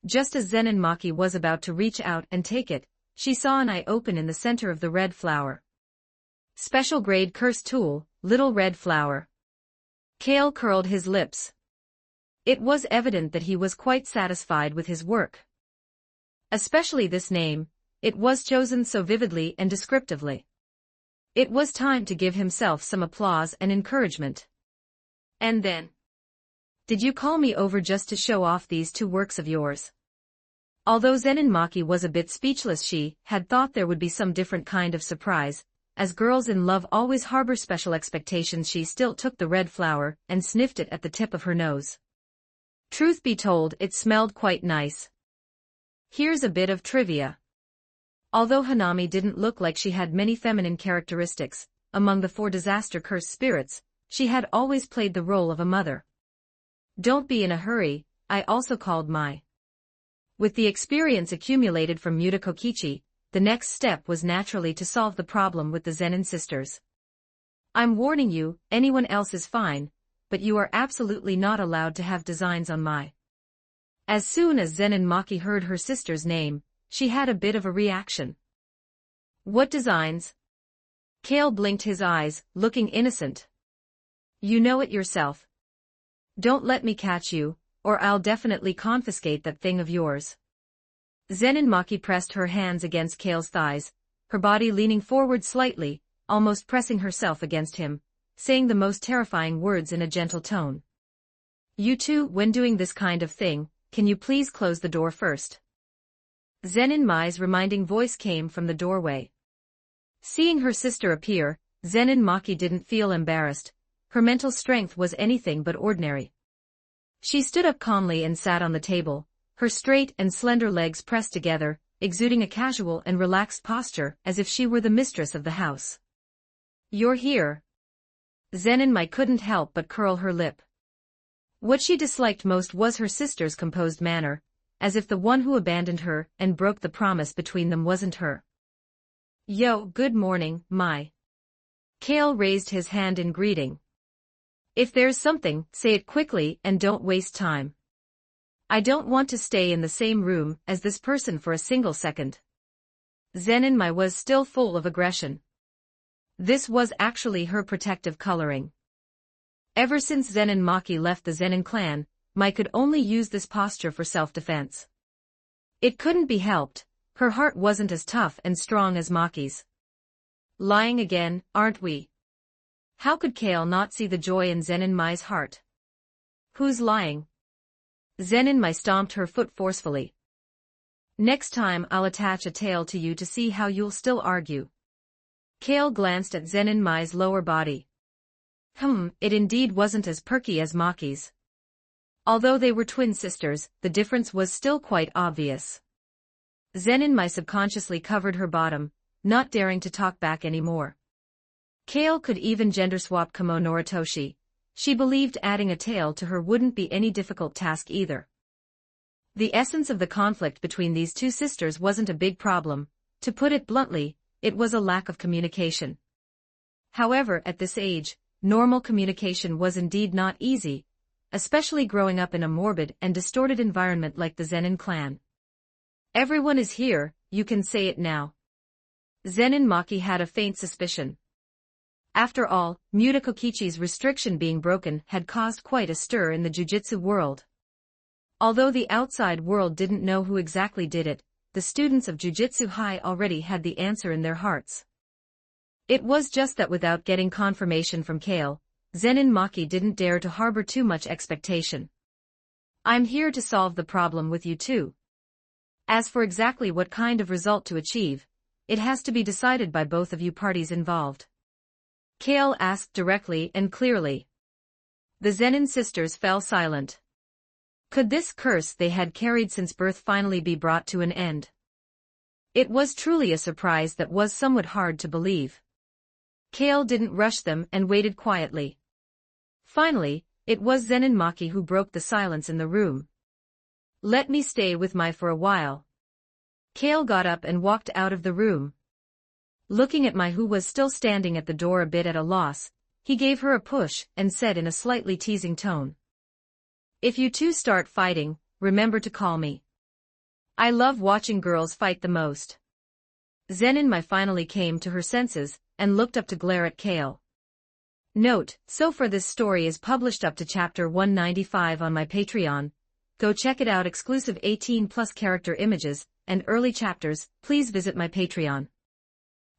Just as Zenin Maki was about to reach out and take it, she saw an eye open in the center of the red flower. Special grade curse tool, Little Red Flower. Kale curled his lips. It was evident that he was quite satisfied with his work. Especially this name, it was chosen so vividly and descriptively. It was time to give himself some applause and encouragement. And then, did you call me over just to show off these two works of yours? Although Zenin Maki was a bit speechless, she had thought there would be some different kind of surprise, as girls in love always harbor special expectations. She still took the red flower and sniffed it at the tip of her nose. Truth be told, it smelled quite nice. Here's a bit of trivia. Although Hanami didn't look like she had many feminine characteristics, among the 4 disaster-cursed spirits, she had always played the role of a mother. Don't be in a hurry, I also called Mai. With the experience accumulated from Muta Kokichi, the next step was naturally to solve the problem with the Zenin sisters. I'm warning you, anyone else is fine, but you are absolutely not allowed to have designs on Mai. As soon as Zenin Maki heard her sister's name, she had a bit of a reaction. What designs? Kale blinked his eyes, looking innocent. You know it yourself. Don't let me catch you, or I'll definitely confiscate that thing of yours. Zenin Maki pressed her hands against Kale's thighs, her body leaning forward slightly, almost pressing herself against him, saying the most terrifying words in a gentle tone. You two, when doing this kind of thing, can you please close the door first? Zenin Mai's reminding voice came from the doorway. Seeing her sister appear, Zenin Maki didn't feel embarrassed. Her mental strength was anything but ordinary. She stood up calmly and sat on the table, her straight and slender legs pressed together, exuding a casual and relaxed posture as if she were the mistress of the house. You're here. Zenin Mai couldn't help but curl her lip. What she disliked most was her sister's composed manner, as if the one who abandoned her and broke the promise between them wasn't her. Yo, good morning, Mai. Kale raised his hand in greeting. If there's something, say it quickly and don't waste time. I don't want to stay in the same room as this person for a single second. Zenin Mai was still full of aggression. This was actually her protective coloring. Ever since Zenin Maki left the Zenin clan, Mai could only use this posture for self-defense. It couldn't be helped, her heart wasn't as tough and strong as Maki's. Lying again, aren't we? How could Kale not see the joy in Zenin Mai's heart? Who's lying? Zenin Mai stomped her foot forcefully. Next time I'll attach a tail to you to see how you'll still argue. Kale glanced at Zenin Mai's lower body. It indeed wasn't as perky as Maki's. Although they were twin sisters, the difference was still quite obvious. Zenin Mai subconsciously covered her bottom, not daring to talk back anymore. Kale could even gender-swap Kamo Noritoshi. She believed adding a tail to her wouldn't be any difficult task either. The essence of the conflict between these two sisters wasn't a big problem. To put it bluntly, it was a lack of communication. However, at this age, normal communication was indeed not easy, especially growing up in a morbid and distorted environment like the Zenin clan. Everyone is here, you can say it now. Zenin Maki had a faint suspicion. After all, Muta Kokichi's restriction being broken had caused quite a stir in the jujitsu world. Although the outside world didn't know who exactly did it, the students of Jujutsu High already had the answer in their hearts. It was just that without getting confirmation from Kale, Zenin Maki didn't dare to harbor too much expectation. I'm here to solve the problem with you two. As for exactly what kind of result to achieve, it has to be decided by both of you parties involved. Kale asked directly and clearly. The Zenin sisters fell silent. Could this curse they had carried since birth finally be brought to an end? It was truly a surprise that was somewhat hard to believe. Kale didn't rush them and waited quietly. Finally, it was Zenin Maki who broke the silence in the room. Let me stay with Mai for a while. Kale got up and walked out of the room. Looking at Mai, who was still standing at the door a bit at a loss, he gave her a push and said in a slightly teasing tone. If you two start fighting, remember to call me. I love watching girls fight the most. Zenin Mai finally came to her senses and looked up to glare at Kale. Note, so far this story is published up to chapter 195 on my Patreon. Go check it out. Exclusive 18+ character images and early chapters. Please visit my Patreon.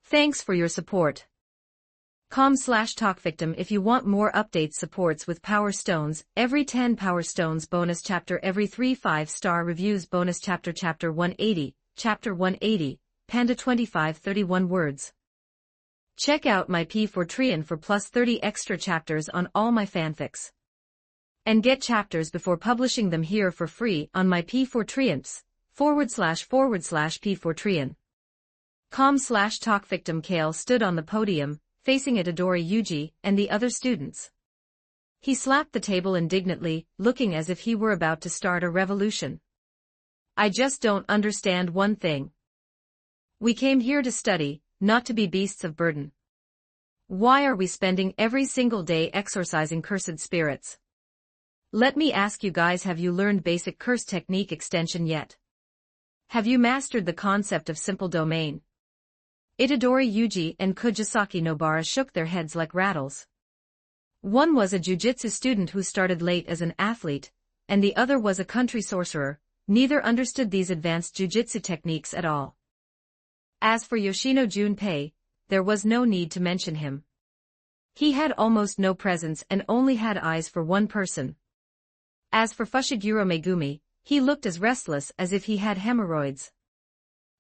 Thanks for your support. com/talkvictim if you want more updates. Supports with Power Stones, every 10 Power Stones bonus chapter, every 3 5-star reviews bonus chapter. Chapter 180, Panda 25 31 words. Check out my P4 for plus 30 extra chapters on all my fanfics. And get chapters before publishing them here for free on my P4 //P4 .com/talk. Victim Kale stood on the podium, facing Itadori Yuji and the other students. He slapped the table indignantly, looking as if he were about to start a revolution. I just don't understand one thing. We came here to study, not to be beasts of burden. Why are we spending every single day exorcising cursed spirits? Let me ask you guys, have you learned basic curse technique extension yet? Have you mastered the concept of simple domain? Itadori Yuji and Kujisaki Nobara shook their heads like rattles. One was a jujitsu student who started late as an athlete, and the other was a country sorcerer. Neither understood these advanced jujitsu techniques at all. As for Yoshino Junpei, there was no need to mention him. He had almost no presence and only had eyes for one person. As for Fushiguro Megumi, he looked as restless as if he had hemorrhoids.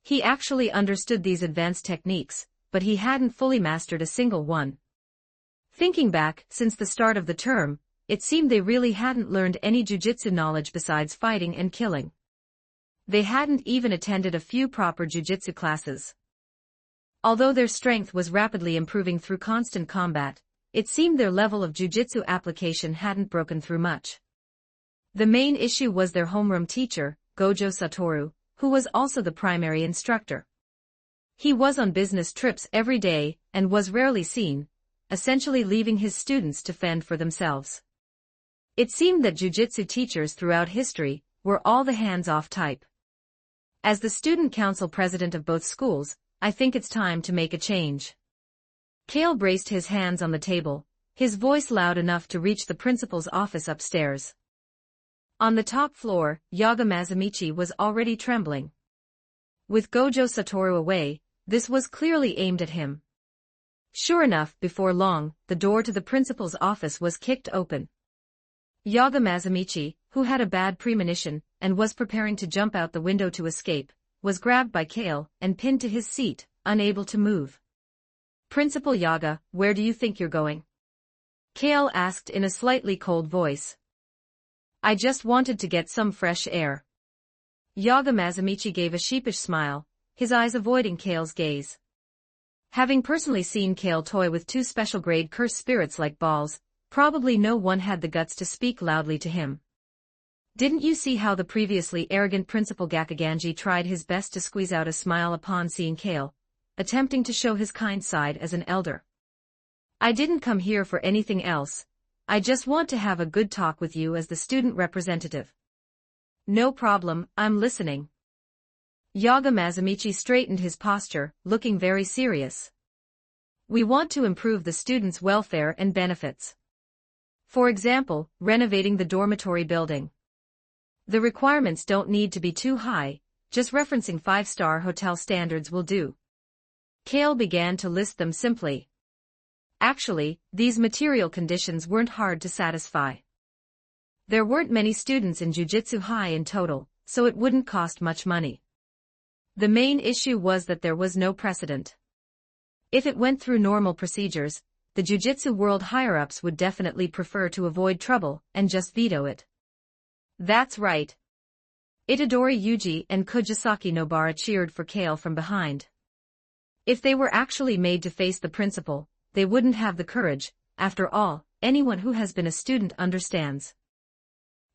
He actually understood these advanced techniques, but he hadn't fully mastered a single one. Thinking back, since the start of the term, it seemed they really hadn't learned any jujitsu knowledge besides fighting and killing. They hadn't even attended a few proper jujitsu classes. Although their strength was rapidly improving through constant combat, it seemed their level of jujitsu application hadn't broken through much. The main issue was their homeroom teacher, Gojo Satoru, who was also the primary instructor. He was on business trips every day and was rarely seen, essentially leaving his students to fend for themselves. It seemed that jujitsu teachers throughout history were all the hands-off type. As the student council president of both schools, I think it's time to make a change. Kale braced his hands on the table, his voice loud enough to reach the principal's office upstairs. On the top floor, Yaga Mazamichi was already trembling. With Gojo Satoru away, this was clearly aimed at him. Sure enough, before long, the door to the principal's office was kicked open. Yaga Mazamichi, who had a bad premonition and was preparing to jump out the window to escape, was grabbed by Kale and pinned to his seat, unable to move. Principal Yaga, where do you think you're going? Kale asked in a slightly cold voice. I just wanted to get some fresh air. Yaga Mazamichi gave a sheepish smile, his eyes avoiding Kale's gaze. Having personally seen Kale toy with two special-grade cursed spirits like balls, probably no one had the guts to speak loudly to him. Didn't you see how the previously arrogant Principal Gakaganji tried his best to squeeze out a smile upon seeing Kale, attempting to show his kind side as an elder? I didn't come here for anything else. I just want to have a good talk with you as the student representative. No problem, I'm listening. Yaga Mazamichi straightened his posture, looking very serious. We want to improve the students' welfare and benefits. For example, renovating the dormitory building. The requirements don't need to be too high, just referencing 5-star hotel standards will do. Kale began to list them simply. Actually, these material conditions weren't hard to satisfy. There weren't many students in Jujutsu High in total, so it wouldn't cost much money. The main issue was that there was no precedent. If it went through normal procedures, the Jujutsu World higher-ups would definitely prefer to avoid trouble and just veto it. That's right. Itadori Yuji and Kujisaki Nobara cheered for Kale from behind. If they were actually made to face the principal, they wouldn't have the courage. After all, anyone who has been a student understands.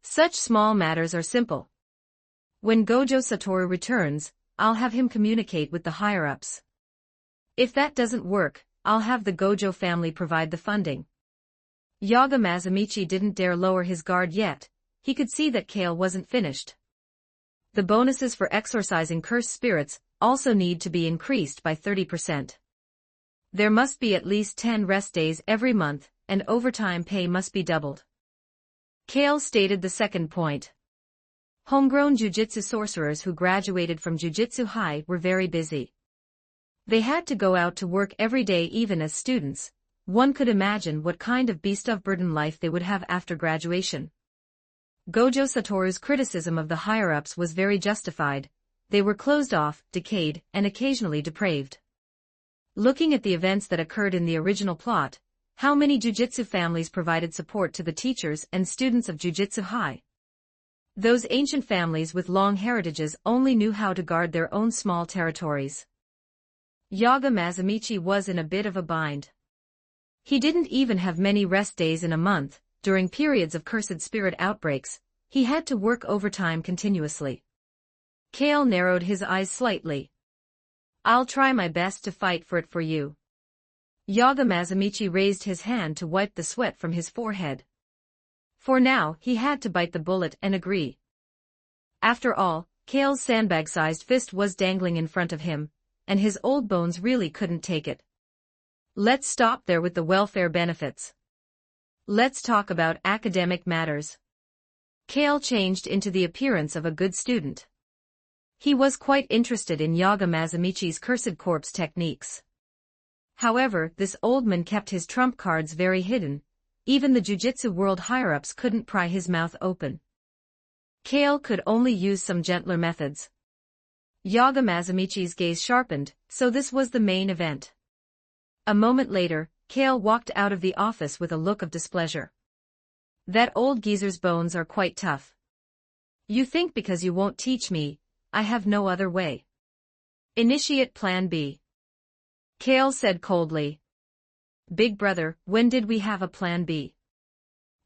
Such small matters are simple. When Gojo Satoru returns, I'll have him communicate with the higher-ups. If that doesn't work, I'll have the Gojo family provide the funding. Yaga Mazamichi didn't dare lower his guard yet. He could see that Kale wasn't finished. The bonuses for exorcising cursed spirits also need to be increased by 30%. There must be at least 10 rest days every month, and overtime pay must be doubled. Kale stated the second point. Homegrown jujitsu sorcerers who graduated from Jujutsu High were very busy. They had to go out to work every day even as students. One could imagine what kind of beast of burden life they would have after graduation. Gojo Satoru's criticism of the higher-ups was very justified. They were closed off, decayed, and occasionally depraved. Looking at the events that occurred in the original plot, how many jujitsu families provided support to the teachers and students of Jujutsu High? Those ancient families with long heritages only knew how to guard their own small territories. Yaga Mazamichi was in a bit of a bind. He didn't even have many rest days in a month. During periods of cursed spirit outbreaks, he had to work overtime continuously. Kale narrowed his eyes slightly. I'll try my best to fight for it for you. Yaga Mazamichi raised his hand to wipe the sweat from his forehead. For now, he had to bite the bullet and agree. After all, Kale's sandbag-sized fist was dangling in front of him, and his old bones really couldn't take it. Let's stop there with the welfare benefits. Let's talk about academic matters. Kale changed into the appearance of a good student. He was quite interested in Yaga Mazamichi's cursed corpse techniques. However, this old man kept his trump cards very hidden. Even the Jujutsu World higher-ups couldn't pry his mouth open. Kale could only use some gentler methods. Yaga Mazamichi's gaze sharpened, so this was the main event. A moment later, Kale walked out of the office with a look of displeasure. That old geezer's bones are quite tough. You think because you won't teach me, I have no other way. Initiate Plan B. Kale said coldly. Big brother, when did we have a Plan B?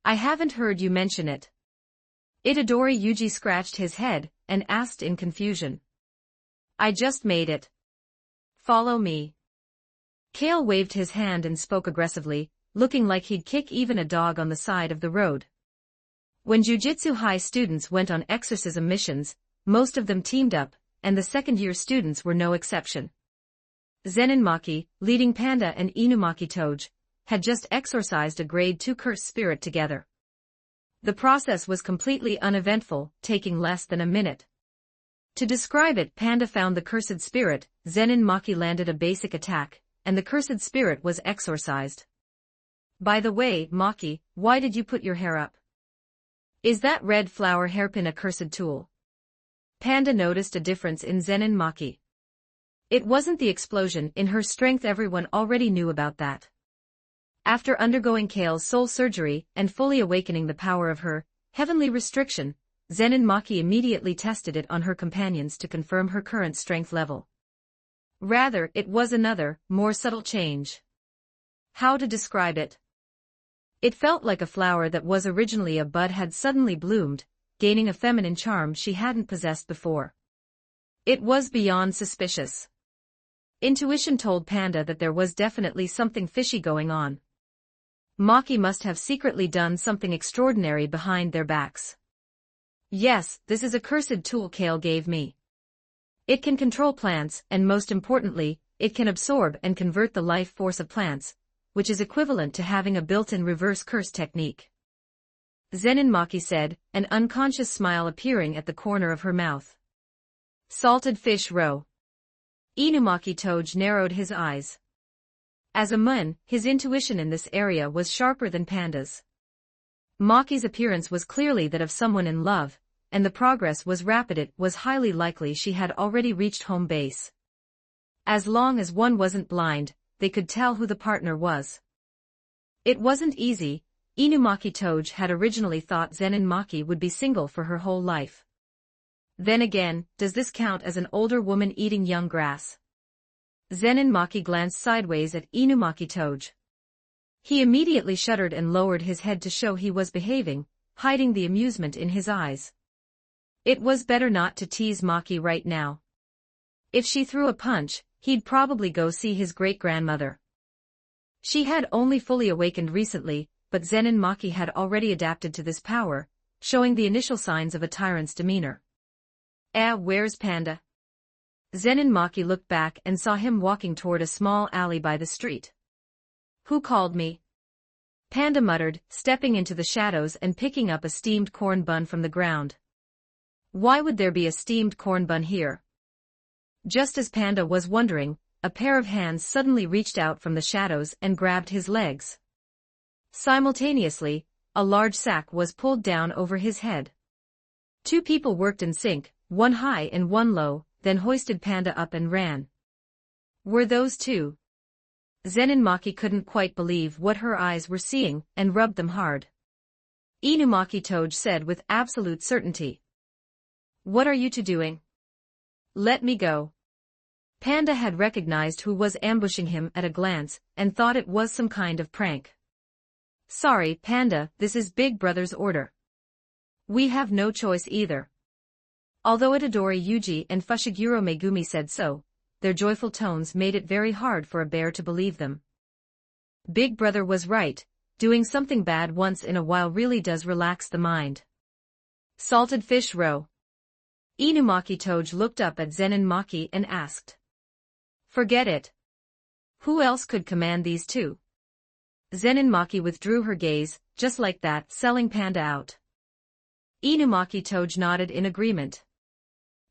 I haven't heard you mention it. Itadori Yuji scratched his head and asked in confusion. I just made it. Follow me. Kale waved his hand and spoke aggressively, looking like he'd kick even a dog on the side of the road. When Jujutsu High students went on exorcism missions, most of them teamed up, and the second-year students were no exception. Zenin Maki, leading Panda and Inumaki Toge, had just exorcised a grade 2 curse spirit together. The process was completely uneventful, taking less than a minute. To describe it, Panda found the cursed spirit, Zenin Maki landed a basic attack, and the cursed spirit was exorcised. By the way, Maki, why did you put your hair up? Is that red flower hairpin a cursed tool? Panda noticed a difference in Zenin Maki. It wasn't the explosion in her strength, everyone already knew about that. After undergoing Kale's soul surgery and fully awakening the power of her heavenly restriction, Zenin Maki immediately tested it on her companions to confirm her current strength level. Rather, it was another, more subtle change. How to describe it? It felt like a flower that was originally a bud had suddenly bloomed, gaining a feminine charm she hadn't possessed before. It was beyond suspicious. Intuition told Panda that there was definitely something fishy going on. Maki must have secretly done something extraordinary behind their backs. Yes, this is a cursed tool Kale gave me. It can control plants, and most importantly, it can absorb and convert the life force of plants, which is equivalent to having a built-in reverse curse technique. Zenin Maki said, an unconscious smile appearing at the corner of her mouth. Salted fish roe. Inumaki Toge narrowed his eyes. As a mun, his intuition in this area was sharper than Panda's. Maki's appearance was clearly that of someone in love, and the progress was rapid. It was highly likely she had already reached home base. As long as one wasn't blind, they could tell who the partner was. It wasn't easy. Inumaki Toge had originally thought Zenin Maki would be single for her whole life. Then again, does this count as an older woman eating young grass? Zenin Maki glanced sideways at Inumaki Toge. He immediately shuddered and lowered his head to show he was behaving, hiding the amusement in his eyes. It was better not to tease Maki right now. If she threw a punch, he'd probably go see his great-grandmother. She had only fully awakened recently, but Zenin Maki had already adapted to this power, showing the initial signs of a tyrant's demeanor. Where's Panda? Zenin Maki looked back and saw him walking toward a small alley by the street. Who called me? Panda muttered, stepping into the shadows and picking up a steamed corn bun from the ground. Why would there be a steamed corn bun here? Just as Panda was wondering, a pair of hands suddenly reached out from the shadows and grabbed his legs. Simultaneously, a large sack was pulled down over his head. Two people worked in sync, one high and one low, then hoisted Panda up and ran. Were those two? Zenin Maki couldn't quite believe what her eyes were seeing and rubbed them hard. Inumaki Toge said with absolute certainty. What are you two doing? Let me go. Panda had recognized who was ambushing him at a glance and thought it was some kind of prank. Sorry, Panda, this is Big Brother's order. We have no choice either. Although Itadori Yuji and Fushiguro Megumi said so, their joyful tones made it very hard for a bear to believe them. Big Brother was right, doing something bad once in a while really does relax the mind. Salted fish roe. Inumaki Toge looked up at Zenin Maki and asked. Forget it. Who else could command these two? Zenin Maki withdrew her gaze, just like that, selling Panda out. Inumaki Toge nodded in agreement.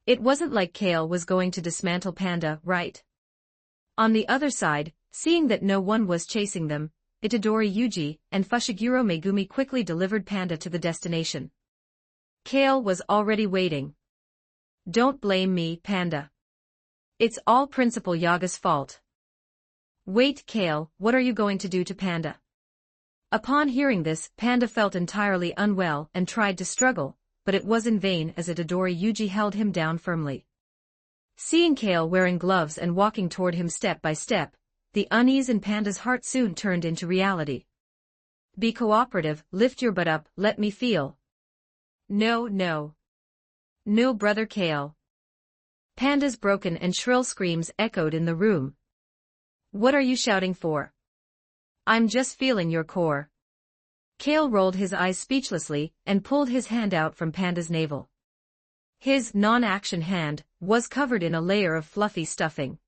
It wasn't like Kale was going to dismantle Panda, right? On the other side, seeing that no one was chasing them, Itadori Yuji and Fushiguro Megumi quickly delivered Panda to the destination. Kale was already waiting. Don't blame me, Panda. It's all Principal Yaga's fault. Wait, Kale, what are you going to do to Panda? Upon hearing this, Panda felt entirely unwell and tried to struggle, but it was in vain as Itadori Yuji held him down firmly. Seeing Kale wearing gloves and walking toward him step by step, the unease in Panda's heart soon turned into reality. Be cooperative, lift your butt up, let me feel. No, no. No, brother Kale. Panda's broken and shrill screams echoed in the room. What are you shouting for? I'm just feeling your core. Kale rolled his eyes speechlessly and pulled his hand out from Panda's navel. His non-action hand was covered in a layer of fluffy stuffing.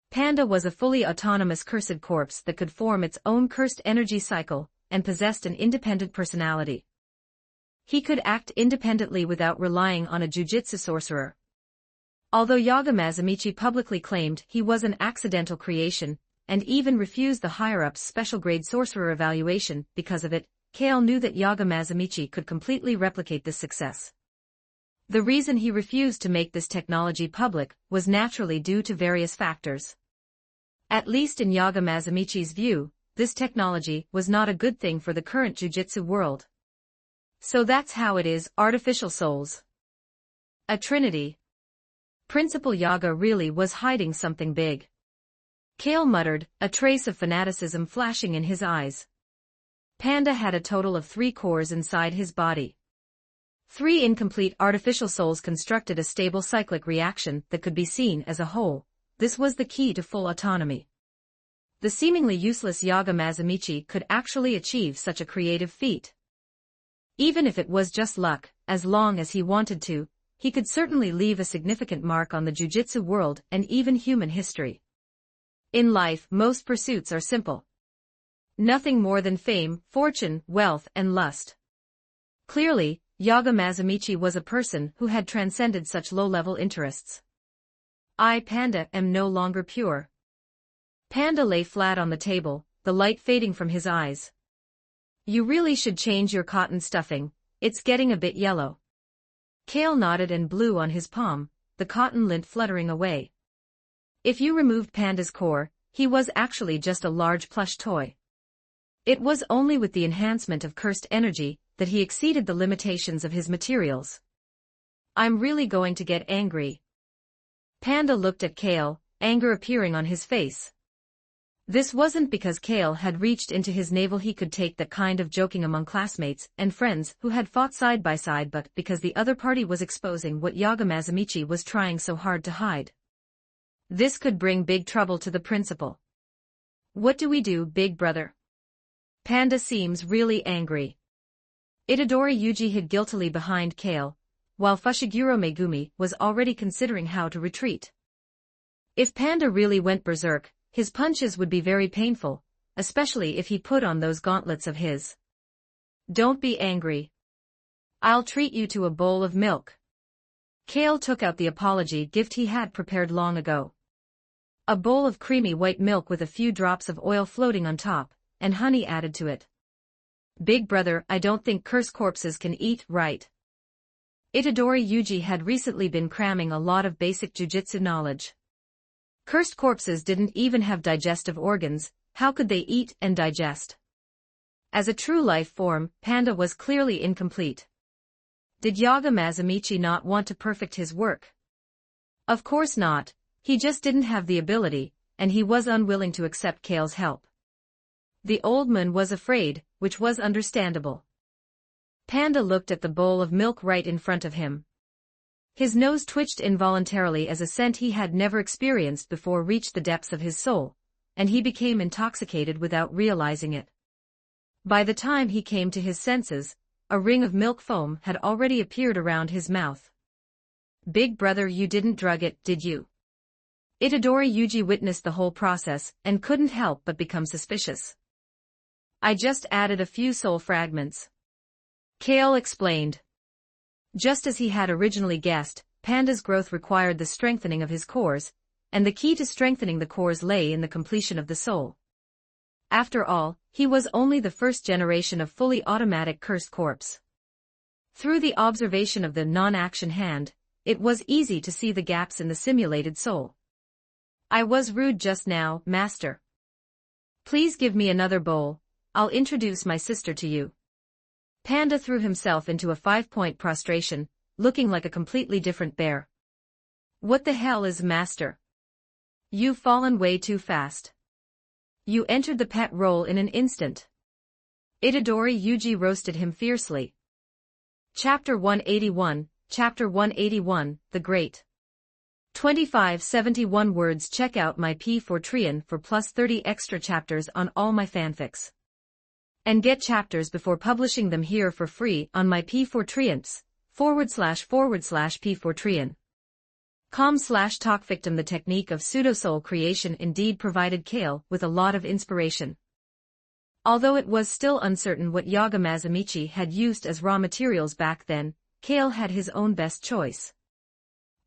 Panda was a fully autonomous cursed corpse that could form its own cursed energy cycle and possessed an independent personality. He could act independently without relying on a jujitsu sorcerer. Although Yaga Mazamichi publicly claimed he was an accidental creation, and even refused the higher-up's special-grade sorcerer evaluation because of it, Kale knew that Yaga Mazamichi could completely replicate this success. The reason he refused to make this technology public was naturally due to various factors. At least in Yaga Mazamichi's view, this technology was not a good thing for the current jujitsu world. So that's how it is, artificial souls. A trinity. Principal Yaga really was hiding something big. Kale muttered, a trace of fanaticism flashing in his eyes. Panda had a total of 3 cores inside his body. 3 incomplete artificial souls constructed a stable cyclic reaction that could be seen as a whole. This was the key to full autonomy. The seemingly useless Yaga Mazamichi could actually achieve such a creative feat. Even if it was just luck, as long as he wanted to, he could certainly leave a significant mark on the jujitsu world and even human history. In life, most pursuits are simple. Nothing more than fame, fortune, wealth, and lust. Clearly, Yaga Mazamichi was a person who had transcended such low-level interests. I, Panda, am no longer pure. Panda lay flat on the table, the light fading from his eyes. You really should change your cotton stuffing, it's getting a bit yellow. Kale nodded and blew on his palm, the cotton lint fluttering away. If you removed Panda's core, he was actually just a large plush toy. It was only with the enhancement of cursed energy that he exceeded the limitations of his materials. I'm really going to get angry. Panda looked at Kale, anger appearing on his face. This wasn't because Kale had reached into his navel. He could take that kind of joking among classmates and friends who had fought side by side, but because the other party was exposing what Yaga Mazamichi was trying so hard to hide. This could bring big trouble to the principal. What do we do, big brother? Panda seems really angry. Itadori Yuji hid guiltily behind Kale, while Fushiguro Megumi was already considering how to retreat. If Panda really went berserk, his punches would be very painful, especially if he put on those gauntlets of his. Don't be angry. I'll treat you to a bowl of milk. Kale took out the apology gift he had prepared long ago. A bowl of creamy white milk with a few drops of oil floating on top, and honey added to it. Big brother, I don't think cursed corpses can eat, right? Itadori Yuji had recently been cramming a lot of basic jujitsu knowledge. Cursed corpses didn't even have digestive organs, how could they eat and digest? As a true life form, Panda was clearly incomplete. Did Yaga Mazamichi not want to perfect his work? Of course not, he just didn't have the ability, and he was unwilling to accept Kale's help. The old man was afraid, which was understandable. Panda looked at the bowl of milk right in front of him. His nose twitched involuntarily as a scent he had never experienced before reached the depths of his soul, and he became intoxicated without realizing it. By the time he came to his senses, a ring of milk foam had already appeared around his mouth. Big brother, you didn't drug it, did you? Itadori Yuji witnessed the whole process and couldn't help but become suspicious. I just added a few soul fragments. Kale explained. Just as he had originally guessed, Panda's growth required the strengthening of his cores, and the key to strengthening the cores lay in the completion of the soul. After all, he was only the first generation of fully automatic cursed corpse. Through the observation of the non-action hand, it was easy to see the gaps in the simulated soul. I was rude just now, master. Please give me another bowl, I'll introduce my sister to you. Panda threw himself into a 5-point prostration, looking like a completely different bear. What the hell is master? You've fallen way too fast. You entered the pet role in an instant. Itadori Yuji roasted him fiercely. Chapter 181, Chapter 181, The Great. 2571 words. Check out my P4 Trian for plus 30 extra chapters on all my fanfics. And get chapters before publishing them here for free on my P4 Trians, //P4 Trian. com/talkfictim. The technique of pseudosoul creation indeed provided Kale with a lot of inspiration. Although it was still uncertain what Yaga Mazamichi had used as raw materials back then, Kale had his own best choice.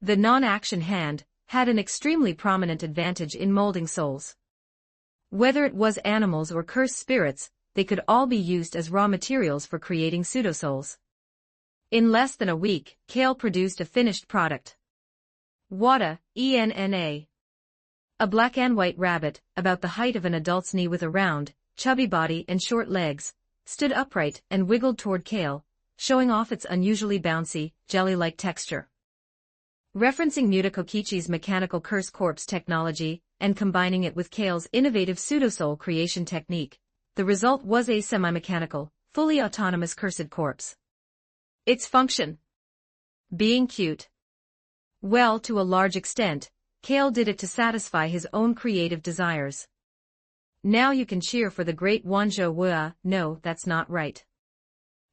The non-action hand had an extremely prominent advantage in molding souls. Whether it was animals or cursed spirits, they could all be used as raw materials for creating pseudosouls. In less than a week, Kale produced a finished product. Wada, ENNA. A black and white rabbit, about the height of an adult's knee with a round, chubby body and short legs, stood upright and wiggled toward Kale, showing off its unusually bouncy, jelly-like texture. Referencing Muta Kokichi's mechanical curse corpse technology, and combining it with Kale's innovative pseudosoul creation technique, the result was a semi-mechanical, fully autonomous cursed corpse. Its function? Being cute. Well, to a large extent, Kale did it to satisfy his own creative desires. Now you can cheer for the great Wanzhou Wua. No, that's not right.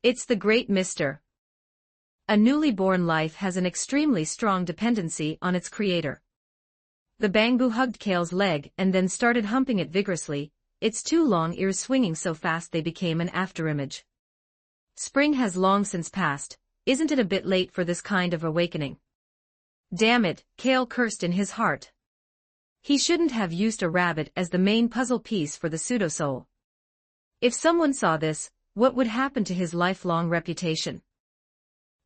It's the great Mr. A newly born life has an extremely strong dependency on its creator. The Bangbu hugged Kale's leg and then started humping it vigorously, its two long ears swinging so fast they became an afterimage. Spring has long since passed, isn't it a bit late for this kind of awakening? Damn it, Kale cursed in his heart. He shouldn't have used a rabbit as the main puzzle piece for the pseudosoul. If someone saw this, what would happen to his lifelong reputation?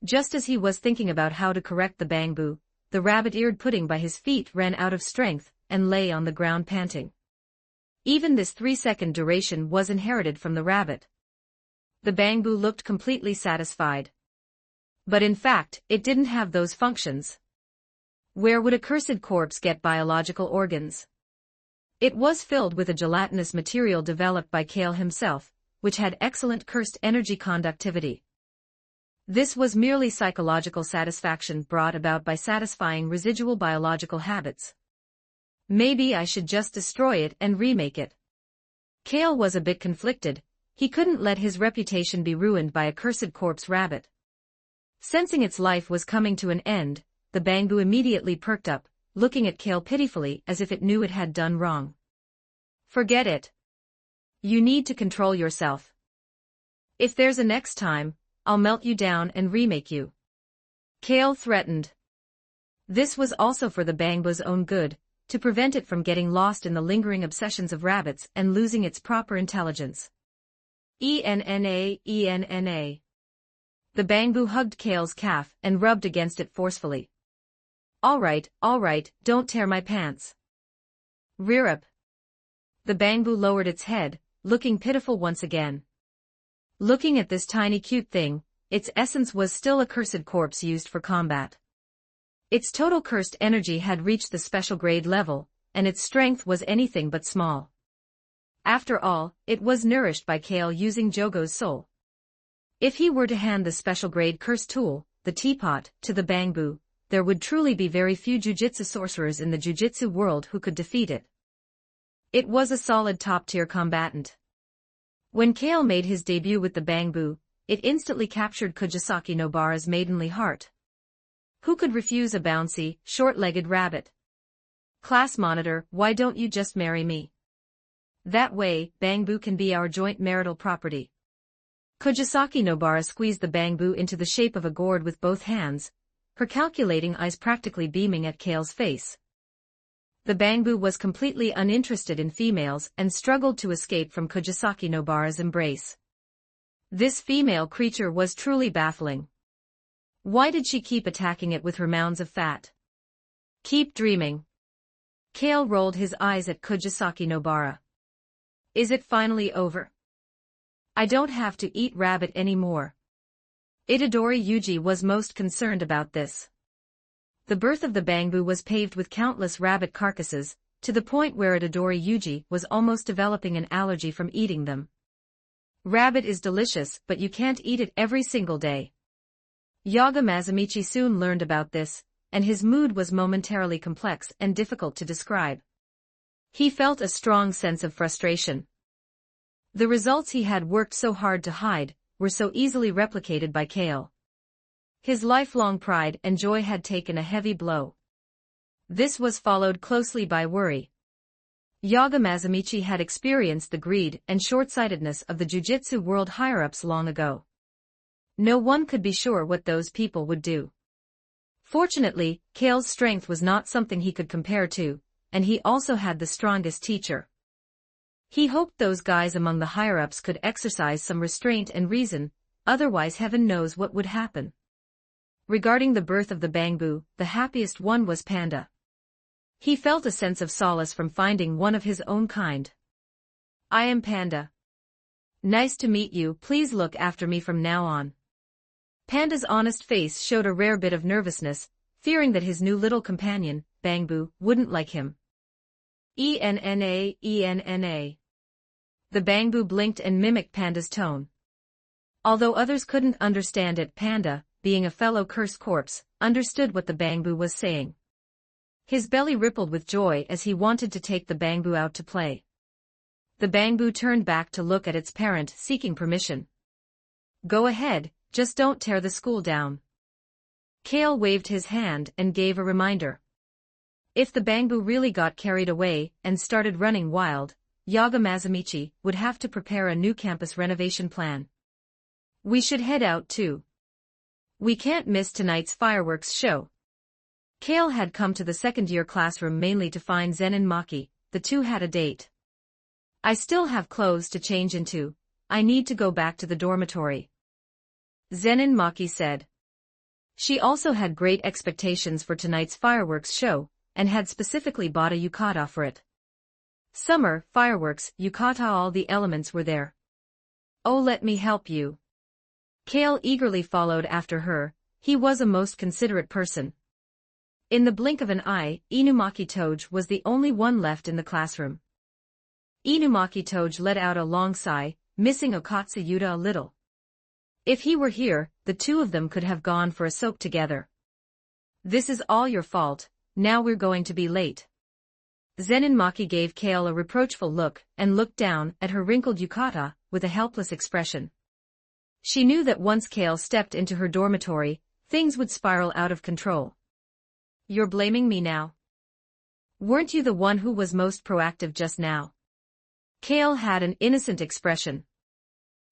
Just as he was thinking about how to correct the Bangbu, the rabbit-eared pudding by his feet ran out of strength and lay on the ground panting. Even this 3-second duration was inherited from the rabbit. The Bangbu looked completely satisfied. But in fact, it didn't have those functions. Where would a cursed corpse get biological organs? It was filled with a gelatinous material developed by Kale himself, which had excellent cursed energy conductivity. This was merely psychological satisfaction brought about by satisfying residual biological habits. Maybe I should just destroy it and remake it. Kale was a bit conflicted, he couldn't let his reputation be ruined by a cursed corpse rabbit. Sensing its life was coming to an end, the Bangbu immediately perked up, looking at Kale pitifully as if it knew it had done wrong. Forget it. You need to control yourself. If there's a next time, I'll melt you down and remake you. Kale threatened. This was also for the Bangbu's own good, to prevent it from getting lost in the lingering obsessions of rabbits and losing its proper intelligence. ENNA. The Bangbu hugged Kale's calf and rubbed against it forcefully. All right, don't tear my pants. Rear up. The bamboo lowered its head, looking pitiful once again. Looking at this tiny cute thing, its essence was still a cursed corpse used for combat. Its total cursed energy had reached the special grade level, and its strength was anything but small. After all, it was nourished by Kale using Jogo's soul. If he were to hand the special grade curse tool, the teapot, to the bamboo, there would truly be very few jujitsu sorcerers in the jujitsu world who could defeat it. It was a solid top-tier combatant. When Kale made his debut with the bamboo, it instantly captured Kujisaki Nobara's maidenly heart. Who could refuse a bouncy, short-legged rabbit? Class monitor, why don't you just marry me? That way, bamboo can be our joint marital property. Kujisaki Nobara squeezed the bamboo into the shape of a gourd with both hands, her calculating eyes practically beaming at Kale's face. The bamboo was completely uninterested in females and struggled to escape from Kujisaki Nobara's embrace. This female creature was truly baffling. Why did she keep attacking it with her mounds of fat? Keep dreaming. Kale rolled his eyes at Kujisaki Nobara. Is it finally over? I don't have to eat rabbit anymore. Itadori Yuji was most concerned about this. The birth of the bamboo was paved with countless rabbit carcasses, to the point where Itadori Yuji was almost developing an allergy from eating them. Rabbit is delicious, but you can't eat it every single day. Yaga Masamichi soon learned about this, and his mood was momentarily complex and difficult to describe. He felt a strong sense of frustration. The results he had worked so hard to hide were so easily replicated by Kale. His lifelong pride and joy had taken a heavy blow. This was followed closely by worry. Yaga Masamichi had experienced the greed and short-sightedness of the jujitsu world higher-ups long ago. No one could be sure what those people would do. Fortunately, Kale's strength was not something he could compare to, and he also had the strongest teacher. He hoped those guys among the higher-ups could exercise some restraint and reason, otherwise heaven knows what would happen. Regarding the birth of the bamboo, the happiest one was Panda. He felt a sense of solace from finding one of his own kind. I am Panda. Nice to meet you, please look after me from now on. Panda's honest face showed a rare bit of nervousness, fearing that his new little companion, Bamboo, wouldn't like him. ENNA, ENNA. The bamboo blinked and mimicked Panda's tone. Although others couldn't understand it, Panda, being a fellow cursed corpse, understood what the bamboo was saying. His belly rippled with joy as he wanted to take the bamboo out to play. The bamboo turned back to look at its parent, seeking permission. Go ahead, just don't tear the school down. Kale waved his hand and gave a reminder. If the bamboo really got carried away and started running wild, Yaga Masamichi would have to prepare a new campus renovation plan. We should head out too. We can't miss tonight's fireworks show. Kale had come to the second-year classroom mainly to find Zen and Maki. The two had a date. I still have clothes to change into. I need to go back to the dormitory. Zen and Maki said. She also had great expectations for tonight's fireworks show, and had specifically bought a yukata for it. Summer, fireworks, yukata, all the elements were there. Oh, let me help you. Kale eagerly followed after her. He was a most considerate person. In the blink of an eye, Inumaki Toge was the only one left in the classroom. Inumaki Toge let out a long sigh, missing Okatsu Yuta a little. If he were here, the two of them could have gone for a soak together. This is all your fault, now we're going to be late. Zen and Maki gave Kale a reproachful look and looked down at her wrinkled yukata with a helpless expression. She knew that once Kale stepped into her dormitory, things would spiral out of control. You're blaming me now? Weren't you the one who was most proactive just now? Kale had an innocent expression.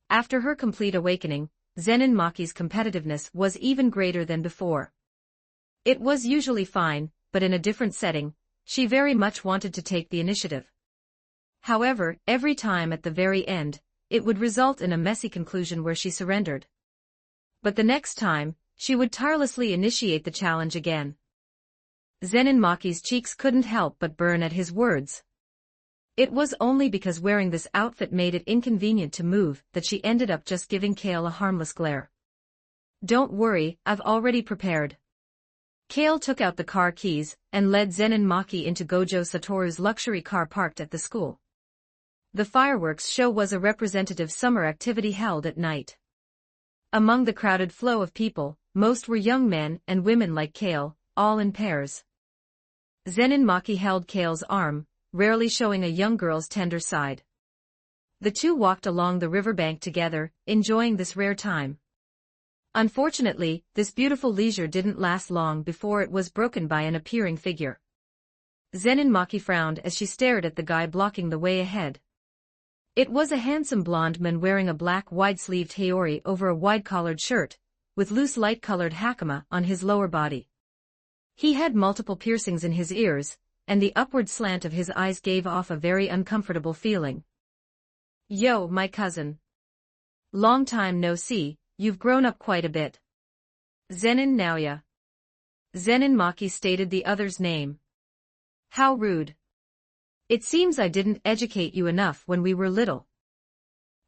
After her complete awakening, Zen and Maki's competitiveness was even greater than before. It was usually fine, but in a different setting, she very much wanted to take the initiative. However, every time at the very end, it would result in a messy conclusion where she surrendered. But the next time, she would tirelessly initiate the challenge again. Zen and Maki's cheeks couldn't help but burn at his words. It was only because wearing this outfit made it inconvenient to move that she ended up just giving Kale a harmless glare. "Don't worry, I've already prepared." Kale took out the car keys and led Zen and Maki into Gojo Satoru's luxury car parked at the school. The fireworks show was a representative summer activity held at night. Among the crowded flow of people, most were young men and women like Kale, all in pairs. Zen and Maki held Kale's arm, rarely showing a young girl's tender side. The two walked along the riverbank together, enjoying this rare time. Unfortunately, this beautiful leisure didn't last long before it was broken by an appearing figure. Zen and Maki frowned as she stared at the guy blocking the way ahead. It was a handsome blonde man wearing a black wide-sleeved haori over a wide-collared shirt, with loose light-colored hakama on his lower body. He had multiple piercings in his ears, and the upward slant of his eyes gave off a very uncomfortable feeling. "Yo, my cousin. Long time no see, you've grown up quite a bit." "Zenin Naoya." Zenin Maki stated the other's name. "How rude. It seems I didn't educate you enough when we were little.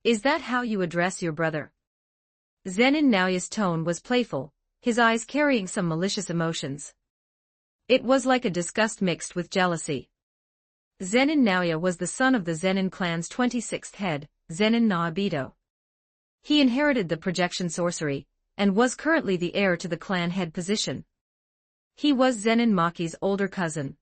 Is that how you address your brother?" Zenin Naoya's tone was playful, his eyes carrying some malicious emotions. It was like a disgust mixed with jealousy. Zenin Naoya was the son of the Zenin clan's 26th head, Zenin Naobito. He inherited the projection sorcery, and was currently the heir to the clan head position. He was Zenin Maki's older cousin.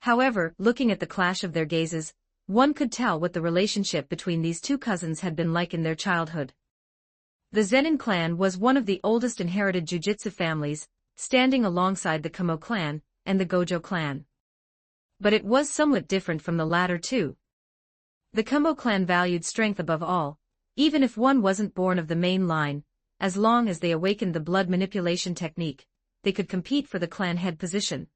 However, looking at the clash of their gazes, one could tell what the relationship between these two cousins had been like in their childhood. The Zenin clan was one of the oldest inherited jujitsu families, standing alongside the Kamo clan and the Gojo clan. But it was somewhat different from the latter too. The Kamo clan valued strength above all, even if one wasn't born of the main line, as long as they awakened the blood manipulation technique, they could compete for the clan head position.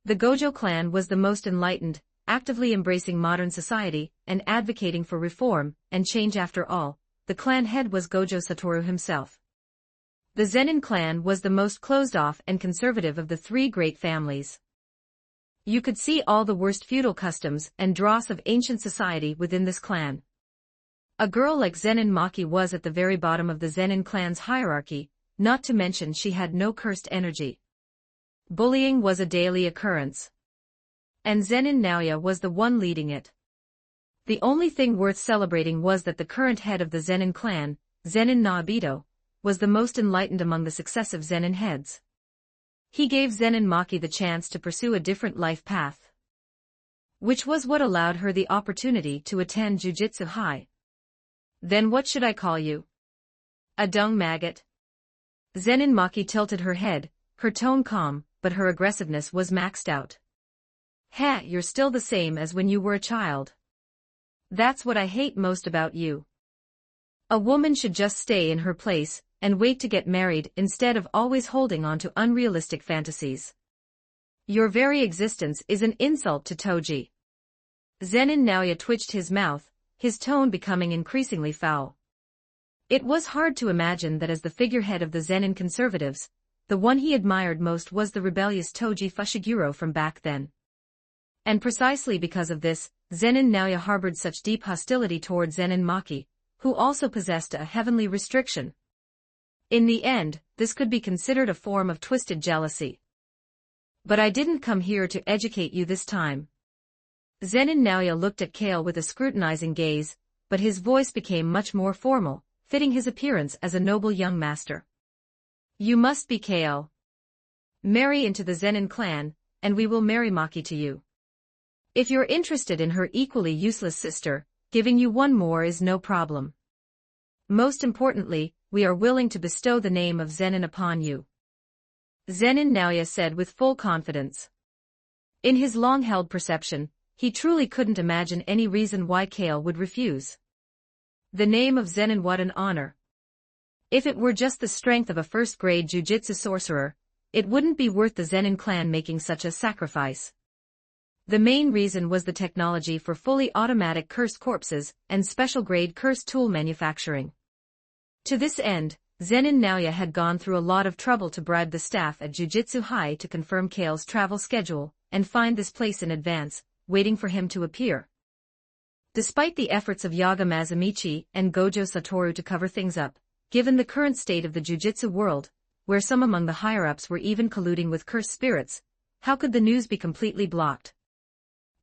The Gojo clan was the most enlightened, actively embracing modern society and advocating for reform and change. After all, the clan head was Gojo Satoru himself. The Zenin clan was the most closed-off and conservative of the three great families. You could see all the worst feudal customs and dross of ancient society within this clan. A girl like Zenin Maki was at the very bottom of the Zenin clan's hierarchy, not to mention she had no cursed energy. Bullying was a daily occurrence. And Zenin Naoya was the one leading it. The only thing worth celebrating was that the current head of the Zenin clan, Zenin Naobito, was the most enlightened among the successive Zenin heads. He gave Zenin Maki the chance to pursue a different life path, which was what allowed her the opportunity to attend Jujutsu High. "Then what should I call you? A dung maggot?" Zenin Maki tilted her head, her tone calm, but her aggressiveness was maxed out. "Heh, you're still the same as when you were a child. That's what I hate most about you. A woman should just stay in her place and wait to get married instead of always holding on to unrealistic fantasies. Your very existence is an insult to Toji." Zenin Naoya twitched his mouth, his tone becoming increasingly foul. It was hard to imagine that as the figurehead of the Zenin conservatives, the one he admired most was the rebellious Toji Fushiguro from back then. And precisely because of this, Zenin Naoya harbored such deep hostility toward Zenin Maki, who also possessed a heavenly restriction. In the end, this could be considered a form of twisted jealousy. "But I didn't come here to educate you this time." Zenin Naoya looked at Kale with a scrutinizing gaze, but his voice became much more formal, fitting his appearance as a noble young master. "You must be Kale. Marry into the Zenin clan, and we will marry Maki to you. If you're interested in her equally useless sister, giving you one more is no problem. Most importantly, we are willing to bestow the name of Zenin upon you," Zenin Naoya said with full confidence. In his long-held perception, he truly couldn't imagine any reason why Kale would refuse. The name of Zenin, what an honor. If it were just the strength of a first-grade jujitsu sorcerer, it wouldn't be worth the Zenin clan making such a sacrifice. The main reason was the technology for fully automatic cursed corpses and special-grade cursed tool manufacturing. To this end, Zenin Naoya had gone through a lot of trouble to bribe the staff at Jujutsu High to confirm Kale's travel schedule and find this place in advance, waiting for him to appear. Despite the efforts of Yaga Mazamichi and Gojo Satoru to cover things up, given the current state of the jujitsu world, where some among the higher-ups were even colluding with cursed spirits, how could the news be completely blocked?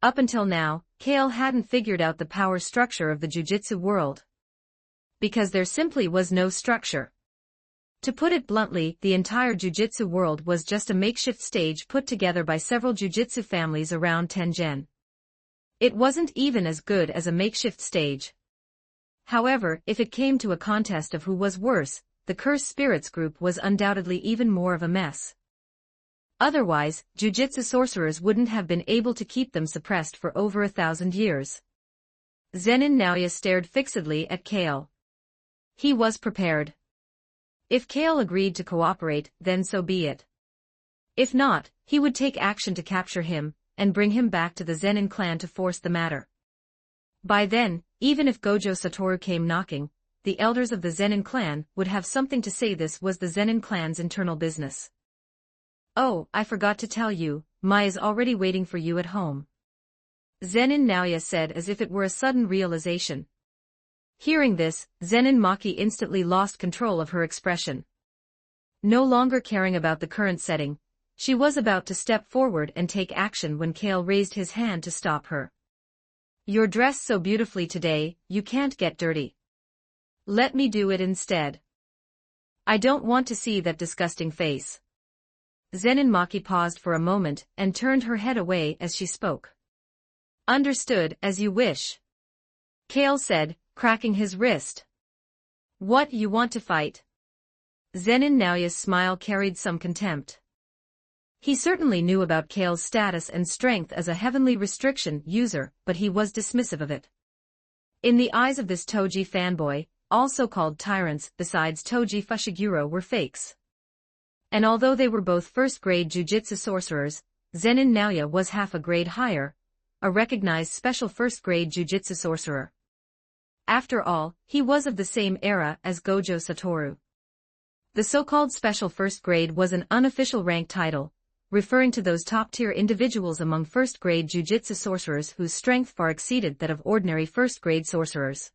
Up until now, Kale hadn't figured out the power structure of the jujitsu world. Because there simply was no structure. To put it bluntly, the entire jujitsu world was just a makeshift stage put together by several jujitsu families around Tengen. It wasn't even as good as a makeshift stage. However, if it came to a contest of who was worse, the Cursed Spirits group was undoubtedly even more of a mess. Otherwise, jujitsu sorcerers wouldn't have been able to keep them suppressed for over 1,000 years. Zenin Naoya stared fixedly at Kale. He was prepared. If Kale agreed to cooperate, then so be it. If not, he would take action to capture him, and bring him back to the Zenin clan to force the matter. By then, even if Gojo Satoru came knocking, the elders of the Zenin clan would have something to say. This was the Zenin clan's internal business. Oh, I forgot to tell you, Mai is already waiting for you at home. Zenin Naoya said as if it were a sudden realization. Hearing this, Zenin Maki instantly lost control of her expression. No longer caring about the current setting, she was about to step forward and take action when Kale raised his hand to stop her. You're dressed so beautifully today, you can't get dirty. Let me do it instead. I don't want to see that disgusting face. Zenin Maki paused for a moment and turned her head away as she spoke. Understood, as you wish. Kale said, cracking his wrist. What, you want to fight? Zenin Naoya's smile carried some contempt. He certainly knew about Kale's status and strength as a heavenly restriction user, but he was dismissive of it. In the eyes of this Toji fanboy, all so-called tyrants besides Toji Fushiguro were fakes. And although they were both first-grade jujitsu sorcerers, Zenin Naoya was half a grade higher, a recognized special first-grade jujitsu sorcerer. After all, he was of the same era as Gojo Satoru. The so-called special first grade was an unofficial rank title, referring to those top-tier individuals among first-grade jujitsu sorcerers whose strength far exceeded that of ordinary first-grade sorcerers.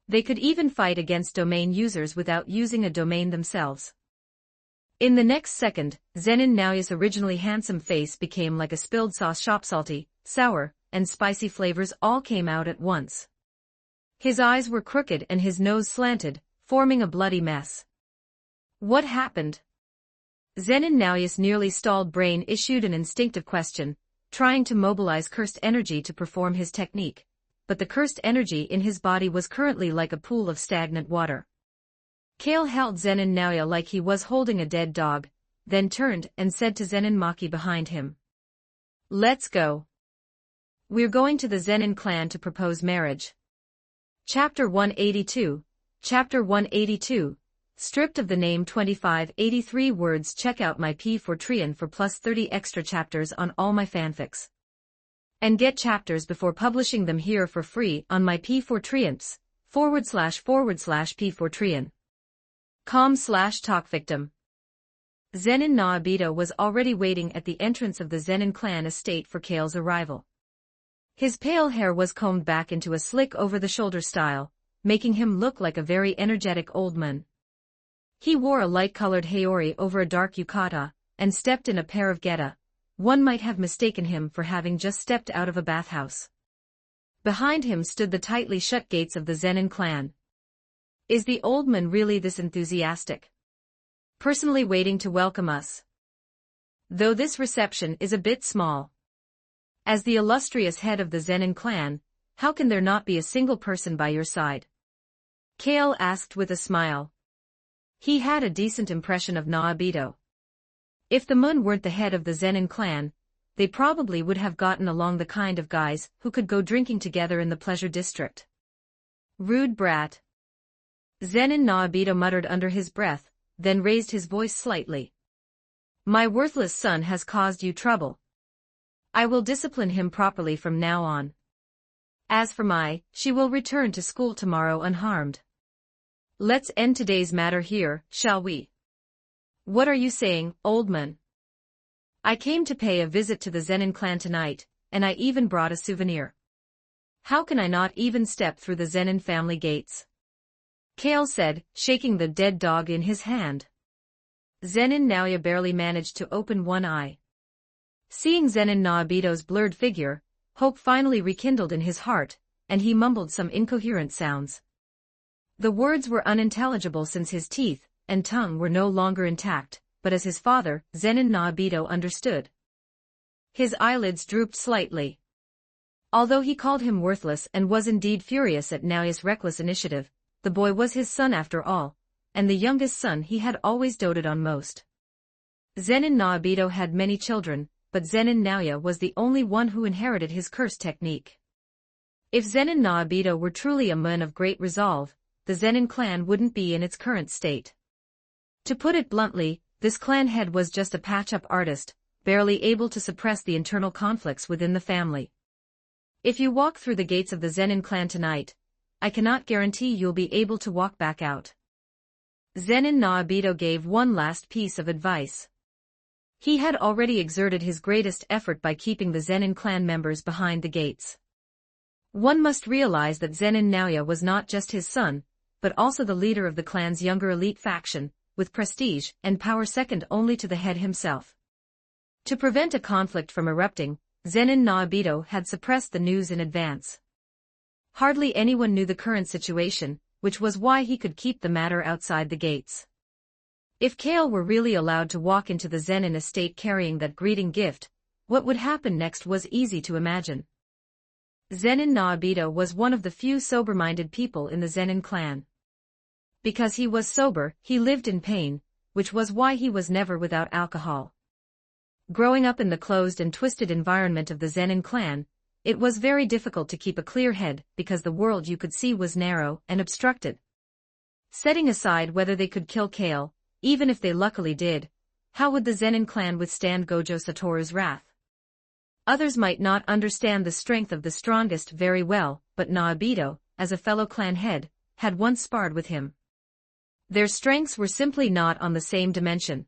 They could even fight against domain users without using a domain themselves. In the next second, Zenin Naoya's originally handsome face became like a spilled sauce. Salty, sour, and spicy flavors all came out at once. His eyes were crooked and his nose slanted, forming a bloody mess. What happened? Zenin Naoya's nearly stalled brain issued an instinctive question, trying to mobilize cursed energy to perform his technique, but the cursed energy in his body was currently like a pool of stagnant water. Kale held Zenin Naoya like he was holding a dead dog, then turned and said to Zenin Maki behind him. Let's go. We're going to the Zenin clan to propose marriage. Chapter 182, Chapter 182, stripped of the name 2583 words. Check out my P4Trian for plus 30 extra chapters on all my fanfics. And get chapters before publishing them here for free on my P4Trians, //P4Trian. com/talkvictim. Zenin Naobito was already waiting at the entrance of the Zenin clan estate for Kale's arrival. His pale hair was combed back into a slick over-the-shoulder style, making him look like a very energetic old man. He wore a light-colored haori over a dark yukata, and stepped in a pair of geta. One might have mistaken him for having just stepped out of a bathhouse. Behind him stood the tightly shut gates of the Zenin clan. Is the old man really this enthusiastic? Personally waiting to welcome us? Though this reception is a bit small. As the illustrious head of the Zenin clan, how can there not be a single person by your side? Kale asked with a smile. He had a decent impression of Naobito. If the Mun weren't the head of the Zenin clan, they probably would have gotten along, the kind of guys who could go drinking together in the pleasure district. Rude brat. Zenin Naobito muttered under his breath, then raised his voice slightly. My worthless son has caused you trouble. I will discipline him properly from now on. As for Mai, she will return to school tomorrow unharmed. Let's end today's matter here, shall we? What are you saying, old man? I came to pay a visit to the Zenin clan tonight, and I even brought a souvenir. How can I not even step through the Zenin family gates? Kale said, shaking the dead dog in his hand. Zenin Naoya barely managed to open one eye. Seeing Zenin Naobito's blurred figure, hope finally rekindled in his heart, and he mumbled some incoherent sounds. The words were unintelligible since his teeth and tongue were no longer intact, but as his father, Zenin Naobito, understood. His eyelids drooped slightly. Although he called him worthless and was indeed furious at Naoya's reckless initiative, the boy was his son after all, and the youngest son he had always doted on most. Zenin Naobito had many children, but Zenin Naoya was the only one who inherited his curse technique. If Zenin Naobito were truly a man of great resolve, the Zenin clan wouldn't be in its current state. To put it bluntly, this clan head was just a patch-up artist, barely able to suppress the internal conflicts within the family. If you walk through the gates of the Zenin clan tonight, I cannot guarantee you'll be able to walk back out. Zenin Naobito gave one last piece of advice. He had already exerted his greatest effort by keeping the Zenin clan members behind the gates. One must realize that Zenin Naoya was not just his son, but also the leader of the clan's younger elite faction, with prestige and power second only to the head himself. To prevent a conflict from erupting, Zenin Naobito had suppressed the news in advance. Hardly anyone knew the current situation, which was why he could keep the matter outside the gates. If Kale were really allowed to walk into the Zenin estate carrying that greeting gift, what would happen next was easy to imagine. Zenin Naobito was one of the few sober-minded people in the Zenin clan. Because he was sober, he lived in pain, which was why he was never without alcohol. Growing up in the closed and twisted environment of the Zenin clan, it was very difficult to keep a clear head because the world you could see was narrow and obstructed. Setting aside whether they could kill Kale, even if they luckily did, how would the Zenin clan withstand Gojo Satoru's wrath? Others might not understand the strength of the strongest very well, but Naobito, as a fellow clan head, had once sparred with him. Their strengths were simply not on the same dimension.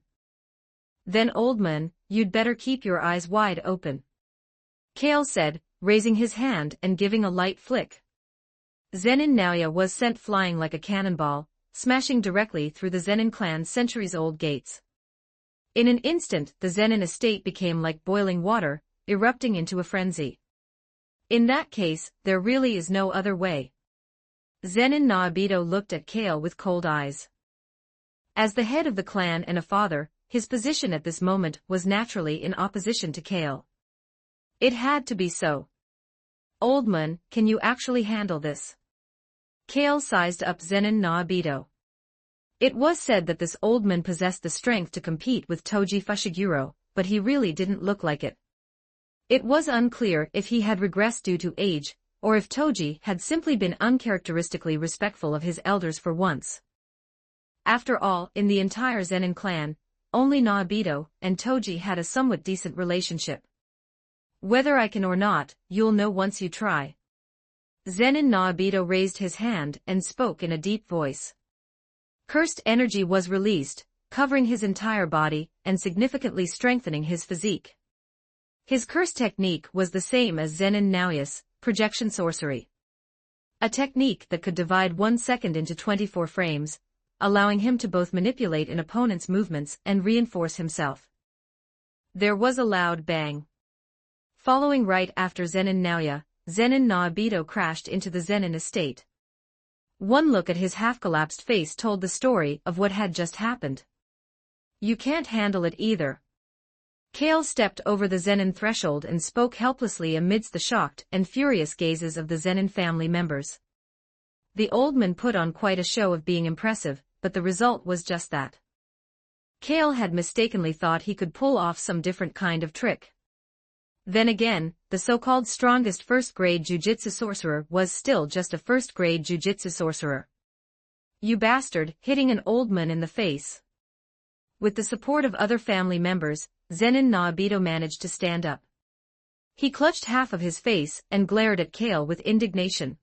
Then old man, you'd better keep your eyes wide open. Kale said, raising his hand and giving a light flick. Zenin Naoya was sent flying like a cannonball, smashing directly through the Zenin clan's centuries-old gates. In an instant the Zenin estate became like boiling water, erupting into a frenzy. In that case, there really is no other way. Zenin Naobito looked at Kale with cold eyes. As the head of the clan and a father, his position at this moment was naturally in opposition to Kale. It had to be so. Old man, can you actually handle this? Kale sized up Zenin Naobito. It was said that this old man possessed the strength to compete with Toji Fushiguro, but he really didn't look like it. It was unclear if he had regressed due to age, or if Toji had simply been uncharacteristically respectful of his elders for once. After all, in the entire Zenin clan, only Naobito and Toji had a somewhat decent relationship. Whether I can or not, you'll know once you try. Zenin Naobito raised his hand and spoke in a deep voice. Cursed energy was released, covering his entire body and significantly strengthening his physique. His curse technique was the same as Zenin Naoya's projection sorcery. A technique that could divide 1 second into 24 frames, allowing him to both manipulate an opponent's movements and reinforce himself. There was a loud bang. Following right after Zenin Naoya, Zenin Naobito crashed into the Zenin estate. One look at his half-collapsed face told the story of what had just happened. You can't handle it either. Kale stepped over the Zenin threshold and spoke helplessly amidst the shocked and furious gazes of the Zenin family members. The old man put on quite a show of being impressive, but the result was just that. Kale had mistakenly thought he could pull off some different kind of trick. Then again, the so-called strongest first-grade jujitsu sorcerer was still just a first-grade jujitsu sorcerer. You bastard, hitting an old man in the face. With the support of other family members, Zenin Naobito managed to stand up. He clutched half of his face and glared at Kale with indignation.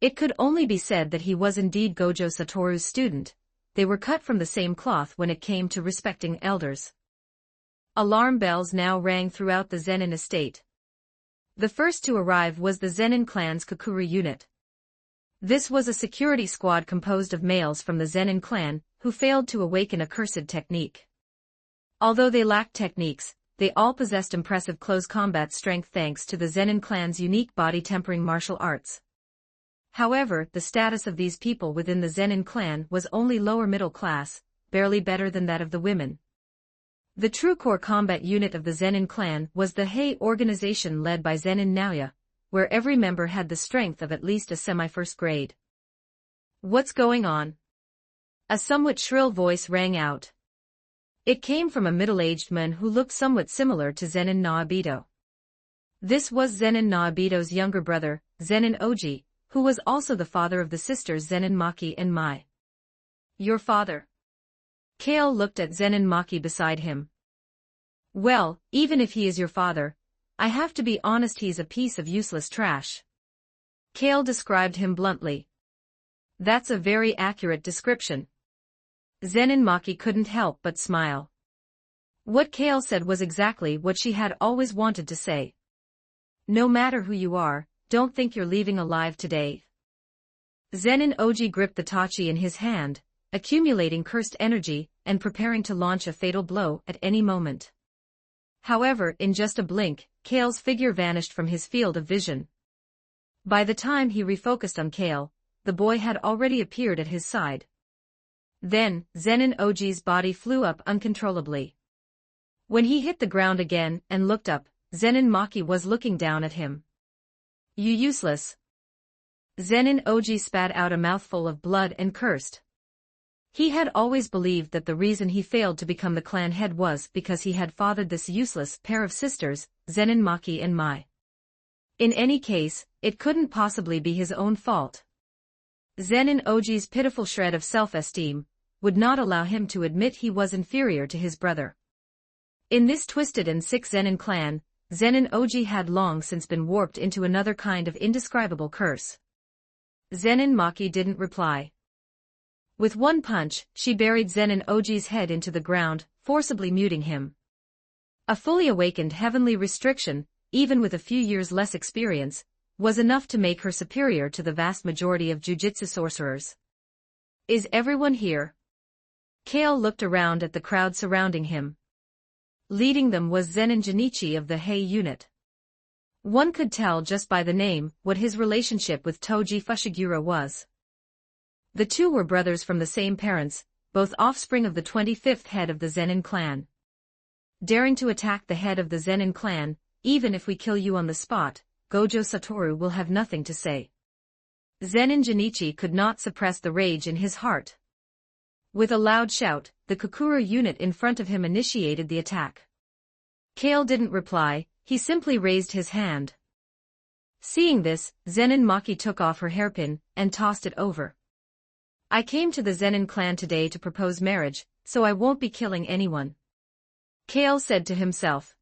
It could only be said that he was indeed Gojo Satoru's student. They were cut from the same cloth when it came to respecting elders. Alarm bells now rang throughout the Zenin estate. The first to arrive was the Zenin clan's Kokuru unit. This was a security squad composed of males from the Zenin clan, who failed to awaken a cursed technique. Although they lacked techniques, they all possessed impressive close combat strength thanks to the Zenin clan's unique body-tempering martial arts. However, the status of these people within the Zenin clan was only lower middle class, barely better than that of the women. The true core combat unit of the Zenin clan was the Hei organization led by Zenin Naoya, where every member had the strength of at least a semi-first grade. "What's going on?" A somewhat shrill voice rang out. It came from a middle-aged man who looked somewhat similar to Zenin Naobito. This was Zenin Naobito's younger brother, Zenin Oji, who was also the father of the sisters Zenin Maki and Mai. "Your father?" Kale looked at Zenin Maki beside him. "Well, even if he is your father, I have to be honest, he's a piece of useless trash." Kale described him bluntly. "That's a very accurate description." Zenin Maki couldn't help but smile. What Kale said was exactly what she had always wanted to say. "No matter who you are, don't think you're leaving alive today." Zenin Oji gripped the tachi in his hand, accumulating cursed energy and preparing to launch a fatal blow at any moment. However, in just a blink, Kale's figure vanished from his field of vision. By the time he refocused on Kale, the boy had already appeared at his side. Then, Zenin Oji's body flew up uncontrollably. When he hit the ground again and looked up, Zenin Maki was looking down at him. "You useless." Zenin Oji spat out a mouthful of blood and cursed. He had always believed that the reason he failed to become the clan head was because he had fathered this useless pair of sisters, Zenin Maki and Mai. In any case, it couldn't possibly be his own fault. Zenin Oji's pitiful shred of self-esteem would not allow him to admit he was inferior to his brother. In this twisted and sick Zenin clan, Zenin Oji had long since been warped into another kind of indescribable curse. Zenin Maki didn't reply. With one punch, she buried Zenin Oji's head into the ground, forcibly muting him. A fully awakened heavenly restriction, even with a few years less experience, was enough to make her superior to the vast majority of jujitsu sorcerers. "Is everyone here?" Kale looked around at the crowd surrounding him. Leading them was Zenin Jinichi of the Hei unit. One could tell just by the name what his relationship with Toji Fushiguro was. The two were brothers from the same parents, both offspring of the 25th head of the Zenin clan. Daring to attack the head of the Zenin clan, even if we kill you on the spot, Gojo Satoru will have nothing to say. Zenin Jinichi could not suppress the rage in his heart. With a loud shout, the Kokuru unit in front of him initiated the attack. Kale didn't reply, he simply raised his hand. Seeing this, Zenin Maki took off her hairpin and tossed it over. "I came to the Zenin clan today to propose marriage, so I won't be killing anyone," Kale said to himself.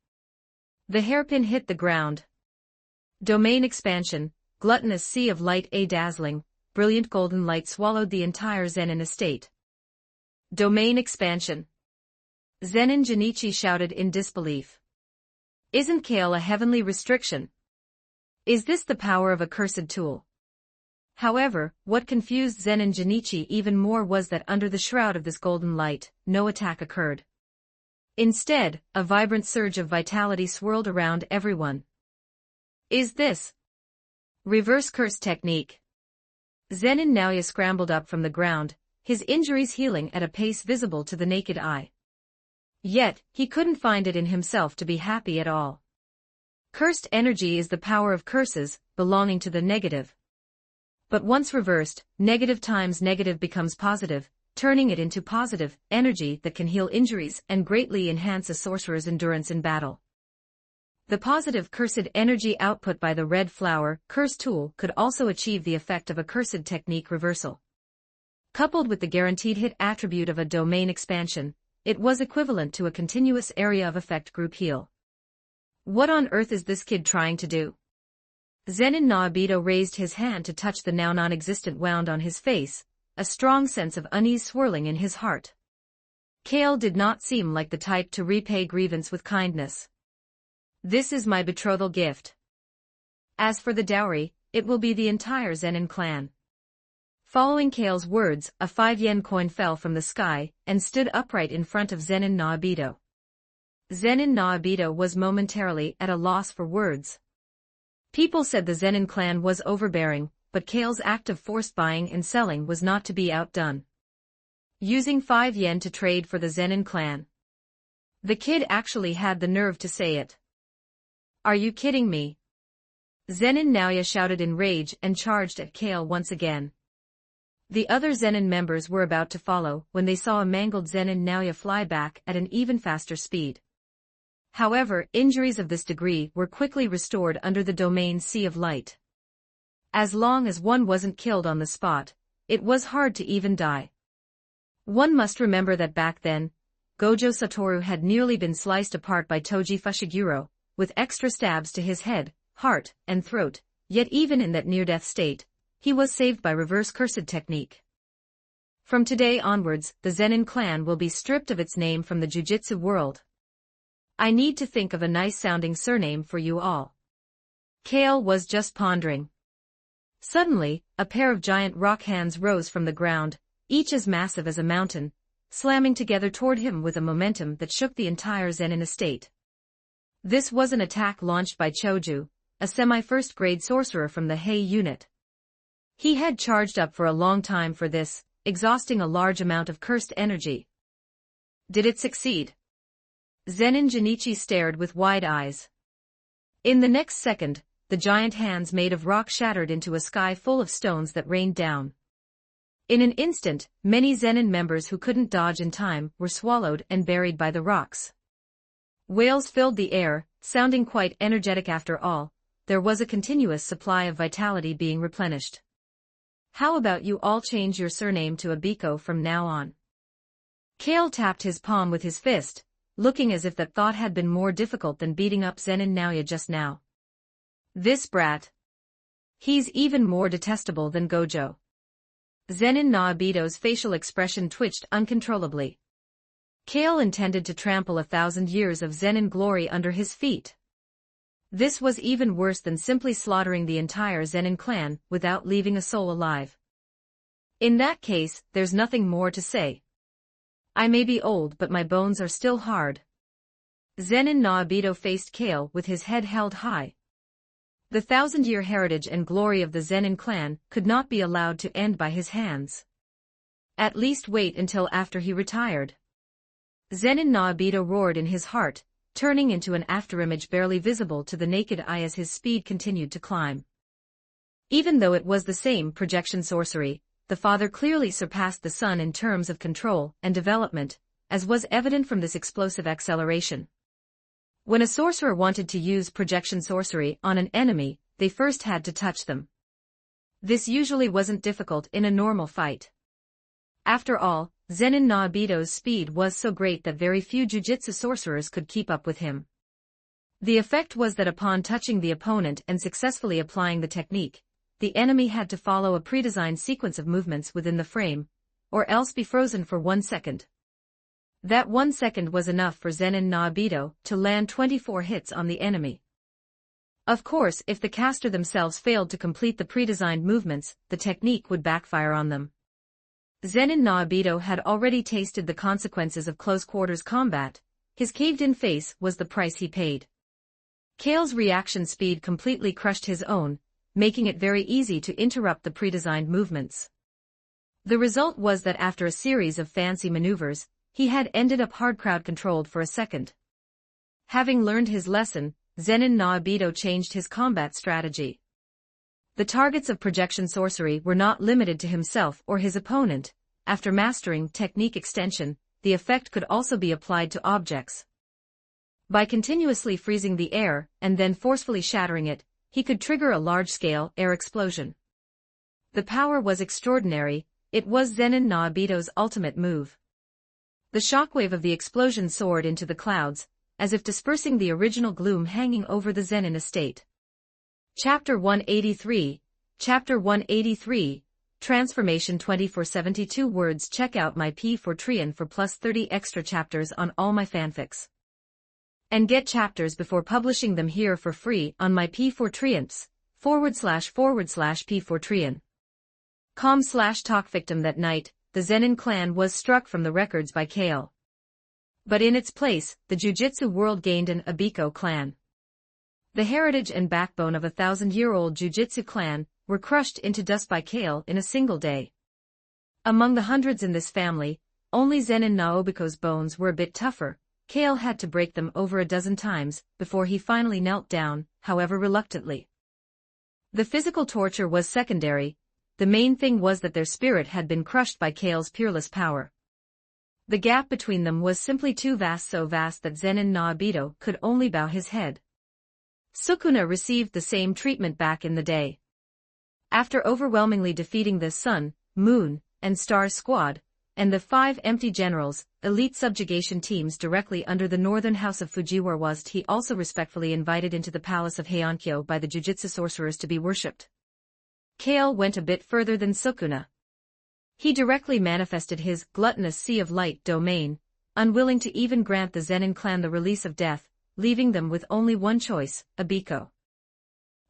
The hairpin hit the ground. Domain expansion, gluttonous sea of light, a dazzling, brilliant golden light swallowed the entire Zenin estate. Domain expansion. Zenin Jinichi shouted in disbelief. Isn't Kale a heavenly restriction? Is this the power of a cursed tool? However, what confused Zenin Jinichi even more was that under the shroud of this golden light, no attack occurred. Instead, a vibrant surge of vitality swirled around everyone. Is this reverse curse technique? Zenin Naoya scrambled up from the ground, his injuries healing at a pace visible to the naked eye. Yet, he couldn't find it in himself to be happy at all. Cursed energy is the power of curses, belonging to the negative. But once reversed, negative times negative becomes positive, turning it into positive energy that can heal injuries and greatly enhance a sorcerer's endurance in battle. The positive cursed energy output by the red flower curse tool could also achieve the effect of a cursed technique reversal. Coupled with the guaranteed hit attribute of a domain expansion, it was equivalent to a continuous area of effect group heal. What on earth is this kid trying to do? Zenin Naobito raised his hand to touch the now non-existent wound on his face, a strong sense of unease swirling in his heart. Kale did not seem like the type to repay grievance with kindness. This is my betrothal gift. As for the dowry, it will be the entire Zenin clan. Following Kale's words, a 5 yen coin fell from the sky and stood upright in front of Zenin Naobito. Zenin Naobito was momentarily at a loss for words. People said the Zenin clan was overbearing, but Kale's act of forced buying and selling was not to be outdone. Using 5 yen to trade for the Zenin clan. The kid actually had the nerve to say it. Are you kidding me? Zenin Naoya shouted in rage and charged at Kale once again. The other Zenin members were about to follow when they saw a mangled Zenin Naoya fly back at an even faster speed. However, injuries of this degree were quickly restored under the domain Sea of Light. As long as one wasn't killed on the spot, it was hard to even die. One must remember that back then, Gojo Satoru had nearly been sliced apart by Toji Fushiguro, with extra stabs to his head, heart, and throat, yet even in that near-death state, he was saved by reverse cursed technique. From today onwards, the Zenin clan will be stripped of its name from the Jujutsu world. I need to think of a nice-sounding surname for you all. Kale was just pondering. Suddenly, a pair of giant rock hands rose from the ground, each as massive as a mountain, slamming together toward him with a momentum that shook the entire Zenin estate. This was an attack launched by Choju, a semi-first grade sorcerer from the Hei unit. He had charged up for a long time for this, exhausting a large amount of cursed energy. Did it succeed? Zenin Jinichi stared with wide eyes. In the next second, the giant hands made of rock shattered into a sky full of stones that rained down. In an instant, many Zenin members who couldn't dodge in time were swallowed and buried by the rocks. Wails filled the air, sounding quite energetic after all. There was a continuous supply of vitality being replenished. How about you all change your surname to Abiko from now on? Kale tapped his palm with his fist, looking as if that thought had been more difficult than beating up Zenin Naoya just now. This brat. He's even more detestable than Gojo. Zenin Naobito's facial expression twitched uncontrollably. Kale intended to trample 1,000 years of Zenin glory under his feet. This was even worse than simply slaughtering the entire Zenin clan without leaving a soul alive. In that case, there's nothing more to say. I may be old but my bones are still hard. Zenin Naobito faced Kale with his head held high. The 1,000-year heritage and glory of the Zenin clan could not be allowed to end by his hands. At least wait until after he retired. Zenin Naobito roared in his heart, turning into an afterimage barely visible to the naked eye as his speed continued to climb. Even though it was the same projection sorcery, the father clearly surpassed the son in terms of control and development, as was evident from this explosive acceleration. When a sorcerer wanted to use projection sorcery on an enemy, they first had to touch them. This usually wasn't difficult in a normal fight. After all, Zenin Naobito's speed was so great that very few jujutsu sorcerers could keep up with him. The effect was that upon touching the opponent and successfully applying the technique, the enemy had to follow a predesigned sequence of movements within the frame, or else be frozen for 1 second. That 1 second was enough for Zenin Naobito to land 24 hits on the enemy. Of course, if the caster themselves failed to complete the predesigned movements, the technique would backfire on them. Zenin Naobito had already tasted the consequences of close-quarters combat. His caved-in face was the price he paid. Kale's reaction speed completely crushed his own, making it very easy to interrupt the predesigned movements. The result was that after a series of fancy maneuvers, he had ended up hard crowd-controlled for a second. Having learned his lesson, Zenin Naobito changed his combat strategy. The targets of projection sorcery were not limited to himself or his opponent. After mastering technique extension, the effect could also be applied to objects. By continuously freezing the air and then forcefully shattering it, he could trigger a large-scale air explosion. The power was extraordinary. It was Zenin Naobito's ultimate move. The shockwave of the explosion soared into the clouds, as if dispersing the original gloom hanging over the Zenin estate. Chapter 183, Chapter 183, Transformation 2472 words. Check out my P4Trian for plus 30 extra chapters on all my fanfics. And get chapters before publishing them here for free on my P4Trians. // P Fortrian. Com/talk victim. That night, the Zenin clan was struck from the records by Kale. But in its place, the Jujitsu world gained an Abiko clan. The heritage and backbone of a 1,000-year-old Jujitsu clan were crushed into dust by Kale in a single day. Among the hundreds in this family, only Zenin Naobiko's bones were a bit tougher. Kale had to break them over a dozen times before he finally knelt down, however reluctantly. The physical torture was secondary. The main thing was that their spirit had been crushed by Kale's peerless power. The gap between them was simply too vast, so vast that Zenin Naobito could only bow his head. Sukuna received the same treatment back in the day. After overwhelmingly defeating the Sun, Moon, and Star Squad, and the 5 empty generals, elite subjugation teams directly under the northern house of Fujiwara, was he also respectfully invited into the palace of Heiankyo by the Jujitsu sorcerers to be worshipped. Kale went a bit further than Sukuna. He directly manifested his gluttonous Sea of Light domain, unwilling to even grant the Zenin clan the release of death, leaving them with only one choice, Abiko.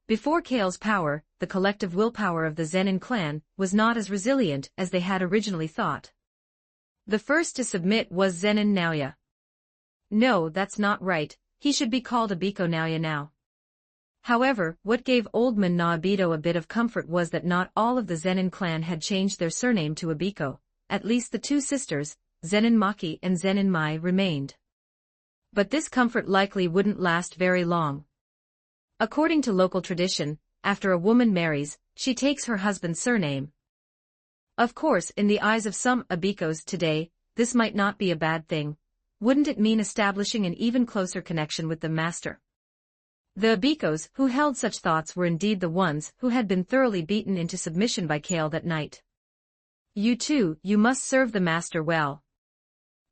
Before Kale's power, the collective willpower of the Zenin clan was not as resilient as they had originally thought. The first to submit was Zenin Naoya. No, that's not right, he should be called Abiko Naoya now. However, what gave Old Man Naobito a bit of comfort was that not all of the Zenin clan had changed their surname to Abiko. At least the 2 sisters, Zenin Maki and Zenin Mai, remained. But this comfort likely wouldn't last very long. According to local tradition, after a woman marries, she takes her husband's surname. Of course, in the eyes of some Abikos today, this might not be a bad thing. Wouldn't it mean establishing an even closer connection with the master? The Abikos who held such thoughts were indeed the ones who had been thoroughly beaten into submission by Kale that night. You too, you must serve the master well.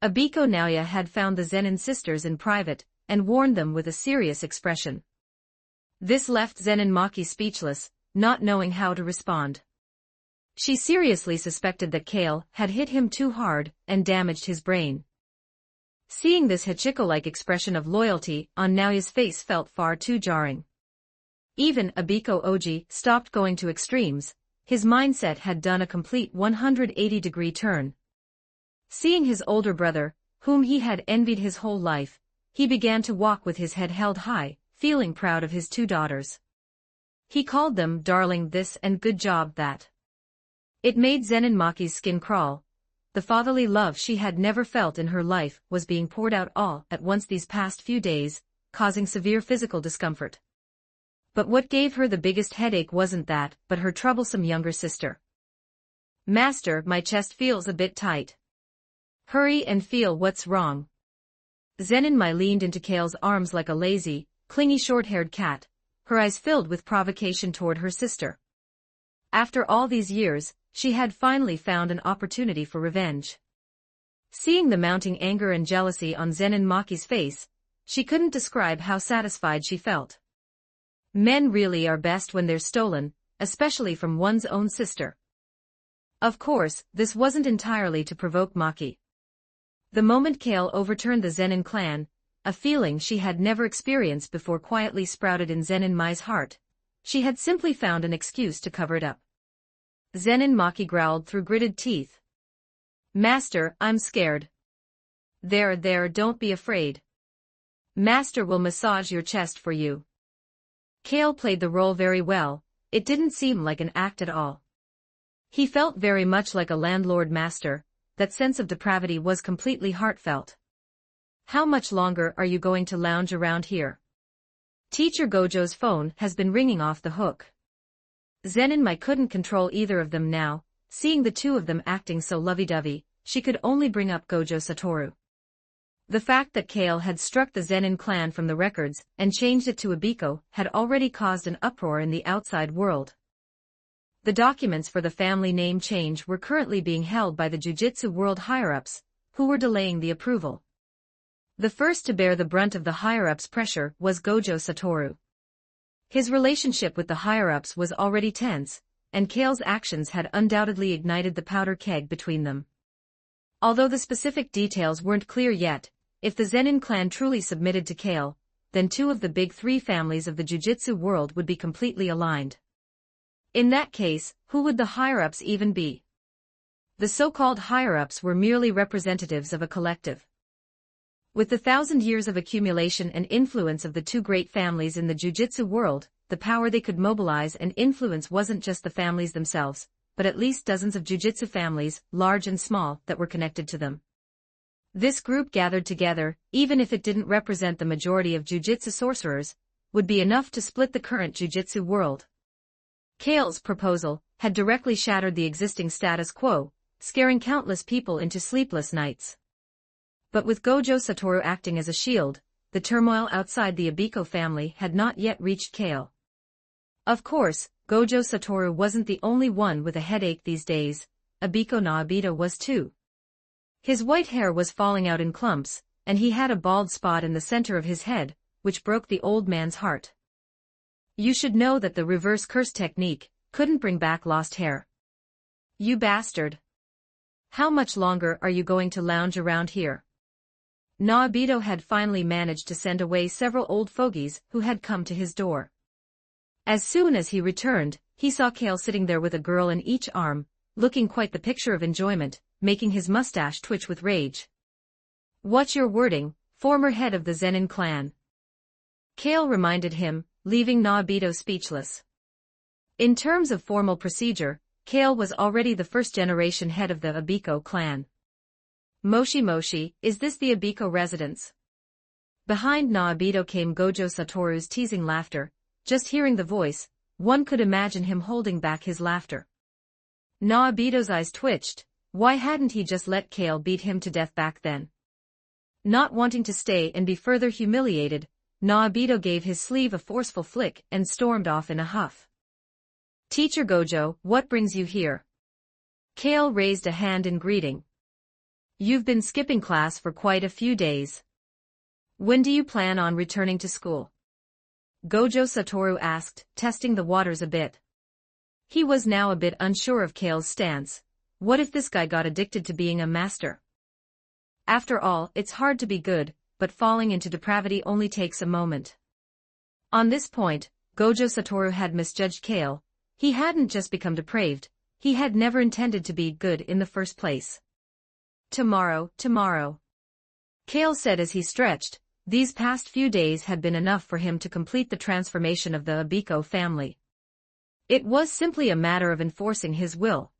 Abiko Naoya had found the Zenin sisters in private, and warned them with a serious expression. This left Zenin Maki speechless, not knowing how to respond. She seriously suspected that Kale had hit him too hard and damaged his brain. Seeing this Hachiko-like expression of loyalty on Naoya's face felt far too jarring. Even Abiko Oji stopped going to extremes. His mindset had done a complete 180-degree turn. Seeing his older brother, whom he had envied his whole life, he began to walk with his head held high, feeling proud of his 2 daughters. He called them darling this and good job that. It made Zenin Maki's skin crawl. The fatherly love she had never felt in her life was being poured out all at once these past few days, causing severe physical discomfort. But what gave her the biggest headache wasn't that, but her troublesome younger sister. Master, my chest feels a bit tight. Hurry and feel what's wrong. Zenin Mai leaned into Kale's arms like a lazy, clingy short-haired cat, her eyes filled with provocation toward her sister. After all these years, she had finally found an opportunity for revenge. Seeing the mounting anger and jealousy on Zenin Maki's face, she couldn't describe how satisfied she felt. Men really are best when they're stolen, especially from one's own sister. Of course, this wasn't entirely to provoke Maki. The moment Kale overturned the Zenin clan, a feeling she had never experienced before quietly sprouted in Zenin Mai's heart. She had simply found an excuse to cover it up. Zenin Maki growled through gritted teeth. Master, I'm scared. There, don't be afraid. Master will massage your chest for you. Kale played the role very well, it didn't seem like an act at all. He felt very much like a landlord master, that sense of depravity was completely heartfelt. How much longer are you going to lounge around here? Teacher Gojo's phone has been ringing off the hook. Zenin Mai couldn't control either of them now, seeing the 2 of them acting so lovey-dovey, she could only bring up Gojo Satoru. The fact that Kale had struck the Zenin clan from the records and changed it to Abiko had already caused an uproar in the outside world. The documents for the family name change were currently being held by the Jujitsu world higher-ups, who were delaying the approval. The first to bear the brunt of the higher-ups' pressure was Gojo Satoru. His relationship with the higher-ups was already tense, and Kale's actions had undoubtedly ignited the powder keg between them. Although the specific details weren't clear yet, if the Zenin clan truly submitted to Kale, then two of the big three families of the jujitsu world would be completely aligned. In that case, who would the higher-ups even be? The so-called higher-ups were merely representatives of a collective. With the 1,000 years of accumulation and influence of the two great families in the jujitsu world, the power they could mobilize and influence wasn't just the families themselves, but at least dozens of jujitsu families, large and small, that were connected to them. This group gathered together, even if it didn't represent the majority of jujitsu sorcerers, would be enough to split the current jujitsu world. Kale's proposal had directly shattered the existing status quo, scaring countless people into sleepless nights. But with Gojo Satoru acting as a shield, the turmoil outside the Abiko family had not yet reached Kale. Of course, Gojo Satoru wasn't the only one with a headache these days. Abiko Naobito was too. His white hair was falling out in clumps, and he had a bald spot in the center of his head, which broke the old man's heart. You should know that the reverse curse technique couldn't bring back lost hair. You bastard! How much longer are you going to lounge around here? Naobito had finally managed to send away several old fogies who had come to his door. As soon as he returned, he saw Kale sitting there with a girl in each arm, looking quite the picture of enjoyment, making his mustache twitch with rage. Watch your wording, former head of the Zenin clan. Kale reminded him, leaving Naobito speechless. In terms of formal procedure, Kale was already the first-generation head of the Abiko clan. Moshi Moshi, is this the Abiko residence? Behind Naobito came Gojo Satoru's teasing laughter. Just hearing the voice, one could imagine him holding back his laughter. Naobito's eyes twitched. Why hadn't he just let Kale beat him to death back then? Not wanting to stay and be further humiliated, Naobito gave his sleeve a forceful flick and stormed off in a huff. Teacher Gojo, what brings you here? Kale raised a hand in greeting. You've been skipping class for quite a few days. When do you plan on returning to school? Gojo Satoru asked, testing the waters a bit. He was now a bit unsure of Kale's stance. What if this guy got addicted to being a master? After all, it's hard to be good, but falling into depravity only takes a moment. On this point, Gojo Satoru had misjudged Kale. He hadn't just become depraved, he had never intended to be good in the first place. Tomorrow. Kale said as he stretched. These past few days had been enough for him to complete the transformation of the Abiko family. It was simply a matter of enforcing his will.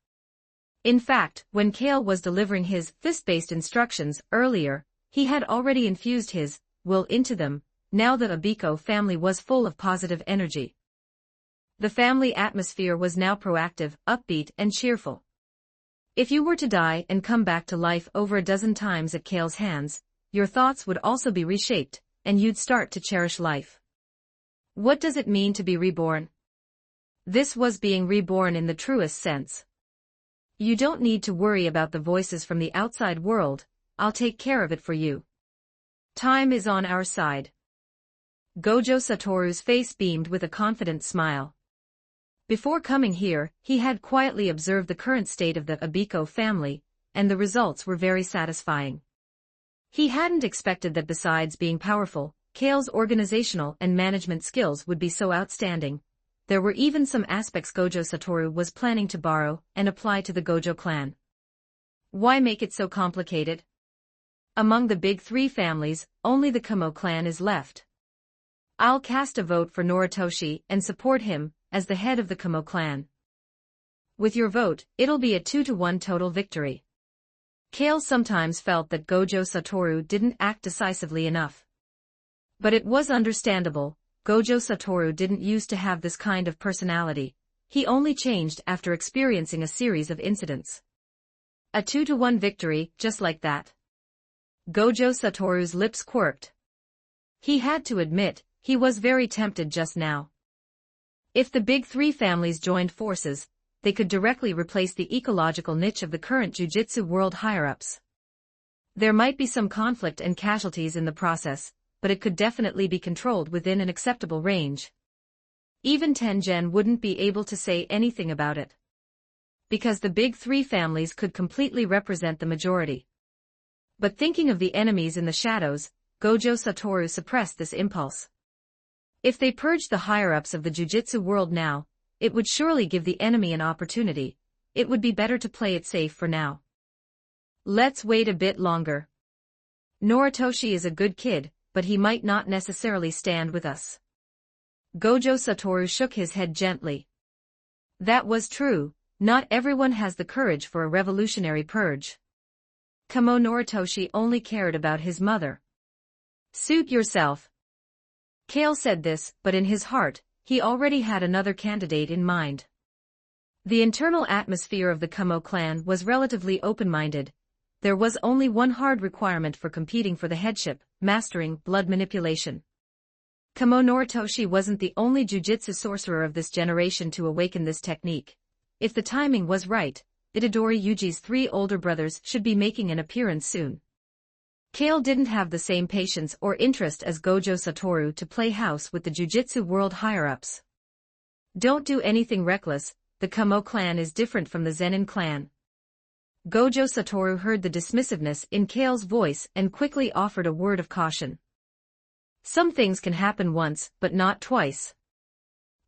In fact, when Kale was delivering his fist-based instructions earlier, he had already infused his will into them. Now the Abiko family was full of positive energy. The family atmosphere was now proactive, upbeat, and cheerful. If you were to die and come back to life over a dozen times at Kale's hands, your thoughts would also be reshaped, and you'd start to cherish life. What does it mean to be reborn? This was being reborn in the truest sense. You don't need to worry about the voices from the outside world, I'll take care of it for you. Time is on our side. Gojo Satoru's face beamed with a confident smile. Before coming here, he had quietly observed the current state of the Abiko family, and the results were very satisfying. He hadn't expected that besides being powerful, Kale's organizational and management skills would be so outstanding. There were even some aspects Gojo Satoru was planning to borrow and apply to the Gojo clan. Why make it so complicated? Among the big three families, only the Kamo clan is left. I'll cast a vote for Noritoshi and support him as the head of the Kamo clan. With your vote, it'll be a 2-1 total victory. Kale sometimes felt that Gojo Satoru didn't act decisively enough. But it was understandable. Gojo Satoru didn't used to have this kind of personality. He only changed after experiencing a series of incidents. A 2-1 victory, just like that. Gojo Satoru's lips quirked. He had to admit, he was very tempted just now. If the big three families joined forces, they could directly replace the ecological niche of the current Jiu-Jitsu world higher-ups. There might be some conflict and casualties in the process, but it could definitely be controlled within an acceptable range. Even Tengen wouldn't be able to say anything about it. Because the big three families could completely represent the majority. But thinking of the enemies in the shadows, Gojo Satoru suppressed this impulse. If they purged the higher-ups of the jujitsu world now, it would surely give the enemy an opportunity. It would be better to play it safe for now. Let's wait a bit longer. Noritoshi is a good kid, but he might not necessarily stand with us. Gojo Satoru shook his head gently. That was true, not everyone has the courage for a revolutionary purge. Kamo Noritoshi only cared about his mother. Suit yourself. Kale said this, but in his heart, he already had another candidate in mind. The internal atmosphere of the Kamo clan was relatively open-minded. There was only one hard requirement for competing for the headship, mastering blood manipulation. Kamo Noritoshi wasn't the only jujitsu sorcerer of this generation to awaken this technique. If the timing was right, Itadori Yuji's 3 older brothers should be making an appearance soon. Kale didn't have the same patience or interest as Gojo Satoru to play house with the jujitsu world higher-ups. Don't do anything reckless, the Kamo clan is different from the Zenin clan. Gojo Satoru heard the dismissiveness in Kale's voice and quickly offered a word of caution. Some things can happen once, but not twice.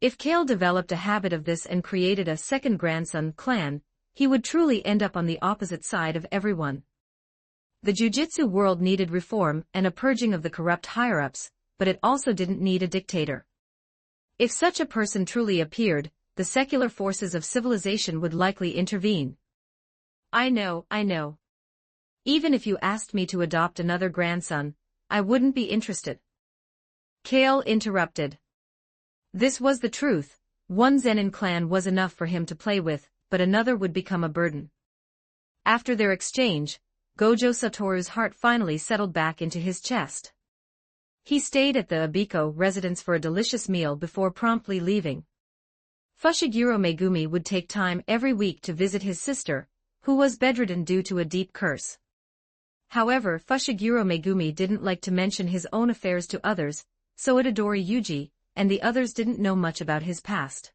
If Kale developed a habit of this and created a second grandson clan, he would truly end up on the opposite side of everyone. The jujitsu world needed reform and a purging of the corrupt higher-ups, but it also didn't need a dictator. If such a person truly appeared, the secular forces of civilization would likely intervene. I know. Even if you asked me to adopt another grandson, I wouldn't be interested. Kale interrupted. This was the truth. One Zenin clan was enough for him to play with, but another would become a burden. After their exchange, Gojo Satoru's heart finally settled back into his chest. He stayed at the Abiko residence for a delicious meal before promptly leaving. Fushiguro Megumi would take time every week to visit his sister, who was bedridden due to a deep curse. However, Fushiguro Megumi didn't like to mention his own affairs to others, so Itadori Yuji and the others didn't know much about his past.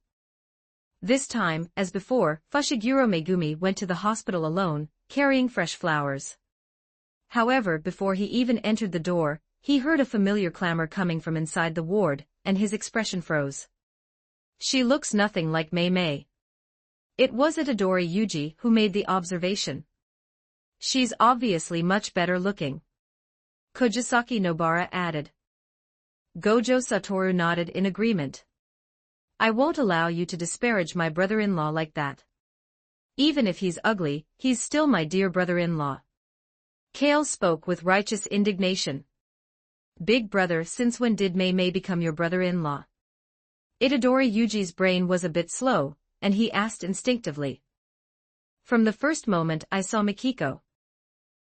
This time, as before, Fushiguro Megumi went to the hospital alone, carrying fresh flowers. However, before he even entered the door, he heard a familiar clamor coming from inside the ward, and his expression froze. She looks nothing like Mei. It was Itadori Yuji who made the observation. She's obviously much better looking. Kojisaki Nobara added. Gojo Satoru nodded in agreement. I won't allow you to disparage my brother-in-law like that. Even if he's ugly, he's still my dear brother-in-law. Kale spoke with righteous indignation. Big brother, since when did Mei become your brother-in-law? Itadori Yuji's brain was a bit slow, and he asked instinctively. From the first moment I saw Mikiko.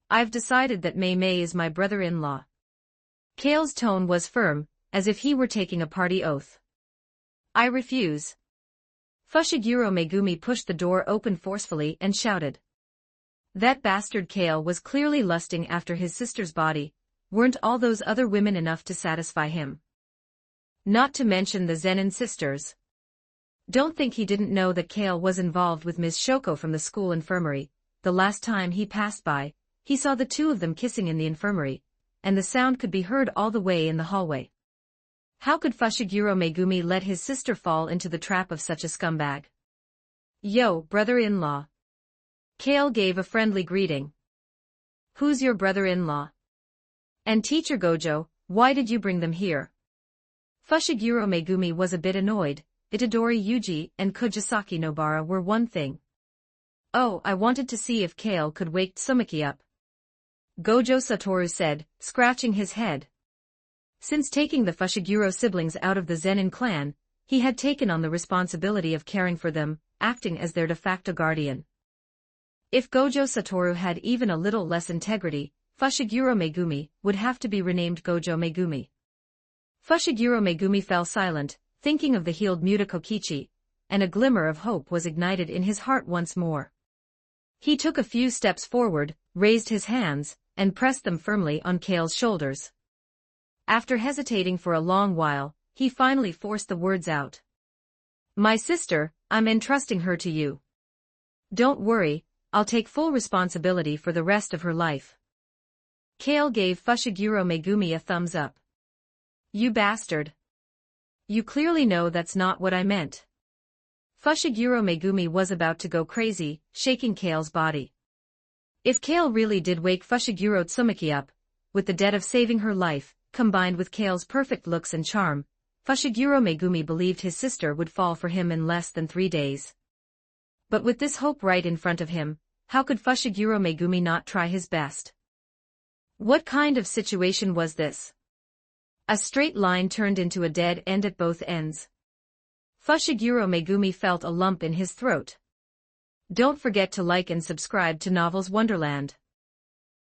I've decided that Mei is my brother-in-law. Kale's tone was firm, as if he were taking a party oath. I refuse. Fushiguro Megumi pushed the door open forcefully and shouted. That bastard Kale was clearly lusting after his sister's body. Weren't all those other women enough to satisfy him? Not to mention the Zenin sisters. Don't think he didn't know that Kale was involved with Ms. Shoko from the school infirmary. The last time he passed by, he saw the two of them kissing in the infirmary, and the sound could be heard all the way in the hallway. How could Fushiguro Megumi let his sister fall into the trap of such a scumbag? Yo, brother-in-law. Kale gave a friendly greeting. Who's your brother-in-law? And Teacher Gojo, why did you bring them here? Fushiguro Megumi was a bit annoyed. Itadori Yuji and Kojisaki Nobara were one thing. Oh, I wanted to see if Kale could wake Tsumaki up. Gojo Satoru said, scratching his head. Since taking the Fushiguro siblings out of the Zenin clan, he had taken on the responsibility of caring for them, acting as their de facto guardian. If Gojo Satoru had even a little less integrity, Fushiguro Megumi would have to be renamed Gojo Megumi. Fushiguro Megumi fell silent, thinking of the healed Muta Kokichi, and a glimmer of hope was ignited in his heart once more. He took a few steps forward, raised his hands, and pressed them firmly on Kale's shoulders. After hesitating for a long while, he finally forced the words out. My sister, I'm entrusting her to you. Don't worry, I'll take full responsibility for the rest of her life. Kale gave Fushiguro Megumi a thumbs up. You bastard. You clearly know that's not what I meant. Fushiguro Megumi was about to go crazy, shaking Kale's body. If Kale really did wake Fushiguro Tsumaki up, with the debt of saving her life, combined with Kale's perfect looks and charm, Fushiguro Megumi believed his sister would fall for him in less than 3 days. But with this hope right in front of him, how could Fushiguro Megumi not try his best? What kind of situation was this? A straight line turned into a dead end at both ends. Fushiguro Megumi felt a lump in his throat. Don't forget to like and subscribe to Novels Wonderland.